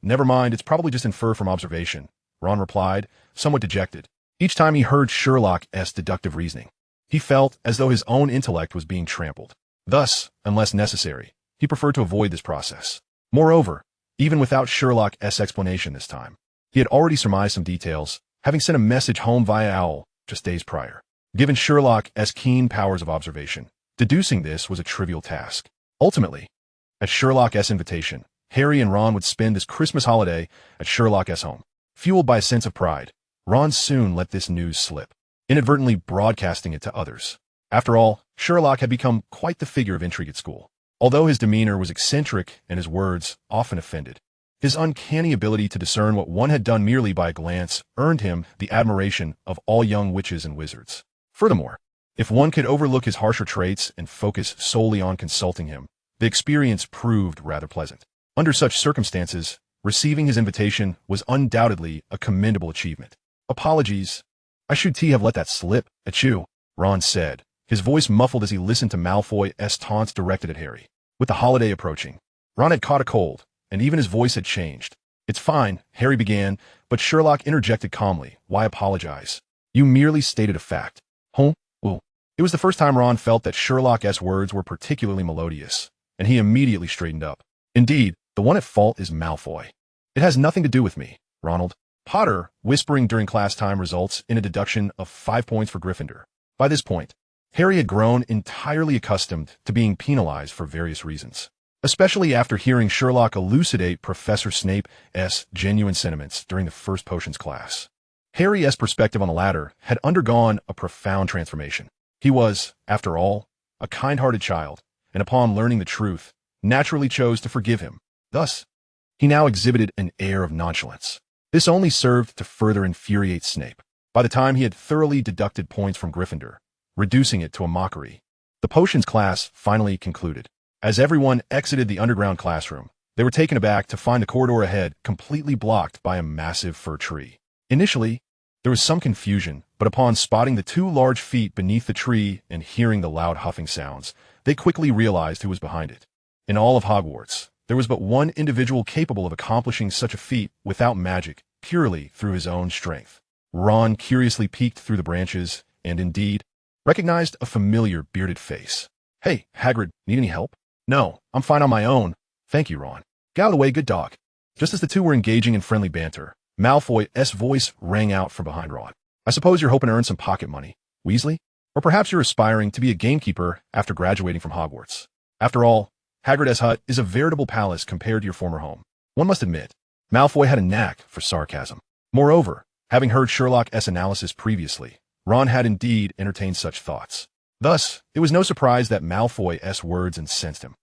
Speaker 1: Never mind, it's probably just infer from observation, Ron replied, somewhat dejected. Each time he heard Sherlock's deductive reasoning, he felt as though his own intellect was being trampled. Thus, unless necessary, he preferred to avoid this process. Moreover, even without Sherlock's explanation this time, he had already surmised some details, having sent a message home via owl just days prior. Given Sherlock's keen powers of observation, deducing this was a trivial task. Ultimately, at Sherlock's invitation, Harry and Ron would spend this Christmas holiday at Sherlock's home. Fueled by a sense of pride, Ron soon let this news slip, inadvertently broadcasting it to others. After all, Sherlock had become quite the figure of intrigue at school. Although his demeanor was eccentric and his words often offended, his uncanny ability to discern what one had done merely by a glance earned him the admiration of all young witches and wizards. Furthermore, if one could overlook his harsher traits and focus solely on consulting him, the experience proved rather pleasant. Under such circumstances, receiving his invitation was undoubtedly a commendable achievement. Apologies. I should have let that slip at you, Ron said, his voice muffled as he listened to Malfoy's taunts directed at Harry. With the holiday approaching, Ron had caught a cold, and even his voice had changed. It's fine, Harry began, but Sherlock interjected calmly. Why apologize? You merely stated a fact. Huh? Well, it was the first time Ron felt that Sherlock's words were particularly melodious, and he immediately straightened up. Indeed, the one at fault is Malfoy. It has nothing to do with me, Ronald. Potter, whispering during class time, results in a deduction of 5 points for Gryffindor. By this point, Harry had grown entirely accustomed to being penalized for various reasons, especially after hearing Sherlock elucidate Professor Snape's genuine sentiments during the first potions class. Harry's perspective on the latter had undergone a profound transformation. He was, after all, a kind-hearted child, and upon learning the truth, naturally chose to forgive him. Thus, he now exhibited an air of nonchalance. This only served to further infuriate Snape. By the time he had thoroughly deducted points from Gryffindor, reducing it to a mockery, the potions class finally concluded. As everyone exited the underground classroom, they were taken aback to find the corridor ahead completely blocked by a massive fir tree. Initially, there was some confusion, but upon spotting the 2 large feet beneath the tree and hearing the loud huffing sounds, they quickly realized who was behind it. In all of Hogwarts, there was but one individual capable of accomplishing such a feat without magic, purely through his own strength. Ron curiously peeked through the branches and, indeed, recognized a familiar bearded face. Hey, Hagrid, need any help? No, I'm fine on my own. Thank you, Ron. Get out of the way, good dog. Just as the two were engaging in friendly banter, Malfoy's voice rang out from behind Ron. I suppose you're hoping to earn some pocket money, Weasley? Or perhaps you're aspiring to be a gamekeeper after graduating from Hogwarts. After all, Hagrid's hut is a veritable palace compared to your former home. One must admit, Malfoy had a knack for sarcasm. Moreover, Having heard Sherlock's analysis previously, Ron had indeed entertained such thoughts. Thus, it was no surprise that Malfoy's words incensed him.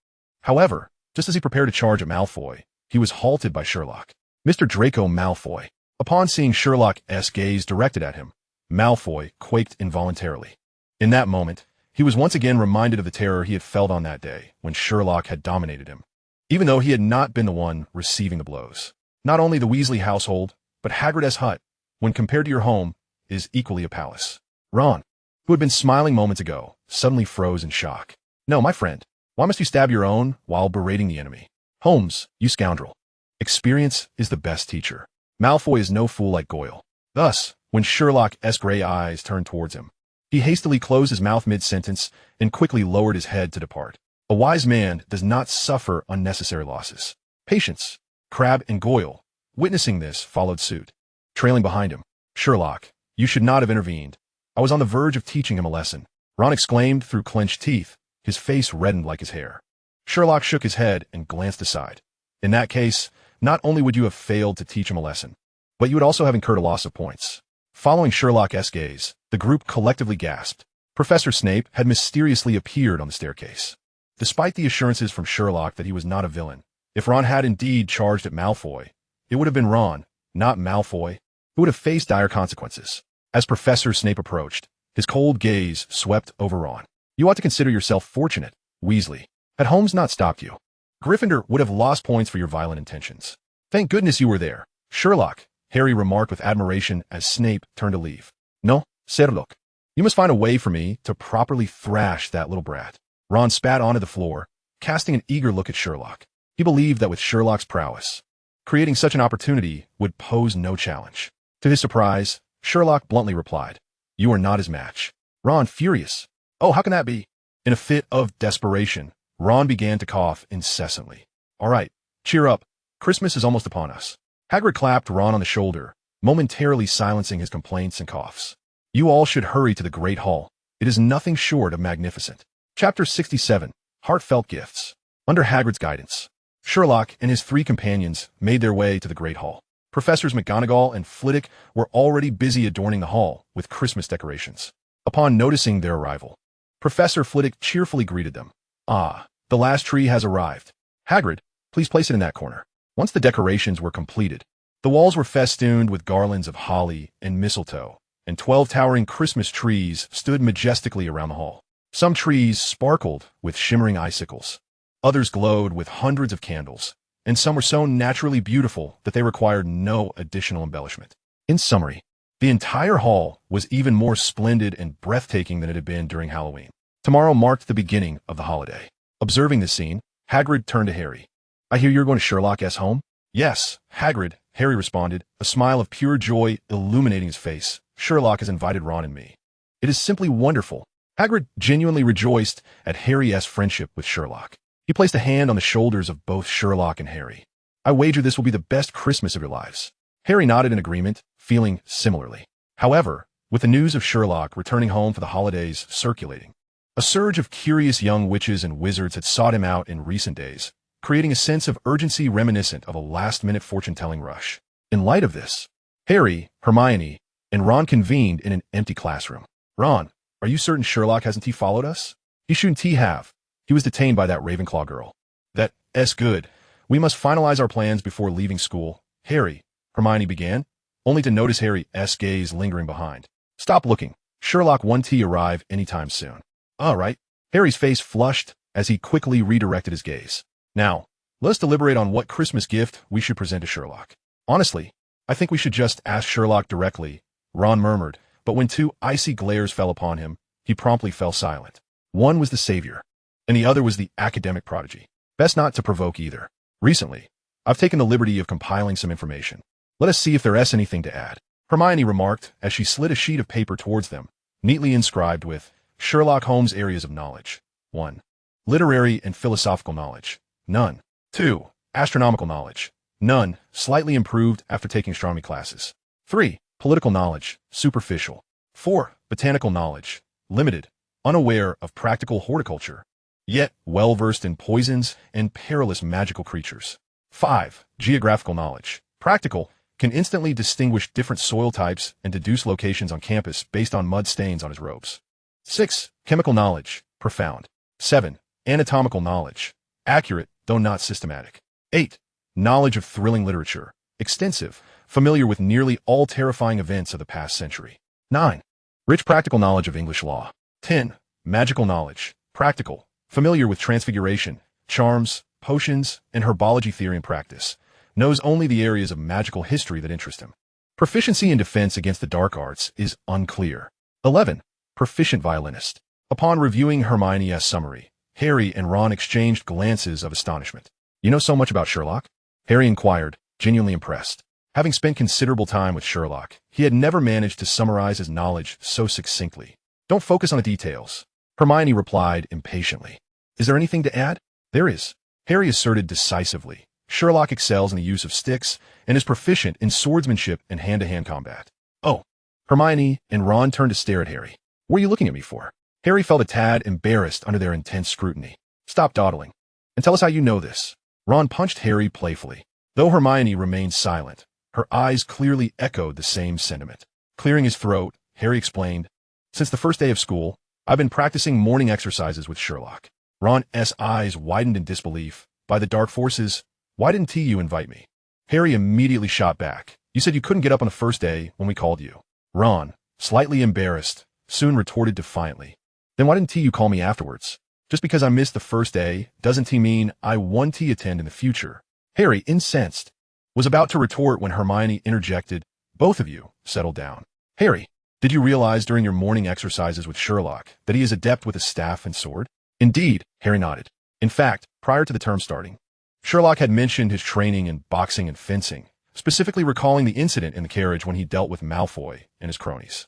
Speaker 1: However, just as he prepared to charge at Malfoy, he was halted by Sherlock. Mr. Draco Malfoy. Upon seeing Sherlock's gaze directed at him, Malfoy quaked involuntarily. In that moment, he was once again reminded of the terror he had felt on that day when Sherlock had dominated him, even though he had not been the one receiving the blows. Not only the Weasley household, but Hagrid's hut, when compared to your home, is equally a palace. Ron, who had been smiling moments ago, suddenly froze in shock. No, my friend, why must you stab your own while berating the enemy? Holmes, you scoundrel. Experience is the best teacher. Malfoy is no fool like Goyle. Thus, when Sherlock's gray eyes turned towards him, he hastily closed his mouth mid-sentence and quickly lowered his head to depart. A wise man does not suffer unnecessary losses. Patience. Crabbe and Goyle, witnessing this, followed suit. Trailing behind him, Sherlock, you should not have intervened. I was on the verge of teaching him a lesson. Ron exclaimed through clenched teeth, his face reddened like his hair. Sherlock shook his head and glanced aside. In that case, not only would you have failed to teach him a lesson, but you would also have incurred a loss of points. Following Sherlock's gaze, the group collectively gasped. Professor Snape had mysteriously appeared on the staircase. Despite the assurances from Sherlock that he was not a villain, if Ron had indeed charged at Malfoy, it would have been Ron, not Malfoy, who would have faced dire consequences. As Professor Snape approached, his cold gaze swept over Ron. You ought to consider yourself fortunate, Weasley. Had Holmes not stopped you, Gryffindor would have lost points for your violent intentions. Thank goodness you were there, Sherlock, Harry remarked with admiration as Snape turned to leave. No, Sherlock. You must find a way for me to properly thrash that little brat. Ron spat onto the floor, casting an eager look at Sherlock. He believed that with Sherlock's prowess, creating such an opportunity would pose no challenge. To his surprise, Sherlock bluntly replied, You are not his match. Ron, furious. Oh, how can that be? In a fit of desperation, Ron began to cough incessantly. All right, cheer up. Christmas is almost upon us. Hagrid clapped Ron on the shoulder, momentarily silencing his complaints and coughs. You all should hurry to the Great Hall. It is nothing short of magnificent. Chapter 67, Heartfelt Gifts. Under Hagrid's guidance, Sherlock and his three companions made their way to the Great Hall. Professors McGonagall and Flitwick were already busy adorning the hall with Christmas decorations. Upon noticing their arrival, Professor Flitwick cheerfully greeted them. Ah, the last tree has arrived. Hagrid, please place it in that corner. Once the decorations were completed, the walls were festooned with garlands of holly and mistletoe, and 12 towering Christmas trees stood majestically around the hall. Some trees sparkled with shimmering icicles. Others glowed with hundreds of candles, and some were so naturally beautiful that they required no additional embellishment. In summary, the entire hall was even more splendid and breathtaking than it had been during Halloween. Tomorrow marked the beginning of the holiday. Observing this scene, Hagrid turned to Harry. I hear you're going to Sherlock's home? Yes, Hagrid, Harry responded, a smile of pure joy illuminating his face. Sherlock has invited Ron and me. It is simply wonderful. Hagrid genuinely rejoiced at Harry's friendship with Sherlock. He placed a hand on the shoulders of both Sherlock and Harry. I wager this will be the best Christmas of your lives. Harry nodded in agreement, feeling similarly. However, with the news of Sherlock returning home for the holidays circulating, a surge of curious young witches and wizards had sought him out in recent days, creating a sense of urgency reminiscent of a last-minute fortune-telling rush. In light of this, Harry, Hermione, and Ron convened in an empty classroom. Ron, are you certain Sherlock hasn't followed us? He shouldn't have. He was detained by that Ravenclaw girl. That's good. We must finalize our plans before leaving school. Harry, Hermione began, only to notice Harry's gaze lingering behind. Stop looking. Sherlock won't arrive anytime soon. All right. Harry's face flushed as he quickly redirected his gaze. Now, let's deliberate on what Christmas gift we should present to Sherlock. Honestly, I think we should just ask Sherlock directly, Ron murmured, but when two icy glares fell upon him, he promptly fell silent. One was the savior, and the other was the academic prodigy. Best not to provoke either. Recently, I've taken the liberty of compiling some information. Let us see if there is anything to add. Hermione remarked as she slid a sheet of paper towards them, neatly inscribed with Sherlock Holmes areas of knowledge. 1. Literary and philosophical knowledge. None. 2. Astronomical knowledge. None, slightly improved after taking astronomy classes. 3. Political knowledge. Superficial. 4. Botanical knowledge. Limited. Unaware of practical horticulture, yet well-versed in poisons and perilous magical creatures. 5. Geographical knowledge. Practical, can instantly distinguish different soil types and deduce locations on campus based on mud stains on his robes. 6. Chemical knowledge, profound. 7. Anatomical knowledge, accurate, though not systematic. 8. Knowledge of thrilling literature, extensive, familiar with nearly all terrifying events of the past century. 9. Rich practical knowledge of English law. 10. Magical knowledge, practical, familiar with transfiguration, charms, potions, and herbology theory and practice. Knows only the areas of magical history that interest him. Proficiency in defense against the dark arts is unclear. 11. Proficient violinist. Upon reviewing Hermione's summary, Harry and Ron exchanged glances of astonishment. You know so much about Sherlock? Harry inquired, genuinely impressed. Having spent considerable time with Sherlock, he had never managed to summarize his knowledge so succinctly. Don't focus on the details, Hermione replied impatiently. Is there anything to add? There is, Harry asserted decisively. Sherlock excels in the use of sticks and is proficient in swordsmanship and hand-to-hand combat. Oh, Hermione and Ron turned to stare at Harry. What are you looking at me for? Harry felt a tad embarrassed under their intense scrutiny. Stop dawdling, and tell us how you know this. Ron punched Harry playfully. Though Hermione remained silent, her eyes clearly echoed the same sentiment. Clearing his throat, Harry explained, Since the first day of school, I've been practicing morning exercises with Sherlock. Ron's eyes widened in disbelief. By the dark forces, why didn't you invite me? Harry immediately shot back. You said you couldn't get up on the first day when we called you. Ron, slightly embarrassed, soon retorted defiantly. Then why didn't you call me afterwards? Just because I missed the first day doesn't mean I won't attend in the future. Harry, incensed, was about to retort when Hermione interjected, Both of you, settle down. Harry, did you realize during your morning exercises with Sherlock that he is adept with a staff and sword? Indeed, Harry nodded. In fact, prior to the term starting, Sherlock had mentioned his training in boxing and fencing, specifically recalling the incident in the carriage when he dealt with Malfoy and his cronies.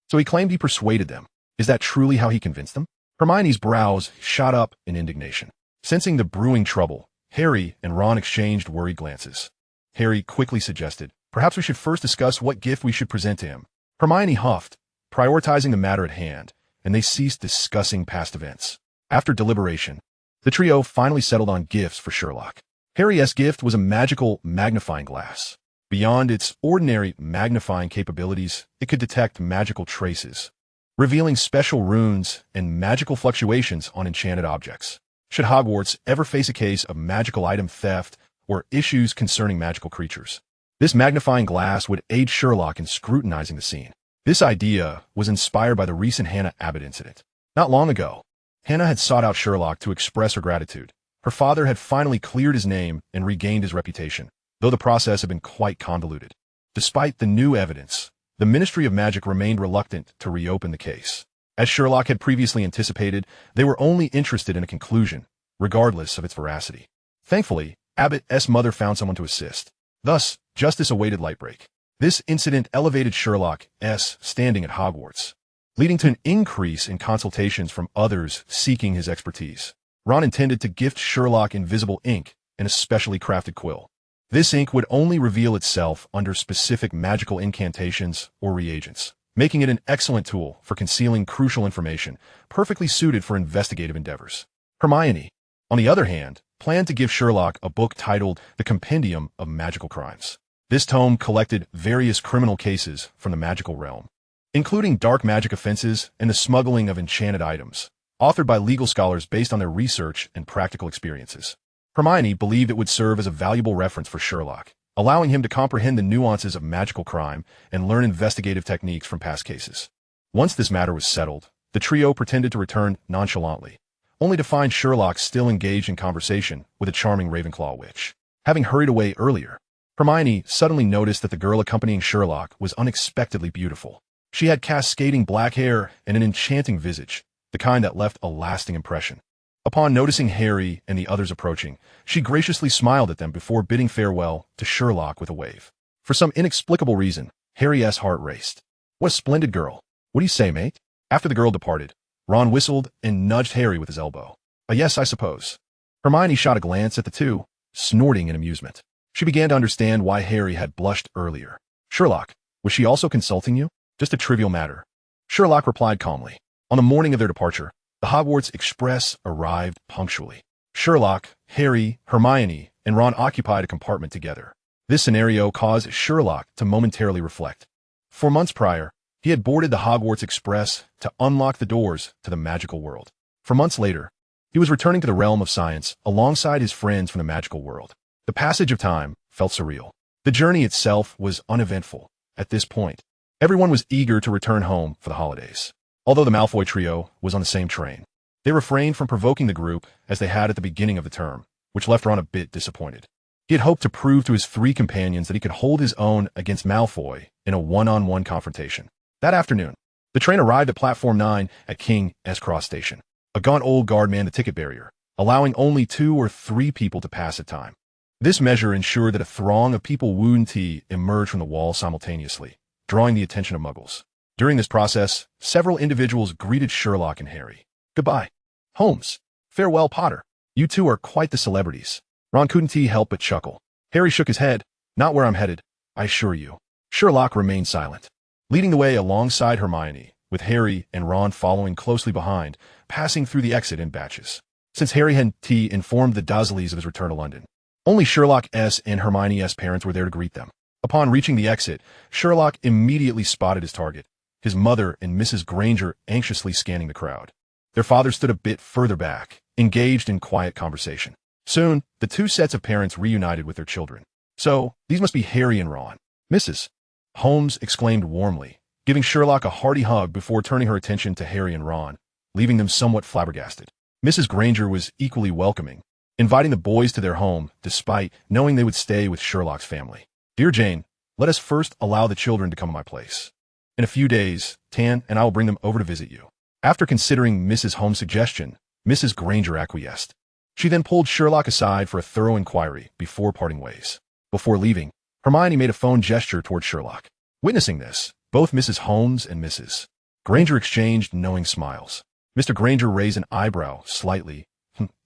Speaker 1: So he claimed he persuaded them. Is that truly how he convinced them? Hermione's brows shot up in indignation. Sensing the brewing trouble, Harry and Ron exchanged worried glances. Harry quickly suggested, perhaps we should first discuss what gift we should present to him. Hermione huffed, prioritizing the matter at hand, and they ceased discussing past events. After deliberation, the trio finally settled on gifts for Sherlock. Harry's gift was a magical magnifying glass. Beyond its ordinary magnifying capabilities, it could detect magical traces, revealing special runes and magical fluctuations on enchanted objects. Should Hogwarts ever face a case of magical item theft or issues concerning magical creatures, this magnifying glass would aid Sherlock in scrutinizing the scene. This idea was inspired by the recent Hannah Abbott incident. Not long ago, Hannah had sought out Sherlock to express her gratitude. Her father had finally cleared his name and regained his reputation, though the process had been quite convoluted. Despite the new evidence, the Ministry of Magic remained reluctant to reopen the case. As Sherlock had previously anticipated, they were only interested in a conclusion, regardless of its veracity. Thankfully, Abbott's mother found someone to assist. Thus, justice awaited Lightbreak. This incident elevated Sherlock's standing at Hogwarts, leading to an increase in consultations from others seeking his expertise. Ron intended to gift Sherlock invisible ink and a specially crafted quill. This ink would only reveal itself under specific magical incantations or reagents, making it an excellent tool for concealing crucial information, perfectly suited for investigative endeavors. Hermione, on the other hand, planned to give Sherlock a book titled The Compendium of Magical Crimes. This tome collected various criminal cases from the magical realm, including dark magic offenses and the smuggling of enchanted items, authored by legal scholars based on their research and practical experiences. Hermione believed it would serve as a valuable reference for Sherlock, allowing him to comprehend the nuances of magical crime and learn investigative techniques from past cases. Once this matter was settled, the trio pretended to return nonchalantly, only to find Sherlock still engaged in conversation with a charming Ravenclaw witch. Having hurried away earlier, Hermione suddenly noticed that the girl accompanying Sherlock was unexpectedly beautiful. She had cascading black hair and an enchanting visage, the kind that left a lasting impression. Upon noticing Harry and the others approaching, she graciously smiled at them before bidding farewell to Sherlock with a wave. For some inexplicable reason, Harry's heart raced. What a splendid girl. What do you say, mate? After the girl departed, Ron whistled and nudged Harry with his elbow. A yes, I suppose. Hermione shot a glance at the two, snorting in amusement. She began to understand why Harry had blushed earlier. Sherlock, was she also consulting you? Just a trivial matter. Sherlock replied calmly. On the morning of their departure, the Hogwarts Express arrived punctually. Sherlock, Harry, Hermione, and Ron occupied a compartment together. This scenario caused Sherlock to momentarily reflect. 4 months prior, he had boarded the Hogwarts Express to unlock the doors to the magical world. 4 months later, he was returning to the realm of science alongside his friends from the magical world. The passage of time felt surreal. The journey itself was uneventful. At this point, everyone was eager to return home for the holidays. Although the Malfoy trio was on the same train, they refrained from provoking the group as they had at the beginning of the term, which left Ron a bit disappointed. He had hoped to prove to his 3 companions that he could hold his own against Malfoy in a one-on-one confrontation. That afternoon, the train arrived at Platform 9 at King's Cross Station. A gaunt old guard manned the ticket barrier, allowing only 2 or 3 people to pass at a time. This measure ensured that a throng of people wouldn't emerge from the wall simultaneously, drawing the attention of Muggles. During this process, several individuals greeted Sherlock and Harry. "Goodbye, Holmes. Farewell, Potter. You two are quite the celebrities." Ron couldn't help but chuckle. Harry shook his head. "Not where I'm headed, I assure you." Sherlock remained silent, leading the way alongside Hermione, with Harry and Ron following closely behind, passing through the exit in batches. Since Harry had informed the Dursleys of his return to London, only Sherlock's and Hermione's parents were there to greet them. Upon reaching the exit, Sherlock immediately spotted his target, his mother and Mrs. Granger anxiously scanning the crowd. Their father stood a bit further back, engaged in quiet conversation. Soon, the 2 sets of parents reunited with their children. "So, these must be Harry and Ron." "Mrs. Holmes exclaimed warmly, giving Sherlock a hearty hug before turning her attention to Harry and Ron, leaving them somewhat flabbergasted. Mrs. Granger was equally welcoming, inviting the boys to their home despite knowing they would stay with Sherlock's family. "Dear Jane, let us first allow the children to come to my place. In a few days, Tan and I will bring them over to visit you." After considering Mrs. Holmes' suggestion, Mrs. Granger acquiesced. She then pulled Sherlock aside for a thorough inquiry before parting ways. Before leaving, Hermione made a phone gesture toward Sherlock. Witnessing this, both Mrs. Holmes and Mrs. Granger exchanged knowing smiles. Mr. Granger raised an eyebrow slightly.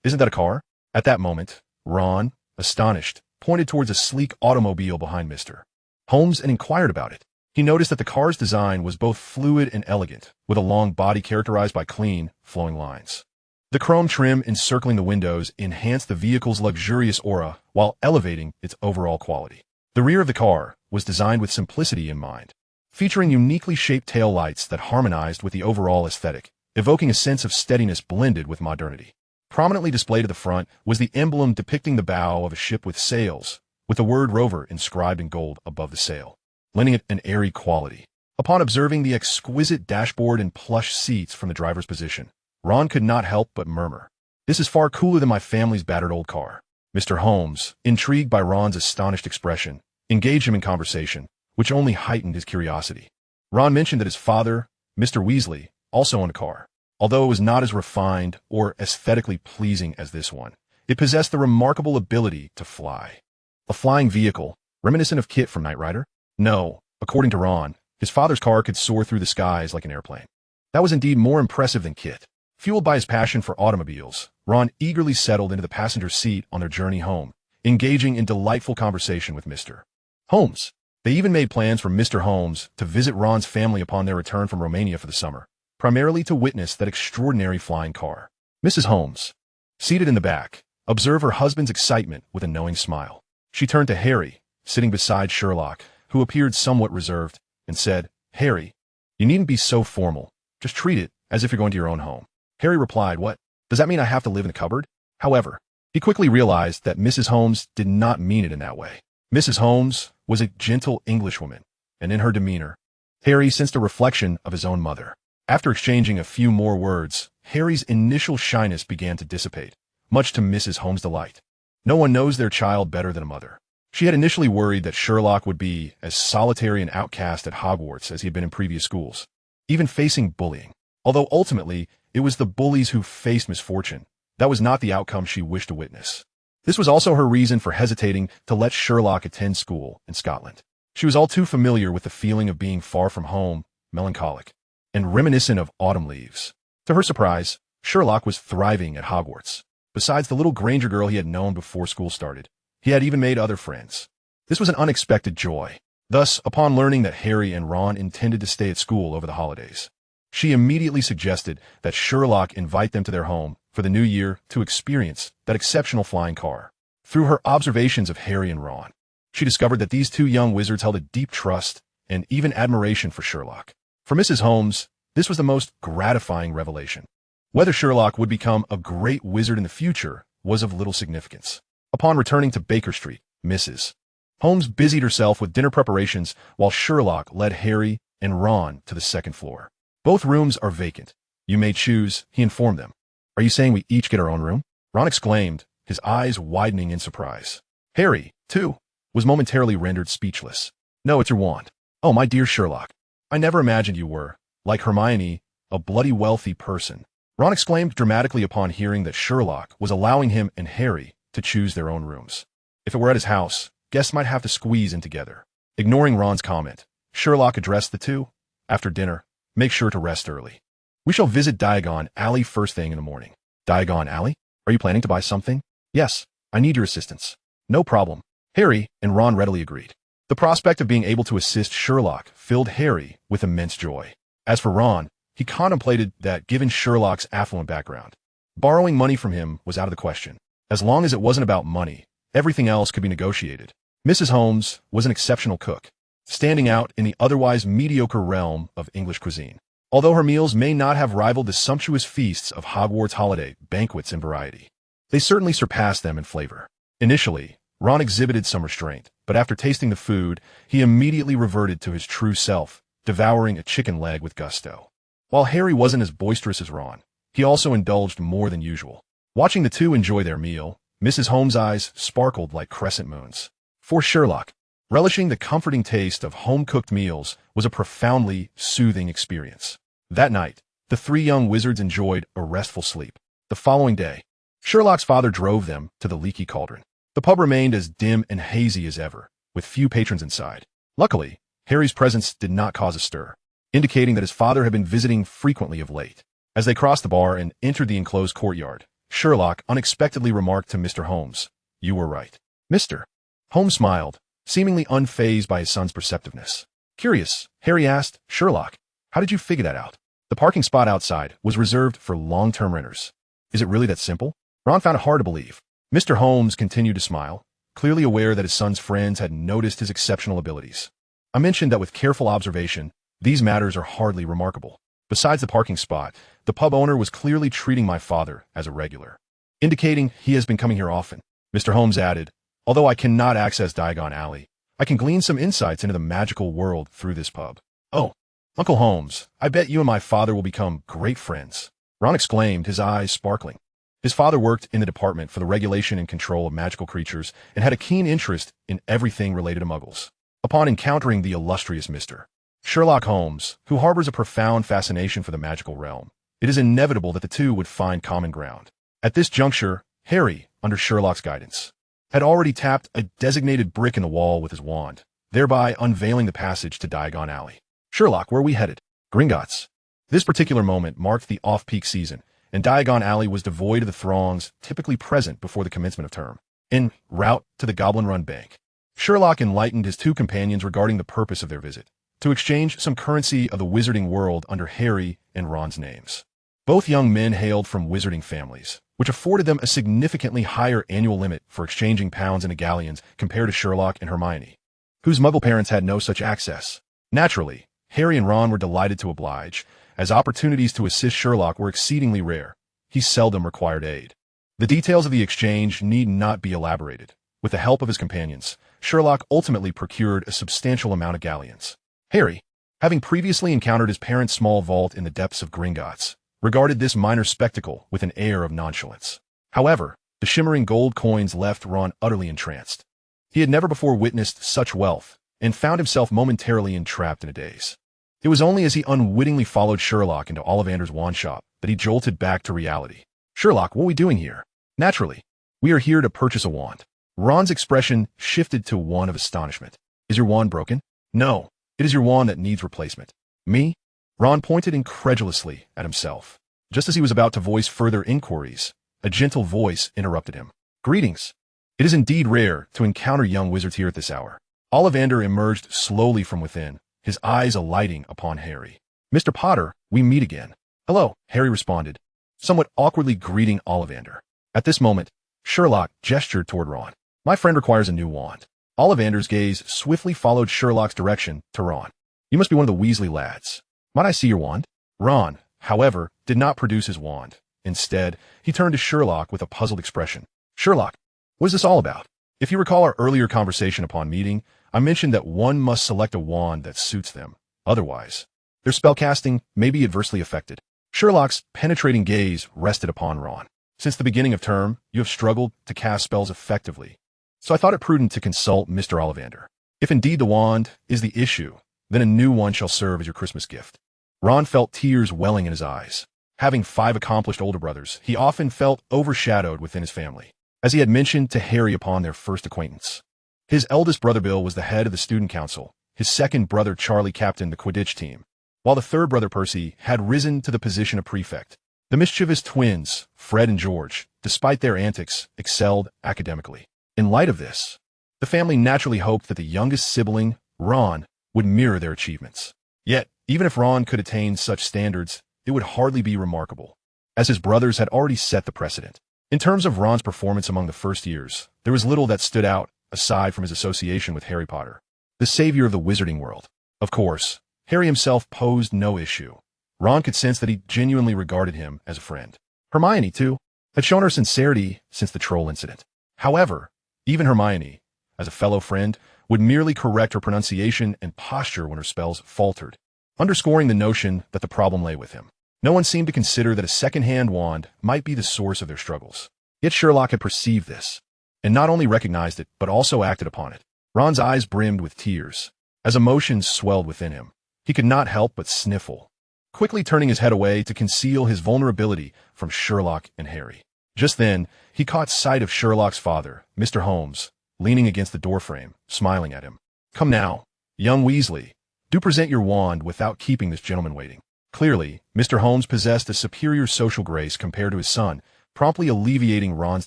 Speaker 1: "Isn't that a car?" At that moment, Ron, astonished, pointed towards a sleek automobile behind Mr. Holmes and inquired about it. He noticed that the car's design was both fluid and elegant, with a long body characterized by clean, flowing lines. The chrome trim encircling the windows enhanced the vehicle's luxurious aura while elevating its overall quality. The rear of the car was designed with simplicity in mind, featuring uniquely shaped taillights that harmonized with the overall aesthetic, evoking a sense of steadiness blended with modernity. Prominently displayed at the front was the emblem depicting the bow of a ship with sails, with the word Rover inscribed in gold above the sail, lending it an airy quality. Upon observing the exquisite dashboard and plush seats from the driver's position, Ron could not help but murmur, "This is far cooler than my family's battered old car." Mr. Holmes, intrigued by Ron's astonished expression, engaged him in conversation, which only heightened his curiosity. Ron mentioned that his father, Mr. Weasley, also owned a car. Although it was not as refined or aesthetically pleasing as this one, it possessed the remarkable ability to fly. A flying vehicle, reminiscent of Kit from Knight Rider? No, according to Ron, his father's car could soar through the skies like an airplane. That was indeed more impressive than Kit. Fueled by his passion for automobiles, Ron eagerly settled into the passenger seat on their journey home, engaging in delightful conversation with Mr. Holmes. They even made plans for Mr. Holmes to visit Ron's family upon their return from Romania for the summer, primarily to witness that extraordinary flying car. Mrs. Holmes, seated in the back, observed her husband's excitement with a knowing smile. She turned to Harry, sitting beside Sherlock, who appeared somewhat reserved, and said, "Harry, you needn't be so formal. Just treat it as if you're going to your own home." Harry replied, "What? Does that mean I have to live in a cupboard?" However, he quickly realized that Mrs. Holmes did not mean it in that way. Mrs. Holmes was a gentle Englishwoman, and in her demeanor, Harry sensed a reflection of his own mother. After exchanging a few more words, Harry's initial shyness began to dissipate, much to Mrs. Holmes' delight. No one knows their child better than a mother. She had initially worried that Sherlock would be as solitary and outcast at Hogwarts as he had been in previous schools, even facing bullying. Although ultimately, it was the bullies who faced misfortune. That was not the outcome she wished to witness. This was also her reason for hesitating to let Sherlock attend school in Scotland. She was all too familiar with the feeling of being far from home, melancholic, and reminiscent of autumn leaves. To her surprise, Sherlock was thriving at Hogwarts. Besides the little Granger girl he had known before school started, he had even made other friends. This was an unexpected joy. Thus, upon learning that Harry and Ron intended to stay at school over the holidays, she immediately suggested that Sherlock invite them to their home for the new year to experience that exceptional flying car. Through her observations of Harry and Ron, She discovered that these two young wizards held a deep trust and even admiration for Sherlock. For Mrs. Holmes, this was the most gratifying revelation. Whether Sherlock would become a great wizard in the future was of little significance. Upon returning to Baker Street, Mrs. Holmes busied herself with dinner preparations while Sherlock led Harry and Ron to the second floor. Both rooms are vacant. You may choose, he informed them. Are you saying we each get our own room? Ron exclaimed, his eyes widening in surprise. Harry, too, was momentarily rendered speechless. No, it's your wand. Oh, my dear Sherlock. I never imagined you were, like Hermione, a bloody wealthy person. Ron exclaimed dramatically upon hearing that Sherlock was allowing him and Harry to choose their own rooms. If it were at his house, guests might have to squeeze in together. Ignoring Ron's comment, Sherlock addressed the two. After dinner, make sure to rest early. We shall visit Diagon Alley first thing in the morning. Diagon Alley? Are you planning to buy something? Yes, I need your assistance. No problem. Harry and Ron readily agreed. The prospect of being able to assist Sherlock filled Harry with immense joy. As for Ron, he contemplated that given Sherlock's affluent background, borrowing money from him was out of the question. As long as it wasn't about money, everything else could be negotiated. Mrs. Holmes was an exceptional cook, standing out in the otherwise mediocre realm of English cuisine. Although her meals may not have rivaled the sumptuous feasts of Hogwarts holiday banquets in variety, they certainly surpassed them in flavor. Initially, Ron exhibited some restraint, but after tasting the food, he immediately reverted to his true self, devouring a chicken leg with gusto. While Harry wasn't as boisterous as Ron, he also indulged more than usual. Watching the two enjoy their meal, Mrs. Holmes' eyes sparkled like crescent moons. For Sherlock, relishing the comforting taste of home-cooked meals was a profoundly soothing experience. That night, the three young wizards enjoyed a restful sleep. The following day, Sherlock's father drove them to the Leaky Cauldron. The pub remained as dim and hazy as ever, with few patrons inside. Luckily, Harry's presence did not cause a stir, indicating that his father had been visiting frequently of late. As they crossed the bar and entered the enclosed courtyard, Sherlock unexpectedly remarked to Mr. Holmes, "You were right." Mr. Holmes smiled, seemingly unfazed by his son's perceptiveness. Curious, Harry asked, "Sherlock, how did you figure that out?" The parking spot outside was reserved for long-term renters. Is it really that simple? Ron found it hard to believe. Mr. Holmes continued to smile, clearly aware that his son's friends had noticed his exceptional abilities. I mentioned that with careful observation, these matters are hardly remarkable. Besides the parking spot, the pub owner was clearly treating my father as a regular, indicating he has been coming here often. Mr. Holmes added, although I cannot access Diagon Alley, I can glean some insights into the magical world through this pub. Oh, Uncle Holmes, I bet you and my father will become great friends. Ron exclaimed, his eyes sparkling. His father worked in the department for the regulation and control of magical creatures and had a keen interest in everything related to muggles. Upon encountering the illustrious Mr. Sherlock Holmes, who harbors a profound fascination for the magical realm, it is inevitable that the two would find common ground. At this juncture, Harry, under Sherlock's guidance, had already tapped a designated brick in the wall with his wand, thereby unveiling the passage to Diagon Alley. Sherlock, where are we headed? Gringotts. This particular moment marked the off-peak season, and Diagon Alley was devoid of the throngs typically present before the commencement of term. En route to the Goblin Run Bank, Sherlock enlightened his two companions regarding the purpose of their visit, to exchange some currency of the Wizarding World under Harry and Ron's names. Both young men hailed from wizarding families, which afforded them a significantly higher annual limit for exchanging pounds into galleons compared to Sherlock and Hermione, whose Muggle parents had no such access. Naturally, Harry and Ron were delighted to oblige, as opportunities to assist Sherlock were exceedingly rare. He seldom required aid. The details of the exchange need not be elaborated. With the help of his companions, Sherlock ultimately procured a substantial amount of galleons. Harry, having previously encountered his parents' small vault in the depths of Gringotts, regarded this minor spectacle with an air of nonchalance. However, the shimmering gold coins left Ron utterly entranced. He had never before witnessed such wealth, and found himself momentarily entrapped in a daze. It was only as he unwittingly followed Sherlock into Ollivander's wand shop that he jolted back to reality. Sherlock, what are we doing here? Naturally, we are here to purchase a wand. Ron's expression shifted to one of astonishment. Is your wand broken? No, it is your wand that needs replacement. Me? Ron pointed incredulously at himself. Just as he was about to voice further inquiries, a gentle voice interrupted him. Greetings. It is indeed rare to encounter young wizards here at this hour. Ollivander emerged slowly from within, his eyes alighting upon Harry. Mr. Potter, we meet again. Hello, Harry responded, somewhat awkwardly greeting Ollivander. At this moment, Sherlock gestured toward Ron. My friend requires a new wand. Ollivander's gaze swiftly followed Sherlock's direction to Ron. "You must be one of the Weasley lads. Might I see your wand?" Ron, however, did not produce his wand. Instead, he turned to Sherlock with a puzzled expression. "Sherlock, what is this all about? If you recall our earlier conversation upon meeting, I mentioned that one must select a wand that suits them. Otherwise, their spellcasting may be adversely affected." Sherlock's penetrating gaze rested upon Ron. "Since the beginning of term, you have struggled to cast spells effectively, so I thought it prudent to consult Mr. Ollivander. If indeed the wand is the issue, then a new one shall serve as your Christmas gift." Ron felt tears welling in his eyes. Having 5 accomplished older brothers, he often felt overshadowed within his family, as he had mentioned to Harry upon their first acquaintance. His eldest brother Bill was the head of the student council, his second brother Charlie captained the Quidditch team, while the third brother Percy had risen to the position of prefect. The mischievous twins, Fred and George, despite their antics, excelled academically. In light of this, the family naturally hoped that the youngest sibling, Ron, would mirror their achievements. Yet, even if Ron could attain such standards, it would hardly be remarkable, as his brothers had already set the precedent. In terms of Ron's performance among the first years, there was little that stood out aside from his association with Harry Potter, the savior of the Wizarding World. Of course, Harry himself posed no issue. Ron could sense that he genuinely regarded him as a friend. Hermione, too, had shown her sincerity since the troll incident. However, even Hermione, as a fellow friend, would merely correct her pronunciation and posture when her spells faltered, underscoring the notion that the problem lay with him. No one seemed to consider that a second-hand wand might be the source of their struggles. Yet Sherlock had perceived this, and not only recognized it, but also acted upon it. Ron's eyes brimmed with tears. As emotions swelled within him, he could not help but sniffle, quickly turning his head away to conceal his vulnerability from Sherlock and Harry. Just then, he caught sight of Sherlock's father, Mr. Holmes, leaning against the doorframe, smiling at him. "Come now, young Weasley, do present your wand without keeping this gentleman waiting." Clearly, Mr. Holmes possessed a superior social grace compared to his son, promptly alleviating Ron's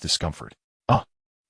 Speaker 1: discomfort.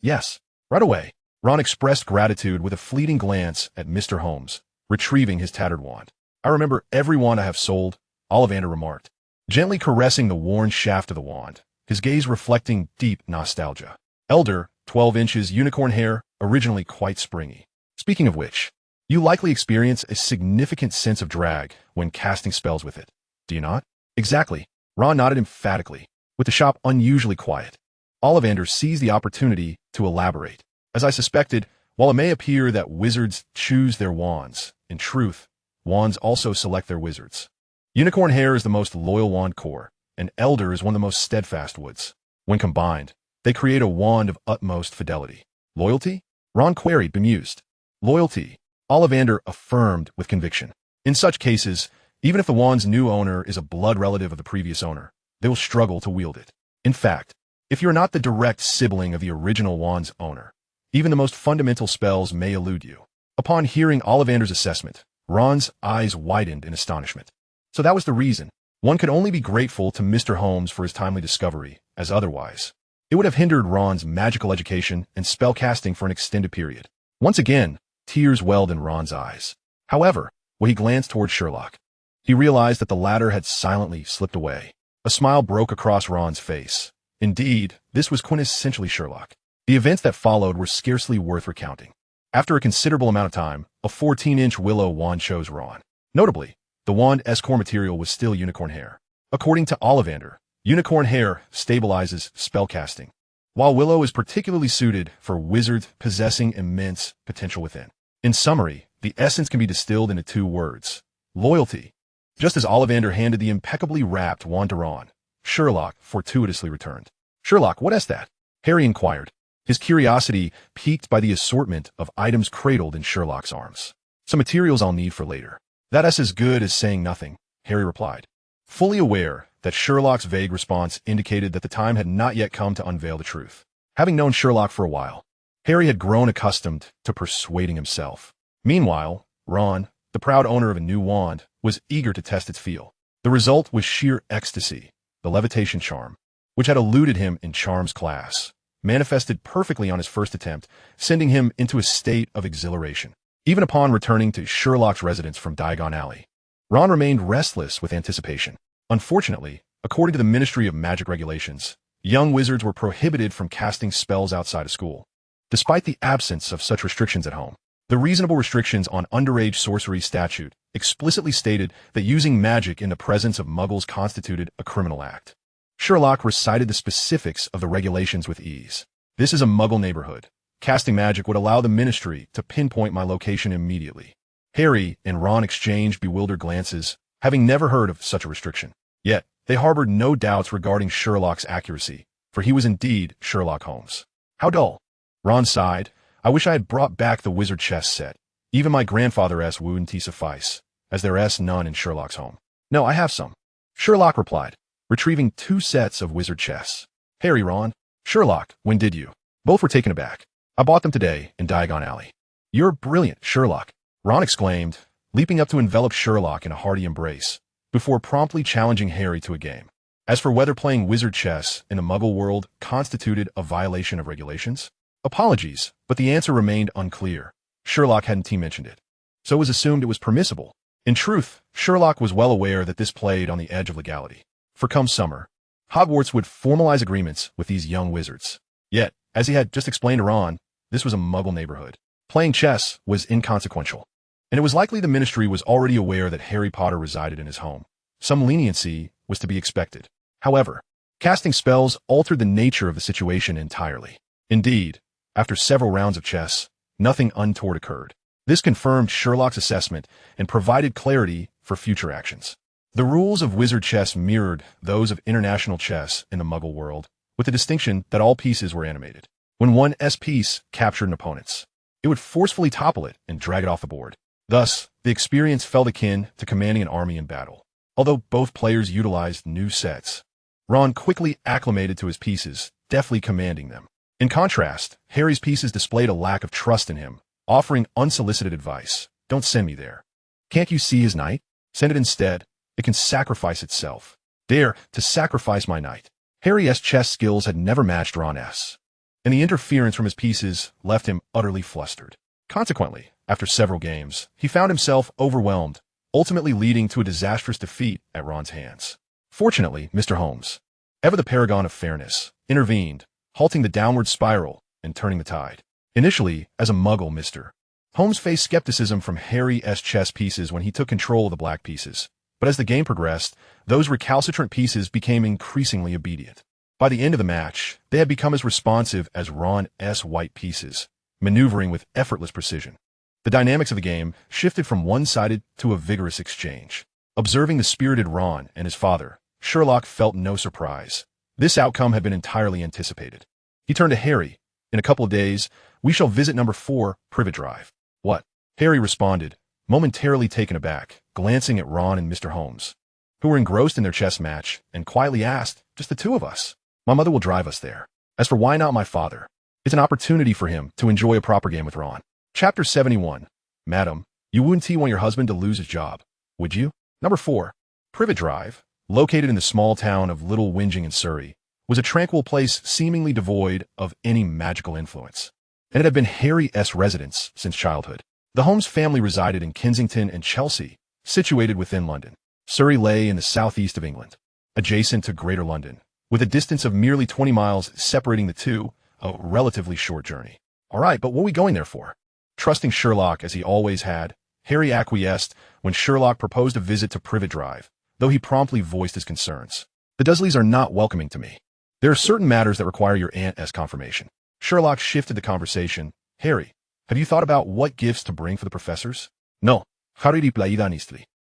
Speaker 1: Yes, right away." Ron expressed gratitude with a fleeting glance at Mr. Holmes, retrieving his tattered wand. "I remember every wand I have sold," Ollivander remarked, gently caressing the worn shaft of the wand, his gaze reflecting deep nostalgia. "Elder, 12 inches unicorn hair, originally quite springy. Speaking of which, you likely experience a significant sense of drag when casting spells with it, do you not?" "Exactly." Ron nodded emphatically, with the shop unusually quiet. Ollivander seized the opportunity to elaborate. "As I suspected, while it may appear that wizards choose their wands, in truth, wands also select their wizards. Unicorn hair is the most loyal wand core, and elder is one of the most steadfast woods. When combined, they create a wand of utmost fidelity." "Loyalty?" Ron queried, bemused. "Loyalty," Ollivander affirmed with conviction. "In such cases, even if the wand's new owner is a blood relative of the previous owner, they will struggle to wield it. In fact, if you're not the direct sibling of the original wand's owner, even the most fundamental spells may elude you." Upon hearing Ollivander's assessment, Ron's eyes widened in astonishment. So that was the reason. One could only be grateful to Mr. Holmes for his timely discovery, as otherwise, it would have hindered Ron's magical education and spellcasting for an extended period. Once again, tears welled in Ron's eyes. However, when he glanced toward Sherlock, he realized that the latter had silently slipped away. A smile broke across Ron's face. Indeed, this was quintessentially Sherlock. The events that followed were scarcely worth recounting. After a considerable amount of time, a 14-inch willow wand chose Ron. Notably, the wand's core material was still unicorn hair. According to Ollivander, unicorn hair stabilizes spellcasting, while willow is particularly suited for wizards possessing immense potential within. In summary, the essence can be distilled into 2 words: loyalty. Just as Ollivander handed the impeccably wrapped wand to Ron, Sherlock fortuitously returned. "Sherlock, what is that?" Harry inquired, his curiosity piqued by the assortment of items cradled in Sherlock's arms. "Some materials I'll need for later." "That's as good as saying nothing," Harry replied, fully aware that Sherlock's vague response indicated that the time had not yet come to unveil the truth. Having known Sherlock for a while, Harry had grown accustomed to persuading himself. Meanwhile, Ron, the proud owner of a new wand, was eager to test its feel. The result was sheer ecstasy, the levitation charm, which had eluded him in charms class, manifested perfectly on his first attempt, sending him into a state of exhilaration. Even upon returning to Sherlock's residence from Diagon Alley, Ron remained restless with anticipation. Unfortunately, according to the Ministry of Magic regulations, young wizards were prohibited from casting spells outside of school. Despite the absence of such restrictions at home, the reasonable restrictions on underage sorcery statute explicitly stated that using magic in the presence of muggles constituted a criminal act. Sherlock recited the specifics of the regulations with ease. This is a muggle neighborhood. Casting magic would allow the ministry to pinpoint my location immediately. Harry and Ron exchanged bewildered glances, having never heard of such a restriction. Yet, they harbored no doubts regarding Sherlock's accuracy, for he was indeed Sherlock Holmes. How dull. Ron sighed. I wish I had brought back the wizard chess set. Even my grandfather's wouldn't suffice, as there's none in Sherlock's home. No, I have some. Sherlock replied, retrieving 2 sets of wizard chess. Harry, Ron. Sherlock, when did you? Both were taken aback. I bought them today in Diagon Alley. You're brilliant, Sherlock, Ron exclaimed, leaping up to envelop Sherlock in a hearty embrace, before promptly challenging Harry to a game. As for whether playing wizard chess in the Muggle world constituted a violation of regulations, apologies, but the answer remained unclear. Sherlock hadn't mentioned it, so it was assumed it was permissible. In truth, Sherlock was well aware that this played on the edge of legality. For come summer, Hogwarts would formalize agreements with these young wizards. Yet, as he had just explained to Ron, this was a Muggle neighborhood. Playing chess was inconsequential, and it was likely the ministry was already aware that Harry Potter resided in his home. Some leniency was to be expected. However, casting spells altered the nature of the situation entirely. Indeed, after several rounds of chess, nothing untoward occurred. This confirmed Sherlock's assessment and provided clarity for future actions. The rules of wizard chess mirrored those of international chess in the Muggle world, with the distinction that all pieces were animated. When one piece captured an opponent's, it would forcefully topple it and drag it off the board. Thus, the experience felt akin to commanding an army in battle. Although both players utilized new sets, Ron quickly acclimated to his pieces, deftly commanding them. In contrast, Harry's pieces displayed a lack of trust in him, offering unsolicited advice. Don't send me there. Can't you see his knight? Send it instead. It can sacrifice itself. Dare to sacrifice my knight. Harry's chess skills had never matched Ron's, and the interference from his pieces left him utterly flustered. Consequently, after several games, he found himself overwhelmed, ultimately leading to a disastrous defeat at Ron's hands. Fortunately, Mr. Holmes, ever the paragon of fairness, intervened, halting the downward spiral and turning the tide. Initially, as a muggle, Mr. Holmes faced skepticism from Harry's chess pieces when he took control of the black pieces. But as the game progressed, those recalcitrant pieces became increasingly obedient. By the end of the match, they had become as responsive as Ron's white pieces, maneuvering with effortless precision. The dynamics of the game shifted from one-sided to a vigorous exchange. Observing the spirited Ron and his father, Sherlock felt no surprise. This outcome had been entirely anticipated. He turned to Harry. In a couple of days, we shall visit number 4, Privet Drive. What? Harry responded, momentarily taken aback, glancing at Ron and Mr. Holmes, who were engrossed in their chess match, and quietly asked, just the 2 of us. My mother will drive us there. As for why not my father, it's an opportunity for him to enjoy a proper game with Ron. Chapter 71. Madam, you wouldn't want your husband to lose his job, would you? Number 4. Privet Drive, located in the small town of Little Whinging in Surrey, was a tranquil place seemingly devoid of any magical influence, and it had been Harry's residence since childhood. The Holmes family resided in Kensington and Chelsea, situated within London. Surrey lay in the southeast of England, adjacent to Greater London, with a distance of merely 20 miles separating the two, a relatively short journey. All right, but what are we going there for? Trusting Sherlock as he always had, Harry acquiesced when Sherlock proposed a visit to Privet Drive, though he promptly voiced his concerns. The Dursleys are not welcoming to me. There are certain matters that require your aunt's confirmation. Sherlock shifted the conversation. Harry, have you thought about what gifts to bring for the professors? No.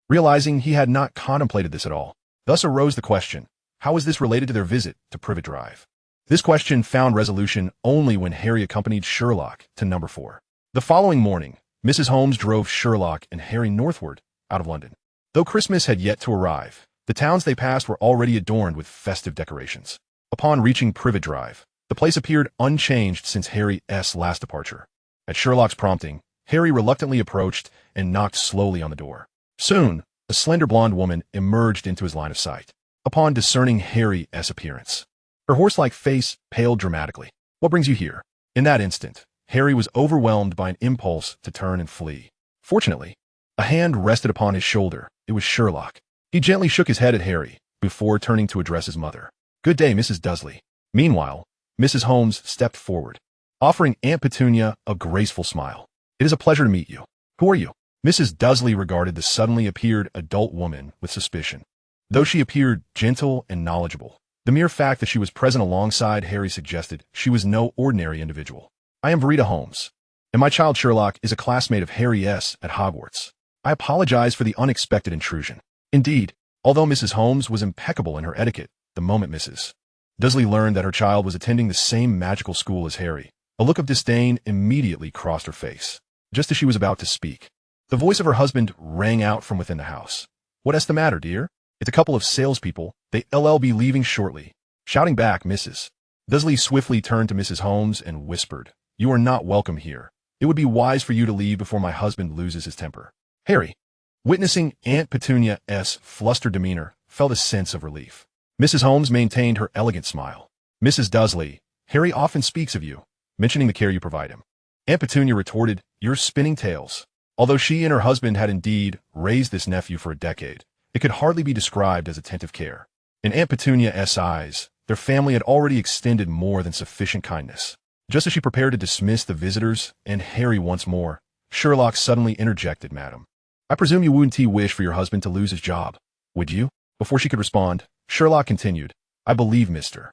Speaker 1: Realizing he had not contemplated this at all, thus arose the question, how is this related to their visit to Privet Drive? This question found resolution only when Harry accompanied Sherlock to number 4. The following morning, Mrs. Holmes drove Sherlock and Harry northward, out of London. Though Christmas had yet to arrive, the towns they passed were already adorned with festive decorations. Upon reaching Privet Drive, the place appeared unchanged since Harry's last departure. At Sherlock's prompting, Harry reluctantly approached and knocked slowly on the door. Soon, a slender blonde woman emerged into his line of sight. Upon discerning Harry's appearance, her horse-like face paled dramatically. What brings you here? In that instant, Harry was overwhelmed by an impulse to turn and flee. Fortunately, a hand rested upon his shoulder. It was Sherlock. He gently shook his head at Harry, before turning to address his mother. Good day, Mrs. Dursley. Meanwhile, Mrs. Holmes stepped forward. offering Aunt Petunia a graceful smile. "It is a pleasure to meet you. Who are you?" Mrs. Dursley regarded the suddenly appeared adult woman with suspicion. Though she appeared gentle and knowledgeable, the mere fact that she was present alongside Harry suggested she was no ordinary individual. "I am Verita Holmes, and my child Sherlock is a classmate of Harry S. at Hogwarts. I apologize for the unexpected intrusion." Indeed, although Mrs. Holmes was impeccable in her etiquette, the moment Mrs. Dursley learned that her child was attending the same magical school as Harry, a look of disdain immediately crossed her face. Just as she was about to speak, the voice of her husband rang out from within the house. "What's the matter, dear? It's a couple of salespeople. They'll be leaving shortly." Shouting back, Mrs. Dursley swiftly turned to Mrs. Holmes and whispered, "You are not welcome here. It would be wise for you to leave before my husband loses his temper." Harry, witnessing Aunt Petunia's flustered demeanor, felt a sense of relief. Mrs. Holmes maintained her elegant smile. "Mrs. Dursley, Harry often speaks of you, mentioning the care you provide him." Aunt Petunia retorted, "You're spinning tales." Although she and her husband had indeed raised this nephew for a decade, it could hardly be described as attentive care. In Aunt Petunia's eyes, their family had already extended more than sufficient kindness. Just as she prepared to dismiss the visitors and Harry once more, Sherlock suddenly interjected, "Madam, I presume you wouldn't wish for your husband to lose his job, would you?" Before she could respond, Sherlock continued, "I believe Mr.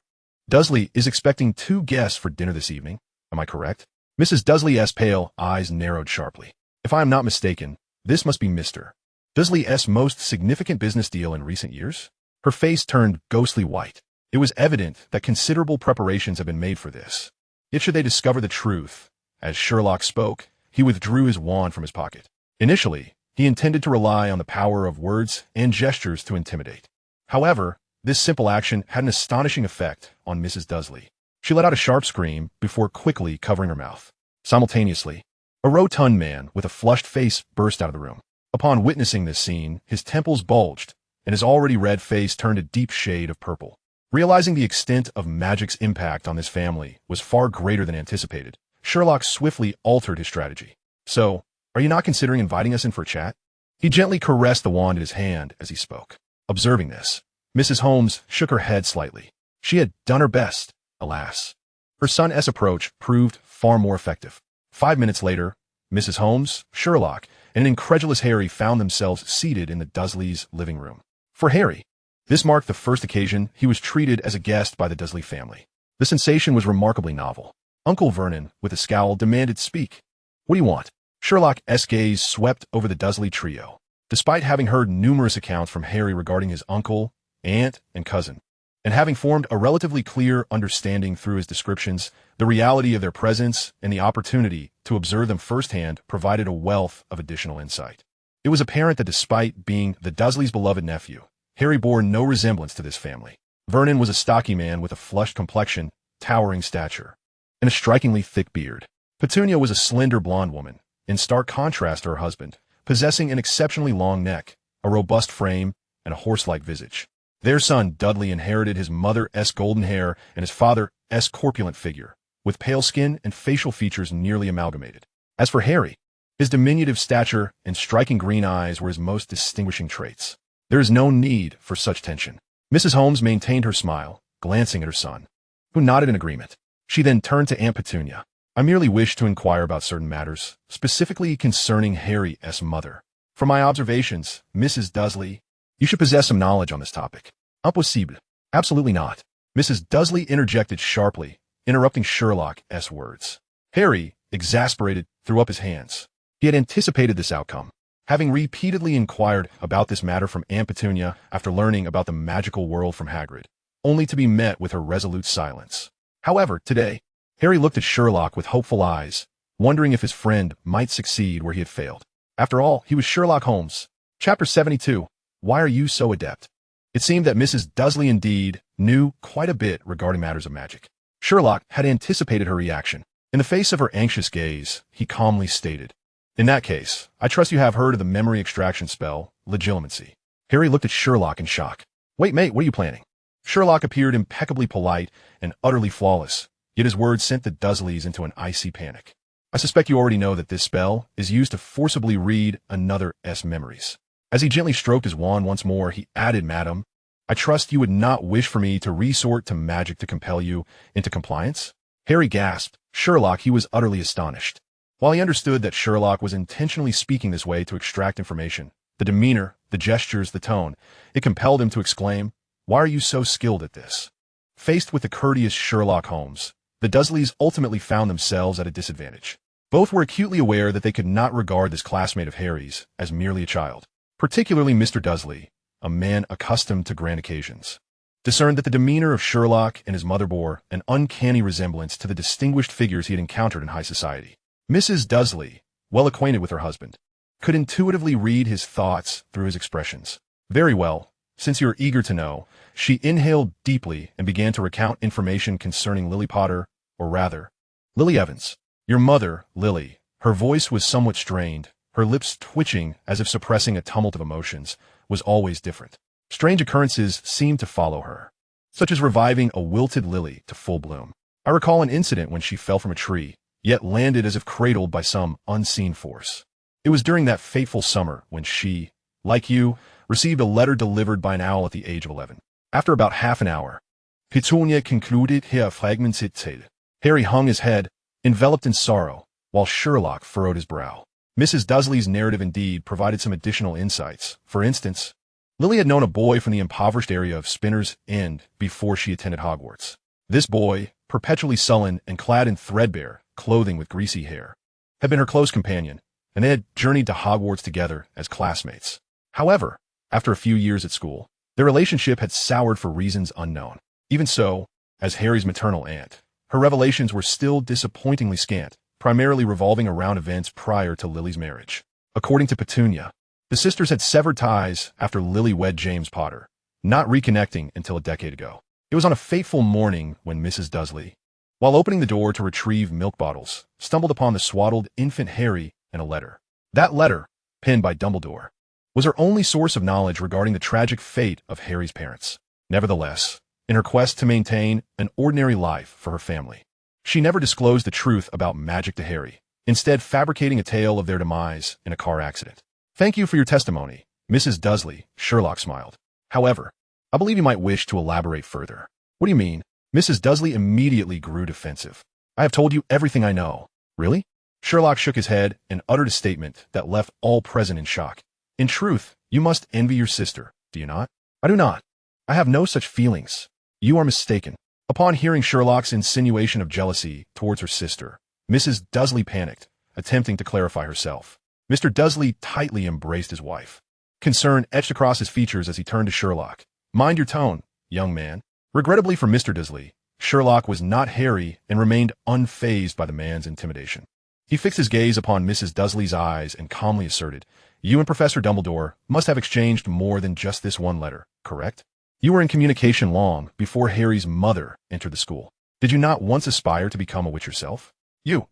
Speaker 1: Dursley is expecting 2 guests for dinner this evening. Am I correct?" Mrs. Dursley's pale eyes narrowed sharply. "If I am not mistaken, this must be Mr. Dursley's most significant business deal in recent years?" Her face turned ghostly white. It was evident that considerable preparations had been made for this. Yet should they discover the truth, as Sherlock spoke, he withdrew his wand from his pocket. Initially, he intended to rely on the power of words and gestures to intimidate. However, this simple action had an astonishing effect on Mrs. Dursley. She let out a sharp scream before quickly covering her mouth. Simultaneously, a rotund man with a flushed face burst out of the room. Upon witnessing this scene, his temples bulged, and his already red face turned a deep shade of purple. Realizing the extent of magic's impact on this family was far greater than anticipated, Sherlock swiftly altered his strategy. "So, are you not considering inviting us in for a chat?" He gently caressed the wand in his hand as he spoke. Observing this, Mrs. Holmes shook her head slightly. She had done her best, alas. Her son's approach proved far more effective. 5 minutes later, Mrs. Holmes, Sherlock, and an incredulous Harry found themselves seated in the Dursleys' living room. For Harry, this marked the first occasion he was treated as a guest by the Dursley family. The sensation was remarkably novel. Uncle Vernon, with a scowl, demanded, "Speak. What do you want?" Sherlock's gaze swept over the Dursley trio. Despite having heard numerous accounts from Harry regarding his uncle, aunt, and cousin, and having formed a relatively clear understanding through his descriptions, the reality of their presence and the opportunity to observe them firsthand provided a wealth of additional insight. It was apparent that despite being the Dursleys' beloved nephew, Harry bore no resemblance to this family. Vernon was a stocky man with a flushed complexion, towering stature, and a strikingly thick beard. Petunia was a slender blonde woman, in stark contrast to her husband, possessing an exceptionally long neck, a robust frame, and a horse-like visage. Their son Dudley inherited his mother's golden hair and his father's corpulent figure, with pale skin and facial features nearly amalgamated. As for Harry, his diminutive stature and striking green eyes were his most distinguishing traits. There is no need for such tension. Mrs. Holmes maintained her smile, glancing at her son, who nodded in agreement. She then turned to Aunt Petunia. "I merely wish to inquire about certain matters, specifically concerning Harry's mother. From my observations, Mrs. Dursley, you should possess some knowledge on this topic." "Impossible. Absolutely not." Mrs. Dursley interjected sharply, interrupting Sherlock's words. Harry, exasperated, threw up his hands. He had anticipated this outcome, having repeatedly inquired about this matter from Aunt Petunia after learning about the magical world from Hagrid, only to be met with her resolute silence. However, today, Harry looked at Sherlock with hopeful eyes, wondering if his friend might succeed where he had failed. After all, he was Sherlock Holmes. Chapter 72. Why are you so adept? It seemed that Mrs. Dursley indeed knew quite a bit regarding matters of magic. Sherlock had anticipated her reaction. In the face of her anxious gaze, he calmly stated, "In that case, I trust you have heard of the memory extraction spell, Legilimency." Harry looked at Sherlock in shock. "Wait, mate, what are you planning?" Sherlock appeared impeccably polite and utterly flawless, yet his words sent the Dursleys into an icy panic. "I suspect you already know that this spell is used to forcibly read another's memories." As he gently stroked his wand once more, he added, "Madam, I trust you would not wish for me to resort to magic to compel you into compliance?" Harry gasped, Sherlock, he was utterly astonished. While he understood that Sherlock was intentionally speaking this way to extract information, the demeanor, the gestures, the tone, it compelled him to exclaim, "Why are you so skilled at this?" Faced with the courteous Sherlock Holmes, the Dursleys ultimately found themselves at a disadvantage. Both were acutely aware that they could not regard this classmate of Harry's as merely a child. Particularly Mr. Dursley, a man accustomed to grand occasions, discerned that the demeanor of Sherlock and his mother bore an uncanny resemblance to the distinguished figures he had encountered in high society. Mrs. Dursley, well acquainted with her husband, could intuitively read his thoughts through his expressions. "Very well, since you are eager to know," she inhaled deeply and began to recount information concerning Lily Potter, or rather, Lily Evans. "Your mother, Lily." Her voice was somewhat strained, her lips twitching as if suppressing a tumult of emotions, was always different. Strange occurrences seemed to follow her, such as reviving a wilted lily to full bloom. "I recall an incident when she fell from a tree, yet landed as if cradled by some unseen force. It was during that fateful summer when she, like you, received a letter delivered by an owl at the age of 11. After about half an hour, Petunia concluded her fragmented tale." Harry hung his head, enveloped in sorrow, while Sherlock furrowed his brow. Mrs. Dursley's narrative indeed provided some additional insights. For instance, Lily had known a boy from the impoverished area of Spinner's End before she attended Hogwarts. This boy, perpetually sullen and clad in threadbare clothing with greasy hair, had been her close companion, and they had journeyed to Hogwarts together as classmates. However, after a few years at school, their relationship had soured for reasons unknown. Even so, as Harry's maternal aunt, her revelations were still disappointingly scant, primarily revolving around events prior to Lily's marriage. According to Petunia, the sisters had severed ties after Lily wed James Potter, not reconnecting until a decade ago. It was on a fateful morning when Mrs. Dursley, while opening the door to retrieve milk bottles, stumbled upon the swaddled infant Harry and a letter. That letter, penned by Dumbledore, was her only source of knowledge regarding the tragic fate of Harry's parents. Nevertheless, in her quest to maintain an ordinary life for her family, she never disclosed the truth about magic to Harry, instead fabricating a tale of their demise in a car accident. "Thank you for your testimony, Mrs. Dursley," Sherlock smiled. "However, I believe you might wish to elaborate further." "What do you mean?" Mrs. Dursley immediately grew defensive. "I have told you everything I know." "Really?" Sherlock shook his head and uttered a statement that left all present in shock. "In truth, you must envy your sister, do you not?" "I do not. I have no such feelings." "You are mistaken." Upon hearing Sherlock's insinuation of jealousy towards her sister, Mrs. Dursley panicked, attempting to clarify herself. Mr. Dursley tightly embraced his wife. Concern etched across his features as he turned to Sherlock. "Mind your tone, young man." Regrettably for Mr. Dursley, Sherlock was not Harry and remained unfazed by the man's intimidation. He fixed his gaze upon Mrs. Dursley's eyes and calmly asserted, "You and Professor Dumbledore must have exchanged more than just this one letter, correct? You were in communication long before Harry's mother entered the school. Did you not once aspire to become a witch yourself?" You.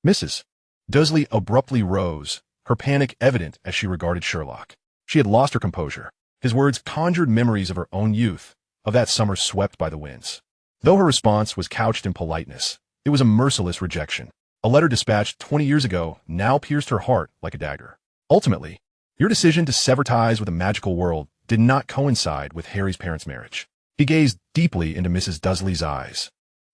Speaker 1: Mrs. Dursley abruptly rose, her panic evident as she regarded Sherlock. She had lost her composure. His words conjured memories of her own youth, of that summer swept by the winds. Though her response was couched in politeness, it was a merciless rejection. A letter dispatched 20 years ago now pierced her heart like a dagger. "Ultimately, your decision to sever ties with the magical world did not coincide with Harry's parents' marriage." He gazed deeply into Mrs. Dursley's eyes.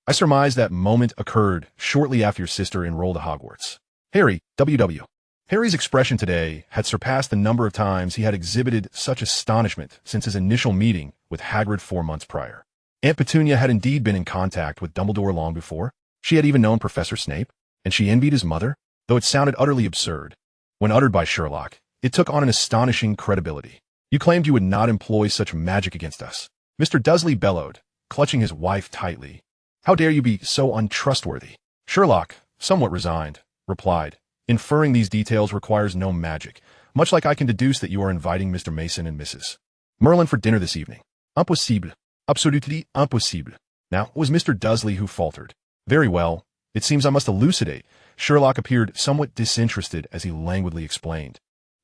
Speaker 1: "I surmise that moment occurred shortly after your sister enrolled at Hogwarts." Harry, W.W. Harry's expression today had surpassed the number of times he had exhibited such astonishment since his initial meeting with Hagrid 4 months prior. Aunt Petunia had indeed been in contact with Dumbledore long before. She had even known Professor Snape, and she envied his mother, though it sounded utterly absurd. When uttered by Sherlock, it took on an astonishing credibility. "You claimed you would not employ such magic against us." Mr. Dursley bellowed, clutching his wife tightly. "How dare you be so untrustworthy?" Sherlock, somewhat resigned, replied, "Inferring these details requires no magic, much like I can deduce that you are inviting Mr. Mason and Mrs. Merlin for dinner this evening." "Impossible. Absolutely impossible." Now, it was Mr. Dursley who faltered. "Very well. It seems I must elucidate." Sherlock appeared somewhat disinterested as he languidly explained.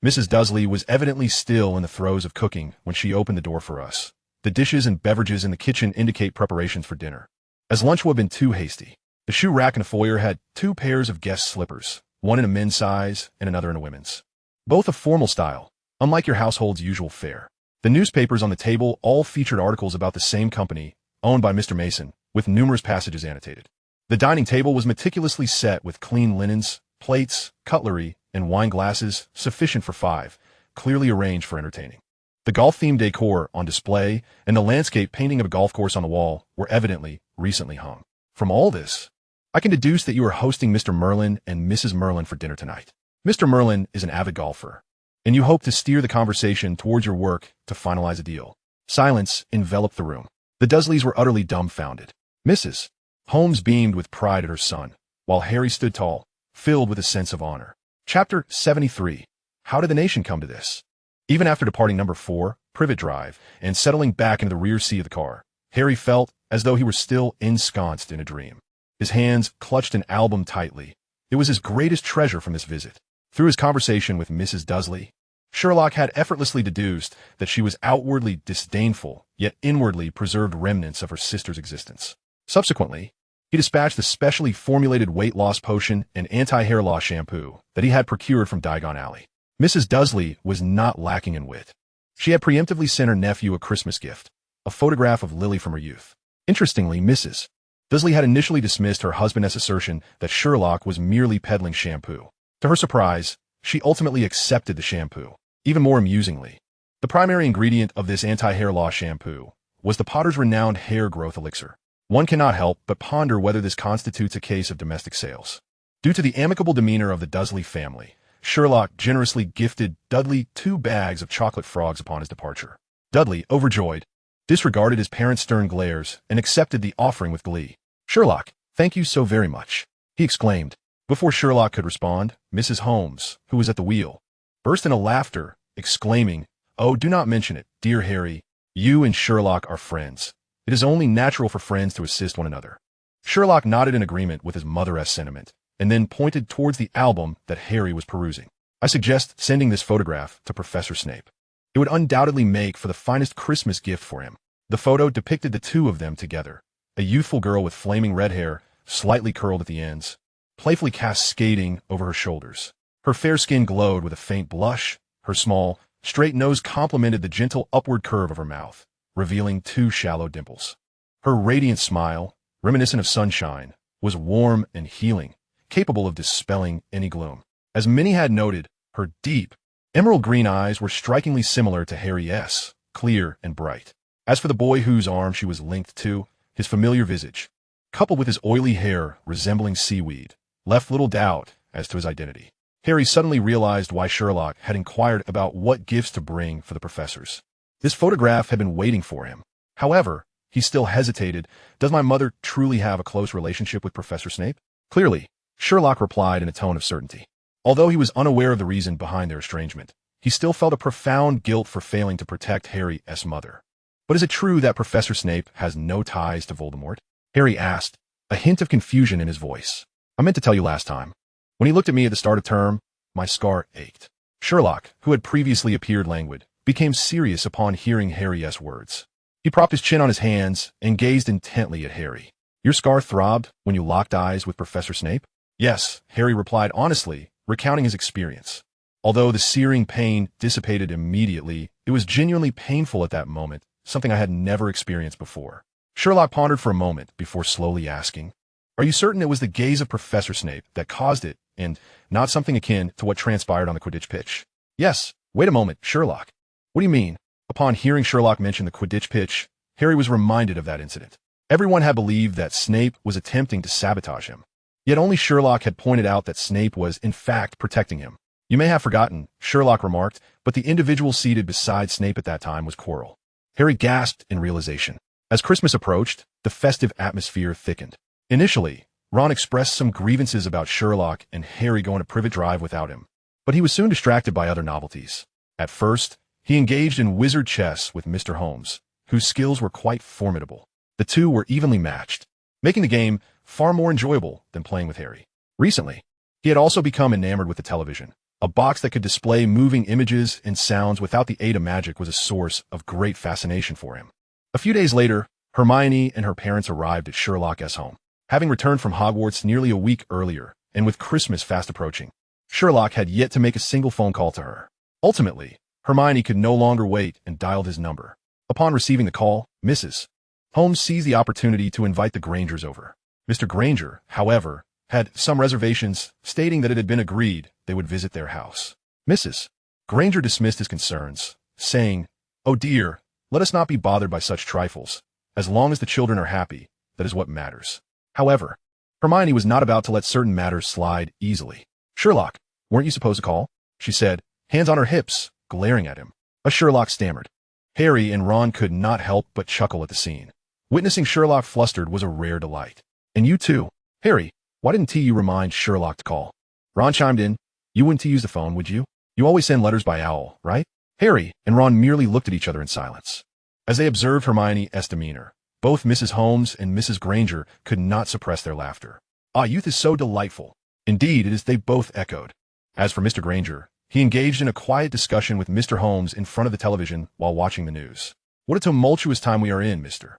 Speaker 1: "Mrs. Dursley was evidently still in the throes of cooking when she opened the door for us. The dishes and beverages in the kitchen indicate preparations for dinner, as lunch would have been too hasty. The shoe rack in the foyer had 2 pairs of guest slippers, one in a men's size and another in a women's, both of formal style, unlike your household's usual fare. The newspapers on the table all featured articles about the same company, owned by Mr. Mason, with numerous passages annotated. The dining table was meticulously set with clean linens, plates, cutlery, and wine glasses sufficient for five, clearly arranged for entertaining. The golf-themed decor on display and the landscape painting of a golf course on the wall were evidently recently hung. From all this, I can deduce that you are hosting Mr. Merlin and Mrs. Merlin for dinner tonight. Mr. Merlin is an avid golfer, and you hope to steer the conversation towards your work to finalize a deal. Silence enveloped the room. The Dursleys were utterly dumbfounded. Mrs. Holmes beamed with pride at her son, while Harry stood tall, filled with a sense of honor. Chapter 73. How did the nation come to this? Even after departing number 4, Privet Drive, and settling back into the rear seat of the car, Harry felt as though he were still ensconced in a dream. His hands clutched an album tightly. It was his greatest treasure from this visit. Through his conversation with Mrs. Dursley, Sherlock had effortlessly deduced that she was outwardly disdainful, yet inwardly preserved remnants of her sister's existence. Subsequently, he dispatched the specially formulated weight loss potion and anti-hair loss shampoo that he had procured from Diagon Alley. Mrs. Dursley was not lacking in wit. She had preemptively sent her nephew a Christmas gift, a photograph of Lily from her youth. Interestingly, Mrs. Dursley had initially dismissed her husband's assertion that Sherlock was merely peddling shampoo. To her surprise, she ultimately accepted the shampoo. Even more amusingly, the primary ingredient of this anti-hair loss shampoo was the Potter's renowned hair growth elixir. One cannot help but ponder whether this constitutes a case of domestic sales. Due to the amicable demeanor of the Dursley family, Sherlock generously gifted Dudley 2 bags of chocolate frogs upon his departure. Dudley, overjoyed, disregarded his parents' stern glares and accepted the offering with glee. "Sherlock, thank you so very much," he exclaimed. Before Sherlock could respond, Mrs. Holmes, who was at the wheel, burst into laughter, exclaiming, "Oh, do not mention it, dear Harry. You and Sherlock are friends. It is only natural for friends to assist one another." Sherlock nodded in agreement with his mother's sentiment, and then pointed towards the album that Harry was perusing. "I suggest sending this photograph to Professor Snape. It would undoubtedly make for the finest Christmas gift for him." The photo depicted the two of them together, a youthful girl with flaming red hair, slightly curled at the ends, playfully cascading over her shoulders. Her fair skin glowed with a faint blush. Her small, straight nose complemented the gentle upward curve of her mouth, revealing 2 shallow dimples. Her radiant smile, reminiscent of sunshine, was warm and healing, capable of dispelling any gloom. As many had noted, her deep, emerald green eyes were strikingly similar to Harry's, clear and bright. As for the boy whose arm she was linked to, his familiar visage, coupled with his oily hair resembling seaweed, left little doubt as to his identity. Harry suddenly realized why Sherlock had inquired about what gifts to bring for the professors. This photograph had been waiting for him. However, he still hesitated. Does my mother truly have a close relationship with Professor Snape? Clearly, Sherlock replied in a tone of certainty. Although he was unaware of the reason behind their estrangement, he still felt a profound guilt for failing to protect Harry's mother. But is it true that Professor Snape has no ties to Voldemort? Harry asked, a hint of confusion in his voice. I meant to tell you last time. When he looked at me at the start of term, my scar ached. Sherlock, who had previously appeared languid, became serious upon hearing Harry's words. He propped his chin on his hands and gazed intently at Harry. Your scar throbbed when you locked eyes with Professor Snape? Yes, Harry replied honestly, recounting his experience. Although the searing pain dissipated immediately, it was genuinely painful at that moment, something I had never experienced before. Sherlock pondered for a moment before slowly asking, Are you certain it was the gaze of Professor Snape that caused it, and not something akin to what transpired on the Quidditch pitch? Yes. Wait a moment, Sherlock. What do you mean? Upon hearing Sherlock mention the Quidditch pitch, Harry was reminded of that incident. Everyone had believed that Snape was attempting to sabotage him. Yet only Sherlock had pointed out that Snape was, in fact, protecting him. You may have forgotten, Sherlock remarked, but the individual seated beside Snape at that time was Quirrell. Harry gasped in realization. As Christmas approached, the festive atmosphere thickened. Initially, Ron expressed some grievances about Sherlock and Harry going to Privet Drive without him, but he was soon distracted by other novelties. At first, he engaged in wizard chess with Mr. Holmes, whose skills were quite formidable. The two were evenly matched, making the game far more enjoyable than playing with Harry. Recently, he had also become enamored with the television. A box that could display moving images and sounds without the aid of magic was a source of great fascination for him. A few days later, Hermione and her parents arrived at Sherlock's home. Having returned from Hogwarts nearly a week earlier, and with Christmas fast approaching, Sherlock had yet to make a single phone call to her. Ultimately, Hermione could no longer wait and dialed his number. Upon receiving the call, Mrs. Holmes seized the opportunity to invite the Grangers over. Mr. Granger, however, had some reservations, stating that it had been agreed they would visit their house. Mrs. Granger dismissed his concerns, saying, "Oh dear, let us not be bothered by such trifles. As long as the children are happy, that is what matters." However, Hermione was not about to let certain matters slide easily. "Sherlock, weren't you supposed to call?" she said, hands on her hips, glaring at him. A Sherlock stammered. Harry and Ron could not help but chuckle at the scene. Witnessing Sherlock flustered was a rare delight. "And you too. Harry, why didn't you remind Sherlock to call?" Ron chimed in. "You wouldn't use the phone, would you? You always send letters by owl, right?" Harry and Ron merely looked at each other in silence. As they observed Hermione's demeanor, both Mrs. Holmes and Mrs. Granger could not suppress their laughter. "Ah, youth is so delightful." "Indeed, it is," they both echoed. As for Mr. Granger, he engaged in a quiet discussion with Mr. Holmes in front of the television while watching the news. "What a tumultuous time we are in, Mr.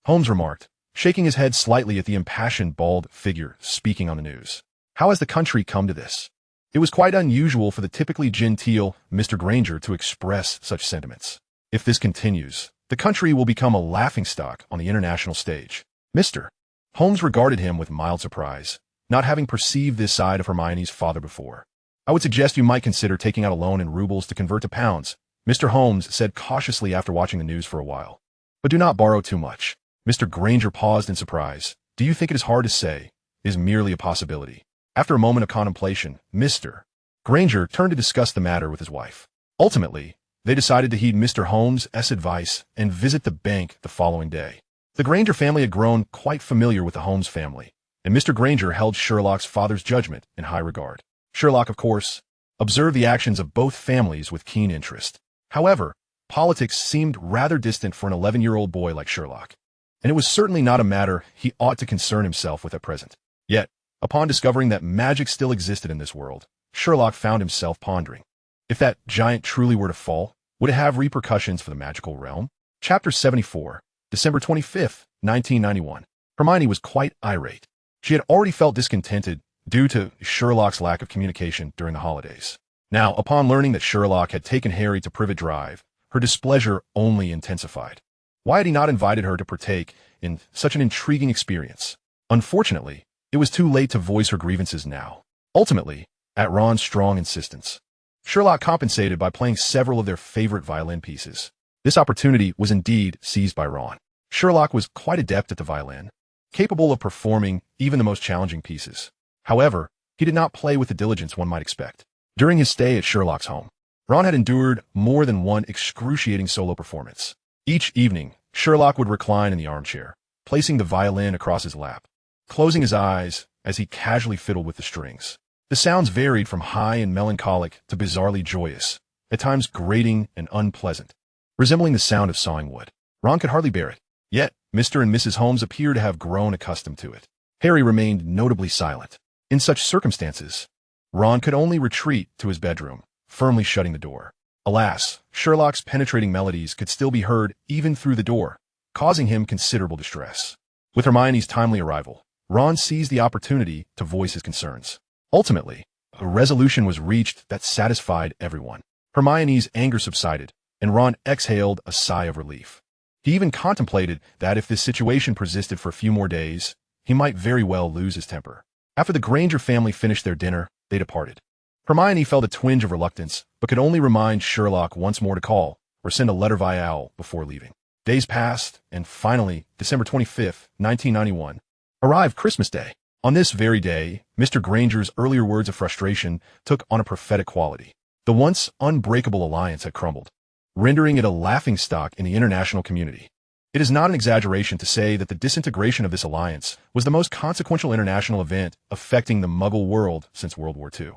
Speaker 1: Holmes remarked, shaking his head slightly at the impassioned bald figure speaking on the news. "How has the country come to this?" It was quite unusual for the typically genteel Mr. Granger to express such sentiments. "If this continues, the country will become a laughingstock on the international stage." Mr. Holmes regarded him with mild surprise, not having perceived this side of Hermione's father before. "I would suggest you might consider taking out a loan in rubles to convert to pounds," Mr. Holmes said cautiously after watching the news for a while. "But do not borrow too much." Mr. Granger paused in surprise. "Do you think it is hard to say? It is merely a possibility." After a moment of contemplation, Mr. Granger turned to discuss the matter with his wife. Ultimately, they decided to heed Mr. Holmes' advice and visit the bank the following day. The Granger family had grown quite familiar with the Holmes family, and Mr. Granger held Sherlock's father's judgment in high regard. Sherlock, of course, observed the actions of both families with keen interest. However, politics seemed rather distant for an 11-year-old boy like Sherlock, and it was certainly not a matter he ought to concern himself with at present. Yet, upon discovering that magic still existed in this world, Sherlock found himself pondering. If that giant truly were to fall, would it have repercussions for the magical realm? Chapter 74, December 25th, 1991. Hermione was quite irate. She had already felt discontented due to Sherlock's lack of communication during the holidays. Now, upon learning that Sherlock had taken Harry to Privet Drive, her displeasure only intensified. Why had he not invited her to partake in such an intriguing experience? Unfortunately, it was too late to voice her grievances now. Ultimately, at Ron's strong insistence, Sherlock compensated by playing several of their favorite violin pieces. This opportunity was indeed seized by Ron. Sherlock was quite adept at the violin, capable of performing even the most challenging pieces. However, he did not play with the diligence one might expect. During his stay at Sherlock's home, Ron had endured more than one excruciating solo performance. Each evening, Sherlock would recline in the armchair, placing the violin across his lap, closing his eyes as he casually fiddled with the strings. The sounds varied from high and melancholic to bizarrely joyous, at times grating and unpleasant, resembling the sound of sawing wood. Ron could hardly bear it. Yet, Mr. and Mrs. Holmes appeared to have grown accustomed to it. Harry remained notably silent. In such circumstances, Ron could only retreat to his bedroom, firmly shutting the door. Alas, Sherlock's penetrating melodies could still be heard even through the door, causing him considerable distress. With Hermione's timely arrival, Ron seized the opportunity to voice his concerns. Ultimately, a resolution was reached that satisfied everyone. Hermione's anger subsided, and Ron exhaled a sigh of relief. He even contemplated that if this situation persisted for a few more days, he might very well lose his temper. After the Granger family finished their dinner, they departed. Hermione felt a twinge of reluctance, but could only remind Sherlock once more to call or send a letter via owl before leaving. Days passed, and finally, December 25th, 1991, arrived Christmas Day. On this very day, Mr. Granger's earlier words of frustration took on a prophetic quality. The once unbreakable alliance had crumbled, rendering it a laughingstock in the international community. It is not an exaggeration to say that the disintegration of this alliance was the most consequential international event affecting the Muggle world since World War II.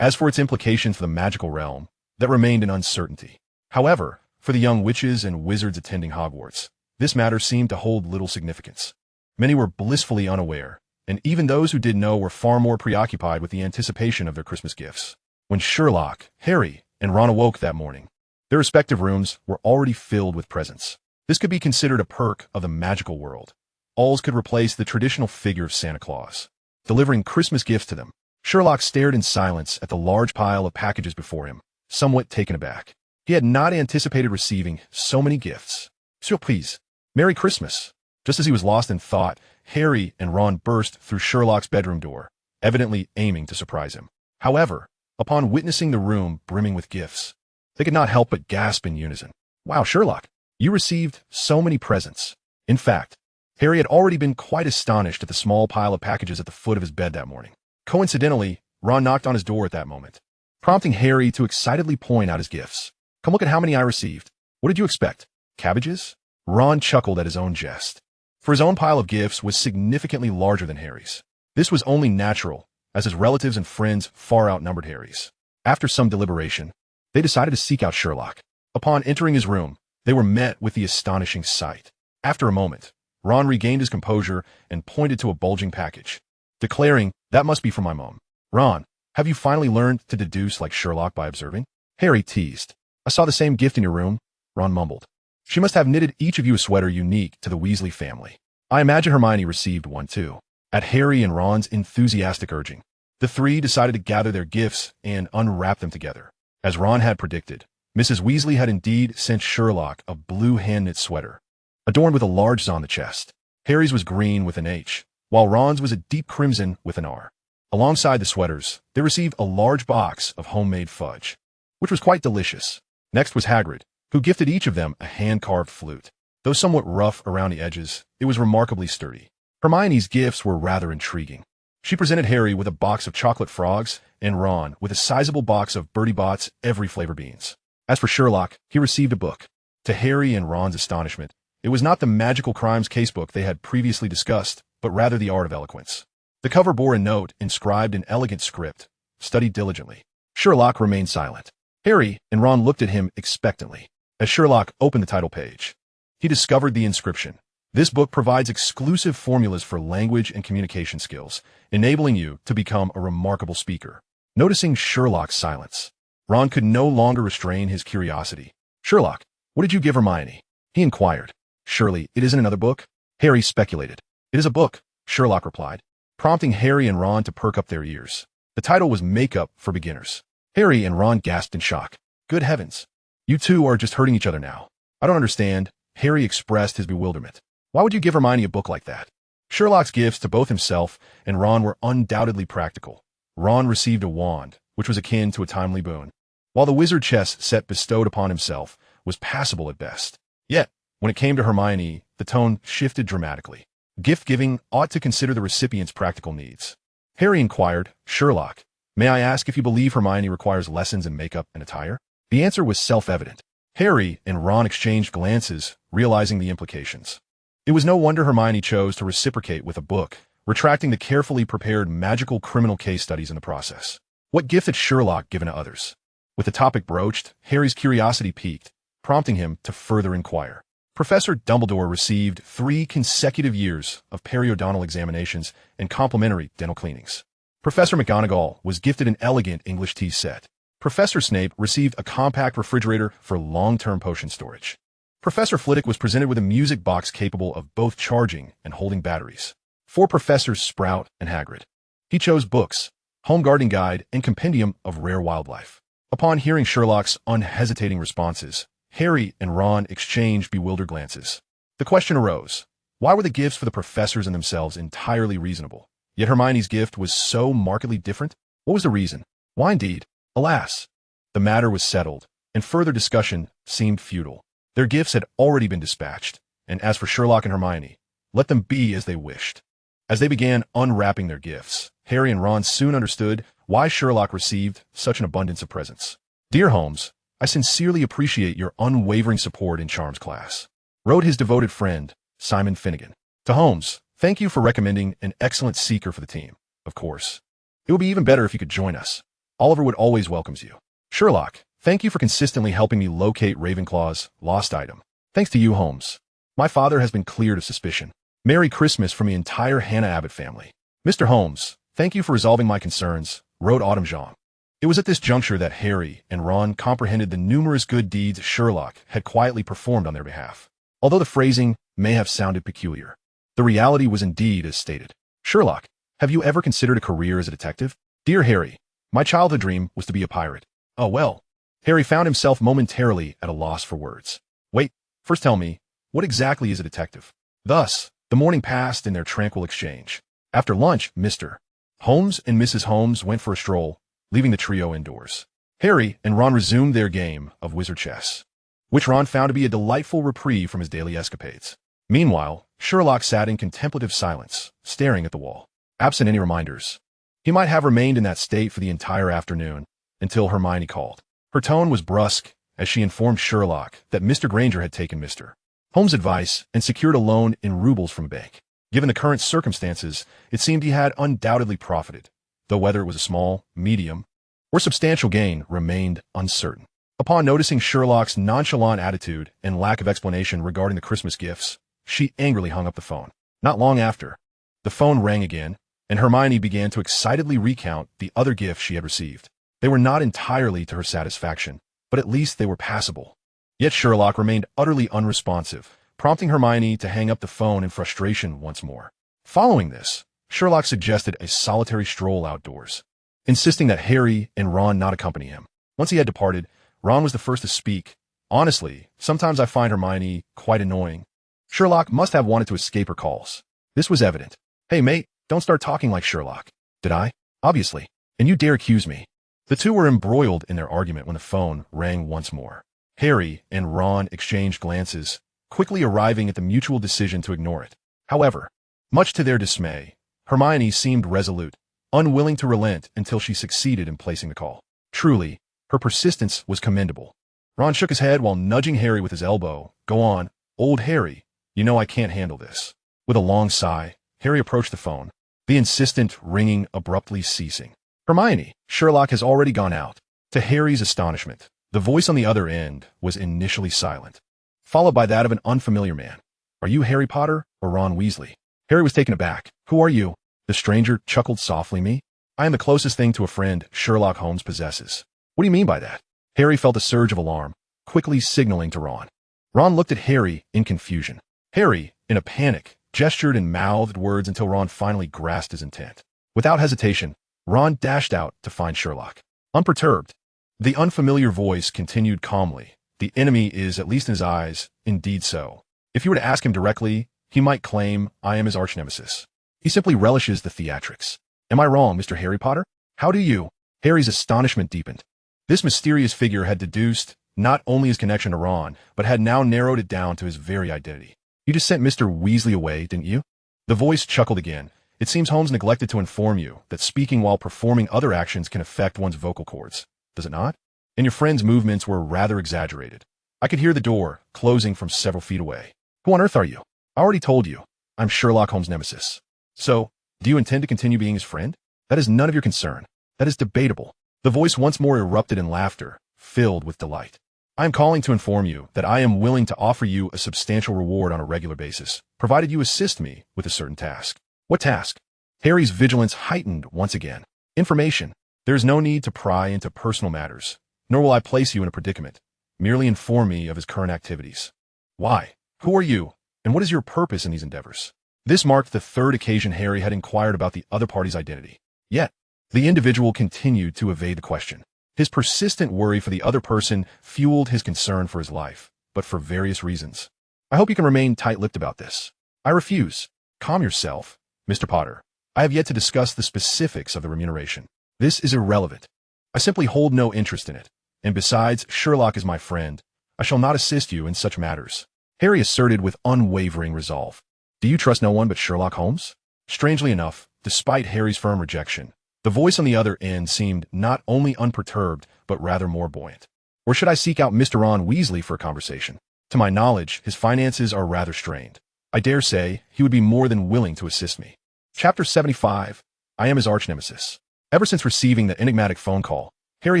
Speaker 1: As for its implications for the magical realm, that remained an uncertainty. However, for the young witches and wizards attending Hogwarts, this matter seemed to hold little significance. Many were blissfully unaware, and even those who did know were far more preoccupied with the anticipation of their Christmas gifts. When Sherlock, Harry, and Ron awoke that morning, their respective rooms were already filled with presents. This could be considered a perk of the magical world. Alls could replace the traditional figure of Santa Claus, delivering Christmas gifts to them. Sherlock stared in silence at the large pile of packages before him, somewhat taken aback. He had not anticipated receiving so many gifts. Surprise! Merry Christmas! Just as he was lost in thought, Harry and Ron burst through Sherlock's bedroom door, evidently aiming to surprise him. However, upon witnessing the room brimming with gifts, they could not help but gasp in unison. "Wow, Sherlock, you received so many presents." In fact, Harry had already been quite astonished at the small pile of packages at the foot of his bed that morning. Coincidentally, Ron knocked on his door at that moment, prompting Harry to excitedly point out his gifts. "Come look at how many I received. What did you expect? Cabbages?" Ron chuckled at his own jest, for his own pile of gifts was significantly larger than Harry's. This was only natural, as his relatives and friends far outnumbered Harry's. After some deliberation, they decided to seek out Sherlock. Upon entering his room, they were met with the astonishing sight. After a moment, Ron regained his composure and pointed to a bulging package, declaring, "That must be from my mom." "Ron, have you finally learned to deduce like Sherlock by observing?" Harry teased. "I saw the same gift in your room," Ron mumbled. "She must have knitted each of you a sweater unique to the Weasley family. I imagine Hermione received one too." At Harry and Ron's enthusiastic urging, the three decided to gather their gifts and unwrap them together. As Ron had predicted, Mrs. Weasley had indeed sent Sherlock a blue hand-knit sweater, adorned with a large Z on the chest. Harry's was green with an H, while Ron's was a deep crimson with an R. Alongside the sweaters, they received a large box of homemade fudge, which was quite delicious. Next was Hagrid, who gifted each of them a hand-carved flute. Though somewhat rough around the edges, it was remarkably sturdy. Hermione's gifts were rather intriguing. She presented Harry with a box of chocolate frogs and Ron with a sizable box of Bertie Bott's every flavor beans. As for Sherlock, he received a book. To Harry and Ron's astonishment, it was not the magical crimes casebook they had previously discussed, but rather the art of eloquence. The cover bore a note inscribed in elegant script, studied diligently. Sherlock remained silent. Harry and Ron looked at him expectantly. As Sherlock opened the title page, he discovered the inscription. "This book provides exclusive formulas for language and communication skills, enabling you to become a remarkable speaker." Noticing Sherlock's silence, Ron could no longer restrain his curiosity. "Sherlock, what did you give Hermione?" he inquired. "Surely it isn't another book?" Harry speculated. "It is a book," Sherlock replied, prompting Harry and Ron to perk up their ears. The title was Makeup for Beginners. Harry and Ron gasped in shock. "Good heavens. You two are just hurting each other now." "I don't understand." Harry expressed his bewilderment. "Why would you give Hermione a book like that?" Sherlock's gifts to both himself and Ron were undoubtedly practical. Ron received a wand, which was akin to a timely boon, while the wizard chess set bestowed upon himself was passable at best. Yet, when it came to Hermione, the tone shifted dramatically. Gift-giving ought to consider the recipient's practical needs. Harry inquired, "Sherlock, may I ask if you believe Hermione requires lessons in makeup and attire?" The answer was self-evident. Harry and Ron exchanged glances, realizing the implications. It was no wonder Hermione chose to reciprocate with a book, retracting the carefully prepared magical criminal case studies in the process. What gift had Sherlock given to others? With the topic broached, Harry's curiosity piqued, prompting him to further inquire. Professor Dumbledore received 3 consecutive years of periodontal examinations and complimentary dental cleanings. Professor McGonagall was gifted an elegant English tea set. Professor Snape received a compact refrigerator for long-term potion storage. Professor Flitwick was presented with a music box capable of both charging and holding batteries. For Professors Sprout and Hagrid, he chose books, Home Gardening Guide, and Compendium of Rare Wildlife. Upon hearing Sherlock's unhesitating responses, Harry and Ron exchanged bewildered glances. The question arose, why were the gifts for the professors and themselves entirely reasonable, yet Hermione's gift was so markedly different? What was the reason? Why indeed? Alas, the matter was settled, and further discussion seemed futile. Their gifts had already been dispatched, and as for Sherlock and Hermione, let them be as they wished. As they began unwrapping their gifts, Harry and Ron soon understood why Sherlock received such an abundance of presents. "Dear Holmes, I sincerely appreciate your unwavering support in Charms class," wrote his devoted friend, Simon Finnegan. To Holmes, "Thank you for recommending an excellent seeker for the team. Of course, it would be even better if you could join us. Oliverwood always welcomes you. Sherlock, thank you for consistently helping me locate Ravenclaw's lost item. Thanks to you, Holmes, my father has been cleared of suspicion. Merry Christmas from the entire Hannah Abbott family. Mr. Holmes, thank you for resolving my concerns," wrote Autumn Jean. It was at this juncture that Harry and Ron comprehended the numerous good deeds Sherlock had quietly performed on their behalf. Although the phrasing may have sounded peculiar, the reality was indeed as stated. "Sherlock, have you ever considered a career as a detective?" "Dear Harry, my childhood dream was to be a pirate." "Oh well." Harry found himself momentarily at a loss for words. "Wait, first tell me, what exactly is a detective?" Thus, The morning passed in their tranquil exchange. After lunch, Mr. Holmes and Mrs. Holmes went for a stroll, leaving the trio indoors. Harry and Ron resumed their game of wizard chess, which Ron found to be a delightful reprieve from his daily escapades. Meanwhile, Sherlock sat in contemplative silence, staring at the wall. Absent any reminders, he might have remained in that state for the entire afternoon, until Hermione called. Her tone was brusque as she informed Sherlock that Mr. Granger had taken Mr. Holmes' advice and secured a loan in rubles from a bank. Given the current circumstances, it seemed he had undoubtedly profited, though whether it was a small, medium, or substantial gain remained uncertain. Upon noticing Sherlock's nonchalant attitude and lack of explanation regarding the Christmas gifts, she angrily hung up the phone. Not long after, the phone rang again, and Hermione began to excitedly recount the other gifts she had received. They were not entirely to her satisfaction, but at least they were passable. Yet Sherlock remained utterly unresponsive, prompting Hermione to hang up the phone in frustration once more. Following this, Sherlock suggested a solitary stroll outdoors, insisting that Harry and Ron not accompany him. Once he had departed, Ron was the first to speak. Honestly, sometimes I find Hermione quite annoying. Sherlock must have wanted to escape her calls. This was evident. Hey, mate, don't start talking like Sherlock. Did I? Obviously. And you dare accuse me. The two were embroiled in their argument when the phone rang once more. Harry and Ron exchanged glances, quickly arriving at the mutual decision to ignore it. However, much to their dismay, Hermione seemed resolute, unwilling to relent until she succeeded in placing the call. Truly, her persistence was commendable. Ron shook his head while nudging Harry with his elbow. Go on, old Harry. You know I can't handle this. With a long sigh, Harry approached the phone, the insistent ringing abruptly ceasing. Hermione, Sherlock has already gone out. To Harry's astonishment, the voice on the other end was initially silent, followed by that of an unfamiliar man. Are you Harry Potter or Ron Weasley? Harry was taken aback. Who are you? The stranger chuckled softly. Me? I am the closest thing to a friend Sherlock Holmes possesses. What do you mean by that? Harry felt a surge of alarm, quickly signaling to Ron. Ron looked at Harry in confusion. Harry, in a panic, gestured and mouthed words until Ron finally grasped his intent. Without hesitation, Ron dashed out to find Sherlock. Unperturbed, the unfamiliar voice continued calmly. The enemy is, at least in his eyes, indeed so. If you were to ask him directly, he might claim, I am his arch-nemesis. He simply relishes the theatrics. Am I wrong, Mr. Harry Potter? How do you? Harry's astonishment deepened. This mysterious figure had deduced not only his connection to Ron, but had now narrowed it down to his very identity. You just sent Mr. Weasley away, didn't you? The voice chuckled again. It seems Holmes neglected to inform you that speaking while performing other actions can affect one's vocal cords. Does it not? And your friend's movements were rather exaggerated. I could hear the door closing from several feet away. Who on earth are you? I already told you. I'm Sherlock Holmes' nemesis. So, do you intend to continue being his friend? That is none of your concern. That is debatable. The voice once more erupted in laughter, filled with delight. I am calling to inform you that I am willing to offer you a substantial reward on a regular basis, provided you assist me with a certain task. What task? Harry's vigilance heightened once again. Information. There is no need to pry into personal matters, nor will I place you in a predicament. Merely inform me of his current activities. Why? Who are you? And what is your purpose in these endeavors? This marked the third occasion Harry had inquired about the other party's identity. Yet, the individual continued to evade the question. His persistent worry for the other person fueled his concern for his life, but for various reasons. I hope you can remain tight-lipped about this. I refuse. Calm yourself, Mr. Potter. I have yet to discuss the specifics of the remuneration. This is irrelevant. I simply hold no interest in it. And besides, Sherlock is my friend. I shall not assist you in such matters. Harry asserted with unwavering resolve. Do you trust no one but Sherlock Holmes? Strangely enough, despite Harry's firm rejection, the voice on the other end seemed not only unperturbed, but rather more buoyant. Or should I seek out Mr. Ron Weasley for a conversation? To my knowledge, his finances are rather strained. I dare say he would be more than willing to assist me. Chapter 75. I am his arch-nemesis. Ever since receiving the enigmatic phone call, Harry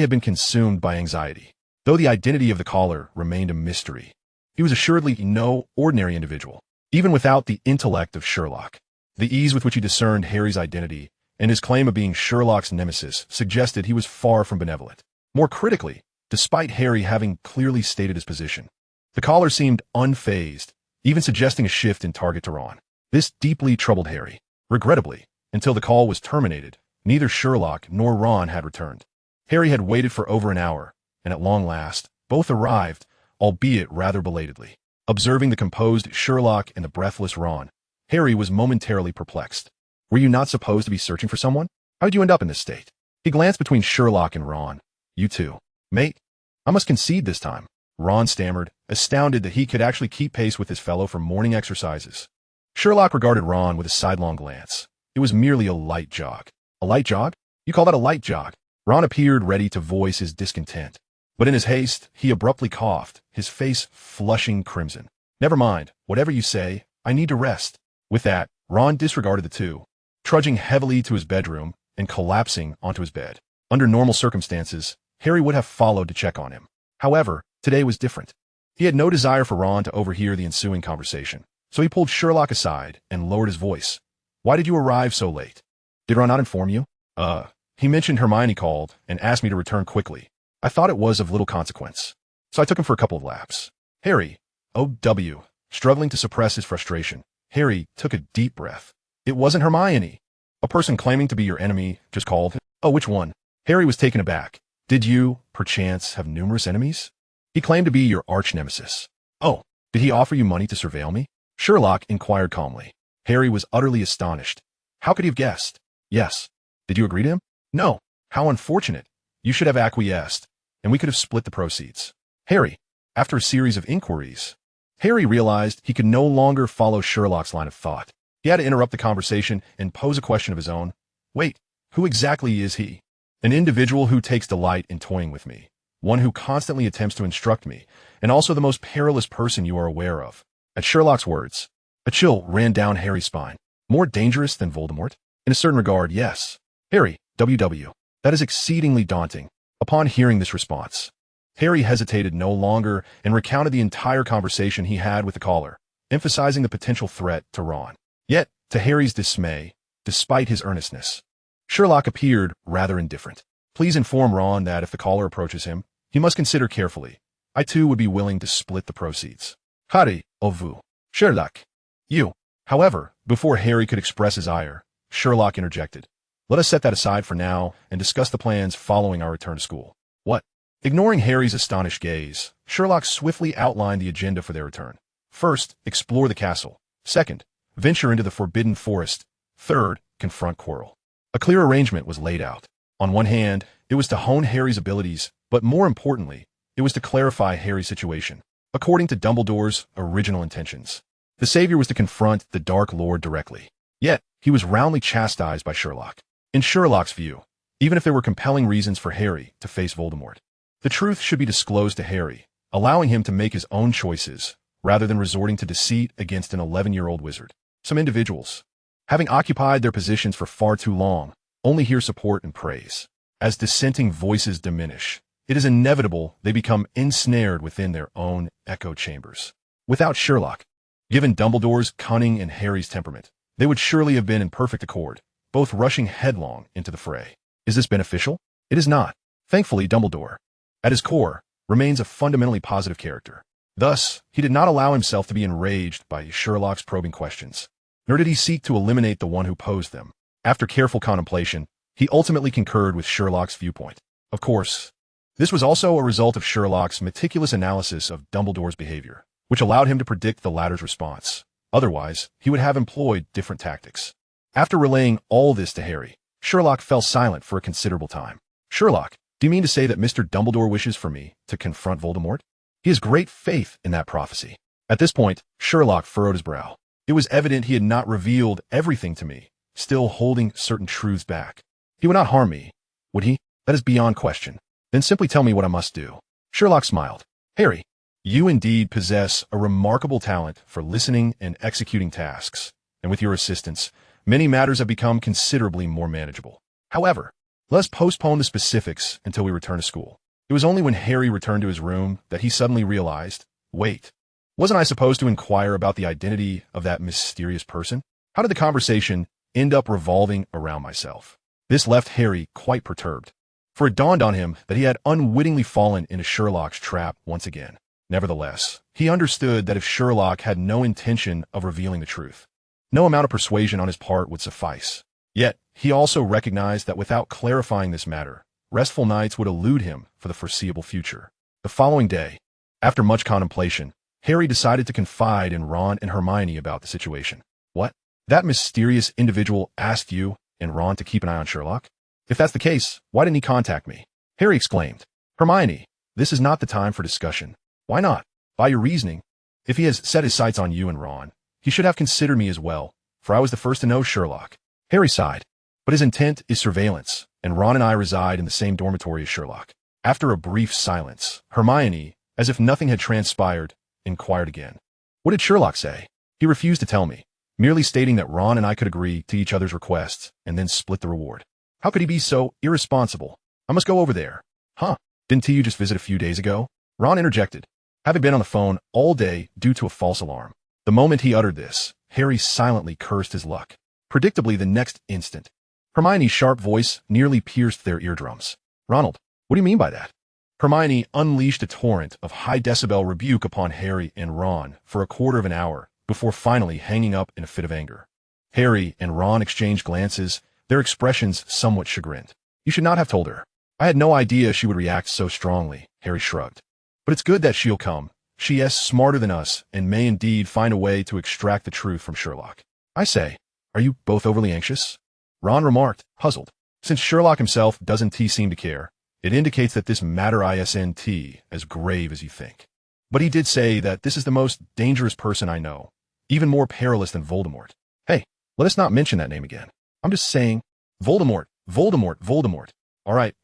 Speaker 1: had been consumed by anxiety. Though the identity of the caller remained a mystery, he was assuredly no ordinary individual, even without the intellect of Sherlock. The ease with which he discerned Harry's identity and his claim of being Sherlock's nemesis suggested he was far from benevolent. More critically, despite Harry having clearly stated his position, the caller seemed unfazed, even suggesting a shift in target to Ron. This deeply troubled Harry. Regrettably, until the call was terminated, neither Sherlock nor Ron had returned. Harry had waited for over an hour, and at long last, both arrived, albeit rather belatedly. Observing the composed Sherlock and the breathless Ron, Harry was momentarily perplexed. Were you not supposed to be searching for someone? How did you end up in this state? He glanced between Sherlock and Ron. You too. Mate, I must concede this time. Ron stammered, astounded that he could actually keep pace with his fellow for morning exercises. Sherlock regarded Ron with a sidelong glance. It was merely a light jog. A light jog? You call that a light jog? Ron appeared ready to voice his discontent. But in his haste, he abruptly coughed, his face flushing crimson. Never mind, whatever you say, I need to rest. With that, Ron disregarded the two, trudging heavily to his bedroom and collapsing onto his bed. Under normal circumstances, Harry would have followed to check on him. However, today was different. He had no desire for Ron to overhear the ensuing conversation, so he pulled Sherlock aside and lowered his voice. Why did you arrive so late? Did Ron not inform you? He mentioned Hermione called and asked me to return quickly. I thought it was of little consequence, so I took him for a couple of laps. Harry, O.W., struggling to suppress his frustration, Harry took a deep breath. It wasn't Hermione. A person claiming to be your enemy just called. Oh, which one? Harry was taken aback. Did you, perchance, have numerous enemies? He claimed to be your arch-nemesis. Oh, did he offer you money to surveil me? Sherlock inquired calmly. Harry was utterly astonished. How could he have guessed? Yes. Did you agree to him? No. How unfortunate. You should have acquiesced, and we could have split the proceeds. Harry, after a series of inquiries, Harry realized he could no longer follow Sherlock's line of thought. He had to interrupt the conversation and pose a question of his own. Wait, who exactly is he? An individual who takes delight in toying with me, one who constantly attempts to instruct me, and also the most perilous person you are aware of. At Sherlock's words, a chill ran down Harry's spine. More dangerous than Voldemort? In a certain regard, yes. Harry, W.W. That is exceedingly daunting. Upon hearing this response, Harry hesitated no longer and recounted the entire conversation he had with the caller, emphasizing the potential threat to Ron. Yet, to Harry's dismay, despite his earnestness, Sherlock appeared rather indifferent. Please inform Ron that if the caller approaches him, he must consider carefully. I too would be willing to split the proceeds. Harry, au vous. Sherlock. You. However, before Harry could express his ire, Sherlock interjected. Let us set that aside for now and discuss the plans following our return to school. What? Ignoring Harry's astonished gaze, Sherlock swiftly outlined the agenda for their return. First, explore the castle. Second, venture into the forbidden forest. Third, confront Quirrell. A clear arrangement was laid out. On one hand, it was to hone Harry's abilities, but more importantly, it was to clarify Harry's situation. According to Dumbledore's original intentions, the Savior was to confront the Dark Lord directly. Yet, he was roundly chastised by Sherlock. In Sherlock's view, even if there were compelling reasons for Harry to face Voldemort, the truth should be disclosed to Harry, allowing him to make his own choices, rather than resorting to deceit against an 11-year-old wizard. Some individuals, having occupied their positions for far too long, only hear support and praise. As dissenting voices diminish, it is inevitable they become ensnared within their own echo chambers. Without Sherlock, given Dumbledore's cunning and Harry's temperament, they would surely have been in perfect accord, both rushing headlong into the fray. Is this beneficial? It is not. Thankfully, Dumbledore, at his core, remains a fundamentally positive character. Thus, he did not allow himself to be enraged by Sherlock's probing questions, nor did he seek to eliminate the one who posed them. After careful contemplation, he ultimately concurred with Sherlock's viewpoint. Of course, this was also a result of Sherlock's meticulous analysis of Dumbledore's behavior, which allowed him to predict the latter's response. Otherwise, he would have employed different tactics. After relaying all this to Harry, Sherlock fell silent for a considerable time. Sherlock, do you mean to say that Mr. Dumbledore wishes for me to confront Voldemort? He has great faith in that prophecy. At this point, Sherlock furrowed his brow. It was evident he had not revealed everything to me, still holding certain truths back. He would not harm me, would he? That is beyond question. Then simply tell me what I must do. Sherlock smiled. Harry, you indeed possess a remarkable talent for listening and executing tasks, and with your assistance, many matters have become considerably more manageable. However, let us postpone the specifics until we return to school. It was only when Harry returned to his room that he suddenly realized, wait, wasn't I supposed to inquire about the identity of that mysterious person? How did the conversation end up revolving around myself? This left Harry quite perturbed, for it dawned on him that he had unwittingly fallen into Sherlock's trap once again. Nevertheless, he understood that if Sherlock had no intention of revealing the truth, no amount of persuasion on his part would suffice. Yet, he also recognized that without clarifying this matter, restful nights would elude him for the foreseeable future. The following day, after much contemplation, Harry decided to confide in Ron and Hermione about the situation. What? That mysterious individual asked you and Ron to keep an eye on Sherlock? If that's the case, why didn't he contact me? Harry exclaimed. Hermione, this is not the time for discussion. Why not? By your reasoning, if he has set his sights on you and Ron, he should have considered me as well, for I was the first to know Sherlock. Harry sighed. But his intent is surveillance, and Ron and I reside in the same dormitory as Sherlock. After a brief silence, Hermione, as if nothing had transpired, inquired again. What did Sherlock say? He refused to tell me, merely stating that Ron and I could agree to each other's requests and then split the reward. How could he be so irresponsible? I must go over there. Huh? Didn't you just visit a few days ago? Ron interjected, having been on the phone all day due to a false alarm. The moment he uttered this, Harry silently cursed his luck. Predictably, the next instant, Hermione's sharp voice nearly pierced their eardrums. Ronald, what do you mean by that? Hermione unleashed a torrent of high-decibel rebuke upon Harry and Ron for a quarter of an hour before finally hanging up in a fit of anger. Harry and Ron exchanged glances, their expressions somewhat chagrined. You should not have told her. I had no idea she would react so strongly, Harry shrugged. But it's good that she'll come. She is smarter than us and may indeed find a way to extract the truth from Sherlock. I say, are you both overly anxious? Ron remarked, puzzled. Since Sherlock himself doesn't seem to care, it indicates that this matter isn't as grave as you think. But he did say that this is the most dangerous person I know, even more perilous than Voldemort. Hey, let us not mention that name again. I'm just saying, Voldemort, Voldemort, Voldemort. All right,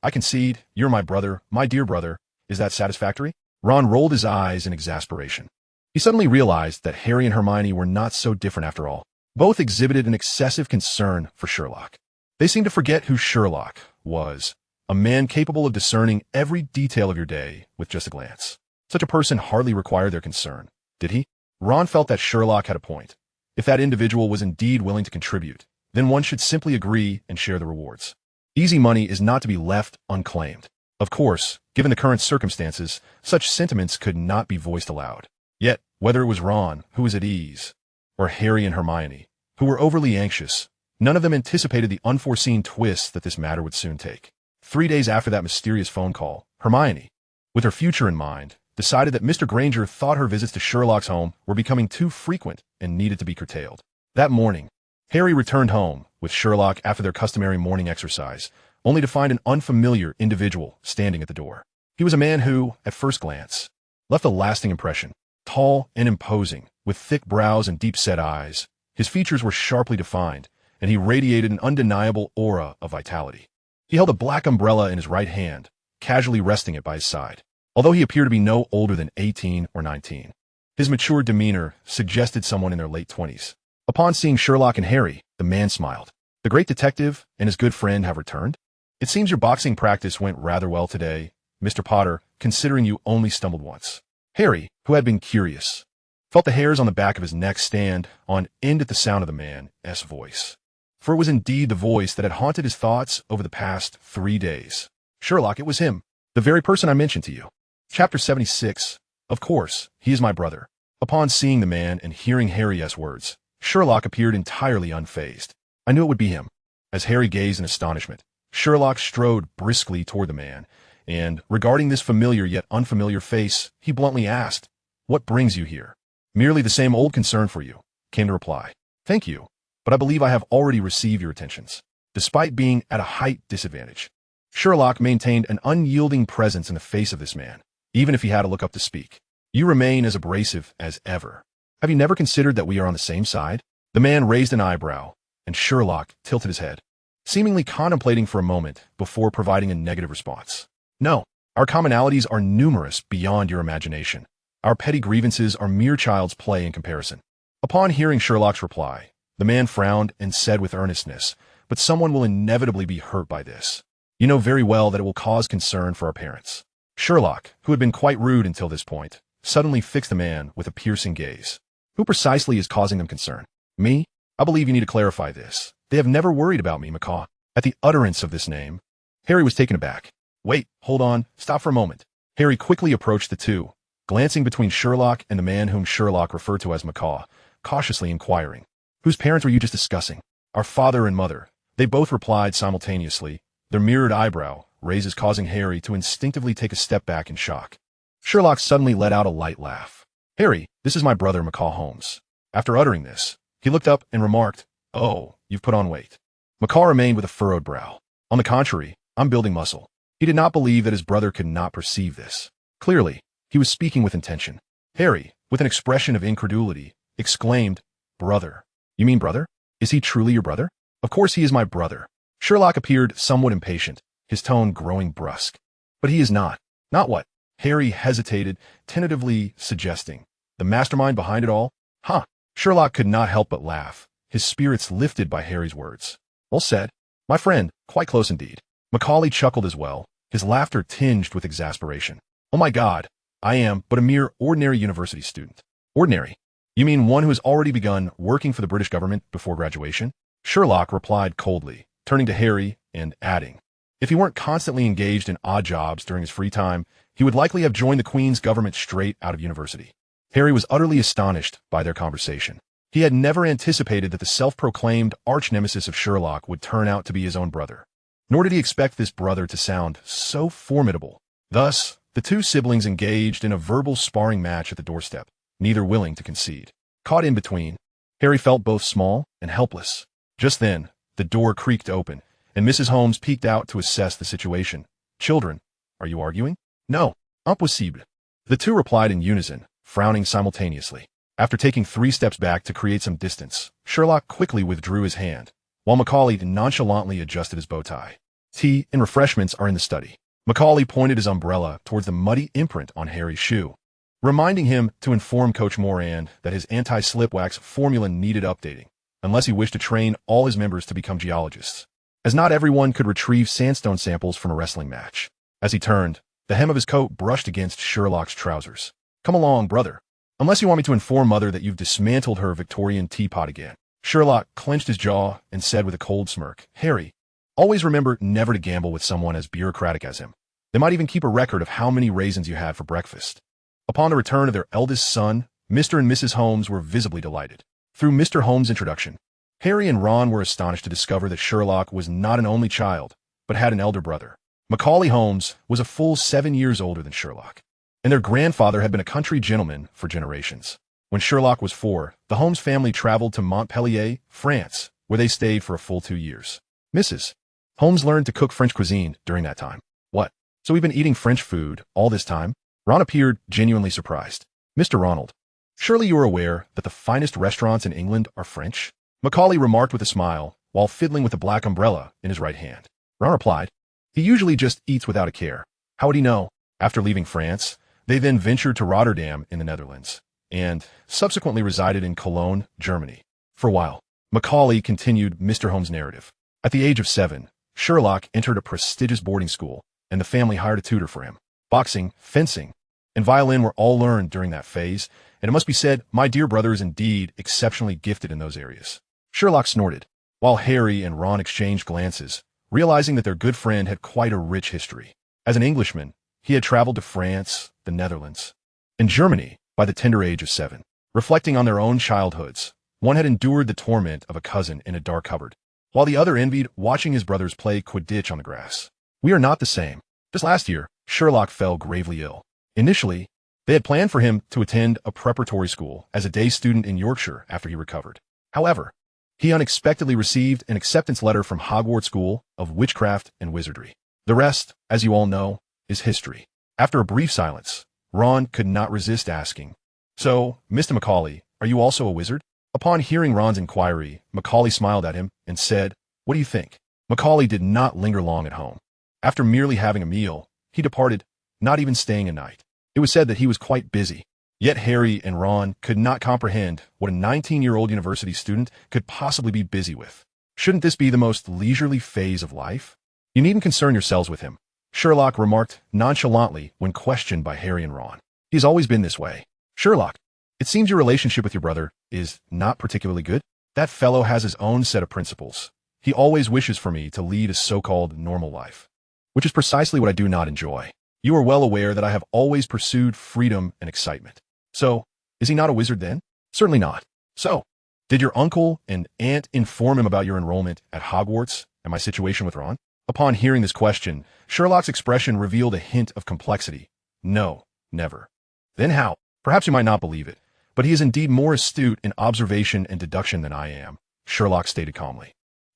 Speaker 1: I concede, you're my brother, my dear brother. Is that satisfactory? Ron rolled his eyes in exasperation. He suddenly realized that Harry and Hermione were not so different after all. Both exhibited an excessive concern for Sherlock. They seemed to forget who Sherlock was, a man capable of discerning every detail of your day with just a glance. Such a person hardly required their concern, did he? Ron felt that Sherlock had a point. If that individual was indeed willing to contribute, then one should simply agree and share the rewards. Easy money is not to be left unclaimed. Of course, given the current circumstances, such sentiments could not be voiced aloud. Yet, whether it was Ron, who was at ease, or Harry and Hermione, who were overly anxious, none of them anticipated the unforeseen twist that this matter would soon take. 3 days after that mysterious phone call, Hermione, with her future in mind, decided that Mr. Granger thought her visits to Sherlock's home were becoming too frequent and needed to be curtailed. That morning, Harry returned home with Sherlock after their customary morning exercise, only to find an unfamiliar individual standing at the door. He was a man who, at first glance, left a lasting impression. Tall and imposing, with thick brows and deep-set eyes, his features were sharply defined, and he radiated an undeniable aura of vitality. He held a black umbrella in his right hand, casually resting it by his side, although he appeared to be no older than 18 or 19. His mature demeanor suggested someone in their late 20s. Upon seeing Sherlock and Harry, the man smiled. The great detective and his good friend have returned? It seems your boxing practice went rather well today, Mr. Potter, considering you only stumbled once. Harry, who had been curious, felt the hairs on the back of his neck stand on end at the sound of the man's voice. For it was indeed the voice that had haunted his thoughts over the past 3 days. Sherlock, it was him, the very person I mentioned to you. Chapter 76. Of course, he is my brother. Upon seeing the man and hearing Harry's words, Sherlock appeared entirely unfazed. I knew it would be him. As Harry gazed in astonishment, Sherlock strode briskly toward the man, and, regarding this familiar yet unfamiliar face, he bluntly asked, "What brings you here?" "Merely the same old concern for you," came the reply. "Thank you, but I believe I have already received your attentions." Despite being at a height disadvantage, Sherlock maintained an unyielding presence in the face of this man, even if he had to look up to speak. "You remain as abrasive as ever. Have you never considered that we are on the same side?" The man raised an eyebrow, and Sherlock tilted his head, seemingly contemplating for a moment before providing a negative response. "No, our commonalities are numerous beyond your imagination. Our petty grievances are mere child's play in comparison." Upon hearing Sherlock's reply, the man frowned and said with earnestness, "But someone will inevitably be hurt by this. You know very well that it will cause concern for our parents." Sherlock, who had been quite rude until this point, suddenly fixed the man with a piercing gaze. "Who precisely is causing them concern? Me? I believe you need to clarify this. They have never worried about me, Macaw." At the utterance of this name, Harry was taken aback. "Wait, hold on, stop for a moment." Harry quickly approached the two, glancing between Sherlock and the man whom Sherlock referred to as Macaw, cautiously inquiring, "Whose parents were you just discussing?" "Our father and mother." They both replied simultaneously, their mirrored eyebrow raises causing Harry to instinctively take a step back in shock. Sherlock suddenly let out a light laugh. "Harry, this is my brother Macaw Holmes." After uttering this, He looked up and remarked, "Oh, you've put on weight." McCall remained with a furrowed brow. "On the contrary, I'm building muscle." He did not believe that his brother could not perceive this. Clearly, he was speaking with intention. Harry, with an expression of incredulity, exclaimed, "Brother? You mean brother? Is he truly your brother?" "Of course he is my brother." Sherlock appeared somewhat impatient, his tone growing brusque. "But he is not." "Not what?" Harry hesitated, tentatively suggesting. "The mastermind behind it all?" "Huh." Sherlock could not help but laugh, his spirits lifted by Harry's words. "Well said. My friend, quite close indeed." Macaulay chuckled as well, his laughter tinged with exasperation. "Oh my God, I am but a mere ordinary university student." "Ordinary? You mean one who has already begun working for the British government before graduation?" Sherlock replied coldly, turning to Harry and adding, "If he weren't constantly engaged in odd jobs during his free time, he would likely have joined the Queen's government straight out of university." Harry was utterly astonished by their conversation. He had never anticipated that the self-proclaimed arch-nemesis of Sherlock would turn out to be his own brother. Nor did he expect this brother to sound so formidable. Thus, the two siblings engaged in a verbal sparring match at the doorstep, neither willing to concede. Caught in between, Harry felt both small and helpless. Just then, the door creaked open, and Mrs. Holmes peeked out to assess the situation. "Children, are you arguing?" "No, impossible." The two replied in unison, frowning simultaneously. After taking 3 steps back to create some distance, Sherlock quickly withdrew his hand, while Macaulay nonchalantly adjusted his bow tie. "Tea and refreshments are in the study." Macaulay pointed his umbrella towards the muddy imprint on Harry's shoe, reminding him to inform Coach Moran that his anti-slip wax formula needed updating, unless he wished to train all his members to become geologists, as not everyone could retrieve sandstone samples from a wrestling match. As he turned, the hem of his coat brushed against Sherlock's trousers. "Come along, brother. Unless you want me to inform Mother that you've dismantled her Victorian teapot again." Sherlock clenched his jaw and said with a cold smirk, "Harry, always remember never to gamble with someone as bureaucratic as him. They might even keep a record of how many raisins you had for breakfast." Upon the return of their eldest son, Mr. and Mrs. Holmes were visibly delighted. Through Mr. Holmes' introduction, Harry and Ron were astonished to discover that Sherlock was not an only child, but had an elder brother. Macaulay Holmes was a full 7 years older than Sherlock, and their grandfather had been a country gentleman for generations. When Sherlock was 4, the Holmes family traveled to Montpellier, France, where they stayed for a full 2 years. Mrs. Holmes learned to cook French cuisine during that time. "What? So we've been eating French food all this time?" Ron appeared genuinely surprised. "Mr. Ronald, surely you are aware that the finest restaurants in England are French?" Macaulay remarked with a smile, while fiddling with a black umbrella in his right hand. Ron replied, "He usually just eats without a care. How would he know?" After leaving France, they then ventured to Rotterdam in the Netherlands, and subsequently resided in Cologne, Germany. For a while, Macaulay continued Mr. Holmes' narrative. At the age of 7, Sherlock entered a prestigious boarding school, and the family hired a tutor for him. Boxing, fencing, and violin were all learned during that phase, and it must be said, my dear brother is indeed exceptionally gifted in those areas. Sherlock snorted, while Harry and Ron exchanged glances, realizing that their good friend had quite a rich history. As an Englishman, he had traveled to France, the Netherlands, and Germany by the tender age of 7. Reflecting on their own childhoods, one had endured the torment of a cousin in a dark cupboard, while the other envied watching his brothers play Quidditch on the grass. We are not the same. Just last year, Sherlock fell gravely ill. Initially, they had planned for him to attend a preparatory school as a day student in Yorkshire after he recovered. However, he unexpectedly received an acceptance letter from Hogwarts School of Witchcraft and Wizardry. The rest, as you all know, is history. After a brief silence, Ron could not resist asking, "So, Mr. Macaulay, are you also a wizard?" Upon hearing Ron's inquiry, Macaulay smiled at him and said, "What do you think?" Macaulay did not linger long at home. After merely having a meal, he departed, not even staying a night. It was said that he was quite busy. Yet Harry and Ron could not comprehend what a 19-year-old university student could possibly be busy with. Shouldn't this be the most leisurely phase of life? "You needn't concern yourselves with him," Sherlock remarked nonchalantly when questioned by Harry and Ron. "He's always been this way." "Sherlock, it seems your relationship with your brother is not particularly good. That fellow has his own set of principles. He always wishes for me to lead a so-called normal life, which is precisely what I do not enjoy. You are well aware that I have always pursued freedom and excitement. So, is he not a wizard then?" "Certainly not." "So, did your uncle and aunt inform him about your enrollment at Hogwarts and my situation with Ron?" Upon hearing this question, Sherlock's expression revealed a hint of complexity. "No, never." "Then how?" "Perhaps you might not believe it, But he is indeed more astute in observation and deduction than I am, Sherlock stated calmly.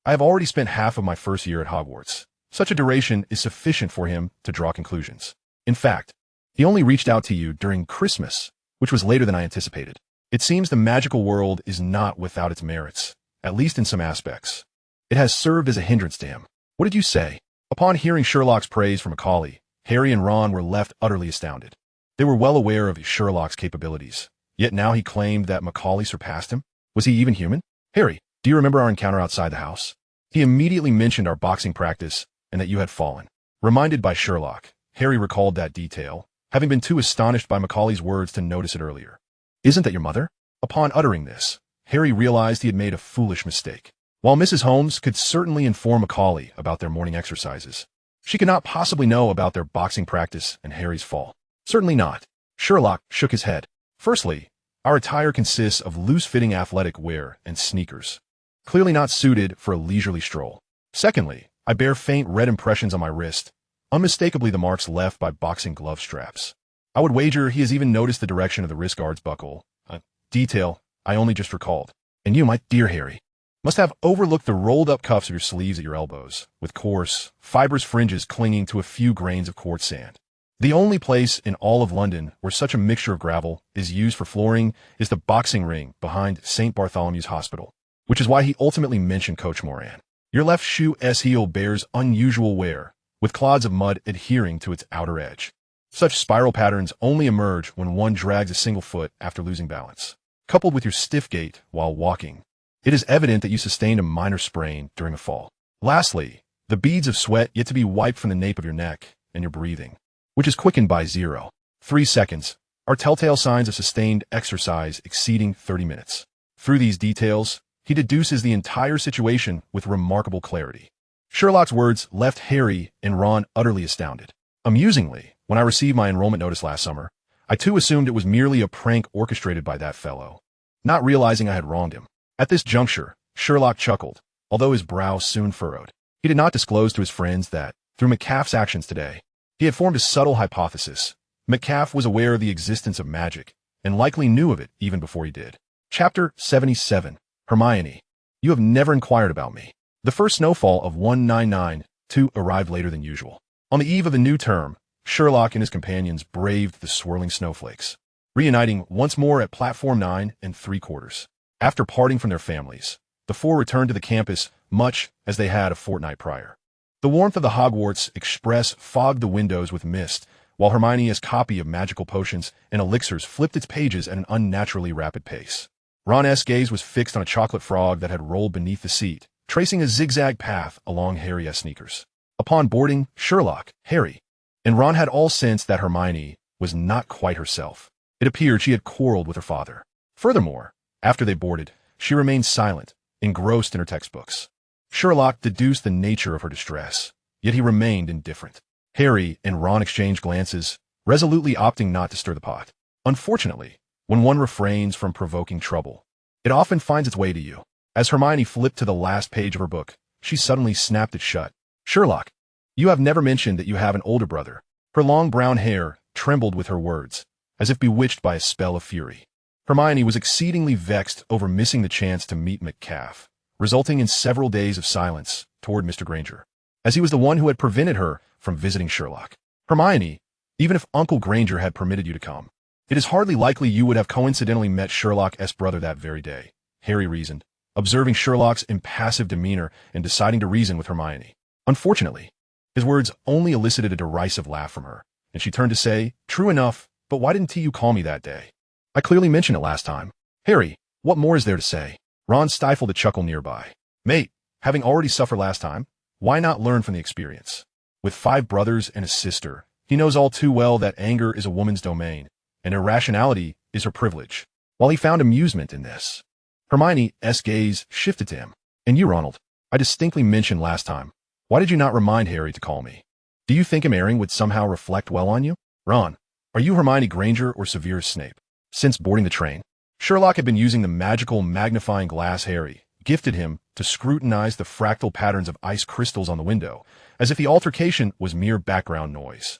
Speaker 1: I have already spent half of my first year at Hogwarts. Such a duration is sufficient for him to draw conclusions. In fact, he only reached out to you during Christmas, which was later than I anticipated. It seems the magical world is not without its merits, at least in some aspects. It has served as a hindrance to him. What did you say? Upon hearing Sherlock's praise for Macaulay, Harry and Ron were left utterly astounded. They were well aware of Sherlock's capabilities, yet now he claimed that Macaulay surpassed him? Was he even human? Harry, do you remember our encounter outside the house? He immediately mentioned our boxing practice and that you had fallen. Reminded by Sherlock, Harry recalled that detail, having been too astonished by Macaulay's words to notice it earlier. Isn't that your mother? Upon uttering this, Harry realized he had made a foolish mistake. While Mrs. Holmes could certainly inform Macaulay about their morning exercises, she could not possibly know about their boxing practice and Harry's fall. Certainly not. Sherlock shook his head. Firstly, our attire consists of loose-fitting athletic wear and sneakers, clearly not suited for a leisurely stroll. Secondly, I bear faint red impressions on my wrist, unmistakably the marks left by boxing glove straps. I would wager he has even noticed the direction of the wrist guard's buckle, a detail I only just recalled. And you, my dear Harry, must have overlooked the rolled-up cuffs of your sleeves at your elbows, with coarse, fibrous fringes clinging to a few grains of quartz sand. The only place in all of London where such a mixture of gravel is used for flooring is the boxing ring behind St. Bartholomew's Hospital, which is why he ultimately mentioned Coach Moran. Your left shoe's heel bears unusual wear, with clods of mud adhering to its outer edge. Such spiral patterns only emerge when one drags a single foot after losing balance. Coupled with your stiff gait while walking, it is evident that you sustained a minor sprain during a fall. Lastly, the beads of sweat yet to be wiped from the nape of your neck and your breathing, which is quickened by 0.3 seconds, are telltale signs of sustained exercise exceeding 30 minutes. Through these details, he deduces the entire situation with remarkable clarity. Sherlock's words left Harry and Ron utterly astounded. Amusingly, when I received my enrollment notice last summer, I too assumed it was merely a prank orchestrated by that fellow, not realizing I had wronged him. At this juncture, Sherlock chuckled, although his brow soon furrowed. He did not disclose to his friends that, through Metcalfe's actions today, he had formed a subtle hypothesis. Metcalfe was aware of the existence of magic, and likely knew of it even before he did. Chapter 77. Hermione. You have never inquired about me. The first snowfall of 1992 arrived later than usual. On the eve of the new term, Sherlock and his companions braved the swirling snowflakes, reuniting once more at Platform 9 3/4. After parting from their families, the four returned to the campus much as they had a fortnight prior. The warmth of the Hogwarts Express fogged the windows with mist, while Hermione's copy of magical potions and elixirs flipped its pages at an unnaturally rapid pace. Ron's gaze was fixed on a chocolate frog that had rolled beneath the seat, tracing a zigzag path along Harry's sneakers. Upon boarding, Sherlock, Harry, and Ron had all sensed that Hermione was not quite herself. It appeared she had quarreled with her father. Furthermore, after they boarded, she remained silent, engrossed in her textbooks. Sherlock deduced the nature of her distress, yet he remained indifferent. Harry and Ron exchanged glances, resolutely opting not to stir the pot. Unfortunately, when one refrains from provoking trouble, it often finds its way to you. As Hermione flipped to the last page of her book, she suddenly snapped it shut. Sherlock, you have never mentioned that you have an older brother. Her long brown hair trembled with her words, as if bewitched by a spell of fury. Hermione was exceedingly vexed over missing the chance to meet Metcalfe, resulting in several days of silence toward Mr. Granger, as he was the one who had prevented her from visiting Sherlock. Hermione, even if Uncle Granger had permitted you to come, it is hardly likely you would have coincidentally met Sherlock's brother that very day, Harry reasoned, observing Sherlock's impassive demeanor and deciding to reason with Hermione. Unfortunately, his words only elicited a derisive laugh from her, and she turned to say, "True enough, but why didn't you call me that day? I clearly mentioned it last time." Harry, what more is there to say? Ron stifled a chuckle nearby. Mate, having already suffered last time, why not learn from the experience? With 5 brothers and a sister, he knows all too well that anger is a woman's domain, and irrationality is her privilege. While he found amusement in this, Hermione's gaze shifted to him. And you, Ronald, I distinctly mentioned last time. Why did you not remind Harry to call me? Do you think him erring would somehow reflect well on you? Ron, are you Hermione Granger or Severus Snape? Since boarding the train, Sherlock had been using the magical magnifying glass Harry gifted him to scrutinize the fractal patterns of ice crystals on the window, as if the altercation was mere background noise.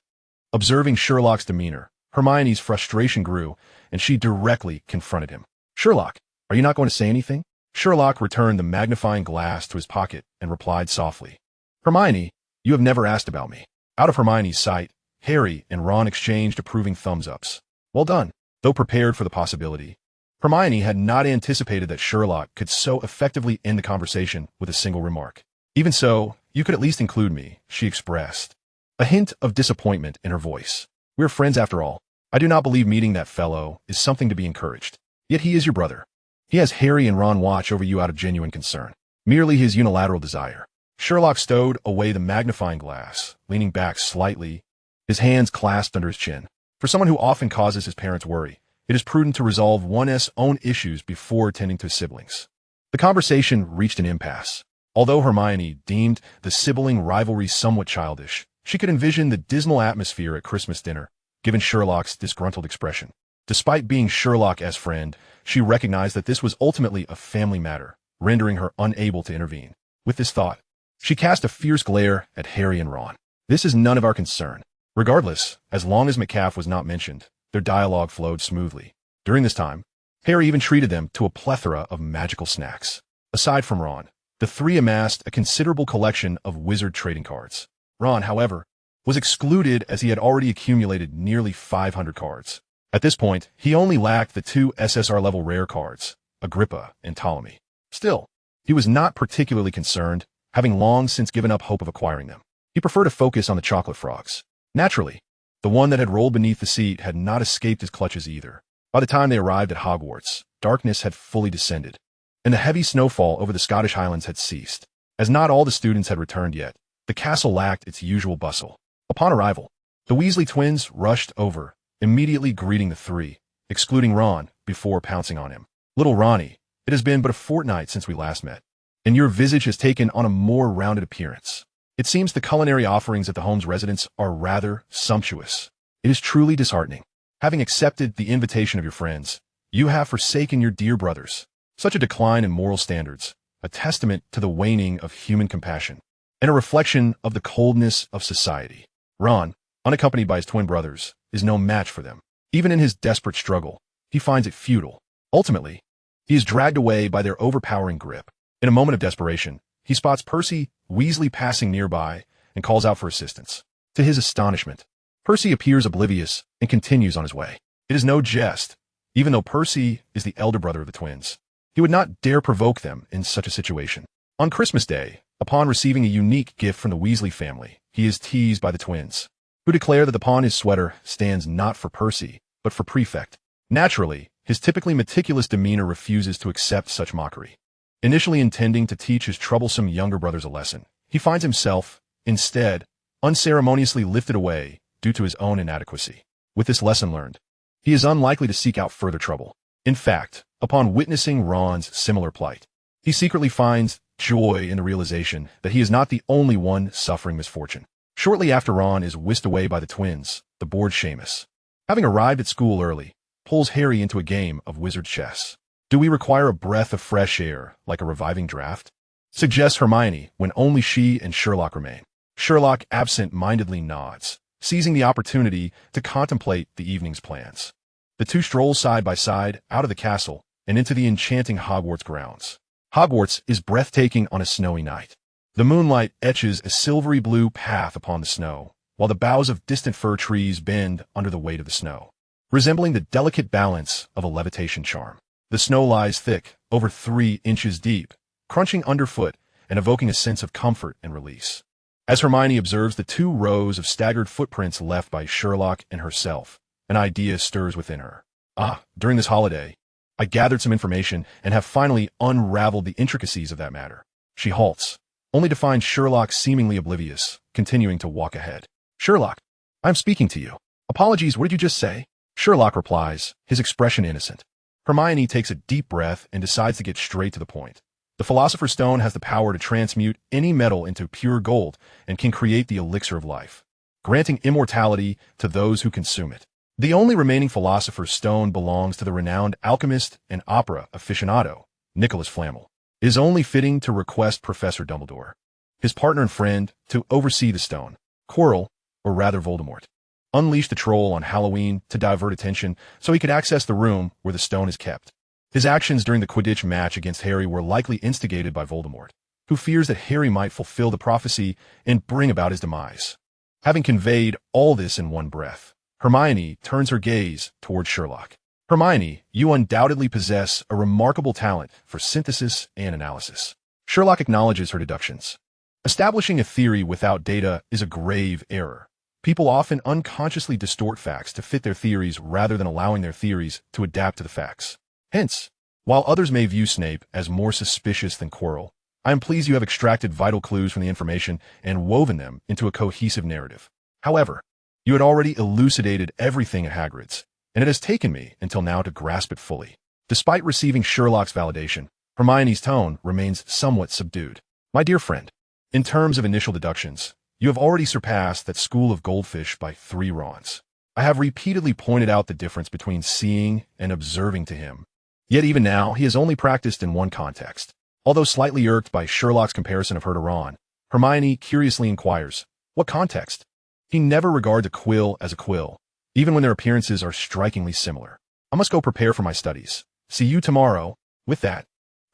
Speaker 1: Observing Sherlock's demeanor, Hermione's frustration grew, and she directly confronted him. "Sherlock, are you not going to say anything?" Sherlock returned the magnifying glass to his pocket and replied softly, "Hermione, you have never asked about me." Out of Hermione's sight, Harry and Ron exchanged approving thumbs-ups. Well done. Though prepared for the possibility, Hermione had not anticipated that Sherlock could so effectively end the conversation with a single remark. "Even so, you could at least include me," she expressed, a hint of disappointment in her voice. "We're friends after all. I do not believe meeting that fellow is something to be encouraged. Yet he is your brother. He has Harry and Ron watch over you out of genuine concern. Merely his unilateral desire." Sherlock stowed away the magnifying glass, leaning back slightly, his hands clasped under his chin. For someone who often causes his parents worry, it is prudent to resolve one's own issues before tending to his siblings. The conversation reached an impasse. Although Hermione deemed the sibling rivalry somewhat childish, she could envision the dismal atmosphere at Christmas dinner, given Sherlock's disgruntled expression. Despite being Sherlock's friend, she recognized that this was ultimately a family matter, rendering her unable to intervene. With this thought, she cast a fierce glare at Harry and Ron. "This is none of our concern." Regardless, as long as McCaff was not mentioned, their dialogue flowed smoothly. During this time, Harry even treated them to a plethora of magical snacks. Aside from Ron, the three amassed a considerable collection of wizard trading cards. Ron, however, was excluded as he had already accumulated nearly 500 cards. At this point, he only lacked the 2 SSR-level rare cards, Agrippa and Ptolemy. Still, he was not particularly concerned, having long since given up hope of acquiring them. He preferred to focus on the chocolate frogs. Naturally, the one that had rolled beneath the seat had not escaped his clutches either. By the time they arrived at Hogwarts, darkness had fully descended, and the heavy snowfall over the Scottish Highlands had ceased. As not all the students had returned yet, the castle lacked its usual bustle. Upon arrival, the Weasley twins rushed over, immediately greeting the three, excluding Ron, before pouncing on him. "Little Ronnie, it has been but a fortnight since we last met, and your visage has taken on a more rounded appearance. It seems the culinary offerings at the Holmes residence are rather sumptuous. It is truly disheartening. Having accepted the invitation of your friends, you have forsaken your dear brothers. Such a decline in moral standards, a testament to the waning of human compassion, and a reflection of the coldness of society. Ron, unaccompanied by his twin brothers, is no match for them. Even in his desperate struggle, he finds it futile. Ultimately, he is dragged away by their overpowering grip. In a moment of desperation, he spots Percy Weasley passing nearby and calls out for assistance. To his astonishment, Percy appears oblivious and continues on his way. It is no jest. Even though Percy is the elder brother of the twins, he would not dare provoke them in such a situation. On Christmas Day, upon receiving a unique gift from the Weasley family, he is teased by the twins, who declare that upon his sweater stands not for Percy, but for Prefect. Naturally, his typically meticulous demeanor refuses to accept such mockery. Initially intending to teach his troublesome younger brothers a lesson, he finds himself, instead, unceremoniously lifted away due to his own inadequacy. With this lesson learned, he is unlikely to seek out further trouble. In fact, upon witnessing Ron's similar plight, he secretly finds joy in the realization that he is not the only one suffering misfortune. Shortly after Ron is whisked away by the twins, the bored Seamus, having arrived at school early, pulls Harry into a game of wizard chess. "Do we require a breath of fresh air, like a reviving draft?" suggests Hermione when only she and Sherlock remain. Sherlock absent-mindedly nods, seizing the opportunity to contemplate the evening's plans. The two stroll side by side out of the castle and into the enchanting Hogwarts grounds. Hogwarts is breathtaking on a snowy night. The moonlight etches a silvery blue path upon the snow, while the boughs of distant fir trees bend under the weight of the snow, resembling the delicate balance of a levitation charm. The snow lies thick, over 3 inches deep, crunching underfoot and evoking a sense of comfort and release. As Hermione observes the 2 rows of staggered footprints left by Sherlock and herself, an idea stirs within her. During this holiday, I gathered some information and have finally unraveled the intricacies of that matter. She halts, only to find Sherlock seemingly oblivious, continuing to walk ahead. "Sherlock, I'm speaking to you." "Apologies, what did you just say?" Sherlock replies, his expression innocent. Hermione takes a deep breath and decides to get straight to the point. The Philosopher's Stone has the power to transmute any metal into pure gold and can create the elixir of life, granting immortality to those who consume it. The only remaining Philosopher's Stone belongs to the renowned alchemist and opera aficionado, Nicholas Flamel. It is only fitting to request Professor Dumbledore, his partner and friend, to oversee the stone, Quirrell, or rather Voldemort, unleash the troll on Halloween to divert attention so he could access the room where the stone is kept. His actions during the Quidditch match against Harry were likely instigated by Voldemort, who fears that Harry might fulfill the prophecy and bring about his demise. Having conveyed all this in one breath, Hermione turns her gaze toward Sherlock. Hermione, you undoubtedly possess a remarkable talent for synthesis and analysis. Sherlock acknowledges her deductions. Establishing a theory without data is a grave error. People often unconsciously distort facts to fit their theories rather than allowing their theories to adapt to the facts. Hence, while others may view Snape as more suspicious than Quirrell, I am pleased you have extracted vital clues from the information and woven them into a cohesive narrative. However, you had already elucidated everything at Hagrid's, and it has taken me until now to grasp it fully. Despite receiving Sherlock's validation, Hermione's tone remains somewhat subdued. My dear friend, in terms of initial deductions, you have already surpassed that school of goldfish by 3 Rons. I have repeatedly pointed out the difference between seeing and observing to him. Yet even now, he has only practiced in one context. Although slightly irked by Sherlock's comparison of her to Ron, Hermione curiously inquires, what context? He never regards a quill as a quill, even when their appearances are strikingly similar. I must go prepare for my studies. See you tomorrow. With that,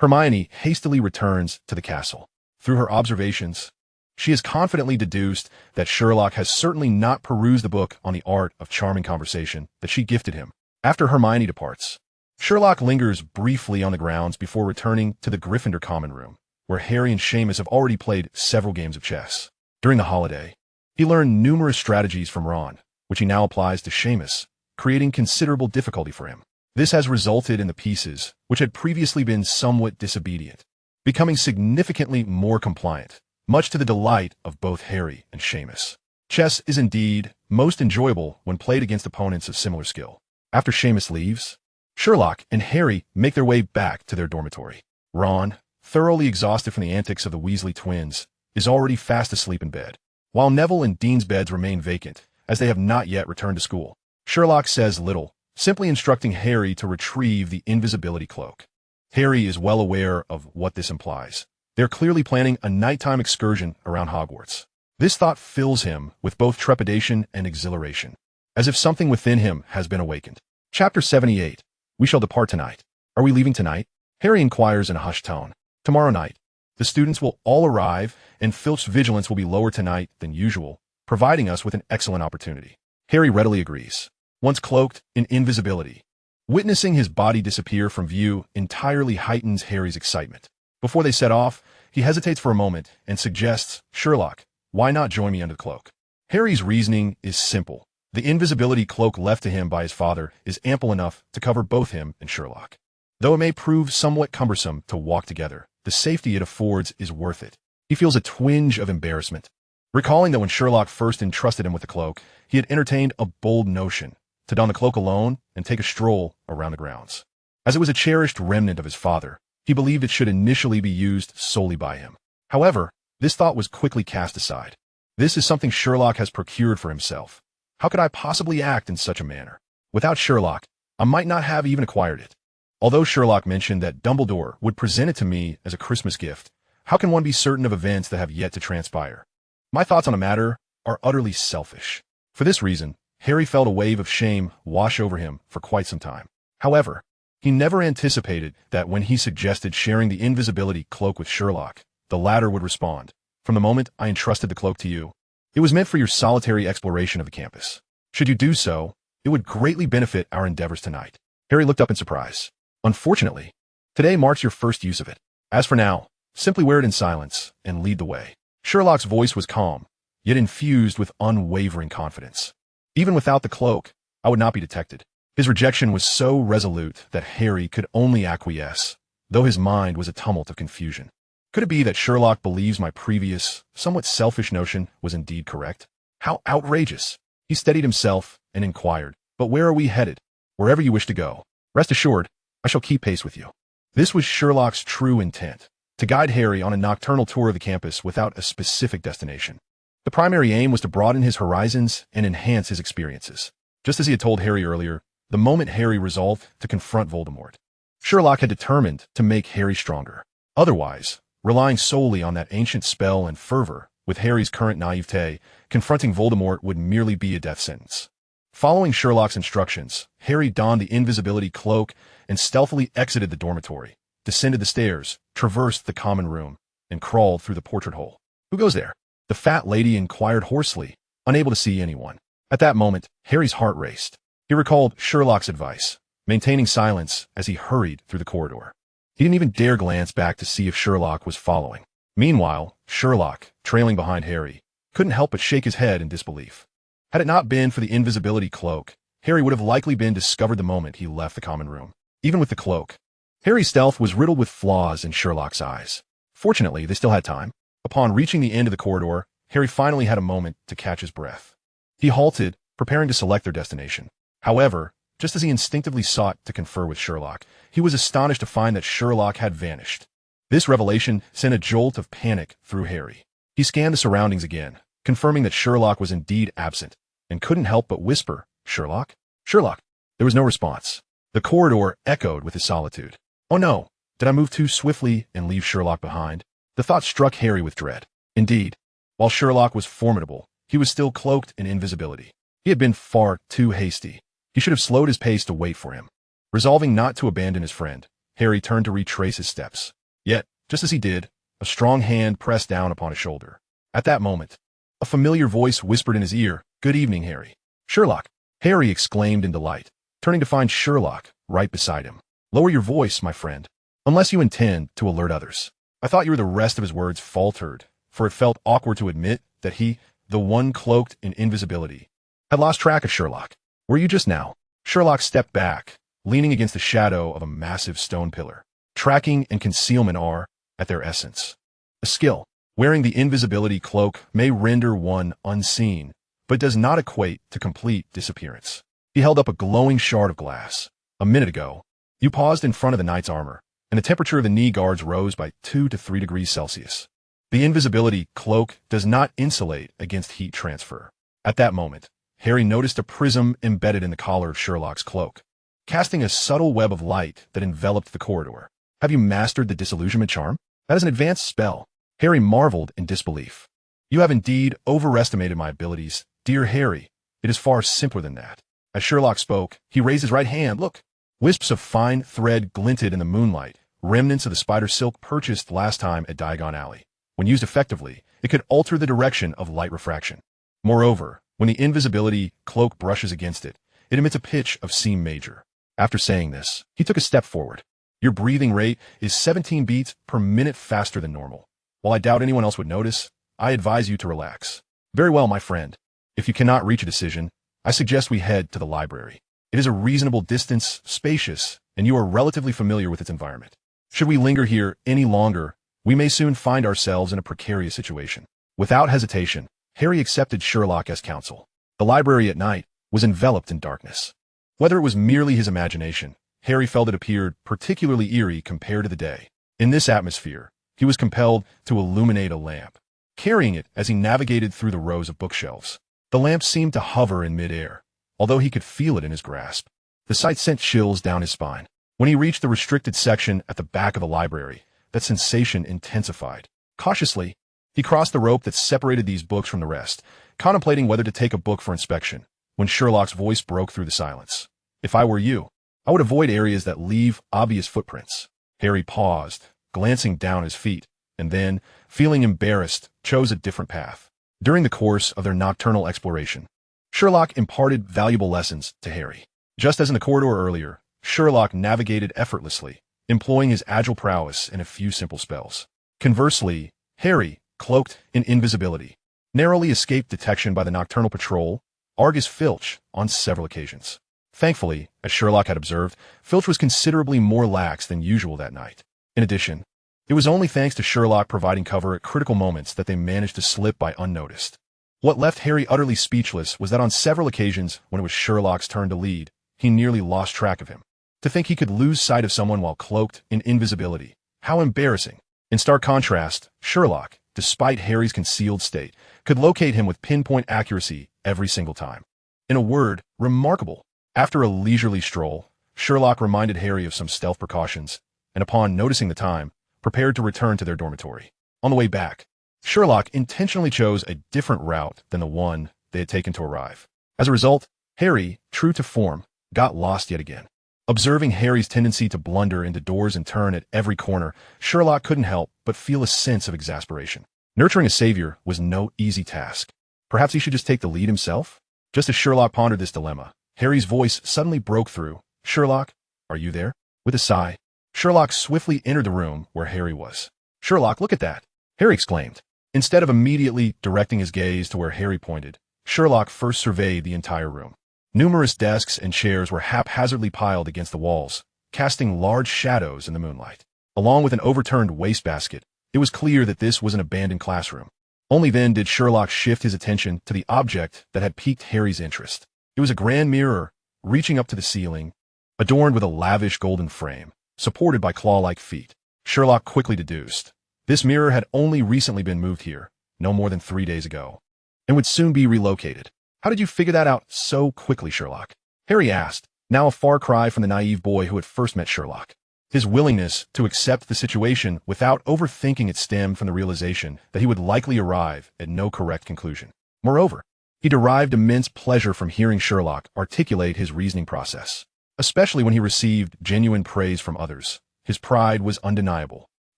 Speaker 1: Hermione hastily returns to the castle. Through her observations, she has confidently deduced that Sherlock has certainly not perused the book on the art of charming conversation that she gifted him. After Hermione departs, Sherlock lingers briefly on the grounds before returning to the Gryffindor common room, where Harry and Seamus have already played several games of chess. During the holiday, he learned numerous strategies from Ron, which he now applies to Seamus, creating considerable difficulty for him. This has resulted in the pieces, which had previously been somewhat disobedient, becoming significantly more compliant, much to the delight of both Harry and Seamus. Chess is indeed most enjoyable when played against opponents of similar skill. After Seamus leaves, Sherlock and Harry make their way back to their dormitory. Ron, thoroughly exhausted from the antics of the Weasley twins, is already fast asleep in bed, while Neville and Dean's beds remain vacant, as they have not yet returned to school. Sherlock says little, simply instructing Harry to retrieve the invisibility cloak. Harry is well aware of what this implies. They're clearly planning a nighttime excursion around Hogwarts. This thought fills him with both trepidation and exhilaration, as if something within him has been awakened. Chapter 78. We shall depart tonight. Are we leaving tonight? Harry inquires in a hushed tone. Tomorrow night. The students will all arrive, and Filch's vigilance will be lower tonight than usual, providing us with an excellent opportunity. Harry readily agrees. Once cloaked in invisibility, witnessing his body disappear from view entirely heightens Harry's excitement. Before they set off, he hesitates for a moment and suggests, Sherlock, why not join me under the cloak? Harry's reasoning is simple. The invisibility cloak left to him by his father is ample enough to cover both him and Sherlock. Though it may prove somewhat cumbersome to walk together, the safety it affords is worth it. He feels a twinge of embarrassment, recalling that when Sherlock first entrusted him with the cloak, he had entertained a bold notion to don the cloak alone and take a stroll around the grounds. As it was a cherished remnant of his father, he believed it should initially be used solely by him. However, this thought was quickly cast aside. This is something Sherlock has procured for himself. How could I possibly act in such a manner? Without Sherlock, I might not have even acquired it. Although Sherlock mentioned that Dumbledore would present it to me as a Christmas gift, how can one be certain of events that have yet to transpire? My thoughts on a matter are utterly selfish. For this reason, Harry felt a wave of shame wash over him for quite some time. However, he never anticipated that when he suggested sharing the invisibility cloak with Sherlock, the latter would respond, "From the moment I entrusted the cloak to you, it was meant for your solitary exploration of the campus. Should you do so, it would greatly benefit our endeavors tonight." Harry looked up in surprise. "Unfortunately, today marks your first use of it. As for now, simply wear it in silence and lead the way." Sherlock's voice was calm, yet infused with unwavering confidence. Even without the cloak, I would not be detected. His rejection was so resolute that Harry could only acquiesce, though his mind was a tumult of confusion. Could it be that Sherlock believes my previous, somewhat selfish notion was indeed correct? How outrageous! He steadied himself and inquired, "But where are we headed?" "Wherever you wish to go. Rest assured, I shall keep pace with you." This was Sherlock's true intent, to guide Harry on a nocturnal tour of the campus without a specific destination. The primary aim was to broaden his horizons and enhance his experiences. Just as he had told Harry earlier, the moment Harry resolved to confront Voldemort, Sherlock had determined to make Harry stronger. Otherwise, relying solely on that ancient spell and fervor With Harry's current naivete, confronting Voldemort would merely be a death sentence. Following Sherlock's instructions, Harry donned the invisibility cloak and stealthily exited the dormitory, descended the stairs, traversed the common room, and crawled through the portrait hole. "Who goes there?" the fat lady inquired hoarsely, unable to see anyone. At that moment, Harry's heart raced. He recalled Sherlock's advice, maintaining silence as he hurried through the corridor. He didn't even dare glance back to see if Sherlock was following. Meanwhile, Sherlock, trailing behind Harry, couldn't help but shake his head in disbelief. Had it not been for the invisibility cloak, Harry would have likely been discovered the moment he left the common room. Even with the cloak, Harry's stealth was riddled with flaws in Sherlock's eyes. Fortunately, they still had time. Upon reaching the end of the corridor, Harry finally had a moment to catch his breath. He halted, preparing to select their destination. However, just as he instinctively sought to confer with Sherlock, he was astonished to find that Sherlock had vanished. This revelation sent a jolt of panic through Harry. He scanned the surroundings again, confirming that Sherlock was indeed absent, and couldn't help but whisper, "Sherlock? Sherlock?" There was no response. The corridor echoed with his solitude. Oh no, did I move too swiftly and leave Sherlock behind? The thought struck Harry with dread. Indeed, while Sherlock was formidable, he was still cloaked in invisibility. He had been far too hasty. He should have slowed his pace to wait for him. Resolving not to abandon his friend, Harry turned to retrace his steps. Yet, just as he did, a strong hand pressed down upon his shoulder. At that moment, a familiar voice whispered in his ear, "Good evening, Harry." "Sherlock!" Harry exclaimed in delight, turning to find Sherlock right beside him. "Lower your voice, my friend, unless you intend to alert others." I thought you were. The rest of his words faltered, for it felt awkward to admit that he, the one cloaked in invisibility, had lost track of Sherlock. "Were you just now?" Sherlock stepped back, leaning against the shadow of a massive stone pillar. Tracking and concealment are, at their essence, a skill. Wearing the invisibility cloak may render one unseen, but does not equate to complete disappearance. He held up a glowing shard of glass. "A minute ago, you paused in front of the knight's armor, and the temperature of the knee guards rose by 2 to 3 degrees Celsius. The invisibility cloak does not insulate against heat transfer." At that moment, Harry noticed a prism embedded in the collar of Sherlock's cloak, casting a subtle web of light that enveloped the corridor. "Have you mastered the disillusionment charm? That is an advanced spell." Harry marveled in disbelief. "You have indeed overestimated my abilities, dear Harry. It is far simpler than that." As Sherlock spoke, he raised his right hand. "Look." Wisps of fine thread glinted in the moonlight, remnants of the spider silk purchased last time at Diagon Alley. When used effectively, it could alter the direction of light refraction. Moreover, when the invisibility cloak brushes against it, it emits a pitch of C major. After saying this, he took a step forward. "Your breathing rate is 17 beats per minute faster than normal. While I doubt anyone else would notice, I advise you to relax." "Very well, my friend. If you cannot reach a decision, I suggest we head to the library. It is a reasonable distance, spacious, and you are relatively familiar with its environment. Should we linger here any longer, we may soon find ourselves in a precarious situation." Without hesitation, Harry accepted Sherlock as counsel. The library at night was enveloped in darkness. Whether it was merely his imagination, Harry felt it appeared particularly eerie compared to the day. In this atmosphere, he was compelled to illuminate a lamp, carrying it as he navigated through the rows of bookshelves. The lamp seemed to hover in midair, although he could feel it in his grasp. The sight sent chills down his spine. When he reached the restricted section at the back of the library, that sensation intensified. Cautiously, he crossed the rope that separated these books from the rest, contemplating whether to take a book for inspection, when Sherlock's voice broke through the silence. "If I were you, I would avoid areas that leave obvious footprints." Harry paused, glancing down his feet, and then, feeling embarrassed, chose a different path. During the course of their nocturnal exploration, Sherlock imparted valuable lessons to Harry. Just as in the corridor earlier, Sherlock navigated effortlessly, employing his agile prowess in a few simple spells. Conversely, Harry, cloaked in invisibility, narrowly escaped detection by the nocturnal patrol, Argus Filch, on several occasions. Thankfully, as Sherlock had observed, Filch was considerably more lax than usual that night. In addition, it was only thanks to Sherlock providing cover at critical moments that they managed to slip by unnoticed. What left Harry utterly speechless was that on several occasions, when it was Sherlock's turn to lead, he nearly lost track of him. To think he could lose sight of someone while cloaked in invisibility. How embarrassing. In stark contrast, Sherlock, despite Harry's concealed state, could locate him with pinpoint accuracy every single time. In a word, remarkable. After a leisurely stroll, Sherlock reminded Harry of some stealth precautions, and upon noticing the time, prepared to return to their dormitory. On the way back, Sherlock intentionally chose a different route than the one they had taken to arrive. As a result, Harry, true to form, got lost yet again. Observing Harry's tendency to blunder into doors and turn at every corner, Sherlock couldn't help but feel a sense of exasperation. Nurturing a savior was no easy task. Perhaps he should just take the lead himself? Just as Sherlock pondered this dilemma, Harry's voice suddenly broke through. "Sherlock, are you there?" With a sigh, Sherlock swiftly entered the room where Harry was. "Sherlock, look at that!" Harry exclaimed. Instead of immediately directing his gaze to where Harry pointed, Sherlock first surveyed the entire room. Numerous desks and chairs were haphazardly piled against the walls, casting large shadows in the moonlight. Along with an overturned wastebasket, it was clear that this was an abandoned classroom. Only then did Sherlock shift his attention to the object that had piqued Harry's interest. It was a grand mirror, reaching up to the ceiling, adorned with a lavish golden frame, supported by claw-like feet. Sherlock quickly deduced. This mirror had only recently been moved here, no more than 3 days ago, and would soon be relocated. "How did you figure that out so quickly, Sherlock?" Harry asked, now a far cry from the naive boy who had first met Sherlock. His willingness to accept the situation without overthinking it stemmed from the realization that he would likely arrive at no correct conclusion. Moreover, he derived immense pleasure from hearing Sherlock articulate his reasoning process, especially when he received genuine praise from others. His pride was undeniable.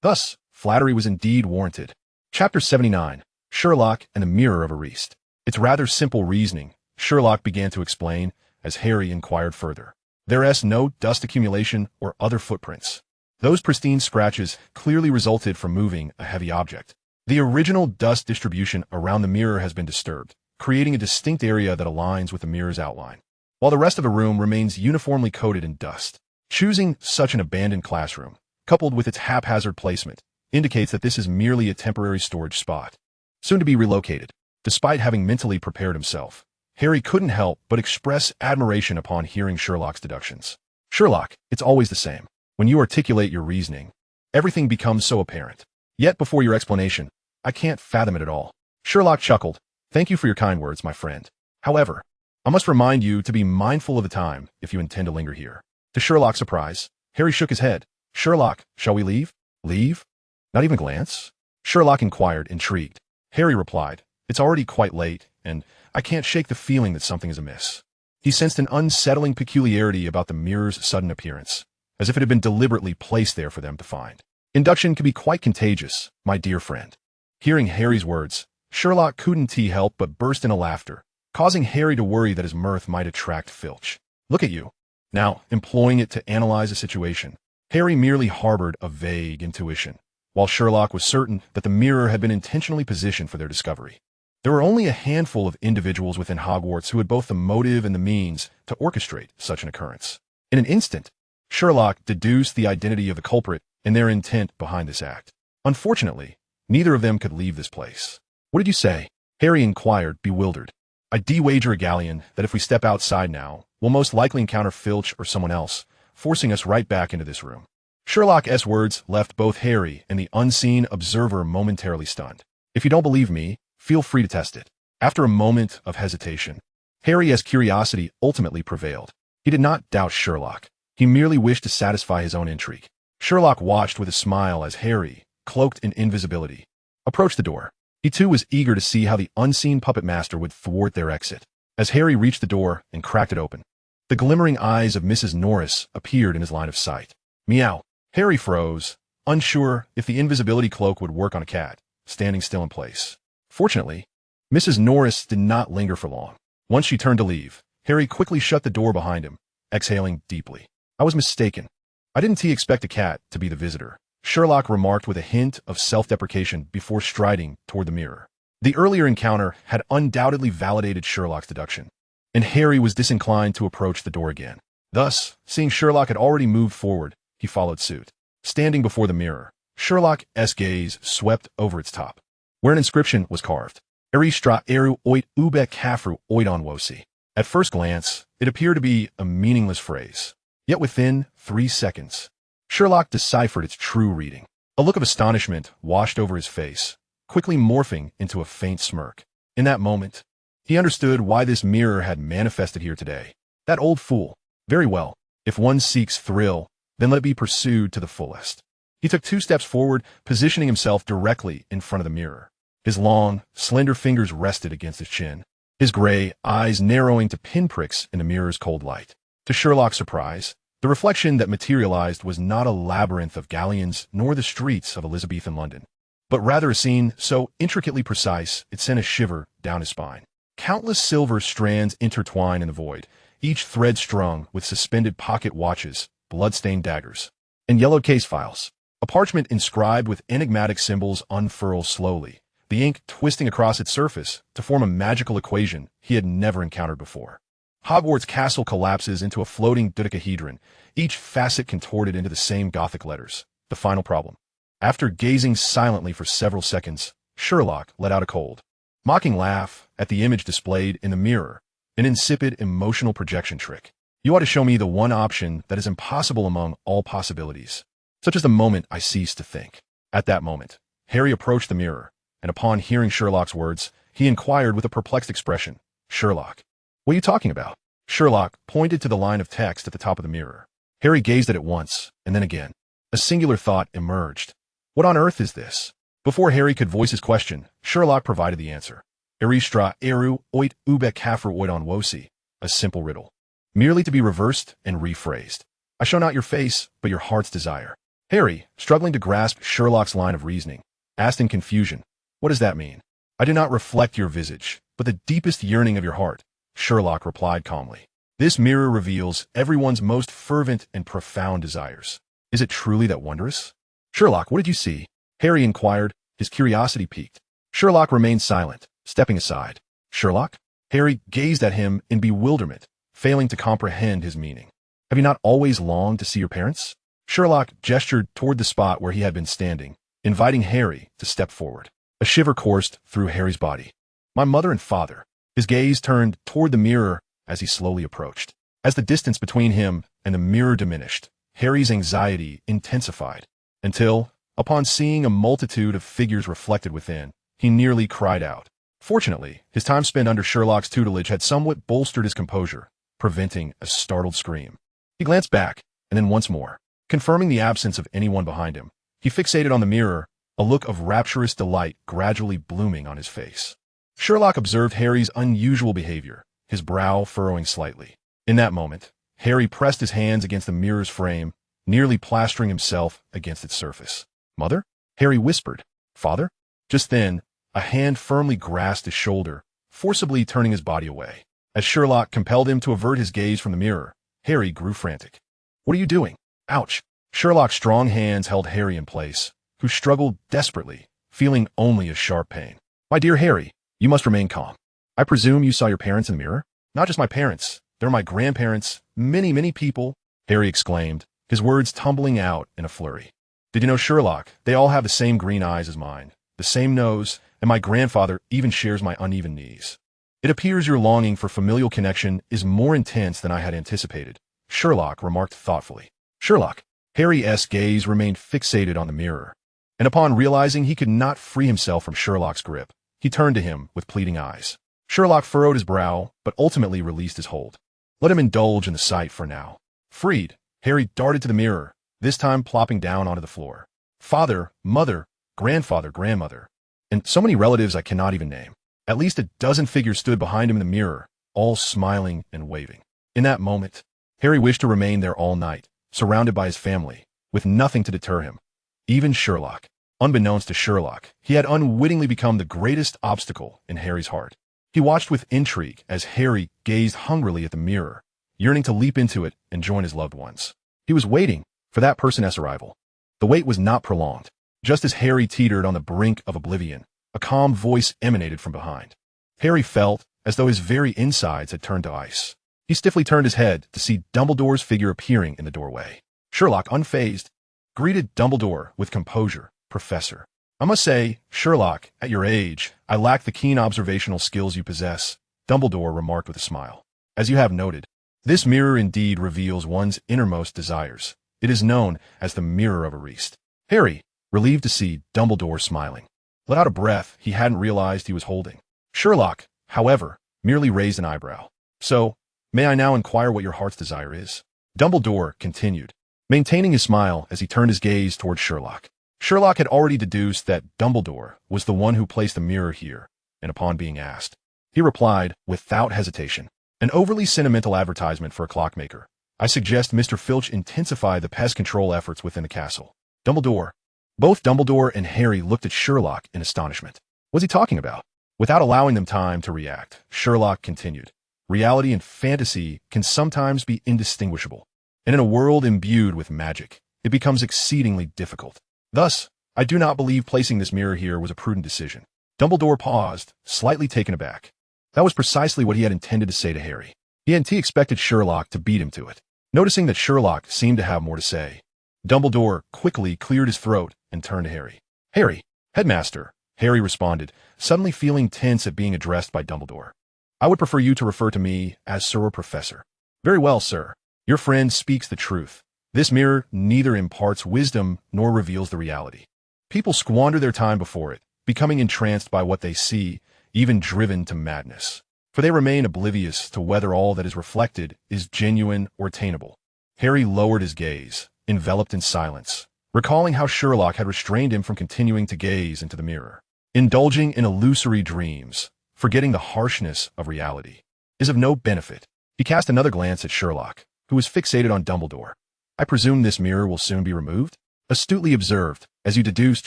Speaker 1: Thus, flattery was indeed warranted. Chapter 79, Sherlock and the Mirror of Ariste. "It's rather simple reasoning," Sherlock began to explain as Harry inquired further. "There's no dust accumulation or other footprints. Those pristine scratches clearly resulted from moving a heavy object. The original dust distribution around the mirror has been disturbed, creating a distinct area that aligns with the mirror's outline, while the rest of the room remains uniformly coated in dust. Choosing such an abandoned classroom, coupled with its haphazard placement, indicates that this is merely a temporary storage spot, soon to be relocated." Despite having mentally prepared himself, Harry couldn't help but express admiration upon hearing Sherlock's deductions. "Sherlock, it's always the same. When you articulate your reasoning, everything becomes so apparent. Yet before your explanation, I can't fathom it at all." Sherlock chuckled. "Thank you for your kind words, my friend. However, I must remind you to be mindful of the time if you intend to linger here." To Sherlock's surprise, Harry shook his head. "Sherlock, shall we leave?" "Leave? Not even glance?" Sherlock inquired, intrigued. Harry replied, "It's already quite late, and I can't shake the feeling that something is amiss." He sensed an unsettling peculiarity about the mirror's sudden appearance, as if it had been deliberately placed there for them to find. "Induction can be quite contagious, my dear friend." Hearing Harry's words, Sherlock couldn't help but burst into laughter, causing Harry to worry that his mirth might attract Filch. "Look at you." Now, employing it to analyze a situation, Harry merely harbored a vague intuition, while Sherlock was certain that the mirror had been intentionally positioned for their discovery. There were only a handful of individuals within Hogwarts who had both the motive and the means to orchestrate such an occurrence. In an instant, Sherlock deduced the identity of the culprit and their intent behind this act. Unfortunately, neither of them could leave this place. "What did you say?" Harry inquired, bewildered. "I'd wager a galleon that if we step outside now, we'll most likely encounter Filch or someone else, forcing us right back into this room." Sherlock's words left both Harry and the unseen observer momentarily stunned. "If you don't believe me, feel free to test it." After a moment of hesitation, Harry's curiosity ultimately prevailed. He did not doubt Sherlock. He merely wished to satisfy his own intrigue. Sherlock watched with a smile as Harry, cloaked in invisibility, approached the door. He too was eager to see how the unseen puppet master would thwart their exit. As Harry reached the door and cracked it open, the glimmering eyes of Mrs. Norris appeared in his line of sight. "Meow." Harry froze, unsure if the invisibility cloak would work on a cat, standing still in place. Fortunately, Mrs. Norris did not linger for long. Once she turned to leave, Harry quickly shut the door behind him, exhaling deeply. "I was mistaken. I didn't expect a cat to be the visitor," Sherlock remarked with a hint of self-deprecation before striding toward the mirror. The earlier encounter had undoubtedly validated Sherlock's deduction, and Harry was disinclined to approach the door again. Thus, seeing Sherlock had already moved forward, he followed suit. Standing before the mirror, Sherlock's gaze swept over its top, where an inscription was carved. "Eristra eru oit ube kafru oidon wosi." At first glance, it appeared to be a meaningless phrase. Yet within 3 seconds, Sherlock deciphered its true reading. A look of astonishment washed over his face, quickly morphing into a faint smirk. In that moment, he understood why this mirror had manifested here today. That old fool. Very well. If one seeks thrill, then let it be pursued to the fullest. He took 2 steps forward, positioning himself directly in front of the mirror. His long, slender fingers rested against his chin, his gray eyes narrowing to pinpricks in the mirror's cold light. To Sherlock's surprise, the reflection that materialized was not a labyrinth of galleons nor the streets of Elizabethan London, but rather a scene so intricately precise it sent a shiver down his spine. Countless silver strands intertwined in the void, each thread strung with suspended pocket watches, blood-stained daggers, and yellowed case files. A parchment inscribed with enigmatic symbols unfurls slowly, the ink twisting across its surface to form a magical equation he had never encountered before. Hogwarts castle collapses into a floating dodecahedron, each facet contorted into the same Gothic letters. The final problem. After gazing silently for several seconds, Sherlock let out a cold, mocking laugh at the image displayed in the mirror, an insipid emotional projection trick. You ought to show me the one option that is impossible among all possibilities. Such as the moment I ceased to think. At that moment, Harry approached the mirror, and upon hearing Sherlock's words, he inquired with a perplexed expression, "Sherlock, what are you talking about?" Sherlock pointed to the line of text at the top of the mirror. Harry gazed at it once, and then again. A singular thought emerged. What on earth is this? Before Harry could voice his question, Sherlock provided the answer. Eristra eru oit ube kafir oit on wosi. A simple riddle, merely to be reversed and rephrased. I show not your face, but your heart's desire. Harry, struggling to grasp Sherlock's line of reasoning, asked in confusion, "What does that mean?" "I do not reflect your visage, but the deepest yearning of your heart," Sherlock replied calmly. "This mirror reveals everyone's most fervent and profound desires. Is it truly that wondrous?" "Sherlock, what did you see?" Harry inquired, his curiosity piqued. Sherlock remained silent, stepping aside. "Sherlock?" Harry gazed at him in bewilderment, failing to comprehend his meaning. "Have you not always longed to see your parents?" Sherlock gestured toward the spot where he had been standing, inviting Harry to step forward. A shiver coursed through Harry's body. "My mother and father." His gaze turned toward the mirror as he slowly approached. As the distance between him and the mirror diminished, Harry's anxiety intensified, until, upon seeing a multitude of figures reflected within, he nearly cried out. Fortunately, his time spent under Sherlock's tutelage had somewhat bolstered his composure, preventing a startled scream. He glanced back, and then once more. Confirming the absence of anyone behind him, he fixated on the mirror, a look of rapturous delight gradually blooming on his face. Sherlock observed Harry's unusual behavior, his brow furrowing slightly. In that moment, Harry pressed his hands against the mirror's frame, nearly plastering himself against its surface. "Mother?" Harry whispered. "Father?" Just then, a hand firmly grasped his shoulder, forcibly turning his body away. As Sherlock compelled him to avert his gaze from the mirror, Harry grew frantic. "What are you doing?" "Ouch!" Sherlock's strong hands held Harry in place, who struggled desperately, feeling only a sharp pain. "My dear Harry, you must remain calm. I presume you saw your parents in the mirror?" "Not just my parents. They're my grandparents, many, many people," Harry exclaimed, his words tumbling out in a flurry. "Did you know, Sherlock, they all have the same green eyes as mine, the same nose, and my grandfather even shares my uneven knees. It appears your longing for familial connection is more intense than I had anticipated," Sherlock remarked thoughtfully. "Sherlock." Harry's gaze remained fixated on the mirror, and upon realizing he could not free himself from Sherlock's grip, he turned to him with pleading eyes. Sherlock furrowed his brow, but ultimately released his hold. Let him indulge in the sight for now. Freed, Harry darted to the mirror, this time plopping down onto the floor. Father, mother, grandfather, grandmother, and so many relatives I cannot even name. At least a dozen figures stood behind him in the mirror, all smiling and waving. In that moment, Harry wished to remain there all night, surrounded by his family, with nothing to deter him. Even Sherlock. Unbeknownst to Sherlock, he had unwittingly become the greatest obstacle in Harry's heart. He watched with intrigue as Harry gazed hungrily at the mirror, yearning to leap into it and join his loved ones. He was waiting for that person's arrival. The wait was not prolonged. Just as Harry teetered on the brink of oblivion, a calm voice emanated from behind. Harry felt as though his very insides had turned to ice. He stiffly turned his head to see Dumbledore's figure appearing in the doorway. Sherlock, unfazed, greeted Dumbledore with composure. "Professor, I must say, Sherlock, at your age, I lack the keen observational skills you possess," Dumbledore remarked with a smile. "As you have noted, this mirror indeed reveals one's innermost desires. It is known as the Mirror of Ariste." Harry, relieved to see Dumbledore smiling, let out a breath he hadn't realized he was holding. Sherlock, however, merely raised an eyebrow. "So, may I now inquire what your heart's desire is?" Dumbledore continued, maintaining his smile as he turned his gaze toward Sherlock. Sherlock had already deduced that Dumbledore was the one who placed the mirror here, and upon being asked, he replied without hesitation. An overly sentimental advertisement for a clockmaker. I suggest Mr. Filch intensify the pest control efforts within the castle. Dumbledore. Both Dumbledore and Harry looked at Sherlock in astonishment. What was he talking about? Without allowing them time to react, Sherlock continued. Reality and fantasy can sometimes be indistinguishable, and in a world imbued with magic, it becomes exceedingly difficult. Thus, I do not believe placing this mirror here was a prudent decision. Dumbledore paused, slightly taken aback. That was precisely what he had intended to say to Harry. He expected Sherlock to beat him to it. Noticing that Sherlock seemed to have more to say, Dumbledore quickly cleared his throat and turned to Harry. Harry, Headmaster, Harry responded, suddenly feeling tense at being addressed by Dumbledore. I would prefer you to refer to me as Sir or Professor. Very well, sir. Your friend speaks the truth. This mirror neither imparts wisdom nor reveals the reality. People squander their time before it, becoming entranced by what they see, even driven to madness. For they remain oblivious to whether all that is reflected is genuine or attainable. Harry lowered his gaze, enveloped in silence, recalling how Sherlock had restrained him from continuing to gaze into the mirror. Indulging in illusory dreams, forgetting the harshness of reality, is of no benefit. He cast another glance at Sherlock, who was fixated on Dumbledore. I presume this mirror will soon be removed? Astutely observed, as you deduced,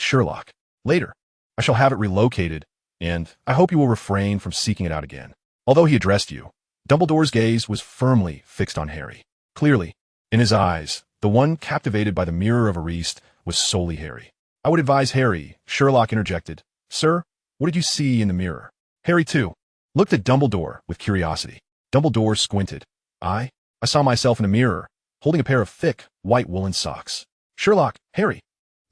Speaker 1: Sherlock. Later, I shall have it relocated, and I hope you will refrain from seeking it out again. Although he addressed you, Dumbledore's gaze was firmly fixed on Harry. Clearly, in his eyes, the one captivated by the mirror of Ariste was solely Harry. I would advise Harry, Sherlock interjected. Sir, what did you see in the mirror? Harry, too, looked at Dumbledore with curiosity. Dumbledore squinted. I saw myself in a mirror, holding a pair of thick, white woolen socks. Sherlock, Harry.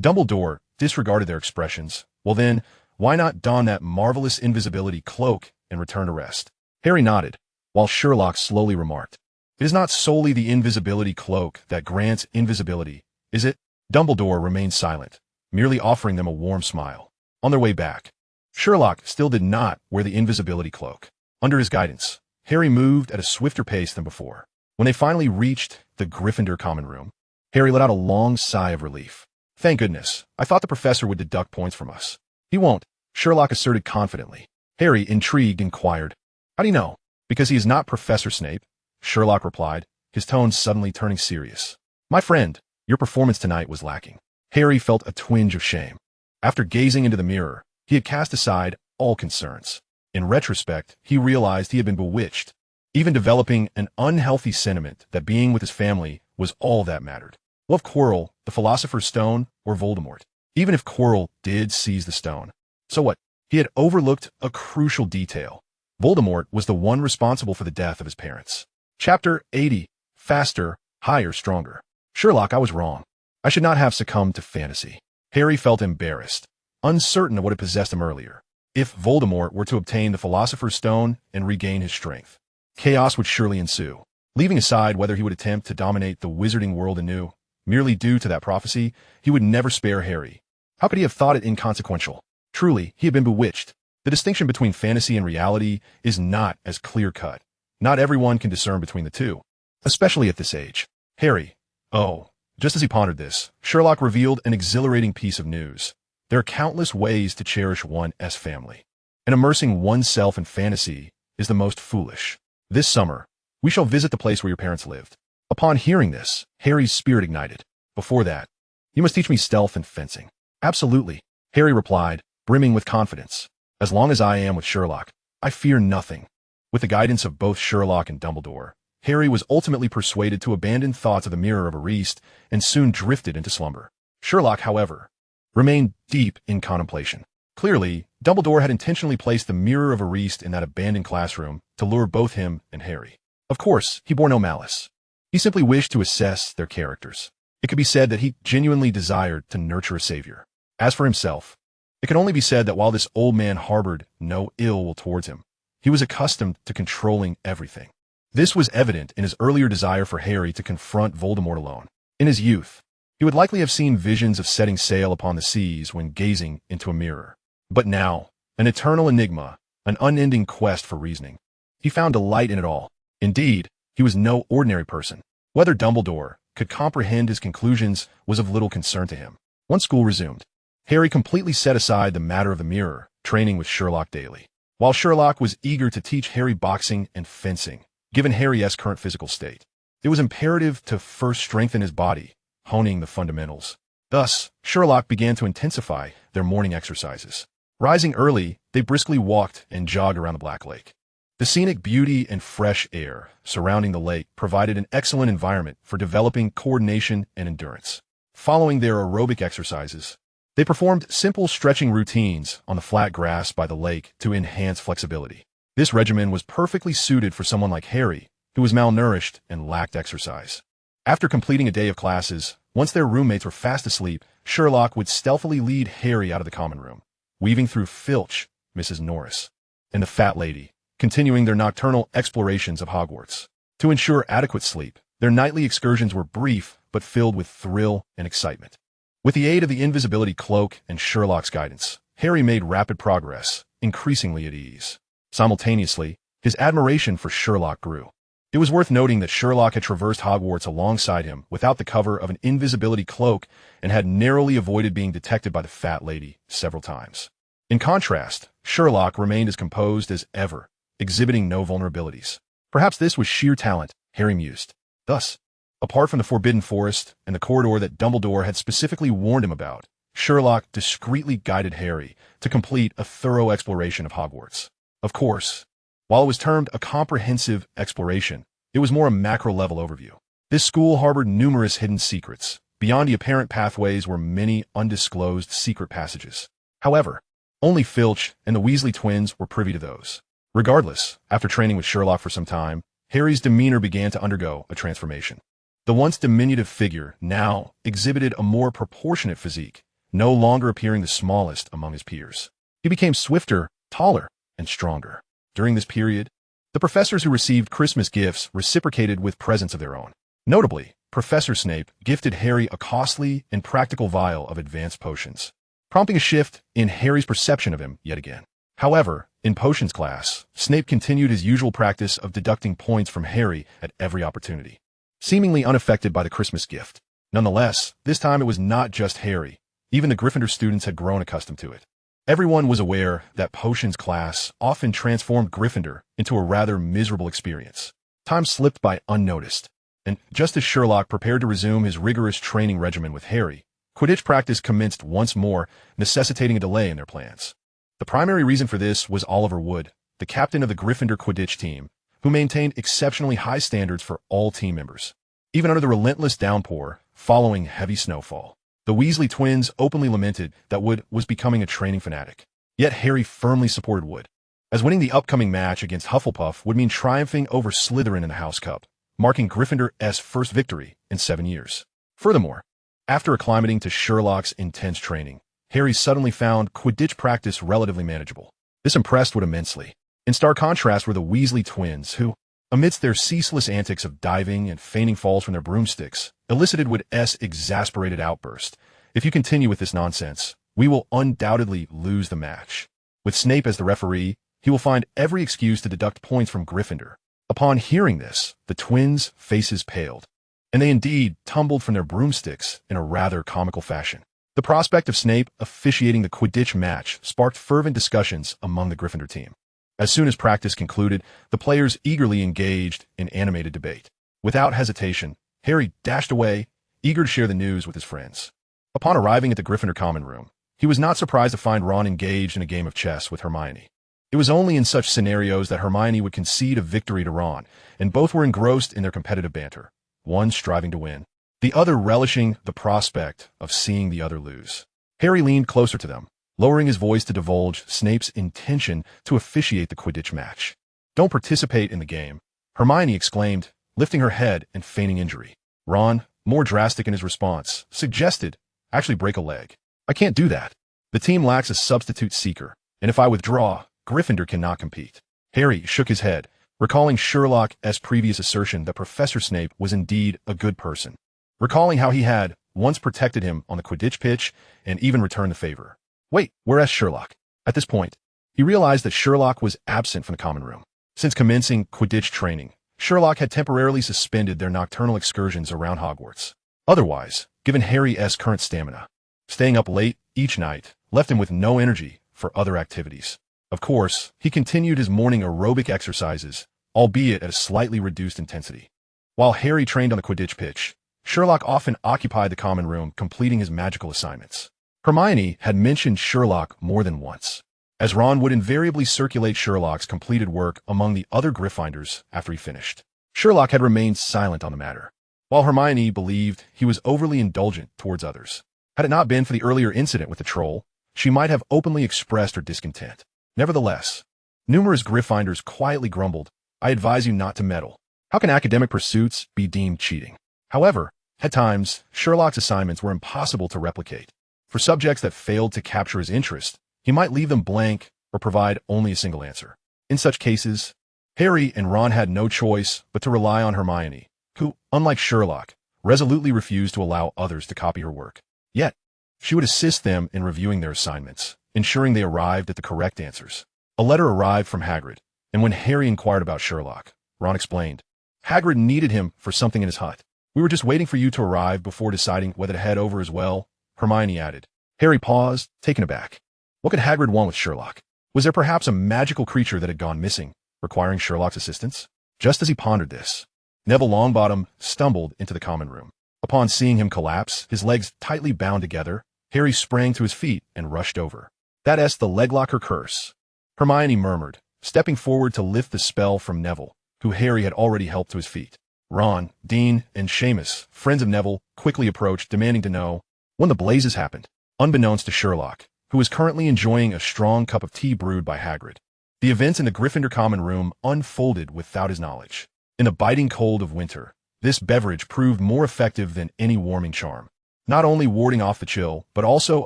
Speaker 1: Dumbledore disregarded their expressions. Well then, why not don that marvelous invisibility cloak and return to rest? Harry nodded, while Sherlock slowly remarked, It is not solely the invisibility cloak that grants invisibility, is it? Dumbledore remained silent, merely offering them a warm smile. On their way back, Sherlock still did not wear the invisibility cloak. Under his guidance, Harry moved at a swifter pace than before. When they finally reached the Gryffindor common room, Harry let out a long sigh of relief. Thank goodness, I thought the professor would deduct points from us. He won't, Sherlock asserted confidently. Harry, intrigued, inquired, How do you know? Because he is not Professor Snape, Sherlock replied, his tone suddenly turning serious. My friend, your performance tonight was lacking. Harry felt a twinge of shame. After gazing into the mirror, he had cast aside all concerns. In retrospect, he realized he had been bewitched, even developing an unhealthy sentiment that being with his family was all that mattered. What of Quirrell, the Philosopher's Stone, or Voldemort? Even if Quirrell did seize the stone. So what? He had overlooked a crucial detail. Voldemort was the one responsible for the death of his parents. Chapter 80. Faster, Higher, Stronger. Sherlock, I was wrong. I should not have succumbed to fantasy. Harry felt embarrassed, uncertain of what had possessed him earlier. If Voldemort were to obtain the Philosopher's Stone and regain his strength, chaos would surely ensue. Leaving aside whether he would attempt to dominate the wizarding world anew, merely due to that prophecy, he would never spare Harry. How could he have thought it inconsequential? Truly, he had been bewitched. The distinction between fantasy and reality is not as clear-cut. Not everyone can discern between the two, especially at this age. Harry. Oh, just as he pondered this, Sherlock revealed an exhilarating piece of news. There are countless ways to cherish one's family, and immersing oneself in fantasy is the most foolish. This summer, we shall visit the place where your parents lived. Upon hearing this, Harry's spirit ignited. Before that, you must teach me stealth and fencing. Absolutely, Harry replied, brimming with confidence. As long as I am with Sherlock, I fear nothing. With the guidance of both Sherlock and Dumbledore, Harry was ultimately persuaded to abandon thoughts of the Mirror of Ariste and soon drifted into slumber. Sherlock, however, remained deep in contemplation. Clearly, Dumbledore had intentionally placed the Mirror of Ariste in that abandoned classroom to lure both him and Harry. Of course, he bore no malice. He simply wished to assess their characters. It could be said that he genuinely desired to nurture a savior. As for himself, it can only be said that while this old man harbored no ill will towards him, he was accustomed to controlling everything. This was evident in his earlier desire for Harry to confront Voldemort alone. In his youth, he would likely have seen visions of setting sail upon the seas when gazing into a mirror. But now, an eternal enigma, an unending quest for reasoning. He found delight in it all. Indeed, he was no ordinary person. Whether Dumbledore could comprehend his conclusions was of little concern to him. Once school resumed, Harry completely set aside the matter of the mirror, training with Sherlock daily. While Sherlock was eager to teach Harry boxing and fencing, given Harry's current physical state, it was imperative to first strengthen his body, honing the fundamentals. Thus, Sherlock began to intensify their morning exercises. Rising early, they briskly walked and jogged around the Black Lake. The scenic beauty and fresh air surrounding the lake provided an excellent environment for developing coordination and endurance. Following their aerobic exercises, they performed simple stretching routines on the flat grass by the lake to enhance flexibility. This regimen was perfectly suited for someone like Harry, who was malnourished and lacked exercise. After completing a day of classes, once their roommates were fast asleep, Sherlock would stealthily lead Harry out of the common room, weaving through Filch, Mrs. Norris, and the Fat Lady, continuing their nocturnal explorations of Hogwarts. To ensure adequate sleep, their nightly excursions were brief but filled with thrill and excitement. With the aid of the invisibility cloak and Sherlock's guidance, Harry made rapid progress, increasingly at ease. Simultaneously, his admiration for Sherlock grew. It was worth noting that Sherlock had traversed Hogwarts alongside him without the cover of an invisibility cloak and had narrowly avoided being detected by the Fat Lady several times. In contrast, Sherlock remained as composed as ever, exhibiting no vulnerabilities. Perhaps this was sheer talent, Harry mused. Thus, apart from the Forbidden Forest and the corridor that Dumbledore had specifically warned him about, Sherlock discreetly guided Harry to complete a thorough exploration of Hogwarts. Of course, while it was termed a comprehensive exploration, it was more a macro-level overview. This school harbored numerous hidden secrets. Beyond the apparent pathways were many undisclosed secret passages. However, only Filch and the Weasley twins were privy to those. Regardless, after training with Sherlock for some time, Harry's demeanor began to undergo a transformation. The once diminutive figure now exhibited a more proportionate physique, no longer appearing the smallest among his peers. He became swifter, taller, and stronger. During this period, the professors who received Christmas gifts reciprocated with presents of their own. Notably, Professor Snape gifted Harry a costly and practical vial of advanced potions, prompting a shift in Harry's perception of him yet again. However, in potions class, Snape continued his usual practice of deducting points from Harry at every opportunity, seemingly unaffected by the Christmas gift. Nonetheless, this time it was not just Harry. Even the Gryffindor students had grown accustomed to it. Everyone was aware that potions class often transformed Gryffindor into a rather miserable experience. Time slipped by unnoticed, and just as Sherlock prepared to resume his rigorous training regimen with Harry, Quidditch practice commenced once more, necessitating a delay in their plans. The primary reason for this was Oliver Wood, the captain of the Gryffindor Quidditch team, who maintained exceptionally high standards for all team members. Even under the relentless downpour following heavy snowfall, the Weasley twins openly lamented that Wood was becoming a training fanatic. Yet Harry firmly supported Wood, as winning the upcoming match against Hufflepuff would mean triumphing over Slytherin in the House Cup, marking Gryffindor's first victory in 7 years. Furthermore, after acclimating to Sherlock's intense training, Harry suddenly found Quidditch practice relatively manageable. This impressed Wood immensely. In stark contrast were the Weasley twins, who, amidst their ceaseless antics of diving and feigning falls from their broomsticks, elicited Wood's exasperated outburst. "If you continue with this nonsense, we will undoubtedly lose the match." With Snape as the referee, he will find every excuse to deduct points from Gryffindor. Upon hearing this, the twins' faces paled, and they indeed tumbled from their broomsticks in a rather comical fashion. The prospect of Snape officiating the Quidditch match sparked fervent discussions among the Gryffindor team. As soon as practice concluded, the players eagerly engaged in animated debate. Without hesitation, Harry dashed away, eager to share the news with his friends. Upon arriving at the Gryffindor common room, he was not surprised to find Ron engaged in a game of chess with Hermione. It was only in such scenarios that Hermione would concede a victory to Ron, and both were engrossed in their competitive banter, one striving to win, the other relishing the prospect of seeing the other lose. Harry leaned closer to them, lowering his voice to divulge Snape's intention to officiate the Quidditch match. "Don't participate in the game," Hermione exclaimed, lifting her head and feigning injury. Ron, more drastic in his response, suggested, "Actually break a leg." "I can't do that. The team lacks a substitute seeker, and if I withdraw, Gryffindor cannot compete." Harry shook his head, recalling Sherlock's previous assertion that Professor Snape was indeed a good person, recalling how he had once protected him on the Quidditch pitch and even returned the favor. Wait, whereas Sherlock? At this point, he realized that Sherlock was absent from the common room. Since commencing Quidditch training, Sherlock had temporarily suspended their nocturnal excursions around Hogwarts. Otherwise, given Harry's current stamina, Staying up late each night left him with no energy for other activities. Of course, he continued his morning aerobic exercises, albeit at a slightly reduced intensity. While Harry trained on the Quidditch pitch, Sherlock often occupied the common room completing his magical assignments. Hermione had mentioned Sherlock more than once, as Ron would invariably circulate Sherlock's completed work among the other Gryffindors after he finished. Sherlock had remained silent on the matter, while Hermione believed he was overly indulgent towards others. Had it not been for the earlier incident with the troll, she might have openly expressed her discontent. Nevertheless, numerous Gryffindors quietly grumbled, "I advise you not to meddle. How can academic pursuits be deemed cheating?" However, at times, Sherlock's assignments were impossible to replicate. For subjects that failed to capture his interest, he might leave them blank or provide only a single answer. In such cases, Harry and Ron had no choice but to rely on Hermione, who, unlike Sherlock, resolutely refused to allow others to copy her work. Yet, she would assist them in reviewing their assignments, ensuring they arrived at the correct answers. A letter arrived from Hagrid, and when Harry inquired about Sherlock, Ron explained, "Hagrid needed him for something in his hut. We were just waiting for you to arrive before deciding whether to head over as well," Hermione added. Harry paused, taken aback. What could Hagrid want with Sherlock? Was there perhaps a magical creature that had gone missing, requiring Sherlock's assistance? Just as he pondered this, Neville Longbottom stumbled into the common room. Upon seeing him collapse, his legs tightly bound together, Harry sprang to his feet and rushed over. "That's the leglocker curse," Hermione murmured, stepping forward to lift the spell from Neville, who Harry had already helped to his feet. Ron, Dean, and Seamus, friends of Neville, quickly approached, demanding to know when the blazes happened. Unbeknownst to Sherlock, who was currently enjoying a strong cup of tea brewed by Hagrid, the events in the Gryffindor common room unfolded without his knowledge. In the biting cold of winter, this beverage proved more effective than any warming charm, not only warding off the chill, but also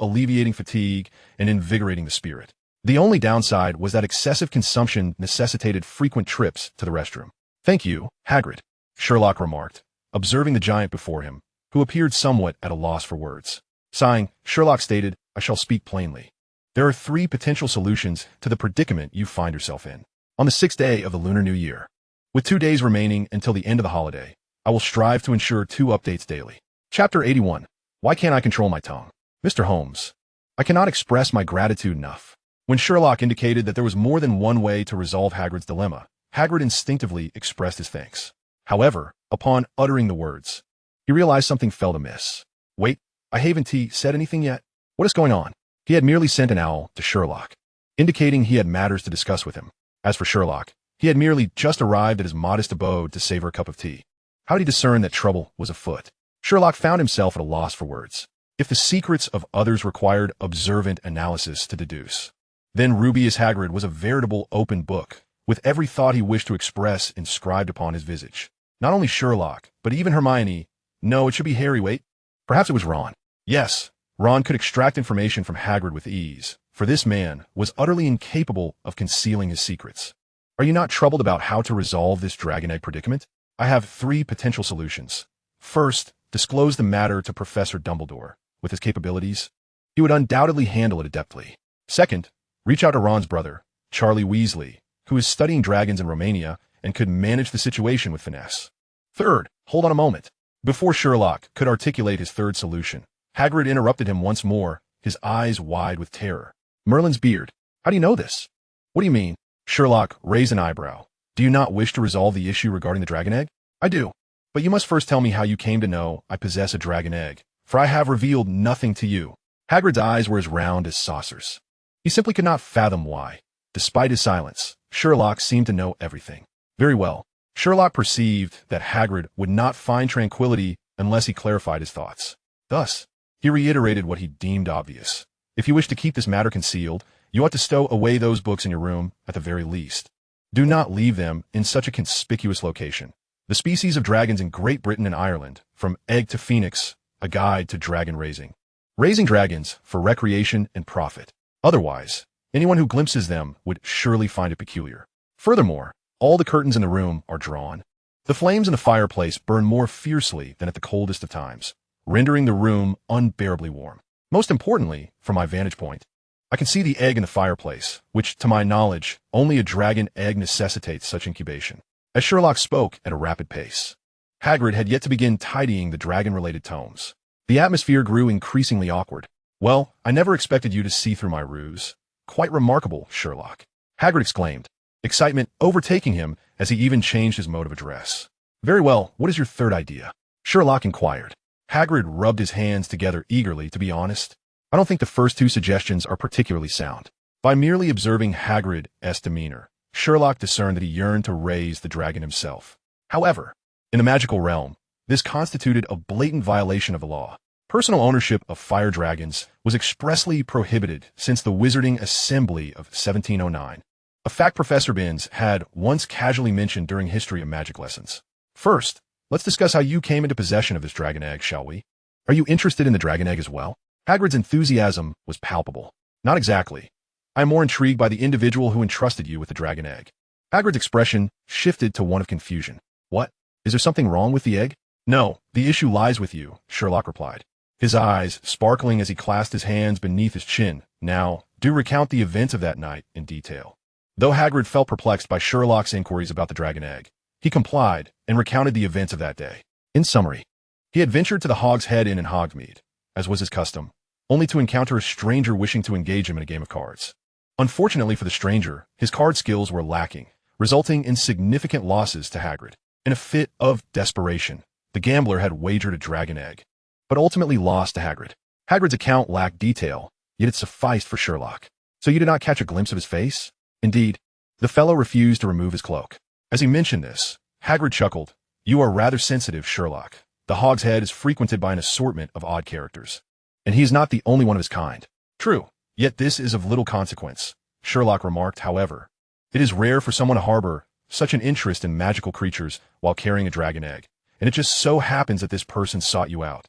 Speaker 1: alleviating fatigue and invigorating the spirit. The only downside was that excessive consumption necessitated frequent trips to the restroom. "Thank you, Hagrid," Sherlock remarked, observing the giant before him, who appeared somewhat at a loss for words. Sighing, Sherlock stated, "I shall speak plainly. There are 3 potential solutions to the predicament you find yourself in. On the 6th day of the Lunar New Year, with 2 days remaining until the end of the holiday, I will strive to ensure 2 updates daily." Chapter 81. Why can't I control my tongue? Mr. Holmes, I cannot express my gratitude enough. When Sherlock indicated that there was more than one way to resolve Hagrid's dilemma, Hagrid instinctively expressed his thanks. However, upon uttering the words, he realized something felt amiss. "Wait, I haven't said anything yet. What is going on?" He had merely sent an owl to Sherlock, indicating he had matters to discuss with him. As for Sherlock, he had merely just arrived at his modest abode to savor a cup of tea. How did he discern that trouble was afoot? Sherlock found himself at a loss for words. If the secrets of others required observant analysis to deduce, then Rubeus Hagrid was a veritable open book, with every thought he wished to express inscribed upon his visage. Not only Sherlock, but even Hermione. No, it should be Harry. Wait. Perhaps it was Ron. Yes, Ron could extract information from Hagrid with ease, for this man was utterly incapable of concealing his secrets. "Are you not troubled about how to resolve this dragon egg predicament? I have 3 potential solutions. First, disclose the matter to Professor Dumbledore. With his capabilities, he would undoubtedly handle it adeptly. Second, reach out to Ron's brother, Charlie Weasley, who is studying dragons in Romania and could manage the situation with finesse. Third, hold on a moment." Before Sherlock could articulate his third solution, Hagrid interrupted him once more, his eyes wide with terror. "Merlin's beard. How do you know this?" "What do you mean?" Sherlock raised an eyebrow. "Do you not wish to resolve the issue regarding the dragon egg?" "I do. But you must first tell me how you came to know I possess a dragon egg, for I have revealed nothing to you." Hagrid's eyes were as round as saucers. He simply could not fathom why, despite his silence, Sherlock seemed to know everything. Very well. Sherlock perceived that Hagrid would not find tranquility unless he clarified his thoughts. Thus, he reiterated what he deemed obvious. "If you wish to keep this matter concealed, you ought to stow away those books in your room at the very least. Do not leave them in such a conspicuous location. The species of dragons in Great Britain and Ireland, from egg to phoenix, a guide to dragon raising. Raising dragons for recreation and profit. Otherwise, anyone who glimpses them would surely find it peculiar. Furthermore, all the curtains in the room are drawn. The flames in the fireplace burn more fiercely than at the coldest of times, rendering the room unbearably warm. Most importantly, from my vantage point, I can see the egg in the fireplace, which, to my knowledge, only a dragon egg necessitates such incubation." As Sherlock spoke at a rapid pace, Hagrid had yet to begin tidying the dragon-related tomes. The atmosphere grew increasingly awkward. Well, I never expected you to see through my ruse. Quite remarkable, Sherlock. Hagrid exclaimed, excitement overtaking him as he even changed his mode of address. Very well, what is your third idea? Sherlock inquired. Hagrid rubbed his hands together eagerly. To be honest, I don't think the first two suggestions are particularly sound. By merely observing Hagrid's demeanor, Sherlock discerned that he yearned to raise the dragon himself. However, in the magical realm, this constituted a blatant violation of the law. Personal ownership of fire dragons was expressly prohibited since the Wizarding Assembly of 1709, a fact Professor Binns had once casually mentioned during history of magic lessons. First, let's discuss how you came into possession of this dragon egg, shall we? Are you interested in the dragon egg as well? Hagrid's enthusiasm was palpable. Not exactly. I am more intrigued by the individual who entrusted you with the dragon egg. Hagrid's expression shifted to one of confusion. What? Is there something wrong with the egg? No, the issue lies with you, Sherlock replied, his eyes sparkling as he clasped his hands beneath his chin. Now, do recount the events of that night in detail. Though Hagrid felt perplexed by Sherlock's inquiries about the dragon egg, he complied and recounted the events of that day. In summary, he had ventured to the Hog's Head Inn in Hogsmeade, as was his custom, only to encounter a stranger wishing to engage him in a game of cards. Unfortunately for the stranger, his card skills were lacking, resulting in significant losses to Hagrid. In a fit of desperation, the gambler had wagered a dragon egg, but ultimately lost to Hagrid. Hagrid's account lacked detail, yet it sufficed for Sherlock. So you did not catch a glimpse of his face? Indeed, the fellow refused to remove his cloak. As he mentioned this, Hagrid chuckled. You are rather sensitive, Sherlock. The Hog's Head is frequented by an assortment of odd characters, and he is not the only one of his kind. True, yet this is of little consequence, Sherlock remarked. However, it is rare for someone to harbor such an interest in magical creatures while carrying a dragon egg, and it just so happens that this person sought you out.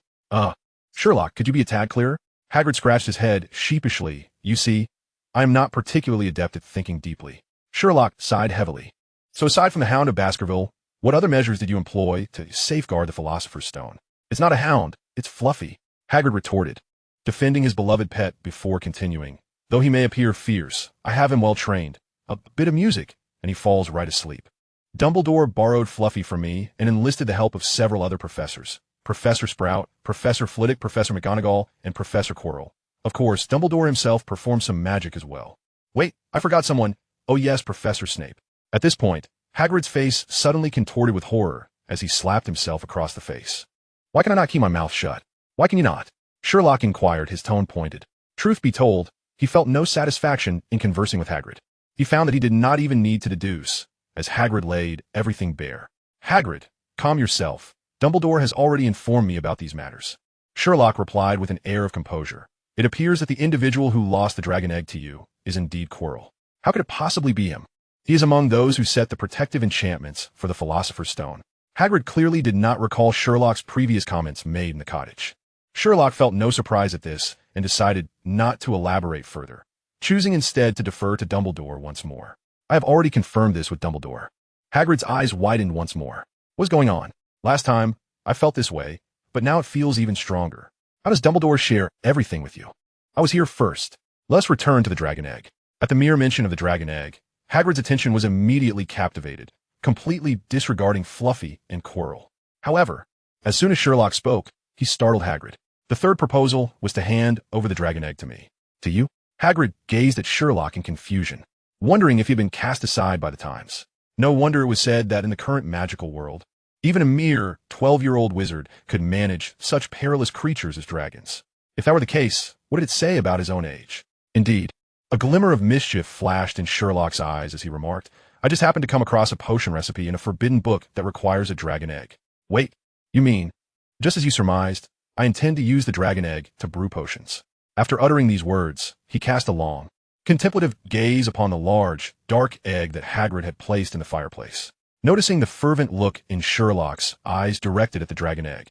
Speaker 1: Sherlock, could you be a tad clearer? Hagrid scratched his head sheepishly. You see, I am not particularly adept at thinking deeply. Sherlock sighed heavily. So aside from the Hound of Baskerville, what other measures did you employ to safeguard the Philosopher's Stone? It's not a hound, it's Fluffy, Hagrid retorted, defending his beloved pet before continuing. Though he may appear fierce, I have him well trained. A bit of music, and he falls right asleep. Dumbledore borrowed Fluffy from me and enlisted the help of several other professors. Professor Sprout, Professor Flitwick, Professor McGonagall, and Professor Quirrell. Of course, Dumbledore himself performed some magic as well. Wait, I forgot someone. Oh yes, Professor Snape. At this point, Hagrid's face suddenly contorted with horror as he slapped himself across the face. Why can I not keep my mouth shut? Why can you not? Sherlock inquired, his tone pointed. Truth be told, he felt no satisfaction in conversing with Hagrid. He found that he did not even need to deduce, as Hagrid laid everything bare. Hagrid, calm yourself. Dumbledore has already informed me about these matters. Sherlock replied with an air of composure. It appears that the individual who lost the dragon egg to you is indeed Quirrell. How could it possibly be him? He is among those who set the protective enchantments for the Philosopher's Stone. Hagrid clearly did not recall Sherlock's previous comments made in the cottage. Sherlock felt no surprise at this and decided not to elaborate further, choosing instead to defer to Dumbledore once more. I have already confirmed this with Dumbledore. Hagrid's eyes widened once more. What's going on? Last time, I felt this way, but now it feels even stronger. How does Dumbledore share everything with you? I was here first. Let's return to the dragon egg. At the mere mention of the dragon egg, Hagrid's attention was immediately captivated, completely disregarding Fluffy and Quirrell. However, as soon as Sherlock spoke, he startled Hagrid. The third proposal was to hand over the dragon egg to me. To you? Hagrid gazed at Sherlock in confusion, wondering if he had been cast aside by the times. No wonder it was said that in the current magical world, even a mere 12-year-old wizard could manage such perilous creatures as dragons. If that were the case, what did it say about his own age? Indeed, a glimmer of mischief flashed in Sherlock's eyes as he remarked, I just happened to come across a potion recipe in a forbidden book that requires a dragon egg. Wait, you mean, just as you surmised, I intend to use the dragon egg to brew potions. After uttering these words, he cast a long, contemplative gaze upon the large, dark egg that Hagrid had placed in the fireplace. Noticing the fervent look in Sherlock's eyes directed at the dragon egg,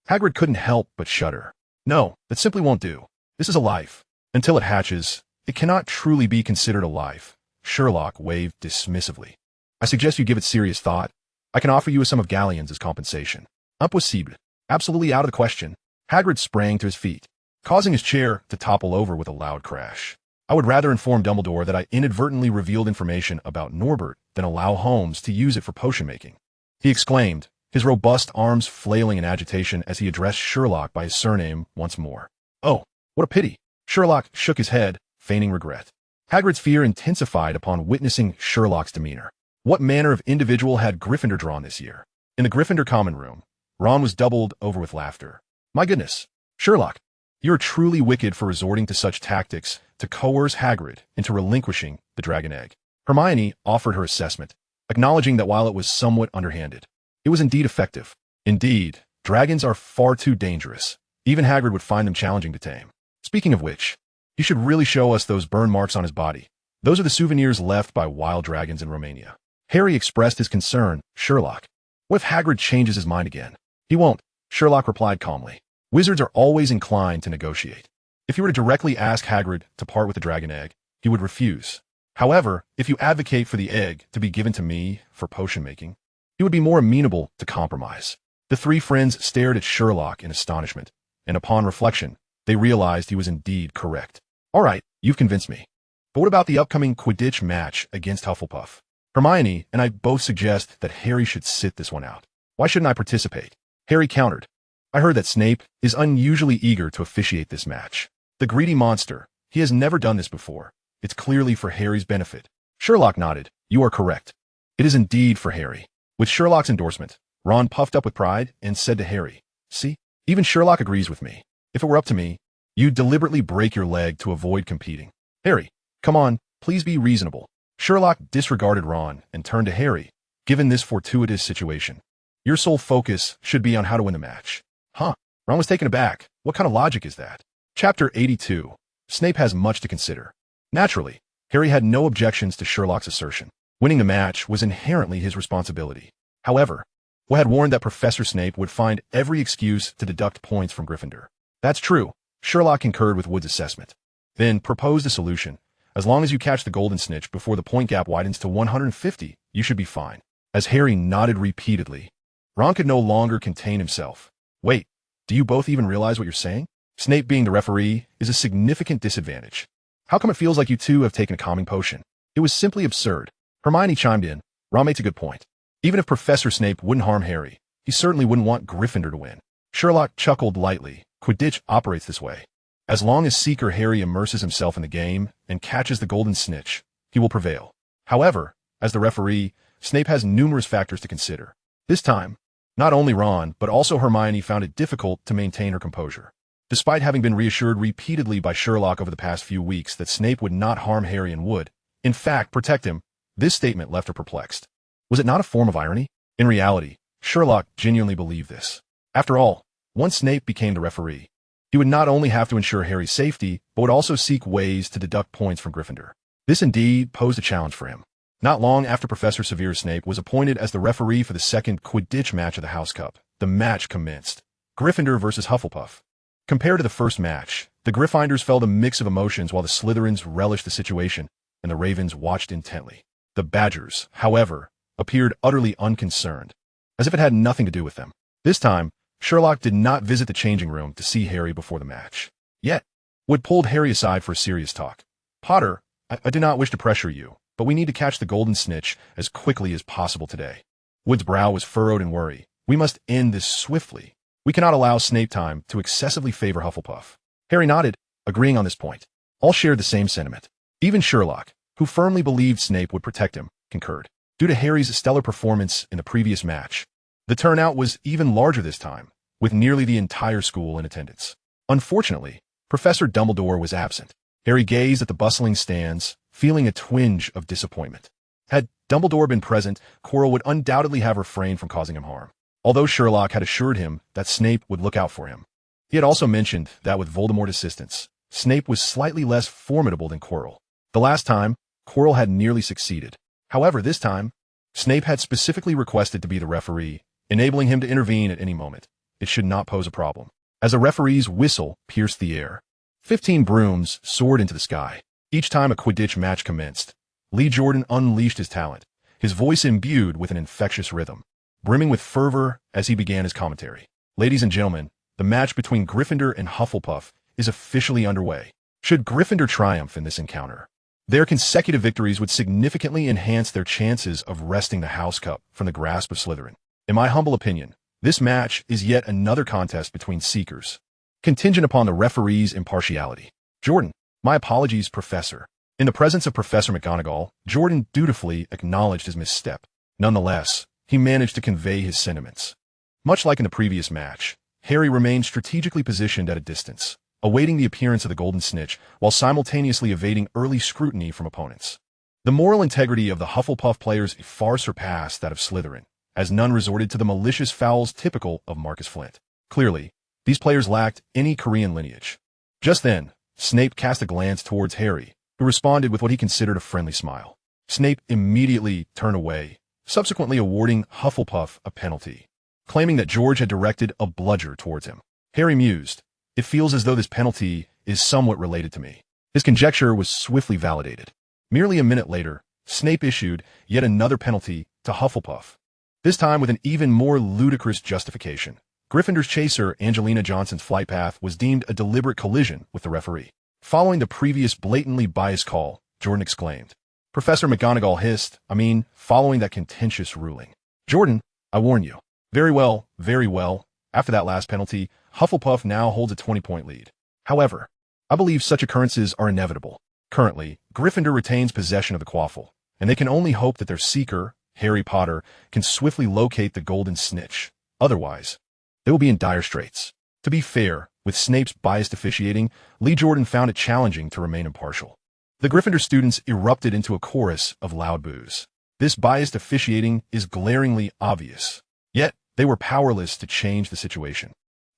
Speaker 1: Hagrid couldn't help but shudder. No, that simply won't do. This is a life. Until it hatches, it cannot truly be considered a life. Sherlock waved dismissively. I suggest you give it serious thought. I can offer you a sum of galleons as compensation. Impossible. Absolutely out of the question. Hagrid sprang to his feet, causing his chair to topple over with a loud crash. I would rather inform Dumbledore that I inadvertently revealed information about Norbert than allow Holmes to use it for potion making. He exclaimed, his robust arms flailing in agitation as he addressed Sherlock by his surname once more. Oh, what a pity. Sherlock shook his head, feigning regret. Hagrid's fear intensified upon witnessing Sherlock's demeanor. What manner of individual had Gryffindor drawn this year? In the Gryffindor common room, Ron was doubled over with laughter. My goodness, Sherlock, you're truly wicked for resorting to such tactics to coerce Hagrid into relinquishing the dragon egg. Hermione offered her assessment, acknowledging that while it was somewhat underhanded, it was indeed effective. Indeed, dragons are far too dangerous. Even Hagrid would find them challenging to tame. Speaking of which, you should really show us those burn marks on his body. Those are the souvenirs left by wild dragons in Romania. Harry expressed his concern. Sherlock, what if Hagrid changes his mind again? He won't, Sherlock replied calmly. Wizards are always inclined to negotiate. If you were to directly ask Hagrid to part with the dragon egg, he would refuse. However, if you advocate for the egg to be given to me for potion making, he would be more amenable to compromise. The three friends stared at Sherlock in astonishment, and upon reflection, they realized he was indeed correct. All right, you've convinced me. But what about the upcoming Quidditch match against Hufflepuff? Hermione and I both suggest that Harry should sit this one out. Why shouldn't I participate? Harry countered. I heard that Snape is unusually eager to officiate this match. The greedy monster. He has never done this before. It's clearly for Harry's benefit. Sherlock nodded. You are correct. It is indeed for Harry. With Sherlock's endorsement, Ron puffed up with pride and said to Harry, see, even Sherlock agrees with me. If it were up to me, you'd deliberately break your leg to avoid competing. Harry, come on, please be reasonable. Sherlock disregarded Ron and turned to Harry. Given this fortuitous situation, your sole focus should be on how to win the match. Huh? Ron was taken aback. What kind of logic is that? Chapter 82. Snape has much to consider. Naturally, Harry had no objections to Sherlock's assertion. Winning the match was inherently his responsibility. However, Will had warned that Professor Snape would find every excuse to deduct points from Gryffindor. That's true. Sherlock concurred with Wood's assessment, then proposed a solution. As long as you catch the golden snitch before the point gap widens to 150, you should be fine. As Harry nodded repeatedly, Ron could no longer contain himself. Wait, do you both even realize what you're saying? Snape being the referee is a significant disadvantage. How come it feels like you two have taken a calming potion? It was simply absurd. Hermione chimed in. Ron makes a good point. Even if Professor Snape wouldn't harm Harry, he certainly wouldn't want Gryffindor to win. Sherlock chuckled lightly. Quidditch operates this way. As long as Seeker Harry immerses himself in the game and catches the golden snitch, he will prevail. However, as the referee, Snape has numerous factors to consider. This time, not only Ron, but also Hermione found it difficult to maintain her composure. Despite having been reassured repeatedly by Sherlock over the past few weeks that Snape would not harm Harry and would, in fact, protect him, this statement left her perplexed. Was it not a form of irony? In reality, Sherlock genuinely believed this. After all, once Snape became the referee, he would not only have to ensure Harry's safety, but would also seek ways to deduct points from Gryffindor. This indeed posed a challenge for him. Not long after Professor Severus Snape was appointed as the referee for the second Quidditch match of the House Cup, the match commenced. Gryffindor versus Hufflepuff. Compared to the first match, the Gryffindors felt a mix of emotions while the Slytherins relished the situation and the Ravens watched intently. The Badgers, however, appeared utterly unconcerned, as if it had nothing to do with them. This time, Sherlock did not visit the changing room to see Harry before the match. Yet, Wood pulled Harry aside for a serious talk. Potter, I do not wish to pressure you, but we need to catch the golden snitch as quickly as possible today. Wood's brow was furrowed in worry. We must end this swiftly. We cannot allow Snape time to excessively favor Hufflepuff. Harry nodded, agreeing on this point. All shared the same sentiment. Even Sherlock, who firmly believed Snape would protect him, concurred. Due to Harry's stellar performance in the previous match, the turnout was even larger this time, with nearly the entire school in attendance. Unfortunately, Professor Dumbledore was absent. Harry gazed at the bustling stands, feeling a twinge of disappointment. Had Dumbledore been present, Quirrell would undoubtedly have refrained from causing him harm. Although Sherlock had assured him that Snape would look out for him, he had also mentioned that with Voldemort's assistance, Snape was slightly less formidable than Quirrell. The last time, Quirrell had nearly succeeded. However, this time, Snape had specifically requested to be the referee, enabling him to intervene at any moment. It should not pose a problem. As a referee's whistle pierced the air, 15 brooms soared into the sky. Each time a Quidditch match commenced, Lee Jordan unleashed his talent, his voice imbued with an infectious rhythm, brimming with fervor as he began his commentary. Ladies and gentlemen, the match between Gryffindor and Hufflepuff is officially underway. Should Gryffindor triumph in this encounter, their consecutive victories would significantly enhance their chances of wresting the House Cup from the grasp of Slytherin. In my humble opinion, this match is yet another contest between seekers, contingent upon the referee's impartiality. Jordan, my apologies, Professor. In the presence of Professor McGonagall, Jordan dutifully acknowledged his misstep. Nonetheless, he managed to convey his sentiments. Much like in the previous match, Harry remained strategically positioned at a distance, awaiting the appearance of the Golden Snitch while simultaneously evading early scrutiny from opponents. The moral integrity of the Hufflepuff players far surpassed that of Slytherin, as none resorted to the malicious fouls typical of Marcus Flint. Clearly, these players lacked any Korean lineage. Just then, Snape cast a glance towards Harry, who responded with what he considered a friendly smile. Snape immediately turned away, subsequently awarding Hufflepuff a penalty, claiming that George had directed a bludger towards him. Harry mused, "It feels as though this penalty is somewhat related to me." His conjecture was swiftly validated. Merely a minute later, Snape issued yet another penalty to Hufflepuff, this time with an even more ludicrous justification. Gryffindor's chaser Angelina Johnson's flight path was deemed a deliberate collision with the referee. Following the previous blatantly biased call, Jordan exclaimed. Professor McGonagall hissed, following that contentious ruling. "Jordan, I warn you." Very well, very well. After that last penalty, Hufflepuff now holds a 20-point lead. However, I believe such occurrences are inevitable. Currently, Gryffindor retains possession of the Quaffle, and they can only hope that their seeker, Harry Potter, can swiftly locate the Golden Snitch. Otherwise, they will be in dire straits. To be fair, with Snape's biased officiating, Lee Jordan found it challenging to remain impartial. The Gryffindor students erupted into a chorus of loud boos. This biased officiating is glaringly obvious. Yet, they were powerless to change the situation.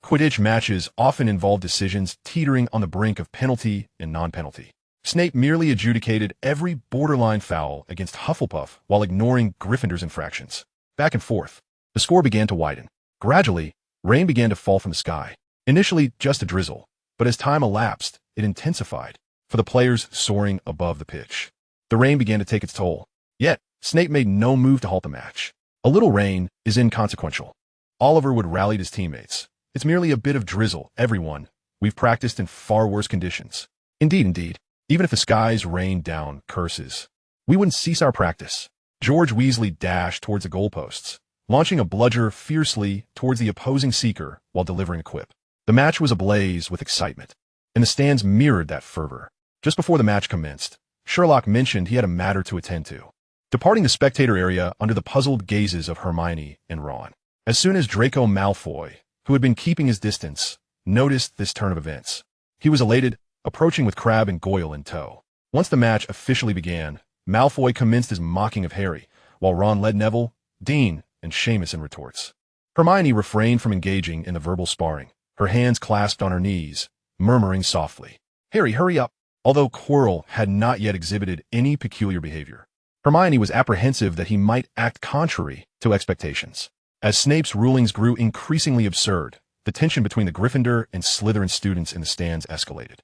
Speaker 1: Quidditch matches often involve decisions teetering on the brink of penalty and non-penalty. Snape merely adjudicated every borderline foul against Hufflepuff while ignoring Gryffindor's infractions. Back and forth, the score began to widen. Gradually, rain began to fall from the sky. Initially just a drizzle, but as time elapsed, it intensified, for the players soaring above the pitch. The rain began to take its toll. Yet, Snape made no move to halt the match. A little rain is inconsequential. Oliver would rally his teammates. It's merely a bit of drizzle, everyone. We've practiced in far worse conditions. Indeed. Even if the skies rained down curses, we wouldn't cease our practice. George Weasley dashed towards the goalposts, launching a bludger fiercely towards the opposing seeker while delivering a quip. The match was ablaze with excitement, and the stands mirrored that fervor. Just before the match commenced, Sherlock mentioned he had a matter to attend to, departing the spectator area under the puzzled gazes of Hermione and Ron. As soon as Draco Malfoy, who had been keeping his distance, noticed this turn of events, he was elated, approaching with Crabbe and Goyle in tow. Once the match officially began, Malfoy commenced his mocking of Harry, while Ron led Neville, Dean, and Seamus in retorts. Hermione refrained from engaging in the verbal sparring, her hands clasped on her knees, murmuring softly, "Harry, hurry up." Although Quirrell had not yet exhibited any peculiar behavior, Hermione was apprehensive that he might act contrary to expectations. As Snape's rulings grew increasingly absurd, the tension between the Gryffindor and Slytherin students in the stands escalated.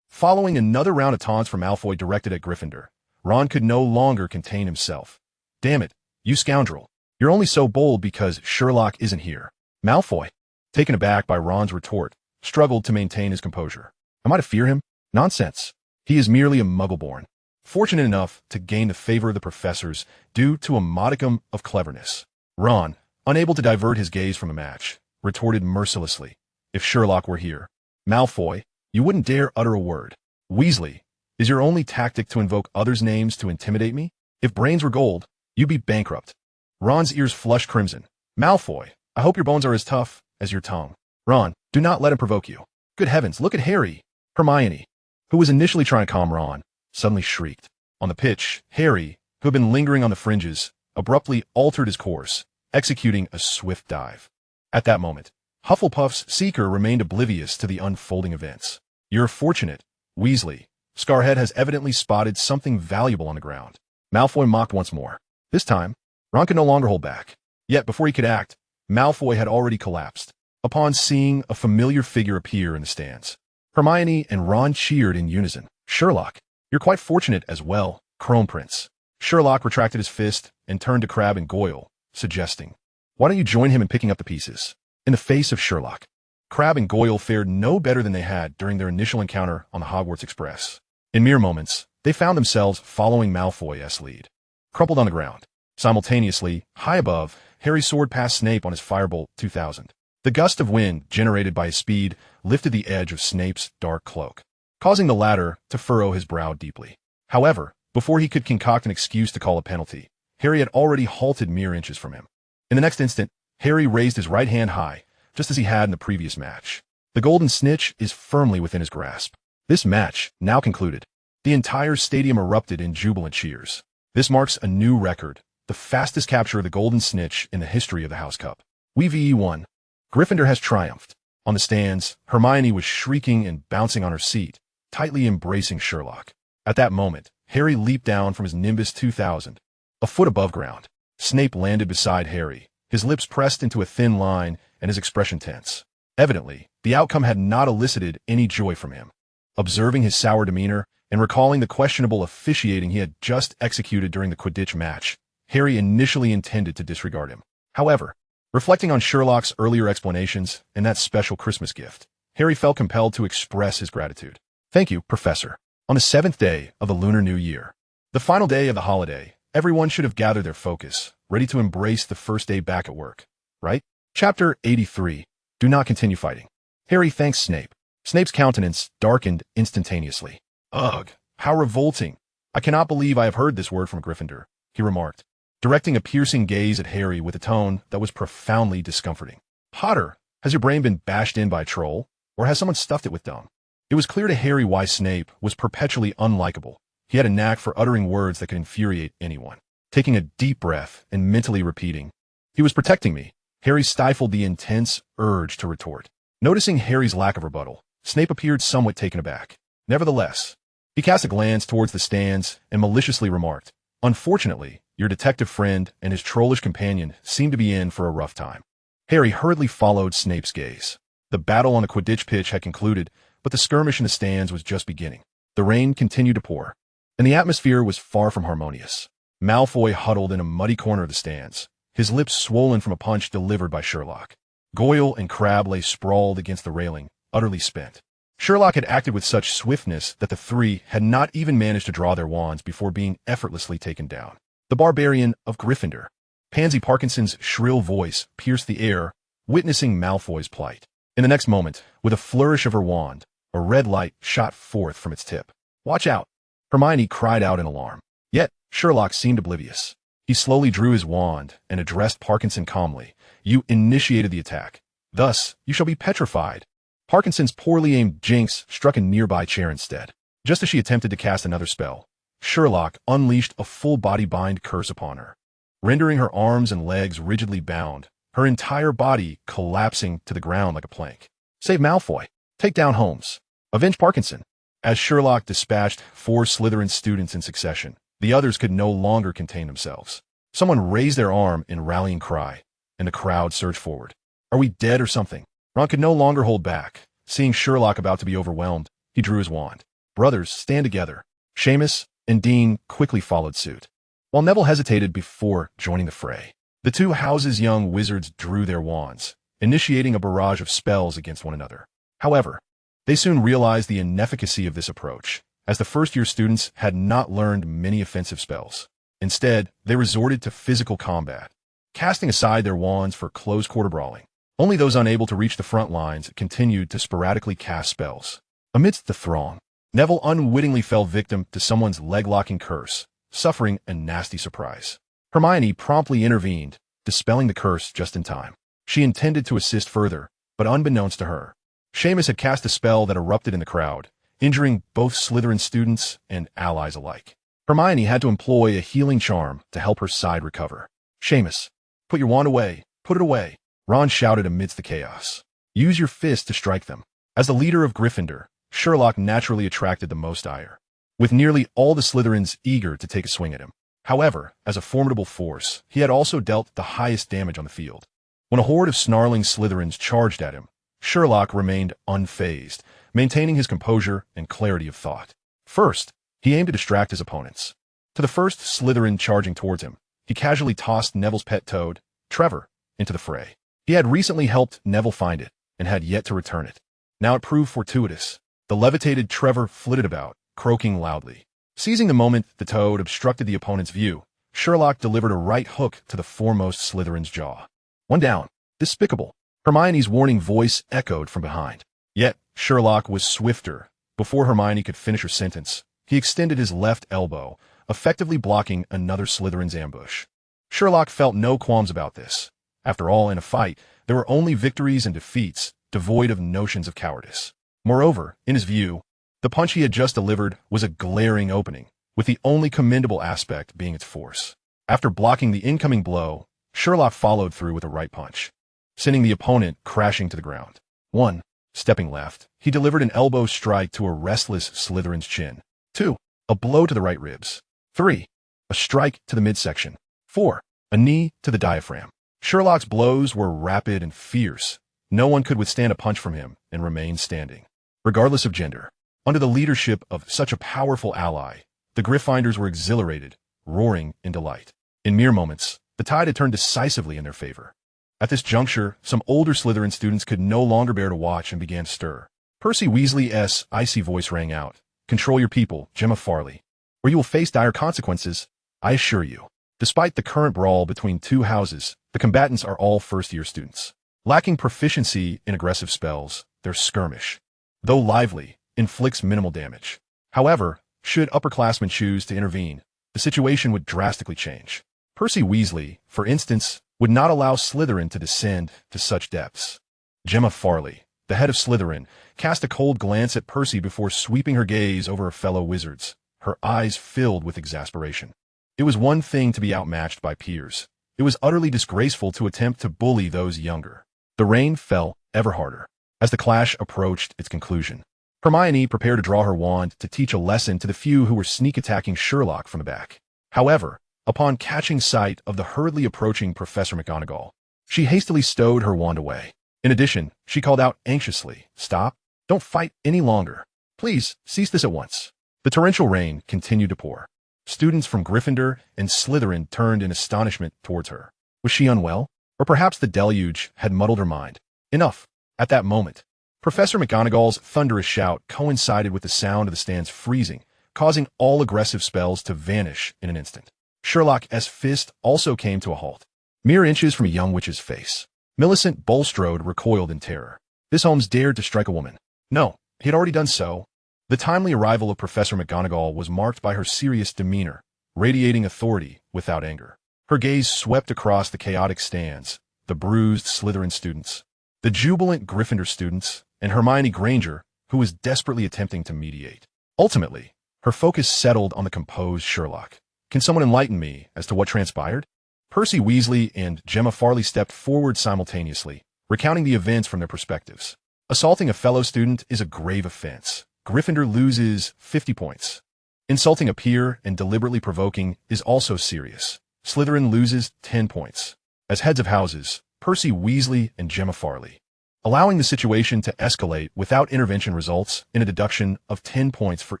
Speaker 1: Following another round of taunts from Malfoy directed at Gryffindor, Ron could no longer contain himself. "Damn it, you scoundrel. You're only so bold because Sherlock isn't here." Malfoy, taken aback by Ron's retort, struggled to maintain his composure. "Am I to fear him? Nonsense. He is merely a muggle-born, fortunate enough to gain the favor of the professors due to a modicum of cleverness." Ron, unable to divert his gaze from the match, retorted mercilessly, "If Sherlock were here, Malfoy, you wouldn't dare utter a word. Weasley, is your only tactic to invoke others' names to intimidate me? If brains were gold, you'd be bankrupt." Ron's ears flushed crimson. "Malfoy, I hope your bones are as tough as your tongue." "Ron, do not let him provoke you." "Good heavens, look at Harry." Hermione, who was initially trying to calm Ron, suddenly shrieked. On the pitch, Harry, who had been lingering on the fringes, abruptly altered his course, executing a swift dive. At that moment, Hufflepuff's seeker remained oblivious to the unfolding events. "You're fortunate, Weasley. Scarhead has evidently spotted something valuable on the ground." Malfoy mocked once more. This time, Ron could no longer hold back. Yet before he could act, Malfoy had already collapsed, upon seeing a familiar figure appear in the stands. Hermione and Ron cheered in unison. "Sherlock, you're quite fortunate as well, Chrome Prince." Sherlock retracted his fist and turned to Crabbe and Goyle, suggesting, "Why don't you join him in picking up the pieces?" In the face of Sherlock, Crabbe and Goyle fared no better than they had during their initial encounter on the Hogwarts Express. In mere moments, they found themselves following Malfoy's lead. Crumpled on the ground. Simultaneously, high above, Harry soared past Snape on his Firebolt 2000. The gust of wind generated by his speed lifted the edge of Snape's dark cloak. causing the latter to furrow his brow deeply. However, before he could concoct an excuse to call a penalty, Harry had already halted mere inches from him. In the next instant, Harry raised his right hand high, just as he had in the previous match. The golden snitch is firmly within his grasp. This match, now concluded, the entire stadium erupted in jubilant cheers. This marks a new record, the fastest capture of the golden snitch in the history of the House Cup. We won. Gryffindor has triumphed. On the stands, Hermione was shrieking and bouncing on her seat, tightly embracing Sherlock. At that moment, Harry leaped down from his Nimbus 2000. A foot above ground, Snape landed beside Harry, his lips pressed into a thin line and his expression tense. Evidently, the outcome had not elicited any joy from him. Observing his sour demeanor and recalling the questionable officiating he had just executed during the Quidditch match, Harry initially intended to disregard him. However, reflecting on Sherlock's earlier explanations and that special Christmas gift, Harry felt compelled to express his gratitude. Thank you, Professor. On the 7th day of the Lunar New Year, the final day of the holiday, everyone should have gathered their focus, ready to embrace the first day back at work, right? Chapter 83. Do not continue fighting. Harry thanks Snape. Snape's countenance darkened instantaneously. Ugh, how revolting. I cannot believe I have heard this word from Gryffindor, he remarked, directing a piercing gaze at Harry with a tone that was profoundly discomforting. Potter, has your brain been bashed in by a troll, or has someone stuffed it with dung? It was clear to Harry why Snape was perpetually unlikable. He had a knack for uttering words that could infuriate anyone. Taking a deep breath and mentally repeating, "He was protecting me," Harry stifled the intense urge to retort. Noticing Harry's lack of rebuttal, Snape appeared somewhat taken aback. Nevertheless, he cast a glance towards the stands and maliciously remarked, "Unfortunately, your detective friend and his trollish companion seem to be in for a rough time." Harry hurriedly followed Snape's gaze. The battle on the Quidditch pitch had concluded, but the skirmish in the stands was just beginning. The rain continued to pour, and the atmosphere was far from harmonious. Malfoy huddled in a muddy corner of the stands, his lips swollen from a punch delivered by Sherlock. Goyle and Crabbe lay sprawled against the railing, utterly spent. Sherlock had acted with such swiftness that the three had not even managed to draw their wands before being effortlessly taken down. The Barbarian of Gryffindor. Pansy Parkinson's shrill voice pierced the air, witnessing Malfoy's plight. In the next moment, with a flourish of her wand, a red light shot forth from its tip. "Watch out!" Hermione cried out in alarm. Yet, Sherlock seemed oblivious. He slowly drew his wand and addressed Parkinson calmly. "You initiated the attack. Thus, you shall be petrified." Parkinson's poorly aimed jinx struck a nearby chair instead. Just as she attempted to cast another spell, Sherlock unleashed a full-body bind curse upon her, rendering her arms and legs rigidly bound, her entire body collapsing to the ground like a plank. Save Malfoy. Take down Holmes. Avenge Parkinson. As Sherlock dispatched 4 Slytherin students in succession, the others could no longer contain themselves. Someone raised their arm in rallying cry, and the crowd surged forward. "Are we dead or something?" Ron could no longer hold back. Seeing Sherlock about to be overwhelmed, he drew his wand. "Brothers, stand together." Seamus and Dean quickly followed suit, while Neville hesitated before joining the fray. The two houses' young wizards drew their wands, initiating a barrage of spells against one another. However, they soon realized the inefficacy of this approach, as the first-year students had not learned many offensive spells. Instead, they resorted to physical combat, casting aside their wands for close-quarter brawling. Only those unable to reach the front lines continued to sporadically cast spells. Amidst the throng, Neville unwittingly fell victim to someone's leg-locking curse, suffering a nasty surprise. Hermione promptly intervened, dispelling the curse just in time. She intended to assist further, but unbeknownst to her, Seamus had cast a spell that erupted in the crowd, injuring both Slytherin students and allies alike. Hermione had to employ a healing charm to help her side recover. "Seamus, put your wand away, put it away," Ron shouted amidst the chaos. "Use your fist to strike them." As the leader of Gryffindor, Sherlock naturally attracted the most ire, with nearly all the Slytherins eager to take a swing at him. However, as a formidable force, he had also dealt the highest damage on the field. When a horde of snarling Slytherins charged at him, Sherlock remained unfazed, maintaining his composure and clarity of thought. First, he aimed to distract his opponents. To the first Slytherin charging towards him, he casually tossed Neville's pet toad, Trevor, into the fray. He had recently helped Neville find it, and had yet to return it. Now it proved fortuitous. The levitated Trevor flitted about, croaking loudly. Seizing the moment the toad obstructed the opponent's view, Sherlock delivered a right hook to the foremost Slytherin's jaw. "One down. Despicable." Hermione's warning voice echoed from behind. Yet, Sherlock was swifter, Before Hermione could finish her sentence, he extended his left elbow, effectively blocking another Slytherin's ambush. Sherlock felt no qualms about this. After all, in a fight, there were only victories and defeats, devoid of notions of cowardice. Moreover, in his view, the punch he had just delivered was a glaring opening, with the only commendable aspect being its force. After blocking the incoming blow, Sherlock followed through with a right punch, sending the opponent crashing to the ground. 1. Stepping left, he delivered an elbow strike to a restless Slytherin's chin. 2. A blow to the right ribs. 3. A strike to the midsection. 4. A knee to the diaphragm. Sherlock's blows were rapid and fierce. No one could withstand a punch from him and remain standing. Regardless of gender, under the leadership of such a powerful ally, the Gryffindors were exhilarated, roaring in delight. In mere moments, the tide had turned decisively in their favor. At this juncture, some older Slytherin students could no longer bear to watch and began to stir. Percy Weasley's icy voice rang out. "Control your people, Gemma Farley, or you will face dire consequences, I assure you." Despite the current brawl between two houses, the combatants are all first-year students. Lacking proficiency in aggressive spells, their skirmish, though lively, inflicts minimal damage. However, should upperclassmen choose to intervene, the situation would drastically change. Percy Weasley, for instance, would not allow Slytherin to descend to such depths. Gemma Farley, the head of Slytherin, cast a cold glance at Percy before sweeping her gaze over her fellow wizards, her eyes filled with exasperation. It was one thing to be outmatched by peers. It was utterly disgraceful to attempt to bully those younger. The rain fell ever harder as the clash approached its conclusion. Hermione prepared to draw her wand to teach a lesson to the few who were sneak-attacking Sherlock from the back. However, upon catching sight of the hurriedly approaching Professor McGonagall, she hastily stowed her wand away. In addition, she called out anxiously, "Stop! Don't fight any longer. Please, cease this at once." The torrential rain continued to pour. Students from Gryffindor and Slytherin turned in astonishment towards her. Was she unwell? Or perhaps the deluge had muddled her mind. Enough. At that moment, Professor McGonagall's thunderous shout coincided with the sound of the stands freezing, causing all aggressive spells to vanish in an instant. Sherlock's fist also came to a halt, mere inches from a young witch's face. Millicent Bulstrode recoiled in terror. This Holmes dared to strike a woman. No, he had already done so. The timely arrival of Professor McGonagall was marked by her serious demeanor, radiating authority without anger. Her gaze swept across the chaotic stands, the bruised Slytherin students, the jubilant Gryffindor students, and Hermione Granger, who was desperately attempting to mediate. Ultimately, her focus settled on the composed Sherlock. "Can someone enlighten me as to what transpired?" Percy Weasley and Gemma Farley stepped forward simultaneously, recounting the events from their perspectives. Assaulting a fellow student is a grave offense. Gryffindor loses 50 points. Insulting a peer and deliberately provoking is also serious. Slytherin loses 10 points. As heads of houses, Percy Weasley and Gemma Farley. Allowing the situation to escalate without intervention results in a deduction of 10 points for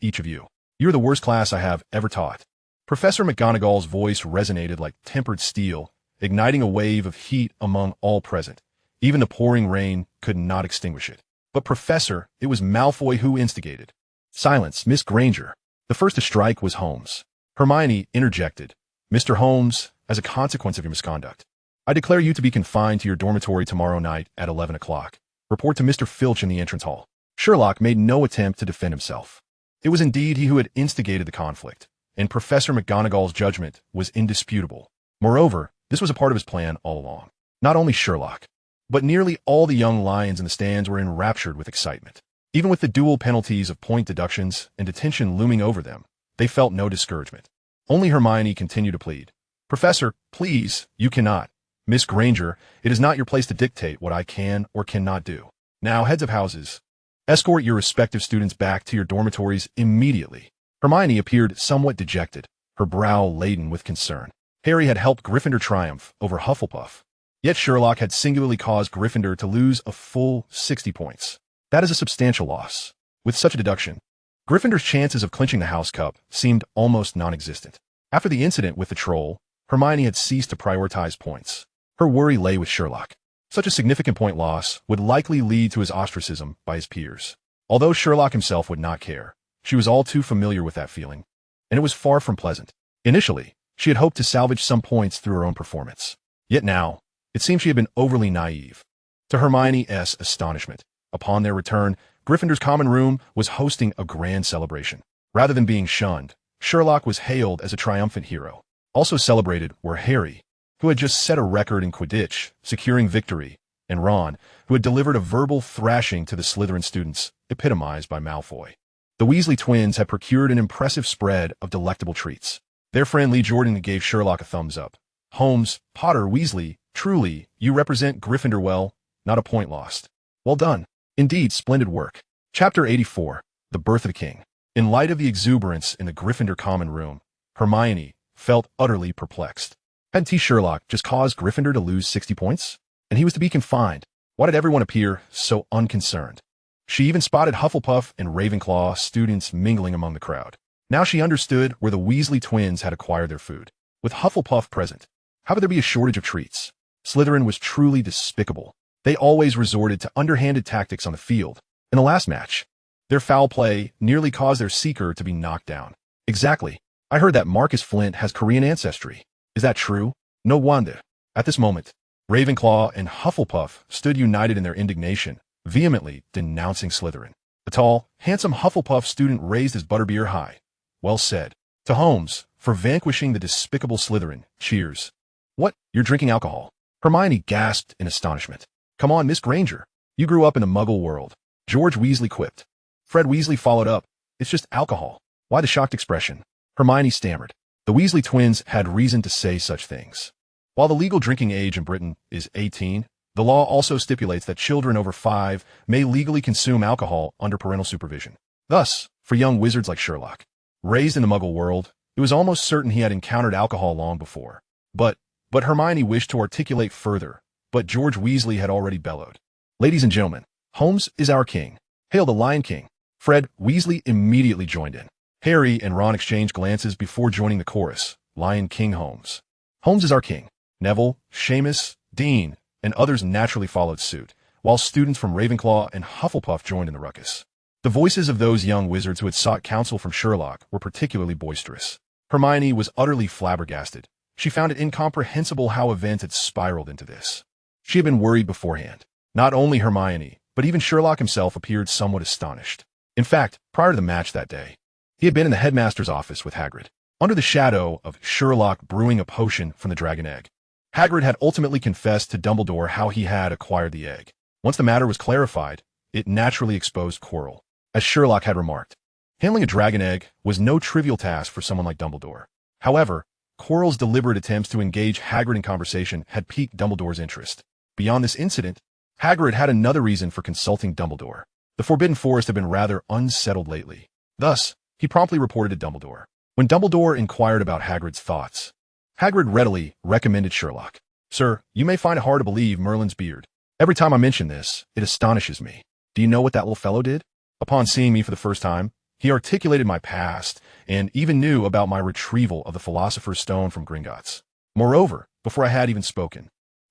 Speaker 1: each of you. You're the worst class I have ever taught. Professor McGonagall's voice resonated like tempered steel, igniting a wave of heat among all present. Even the pouring rain could not extinguish it. But Professor, it was Malfoy who instigated. "Silence, Miss Granger." The first to strike was Holmes. Hermione interjected. "Mr. Holmes, as a consequence of your misconduct, I declare you to be confined to your dormitory tomorrow night at 11 o'clock. Report to Mr. Filch in the entrance hall." Sherlock made no attempt to defend himself. It was indeed he who had instigated the conflict, and Professor McGonagall's judgment was indisputable. Moreover, this was a part of his plan all along. Not only Sherlock, but nearly all the young lions in the stands were enraptured with excitement. Even with the dual penalties of point deductions and detention looming over them, they felt no discouragement. Only Hermione continued to plead. "Professor, please, you cannot. Miss Granger, it is not your place to dictate what I can or cannot do. Now, heads of houses, escort your respective students back to your dormitories immediately." Hermione appeared somewhat dejected, her brow laden with concern. Harry had helped Gryffindor triumph over Hufflepuff. Yet Sherlock had singularly caused Gryffindor to lose a full 60 points. That is a substantial loss. With such a deduction, Gryffindor's chances of clinching the House Cup seemed almost non-existent. After the incident with the troll, Hermione had ceased to prioritize points. Her worry lay with Sherlock. Such a significant point loss would likely lead to his ostracism by his peers. Although Sherlock himself would not care, she was all too familiar with that feeling, and it was far from pleasant. Initially, she had hoped to salvage some points through her own performance. Yet now, it seemed she had been overly naive. To Hermione's astonishment, upon their return, Gryffindor's common room was hosting a grand celebration. Rather than being shunned, Sherlock was hailed as a triumphant hero. Also celebrated were Harry, who had just set a record in Quidditch, securing victory, and Ron, who had delivered a verbal thrashing to the Slytherin students, epitomized by Malfoy. The Weasley twins had procured an impressive spread of delectable treats. Their friend Lee Jordan gave Sherlock a thumbs up. Holmes, Potter, Weasley, truly, you represent Gryffindor well, not a point lost. Well done. Indeed, splendid work. Chapter 84, The Birth of the King. In light of the exuberance in the Gryffindor common room, Hermione felt utterly perplexed. Hadn't Sherlock just caused Gryffindor to lose 60 points? And he was to be confined. Why did everyone appear so unconcerned? She even spotted Hufflepuff and Ravenclaw students mingling among the crowd. Now she understood where the Weasley twins had acquired their food. With Hufflepuff present, how could there be a shortage of treats? Slytherin was truly despicable. They always resorted to underhanded tactics on the field. In the last match, their foul play nearly caused their seeker to be knocked down. Exactly. I heard that Marcus Flint has Korean ancestry. Is that true? No wonder. At this moment, Ravenclaw and Hufflepuff stood united in their indignation, vehemently denouncing Slytherin. The tall, handsome Hufflepuff student raised his butterbeer high. Well said. To Holmes, for vanquishing the despicable Slytherin, cheers. What? You're drinking alcohol? Hermione gasped in astonishment. Come on, Miss Granger. You grew up in the Muggle world. George Weasley quipped. Fred Weasley followed up. It's just alcohol. Why the shocked expression? Hermione stammered. The Weasley twins had reason to say such things. While the legal drinking age in Britain is 18, the law also stipulates that children over 5 may legally consume alcohol under parental supervision. Thus, for young wizards like Sherlock, raised in the Muggle world, it was almost certain he had encountered alcohol long before. But Hermione wished to articulate further, but George Weasley had already bellowed. Ladies and gentlemen, Holmes is our king. Hail the Lion King. Fred Weasley immediately joined in. Harry and Ron exchanged glances before joining the chorus. Lion King Holmes. Holmes is our king. Neville, Seamus, Dean, and others naturally followed suit, while students from Ravenclaw and Hufflepuff joined in the ruckus. The voices of those young wizards who had sought counsel from Sherlock were particularly boisterous. Hermione was utterly flabbergasted. She found it incomprehensible how events had spiraled into this. She had been worried beforehand. Not only Hermione, but even Sherlock himself appeared somewhat astonished. In fact, prior to the match that day, he had been in the headmaster's office with Hagrid, under the shadow of Sherlock brewing a potion from the dragon egg. Hagrid had ultimately confessed to Dumbledore how he had acquired the egg. Once the matter was clarified, it naturally exposed Quirrell. As Sherlock had remarked, handling a dragon egg was no trivial task for someone like Dumbledore. However, Quirrell's deliberate attempts to engage Hagrid in conversation had piqued Dumbledore's interest. Beyond this incident, Hagrid had another reason for consulting Dumbledore. The Forbidden Forest had been rather unsettled lately. Thus, he promptly reported to Dumbledore. When Dumbledore inquired about Hagrid's thoughts, Hagrid readily recommended Sherlock. Sir, you may find it hard to believe Merlin's beard. Every time I mention this, it astonishes me. Do you know what that little fellow did? Upon seeing me for the first time, he articulated my past and even knew about my retrieval of the Philosopher's Stone from Gringotts. Moreover, before I had even spoken,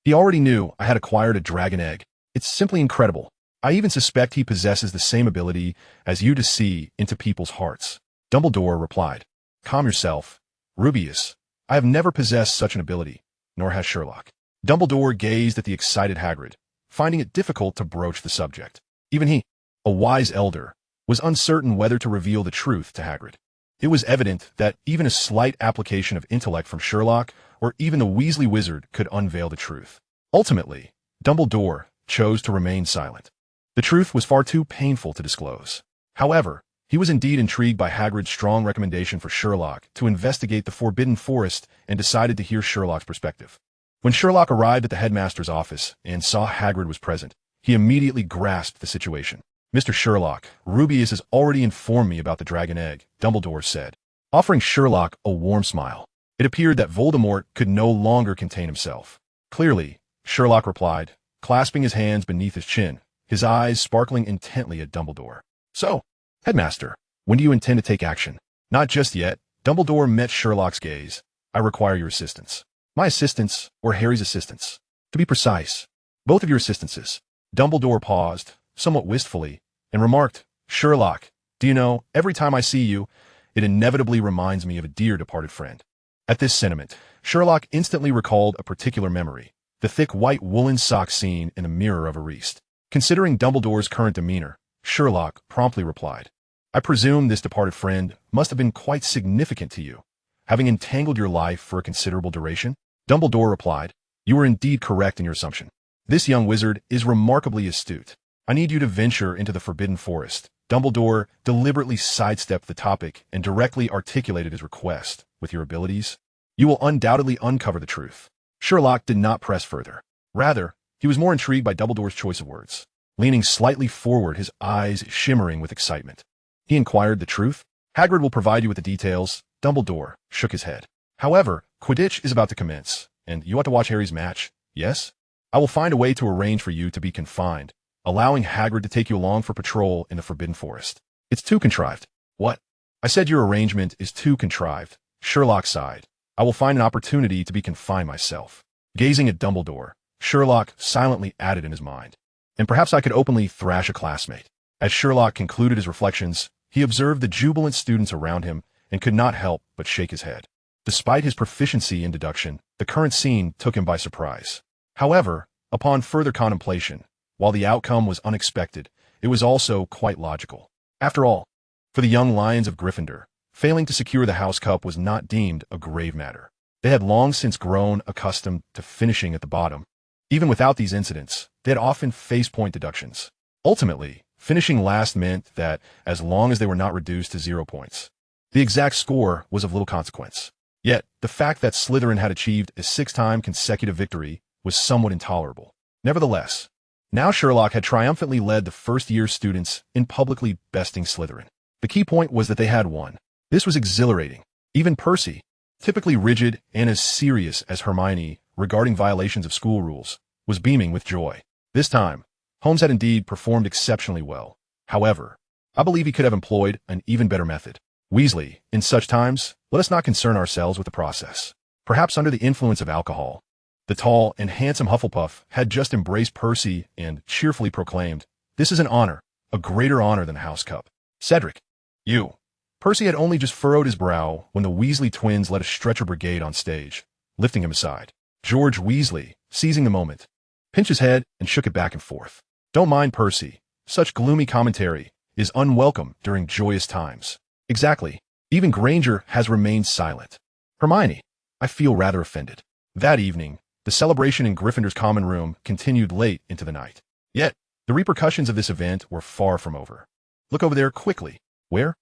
Speaker 1: he already knew I had acquired a dragon egg. It's simply incredible. I even suspect he possesses the same ability as you to see into people's hearts. Dumbledore replied, Calm yourself, Rubius. I have never possessed such an ability, nor has Sherlock. Dumbledore gazed at the excited Hagrid, finding it difficult to broach the subject. Even he, a wise elder, was uncertain whether to reveal the truth to Hagrid. It was evident that even a slight application of intellect from Sherlock or even the Weasley wizard could unveil the truth. Ultimately, Dumbledore chose to remain silent. The truth was far too painful to disclose. However, he was indeed intrigued by Hagrid's strong recommendation for Sherlock to investigate the Forbidden Forest and decided to hear Sherlock's perspective. When Sherlock arrived at the headmaster's office and saw Hagrid was present, he immediately grasped the situation. Mr. Sherlock, Rubius has already informed me about the dragon egg, Dumbledore said, offering Sherlock a warm smile. It appeared that Voldemort could no longer contain himself. Clearly, Sherlock replied, clasping his hands beneath his chin, his eyes sparkling intently at Dumbledore. So, Headmaster, when do you intend to take action? Not just yet. Dumbledore met Sherlock's gaze. I require your assistance. My assistance, or Harry's assistance. To be precise, both of your assistances. Dumbledore paused, somewhat wistfully, and remarked, Sherlock, do you know, every time I see you, it inevitably reminds me of a dear departed friend. At this sentiment, Sherlock instantly recalled a particular memory, the thick white woolen sock scene in the mirror of Ariste. Considering Dumbledore's current demeanor, Sherlock promptly replied. I presume this departed friend must have been quite significant to you, having entangled your life for a considerable duration? Dumbledore replied, You are indeed correct in your assumption. This young wizard is remarkably astute. I need you to venture into the Forbidden Forest. Dumbledore deliberately sidestepped the topic and directly articulated his request. With your abilities, you will undoubtedly uncover the truth. Sherlock did not press further. Rather, he was more intrigued by Dumbledore's choice of words. Leaning slightly forward, his eyes shimmering with excitement, he inquired, The truth? Hagrid will provide you with the details. Dumbledore shook his head. However, Quidditch is about to commence, and you ought to watch Harry's match, yes? I will find a way to arrange for you to be confined, allowing Hagrid to take you along for patrol in the Forbidden Forest. It's too contrived. What? I said your arrangement is too contrived. Sherlock sighed. I will find an opportunity to be confined myself. Gazing at Dumbledore, Sherlock silently added in his mind, And perhaps I could openly thrash a classmate. As Sherlock concluded his reflections, he observed the jubilant students around him and could not help but shake his head. Despite his proficiency in deduction, the current scene took him by surprise. However, upon further contemplation, while the outcome was unexpected, it was also quite logical. After all, for the young Lions of Gryffindor, failing to secure the House Cup was not deemed a grave matter. They had long since grown accustomed to finishing at the bottom. Even without these incidents, they had often faced point deductions. Ultimately, finishing last meant that, as long as they were not reduced to 0 points, the exact score was of little consequence. Yet, the fact that Slytherin had achieved a 6-time consecutive victory was somewhat intolerable. Nevertheless, now Sherlock had triumphantly led the first-year students in publicly besting Slytherin. The key point was that they had won. This was exhilarating. Even Percy, typically rigid and as serious as Hermione regarding violations of school rules, was beaming with joy. This time, Holmes had indeed performed exceptionally well. However, I believe he could have employed an even better method. Weasley, in such times, let us not concern ourselves with the process. Perhaps under the influence of alcohol, the tall and handsome Hufflepuff had just embraced Percy and cheerfully proclaimed, This is an honor, a greater honor than the House Cup. Cedric, you. Percy had only just furrowed his brow when the Weasley twins led a stretcher brigade on stage, lifting him aside. George Weasley, seizing the moment, pinched his head and shook it back and forth. Don't mind Percy. Such gloomy commentary is unwelcome during joyous times. Exactly. Even Granger has remained silent. Hermione, I feel rather offended. That evening, the celebration in Gryffindor's common room continued late into the night. Yet, the repercussions of this event were far from over. Look over there quickly. Where?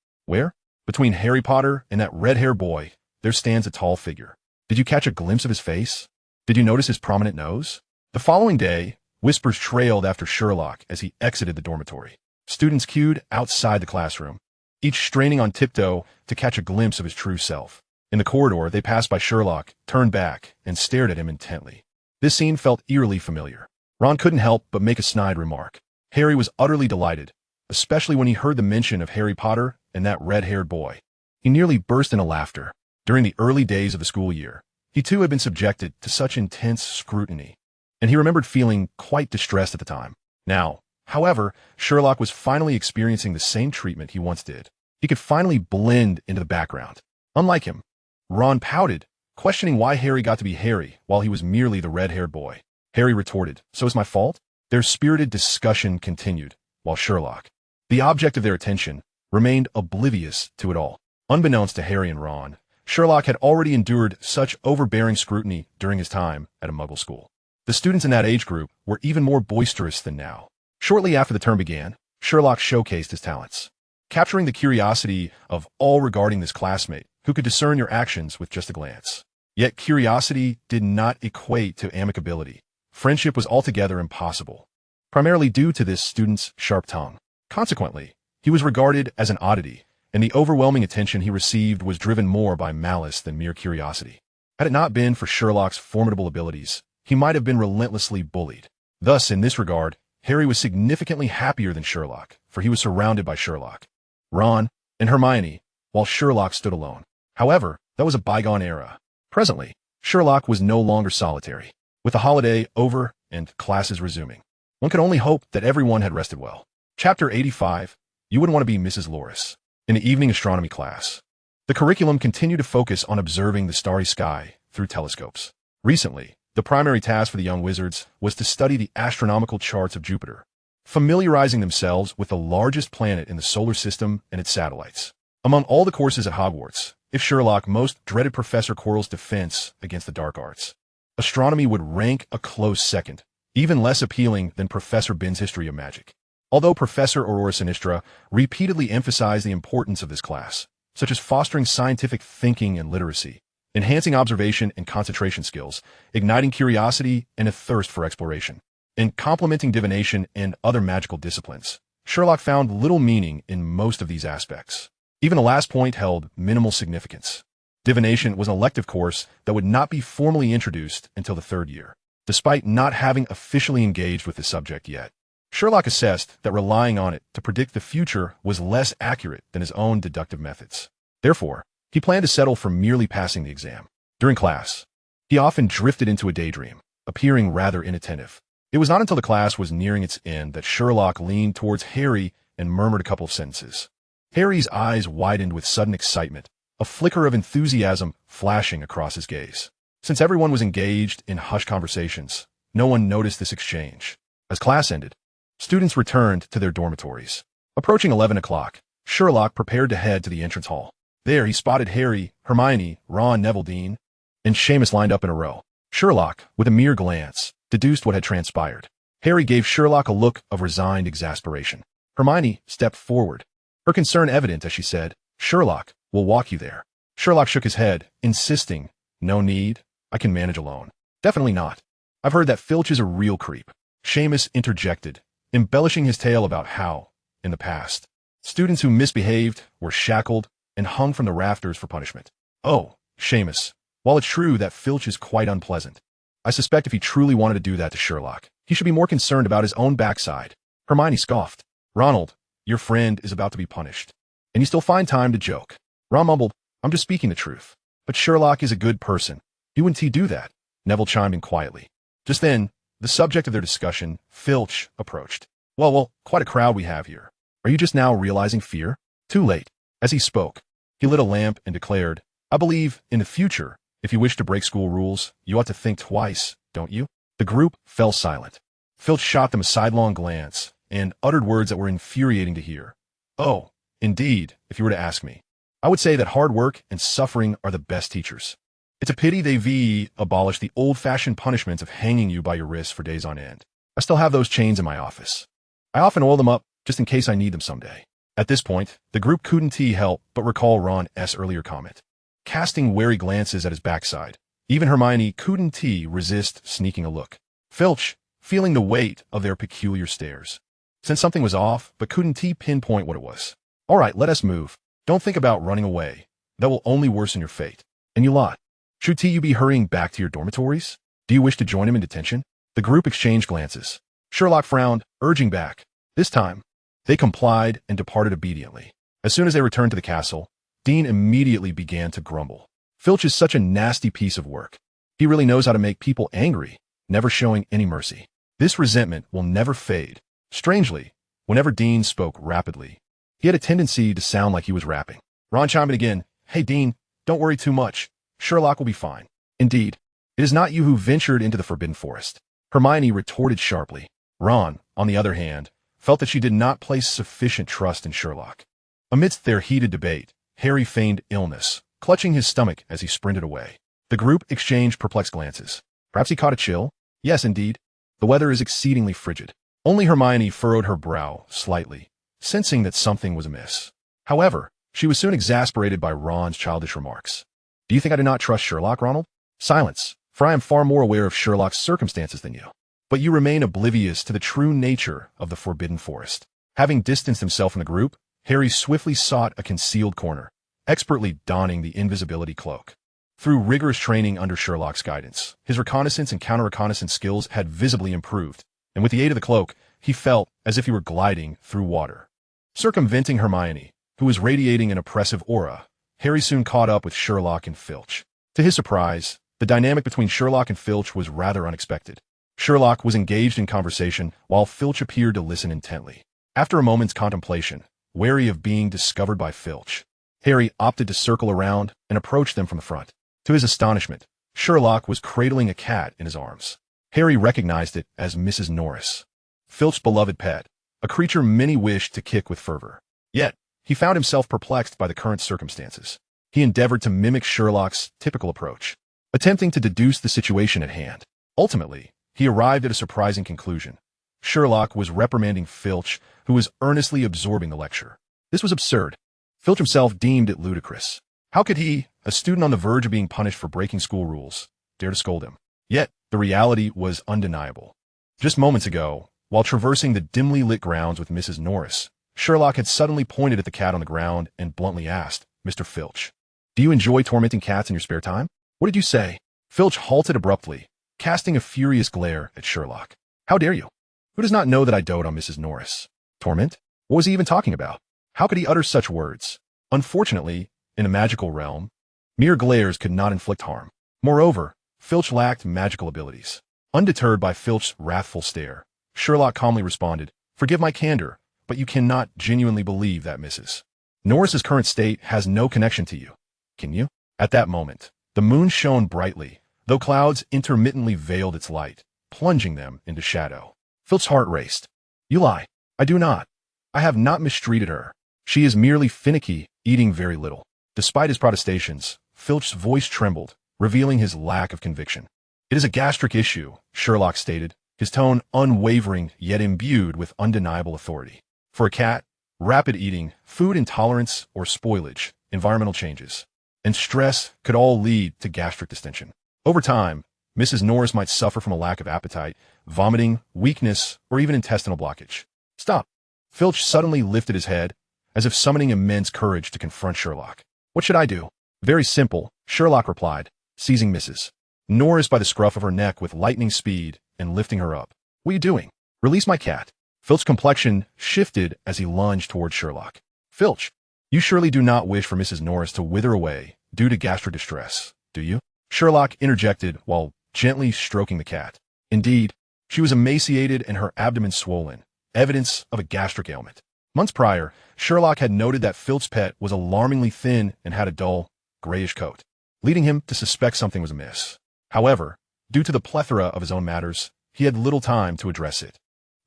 Speaker 1: Between Harry Potter and that red-haired boy, there stands a tall figure. Did you catch a glimpse of his face? Did you notice his prominent nose? The following day, whispers trailed after Sherlock as he exited the dormitory. Students queued outside the classroom, each straining on tiptoe to catch a glimpse of his true self. In the corridor, they passed by Sherlock, turned back, and stared at him intently. This scene felt eerily familiar. Ron couldn't help but make a snide remark. Harry was utterly delighted, especially when he heard the mention of Harry Potter and that red-haired boy. He nearly burst into laughter. During the early days of the school year, he too had been subjected to such intense scrutiny, and he remembered feeling quite distressed at the time. Now, however, Sherlock was finally experiencing the same treatment he once did. He could finally blend into the background. Unlike him, Ron pouted, questioning why Harry got to be Harry while he was merely the red-haired boy. Harry retorted, So it's my fault? Their spirited discussion continued, while Sherlock, the object of their attention, remained oblivious to it all. Unbeknownst to Harry and Ron, Sherlock had already endured such overbearing scrutiny during his time at a Muggle school. The students in that age group were even more boisterous than now. Shortly after the term began, Sherlock showcased his talents, capturing the curiosity of all regarding this classmate, who could discern your actions with just a glance. Yet curiosity did not equate to amicability. Friendship was altogether impossible, primarily due to this student's sharp tongue. Consequently, he was regarded as an oddity, and the overwhelming attention he received was driven more by malice than mere curiosity. Had it not been for Sherlock's formidable abilities, he might have been relentlessly bullied. Thus, in this regard, Harry was significantly happier than Sherlock, for he was surrounded by Sherlock, Ron, and Hermione, while Sherlock stood alone. However, that was a bygone era. Presently, Sherlock was no longer solitary. With the holiday over and classes resuming, one could only hope that everyone had rested well. Chapter 85, You Wouldn't Want to Be Mrs. Loris. In the evening astronomy class, the curriculum continued to focus on observing the starry sky through telescopes. Recently, the primary task for the young wizards was to study the astronomical charts of Jupiter. familiarizing themselves with the largest planet in the solar system and its satellites. Among all the courses at Hogwarts, if Sherlock most dreaded Professor Quirrell's defense against the dark arts, astronomy would rank a close second, even less appealing than Professor Bin's history of magic. Although Professor Aurora Sinistra repeatedly emphasized the importance of this class, such as fostering scientific thinking and literacy, enhancing observation and concentration skills, igniting curiosity and a thirst for exploration, and complementing divination and other magical disciplines, Sherlock found little meaning in most of these aspects. Even the last point held minimal significance. Divination was an elective course that would not be formally introduced until the third year, despite not having officially engaged with the subject yet. Sherlock assessed that relying on it to predict the future was less accurate than his own deductive methods. Therefore, he planned to settle for merely passing the exam. During class, he often drifted into a daydream, appearing rather inattentive. It was not until the class was nearing its end that Sherlock leaned towards Harry and murmured a couple of sentences. Harry's eyes widened with sudden excitement, a flicker of enthusiasm flashing across his gaze. Since everyone was engaged in hushed conversations, no one noticed this exchange. As class ended, students returned to their dormitories. Approaching 11 o'clock, Sherlock prepared to head to the entrance hall. There he spotted Harry, Hermione, Ron, Neville, Dean, and Seamus lined up in a row. Sherlock, with a mere glance, deduced what had transpired. Harry gave Sherlock a look of resigned exasperation. Hermione stepped forward, her concern evident as she said, "Sherlock, we'll walk you there." Sherlock shook his head, insisting, "No need, I can manage alone." "Definitely not. I've heard that Filch is a real creep." Seamus interjected, embellishing his tale about how, in the past, students who misbehaved were shackled and hung from the rafters for punishment. "Oh, Seamus, while it's true that Filch is quite unpleasant, I suspect if he truly wanted to do that to Sherlock, he should be more concerned about his own backside." Hermione scoffed. "Ronald, your friend is about to be punished, and you still find time to joke." Ron mumbled, "I'm just speaking the truth. But Sherlock is a good person. Why wouldn't he do that?" Neville chimed in quietly. Just then, the subject of their discussion, Filch, approached. Well, quite a crowd we have here. Are you just now realizing fear?" Too late. As he spoke, he lit a lamp and declared, "I believe, in the future, if you wish to break school rules, you ought to think twice, don't you?" The group fell silent. Filch shot them a sidelong glance and uttered words that were infuriating to hear. "Oh, indeed, if you were to ask me. I would say that hard work and suffering are the best teachers. It's a pity they've abolished the old-fashioned punishments of hanging you by your wrists for days on end. I still have those chains in my office. I often oil them up just in case I need them someday." At this point, the group couldn't help but recall Ron's earlier comment, casting wary glances at his backside. Even Hermione couldn't resist sneaking a look. Filch, feeling the weight of their peculiar stares, sensed something was off, but couldn't pinpoint what it was. "All right, let us move. Don't think about running away. That will only worsen your fate. And you lot, should you be hurrying back to your dormitories? Do you wish to join him in detention?" The group exchanged glances. Sherlock frowned, urging back. This time, they complied and departed obediently. As soon as they returned to the castle, Dean immediately began to grumble. "Filch is such a nasty piece of work. He really knows how to make people angry, never showing any mercy. This resentment will never fade." Strangely, whenever Dean spoke rapidly, he had a tendency to sound like he was rapping. Ron chimed in again. "Hey, Dean, don't worry too much. Sherlock will be fine." "Indeed, it is not you who ventured into the Forbidden Forest," Hermione retorted sharply. Ron, on the other hand, felt that she did not place sufficient trust in Sherlock. Amidst their heated debate, Harry feigned illness, clutching his stomach as he sprinted away. The group exchanged perplexed glances. Perhaps he caught a chill? Yes, indeed. The weather is exceedingly frigid. Only Hermione furrowed her brow slightly, sensing that something was amiss. However, she was soon exasperated by Ron's childish remarks. "Do you think I do not trust Sherlock, Ronald?" "Silence, for I am far more aware of Sherlock's circumstances than you. But you remain oblivious to the true nature of the Forbidden Forest." Having distanced himself from the group, Harry swiftly sought a concealed corner, expertly donning the invisibility cloak. Through rigorous training under Sherlock's guidance, his reconnaissance and counter-reconnaissance skills had visibly improved, and with the aid of the cloak, he felt as if he were gliding through water. Circumventing Hermione, who was radiating an oppressive aura, Harry soon caught up with Sherlock and Filch. To his surprise, the dynamic between Sherlock and Filch was rather unexpected. Sherlock was engaged in conversation, while Filch appeared to listen intently. After a moment's contemplation, wary of being discovered by Filch, Harry opted to circle around and approach them from the front. To his astonishment, Sherlock was cradling a cat in his arms. Harry recognized it as Mrs. Norris, Filch's beloved pet, a creature many wished to kick with fervor. Yet, he found himself perplexed by the current circumstances. He endeavored to mimic Sherlock's typical approach, attempting to deduce the situation at hand. Ultimately, he arrived at a surprising conclusion. Sherlock was reprimanding Filch, who was earnestly absorbing the lecture. This was absurd. Filch himself deemed it ludicrous. How could he, a student on the verge of being punished for breaking school rules, dare to scold him? Yet, the reality was undeniable. Just moments ago, while traversing the dimly lit grounds with Mrs. Norris, Sherlock had suddenly pointed at the cat on the ground and bluntly asked, "Mr. Filch, do you enjoy tormenting cats in your spare time?" "What did you say?" Filch halted abruptly, casting a furious glare at Sherlock. "How dare you? Who does not know that I dote on Mrs. Norris? Torment? What was he even talking about? How could he utter such words?" Unfortunately, in a magical realm, mere glares could not inflict harm. Moreover, Filch lacked magical abilities. Undeterred by Filch's wrathful stare, Sherlock calmly responded, "Forgive my candor, but you cannot genuinely believe that Mrs. Norris's current state has no connection to you, can you?" At that moment, the moon shone brightly, though clouds intermittently veiled its light, plunging them into shadow. Filch's heart raced. "You lie. I do not. I have not mistreated her. She is merely finicky, eating very little." Despite his protestations, Filch's voice trembled, revealing his lack of conviction. "It is a gastric issue," Sherlock stated, his tone unwavering yet imbued with undeniable authority. For a cat, rapid eating, food intolerance or spoilage, environmental changes, and stress could all lead to gastric distension. Over time, Mrs. Norris might suffer from a lack of appetite, vomiting, weakness, or even intestinal blockage. "Stop." Filch suddenly lifted his head, as if summoning immense courage to confront Sherlock. "What should I do?" "Very simple," Sherlock replied, seizing Mrs. Norris by the scruff of her neck with lightning speed and lifting her up. "What are you doing? Release my cat." Filch's complexion shifted as he lunged toward Sherlock. "Filch, you surely do not wish for Mrs. Norris to wither away due to gastric distress, do you?" Sherlock interjected while gently stroking the cat. Indeed, she was emaciated and her abdomen swollen, evidence of a gastric ailment. Months prior, Sherlock had noted that Filch's pet was alarmingly thin and had a dull, grayish coat, leading him to suspect something was amiss. However, due to the plethora of his own matters, he had little time to address it.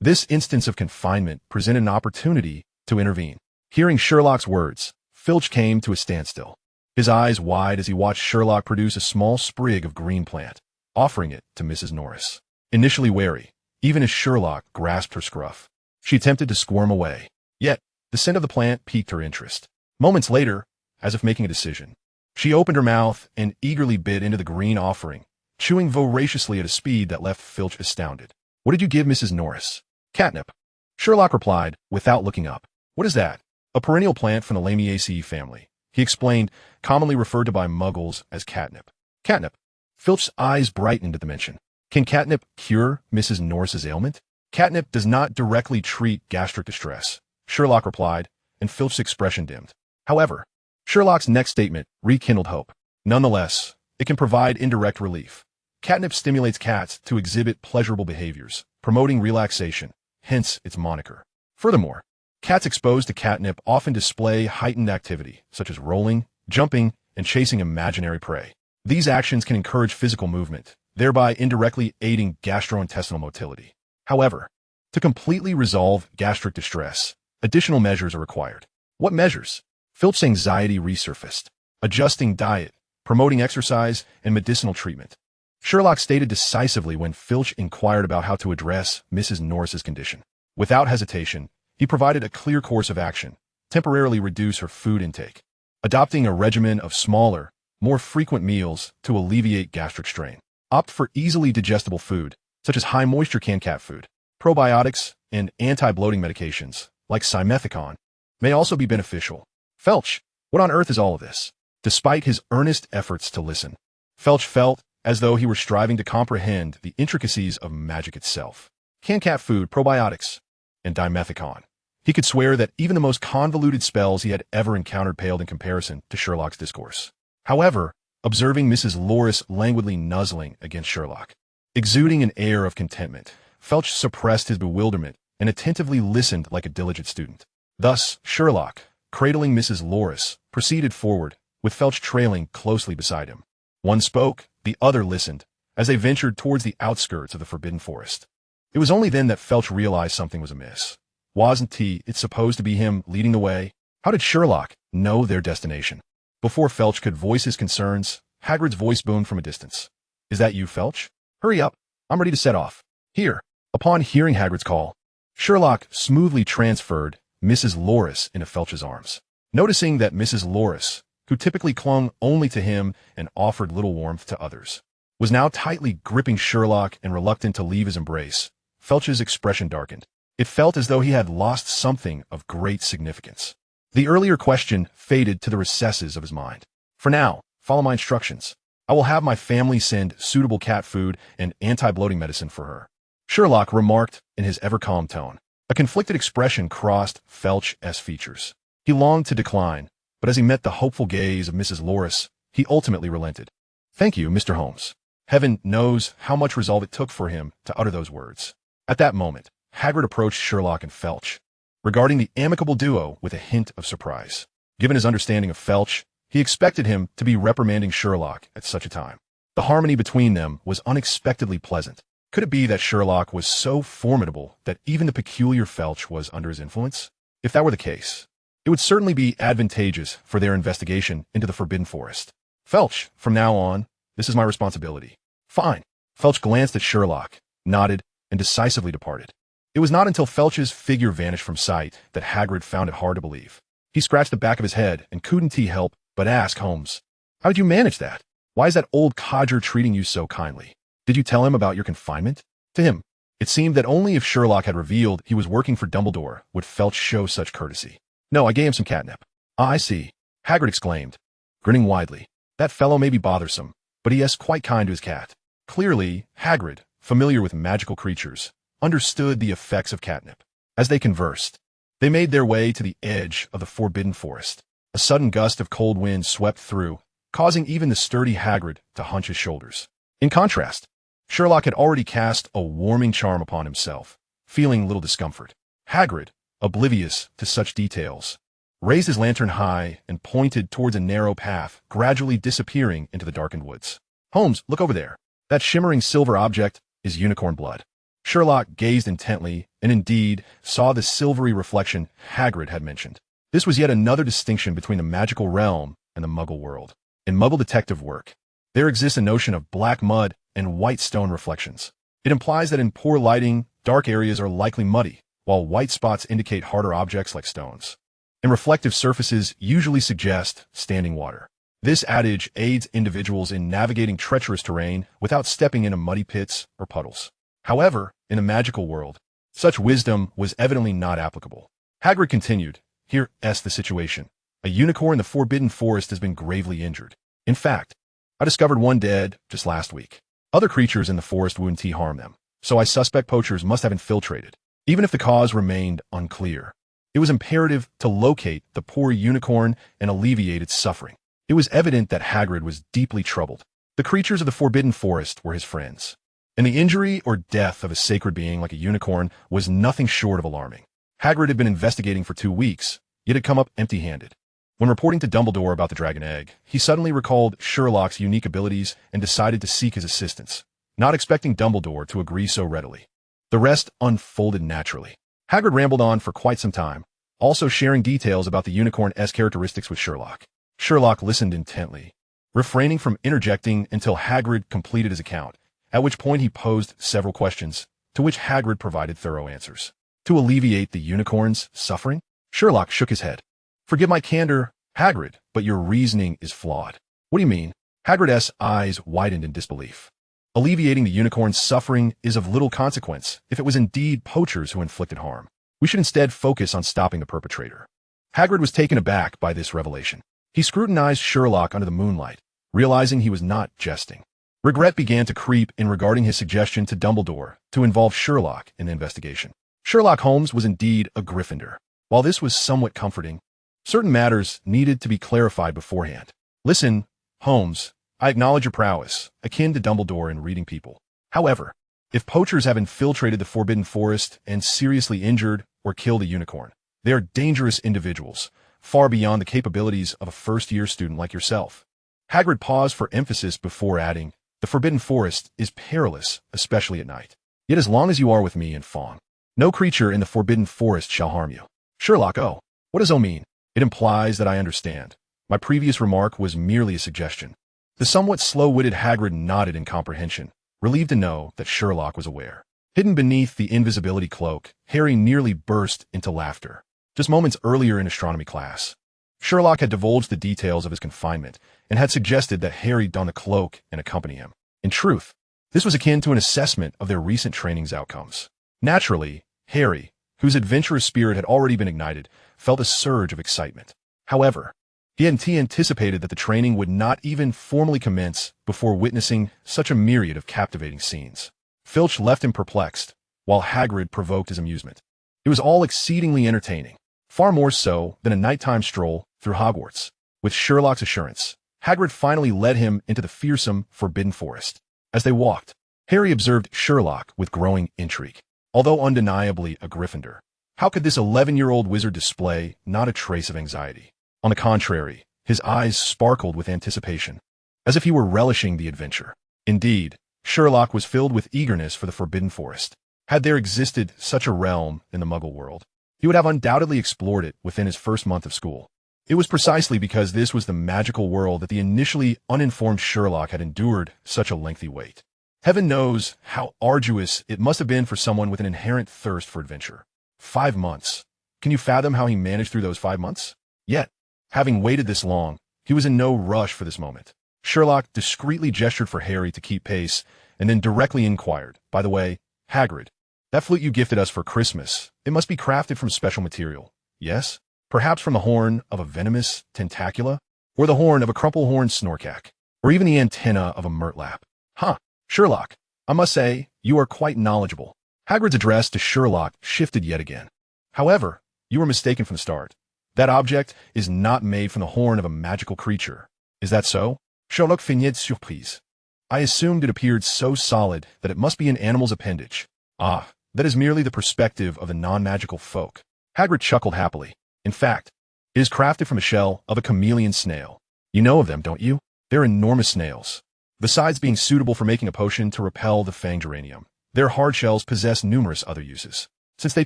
Speaker 1: This instance of confinement presented an opportunity to intervene. Hearing Sherlock's words, Filch came to a standstill, his eyes wide as he watched Sherlock produce a small sprig of green plant, offering it to Mrs. Norris. Initially wary, even as Sherlock grasped her scruff, she attempted to squirm away. Yet, the scent of the plant piqued her interest. Moments later, as if making a decision, she opened her mouth and eagerly bit into the green offering, chewing voraciously at a speed that left Filch astounded. "What did you give Mrs. Norris?" "Catnip," Sherlock replied, without looking up. "What is that?" "A perennial plant from the Lamiaceae family," he explained, commonly referred to by muggles as catnip. "Catnip?" Filch's eyes brightened at the mention. "Can catnip cure Mrs. Norris's ailment?" "Catnip does not directly treat gastric distress," Sherlock replied, and Filch's expression dimmed. However, Sherlock's next statement rekindled hope. "Nonetheless, it can provide indirect relief. Catnip stimulates cats to exhibit pleasurable behaviors, promoting relaxation, hence its moniker. Furthermore, cats exposed to catnip often display heightened activity, such as rolling, jumping, and chasing imaginary prey. These actions can encourage physical movement, thereby indirectly aiding gastrointestinal motility. However, to completely resolve gastric distress, additional measures are required. What measures? Filch's anxiety resurfaced. Adjusting diet, promoting exercise, and medicinal treatment. Sherlock stated decisively when Filch inquired about how to address Mrs. Norris's condition. Without hesitation, he provided a clear course of action: temporarily reduce her food intake, adopting a regimen of smaller, more frequent meals to alleviate gastric strain. Opt for easily digestible food, such as high-moisture canned cat food. Probiotics and anti-bloating medications, like simethicone, may also be beneficial. Filch, what on earth is all of this? Despite his earnest efforts to listen, Filch felt as though he were striving to comprehend the intricacies of magic itself. Canned cat food, probiotics, and dimethicone. He could swear that even the most convoluted spells he had ever encountered paled in comparison to Sherlock's discourse. However, observing Mrs. Norris languidly nuzzling against Sherlock, exuding an air of contentment, Filch suppressed his bewilderment and attentively listened like a diligent student. Thus, Sherlock, cradling Mrs. Norris, proceeded forward, with Filch trailing closely beside him. One spoke, the other listened, as they ventured towards the outskirts of the forbidden forest. It was only then that Filch realized something was amiss. Wasn't it supposed to be him leading the way? How did Sherlock know their destination? Before Felch could voice his concerns, Hagrid's voice boomed from a distance. Is that you, Felch? Hurry up. I'm ready to set off. Here. Upon hearing Hagrid's call, Sherlock smoothly transferred Mrs. Loris into Felch's arms. Noticing that Mrs. Loris, who typically clung only to him and offered little warmth to others, was now tightly gripping Sherlock and reluctant to leave his embrace, Felch's expression darkened. It felt as though he had lost something of great significance. The earlier question faded to the recesses of his mind. For now, follow my instructions. I will have my family send suitable cat food and anti-bloating medicine for her, Sherlock remarked in his ever-calm tone. A conflicted expression crossed Felch's features. He longed to decline, but as he met the hopeful gaze of Mrs. Loris, he ultimately relented. Thank you, Mr. Holmes. Heaven knows how much resolve it took for him to utter those words. At that moment, Hagrid approached Sherlock and Felch, regarding the amicable duo with a hint of surprise. Given his understanding of Felch, he expected him to be reprimanding Sherlock at such a time. The harmony between them was unexpectedly pleasant. Could it be that Sherlock was so formidable that even the peculiar Felch was under his influence? If that were the case, it would certainly be advantageous for their investigation into the Forbidden Forest. Felch, from now on, this is my responsibility. Fine. Felch glanced at Sherlock, nodded, and decisively departed. It was not until Felch's figure vanished from sight that Hagrid found it hard to believe. He scratched the back of his head and couldn't help but ask Holmes, how did you manage that? Why is that old codger treating you so kindly? Did you tell him about your confinement? To him, it seemed that only if Sherlock had revealed he was working for Dumbledore would Felch show such courtesy. No, I gave him some catnip. Ah, I see, Hagrid exclaimed, grinning widely. That fellow may be bothersome, but he is quite kind to his cat. Clearly, Hagrid, familiar with magical creatures, understood the effects of catnip. As they conversed, they made their way to the edge of the Forbidden Forest. A sudden gust of cold wind swept through, causing even the sturdy Hagrid to hunch his shoulders. In contrast, Sherlock had already cast a warming charm upon himself, feeling little discomfort. Hagrid, oblivious to such details, raised his lantern high and pointed towards a narrow path gradually disappearing into the darkened woods. Holmes, look over there. That shimmering silver object is unicorn blood. Sherlock gazed intently and indeed saw the silvery reflection Hagrid had mentioned. This was yet another distinction between the magical realm and the Muggle world. In Muggle detective work, there exists a notion of black mud and white stone reflections. It implies that in poor lighting, dark areas are likely muddy, while white spots indicate harder objects like stones. And reflective surfaces usually suggest standing water. This adage aids individuals in navigating treacherous terrain without stepping into muddy pits or puddles. However, in the magical world, such wisdom was evidently not applicable. Hagrid continued, Here's the situation. A unicorn in the Forbidden Forest has been gravely injured. In fact, I discovered one dead just last week. Other creatures in the forest wouldn't harm them, so I suspect poachers must have infiltrated. Even if the cause remained unclear, it was imperative to locate the poor unicorn and alleviate its suffering. It was evident that Hagrid was deeply troubled. The creatures of the Forbidden Forest were his friends, and the injury or death of a sacred being like a unicorn was nothing short of alarming. Hagrid had been investigating for 2 weeks, yet had come up empty-handed. When reporting to Dumbledore about the dragon egg, he suddenly recalled Sherlock's unique abilities and decided to seek his assistance, not expecting Dumbledore to agree so readily. The rest unfolded naturally. Hagrid rambled on for quite some time, also sharing details about the unicorn's characteristics with Sherlock. Sherlock listened intently, refraining from interjecting until Hagrid completed his account, at which point he posed several questions, to which Hagrid provided thorough answers. To alleviate the unicorn's suffering? Sherlock shook his head. Forgive my candor, Hagrid, but your reasoning is flawed. What do you mean? Hagrid's eyes widened in disbelief. Alleviating the unicorn's suffering is of little consequence if it was indeed poachers who inflicted harm. We should instead focus on stopping the perpetrator. Hagrid was taken aback by this revelation. He scrutinized Sherlock under the moonlight, realizing he was not jesting. Regret began to creep in regarding his suggestion to Dumbledore to involve Sherlock in the investigation. Sherlock Holmes was indeed a Gryffindor. While this was somewhat comforting, certain matters needed to be clarified beforehand. Listen, Holmes, I acknowledge your prowess, akin to Dumbledore in reading people. However, if poachers have infiltrated the Forbidden Forest and seriously injured or killed a unicorn, they are dangerous individuals, far beyond the capabilities of a first-year student like yourself. Hagrid paused for emphasis before adding, the Forbidden Forest is perilous, especially at night. Yet as long as you are with me and Fawn. No creature in the forbidden forest shall harm you. Sherlock, oh, what does O mean? It implies that I understand. My previous remark was merely a suggestion. The somewhat slow-witted Hagrid nodded in comprehension, relieved to know that Sherlock was aware. Hidden beneath the invisibility cloak, Harry nearly burst into laughter. Just moments earlier in astronomy class, Sherlock had divulged the details of his confinement and had suggested that Harry don the cloak and accompany him. In truth, this was akin to an assessment of their recent training's outcomes. Naturally, Harry, whose adventurous spirit had already been ignited, felt a surge of excitement. However, he anticipated that the training would not even formally commence before witnessing such a myriad of captivating scenes. Filch left him perplexed, while Hagrid provoked his amusement. It was all exceedingly entertaining, far more so than a nighttime stroll through Hogwarts. With Sherlock's assurance, Hagrid finally led him into the fearsome Forbidden Forest. As they walked, Harry observed Sherlock with growing intrigue. Although undeniably a Gryffindor, how could this 11-year-old wizard display not a trace of anxiety? On the contrary, his eyes sparkled with anticipation, as if he were relishing the adventure. Indeed, Sherlock was filled with eagerness for the Forbidden Forest. Had there existed such a realm in the Muggle world, he would have undoubtedly explored it within his first month of school. It was precisely because this was the magical world that the initially uninformed Sherlock had endured such a lengthy wait. Heaven knows how arduous it must have been for someone with an inherent thirst for adventure. 5 months. Can you fathom how he managed through those 5 months? Yet, having waited this long, he was in no rush for this moment. Sherlock discreetly gestured for Harry to keep pace, and then directly inquired, "By the way, Hagrid, that flute you gifted us for Christmas, it must be crafted from special material, yes? Perhaps from the horn of a venomous tentacula, or the horn of a crumple-horned snorkack, or even the antenna of a murtlap. Huh, Sherlock, I must say, you are quite knowledgeable." Hagrid's address to Sherlock shifted yet again. "However, you were mistaken from the start. That object is not made from the horn of a magical creature. Is that so?" Sherlock feigned surprise. "I assumed it appeared so solid that it must be an animal's appendage." "Ah, that is merely the perspective of the non-magical folk." Hagrid chuckled happily. "In fact, it is crafted from a shell of a chameleon snail. You know of them, don't you? They're enormous snails. Besides being suitable for making a potion to repel the fanged geranium, their hard shells possess numerous other uses. Since they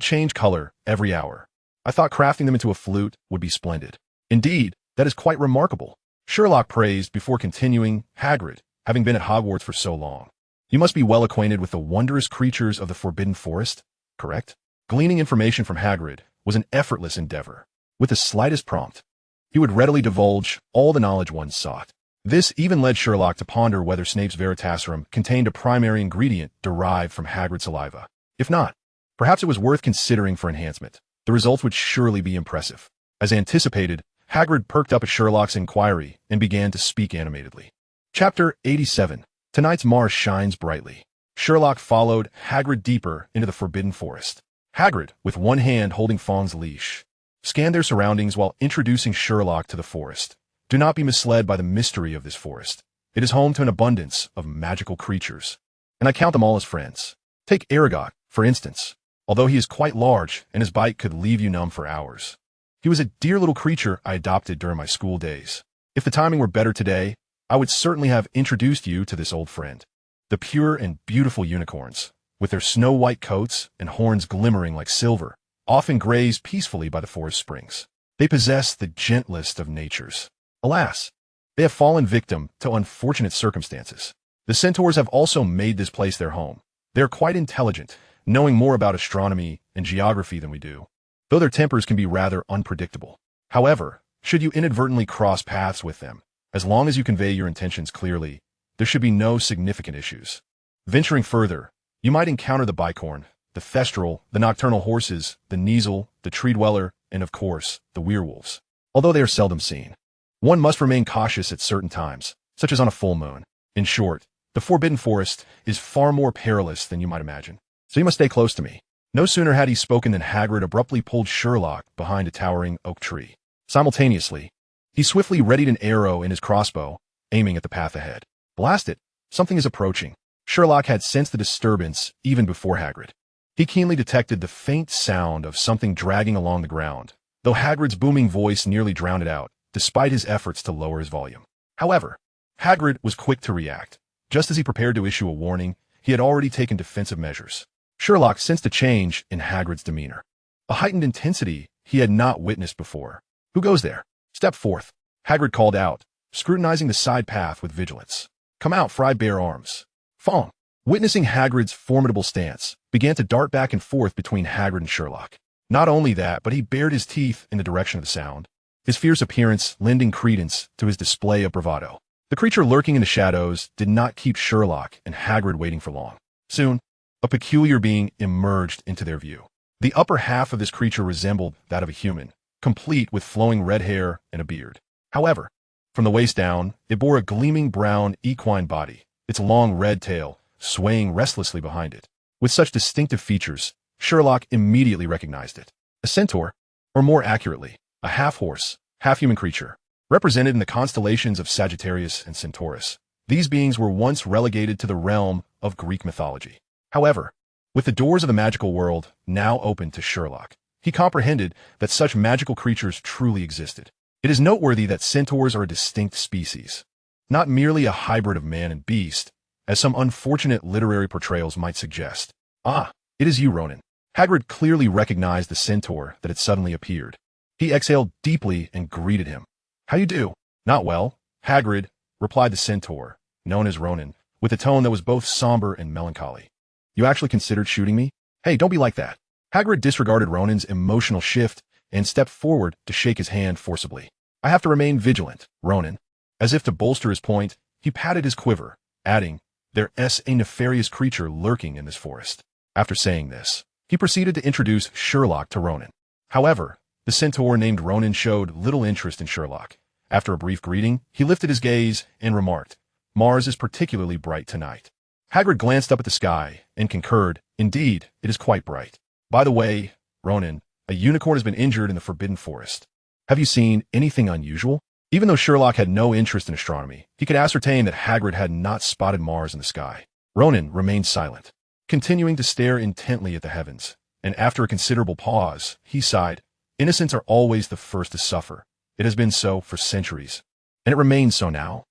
Speaker 1: change color every hour, I thought crafting them into a flute would be splendid." "Indeed, that is quite remarkable," Sherlock praised before continuing. "Hagrid, having been at Hogwarts for so long, you must be well acquainted with the wondrous creatures of the Forbidden Forest, correct?" Gleaning information from Hagrid was an effortless endeavor. With the slightest prompt, he would readily divulge all the knowledge one sought. This even led Sherlock to ponder whether Snape's Veritaserum contained a primary ingredient derived from Hagrid's saliva. If not, perhaps it was worth considering for enhancement. The results would surely be impressive. As anticipated, Hagrid perked up at Sherlock's inquiry and began to speak animatedly. Chapter 87. Tonight's Mars shines brightly. Sherlock followed Hagrid deeper into the Forbidden Forest. Hagrid, with one hand holding Fong's leash, scanned their surroundings while introducing Sherlock to the forest. Do not be misled by the mystery of this forest. It is home to an abundance of magical creatures, and I count them all as friends. Take Aragog, for instance. Although he is quite large and his bite could leave you numb for hours, he was a dear little creature I adopted during my school days. If the timing were better today, I would certainly have introduced you to this old friend. The pure and beautiful unicorns, with their snow-white coats and horns glimmering like silver, often graze peacefully by the forest springs. They possess the gentlest of natures. Alas, they have fallen victim to unfortunate circumstances. The centaurs have also made this place their home. They are quite intelligent, knowing more about astronomy and geography than we do, though their tempers can be rather unpredictable. However, should you inadvertently cross paths with them, as long as you convey your intentions clearly, there should be no significant issues. Venturing further, you might encounter the bicorn, the thestral, the nocturnal horses, the kneazle, the tree-dweller, and of course, the werewolves. Although they are seldom seen, one must remain cautious at certain times, such as on a full moon. In short, the Forbidden Forest is far more perilous than you might imagine, so you must stay close to me. No sooner had he spoken than Hagrid abruptly pulled Sherlock behind a towering oak tree. Simultaneously, he swiftly readied an arrow in his crossbow, aiming at the path ahead. Blast it! Something is approaching. Sherlock had sensed the disturbance even before Hagrid. He keenly detected the faint sound of something dragging along the ground, though Hagrid's booming voice nearly drowned it out, despite his efforts to lower his volume. However, Hagrid was quick to react. Just as he prepared to issue a warning, he had already taken defensive measures. Sherlock sensed a change in Hagrid's demeanor, a heightened intensity he had not witnessed before. Who goes there? Step forth, Hagrid called out, scrutinizing the side path with vigilance. Come out, Fry bare arms. Fong, witnessing Hagrid's formidable stance, began to dart back and forth between Hagrid and Sherlock. Not only that, but he bared his teeth in the direction of the sound, his fierce appearance lending credence to his display of bravado. The creature lurking in the shadows did not keep Sherlock and Hagrid waiting for long. Soon, a peculiar being emerged into their view. The upper half of this creature resembled that of a human, complete with flowing red hair and a beard. However, from the waist down, it bore a gleaming brown equine body, its long red tail swaying restlessly behind it. With such distinctive features, Sherlock immediately recognized it. A centaur, or more accurately, a half-horse, half-human creature, represented in the constellations of Sagittarius and Centaurus. These beings were once relegated to the realm of Greek mythology. However, with the doors of the magical world now open to Sherlock, he comprehended that such magical creatures truly existed. It is noteworthy that centaurs are a distinct species, not merely a hybrid of man and beast, as some unfortunate literary portrayals might suggest. Ah, it is you, Ronan. Hagrid clearly recognized the centaur that had suddenly appeared. He exhaled deeply and greeted him. How you do? Not well, Hagrid, replied the centaur, known as Ronan, with a tone that was both somber and melancholy. You actually considered shooting me? Hey, don't be like that. Hagrid disregarded Ronan's emotional shift and stepped forward to shake his hand forcibly. I have to remain vigilant, Ronan. As if to bolster his point, he patted his quiver, adding, There's a nefarious creature lurking in this forest. After saying this, he proceeded to introduce Sherlock to Ronan. However, the centaur named Ronan showed little interest in Sherlock. After a brief greeting, he lifted his gaze and remarked, Mars is particularly bright tonight. Hagrid glanced up at the sky and concurred, Indeed, it is quite bright. By the way, Ronan, a unicorn has been injured in the Forbidden Forest. Have you seen anything unusual? Even though Sherlock had no interest in astronomy, he could ascertain that Hagrid had not spotted Mars in the sky. Ronan remained silent, continuing to stare intently at the heavens, and after a considerable pause, he sighed, Innocents are always the first to suffer. It has been so for centuries. And it remains so now.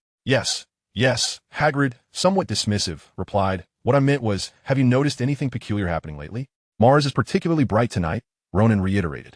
Speaker 1: Yes, Hagrid, somewhat dismissive, replied. What I meant was, have you noticed anything peculiar happening lately? Mars is particularly bright tonight, Ronan reiterated.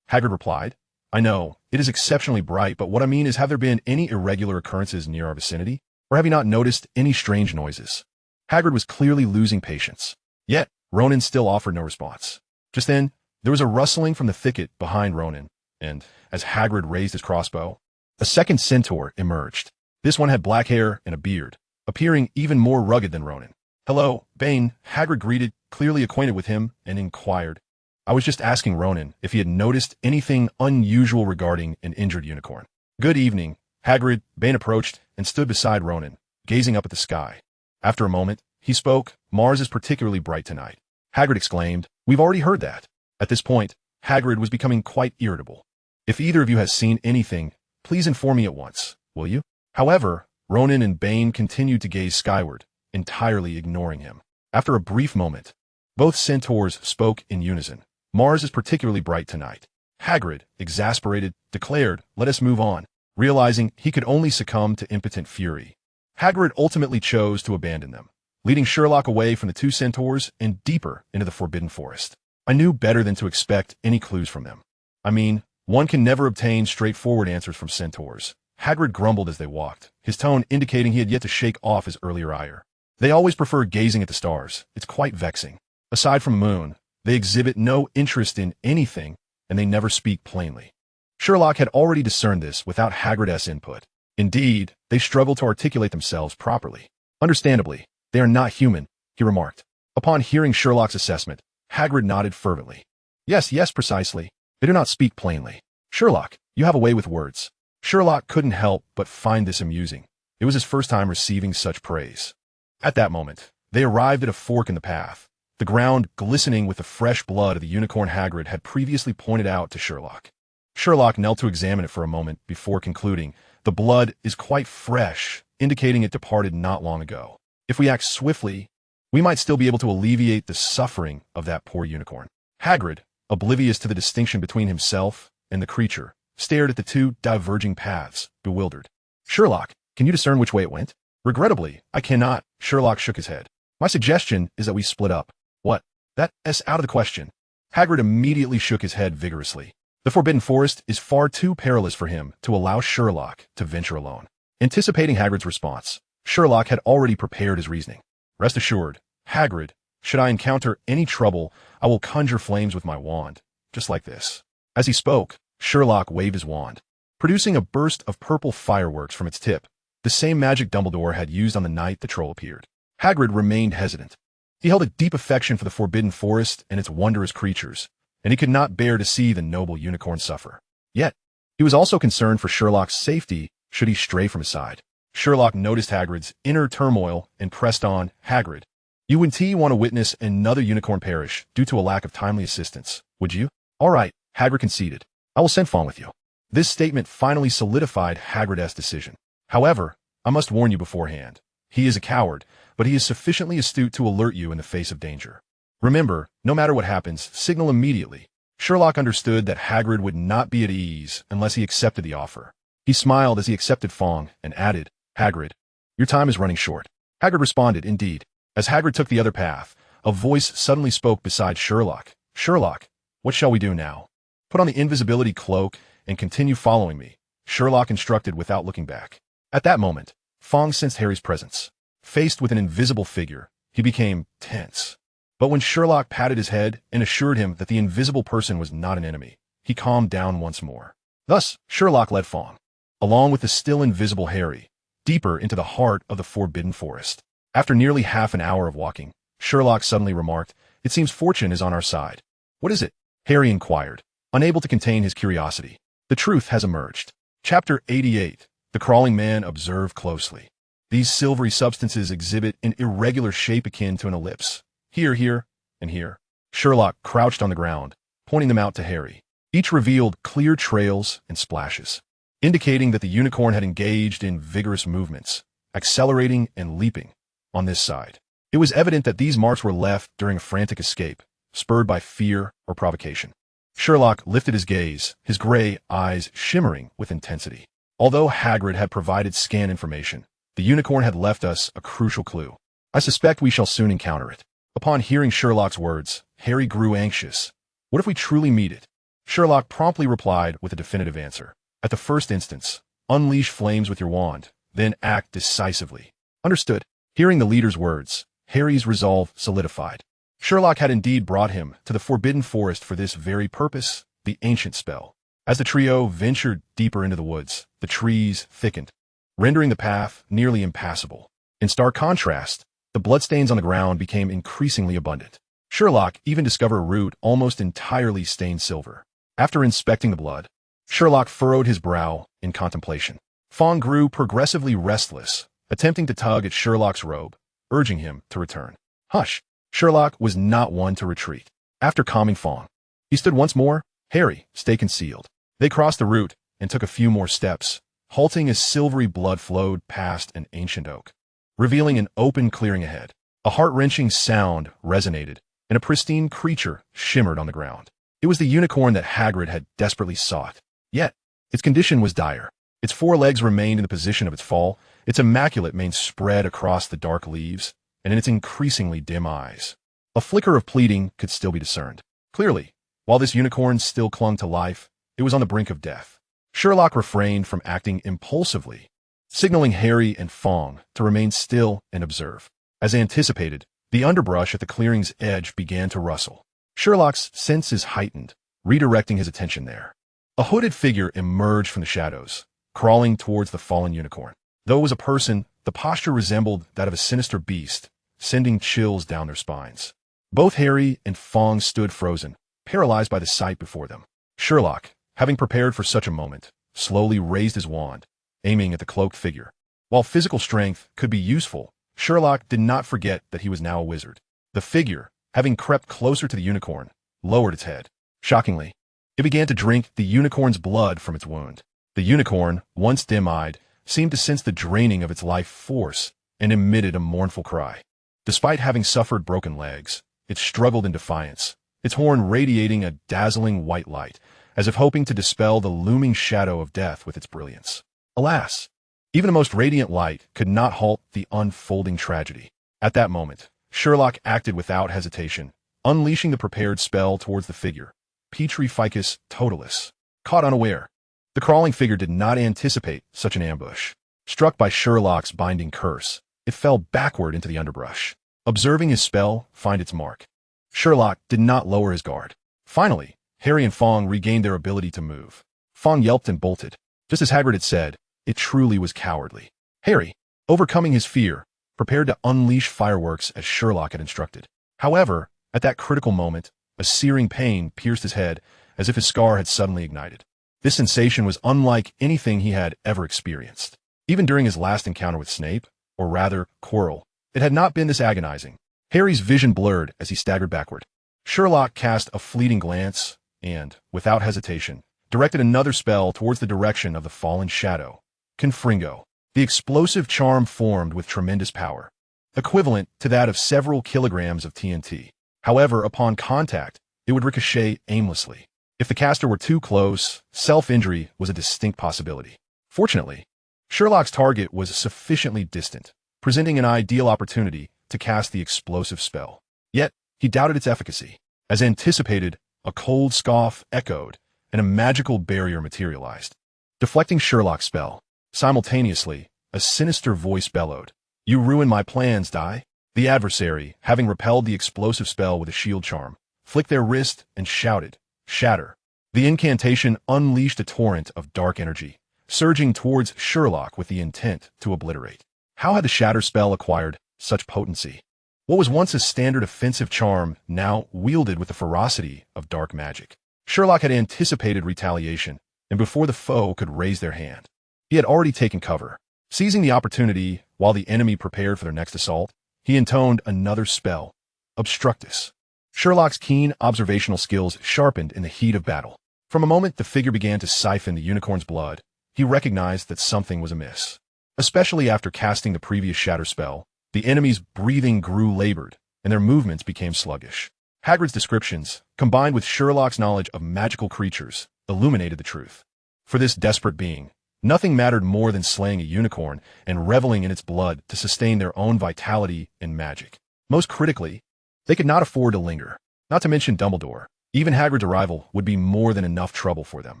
Speaker 1: Hagrid replied, I know, it is exceptionally bright, but what I mean is, have there been any irregular occurrences near our vicinity? Or have you not noticed any strange noises? Hagrid was clearly losing patience. Yet, Ronan still offered no response. Just then, there was a rustling from the thicket behind Ronan, and, as Hagrid raised his crossbow, a second centaur emerged. This one had black hair and a beard, appearing even more rugged than Ronan. Hello, Bane, Hagrid greeted, clearly acquainted with him, and inquired. I was just asking Ronan if he had noticed anything unusual regarding an injured unicorn. Good evening, Hagrid. Bane approached and stood beside Ronan, gazing up at the sky. After a moment, he spoke, Mars is particularly bright tonight. Hagrid exclaimed, We've already heard that. At this point, Hagrid was becoming quite irritable. If either of you has seen anything, please inform me at once, will you? However, Ronan and Bane continued to gaze skyward, entirely ignoring him. After a brief moment, both centaurs spoke in unison. Mars is particularly bright tonight. Hagrid, exasperated, declared, Let us move on, realizing he could only succumb to impotent fury. Hagrid ultimately chose to abandon them, leading Sherlock away from the two centaurs and deeper into the Forbidden Forest. I knew better than to expect any clues from them. I mean, one can never obtain straightforward answers from centaurs. Hagrid grumbled as they walked, his tone indicating he had yet to shake off his earlier ire. They always prefer gazing at the stars. It's quite vexing. Aside from the moon, they exhibit no interest in anything, and they never speak plainly. Sherlock had already discerned this without Hagrid's input. Indeed, they struggle to articulate themselves properly. Understandably, they are not human, he remarked. Upon hearing Sherlock's assessment, Hagrid nodded fervently. Yes, precisely. They do not speak plainly. Sherlock, you have a way with words. Sherlock couldn't help but find this amusing. It was his first time receiving such praise. At that moment, they arrived at a fork in the path, the ground glistening with the fresh blood of the unicorn Hagrid had previously pointed out to Sherlock. Sherlock knelt to examine it for a moment before concluding, The blood is quite fresh, indicating it departed not long ago. If we act swiftly, we might still be able to alleviate the suffering of that poor unicorn. Hagrid, oblivious to the distinction between himself and the creature, stared at the two diverging paths, bewildered. Sherlock, can you discern which way it went? Regrettably, I cannot. Sherlock shook his head. My suggestion is that we split up. What? That's out of the question. Hagrid immediately shook his head vigorously. The Forbidden Forest is far too perilous for him to allow Sherlock to venture alone. Anticipating Hagrid's response, Sherlock had already prepared his reasoning. Rest assured, Hagrid, should I encounter any trouble, I will conjure flames with my wand, just like this. As he spoke, Sherlock waved his wand, producing a burst of purple fireworks from its tip, the same magic Dumbledore had used on the night the troll appeared. Hagrid remained hesitant. He held a deep affection for the Forbidden Forest and its wondrous creatures, and he could not bear to see the noble unicorn suffer. Yet, he was also concerned for Sherlock's safety should he stray from his side. Sherlock noticed Hagrid's inner turmoil and pressed on, Hagrid, you wouldn't want to witness another unicorn perish due to a lack of timely assistance, would you? All right, Hagrid conceded. I will send Fong with you. This statement finally solidified Hagrid's decision. However, I must warn you beforehand. He is a coward, but he is sufficiently astute to alert you in the face of danger. Remember, no matter what happens, signal immediately. Sherlock understood that Hagrid would not be at ease unless he accepted the offer. He smiled as he accepted Fong and added, Hagrid, your time is running short. Hagrid responded, indeed. As Hagrid took the other path, a voice suddenly spoke beside Sherlock. Sherlock, what shall we do now? Put on the invisibility cloak and continue following me, Sherlock instructed without looking back. At that moment, Fong sensed Harry's presence. Faced with an invisible figure, he became tense. But when Sherlock patted his head and assured him that the invisible person was not an enemy, he calmed down once more. Thus, Sherlock led Fong, along with the still invisible Harry, deeper into the heart of the Forbidden Forest. After nearly half an hour of walking, Sherlock suddenly remarked, it seems fortune is on our side. What is it? Harry inquired, unable to contain his curiosity. The truth has emerged. Chapter 88. The Crawling Man observed closely. These silvery substances exhibit an irregular shape akin to an ellipse. Here, and here. Sherlock crouched on the ground, pointing them out to Harry. Each revealed clear trails and splashes, indicating that the unicorn had engaged in vigorous movements, accelerating and leaping. On this side, it was evident that these marks were left during a frantic escape, spurred by fear or provocation. Sherlock lifted his gaze, his gray eyes shimmering with intensity. Although Hagrid had provided scan information, the unicorn had left us a crucial clue. I suspect we shall soon encounter it. Upon hearing Sherlock's words, Harry grew anxious. What if we truly meet it? Sherlock promptly replied with a definitive answer. At the first instance, unleash flames with your wand, then act decisively. Understood. Hearing the leader's words, Harry's resolve solidified. Sherlock had indeed brought him to the Forbidden Forest for this very purpose, the ancient spell. As the trio ventured deeper into the woods, the trees thickened, rendering the path nearly impassable. In stark contrast, the bloodstains on the ground became increasingly abundant. Sherlock even discovered a root almost entirely stained silver. After inspecting the blood, Sherlock furrowed his brow in contemplation. Fong grew progressively restless, attempting to tug at Sherlock's robe, urging him to return. Hush! Sherlock was not one to retreat. After calming Fong, he stood once more. Harry, stay concealed. They crossed the route and took a few more steps, halting as silvery blood flowed past an ancient oak, revealing an open clearing ahead. A heart-wrenching sound resonated, and a pristine creature shimmered on the ground. It was the unicorn that Hagrid had desperately sought. Yet, its condition was dire. Its four legs remained in the position of its fall, its immaculate mane spread across the dark leaves, and in its increasingly dim eyes, a flicker of pleading could still be discerned. Clearly, while this unicorn still clung to life, it was on the brink of death. Sherlock refrained from acting impulsively, signaling Harry and Fong to remain still and observe. As anticipated, the underbrush at the clearing's edge began to rustle. Sherlock's senses heightened, redirecting his attention there. A hooded figure emerged from the shadows, crawling towards the fallen unicorn. Though it was a person, the posture resembled that of a sinister beast, sending chills down their spines. Both Harry and Fong stood frozen, paralyzed by the sight before them. Sherlock, having prepared for such a moment, slowly raised his wand, aiming at the cloaked figure. While physical strength could be useful, Sherlock did not forget that he was now a wizard. The figure, having crept closer to the unicorn, lowered its head. Shockingly, it began to drink the unicorn's blood from its wound. The unicorn, once dim-eyed, seemed to sense the draining of its life force and emitted a mournful cry. Despite having suffered broken legs, it struggled in defiance, its horn radiating a dazzling white light, as if hoping to dispel the looming shadow of death with its brilliance. Alas, even the most radiant light could not halt the unfolding tragedy. At that moment, Sherlock acted without hesitation, unleashing the prepared spell towards the figure. Petrificus totalis. Caught unaware. The crawling figure did not anticipate such an ambush. Struck by Sherlock's binding curse, it fell backward into the underbrush. Observing his spell find its mark, Sherlock did not lower his guard. Finally, Harry and Fong regained their ability to move. Fong yelped and bolted. Just as Hagrid had said, it truly was cowardly. Harry, overcoming his fear, prepared to unleash fireworks as Sherlock had instructed. However, at that critical moment, a searing pain pierced his head as if his scar had suddenly ignited. This sensation was unlike anything he had ever experienced. Even during his last encounter with Snape, or rather, Quirrell, it had not been this agonizing. Harry's vision blurred as he staggered backward. Sherlock cast a fleeting glance and, without hesitation, directed another spell towards the direction of the fallen shadow. Confringo. The explosive charm formed with tremendous power, equivalent to that of several kilograms of TNT. However, upon contact, it would ricochet aimlessly. If the caster were too close, self-injury was a distinct possibility. Fortunately, Sherlock's target was sufficiently distant, presenting an ideal opportunity to cast the explosive spell. Yet, he doubted its efficacy. As anticipated, a cold scoff echoed, and a magical barrier materialized. Deflecting Sherlock's spell, simultaneously, a sinister voice bellowed, "You ruin my plans, Di." The adversary, having repelled the explosive spell with a shield charm, flicked their wrist and shouted, "Shatter." The incantation unleashed a torrent of dark energy, surging towards Sherlock with the intent to obliterate. How had the Shatter spell acquired such potency? What was once a standard offensive charm now wielded with the ferocity of dark magic? Sherlock had anticipated retaliation, and before the foe could raise their hand, he had already taken cover. Seizing the opportunity while the enemy prepared for their next assault, he intoned another spell, Obstructus. Sherlock's keen observational skills sharpened in the heat of battle. From a moment the figure began to siphon the unicorn's blood, he recognized that something was amiss. Especially after casting the previous Shatter spell, the enemy's breathing grew labored, and their movements became sluggish. Hagrid's descriptions, combined with Sherlock's knowledge of magical creatures, illuminated the truth. For this desperate being, nothing mattered more than slaying a unicorn and reveling in its blood to sustain their own vitality and magic. Most critically, they could not afford to linger. Not to mention Dumbledore. Even Hagrid's arrival would be more than enough trouble for them.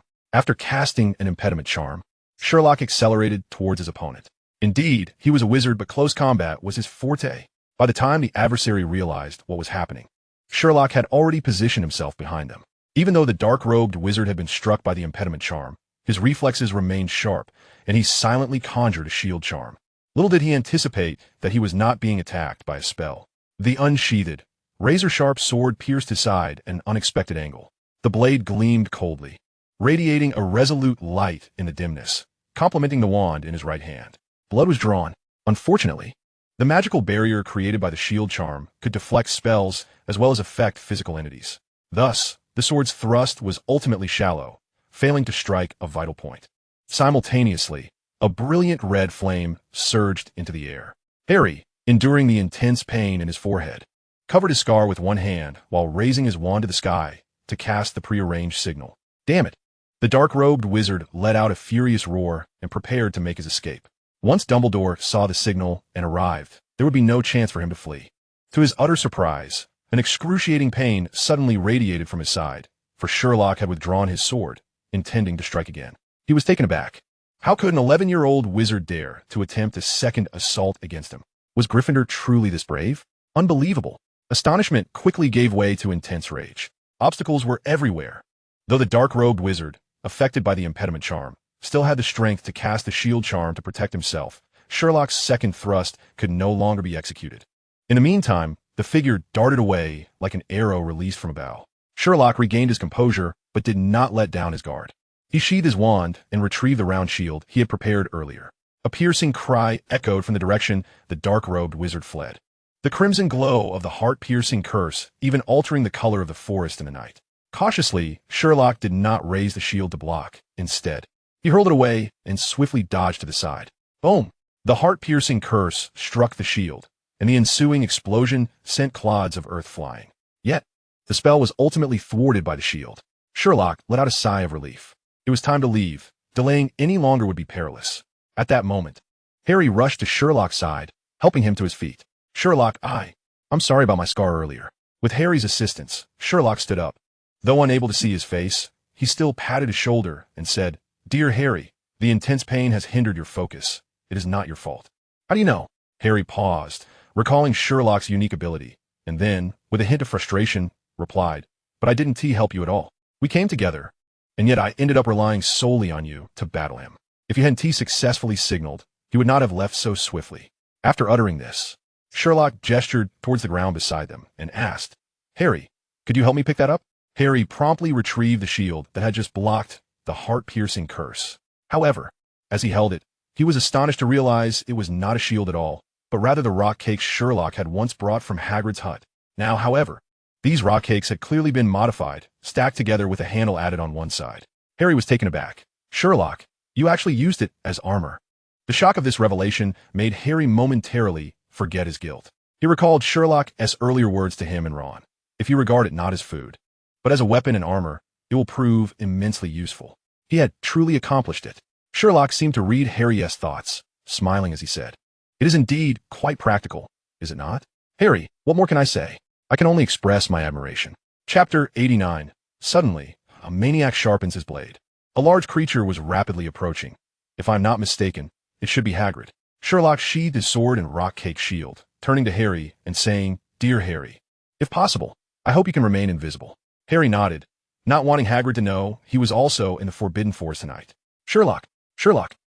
Speaker 1: After casting an impediment charm, Sherlock accelerated towards his opponent. Indeed, he was a wizard, but close combat was his forte. By the time the adversary realized what was happening, Sherlock had already positioned himself behind them. Even though the dark-robed wizard had been struck by the impediment charm, his reflexes remained sharp, and he silently conjured a shield charm. Little did he anticipate that he was not being attacked by a spell. The unsheathed, razor-sharp sword pierced his side at an unexpected angle. The blade gleamed coldly, radiating a resolute light in the dimness, complementing the wand in his right hand. Blood was drawn. Unfortunately, the magical barrier created by the shield charm could deflect spells as well as affect physical entities. Thus, the sword's thrust was ultimately shallow, failing to strike a vital point. Simultaneously, a brilliant red flame surged into the air. Harry, enduring the intense pain in his forehead, covered his scar with one hand while raising his wand to the sky to cast the prearranged signal. Damn it! The dark-robed wizard let out a furious roar and prepared to make his escape. Once Dumbledore saw the signal and arrived, there would be no chance for him to flee. To his utter surprise, an excruciating pain suddenly radiated from his side, for Sherlock had withdrawn his sword, intending to strike again. He was taken aback. How could an 11-year-old wizard dare to attempt a second assault against him? Was Gryffindor truly this brave? Unbelievable. Astonishment quickly gave way to intense rage. Obstacles were everywhere. Though the dark-robed wizard, affected by the impediment charm, still had the strength to cast the shield charm to protect himself, Sherlock's second thrust could no longer be executed. In the meantime, the figure darted away like an arrow released from a bow. Sherlock regained his composure, but did not let down his guard. He sheathed his wand and retrieved the round shield he had prepared earlier. A piercing cry echoed from the direction the dark-robed wizard fled. The crimson glow of the heart-piercing curse even altering the color of the forest in the night. Cautiously, Sherlock did not raise the shield to block. Instead, he hurled it away and swiftly dodged to the side. Boom! The heart-piercing curse struck the shield, and the ensuing explosion sent clods of earth flying. Yet, the spell was ultimately thwarted by the shield. Sherlock let out a sigh of relief. It was time to leave. Delaying any longer would be perilous. At that moment, Harry rushed to Sherlock's side, helping him to his feet. Sherlock, I'm sorry about my scar earlier. With Harry's assistance, Sherlock stood up. Though unable to see his face, he still patted his shoulder and said, "Dear Harry, the intense pain has hindered your focus. It is not your fault." "How do you know?" Harry paused, recalling Sherlock's unique ability, and then, with a hint of frustration, replied, "But I didn't help you at all. We came together, and yet I ended up relying solely on you to battle him. If you hadn't successfully signaled, he would not have left so swiftly." After uttering this, Sherlock gestured towards the ground beside them and asked, "Harry, could you help me pick that up?" Harry promptly retrieved the shield that had just blocked the heart-piercing curse. However, as he held it, he was astonished to realize it was not a shield at all, but rather the rock cakes Sherlock had once brought from Hagrid's hut. Now, however, these rock cakes had clearly been modified, stacked together with a handle added on one side. Harry was taken aback. "Sherlock, you actually used it as armor." The shock of this revelation made Harry momentarily forget his guilt. He recalled Sherlock's earlier words to him and Ron. If you regard it not as food, but as a weapon and armor, it will prove immensely useful. He had truly accomplished it. Sherlock seemed to read Harry's thoughts, smiling as he said, "It is indeed quite practical, is it not?" "Harry, what more can I say? I can only express my admiration." Chapter 89. Suddenly, a maniac sharpens his blade. A large creature was rapidly approaching. If I'm not mistaken, it should be Hagrid. Sherlock sheathed his sword and rock-cake shield, turning to Harry and saying, "Dear Harry, if possible, I hope you can remain invisible." Harry nodded, not wanting Hagrid to know he was also in the Forbidden Forest tonight. Sherlock,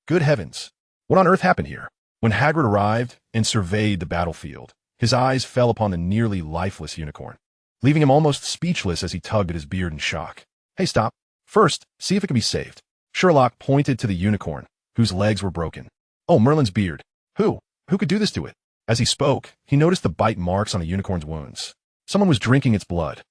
Speaker 1: good heavens, what on earth happened here?" When Hagrid arrived and surveyed the battlefield, his eyes fell upon the nearly lifeless unicorn, leaving him almost speechless as he tugged at his beard in shock. "Hey, stop. First, see if it can be saved." Sherlock pointed to the unicorn, whose legs were broken. "Oh, Merlin's beard. Who could do this to it?" As he spoke, he noticed the bite marks on the unicorn's wounds. Someone was drinking its blood.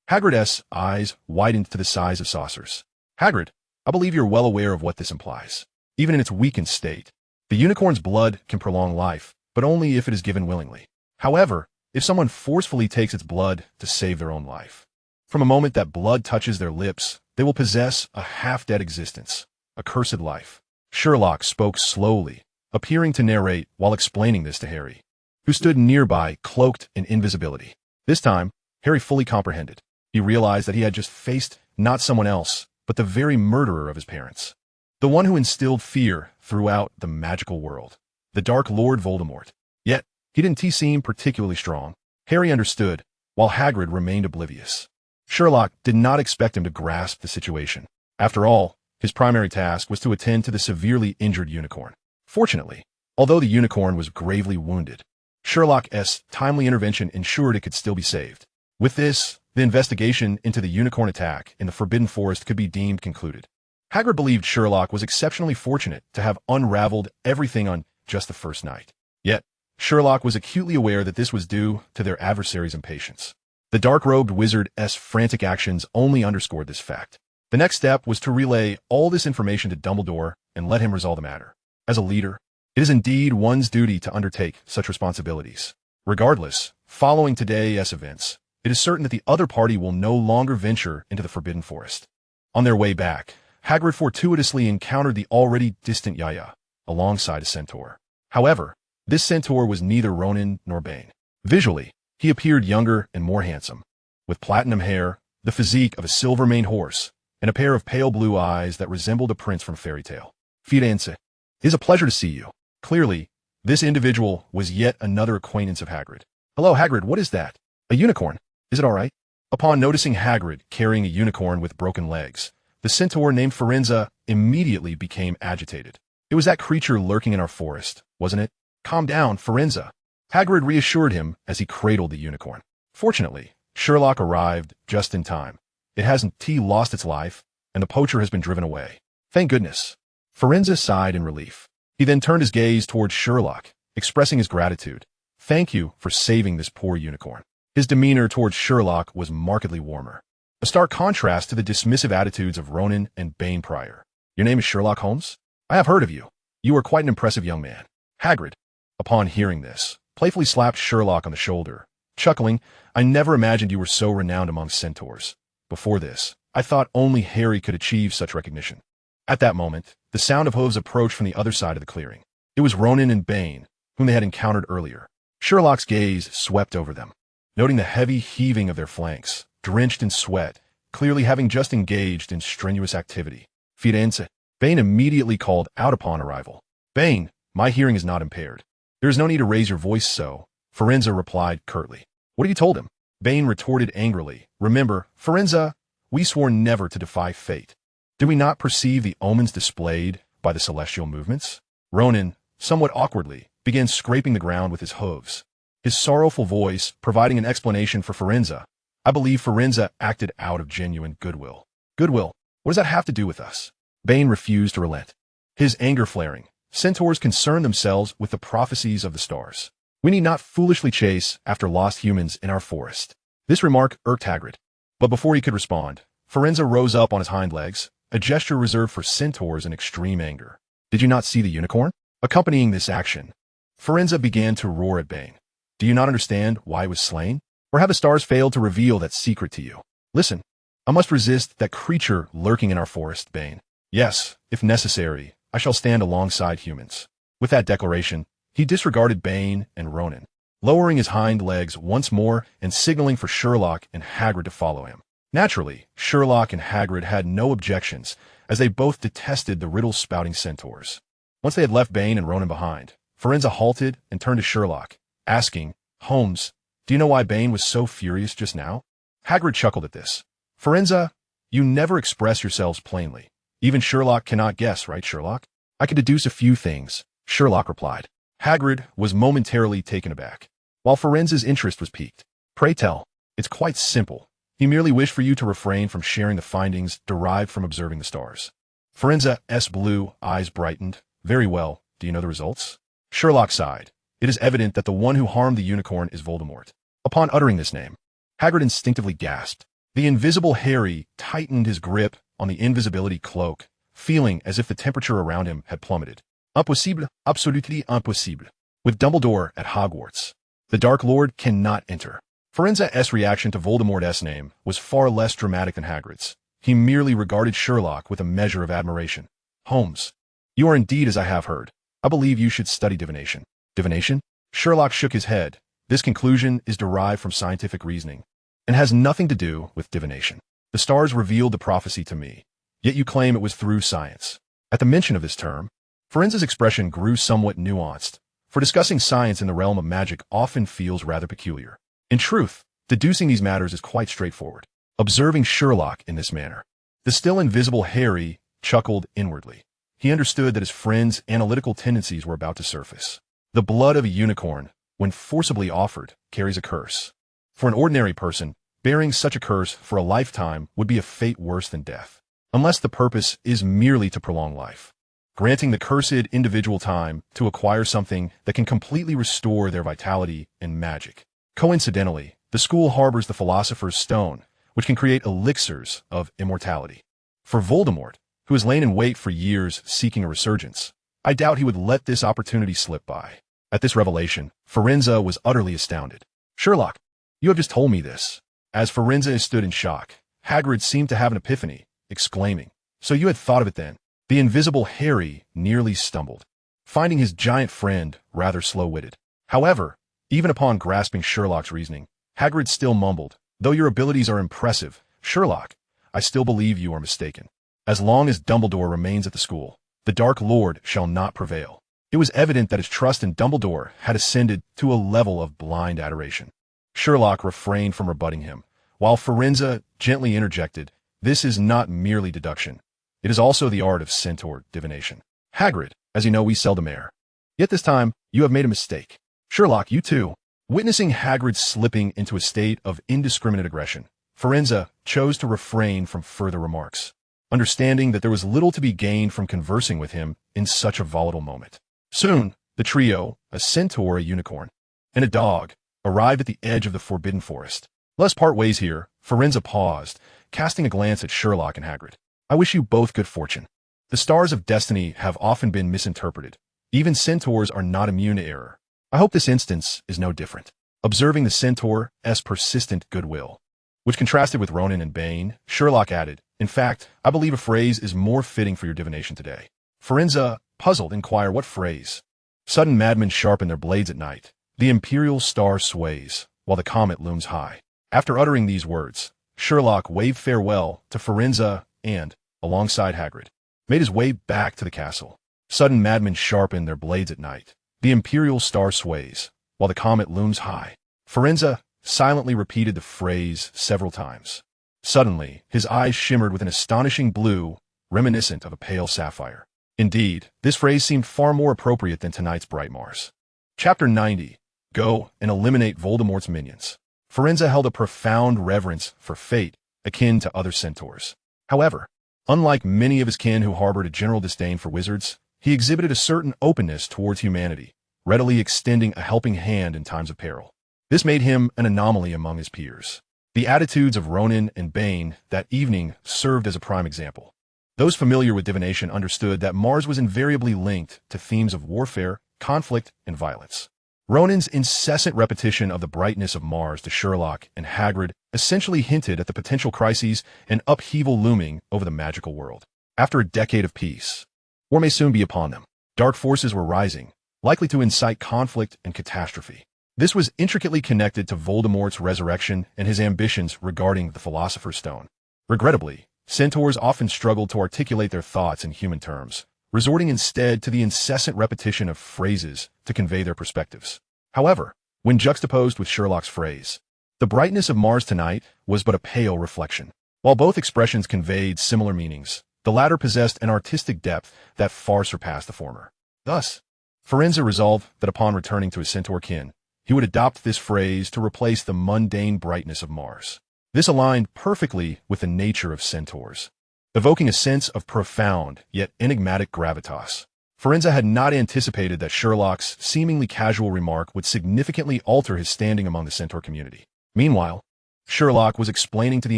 Speaker 1: Hagrid's eyes widened to the size of saucers. "Hagrid, I believe you're well aware of what this implies. Even in its weakened state, the unicorn's blood can prolong life, but only if it is given willingly. However, if someone forcefully takes its blood to save their own life, from a moment that blood touches their lips, they will possess a half-dead existence, a cursed life." Sherlock spoke slowly, appearing to narrate while explaining this to Harry, who stood nearby, cloaked in invisibility. This time, Harry fully comprehended. He realized that he had just faced not someone else, but the very murderer of his parents. The one who instilled fear throughout the magical world. The Dark Lord Voldemort. Yet, he didn't seem particularly strong. Harry understood, while Hagrid remained oblivious. Sherlock did not expect him to grasp the situation. After all, his primary task was to attend to the severely injured unicorn. Fortunately, although the unicorn was gravely wounded, Sherlock's timely intervention ensured it could still be saved. With this, the investigation into the unicorn attack in the Forbidden Forest could be deemed concluded. Hagrid believed Sherlock was exceptionally fortunate to have unraveled everything on just the first night. Yet, Sherlock was acutely aware that this was due to their adversary's impatience. The dark-robed wizard's frantic actions only underscored this fact. The next step was to relay all this information to Dumbledore and let him resolve the matter. As a leader, it is indeed one's duty to undertake such responsibilities. Regardless, following today's events, it is certain that the other party will no longer venture into the Forbidden Forest. On their way back, Hagrid fortuitously encountered the already distant Yaya, alongside a centaur. However, this centaur was neither Ronin nor Bane. Visually, he appeared younger and more handsome, with platinum hair, the physique of a silver-maned horse, and a pair of pale blue eyes that resembled a prince from a fairy tale. "Firenze, it is a pleasure to see you." Clearly, this individual was yet another acquaintance of Hagrid. "Hello, Hagrid, what is that? A unicorn? Is it all right?" Upon noticing Hagrid carrying a unicorn with broken legs, the centaur named Firenze immediately became agitated. "It was that creature lurking in our forest, wasn't it? Calm down, Firenze." Hagrid reassured him as he cradled the unicorn. Fortunately, Sherlock arrived just in time. It hasn't lost its life, and the poacher has been driven away. "Thank goodness." Firenze sighed in relief. He then turned his gaze towards Sherlock, expressing his gratitude. "Thank you for saving this poor unicorn." His demeanor towards Sherlock was markedly warmer, a stark contrast to the dismissive attitudes of Ronin and Bane prior. "Your name is Sherlock Holmes? I have heard of you. You are quite an impressive young man." Hagrid, upon hearing this, playfully slapped Sherlock on the shoulder, chuckling, "I never imagined you were so renowned among centaurs. Before this, I thought only Harry could achieve such recognition." At that moment, the sound of hooves approached from the other side of the clearing. It was Ronin and Bane, whom they had encountered earlier. Sherlock's gaze swept over them. noting the heavy heaving of their flanks, drenched in sweat, clearly having just engaged in strenuous activity. Firenze. Bane immediately called out upon arrival. Bane, my hearing is not impaired. There is no need to raise your voice so, Firenze replied curtly. What have you told him? Bane retorted angrily. Remember, Firenze, we swore never to defy fate. Did we not perceive the omens displayed by the celestial movements? Ronan, somewhat awkwardly, began scraping the ground with his hooves, his sorrowful voice providing an explanation for Firenze. I believe Firenze acted out of genuine goodwill. Goodwill? What does that have to do with us? Bane refused to relent, his anger flaring. Centaurs concern themselves with the prophecies of the stars. We need not foolishly chase after lost humans in our forest. This remark irked Hagrid. But before he could respond, Firenze rose up on his hind legs, a gesture reserved for centaurs in extreme anger. Did you not see the unicorn? Accompanying this action, Firenze began to roar at Bane. Do you not understand why it was slain? Or have the stars failed to reveal that secret to you? Listen, I must resist that creature lurking in our forest, Bane. Yes, if necessary, I shall stand alongside humans. With that declaration, he disregarded Bane and Ronan, lowering his hind legs once more and signaling for Sherlock and Hagrid to follow him. Naturally, Sherlock and Hagrid had no objections, as they both detested the riddle-spouting centaurs. Once they had left Bane and Ronan behind, Firenze halted and turned to Sherlock, asking, Holmes, do you know why Bane was so furious just now? Hagrid chuckled at this. Firenze, you never express yourselves plainly. Even Sherlock cannot guess, right, Sherlock? I can deduce a few things, Sherlock replied. Hagrid was momentarily taken aback, while Firenze's interest was piqued. Pray tell. It's quite simple. He merely wished for you to refrain from sharing the findings derived from observing the stars. Firenze's blue eyes brightened. Very well. Do you know the results? Sherlock sighed. It is evident that the one who harmed the unicorn is Voldemort. Upon uttering this name, Hagrid instinctively gasped. The invisible Harry tightened his grip on the invisibility cloak, feeling as if the temperature around him had plummeted. Impossible, absolutely impossible. With Dumbledore at Hogwarts, the Dark Lord cannot enter. Firenze's reaction to Voldemort's name was far less dramatic than Hagrid's. He merely regarded Sherlock with a measure of admiration. Holmes, you are indeed as I have heard. I believe you should study divination. Divination? Sherlock shook his head. This conclusion is derived from scientific reasoning and has nothing to do with divination. The stars revealed the prophecy to me, yet you claim it was through science. At the mention of this term, Firenze's expression grew somewhat nuanced, for discussing science in the realm of magic often feels rather peculiar. In truth, deducing these matters is quite straightforward. Observing Sherlock in this manner, the still invisible Harry chuckled inwardly. He understood that his friend's analytical tendencies were about to surface. The blood of a unicorn, when forcibly offered, carries a curse. For an ordinary person, bearing such a curse for a lifetime would be a fate worse than death, unless the purpose is merely to prolong life, granting the cursed individual time to acquire something that can completely restore their vitality and magic. Coincidentally, the school harbors the Philosopher's Stone, which can create elixirs of immortality. For Voldemort, who has lain in wait for years seeking a resurgence, I doubt he would let this opportunity slip by. At this revelation, Firenze was utterly astounded. Sherlock, you have just told me this. As Firenze stood in shock, Hagrid seemed to have an epiphany, exclaiming, So you had thought of it then? The invisible Harry nearly stumbled, finding his giant friend rather slow-witted. However, even upon grasping Sherlock's reasoning, Hagrid still mumbled, Though your abilities are impressive, Sherlock, I still believe you are mistaken. As long as Dumbledore remains at the school, the Dark Lord shall not prevail. It was evident that his trust in Dumbledore had ascended to a level of blind adoration. Sherlock refrained from rebutting him, while Firenze gently interjected, This is not merely deduction. It is also the art of centaur divination. Hagrid, as you know, we seldom err. Yet this time, you have made a mistake. Sherlock, you too. Witnessing Hagrid slipping into a state of indiscriminate aggression, Firenze chose to refrain from further remarks, understanding that there was little to be gained from conversing with him in such a volatile moment. Soon, the trio, a centaur, a unicorn, and a dog, arrived at the edge of the forbidden forest. Let's part ways here. Firenze paused, casting a glance at Sherlock and Hagrid. I wish you both good fortune. The stars of destiny have often been misinterpreted. Even centaurs are not immune to error. I hope this instance is no different. Observing the centaur's persistent goodwill, which contrasted with Ronan and Bane, Sherlock added, In fact, I believe a phrase is more fitting for your divination today. Firenze, puzzled, inquired what phrase. Sudden madmen sharpen their blades at night. The imperial star sways. while the comet looms high. After uttering these words, Sherlock waved farewell to Firenze and, alongside Hagrid, made his way back to the castle. Sudden madmen sharpen their blades at night. The imperial star sways, while the comet looms high. Firenze silently repeated the phrase several times. Suddenly, his eyes shimmered with an astonishing blue, reminiscent of a pale sapphire. Indeed, this phrase seemed far more appropriate than tonight's bright Mars. Chapter 90. Go and eliminate Voldemort's minions. Firenze held a profound reverence for fate, akin to other centaurs. However, unlike many of his kin who harbored a general disdain for wizards, he exhibited a certain openness towards humanity, readily extending a helping hand in times of peril. This made him an anomaly among his peers. The attitudes of Ronan and Bane that evening served as a prime example. Those familiar with divination understood that Mars was invariably linked to themes of warfare, conflict, and violence. Ronan's incessant repetition of the brightness of Mars to Sherlock and Hagrid essentially hinted at the potential crises and upheaval looming over the magical world. After a decade of peace, war may soon be upon them. Dark forces were rising, likely to incite conflict and catastrophe. This was intricately connected to Voldemort's resurrection and his ambitions regarding the Philosopher's Stone. Regrettably, centaurs often struggled to articulate their thoughts in human terms, resorting instead to the incessant repetition of phrases to convey their perspectives. However, when juxtaposed with Sherlock's phrase, the brightness of Mars tonight was but a pale reflection. While both expressions conveyed similar meanings, the latter possessed an artistic depth that far surpassed the former. Thus, Firenze resolved that upon returning to his centaur kin, he would adopt this phrase to replace the mundane brightness of Mars. This aligned perfectly with the nature of centaurs, evoking a sense of profound yet enigmatic gravitas. Firenze had not anticipated that Sherlock's seemingly casual remark would significantly alter his standing among the centaur community. Meanwhile, Sherlock was explaining to the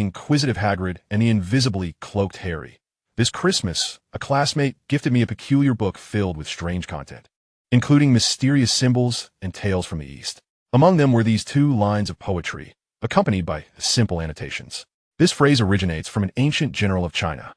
Speaker 1: inquisitive Hagrid and the invisibly cloaked Harry. This Christmas, a classmate gifted me a peculiar book filled with strange content, including mysterious symbols and tales from the East. Among them were these 2 lines of poetry, accompanied by simple annotations. This phrase originates from an ancient general of China.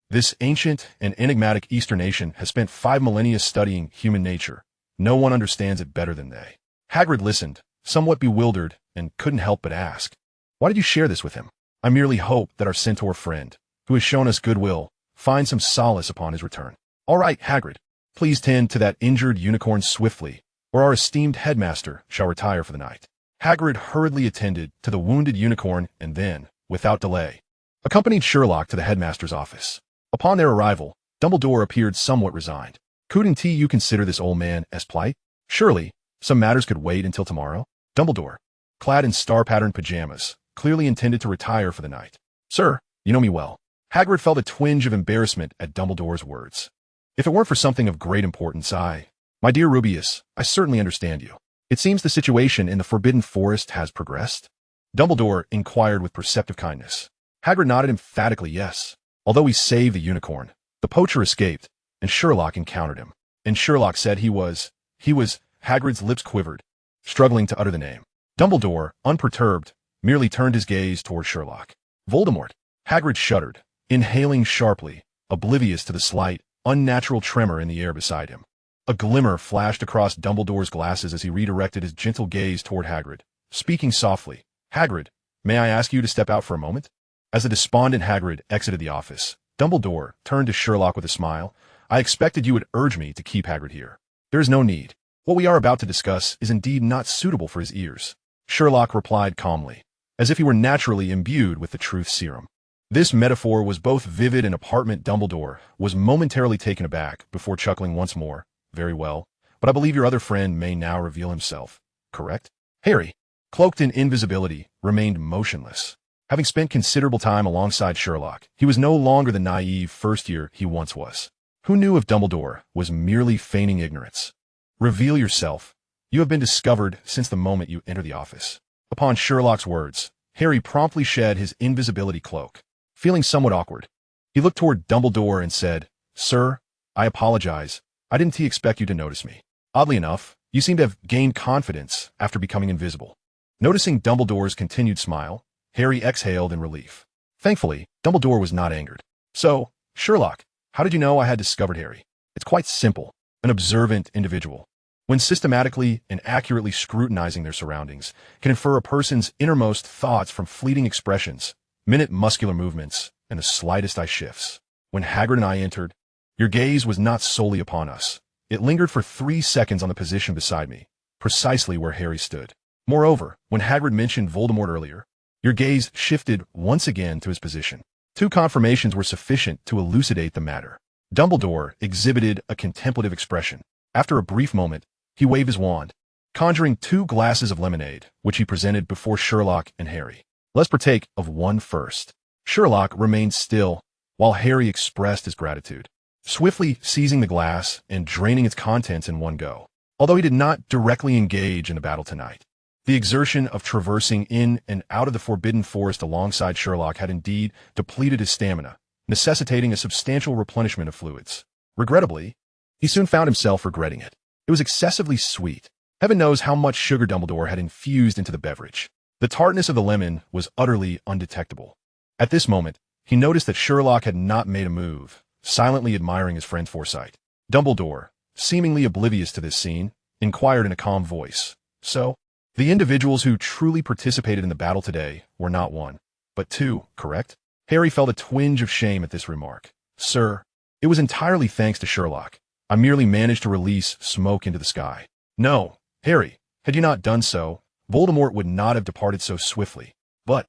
Speaker 1: This ancient and enigmatic Eastern nation has spent 5 millennia studying human nature. No one understands it better than they. Hagrid listened, somewhat bewildered, and couldn't help but ask, "Why did you share this with him?" "I merely hope that our centaur friend, who has shown us goodwill, finds some solace upon his return." "All right, Hagrid. Please tend to that injured unicorn swiftly, or our esteemed headmaster shall retire for the night." Hagrid hurriedly attended to the wounded unicorn and then, without delay, accompanied Sherlock to the headmaster's office. Upon their arrival, Dumbledore appeared somewhat resigned. "Couldn't you consider this old man as polite? Surely, some matters could wait until tomorrow?" Dumbledore, clad in star-patterned pajamas, clearly intended to retire for the night. "Sir, you know me well." Hagrid felt a twinge of embarrassment at Dumbledore's words. "If it weren't for something of great importance, my dear Rubeus, I certainly understand you. It seems the situation in the Forbidden Forest has progressed?" Dumbledore inquired with perceptive kindness. Hagrid nodded emphatically yes. Although he saved the unicorn, the poacher escaped, and Sherlock encountered him. And Sherlock said he was, Hagrid's lips quivered, struggling to utter the name. Dumbledore, unperturbed, merely turned his gaze toward Sherlock. "Voldemort." Hagrid shuddered, inhaling sharply, oblivious to the slight, unnatural tremor in the air beside him. A glimmer flashed across Dumbledore's glasses as he redirected his gentle gaze toward Hagrid, speaking softly. "Hagrid, may I ask you to step out for a moment?" As the despondent Hagrid exited the office, Dumbledore turned to Sherlock with a smile. "I expected you would urge me to keep Hagrid here. There is no need. What we are about to discuss is indeed not suitable for his ears." Sherlock replied calmly, as if he were naturally imbued with the truth serum. This metaphor was both vivid and apartment. Dumbledore was momentarily taken aback before chuckling once more. "Very well, but I believe your other friend may now reveal himself, correct?" Harry, cloaked in invisibility, remained motionless. Having spent considerable time alongside Sherlock, he was no longer the naive first-year he once was. Who knew if Dumbledore was merely feigning ignorance? "Reveal yourself. You have been discovered since the moment you enter the office." Upon Sherlock's words, Harry promptly shed his invisibility cloak. Feeling somewhat awkward, he looked toward Dumbledore and said, "Sir, I apologize. I didn't expect you to notice me. Oddly enough, you seem to have gained confidence after becoming invisible." Noticing Dumbledore's continued smile, Harry exhaled in relief. Thankfully, Dumbledore was not angered. "So, Sherlock, how did you know I had discovered Harry?" "It's quite simple. An observant individual. when systematically and accurately scrutinizing their surroundings, can infer a person's innermost thoughts from fleeting expressions, minute muscular movements, and the slightest eye shifts. When Hagrid and I entered, your gaze was not solely upon us. It lingered for 3 seconds on the position beside me, precisely where Harry stood. Moreover, when Hagrid mentioned Voldemort earlier, your gaze shifted once again to his position. 2 confirmations were sufficient to elucidate the matter. Dumbledore exhibited a contemplative expression. After a brief moment, he waved his wand, conjuring 2 glasses of lemonade, which he presented before Sherlock and Harry. Let's partake of one first. Sherlock remained still, while Harry expressed his gratitude, swiftly seizing the glass and draining its contents in one go. Although he did not directly engage in the battle tonight, the exertion of traversing in and out of the Forbidden Forest alongside Sherlock had indeed depleted his stamina, necessitating a substantial replenishment of fluids. Regrettably, he soon found himself regretting it. It was excessively sweet. Heaven knows how much sugar Dumbledore had infused into the beverage. The tartness of the lemon was utterly undetectable. At this moment, he noticed that Sherlock had not made a move, silently admiring his friend's foresight. Dumbledore, seemingly oblivious to this scene, inquired in a calm voice, "So, the individuals who truly participated in the battle today were not 1, but 2, correct?" Harry felt a twinge of shame at this remark. "Sir, it was entirely thanks to Sherlock. I merely managed to release smoke into the sky." "No, Harry, had you not done so, Voldemort would not have departed so swiftly. But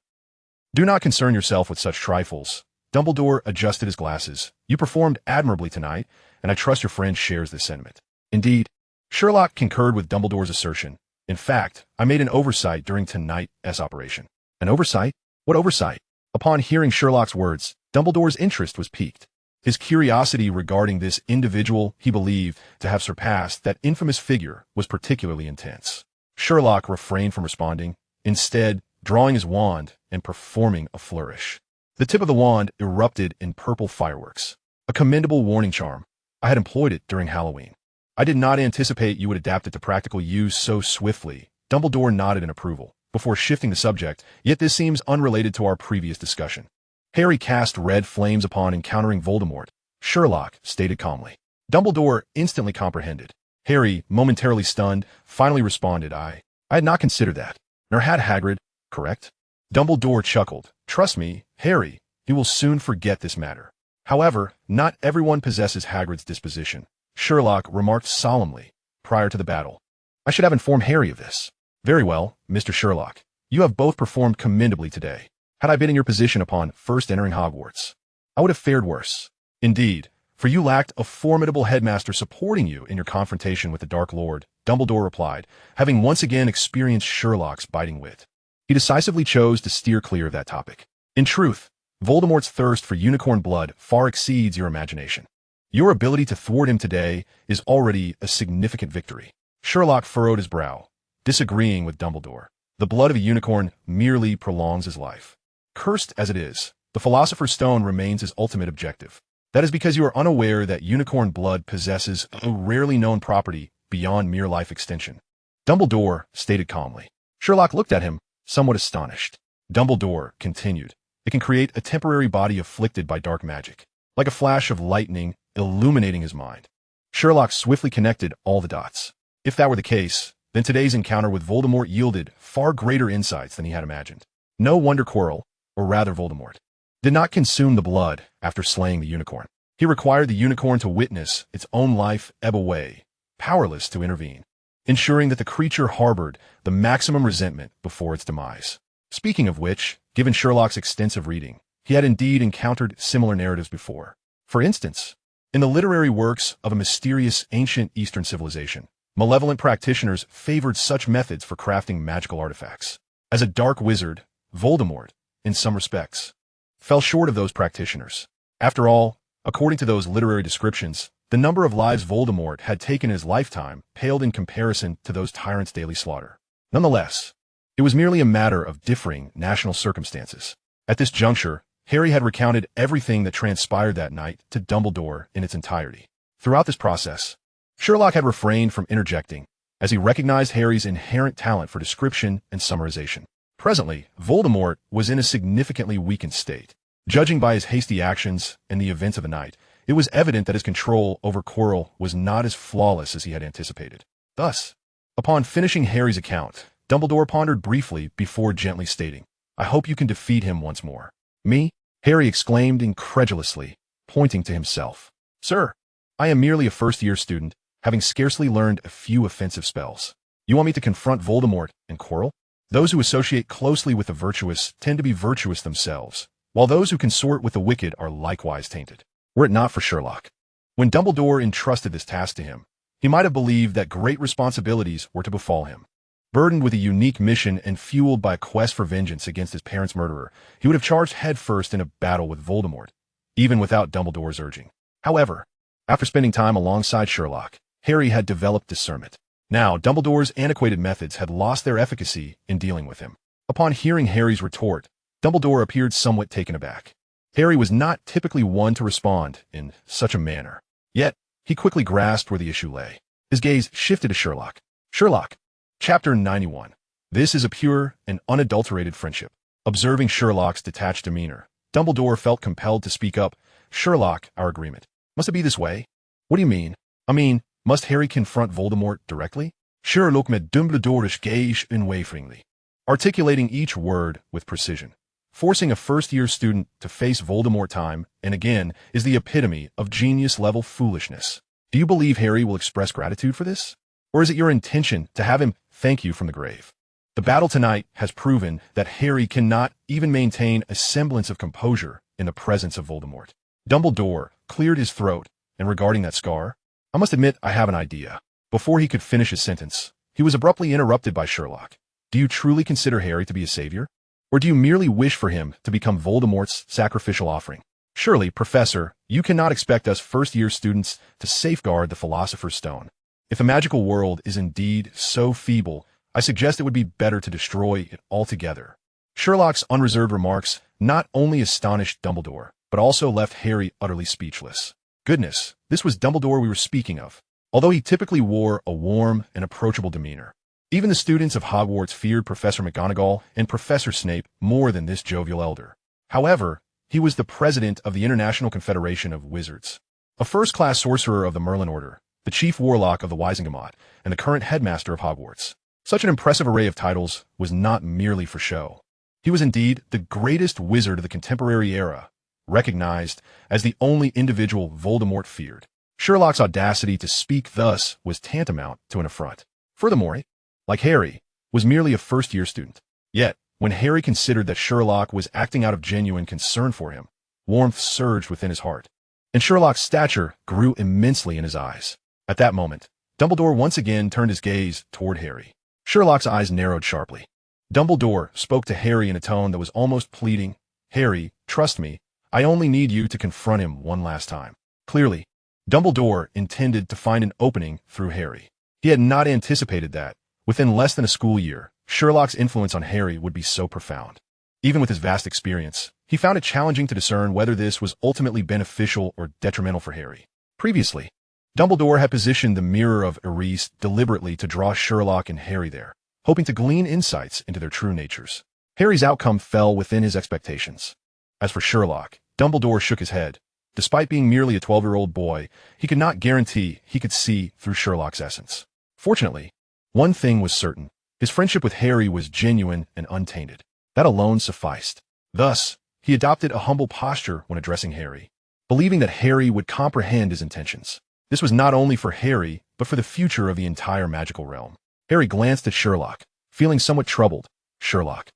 Speaker 1: do not concern yourself with such trifles." Dumbledore adjusted his glasses. "You performed admirably tonight, and I trust your friend shares this sentiment." Indeed, Sherlock concurred with Dumbledore's assertion. "In fact, I made an oversight during tonight's operation." "An oversight? What oversight?" Upon hearing Sherlock's words, Dumbledore's interest was piqued. His curiosity regarding this individual he believed to have surpassed that infamous figure was particularly intense. Sherlock refrained from responding, instead drawing his wand and performing a flourish. The tip of the wand erupted in purple fireworks. A commendable warning charm. I had employed it during Halloween. I did not anticipate you would adapt it to practical use so swiftly. Dumbledore nodded in approval, before shifting the subject, yet this seems unrelated to our previous discussion. Harry cast red flames upon encountering Voldemort, Sherlock stated calmly. Dumbledore instantly comprehended. Harry, momentarily stunned, finally responded, I had not considered that. Nor had Hagrid, correct? Dumbledore chuckled. Trust me, Harry, he will soon forget this matter. However, not everyone possesses Hagrid's disposition. Sherlock remarked solemnly, prior to the battle. I should have informed Harry of this. Very well, Mr. Sherlock. You have both performed commendably today. Had I been in your position upon first entering Hogwarts, I would have fared worse. Indeed, for you lacked a formidable headmaster supporting you in your confrontation with the Dark Lord, Dumbledore replied, having once again experienced Sherlock's biting wit. He decisively chose to steer clear of that topic. In truth, Voldemort's thirst for unicorn blood far exceeds your imagination. Your ability to thwart him today is already a significant victory. Sherlock furrowed his brow, disagreeing with Dumbledore. The blood of a unicorn merely prolongs his life. Cursed as it is, the Philosopher's Stone remains his ultimate objective. That is because you are unaware that unicorn blood possesses a rarely known property beyond mere life extension. Dumbledore stated calmly. Sherlock looked at him, somewhat astonished. Dumbledore continued. It can create a temporary body afflicted by dark magic, like a flash of lightning illuminating his mind. Sherlock swiftly connected all the dots. If that were the case, then today's encounter with Voldemort yielded far greater insights than he had imagined. No wonder Quirrell, or rather Voldemort, did not consume the blood after slaying the unicorn. He required the unicorn to witness its own life ebb away, powerless to intervene, ensuring that the creature harbored the maximum resentment before its demise. Speaking of which, given Sherlock's extensive reading, he had indeed encountered similar narratives before. For instance, in the literary works of a mysterious ancient Eastern civilization, malevolent practitioners favored such methods for crafting magical artifacts. As a dark wizard, Voldemort, in some respects, fell short of those practitioners. After all, according to those literary descriptions, the number of lives Voldemort had taken in his lifetime paled in comparison to those tyrants' daily slaughter. Nonetheless, it was merely a matter of differing national circumstances. At this juncture, Harry had recounted everything that transpired that night to Dumbledore in its entirety. Throughout this process, Sherlock had refrained from interjecting, as he recognized Harry's inherent talent for description and summarization. Presently, Voldemort was in a significantly weakened state. Judging by his hasty actions and the events of the night, it was evident that his control over Quirrell was not as flawless as he had anticipated. Thus, upon finishing Harry's account, Dumbledore pondered briefly before gently stating, "I hope you can defeat him once more." "Me?" Harry exclaimed incredulously, pointing to himself. "Sir, I am merely a first-year student, having scarcely learned a few offensive spells. You want me to confront Voldemort and Quirrell? Those who associate closely with the virtuous tend to be virtuous themselves, while those who consort with the wicked are likewise tainted. Were it not for Sherlock." When Dumbledore entrusted this task to him, he might have believed that great responsibilities were to befall him. Burdened with a unique mission and fueled by a quest for vengeance against his parents' murderer, he would have charged headfirst in a battle with Voldemort, even without Dumbledore's urging. However, after spending time alongside Sherlock, Harry had developed discernment. Now, Dumbledore's antiquated methods had lost their efficacy in dealing with him. Upon hearing Harry's retort, Dumbledore appeared somewhat taken aback. Harry was not typically one to respond in such a manner. Yet, he quickly grasped where the issue lay. His gaze shifted to Sherlock. Sherlock. Chapter 91. This is a pure and unadulterated friendship. Observing Sherlock's detached demeanor, Dumbledore felt compelled to speak up. "Sherlock, our agreement. Must it be this way?" "What do you mean?" "I mean, must Harry confront Voldemort directly?" Sherlock met Dumbledore's gaze unwaveringly, articulating each word with precision. Forcing a first-year student to face Voldemort time and again is the epitome of genius-level foolishness. Do you believe Harry will express gratitude for this? Or is it your intention to have him thank you from the grave? The battle tonight has proven that Harry cannot even maintain a semblance of composure in the presence of Voldemort. Dumbledore cleared his throat, and regarding that scar, "I must admit I have an idea." Before he could finish his sentence, he was abruptly interrupted by Sherlock. "Do you truly consider Harry to be a savior? Or do you merely wish for him to become Voldemort's sacrificial offering? Surely, Professor, you cannot expect us first-year students to safeguard the Philosopher's Stone. If the magical world is indeed so feeble, I suggest it would be better to destroy it altogether." Sherlock's unreserved remarks not only astonished Dumbledore, but also left Harry utterly speechless. Goodness, this was Dumbledore we were speaking of, although he typically wore a warm and approachable demeanor. Even the students of Hogwarts feared Professor McGonagall and Professor Snape more than this jovial elder. However, he was the president of the International Confederation of Wizards, a first-class sorcerer of the Merlin Order, the chief warlock of the Wizengamot, and the current headmaster of Hogwarts. Such an impressive array of titles was not merely for show. He was indeed the greatest wizard of the contemporary era, recognized as the only individual Voldemort feared. Sherlock's audacity to speak thus was tantamount to an affront. Furthermore, like Harry, was merely a first-year student. Yet, when Harry considered that Sherlock was acting out of genuine concern for him, warmth surged within his heart, and Sherlock's stature grew immensely in his eyes. At that moment, Dumbledore once again turned his gaze toward Harry. Sherlock's eyes narrowed sharply. Dumbledore spoke to Harry in a tone that was almost pleading. "Harry, trust me, I only need you to confront him one last time." Clearly, Dumbledore intended to find an opening through Harry. He had not anticipated that, within less than a school year, Sherlock's influence on Harry would be so profound. Even with his vast experience, he found it challenging to discern whether this was ultimately beneficial or detrimental for Harry. Previously, Dumbledore had positioned the Mirror of Eris deliberately to draw Sherlock and Harry there, hoping to glean insights into their true natures. Harry's outcome fell within his expectations. As for Sherlock, Dumbledore shook his head. Despite being merely a 12-year-old boy, he could not guarantee he could see through Sherlock's essence. Fortunately, one thing was certain. His friendship with Harry was genuine and untainted. That alone sufficed. Thus, he adopted a humble posture when addressing Harry, believing that Harry would comprehend his intentions. This was not only for Harry, but for the future of the entire magical realm. Harry glanced at Sherlock, feeling somewhat troubled. Sherlock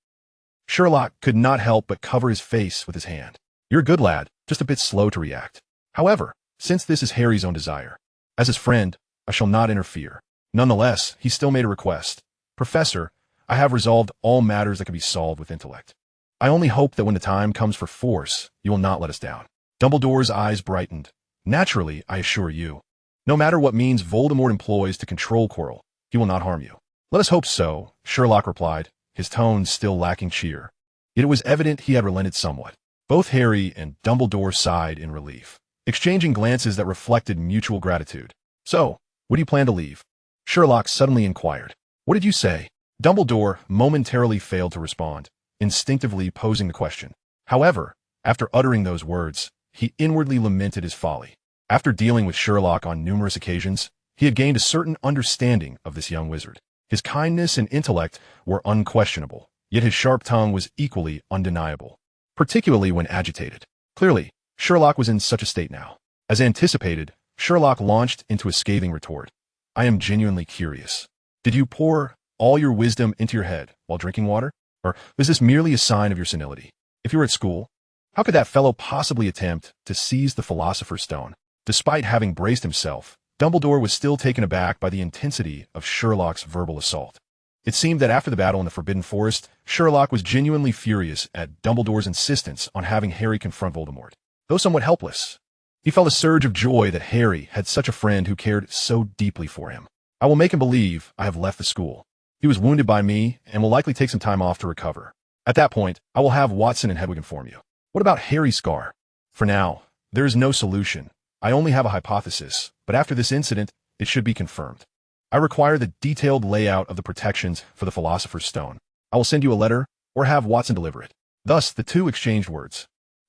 Speaker 1: could not help but cover his face with his hand. "You're a good lad, just a bit slow to react. However, since this is Harry's own desire, as his friend, I shall not interfere." Nonetheless, he still made a request. "Professor, I have resolved all matters that can be solved with intellect. I only hope that when the time comes for force, you will not let us down." Dumbledore's eyes brightened. "Naturally, I assure you. No matter what means Voldemort employs to control Quirrell, he will not harm you." "Let us hope so," Sherlock replied, his tone still lacking cheer. Yet it was evident he had relented somewhat. Both Harry and Dumbledore sighed in relief, exchanging glances that reflected mutual gratitude. "So, when do you plan to leave?" Sherlock suddenly inquired. "What did you say?" Dumbledore momentarily failed to respond, instinctively posing the question. However, after uttering those words, he inwardly lamented his folly. After dealing with Sherlock on numerous occasions, He had gained a certain understanding of this young wizard. His kindness and intellect were unquestionable, yet his sharp tongue was equally undeniable, particularly when agitated. Clearly, Sherlock was in such a state now. As anticipated, Sherlock launched into a scathing retort. I am genuinely curious. Did you pour all your wisdom into your head while drinking water? Or was this merely a sign of your senility? If you were at school, how could that fellow possibly attempt to seize the Philosopher's Stone? Despite having braced himself, Dumbledore was still taken aback by the intensity of Sherlock's verbal assault. It seemed that after the battle in the Forbidden Forest, Sherlock was genuinely furious at Dumbledore's insistence on having Harry confront Voldemort. Though somewhat helpless, he felt a surge of joy that Harry had such a friend who cared so deeply for him. I will make him believe I have left the school. He was wounded by me and will likely take some time off to recover. At that point, I will have Watson and Hedwig inform you. What about Harry's scar? For now, there is no solution. I only have a hypothesis, but after this incident, it should be confirmed. I require the detailed layout of the protections for the Philosopher's Stone. I will send you a letter or have Watson deliver it. Thus, the two exchanged words,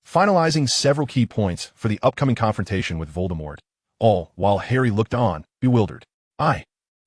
Speaker 1: finalizing several key points for the upcoming confrontation with Voldemort, all while Harry looked on, bewildered.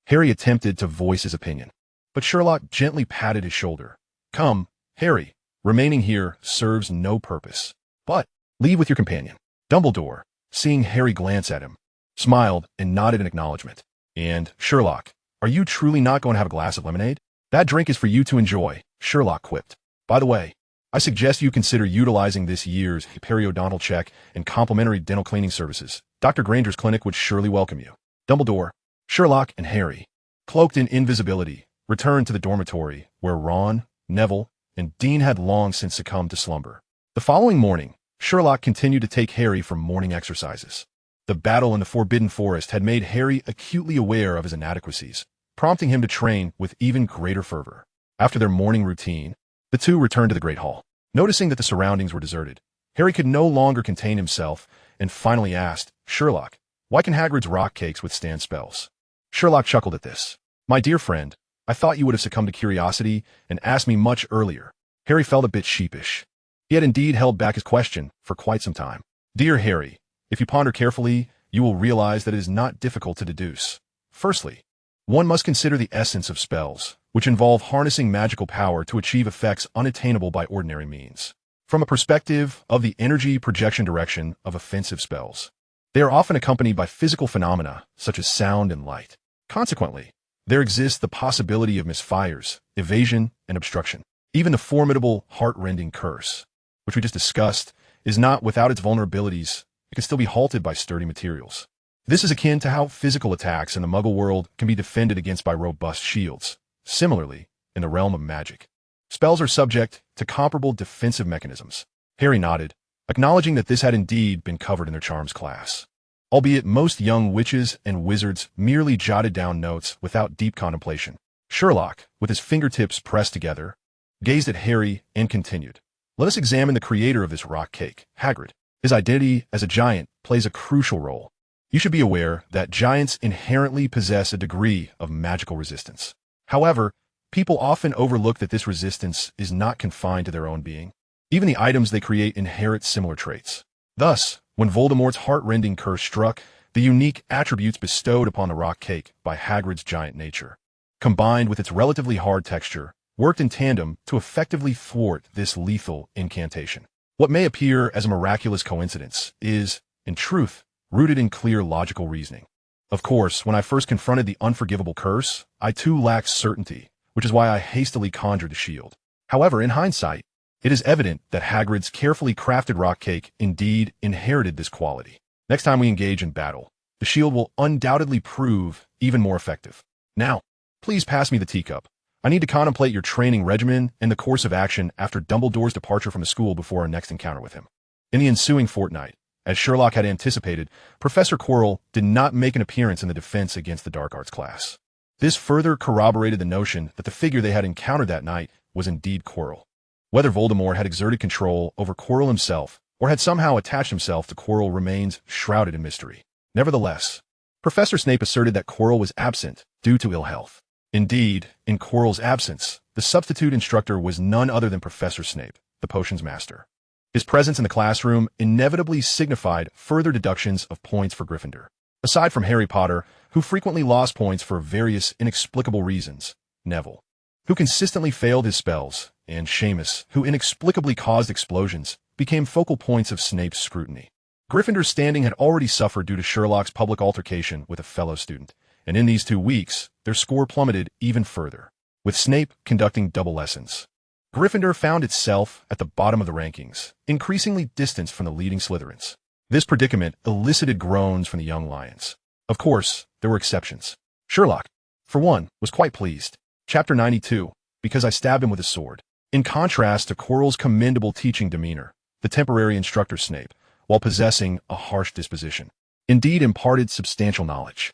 Speaker 1: Harry attempted to voice his opinion, but Sherlock gently patted his shoulder. Come, Harry, remaining here serves no purpose. But leave with your companion. Dumbledore, seeing Harry glance at him, smiled and nodded in acknowledgement. And, Sherlock, are you truly not going to have a glass of lemonade? That drink is for you to enjoy, Sherlock quipped. By the way, I suggest you consider utilizing this year's periodontal check and complimentary dental cleaning services. Dr. Granger's clinic would surely welcome you. Dumbledore, Sherlock, and Harry, cloaked in invisibility, returned to the dormitory where Ron, Neville, and Dean had long since succumbed to slumber. The following morning, Sherlock continued to take Harry for morning exercises. The battle in the Forbidden Forest had made Harry acutely aware of his inadequacies, prompting him to train with even greater fervor. After their morning routine, the two returned to the Great Hall. Noticing that the surroundings were deserted, Harry could no longer contain himself and finally asked, Sherlock, why can Hagrid's rock cakes withstand spells? Sherlock chuckled at this. My dear friend, I thought you would have succumbed to curiosity and asked me much earlier. Harry felt a bit sheepish. He had indeed held back his question for quite some time. Dear Harry, if you ponder carefully, you will realize that it is not difficult to deduce. Firstly, one must consider the essence of spells, which involve harnessing magical power to achieve effects unattainable by ordinary means. From a perspective of the energy projection direction of offensive spells, they are often accompanied by physical phenomena such as sound and light. Consequently, there exists the possibility of misfires, evasion, and obstruction. Even the formidable, heart-rending curse, which we just discussed, is not without its vulnerabilities. It can still be halted by sturdy materials. This is akin to how physical attacks in the Muggle world can be defended against by robust shields. Similarly, in the realm of magic, spells are subject to comparable defensive mechanisms. Harry nodded, acknowledging that this had indeed been covered in their charms class. Albeit most young witches and wizards merely jotted down notes without deep contemplation. Sherlock, with his fingertips pressed together, gazed at Harry and continued. Let us examine the creator of this rock cake, Hagrid. His identity as a giant plays a crucial role. You should be aware that giants inherently possess a degree of magical resistance. However, people often overlook that this resistance is not confined to their own being. Even the items they create inherit similar traits. Thus, when Voldemort's heart-rending curse struck, the unique attributes bestowed upon the rock cake by Hagrid's giant nature, combined with its relatively hard texture, worked in tandem to effectively thwart this lethal incantation. What may appear as a miraculous coincidence is, in truth, rooted in clear logical reasoning. Of course, when I first confronted the unforgivable curse, I too lacked certainty, which is why I hastily conjured the shield. However, in hindsight, it is evident that Hagrid's carefully crafted rock cake indeed inherited this quality. Next time we engage in battle, the shield will undoubtedly prove even more effective. Now, please pass me the teacup. I need to contemplate your training regimen and the course of action after Dumbledore's departure from the school before our next encounter with him. In the ensuing fortnight, as Sherlock had anticipated, Professor Quirrell did not make an appearance in the defense against the dark arts class. This further corroborated the notion that the figure they had encountered that night was indeed Quirrell. Whether Voldemort had exerted control over Quirrell himself or had somehow attached himself to Quirrell remains shrouded in mystery. Nevertheless, Professor Snape asserted that Quirrell was absent due to ill health. Indeed, in Quirrell's absence, the substitute instructor was none other than Professor Snape, the potions master. His presence in the classroom inevitably signified further deductions of points for Gryffindor. Aside from Harry Potter, who frequently lost points for various inexplicable reasons, Neville, who consistently failed his spells, and Seamus, who inexplicably caused explosions, became focal points of Snape's scrutiny. Gryffindor's standing had already suffered due to Sherlock's public altercation with a fellow student, and in these 2 weeks, their score plummeted even further, with Snape conducting double lessons. Gryffindor found itself at the bottom of the rankings, increasingly distanced from the leading Slytherins. This predicament elicited groans from the young lions. Of course, there were exceptions. Sherlock, for one, was quite pleased. Chapter 92, because I stabbed him with a sword. In contrast to Quirrell's commendable teaching demeanor, the temporary instructor Snape, while possessing a harsh disposition, indeed imparted substantial knowledge.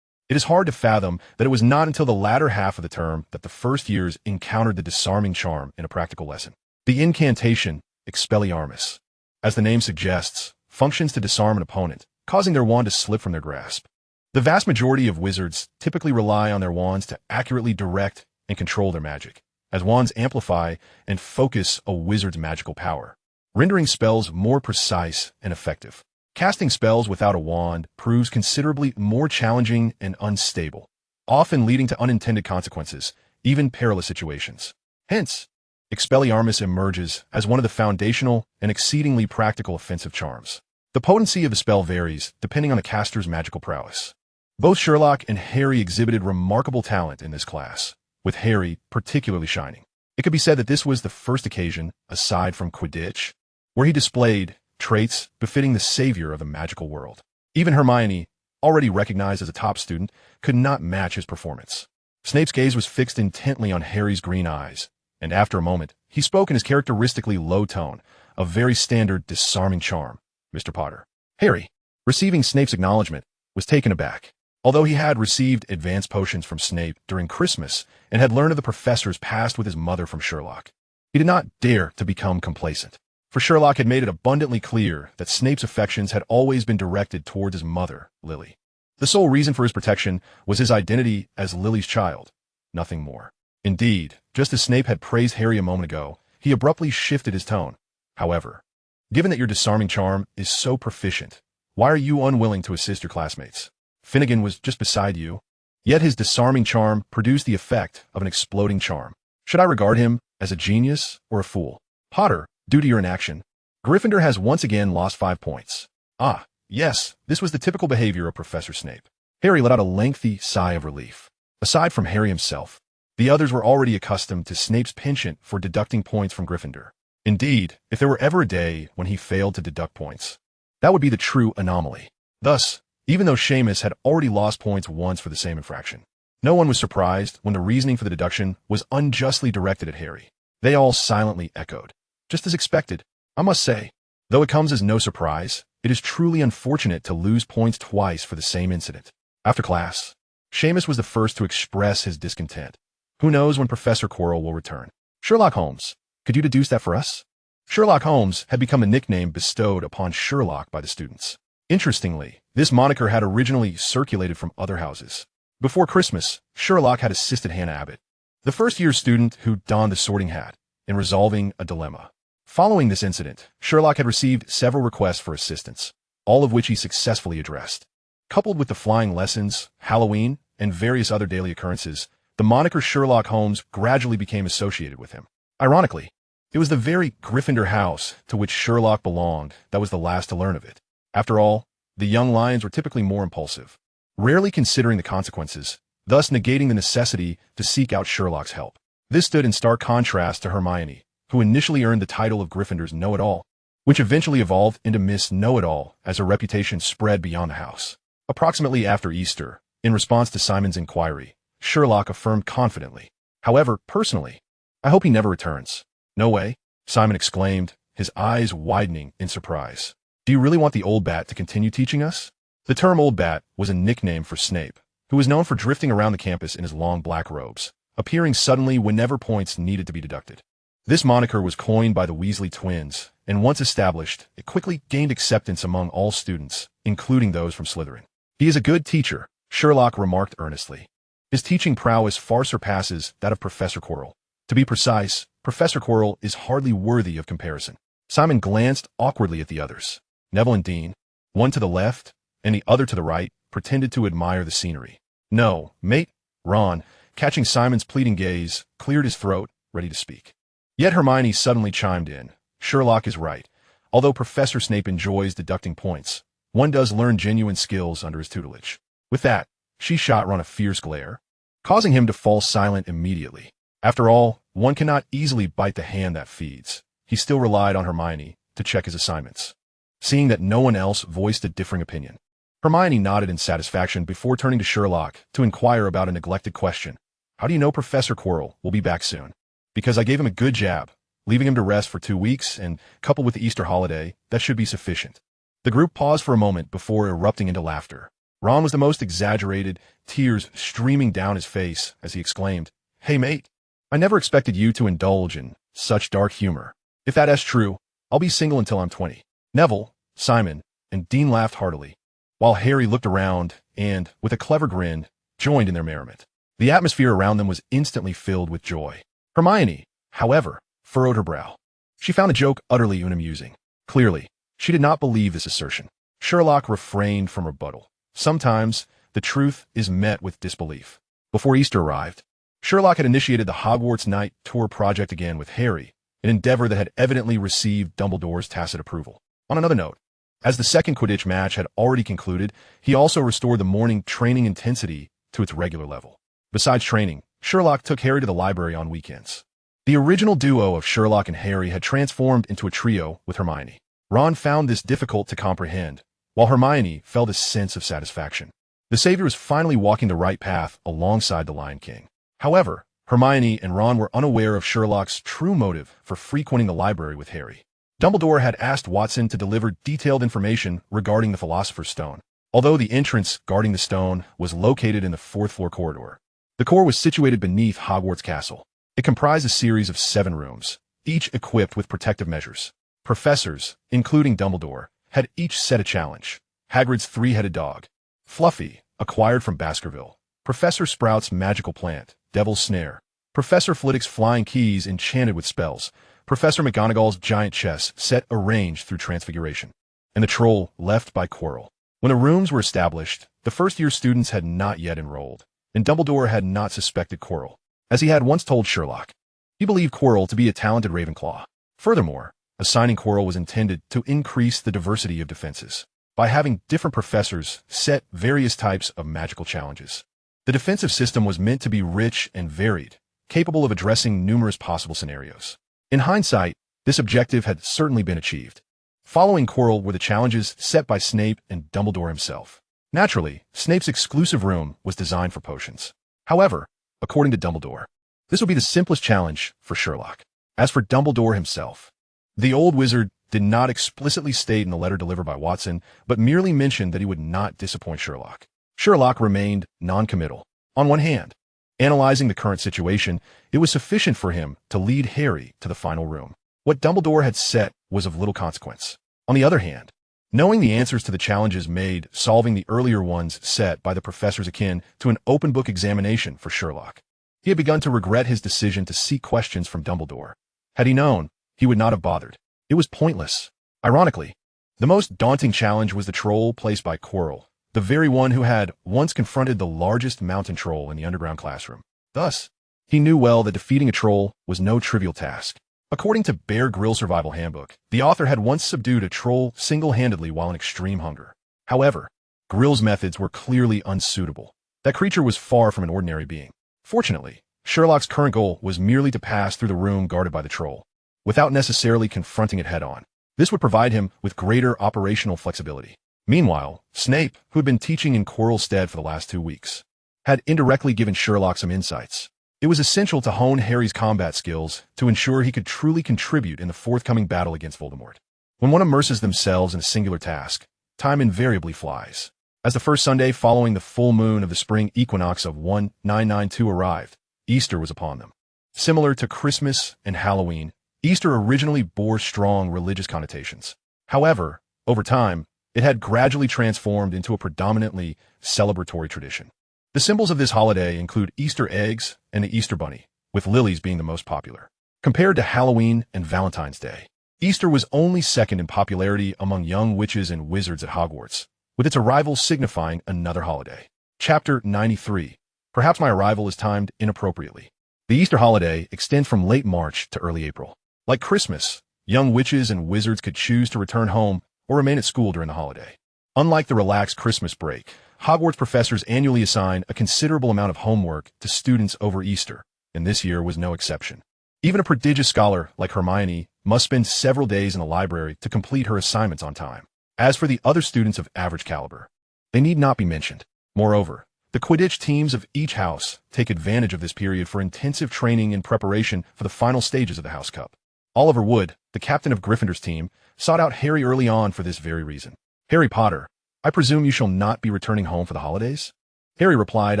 Speaker 1: It is hard to fathom that it was not until the latter half of the term that the first years encountered the disarming charm in a practical lesson. The incantation, Expelliarmus, as the name suggests, functions to disarm an opponent, causing their wand to slip from their grasp. The vast majority of wizards typically rely on their wands to accurately direct and control their magic, as wands amplify and focus a wizard's magical power, rendering spells more precise and effective. Casting spells without a wand proves considerably more challenging and unstable, often leading to unintended consequences, even perilous situations. Hence, Expelliarmus emerges as one of the foundational and exceedingly practical offensive charms. The potency of a spell varies depending on the caster's magical prowess. Both Sherlock and Harry exhibited remarkable talent in this class, with Harry particularly shining. It could be said that this was the first occasion, aside from Quidditch, where he displayed traits befitting the savior of the magical world. Even Hermione, already recognized as a top student, could not match his performance. Snape's gaze was fixed intently on Harry's green eyes, and after a moment, he spoke in his characteristically low tone, a very standard disarming charm. Mr. Potter. Harry, receiving Snape's acknowledgement, was taken aback. Although he had received advanced potions from Snape during Christmas and had learned of the professor's past with his mother from Sherlock, he did not dare to become complacent. For Sherlock had made it abundantly clear that Snape's affections had always been directed towards his mother, Lily. The sole reason for his protection was his identity as Lily's child, nothing more. Indeed, just as Snape had praised Harry a moment ago, he abruptly shifted his tone. However, given that your disarming charm is so proficient, why are you unwilling to assist your classmates? Finnegan was just beside you, yet his disarming charm produced the effect of an exploding charm. Should I regard him as a genius or a fool? Potter, due to your inaction, Gryffindor has once again lost 5 points. Ah, yes, this was the typical behavior of Professor Snape. Harry let out a lengthy sigh of relief. Aside from Harry himself, the others were already accustomed to Snape's penchant for deducting points from Gryffindor. Indeed, if there were ever a day when he failed to deduct points, that would be the true anomaly. Thus, even though Seamus had already lost points once for the same infraction, no one was surprised when the reasoning for the deduction was unjustly directed at Harry. They all silently echoed. Just as expected, I must say. Though it comes as no surprise, it is truly unfortunate to lose points twice for the same incident. After class, Seamus was the first to express his discontent. Who knows when Professor Quirrell will return? Sherlock Holmes, could you deduce that for us? Sherlock Holmes had become a nickname bestowed upon Sherlock by the students. Interestingly, this moniker had originally circulated from other houses. Before Christmas, Sherlock had assisted Hannah Abbott, the first-year student who donned the sorting hat, in resolving a dilemma. Following this incident, Sherlock had received several requests for assistance, all of which he successfully addressed. Coupled with the flying lessons, Halloween, and various other daily occurrences, the moniker Sherlock Holmes gradually became associated with him. Ironically, it was the very Gryffindor house to which Sherlock belonged that was the last to learn of it. After all, the young lions were typically more impulsive, rarely considering the consequences, thus negating the necessity to seek out Sherlock's help. This stood in stark contrast to Hermione, who initially earned the title of Gryffindor's know-it-all, which eventually evolved into Miss Know-it-all as her reputation spread beyond the house. Approximately after Easter, in response to Simon's inquiry, Sherlock affirmed confidently, "However, personally, I hope he never returns." "No way," Simon exclaimed, his eyes widening in surprise. "Do you really want the old bat to continue teaching us?" The term old bat was a nickname for Snape, who was known for drifting around the campus in his long black robes, appearing suddenly whenever points needed to be deducted. This moniker was coined by the Weasley twins, and once established, it quickly gained acceptance among all students, including those from Slytherin. "He is a good teacher," Sherlock remarked earnestly. "His teaching prowess far surpasses that of Professor Quirrell. To be precise, Professor Quirrell is hardly worthy of comparison." Simon glanced awkwardly at the others. Neville and Dean, one to the left and the other to the right, pretended to admire the scenery. "No, mate," Ron, catching Simon's pleading gaze, cleared his throat, ready to speak. Yet Hermione suddenly chimed in. "Sherlock is right. Although Professor Snape enjoys deducting points, one does learn genuine skills under his tutelage." With that, she shot Ron a fierce glare, causing him to fall silent immediately. After all, one cannot easily bite the hand that feeds. He still relied on Hermione to check his assignments, seeing that no one else voiced a differing opinion. Hermione nodded in satisfaction before turning to Sherlock to inquire about a neglected question. "How do you know Professor Quirrell will be back soon?" "Because I gave him a good jab. Leaving him to rest for 2 weeks, and coupled with the Easter holiday, that should be sufficient." The group paused for a moment before erupting into laughter. Ron was the most exaggerated, tears streaming down his face as he exclaimed, "Hey mate, I never expected you to indulge in such dark humor. If that is true, I'll be single until I'm 20. Neville, Simon, and Dean laughed heartily, while Harry looked around and, with a clever grin, joined in their merriment. The atmosphere around them was instantly filled with joy. Hermione, however, furrowed her brow. She found the joke utterly unamusing. Clearly, she did not believe this assertion. Sherlock refrained from rebuttal. Sometimes, the truth is met with disbelief. Before Easter arrived, Sherlock had initiated the Hogwarts Night Tour project again with Harry, an endeavor that had evidently received Dumbledore's tacit approval. On another note, as the second Quidditch match had already concluded, he also restored the morning training intensity to its regular level. Besides training, Sherlock took Harry to the library on weekends. The original duo of Sherlock and Harry had transformed into a trio with Hermione. Ron found this difficult to comprehend, while Hermione felt a sense of satisfaction. The Savior was finally walking the right path alongside the Lion King. However, Hermione and Ron were unaware of Sherlock's true motive for frequenting the library with Harry. Dumbledore had asked Watson to deliver detailed information regarding the Philosopher's Stone. Although the entrance guarding the stone was located in the fourth-floor corridor, the core was situated beneath Hogwarts Castle. It comprised a series of 7 rooms, each equipped with protective measures. Professors, including Dumbledore, had each set a challenge. Hagrid's 3-headed dog, Fluffy, acquired from Baskerville. Professor Sprout's magical plant, Devil's Snare. Professor Flitwick's flying keys enchanted with spells. Professor McGonagall's giant chess set arranged through transfiguration. And the troll left by Quirrell. When the rooms were established, the first-year students had not yet enrolled, and Dumbledore had not suspected Quirrell, as he had once told Sherlock. He believed Quirrell to be a talented Ravenclaw. Furthermore, assigning Quirrell was intended to increase the diversity of defenses by having different professors set various types of magical challenges. The defensive system was meant to be rich and varied, capable of addressing numerous possible scenarios. In hindsight, this objective had certainly been achieved. Following Quirrell were the challenges set by Snape and Dumbledore himself. Naturally, Snape's exclusive room was designed for potions. However, according to Dumbledore, this would be the simplest challenge for Sherlock. As for Dumbledore himself, the old wizard did not explicitly state in the letter delivered by Watson, but merely mentioned that he would not disappoint Sherlock. Sherlock remained non-committal. On one hand, analyzing the current situation, it was sufficient for him to lead Harry to the final room. What Dumbledore had set was of little consequence. On the other hand, knowing the answers to the challenges made solving the earlier ones set by the professors akin to an open-book examination for Sherlock. He had begun to regret his decision to seek questions from Dumbledore. Had he known, he would not have bothered. It was pointless. Ironically, the most daunting challenge was the troll placed by Quirrell, the very one who had once confronted the largest mountain troll in the underground classroom. Thus, he knew well that defeating a troll was no trivial task. According to Bear Grylls Survival Handbook, the author had once subdued a troll single-handedly while in extreme hunger. However, Grylls' methods were clearly unsuitable. That creature was far from an ordinary being. Fortunately, Sherlock's current goal was merely to pass through the room guarded by the troll, without necessarily confronting it head-on. This would provide him with greater operational flexibility. Meanwhile, Snape, who had been teaching in Quirrell's stead for the last 2 weeks, had indirectly given Sherlock some insights. It was essential to hone Harry's combat skills to ensure he could truly contribute in the forthcoming battle against Voldemort. When one immerses themselves in a singular task, time invariably flies. As the first Sunday following the full moon of the spring equinox of 1992 arrived, Easter was upon them. Similar to Christmas and Halloween, Easter originally bore strong religious connotations. However, over time, it had gradually transformed into a predominantly celebratory tradition. The symbols of this holiday include Easter eggs and the Easter Bunny, with lilies being the most popular. Compared to Halloween and Valentine's Day, Easter was only second in popularity among young witches and wizards at Hogwarts, with its arrival signifying another holiday. Chapter 93. Perhaps my arrival is timed inappropriately. The Easter holiday extends from late March to early April. Like Christmas, young witches and wizards could choose to return home or remain at school during the holiday. Unlike the relaxed Christmas break, Hogwarts professors annually assign a considerable amount of homework to students over Easter, and this year was no exception. Even a prodigious scholar like Hermione must spend several days in the library to complete her assignments on time. As for the other students of average caliber, they need not be mentioned. Moreover, the Quidditch teams of each house take advantage of this period for intensive training in preparation for the final stages of the House Cup. Oliver Wood, the captain of Gryffindor's team, sought out Harry early on for this very reason. "Harry Potter, I presume you shall not be returning home for the holidays?" Harry replied,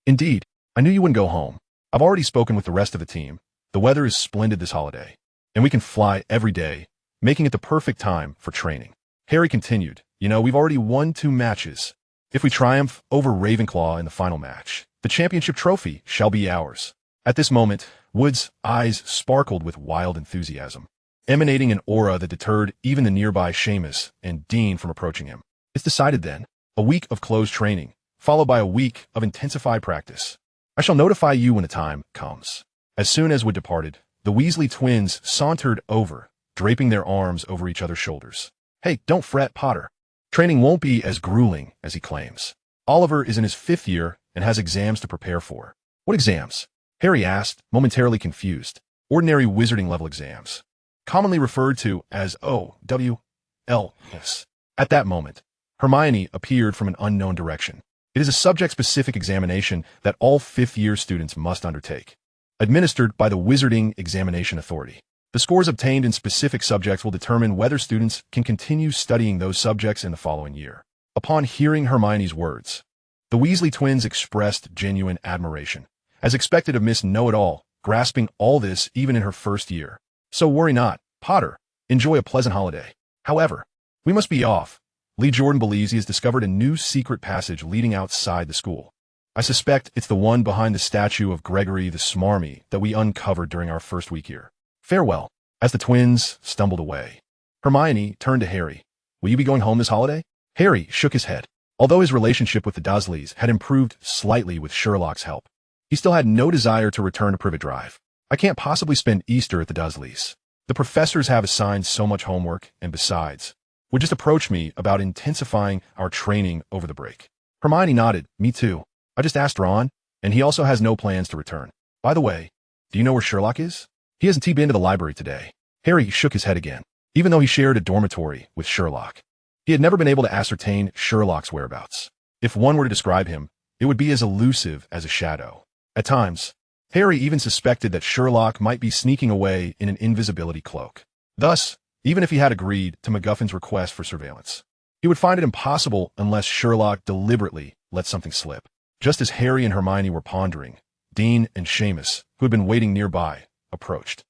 Speaker 1: "Indeed, I knew you wouldn't go home. I've already spoken with the rest of the team. The weather is splendid this holiday, and we can fly every day, making it the perfect time for training." Harry continued, "We've already won 2 matches. If we triumph over Ravenclaw in the final match, the championship trophy shall be ours." At this moment, Wood's eyes sparkled with wild enthusiasm, emanating an aura that deterred even the nearby Seamus and Dean from approaching him. "It's decided then. A week of closed training, followed by a week of intensified practice. I shall notify you when the time comes." As soon as Wood departed, the Weasley twins sauntered over, draping their arms over each other's shoulders. "Hey, don't fret, Potter. Training won't be as grueling as he claims. Oliver is in his 5th year and has exams to prepare for." "What exams?" Harry asked, momentarily confused. "Ordinary wizarding level exams, commonly referred to as OWLs." At that moment, Hermione appeared from an unknown direction. "It is a subject-specific examination that all 5th-year students must undertake, administered by the Wizarding Examination Authority. The scores obtained in specific subjects will determine whether students can continue studying those subjects in the following year." Upon hearing Hermione's words, the Weasley twins expressed genuine admiration, as expected of Miss Know-It-all, grasping all this even in her 1st year. "So worry not, Potter. Enjoy a pleasant holiday. However, we must be off. Lee Jordan believes he has discovered a new secret passage leading outside the school. I suspect it's the one behind the statue of Gregory the Smarmy that we uncovered during our 1st week here. Farewell." As the twins stumbled away, Hermione turned to Harry. "Will you be going home this holiday?" Harry shook his head. Although his relationship with the Dursleys had improved slightly with Sherlock's help, he still had no desire to return to Privet Drive. "I can't possibly spend Easter at the Dursleys. The professors have assigned so much homework, and besides, would just approach me about intensifying our training over the break." Hermione nodded. "Me too. I just asked Ron, and he also has no plans to return. By the way, do you know where Sherlock is?" "He hasn't been to the library today." Harry shook his head again. Even though he shared a dormitory with Sherlock, he had never been able to ascertain Sherlock's whereabouts. If one were to describe him, it would be as elusive as a shadow. At times, Harry even suspected that Sherlock might be sneaking away in an invisibility cloak. Thus, even if he had agreed to MacGuffin's request for surveillance, he would find it impossible unless Sherlock deliberately let something slip. Just as Harry and Hermione were pondering, Dean and Seamus, who had been waiting nearby, approached.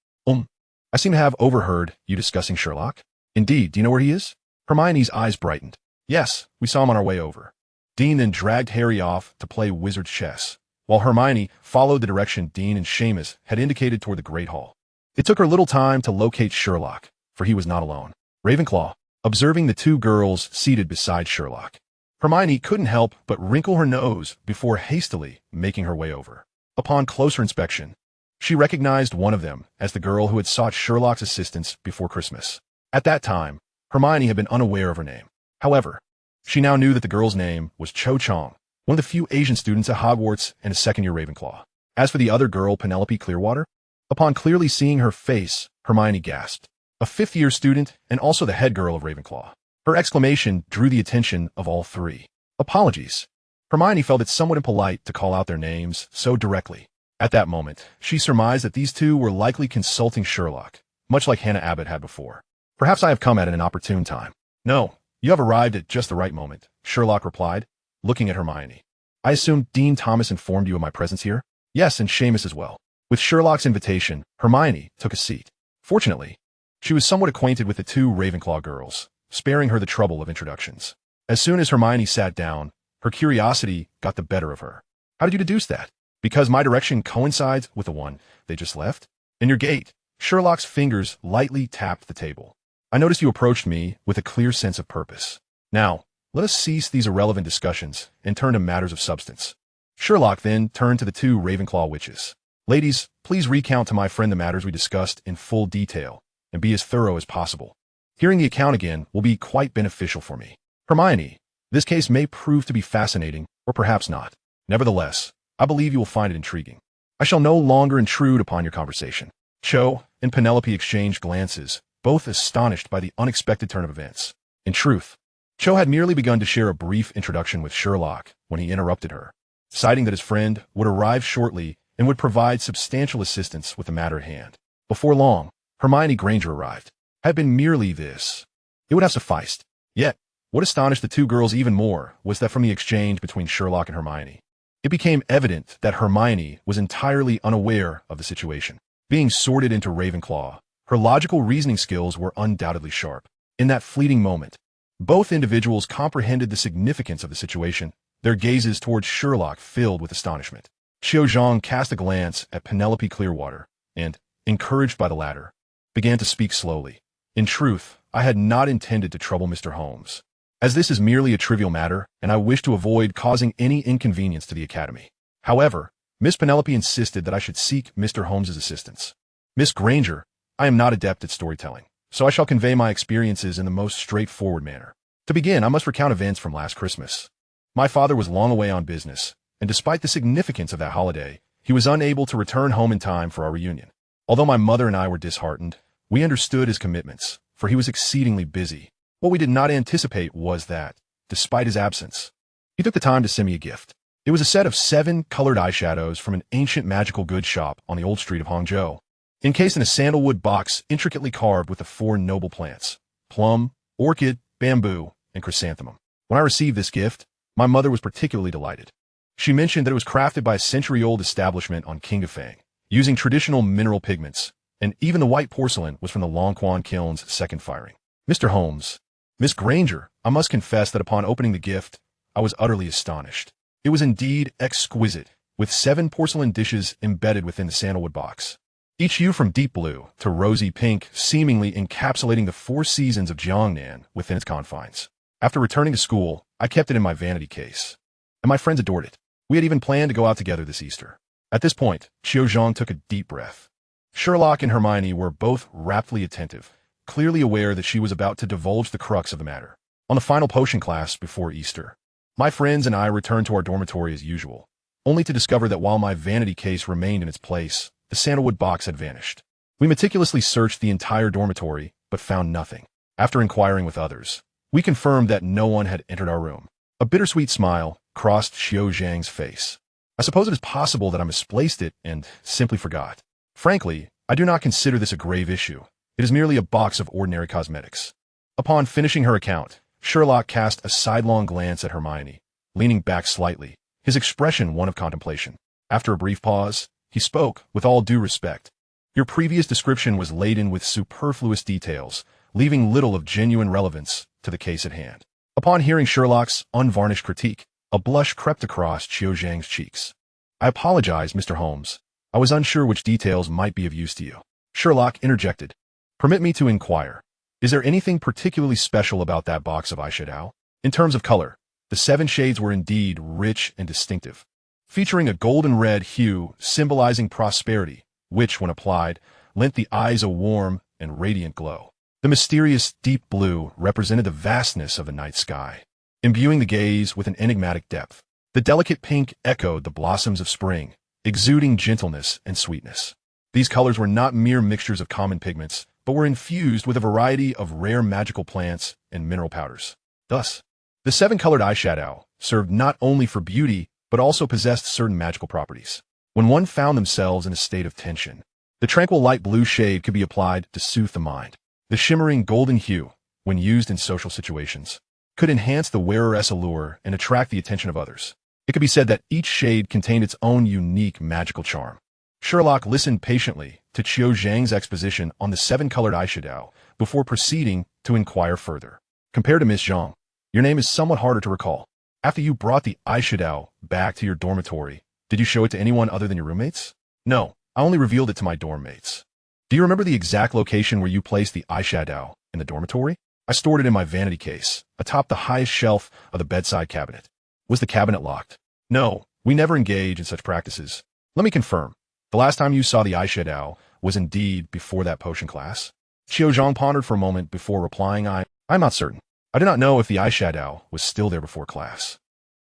Speaker 1: I seem to have overheard you discussing Sherlock." "Indeed, do you know where he is?" Hermione's eyes brightened. "Yes, we saw him on our way over." Dean then dragged Harry off to play wizard chess, while Hermione followed the direction Dean and Seamus had indicated toward the Great Hall. It took her little time to locate Sherlock, for he was not alone. Ravenclaw, observing the 2 girls seated beside Sherlock, Hermione couldn't help but wrinkle her nose before hastily making her way over. Upon closer inspection, she recognized one of them as the girl who had sought Sherlock's assistance before Christmas. At that time, Hermione had been unaware of her name. However, she now knew that the girl's name was Cho Chang, one of the few Asian students at Hogwarts and a 2nd-year Ravenclaw. As for the other girl, Penelope Clearwater, upon clearly seeing her face, Hermione gasped. A 5th-year student and also the head girl of Ravenclaw. Her exclamation drew the attention of all 3. "Apologies." Hermione felt it somewhat impolite to call out their names so directly. At that moment, she surmised that these 2 were likely consulting Sherlock, much like Hannah Abbott had before. "Perhaps I have come at an inopportune time." "No, you have arrived at just the right moment," Sherlock replied, looking at Hermione. "I assume Dean Thomas informed you of my presence here?" "Yes, and Seamus as well." With Sherlock's invitation, Hermione took a seat. Fortunately, she was somewhat acquainted with the 2 Ravenclaw girls, sparing her the trouble of introductions. As soon as Hermione sat down, her curiosity got the better of her. "How did you deduce that?" "Because my direction coincides with the one they just left." "In your gait." Sherlock's fingers lightly tapped the table. "I noticed you approached me with a clear sense of purpose. Now, Let us cease these irrelevant discussions and turn to matters of substance. Sherlock then turned to the two Ravenclaw witches. Ladies, please recount to my friend the matters we discussed in full detail, and be as thorough as possible. Hearing the account again will be quite beneficial for me. Hermione, this case may prove to be fascinating, or perhaps not. Nevertheless, I believe you will find it intriguing. I shall no longer intrude upon your conversation. Cho and Penelope exchanged glances, both astonished by the unexpected turn of events. In truth, Cho had merely begun to share a brief introduction with Sherlock when he interrupted her, citing that his friend would arrive shortly and would provide substantial assistance with the matter at hand. Before long, Hermione Granger arrived. Had been merely this, it would have sufficed. Yet, what astonished the two girls even more was that from the exchange between Sherlock and Hermione, it became evident that Hermione was entirely unaware of the situation. Being sorted into Ravenclaw, her logical reasoning skills were undoubtedly sharp. In that fleeting moment, both individuals comprehended the significance of the situation, their gazes towards Sherlock filled with astonishment. Xiao Zhang cast a glance at Penelope Clearwater and, encouraged by the latter, began to speak slowly. In truth, I had not intended to trouble Mr. Holmes, as this is merely a trivial matter, and I wish to avoid causing any inconvenience to the Academy. However, Miss Penelope insisted that I should seek Mr. Holmes's assistance. Miss Granger, I am not adept at storytelling, so I shall convey my experiences in the most straightforward manner. To begin, I must recount events from last Christmas. My father was long away on business, and despite the significance of that holiday, he was unable to return home in time for our reunion. Although my mother and I were disheartened, we understood his commitments, for he was exceedingly busy. What we did not anticipate was that, despite his absence, he took the time to send me a gift. It was a set of 7 colored eyeshadows from an ancient magical goods shop on the old street of Hangzhou, encased in a sandalwood box intricately carved with the 4 noble plants: plum, orchid, bamboo, and chrysanthemum. When I received this gift, my mother was particularly delighted. She mentioned that it was crafted by a century-old establishment on Qingdafeng, using traditional mineral pigments, and even the white porcelain was from the Longquan kiln's second firing. Mr. Holmes, Miss Granger, I must confess that upon opening the gift, I was utterly astonished. It was indeed exquisite, with 7 porcelain dishes embedded within the sandalwood box, each hue from deep blue to rosy pink, seemingly encapsulating the 4 seasons of Jiangnan within its confines. After returning to school, I kept it in my vanity case, and my friends adored it. We had even planned to go out together this Easter. At this point, Xiao Zhang took a deep breath. Sherlock and Hermione were both raptly attentive, clearly aware that she was about to divulge the crux of the matter. On the final potion class before Easter, my friends and I returned to our dormitory as usual, only to discover that while my vanity case remained in its place, the sandalwood box had vanished. We meticulously searched the entire dormitory, but found nothing. After inquiring with others, we confirmed that no one had entered our room. A bittersweet smile crossed Xiao Zhang's face. I suppose it is possible that I misplaced it and simply forgot. Frankly, I do not consider this a grave issue. It is merely a box of ordinary cosmetics. Upon finishing her account, Sherlock cast a sidelong glance at Hermione, leaning back slightly, his expression one of contemplation. After a brief pause, he spoke with all due respect. Your previous description was laden with superfluous details, leaving little of genuine relevance to the case at hand. Upon hearing Sherlock's unvarnished critique, a blush crept across Xiao Zhang's cheeks. I apologize, Mr. Holmes. I was unsure which details might be of use to you. Sherlock interjected. Permit me to inquire. Is there anything particularly special about that box of eyeshadow? In terms of color, the 7 shades were indeed rich and distinctive, featuring a golden red hue symbolizing prosperity, which, when applied, lent the eyes a warm and radiant glow. The mysterious deep blue represented the vastness of the night sky, imbuing the gaze with an enigmatic depth. The delicate pink echoed the blossoms of spring, exuding gentleness and sweetness. These colors were not mere mixtures of common pigments, but were infused with a variety of rare magical plants and mineral powders. Thus, the 7-colored eyeshadow served not only for beauty, but also possessed certain magical properties. When one found themselves in a state of tension, the tranquil light blue shade could be applied to soothe the mind. The shimmering golden hue, when used in social situations, could enhance the wearer's allure and attract the attention of others. It could be said that each shade contained its own unique magical charm. Sherlock listened patiently to Xiao Zhang's exposition on the 7-colored eyeshadow before proceeding to inquire further. Compared to Miss Zhang, your name is somewhat harder to recall. After you brought the eyeshadow back to your dormitory, did you show it to anyone other than your roommates? No, I only revealed it to my dorm mates. Do you remember the exact location where you placed the eyeshadow in the dormitory? I stored it in my vanity case, atop the highest shelf of the bedside cabinet. Was the cabinet locked? No, we never engage in such practices. Let me confirm. The last time you saw the eyeshadow was indeed before that potion class? Qiu Zhang pondered for a moment before replying, I'm not certain. I do not know if the eyeshadow was still there before class.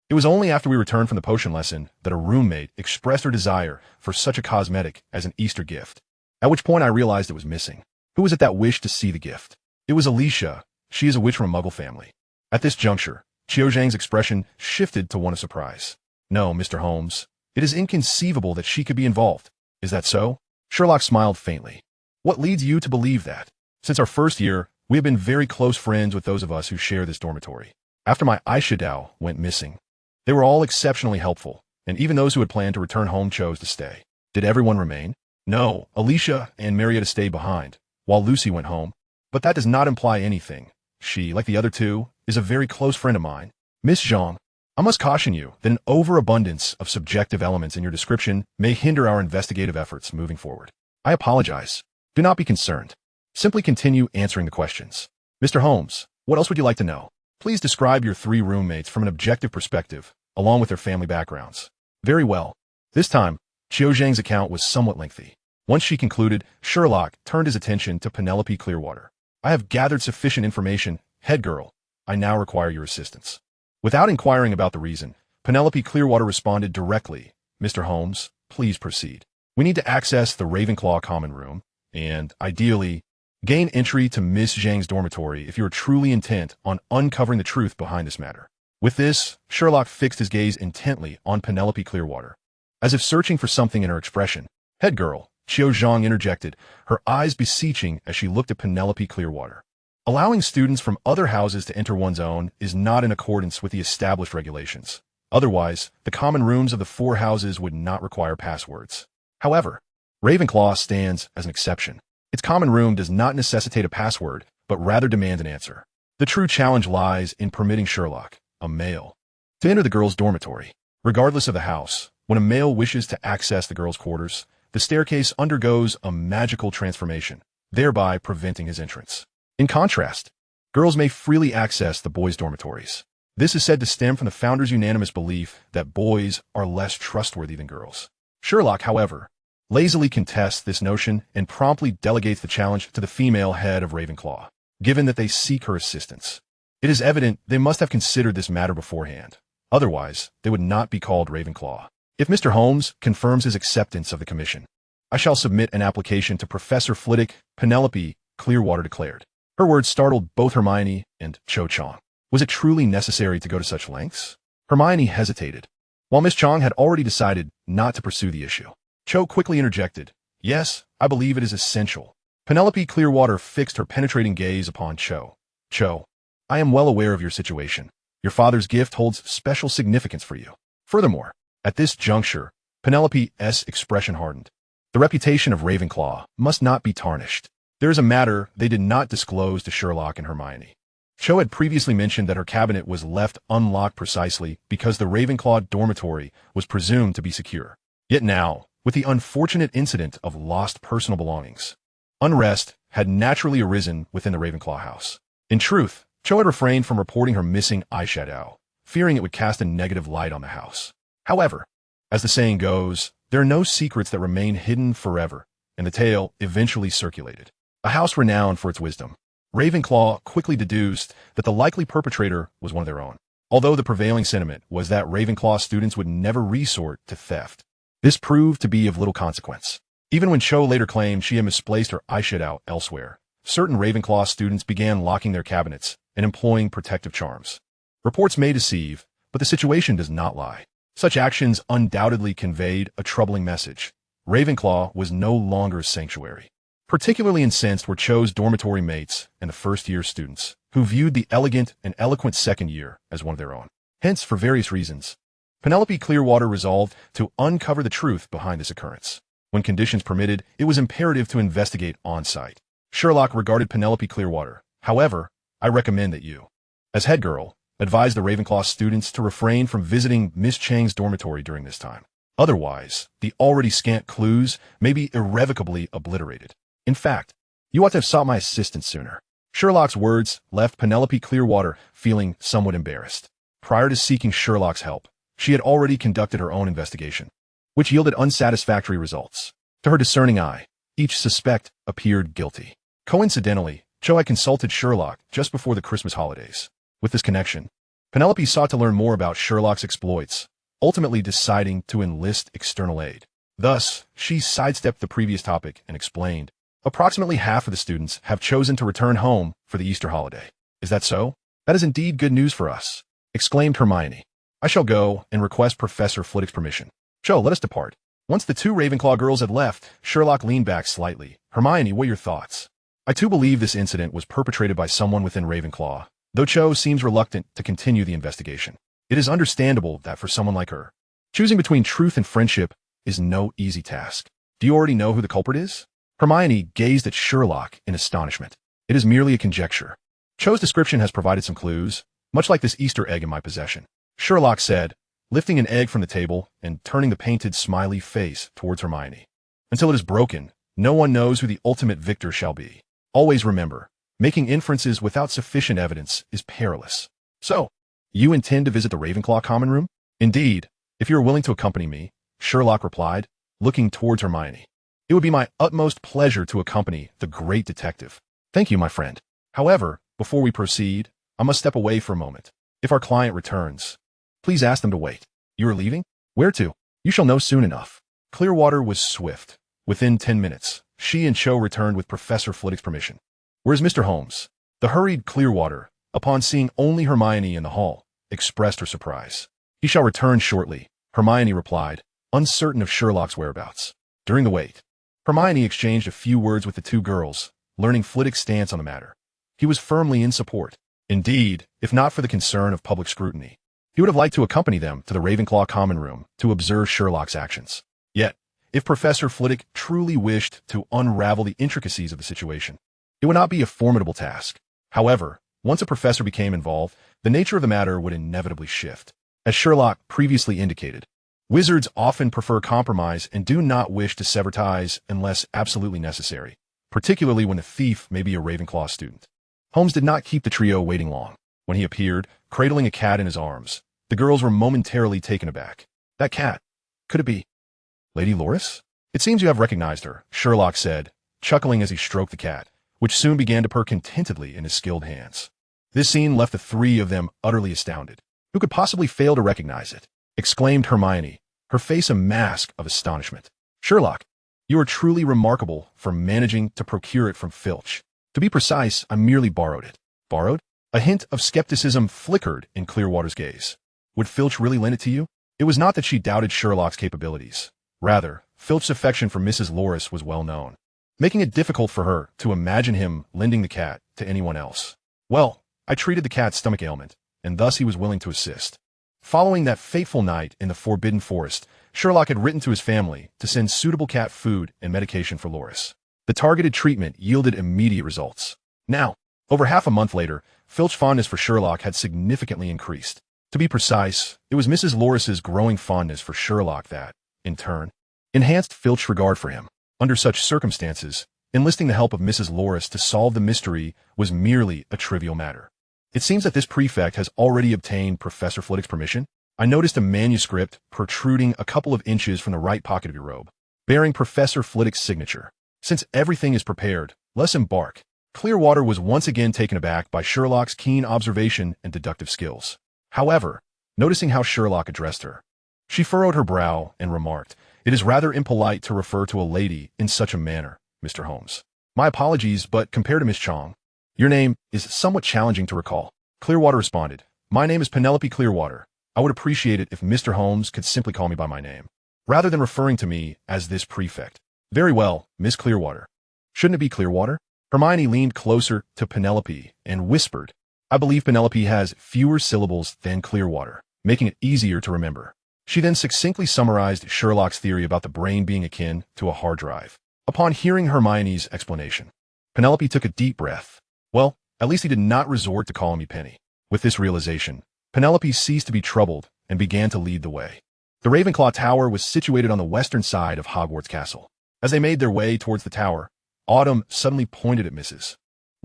Speaker 1: It was only after we returned from the potion lesson that a roommate expressed her desire for such a cosmetic as an Easter gift, at which point I realized it was missing. Who was it that wished to see the gift? It was Alicia. She is a witch from a Muggle family. At this juncture, Qiu Zhang's expression shifted to one of surprise. No, Mr. Holmes. It is inconceivable that she could be involved. Is that so? Sherlock smiled faintly. What leads you to believe that? Since our first year, we have been very close friends with those of us who share this dormitory. After my eyeshadow went missing, they were all exceptionally helpful, and even those who had planned to return home chose to stay. Did everyone remain? No, Alicia and Marietta stayed behind, while Lucy went home. But that does not imply anything. She, like the other two, is a very close friend of mine. Miss Zhang, I must caution you that an overabundance of subjective elements in your description may hinder our investigative efforts moving forward. I apologize. Do not be concerned. Simply continue answering the questions. Mr. Holmes, what else would you like to know? Please describe your 3 roommates from an objective perspective, along with their family backgrounds. Very well. This time, Qiu Zhang's account was somewhat lengthy. Once she concluded, Sherlock turned his attention to Penelope Clearwater. I have gathered sufficient information, head girl. I now require your assistance. Without inquiring about the reason, Penelope Clearwater responded directly, Mr. Holmes, please proceed. We need to access the Ravenclaw common room, and, ideally, gain entry to Miss Zhang's dormitory if you are truly intent on uncovering the truth behind this matter. With this, Sherlock fixed his gaze intently on Penelope Clearwater, as if searching for something in her expression. Head girl, Qiu Zhang interjected, her eyes beseeching as she looked at Penelope Clearwater. Allowing students from other houses to enter one's own is not in accordance with the established regulations. Otherwise, the common rooms of the 4 houses would not require passwords. However, Ravenclaw stands as an exception. Its common room does not necessitate a password, but rather demand an answer. The true challenge lies in permitting Sherlock, a male, to enter the girls' dormitory. Regardless of the house, when a male wishes to access the girls' quarters, the staircase undergoes a magical transformation, thereby preventing his entrance. In contrast, girls may freely access the boys' dormitories. This is said to stem from the founders' unanimous belief that boys are less trustworthy than girls. Sherlock, however, lazily contests this notion and promptly delegates the challenge to the female head of Ravenclaw, given that they seek her assistance. It is evident they must have considered this matter beforehand. Otherwise, they would not be called Ravenclaw. If Mr. Holmes confirms his acceptance of the commission, I shall submit an application to Professor Flitwick, Penelope Clearwater declared. Her words startled both Hermione and Cho Chang. Was it truly necessary to go to such lengths? Hermione hesitated, while Miss Chang had already decided not to pursue the issue. Cho quickly interjected, Yes, I believe it is essential. Penelope Clearwater fixed her penetrating gaze upon Cho. Cho, I am well aware of your situation. Your father's gift holds special significance for you. Furthermore, at this juncture, Penelope's expression hardened. The reputation of Ravenclaw must not be tarnished. There is a matter they did not disclose to Sherlock and Hermione. Cho had previously mentioned that her cabinet was left unlocked precisely because the Ravenclaw dormitory was presumed to be secure. Yet now, with the unfortunate incident of lost personal belongings, unrest had naturally arisen within the Ravenclaw house. In truth, Cho had refrained from reporting her missing eyeshadow, fearing it would cast a negative light on the house. However, as the saying goes, there are no secrets that remain hidden forever, and the tale eventually circulated. A house renowned for its wisdom, Ravenclaw quickly deduced that the likely perpetrator was one of their own, although the prevailing sentiment was that Ravenclaw students would never resort to theft. This proved to be of little consequence. Even when Cho later claimed she had misplaced her eyeshadow elsewhere, certain Ravenclaw students began locking their cabinets and employing protective charms. Reports may deceive, but the situation does not lie. Such actions undoubtedly conveyed a troubling message. Ravenclaw was no longer a sanctuary. Particularly incensed were Cho's dormitory mates and the first-year students, who viewed the elegant and eloquent second year as one of their own. Hence, for various reasons, Penelope Clearwater resolved to uncover the truth behind this occurrence. When conditions permitted, it was imperative to investigate on-site. Sherlock regarded Penelope Clearwater. However, I recommend that you, as head girl, advise the Ravenclaw students to refrain from visiting Miss Chang's dormitory during this time. Otherwise, the already scant clues may be irrevocably obliterated. In fact, you ought to have sought my assistance sooner. Sherlock's words left Penelope Clearwater feeling somewhat embarrassed. Prior to seeking Sherlock's help, she had already conducted her own investigation, which yielded unsatisfactory results. To her discerning eye, each suspect appeared guilty. Coincidentally, Cho had consulted Sherlock just before the Christmas holidays. With this connection, Penelope sought to learn more about Sherlock's exploits, ultimately deciding to enlist external aid. Thus, she sidestepped the previous topic and explained, approximately half of the students have chosen to return home for the Easter holiday. Is that so? That is indeed good news for us, exclaimed Hermione. I shall go and request Professor Flitwick's permission. Cho, let us depart. Once the two Ravenclaw girls had left, Sherlock leaned back slightly. Hermione, what are your thoughts? I too believe this incident was perpetrated by someone within Ravenclaw, though Cho seems reluctant to continue the investigation. It is understandable that for someone like her, choosing between truth and friendship is no easy task. Do you already know who the culprit is? Hermione gazed at Sherlock in astonishment. It is merely a conjecture. Cho's description has provided some clues, much like this Easter egg in my possession, Sherlock said, lifting an egg from the table and turning the painted smiley face towards Hermione. Until it is broken, no one knows who the ultimate victor shall be. Always remember, making inferences without sufficient evidence is perilous. So, you intend to visit the Ravenclaw common room? Indeed, if you are willing to accompany me, Sherlock replied, looking towards Hermione. It would be my utmost pleasure to accompany the great detective. Thank you, my friend. However, before we proceed, I must step away for a moment. If our client returns, please ask them to wait. You are leaving? Where to? You shall know soon enough. Clearwater was swift. Within 10 minutes, she and Cho returned with Professor Flitwick's permission. Where is Mr. Holmes? The hurried Clearwater, upon seeing only Hermione in the hall, expressed her surprise. He shall return shortly, Hermione replied, uncertain of Sherlock's whereabouts. During the wait, Hermione exchanged a few words with the two girls, learning Flitwick's stance on the matter. He was firmly in support. Indeed, if not for the concern of public scrutiny, he would have liked to accompany them to the Ravenclaw common room to observe Sherlock's actions. Yet, if Professor Flitwick truly wished to unravel the intricacies of the situation, it would not be a formidable task. However, once a professor became involved, the nature of the matter would inevitably shift. As Sherlock previously indicated, wizards often prefer compromise and do not wish to sever ties unless absolutely necessary, particularly when the thief may be a Ravenclaw student. Holmes did not keep the trio waiting long. When he appeared, cradling a cat in his arms, the girls were momentarily taken aback. That cat, could it be Lady Loris? It seems you have recognized her, Sherlock said, chuckling as he stroked the cat, which soon began to purr contentedly in his skilled hands. This scene left the three of them utterly astounded. Who could possibly fail to recognize it? Exclaimed Hermione, her face a mask of astonishment. Sherlock, you are truly remarkable for managing to procure it from Filch. To be precise, I merely borrowed it. Borrowed? A hint of skepticism flickered in Clearwater's gaze. Would Filch really lend it to you? It was not that she doubted Sherlock's capabilities. Rather, Filch's affection for Mrs. Loris was well known, making it difficult for her to imagine him lending the cat to anyone else. Well, I treated the cat's stomach ailment, and thus he was willing to assist. Following that fateful night in the Forbidden Forest, Sherlock had written to his family to send suitable cat food and medication for Loris. The targeted treatment yielded immediate results. Now, over half a month later, Filch's fondness for Sherlock had significantly increased. To be precise, it was Mrs. Loris's growing fondness for Sherlock that, in turn, enhanced Filch's regard for him. Under such circumstances, enlisting the help of Mrs. Loris to solve the mystery was merely a trivial matter. It seems that this prefect has already obtained Professor Flitwick's permission. I noticed a manuscript protruding a couple of inches from the right pocket of your robe, bearing Professor Flitwick's signature. Since everything is prepared, let's embark. Clearwater was once again taken aback by Sherlock's keen observation and deductive skills. However, noticing how Sherlock addressed her, she furrowed her brow and remarked, "It is rather impolite to refer to a lady in such a manner, Mr. Holmes. My apologies, but compared to Miss Chong, your name is somewhat challenging to recall." Clearwater responded, "My name is Penelope Clearwater. I would appreciate it if Mr. Holmes could simply call me by my name, rather than referring to me as this prefect." "Very well, Miss Clearwater. Shouldn't it be Clearwater?" Hermione leaned closer to Penelope and whispered, "I believe Penelope has fewer syllables than Clearwater, making it easier to remember." She then succinctly summarized Sherlock's theory about the brain being akin to a hard drive. Upon hearing Hermione's explanation, Penelope took a deep breath. Well, at least he did not resort to calling me Penny. With this realization, Penelope ceased to be troubled and began to lead the way. The Ravenclaw Tower was situated on the western side of Hogwarts Castle. As they made their way towards the tower, Autumn suddenly pointed at Mrs.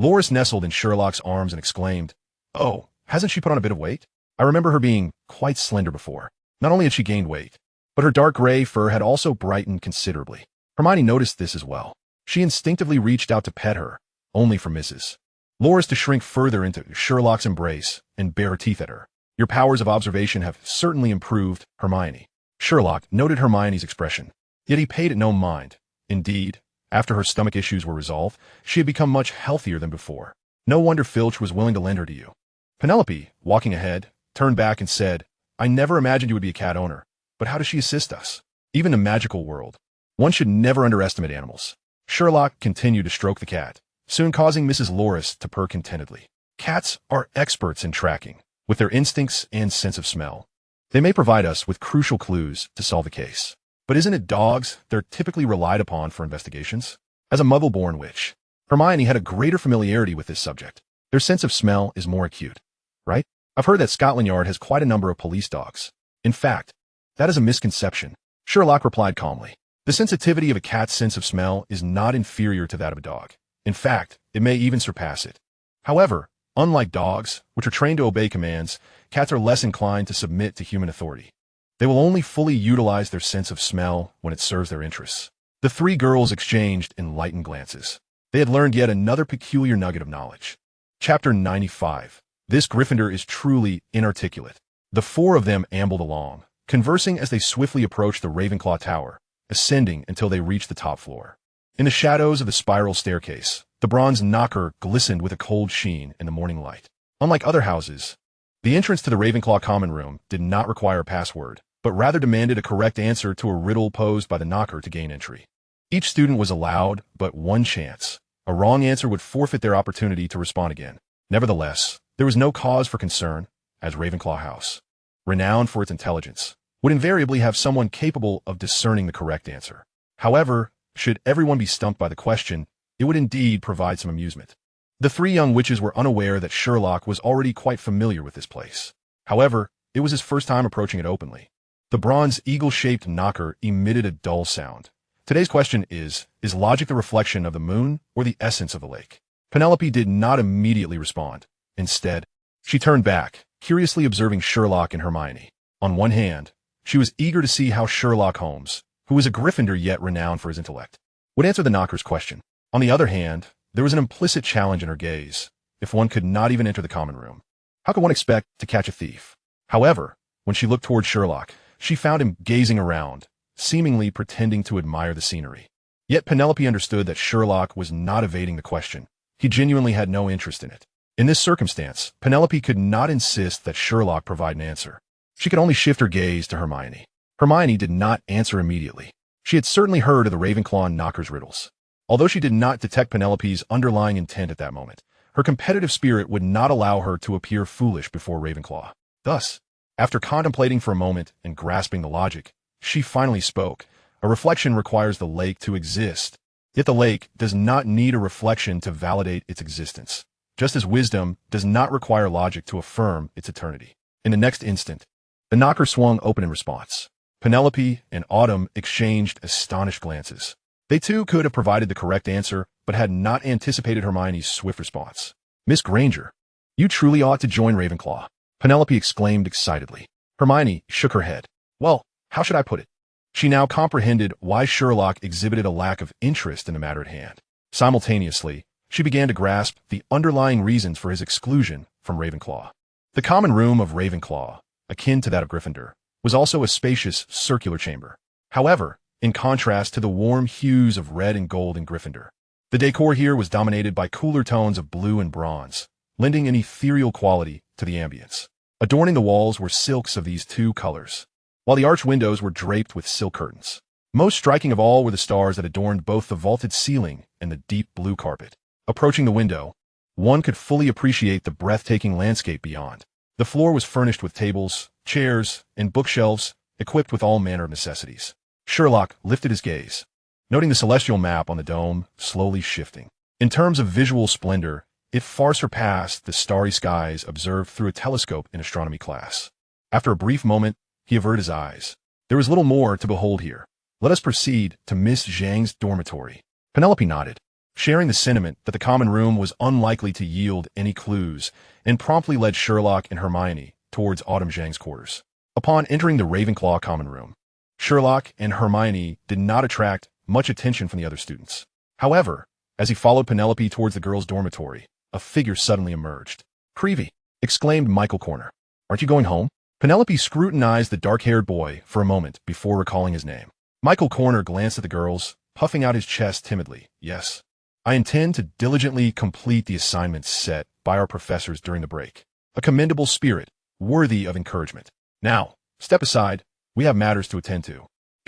Speaker 1: Loris nestled in Sherlock's arms and exclaimed, "Oh, hasn't she put on a bit of weight? I remember her being quite slender before. Not only had she gained weight, but her dark gray fur had also brightened considerably." Hermione noticed this as well. She instinctively reached out to pet her, only for Mrs. Loris to shrink further into Sherlock's embrace and bare her teeth at her. "Your powers of observation have certainly improved, Hermione." Sherlock noted Hermione's expression, yet he paid it no mind. Indeed, after her stomach issues were resolved, she had become much healthier than before. No wonder Filch was willing to lend her to you. Penelope, walking ahead, turned back and said, "I never imagined you would be a cat owner, but how does she assist us? Even in a magical world, one should never underestimate animals." Sherlock continued to stroke the cat, soon causing Mrs. Loris to purr contentedly. Cats are experts in tracking, with their instincts and sense of smell. They may provide us with crucial clues to solve the case. But isn't it dogs they're typically relied upon for investigations? As a muggle-born witch, Hermione had a greater familiarity with this subject. Their sense of smell is more acute, right? I've heard that Scotland Yard has quite a number of police dogs. In fact, that is a misconception. Sherlock replied calmly. The sensitivity of a cat's sense of smell is not inferior to that of a dog. In fact, it may even surpass it. However, unlike dogs, which are trained to obey commands, cats are less inclined to submit to human authority. They will only fully utilize their sense of smell when it serves their interests. The three girls exchanged enlightened glances. They had learned yet another peculiar nugget of knowledge. Chapter 95. This Gryffindor is truly inarticulate. The four of them ambled along, conversing as they swiftly approached the Ravenclaw Tower, ascending until they reached the top floor. In the shadows of the spiral staircase, the bronze knocker glistened with a cold sheen in the morning light. Unlike other houses, the entrance to the Ravenclaw common room did not require a password, but rather demanded a correct answer to a riddle posed by the knocker to gain entry. Each student was allowed but one chance. A wrong answer would forfeit their opportunity to respond again. Nevertheless, there was no cause for concern, as Ravenclaw House, renowned for its intelligence, would invariably have someone capable of discerning the correct answer. However, should everyone be stumped by the question, it would indeed provide some amusement. The three young witches were unaware that Sherlock was already quite familiar with this place. However, it was his first time approaching it openly. The bronze eagle-shaped knocker emitted a dull sound. Today's question is logic the reflection of the moon or the essence of the lake? Penelope did not immediately respond. Instead, she turned back, curiously observing Sherlock and Hermione. On one hand, she was eager to see how Sherlock Holmes, who was a Gryffindor yet renowned for his intellect, would answer the knocker's question. On the other hand, there was an implicit challenge in her gaze. If one could not even enter the common room, how could one expect to catch a thief? However, when she looked toward Sherlock, she found him gazing around, seemingly pretending to admire the scenery. Yet Penelope understood that Sherlock was not evading the question. He genuinely had no interest in it. In this circumstance, Penelope could not insist that Sherlock provide an answer. She could only shift her gaze to Hermione. Hermione did not answer immediately. She had certainly heard of the Ravenclaw knocker's riddles. Although she did not detect Penelope's underlying intent at that moment, her competitive spirit would not allow her to appear foolish before Ravenclaw. Thus, after contemplating for a moment and grasping the logic, she finally spoke. A reflection requires the lake to exist. Yet the lake does not need a reflection to validate its existence, just as wisdom does not require logic to affirm its eternity. In the next instant, the knocker swung open in response. Penelope and Autumn exchanged astonished glances. They too could have provided the correct answer, but had not anticipated Hermione's swift response. "Miss Granger, you truly ought to join Ravenclaw," Penelope exclaimed excitedly. Hermione shook her head. Well, how should I put it? She now comprehended why Sherlock exhibited a lack of interest in the matter at hand. Simultaneously, she began to grasp the underlying reasons for his exclusion from Ravenclaw. The common room of Ravenclaw, akin to that of Gryffindor, was also a spacious circular chamber. However, in contrast to the warm hues of red and gold in Gryffindor, the decor here was dominated by cooler tones of blue and bronze, lending an ethereal quality to the ambience. Adorning the walls were silks of these two colors, while the arched windows were draped with silk curtains. Most striking of all were the stars that adorned both the vaulted ceiling and the deep blue carpet. Approaching the window, one could fully appreciate the breathtaking landscape beyond. The floor was furnished with tables, chairs, and bookshelves, equipped with all manner of necessities. Sherlock lifted his gaze, noting the celestial map on the dome slowly shifting. In terms of visual splendor, it far surpassed the starry skies observed through a telescope in astronomy class. After a brief moment, he averted his eyes. There is little more to behold here. Let us proceed to Miss Zhang's dormitory. Penelope nodded. sharing the sentiment that the common room was unlikely to yield any clues, and promptly led Sherlock and Hermione towards Autumn Zhang's quarters. Upon entering the Ravenclaw common room, Sherlock and Hermione did not attract much attention from the other students. However, as he followed Penelope towards the girls' dormitory, a figure suddenly emerged. "Creevy!" exclaimed Michael Corner. "Aren't you going home?" Penelope scrutinized the dark-haired boy for a moment before recalling his name. Michael Corner glanced at the girls, puffing out his chest timidly. "Yes. I intend to diligently complete the assignments set by our professors during the break. A commendable spirit, worthy of encouragement. Now, step aside. We have matters to attend to."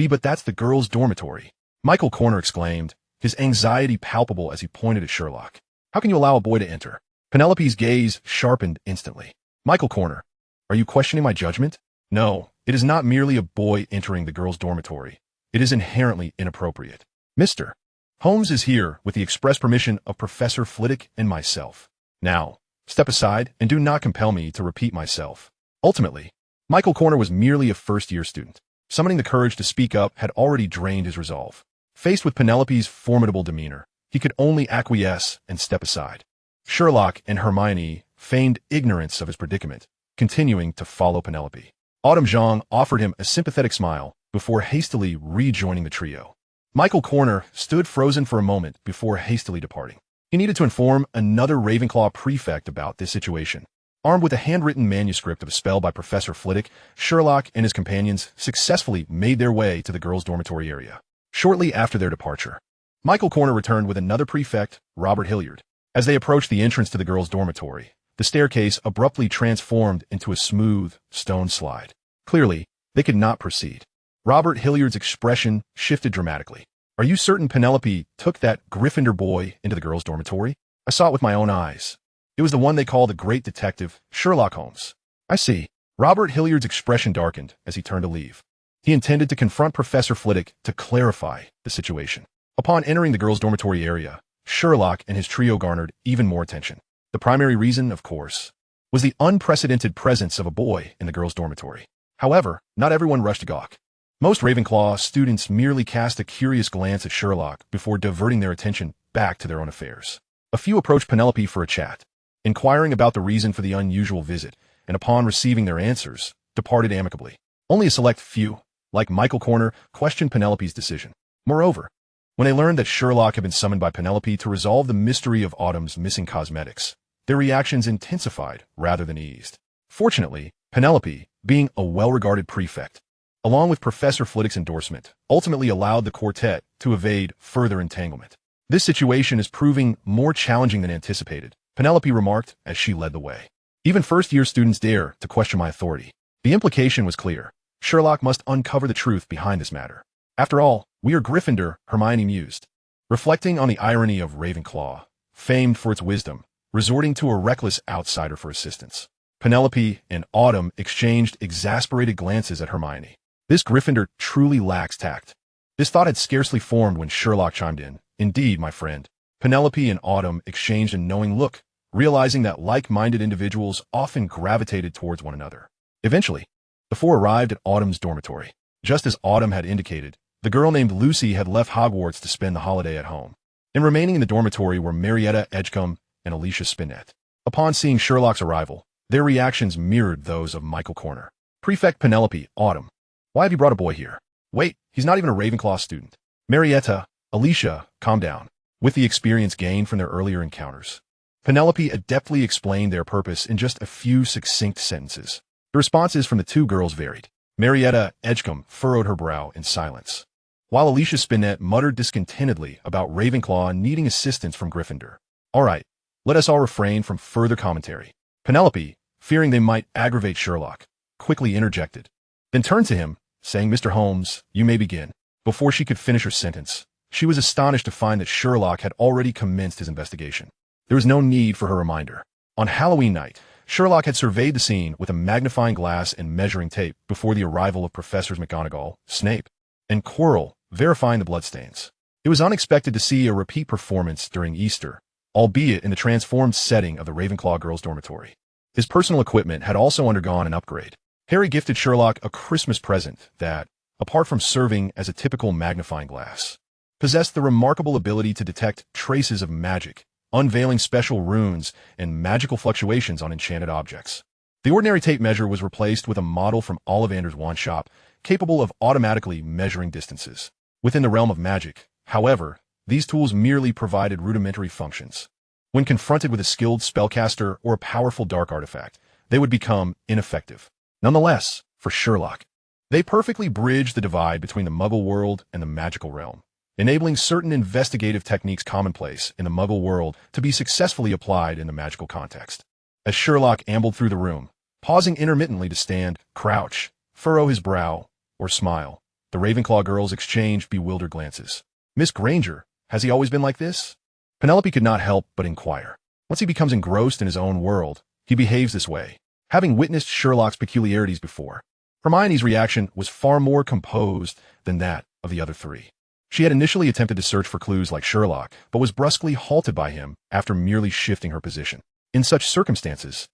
Speaker 1: But that's the girls' dormitory," Michael Corner exclaimed, his anxiety palpable as he pointed at Sherlock. "How can you allow a boy to enter?" Penelope's gaze sharpened instantly. "Michael Corner, are you questioning my judgment?" "No, it is not merely a boy entering the girls' dormitory. It is inherently inappropriate. Mr. Holmes is here with the express permission of Professor Flitwick and myself. Now, step aside and do not compel me to repeat myself." Ultimately, Michael Corner was merely a first-year student. Summoning the courage to speak up had already drained his resolve. Faced with Penelope's formidable demeanor, he could only acquiesce and step aside. Sherlock and Hermione feigned ignorance of his predicament, continuing to follow Penelope. Autumn Zhang offered him a sympathetic smile before hastily rejoining the trio. Michael Corner stood frozen for a moment before hastily departing. He needed to inform another Ravenclaw prefect about this situation. Armed with a handwritten manuscript of a spell by Professor Flitwick, Sherlock and his companions successfully made their way to the girls' dormitory area. Shortly after their departure, Michael Corner returned with another prefect, Robert Hilliard. As they approached the entrance to the girls' dormitory, the staircase abruptly transformed into a smooth stone slide. Clearly, they could not proceed. Robert Hilliard's expression shifted dramatically. "Are you certain Penelope took that Gryffindor boy into the girls' dormitory? I saw it with my own eyes. It was the one they call the great detective, Sherlock Holmes." "I see." Robert Hilliard's expression darkened as he turned to leave. He intended to confront Professor Flitwick to clarify the situation. Upon entering the girls' dormitory area, Sherlock and his trio garnered even more attention. The primary reason, of course, was the unprecedented presence of a boy in the girls' dormitory. However, not everyone rushed to gawk. Most Ravenclaw students merely cast a curious glance at Sherlock before diverting their attention back to their own affairs. A few approached Penelope for a chat, inquiring about the reason for the unusual visit, and upon receiving their answers, departed amicably. Only a select few, like Michael Corner, questioned Penelope's decision. Moreover, when they learned that Sherlock had been summoned by Penelope to resolve the mystery of Autumn's missing cosmetics, their reactions intensified rather than eased. Fortunately, Penelope, being a well-regarded prefect, along with Professor Flitwick's endorsement, ultimately allowed the quartet to evade further entanglement. "This situation is proving more challenging than anticipated," Penelope remarked as she led the way. "Even first-year students dare to question my authority." The implication was clear. Sherlock must uncover the truth behind this matter. "After all, we are Gryffindor," Hermione mused. Reflecting on the irony of Ravenclaw, famed for its wisdom, resorting to a reckless outsider for assistance, Penelope and Autumn exchanged exasperated glances at Hermione. This Gryffindor truly lacks tact. This thought had scarcely formed when Sherlock chimed in. "Indeed, my friend." Penelope and Autumn exchanged a knowing look, realizing that like-minded individuals often gravitated towards one another. Eventually, the four arrived at Autumn's dormitory. Just as Autumn had indicated, the girl named Lucy had left Hogwarts to spend the holiday at home, and remaining in the dormitory were Marietta Edgecombe and Alicia Spinnet. Upon seeing Sherlock's arrival, their reactions mirrored those of Michael Corner. "Prefect Penelope, Autumn, why have you brought a boy here?" "Wait, he's not even a Ravenclaw student." "Marietta, Alicia, calm down." With the experience gained from their earlier encounters, Penelope adeptly explained their purpose in just a few succinct sentences. The responses from the two girls varied. Marietta Edgecombe furrowed her brow in silence, while Alicia Spinnet muttered discontentedly about Ravenclaw needing assistance from Gryffindor. "All right, let us all refrain from further commentary." Penelope, fearing they might aggravate Sherlock, quickly interjected, then turned to him, saying, "Mr. Holmes, you may begin." Before she could finish her sentence, she was astonished to find that Sherlock had already commenced his investigation. There was no need for her reminder. On Halloween night, Sherlock had surveyed the scene with a magnifying glass and measuring tape before the arrival of Professors McGonagall, Snape, and Quirrell, verifying the bloodstains. It was unexpected to see a repeat performance during Easter, albeit in the transformed setting of the Ravenclaw girls' dormitory. His personal equipment had also undergone an upgrade. Harry gifted Sherlock a Christmas present that, apart from serving as a typical magnifying glass, possessed the remarkable ability to detect traces of magic, unveiling special runes and magical fluctuations on enchanted objects. The ordinary tape measure was replaced with a model from Ollivander's wand shop, capable of automatically measuring distances. Within the realm of magic, however, these tools merely provided rudimentary functions. When confronted with a skilled spellcaster or a powerful dark artifact, they would become ineffective. Nonetheless, for Sherlock, they perfectly bridged the divide between the Muggle world and the magical realm, enabling certain investigative techniques commonplace in the Muggle world to be successfully applied in the magical context. As Sherlock ambled through the room, pausing intermittently to stand, crouch, furrow his brow, or smile, the Ravenclaw girls exchanged bewildered glances. "Miss Granger, has he always been like this?" Penelope could not help but inquire. Once he becomes engrossed in his own world, he behaves this way. Having witnessed Sherlock's peculiarities before, Hermione's reaction was far more composed than that of the other three. She had initially attempted to search for clues like Sherlock, but was brusquely halted by him after merely shifting her position. In such circumstances,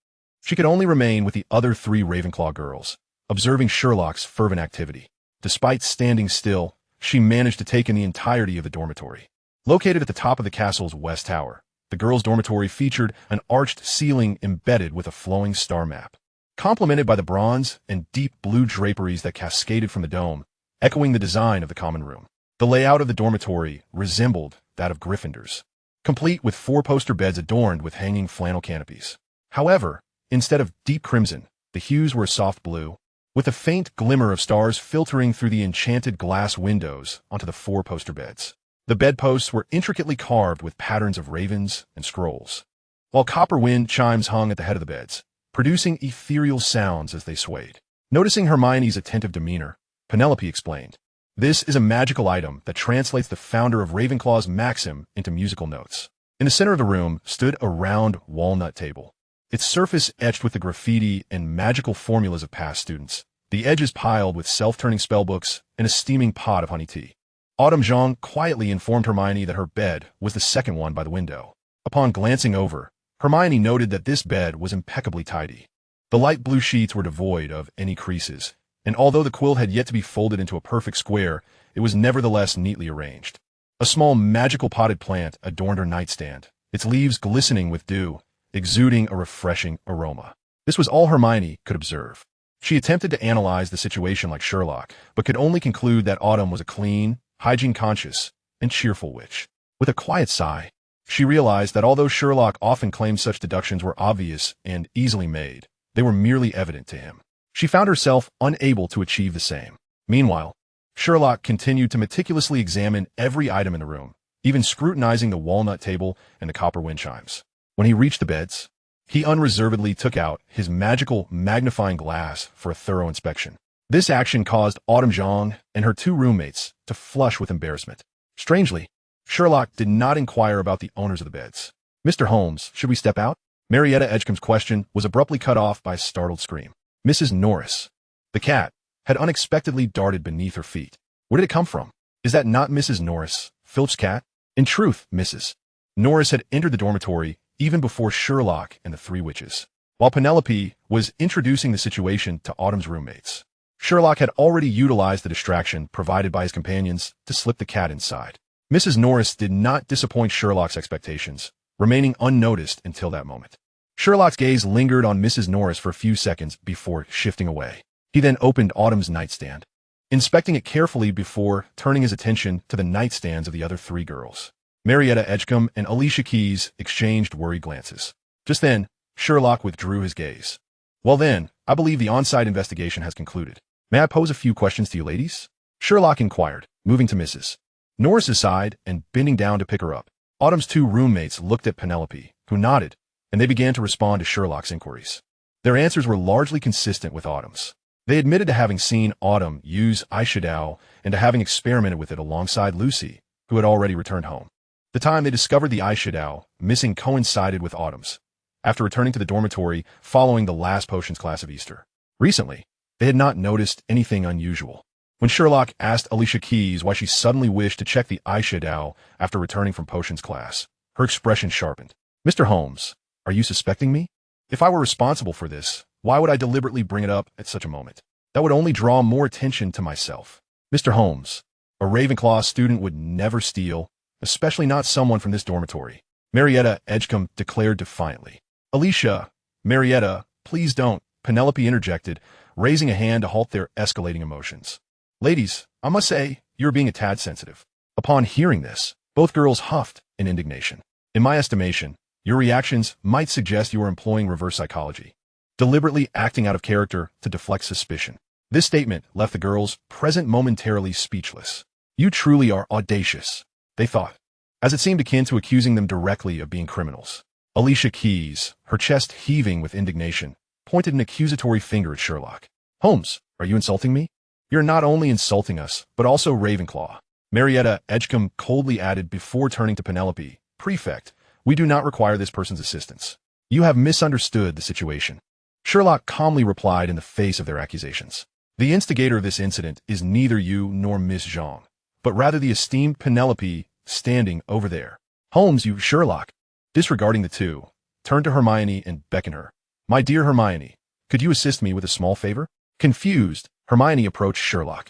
Speaker 1: she could only remain with the other three Ravenclaw girls, observing Sherlock's fervent activity. Despite standing still, she managed to take in the entirety of the dormitory. Located at the top of the castle's west tower, the girls' dormitory featured an arched ceiling embedded with a flowing star map, complemented by the bronze and deep blue draperies that cascaded from the dome, echoing the design of the common room. The layout of the dormitory resembled that of Gryffindor's, complete with 4 poster beds adorned with hanging flannel canopies. However, instead of deep crimson, the hues were a soft blue, with a faint glimmer of stars filtering through the enchanted glass windows onto the 4 poster beds. The bedposts were intricately carved with patterns of ravens and scrolls, while copper wind chimes hung at the head of the beds, producing ethereal sounds as they swayed. Noticing Hermione's attentive demeanor, Penelope explained, "This is a magical item that translates the founder of Ravenclaw's maxim into musical notes." In the center of the room stood a round walnut table, its surface etched with the graffiti and magical formulas of past students, the edges piled with self-turning spellbooks and a steaming pot of honey tea. Autumn Jean quietly informed Hermione that her bed was the second one by the window. Upon glancing over, Hermione noted that this bed was impeccably tidy. The light blue sheets were devoid of any creases, and although the quilt had yet to be folded into a perfect square, it was nevertheless neatly arranged. A small magical potted plant adorned her nightstand, its leaves glistening with dew, exuding a refreshing aroma. This was all Hermione could observe. She attempted to analyze the situation like Sherlock, but could only conclude that Autumn was a clean, hygiene-conscious, and cheerful witch. With a quiet sigh, she realized that although Sherlock often claimed such deductions were obvious and easily made, they were merely evident to him. She found herself unable to achieve the same. Meanwhile, Sherlock continued to meticulously examine every item in the room, even scrutinizing the walnut table and the copper wind chimes. When he reached the beds, he unreservedly took out his magical magnifying glass for a thorough inspection. This action caused Autumn Jean and her 2 roommates to flush with embarrassment. Strangely, Sherlock did not inquire about the owners of the beds. "Mr. Holmes, should we step out?" Marietta Edgecombe's question was abruptly cut off by a startled scream. Mrs. Norris, the cat, had unexpectedly darted beneath her feet. Where did it come from? "Is that not Mrs. Norris, Philip's cat?" In truth, Mrs. Norris had entered the dormitory even before Sherlock and the 3 witches, while Penelope was introducing the situation to Autumn's roommates. Sherlock had already utilized the distraction provided by his companions to slip the cat inside. Mrs. Norris did not disappoint Sherlock's expectations, remaining unnoticed until that moment. Sherlock's gaze lingered on Mrs. Norris for a few seconds before shifting away. He then opened Autumn's nightstand, inspecting it carefully before turning his attention to the nightstands of the other 3 girls. Marietta Edgecombe and Alicia Keys exchanged worried glances. Just then, Sherlock withdrew his gaze. "Well then, I believe the on-site investigation has concluded. May I pose a few questions to you ladies?" Sherlock inquired, moving to Mrs. Norris's side and bending down to pick her up. Autumn's 2 roommates looked at Penelope, who nodded, and they began to respond to Sherlock's inquiries. Their answers were largely consistent with Autumn's. They admitted to having seen Autumn use eyeshadow and to having experimented with it alongside Lucy, who had already returned home. The time they discovered the eyeshadow missing coincided with Autumn's, after returning to the dormitory following the last potions class of Easter. Recently, they had not noticed anything unusual. When Sherlock asked Alicia Keys why she suddenly wished to check the eyeshadow after returning from potions class, her expression sharpened. "Mr. Holmes, are you suspecting me? If I were responsible for this, why would I deliberately bring it up at such a moment? That would only draw more attention to myself." "Mr. Holmes, A Ravenclaw student would never steal, especially not someone from this dormitory, Marietta Edgecombe declared defiantly. Alicia, Marietta, please don't, Penelope interjected, raising a hand to halt their escalating emotions. Ladies, I must say, you're being a tad sensitive. Upon hearing this, both girls huffed in indignation. In my estimation, your reactions might suggest you are employing reverse psychology, deliberately acting out of character to deflect suspicion. This statement left the girls present momentarily speechless. You truly are audacious, they thought, as it seemed akin to accusing them directly of being criminals. Alicia Keys, her chest heaving with indignation, pointed an accusatory finger at Sherlock. Holmes, are you insulting me? You're not only insulting us, but also Ravenclaw. Marietta Edgecombe coldly added before turning to Penelope. Prefect, we do not require this person's assistance. You have misunderstood the situation. Sherlock calmly replied in the face of their accusations. The instigator of this incident is neither you nor Miss Zhang, but rather the esteemed Penelope standing over there. Holmes, you Sherlock. Disregarding the two, turned to Hermione and beckoned her. My dear Hermione, could you assist me with a small favor? Confused, Hermione approached Sherlock,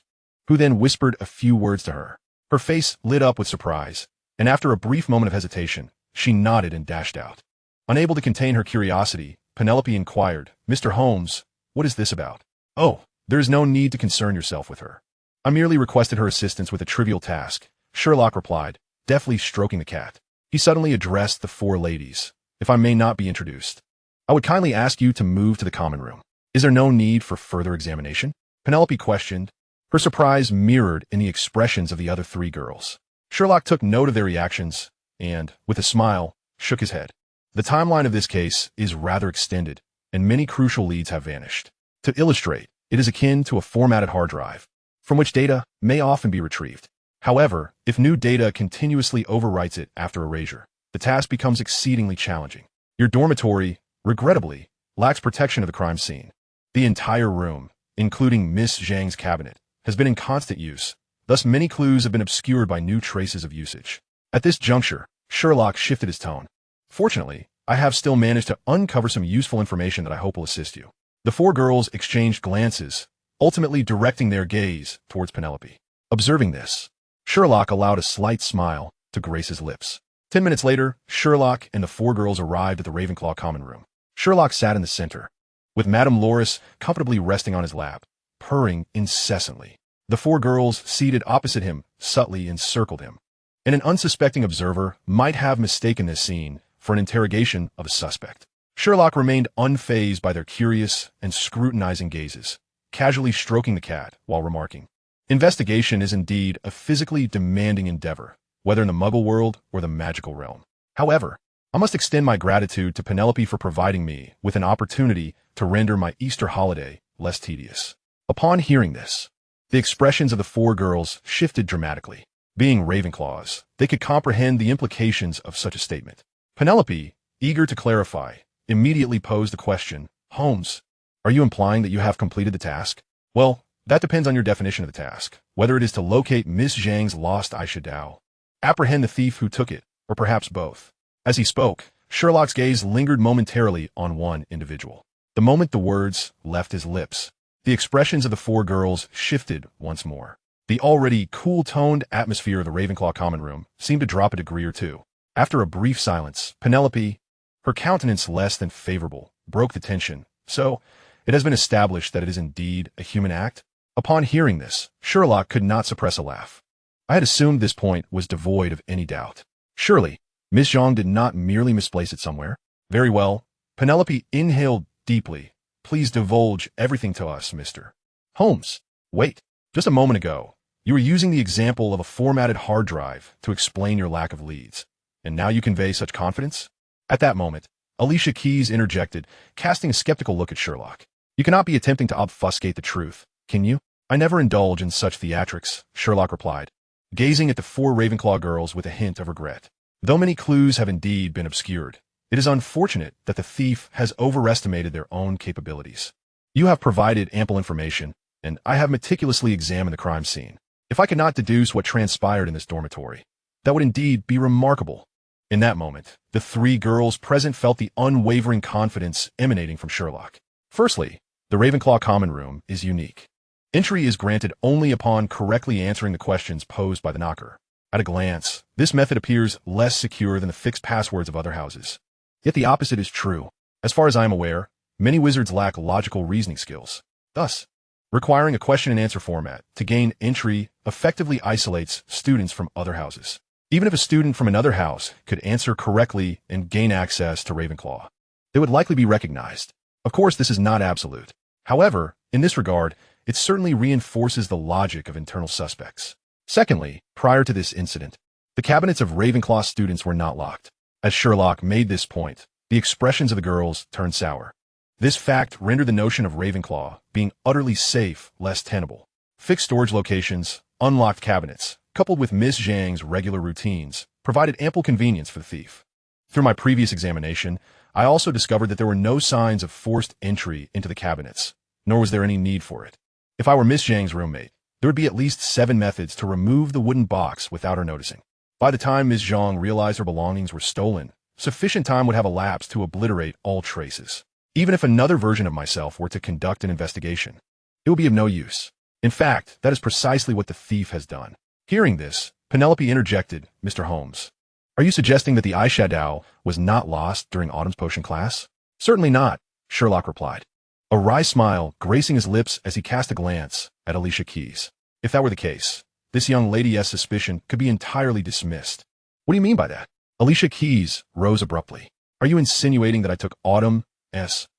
Speaker 1: who then whispered a few words to her. Her face lit up with surprise, and after a brief moment of hesitation, she nodded and dashed out. Unable to contain her curiosity, Penelope inquired, Mr. Holmes, what is this about? Oh, there is no need to concern yourself with her. I merely requested her assistance with a trivial task, Sherlock replied, deftly stroking the cat. He suddenly addressed the four ladies. If I may not be introduced, I would kindly ask you to move to the common room. Is there no need for further examination? Penelope questioned, her surprise mirrored in the expressions of the other three girls. Sherlock took note of their reactions and, with a smile, shook his head. The timeline of this case is rather extended, and many crucial leads have vanished. To illustrate, it is akin to a formatted hard drive, from which data may often be retrieved. However, if new data continuously overwrites it after erasure, the task becomes exceedingly challenging. Your dormitory, regrettably, lacks protection of the crime scene. The entire room, including Miss Zhang's cabinet, has been in constant use, thus many clues have been obscured by new traces of usage. At this juncture, Sherlock shifted his tone. Fortunately, I have still managed to uncover some useful information that I hope will assist you. The four girls exchanged glances, ultimately directing their gaze towards Penelope. Observing this, Sherlock allowed a slight smile to grace his lips. 10 minutes later, Sherlock and the four girls arrived at the Ravenclaw common room. Sherlock sat in the center, with Madame Loris comfortably resting on his lap, purring incessantly. The four girls seated opposite him subtly encircled him, and an unsuspecting observer might have mistaken this scene for an interrogation of a suspect. Sherlock remained unfazed by their curious and scrutinizing gazes, casually stroking the cat while remarking, investigation is indeed a physically demanding endeavor, whether in the Muggle world or the magical realm. However, I must extend my gratitude to Penelope for providing me with an opportunity to render my Easter holiday less tedious. Upon hearing this, the expressions of the four girls shifted dramatically. Being Ravenclaws, they could comprehend the implications of such a statement. Penelope, eager to clarify, immediately posed the question, Holmes, are you implying that you have completed the task? Well, that depends on your definition of the task, whether it is to locate Miss Zhang's lost eyeshadow, apprehend the thief who took it, or perhaps both. As he spoke, Sherlock's gaze lingered momentarily on one individual. The moment the words left his lips, the expressions of the four girls shifted once more. The already cool-toned atmosphere of the Ravenclaw common room seemed to drop a degree or two. After a brief silence, Penelope, her countenance less than favorable, broke the tension. So, it has been established that it is indeed a human act? Upon hearing this, Sherlock could not suppress a laugh. I had assumed this point was devoid of any doubt. Surely, Miss Zhang did not merely misplace it somewhere. Very well. Penelope inhaled deeply. Please divulge everything to us, Mr. Holmes. Wait. Just a moment ago, you were using the example of a formatted hard drive to explain your lack of leads. And now you convey such confidence? At that moment, Alicia Keys interjected, casting a skeptical look at Sherlock. You cannot be attempting to obfuscate the truth, can you? I never indulge in such theatrics, Sherlock replied, gazing at the four Ravenclaw girls with a hint of regret. Though many clues have indeed been obscured, it is unfortunate that the thief has overestimated their own capabilities. You have provided ample information, and I have meticulously examined the crime scene. If I could not deduce what transpired in this dormitory, that would indeed be remarkable. In that moment, the three girls present felt the unwavering confidence emanating from Sherlock. Firstly, the Ravenclaw common room is unique. Entry is granted only upon correctly answering the questions posed by the knocker. At a glance, this method appears less secure than the fixed passwords of other houses. Yet the opposite is true. As far as I am aware, many wizards lack logical reasoning skills. Thus, requiring a question-and-answer format to gain entry effectively isolates students from other houses. Even if a student from another house could answer correctly and gain access to Ravenclaw, they would likely be recognized. Of course, this is not absolute. However, in this regard, it certainly reinforces the logic of internal suspects. Secondly, prior to this incident, the cabinets of Ravenclaw students were not locked. As Sherlock made this point, the expressions of the girls turned sour. This fact rendered the notion of Ravenclaw being utterly safe less tenable. Fixed storage locations, unlocked cabinets, coupled with Miss Zhang's regular routines, provided ample convenience for the thief. Through my previous examination, I also discovered that there were no signs of forced entry into the cabinets, nor was there any need for it. If I were Miss Zhang's roommate, there would be at least 7 methods to remove the wooden box without her noticing. By the time Miss Zhang realized her belongings were stolen, sufficient time would have elapsed to obliterate all traces. Even if another version of myself were to conduct an investigation, it would be of no use. In fact, that is precisely what the thief has done. Hearing this, Penelope interjected, "Mr. Holmes, are you suggesting that the eyeshadow was not lost during Autumn's potion class?" "Certainly not," Sherlock replied, a wry smile gracing his lips as he cast a glance at Alicia Keys. If that were the case, this young lady's suspicion could be entirely dismissed. "What do you mean by that?" Alicia Keys rose abruptly. "Are you insinuating that I took Autumn's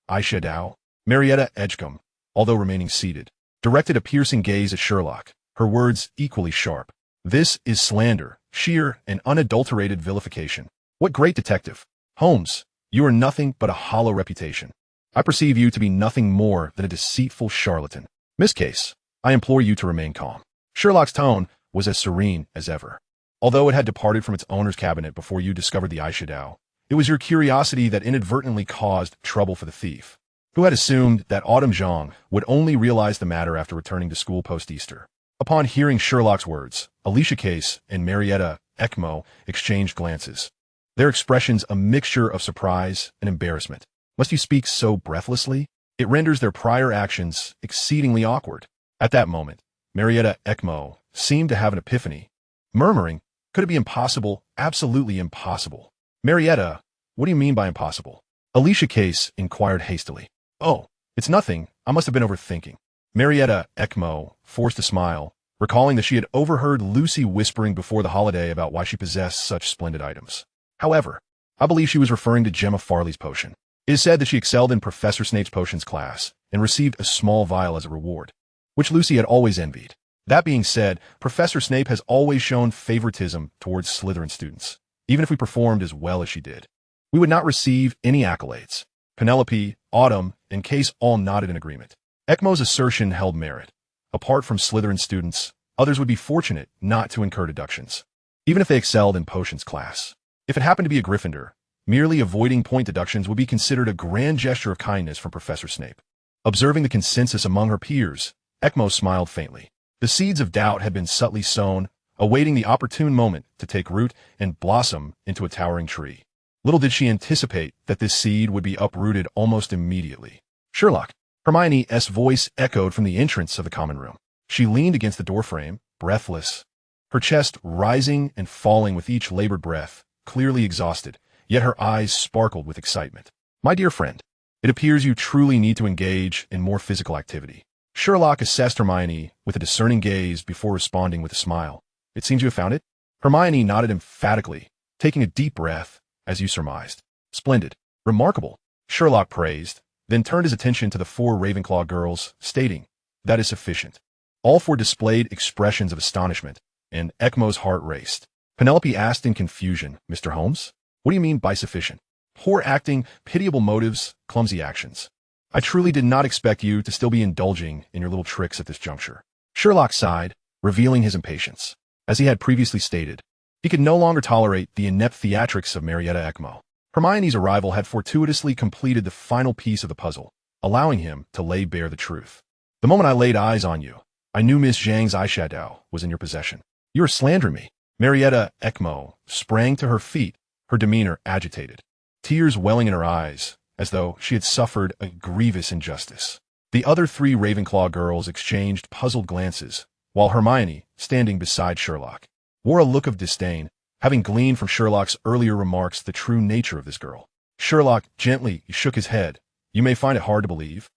Speaker 1: eyeshadow?" Marietta Edgecombe, although remaining seated, directed a piercing gaze at Sherlock, her words equally sharp. "This is slander, sheer and unadulterated vilification. What great detective! Holmes, you are nothing but a hollow reputation. I perceive you to be nothing more than a deceitful charlatan. Miss Case, I implore you to remain calm." Sherlock's tone was as serene as ever. "Although it had departed from its owner's cabinet before you discovered the eyeshadow, it was your curiosity that inadvertently caused trouble for the thief, who had assumed that Autumn Zhang would only realize the matter after returning to school post-Easter." Upon hearing Sherlock's words, Alicia Case and Marietta Edgecombe exchanged glances, their expressions a mixture of surprise and embarrassment. "Must you speak so breathlessly? It renders their prior actions exceedingly awkward." At that moment, Marietta Edgecombe seemed to have an epiphany, murmuring, "Could it be impossible? Absolutely impossible." "Marietta, what do you mean by impossible?" Alicia Case inquired hastily. "Oh, it's nothing. I must have been overthinking." Marietta Edgecombe forced a smile, recalling that she had overheard Lucy whispering before the holiday about why she possessed such splendid items. "However, I believe she was referring to Gemma Farley's potion. It is said that she excelled in Professor Snape's potions class and received a small vial as a reward, which Lucy had always envied. That being said, Professor Snape has always shown favoritism towards Slytherin students. Even if we performed as well as she did, we would not receive any accolades." Penelope, Autumn, and Case all nodded in agreement. Edgecombe's assertion held merit. Apart from Slytherin students, others would be fortunate not to incur deductions, even if they excelled in potions class. If it happened to be a Gryffindor, merely avoiding point deductions would be considered a grand gesture of kindness from Professor Snape. Observing the consensus among her peers, Edgecombe smiled faintly. The seeds of doubt had been subtly sown, awaiting the opportune moment to take root and blossom into a towering tree. Little did she anticipate that this seed would be uprooted almost immediately. "Sherlock," Hermione's voice echoed from the entrance of the common room. She leaned against the doorframe, breathless, her chest rising and falling with each labored breath, clearly exhausted, yet her eyes sparkled with excitement. "My dear friend, it appears you truly need to engage in more physical activity." Sherlock assessed Hermione with a discerning gaze before responding with a smile. "It seems you have found it?" Hermione nodded emphatically, taking a deep breath, as you surmised. "Splendid. Remarkable," Sherlock praised, then turned his attention to the 4 Ravenclaw girls, stating, "That is sufficient." All 4 displayed expressions of astonishment, and Edgecombe's heart raced. Penelope asked in confusion, "Mr. Holmes, what do you mean by sufficient?" "Poor acting, pitiable motives, clumsy actions. I truly did not expect you to still be indulging in your little tricks at this juncture." Sherlock sighed, revealing his impatience. As he had previously stated, he could no longer tolerate the inept theatrics of Marietta Edgecombe. Hermione's arrival had fortuitously completed the final piece of the puzzle, allowing him to lay bare the truth. "The moment I laid eyes on you, I knew Miss Zhang's eyeshadow was in your possession." "You are slandering me." Marietta Edgecombe sprang to her feet, her demeanor agitated, tears welling in her eyes, as though she had suffered a grievous injustice. The other three Ravenclaw girls exchanged puzzled glances, while Hermione, standing beside Sherlock, wore a look of disdain, having gleaned from Sherlock's earlier remarks the true nature of this girl. Sherlock gently shook his head. You may find it hard to believe,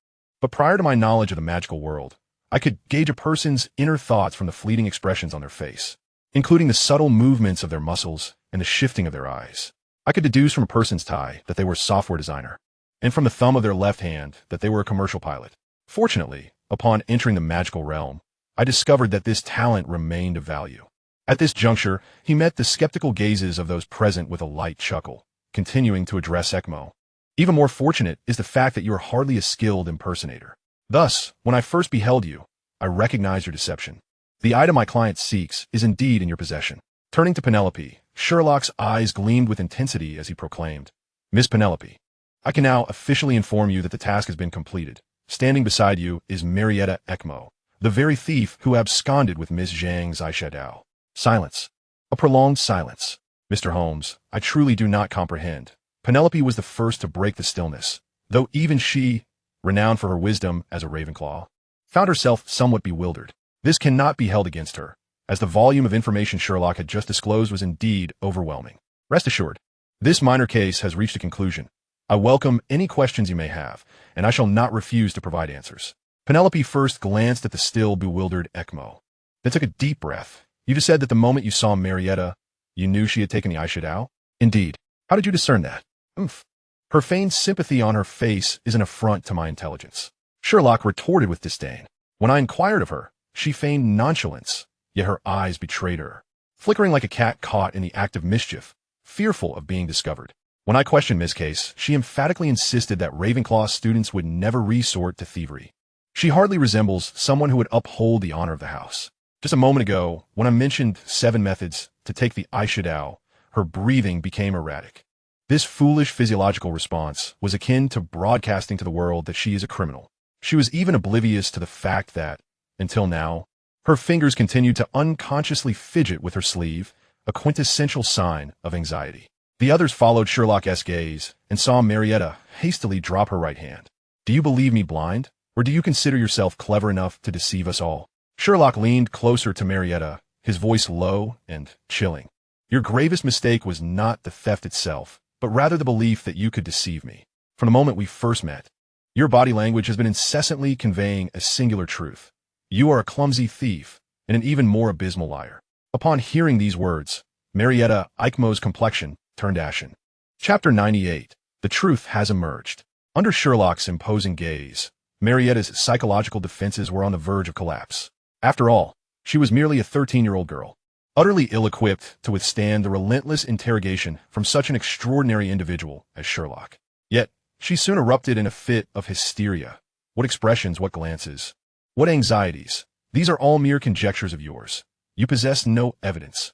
Speaker 1: but prior to my knowledge of the magical world, I could gauge a person's inner thoughts from the fleeting expressions on their face, including the subtle movements of their muscles and the shifting of their eyes. I could deduce from a person's tie that they were a software designer, and from the thumb of their left hand that they were a commercial pilot. Fortunately, upon entering the magical realm, I discovered that this talent remained of value. At this juncture, he met the skeptical gazes of those present with a light chuckle, continuing to address Ekmo. Even more fortunate is the fact that you are hardly a skilled impersonator. Thus, when I first beheld you, I recognized your deception. The item my client seeks is indeed in your possession. Turning to Penelope, Sherlock's eyes gleamed with intensity as he proclaimed, Miss Penelope, I can now officially inform you that the task has been completed. Standing beside you is Marietta Ekmo, the very thief who absconded with Miss Zhang's eyeshadow. Silence. A prolonged silence. Mr. Holmes, I truly do not comprehend. Penelope was the first to break the stillness, though even she, renowned for her wisdom as a Ravenclaw, found herself somewhat bewildered. This cannot be held against her, as the volume of information Sherlock had just disclosed was indeed overwhelming. Rest assured, this minor case has reached a conclusion. I welcome any questions you may have, and I shall not refuse to provide answers. Penelope first glanced at the still bewildered Ekmo, then took a deep breath. You just said that the moment you saw Marietta, you knew she had taken the eyeshadow? Indeed. How did you discern that? Her feigned sympathy on her face is an affront to my intelligence. Sherlock retorted with disdain. When I inquired of her, she feigned nonchalance, yet her eyes betrayed her, flickering like a cat caught in the act of mischief, fearful of being discovered. When I questioned Miss Case, she emphatically insisted that Ravenclaw students would never resort to thievery. She hardly resembles someone who would uphold the honor of the house. Just a moment ago, when I mentioned 7 methods to take the eyeshadow, her breathing became erratic. This foolish physiological response was akin to broadcasting to the world that she is a criminal. She was even oblivious to the fact that, until now, her fingers continued to unconsciously fidget with her sleeve, a quintessential sign of anxiety. The others followed Sherlock's gaze and saw Marietta hastily drop her right hand. Do you believe me blind, or do you consider yourself clever enough to deceive us all? Sherlock leaned closer to Marietta, his voice low and chilling. Your gravest mistake was not the theft itself, but rather the belief that you could deceive me. From the moment we first met, your body language has been incessantly conveying a singular truth. You are a clumsy thief and an even more abysmal liar. Upon hearing these words, Marietta Ekmo's complexion turned ashen. Chapter 98. The truth has emerged. Under Sherlock's imposing gaze, Marietta's psychological defenses were on the verge of collapse. After all, she was merely a 13-year-old girl, utterly ill-equipped to withstand the relentless interrogation from such an extraordinary individual as Sherlock. Yet, she soon erupted in a fit of hysteria. What expressions, what glances, what anxieties. These are all mere conjectures of yours. You possess no evidence.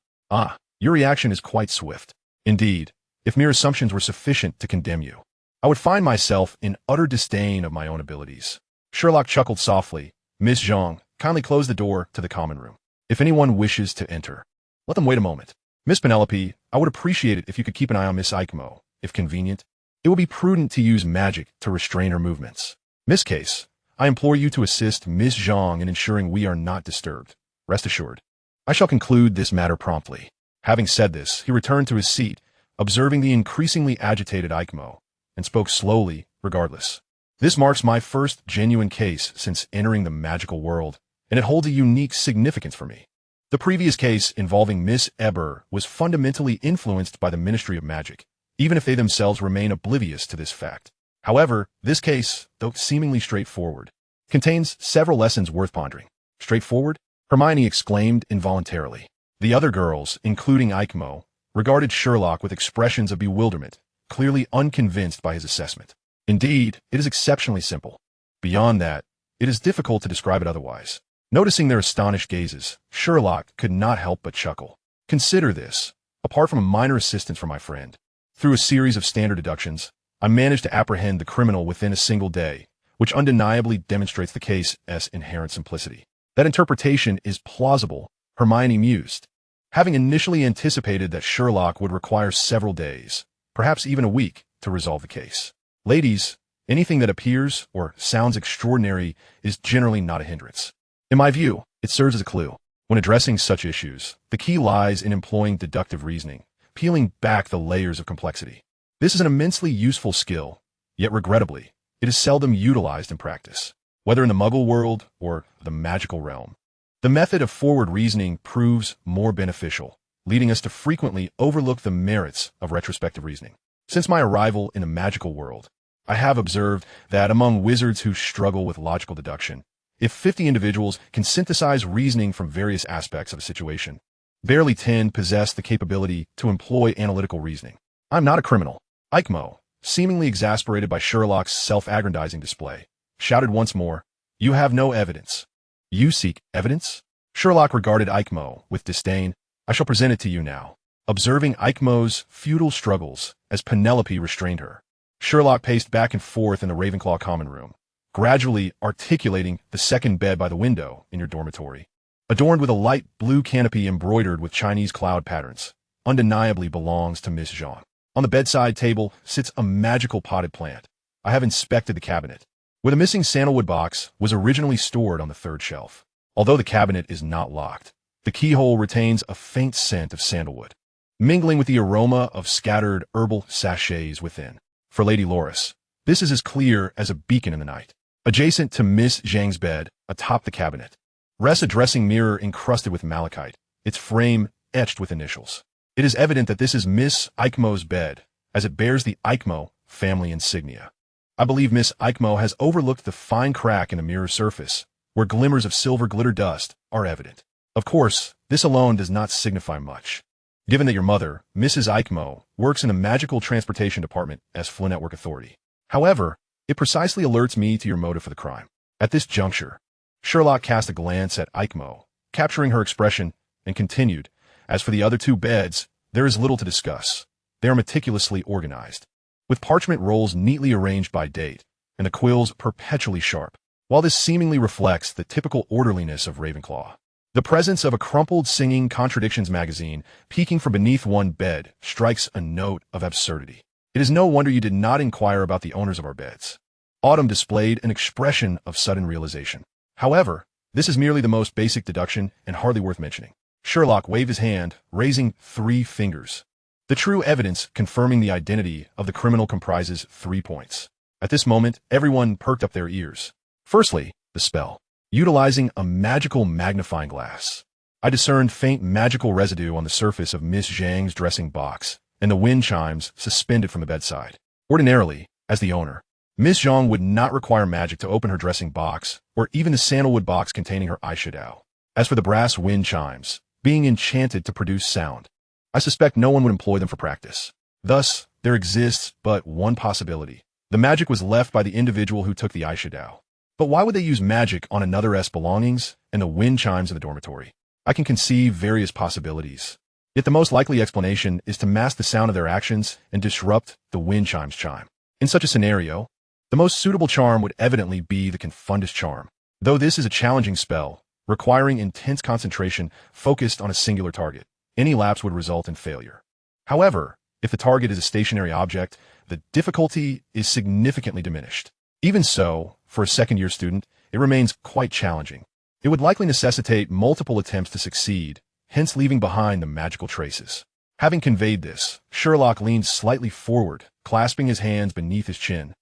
Speaker 1: Your reaction is quite swift. Indeed, if mere assumptions were sufficient to condemn you, I would find myself in utter disdain of my own abilities. Sherlock chuckled softly. Miss Zhang, kindly close the door to the common room. If anyone wishes to enter, let them wait a moment. Miss Penelope, I would appreciate it if you could keep an eye on Miss Ekmo. If convenient, it would be prudent to use magic to restrain her movements. Miss Case, I implore you to assist Miss Zhang in ensuring we are not disturbed. Rest assured, I shall conclude this matter promptly. Having said this, he returned to his seat, observing the increasingly agitated Ekmo, and spoke slowly, regardless. This marks my first genuine case since entering the magical world, and it holds a unique significance for me. The previous case involving Miss Eber was fundamentally influenced by the Ministry of Magic, even if they themselves remain oblivious to this fact. However, this case, though seemingly straightforward, contains several lessons worth pondering. Straightforward? Hermione exclaimed involuntarily. The other girls, including Ekmo, regarded Sherlock with expressions of bewilderment, clearly unconvinced by his assessment. Indeed, it is exceptionally simple. Beyond that, it is difficult to describe it otherwise. Noticing their astonished gazes, Sherlock could not help but chuckle. Consider this. Apart from a minor assistance from my friend, through a series of standard deductions, I managed to apprehend the criminal within a single day, which undeniably demonstrates the case's inherent simplicity. That interpretation is plausible, Hermione mused. Having initially anticipated that Sherlock would require several days, perhaps even a week, to resolve the case. Ladies, Anything that appears or sounds extraordinary is generally not a hindrance. In my view, it serves as a clue. When addressing such issues, the key lies in employing deductive reasoning, peeling back the layers of complexity. This is an immensely useful skill, yet regrettably, it is seldom utilized in practice, whether in the Muggle world or the magical realm. The method of forward reasoning proves more beneficial, leading us to frequently overlook the merits of retrospective reasoning. Since my arrival in the magical world, I have observed that among wizards who struggle with logical deduction, if 50 individuals can synthesize reasoning from various aspects of a situation, barely 10 possess the capability to employ analytical reasoning. I'm not a criminal. Eichmo, seemingly exasperated by Sherlock's self-aggrandizing display, shouted once more, "You have no evidence." "You seek evidence?" Sherlock regarded Eichmo with disdain. "I shall present it to you now." Observing Eichmo's futile struggles as Penelope restrained her, Sherlock paced back and forth in the Ravenclaw common room, gradually articulating the second bed by the window in your dormitory, adorned with a light blue canopy embroidered with Chinese cloud patterns, undeniably belongs to Miss Zhang. On the bedside table sits a magical potted plant. I have inspected the cabinet, where the missing sandalwood box was originally stored on the third shelf. Although the cabinet is not locked, the keyhole retains a faint scent of sandalwood, mingling with the aroma of scattered herbal sachets within. For Lady Loris, this is as clear as a beacon in the night. Adjacent to Miss Zhang's bed, atop the cabinet, rests a dressing mirror encrusted with malachite, its frame etched with initials. It is evident that this is Miss Eichmo's bed, as it bears the Eichmo family insignia. I believe Miss Eichmo has overlooked the fine crack in the mirror's surface, where glimmers of silver glitter dust are evident. Of course, this alone does not signify much, given that your mother, Mrs. Eichmo, works in the magical transportation department as Flynn Network Authority. However, it precisely alerts me to your motive for the crime. At this juncture, Sherlock cast a glance at Eichmo, capturing her expression, and continued, "As for the other two beds, there is little to discuss. They are meticulously organized, with parchment rolls neatly arranged by date, and the quills perpetually sharp. While this seemingly reflects the typical orderliness of Ravenclaw, the presence of a crumpled Singing Contradictions magazine peeking from beneath one bed strikes a note of absurdity. It is no wonder you did not inquire about the owners of our beds." Autumn displayed an expression of sudden realization. "However, this is merely the most basic deduction and hardly worth mentioning." Sherlock waved his hand, raising 3 fingers. "The true evidence confirming the identity of the criminal comprises 3 points." At this moment, everyone perked up their ears. Firstly, the spell. Utilizing a magical magnifying glass, I discerned faint magical residue on the surface of Miss Zhang's dressing box and the wind chimes suspended from the bedside. Ordinarily, as the owner, Miss Zhang would not require magic to open her dressing box or even the sandalwood box containing her eyeshadow. As for the brass wind chimes, being enchanted to produce sound, I suspect no one would employ them for practice. Thus, there exists but one possibility. The magic was left by the individual who took the eyeshadow. But why would they use magic on another's belongings and the wind chimes in the dormitory? I can conceive various possibilities. Yet the most likely explanation is to mask the sound of their actions and disrupt the wind chimes chime. In such a scenario, the most suitable charm would evidently be the Confundus charm. Though this is a challenging spell, requiring intense concentration focused on a singular target, any lapse would result in failure. However, if the target is a stationary object, the difficulty is significantly diminished. Even so, for a second-year student, it remains quite challenging. It would likely necessitate multiple attempts to succeed, hence leaving behind the magical traces. Having conveyed this, Sherlock leaned slightly forward, clasping his hands beneath his chin,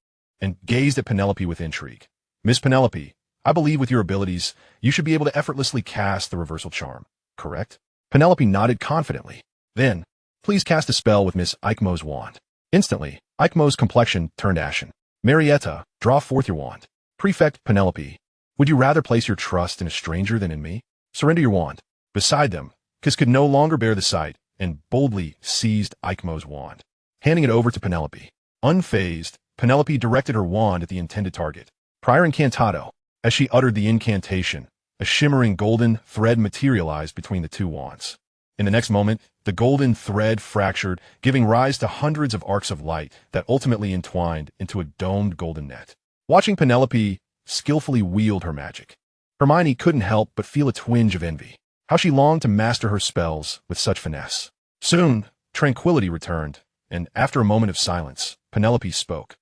Speaker 1: and gazed at Penelope with intrigue. "Miss Penelope, I believe with your abilities, you should be able to effortlessly cast the reversal charm, correct?" Penelope nodded confidently. "Then, please cast a spell with Miss Eichmo's wand." Instantly, Eichmo's complexion turned ashen. "Marietta, draw forth your wand." "Prefect Penelope, would you rather place your trust in a stranger than in me? Surrender your wand." Beside them, Kiss could no longer bear the sight and boldly seized Eichmo's wand, handing it over to Penelope. Unfazed, Penelope directed her wand at the intended target. Prior incantado. As she uttered the incantation, a shimmering golden thread materialized between the 2 wands. In the next moment, the golden thread fractured, giving rise to hundreds of arcs of light that ultimately entwined into a domed golden net. Watching Penelope skillfully wield her magic, Hermione couldn't help but feel a twinge of envy. How she longed to master her spells with such finesse. Soon, tranquility returned, and after a moment of silence, Penelope spoke.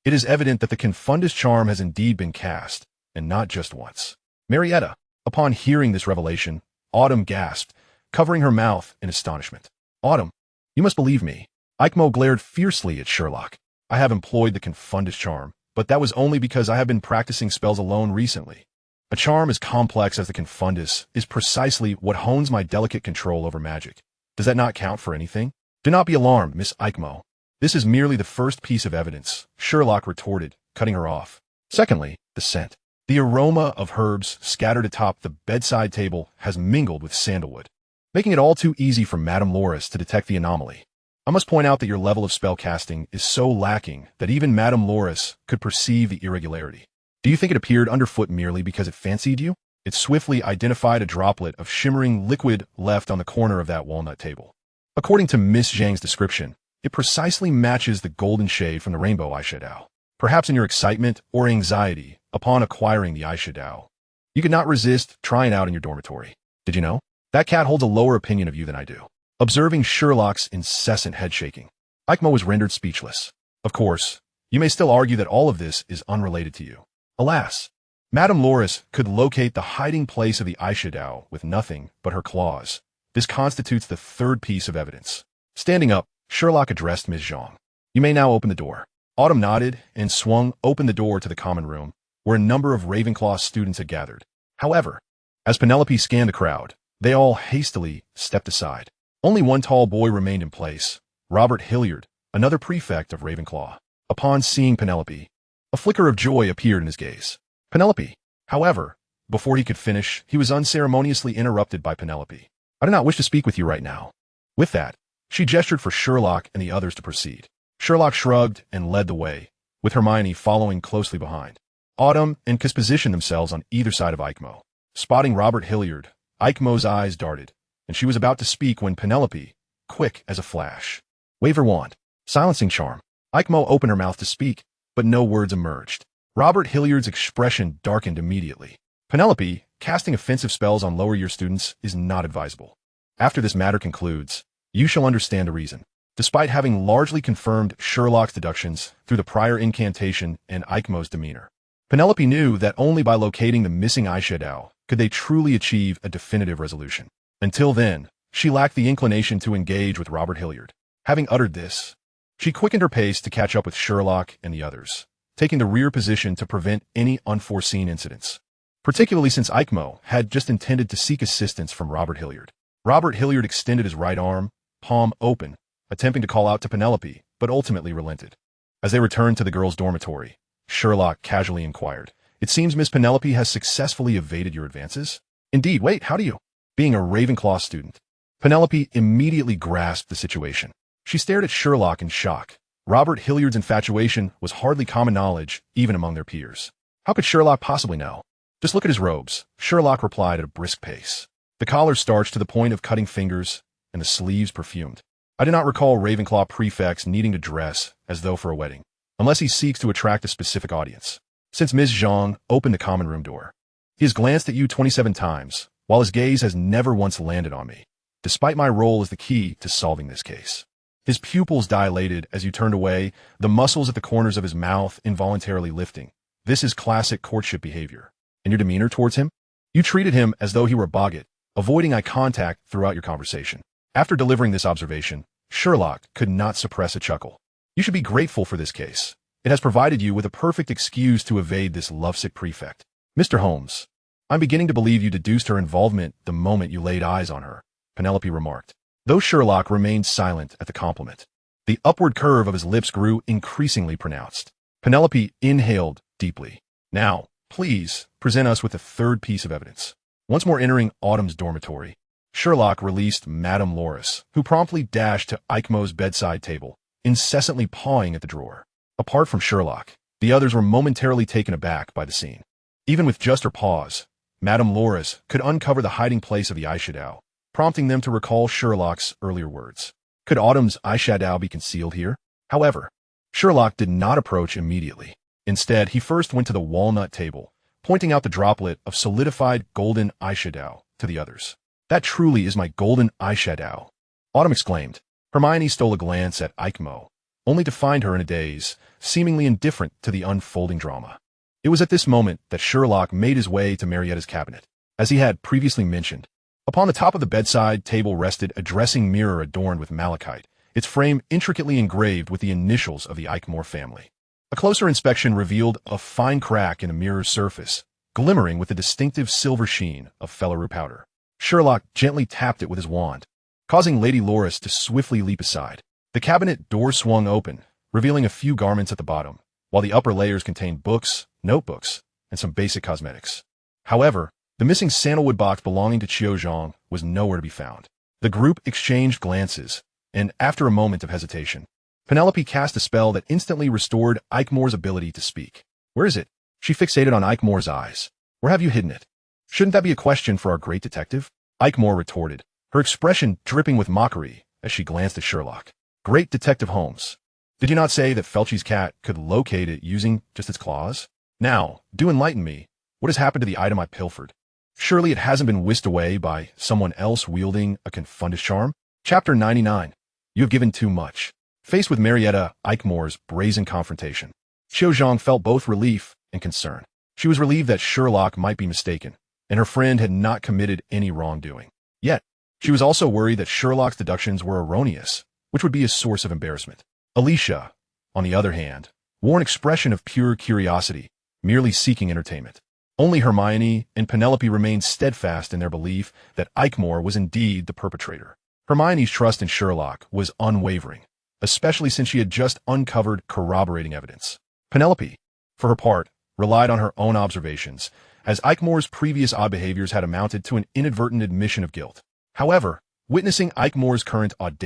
Speaker 1: It is evident that the Confundus charm has indeed been cast, and not just once. Marietta, upon hearing this revelation, Autumn gasped, covering her mouth in astonishment. Autumn, you must believe me. Eichmo glared fiercely at Sherlock. I have employed the Confundus charm, but that was only because I have been practicing spells alone recently. A charm as complex as the Confundus is precisely what hones my delicate control over magic. Does that not count for anything? Do not be alarmed, Miss Eichmo. This is merely the first piece of evidence, Sherlock retorted, cutting her off. Secondly, the scent. The aroma of herbs scattered atop the bedside table has mingled with sandalwood, making it all too easy for Madame Loris to detect the anomaly. I must point out that your level of spell casting is so lacking that even Madame Loris could perceive the irregularity. Do you think it appeared underfoot merely because it fancied you? It swiftly identified a droplet of shimmering liquid left on the corner of that walnut table. According to Miss Zhang's description, it precisely matches the golden shade from the rainbow eyeshadow. Perhaps in your excitement or anxiety upon acquiring the eyeshadow, you could not resist trying it out in your dormitory. Did you know? That cat holds a lower opinion of you than I do. Observing Sherlock's incessant head-shaking, Eichmo was rendered speechless. Of course, you may still argue that all of this is unrelated to you. Alas, Madame Loris could locate the hiding place of the eyeshadow with nothing but her claws. This constitutes the third piece of evidence. Standing up, Sherlock addressed Ms. Zhang. You may now open the door. Autumn nodded and swung open the door to the common room, where a number of Ravenclaw students had gathered. However, as Penelope scanned the crowd, they all hastily stepped aside. Only one tall boy remained in place, Robert Hilliard, another prefect of Ravenclaw. Upon seeing Penelope, a flicker of joy appeared in his gaze. Penelope, however, before he could finish, he was unceremoniously interrupted by Penelope. I do not wish to speak with you right now. With that, she gestured for Sherlock and the others to proceed. Sherlock shrugged and led the way, with Hermione following closely behind. Autumn and Kiss positioned themselves on either side of Eichmo. Spotting Robert Hilliard, Eichmo's eyes darted, and she was about to speak when Penelope, quick as a flash, waved her wand. Silencing charm. Eichmo opened her mouth to speak, but no words emerged. Robert Hilliard's expression darkened immediately. Penelope, casting offensive spells on lower-year students is not advisable. After this matter concludes, you shall understand the reason. Despite having largely confirmed Sherlock's deductions through the prior incantation and Eichmo's demeanor, Penelope knew that only by locating the missing eyeshadow could they truly achieve a definitive resolution. Until then, she lacked the inclination to engage with Robert Hilliard. Having uttered this, she quickened her pace to catch up with Sherlock and the others, taking the rear position to prevent any unforeseen incidents, particularly since Eichmo had just intended to seek assistance from Robert Hilliard. Robert Hilliard extended his right arm, palm open, attempting to call out to Penelope, but ultimately relented. As they returned to the girls' dormitory, Sherlock casually inquired, "It seems Miss Penelope has successfully evaded your advances?" "Indeed, wait, how do you?" Being a Ravenclaw student, Penelope immediately grasped the situation. She stared at Sherlock in shock. Robert Hilliard's infatuation was hardly common knowledge, even among their peers. How could Sherlock possibly know? "Just look at his robes," Sherlock replied at a brisk pace. The collar starched to the point of cutting fingers, and the sleeves perfumed. I do not recall Ravenclaw prefects needing to dress as though for a wedding, unless he seeks to attract a specific audience. Since Ms. Zhang opened the common room door, he has glanced at you 27 times, while his gaze has never once landed on me, despite my role as the key to solving this case. His pupils dilated as you turned away, the muscles at the corners of his mouth involuntarily lifting. This is classic courtship behavior. And your demeanor towards him? You treated him as though he were a boggart, avoiding eye contact throughout your conversation. After delivering this observation, Sherlock could not suppress a chuckle. You should be grateful for this case. It has provided you with a perfect excuse to evade this lovesick prefect. Mr. Holmes, I'm beginning to believe you deduced her involvement the moment you laid eyes on her, Penelope remarked. Though Sherlock remained silent at the compliment, the upward curve of his lips grew increasingly pronounced. Penelope inhaled deeply. Now, please, present us with the third piece of evidence. Once more entering Autumn's dormitory, Sherlock released Madame Loris, who promptly dashed to Eichmo's bedside table, incessantly pawing at the drawer. Apart from Sherlock, the others were momentarily taken aback by the scene. Even with just her paws, Madame Loris could uncover the hiding place of the eyeshadow, prompting them to recall Sherlock's earlier words. Could Autumn's eyeshadow be concealed here? However, Sherlock did not approach immediately. Instead, he first went to the walnut table, pointing out the droplet of solidified golden eyeshadow to the others. "That truly is my golden eyeshadow," Autumn exclaimed. Hermione stole a glance at Eichmo, only to find her in a daze, seemingly indifferent to the unfolding drama. It was at this moment that Sherlock made his way to Marietta's cabinet. As he had previously mentioned, upon the top of the bedside table rested a dressing mirror adorned with malachite, its frame intricately engraved with the initials of the Eichmore family. A closer inspection revealed a fine crack in the mirror's surface, glimmering with the distinctive silver sheen of Fellaroo powder. Sherlock gently tapped it with his wand, causing Lady Loris to swiftly leap aside. The cabinet door swung open, revealing a few garments at the bottom, while the upper layers contained books, notebooks, and some basic cosmetics. However, the missing sandalwood box belonging to Qiu Zhang was nowhere to be found. The group exchanged glances, and after a moment of hesitation, Penelope cast a spell that instantly restored Eichmore's ability to speak. "Where is it?" She fixated on Eichmore's eyes. "Where have you hidden it?" "Shouldn't that be a question for our great detective?" Eichmore retorted, her expression dripping with mockery as she glanced at Sherlock. "Great Detective Holmes, did you not say that Felchie's cat could locate it using just its claws? Now, do enlighten me. What has happened to the item I pilfered? Surely it hasn't been whisked away by someone else wielding a confundus charm?" Chapter 99. You have given too much. Faced with Marietta Eichmore's brazen confrontation, Qiu Zhang felt both relief and concern. She was relieved that Sherlock might be mistaken, and her friend had not committed any wrongdoing. Yet, she was also worried that Sherlock's deductions were erroneous, which would be a source of embarrassment. Alicia, on the other hand, wore an expression of pure curiosity, merely seeking entertainment. Only Hermione and Penelope remained steadfast in their belief that Eichmore was indeed the perpetrator. Hermione's trust in Sherlock was unwavering, especially since she had just uncovered corroborating evidence. Penelope, for her part, relied on her own observations, as Eichmore's previous odd behaviors had amounted to an inadvertent admission of guilt. However, witnessing Eichmore's current audacious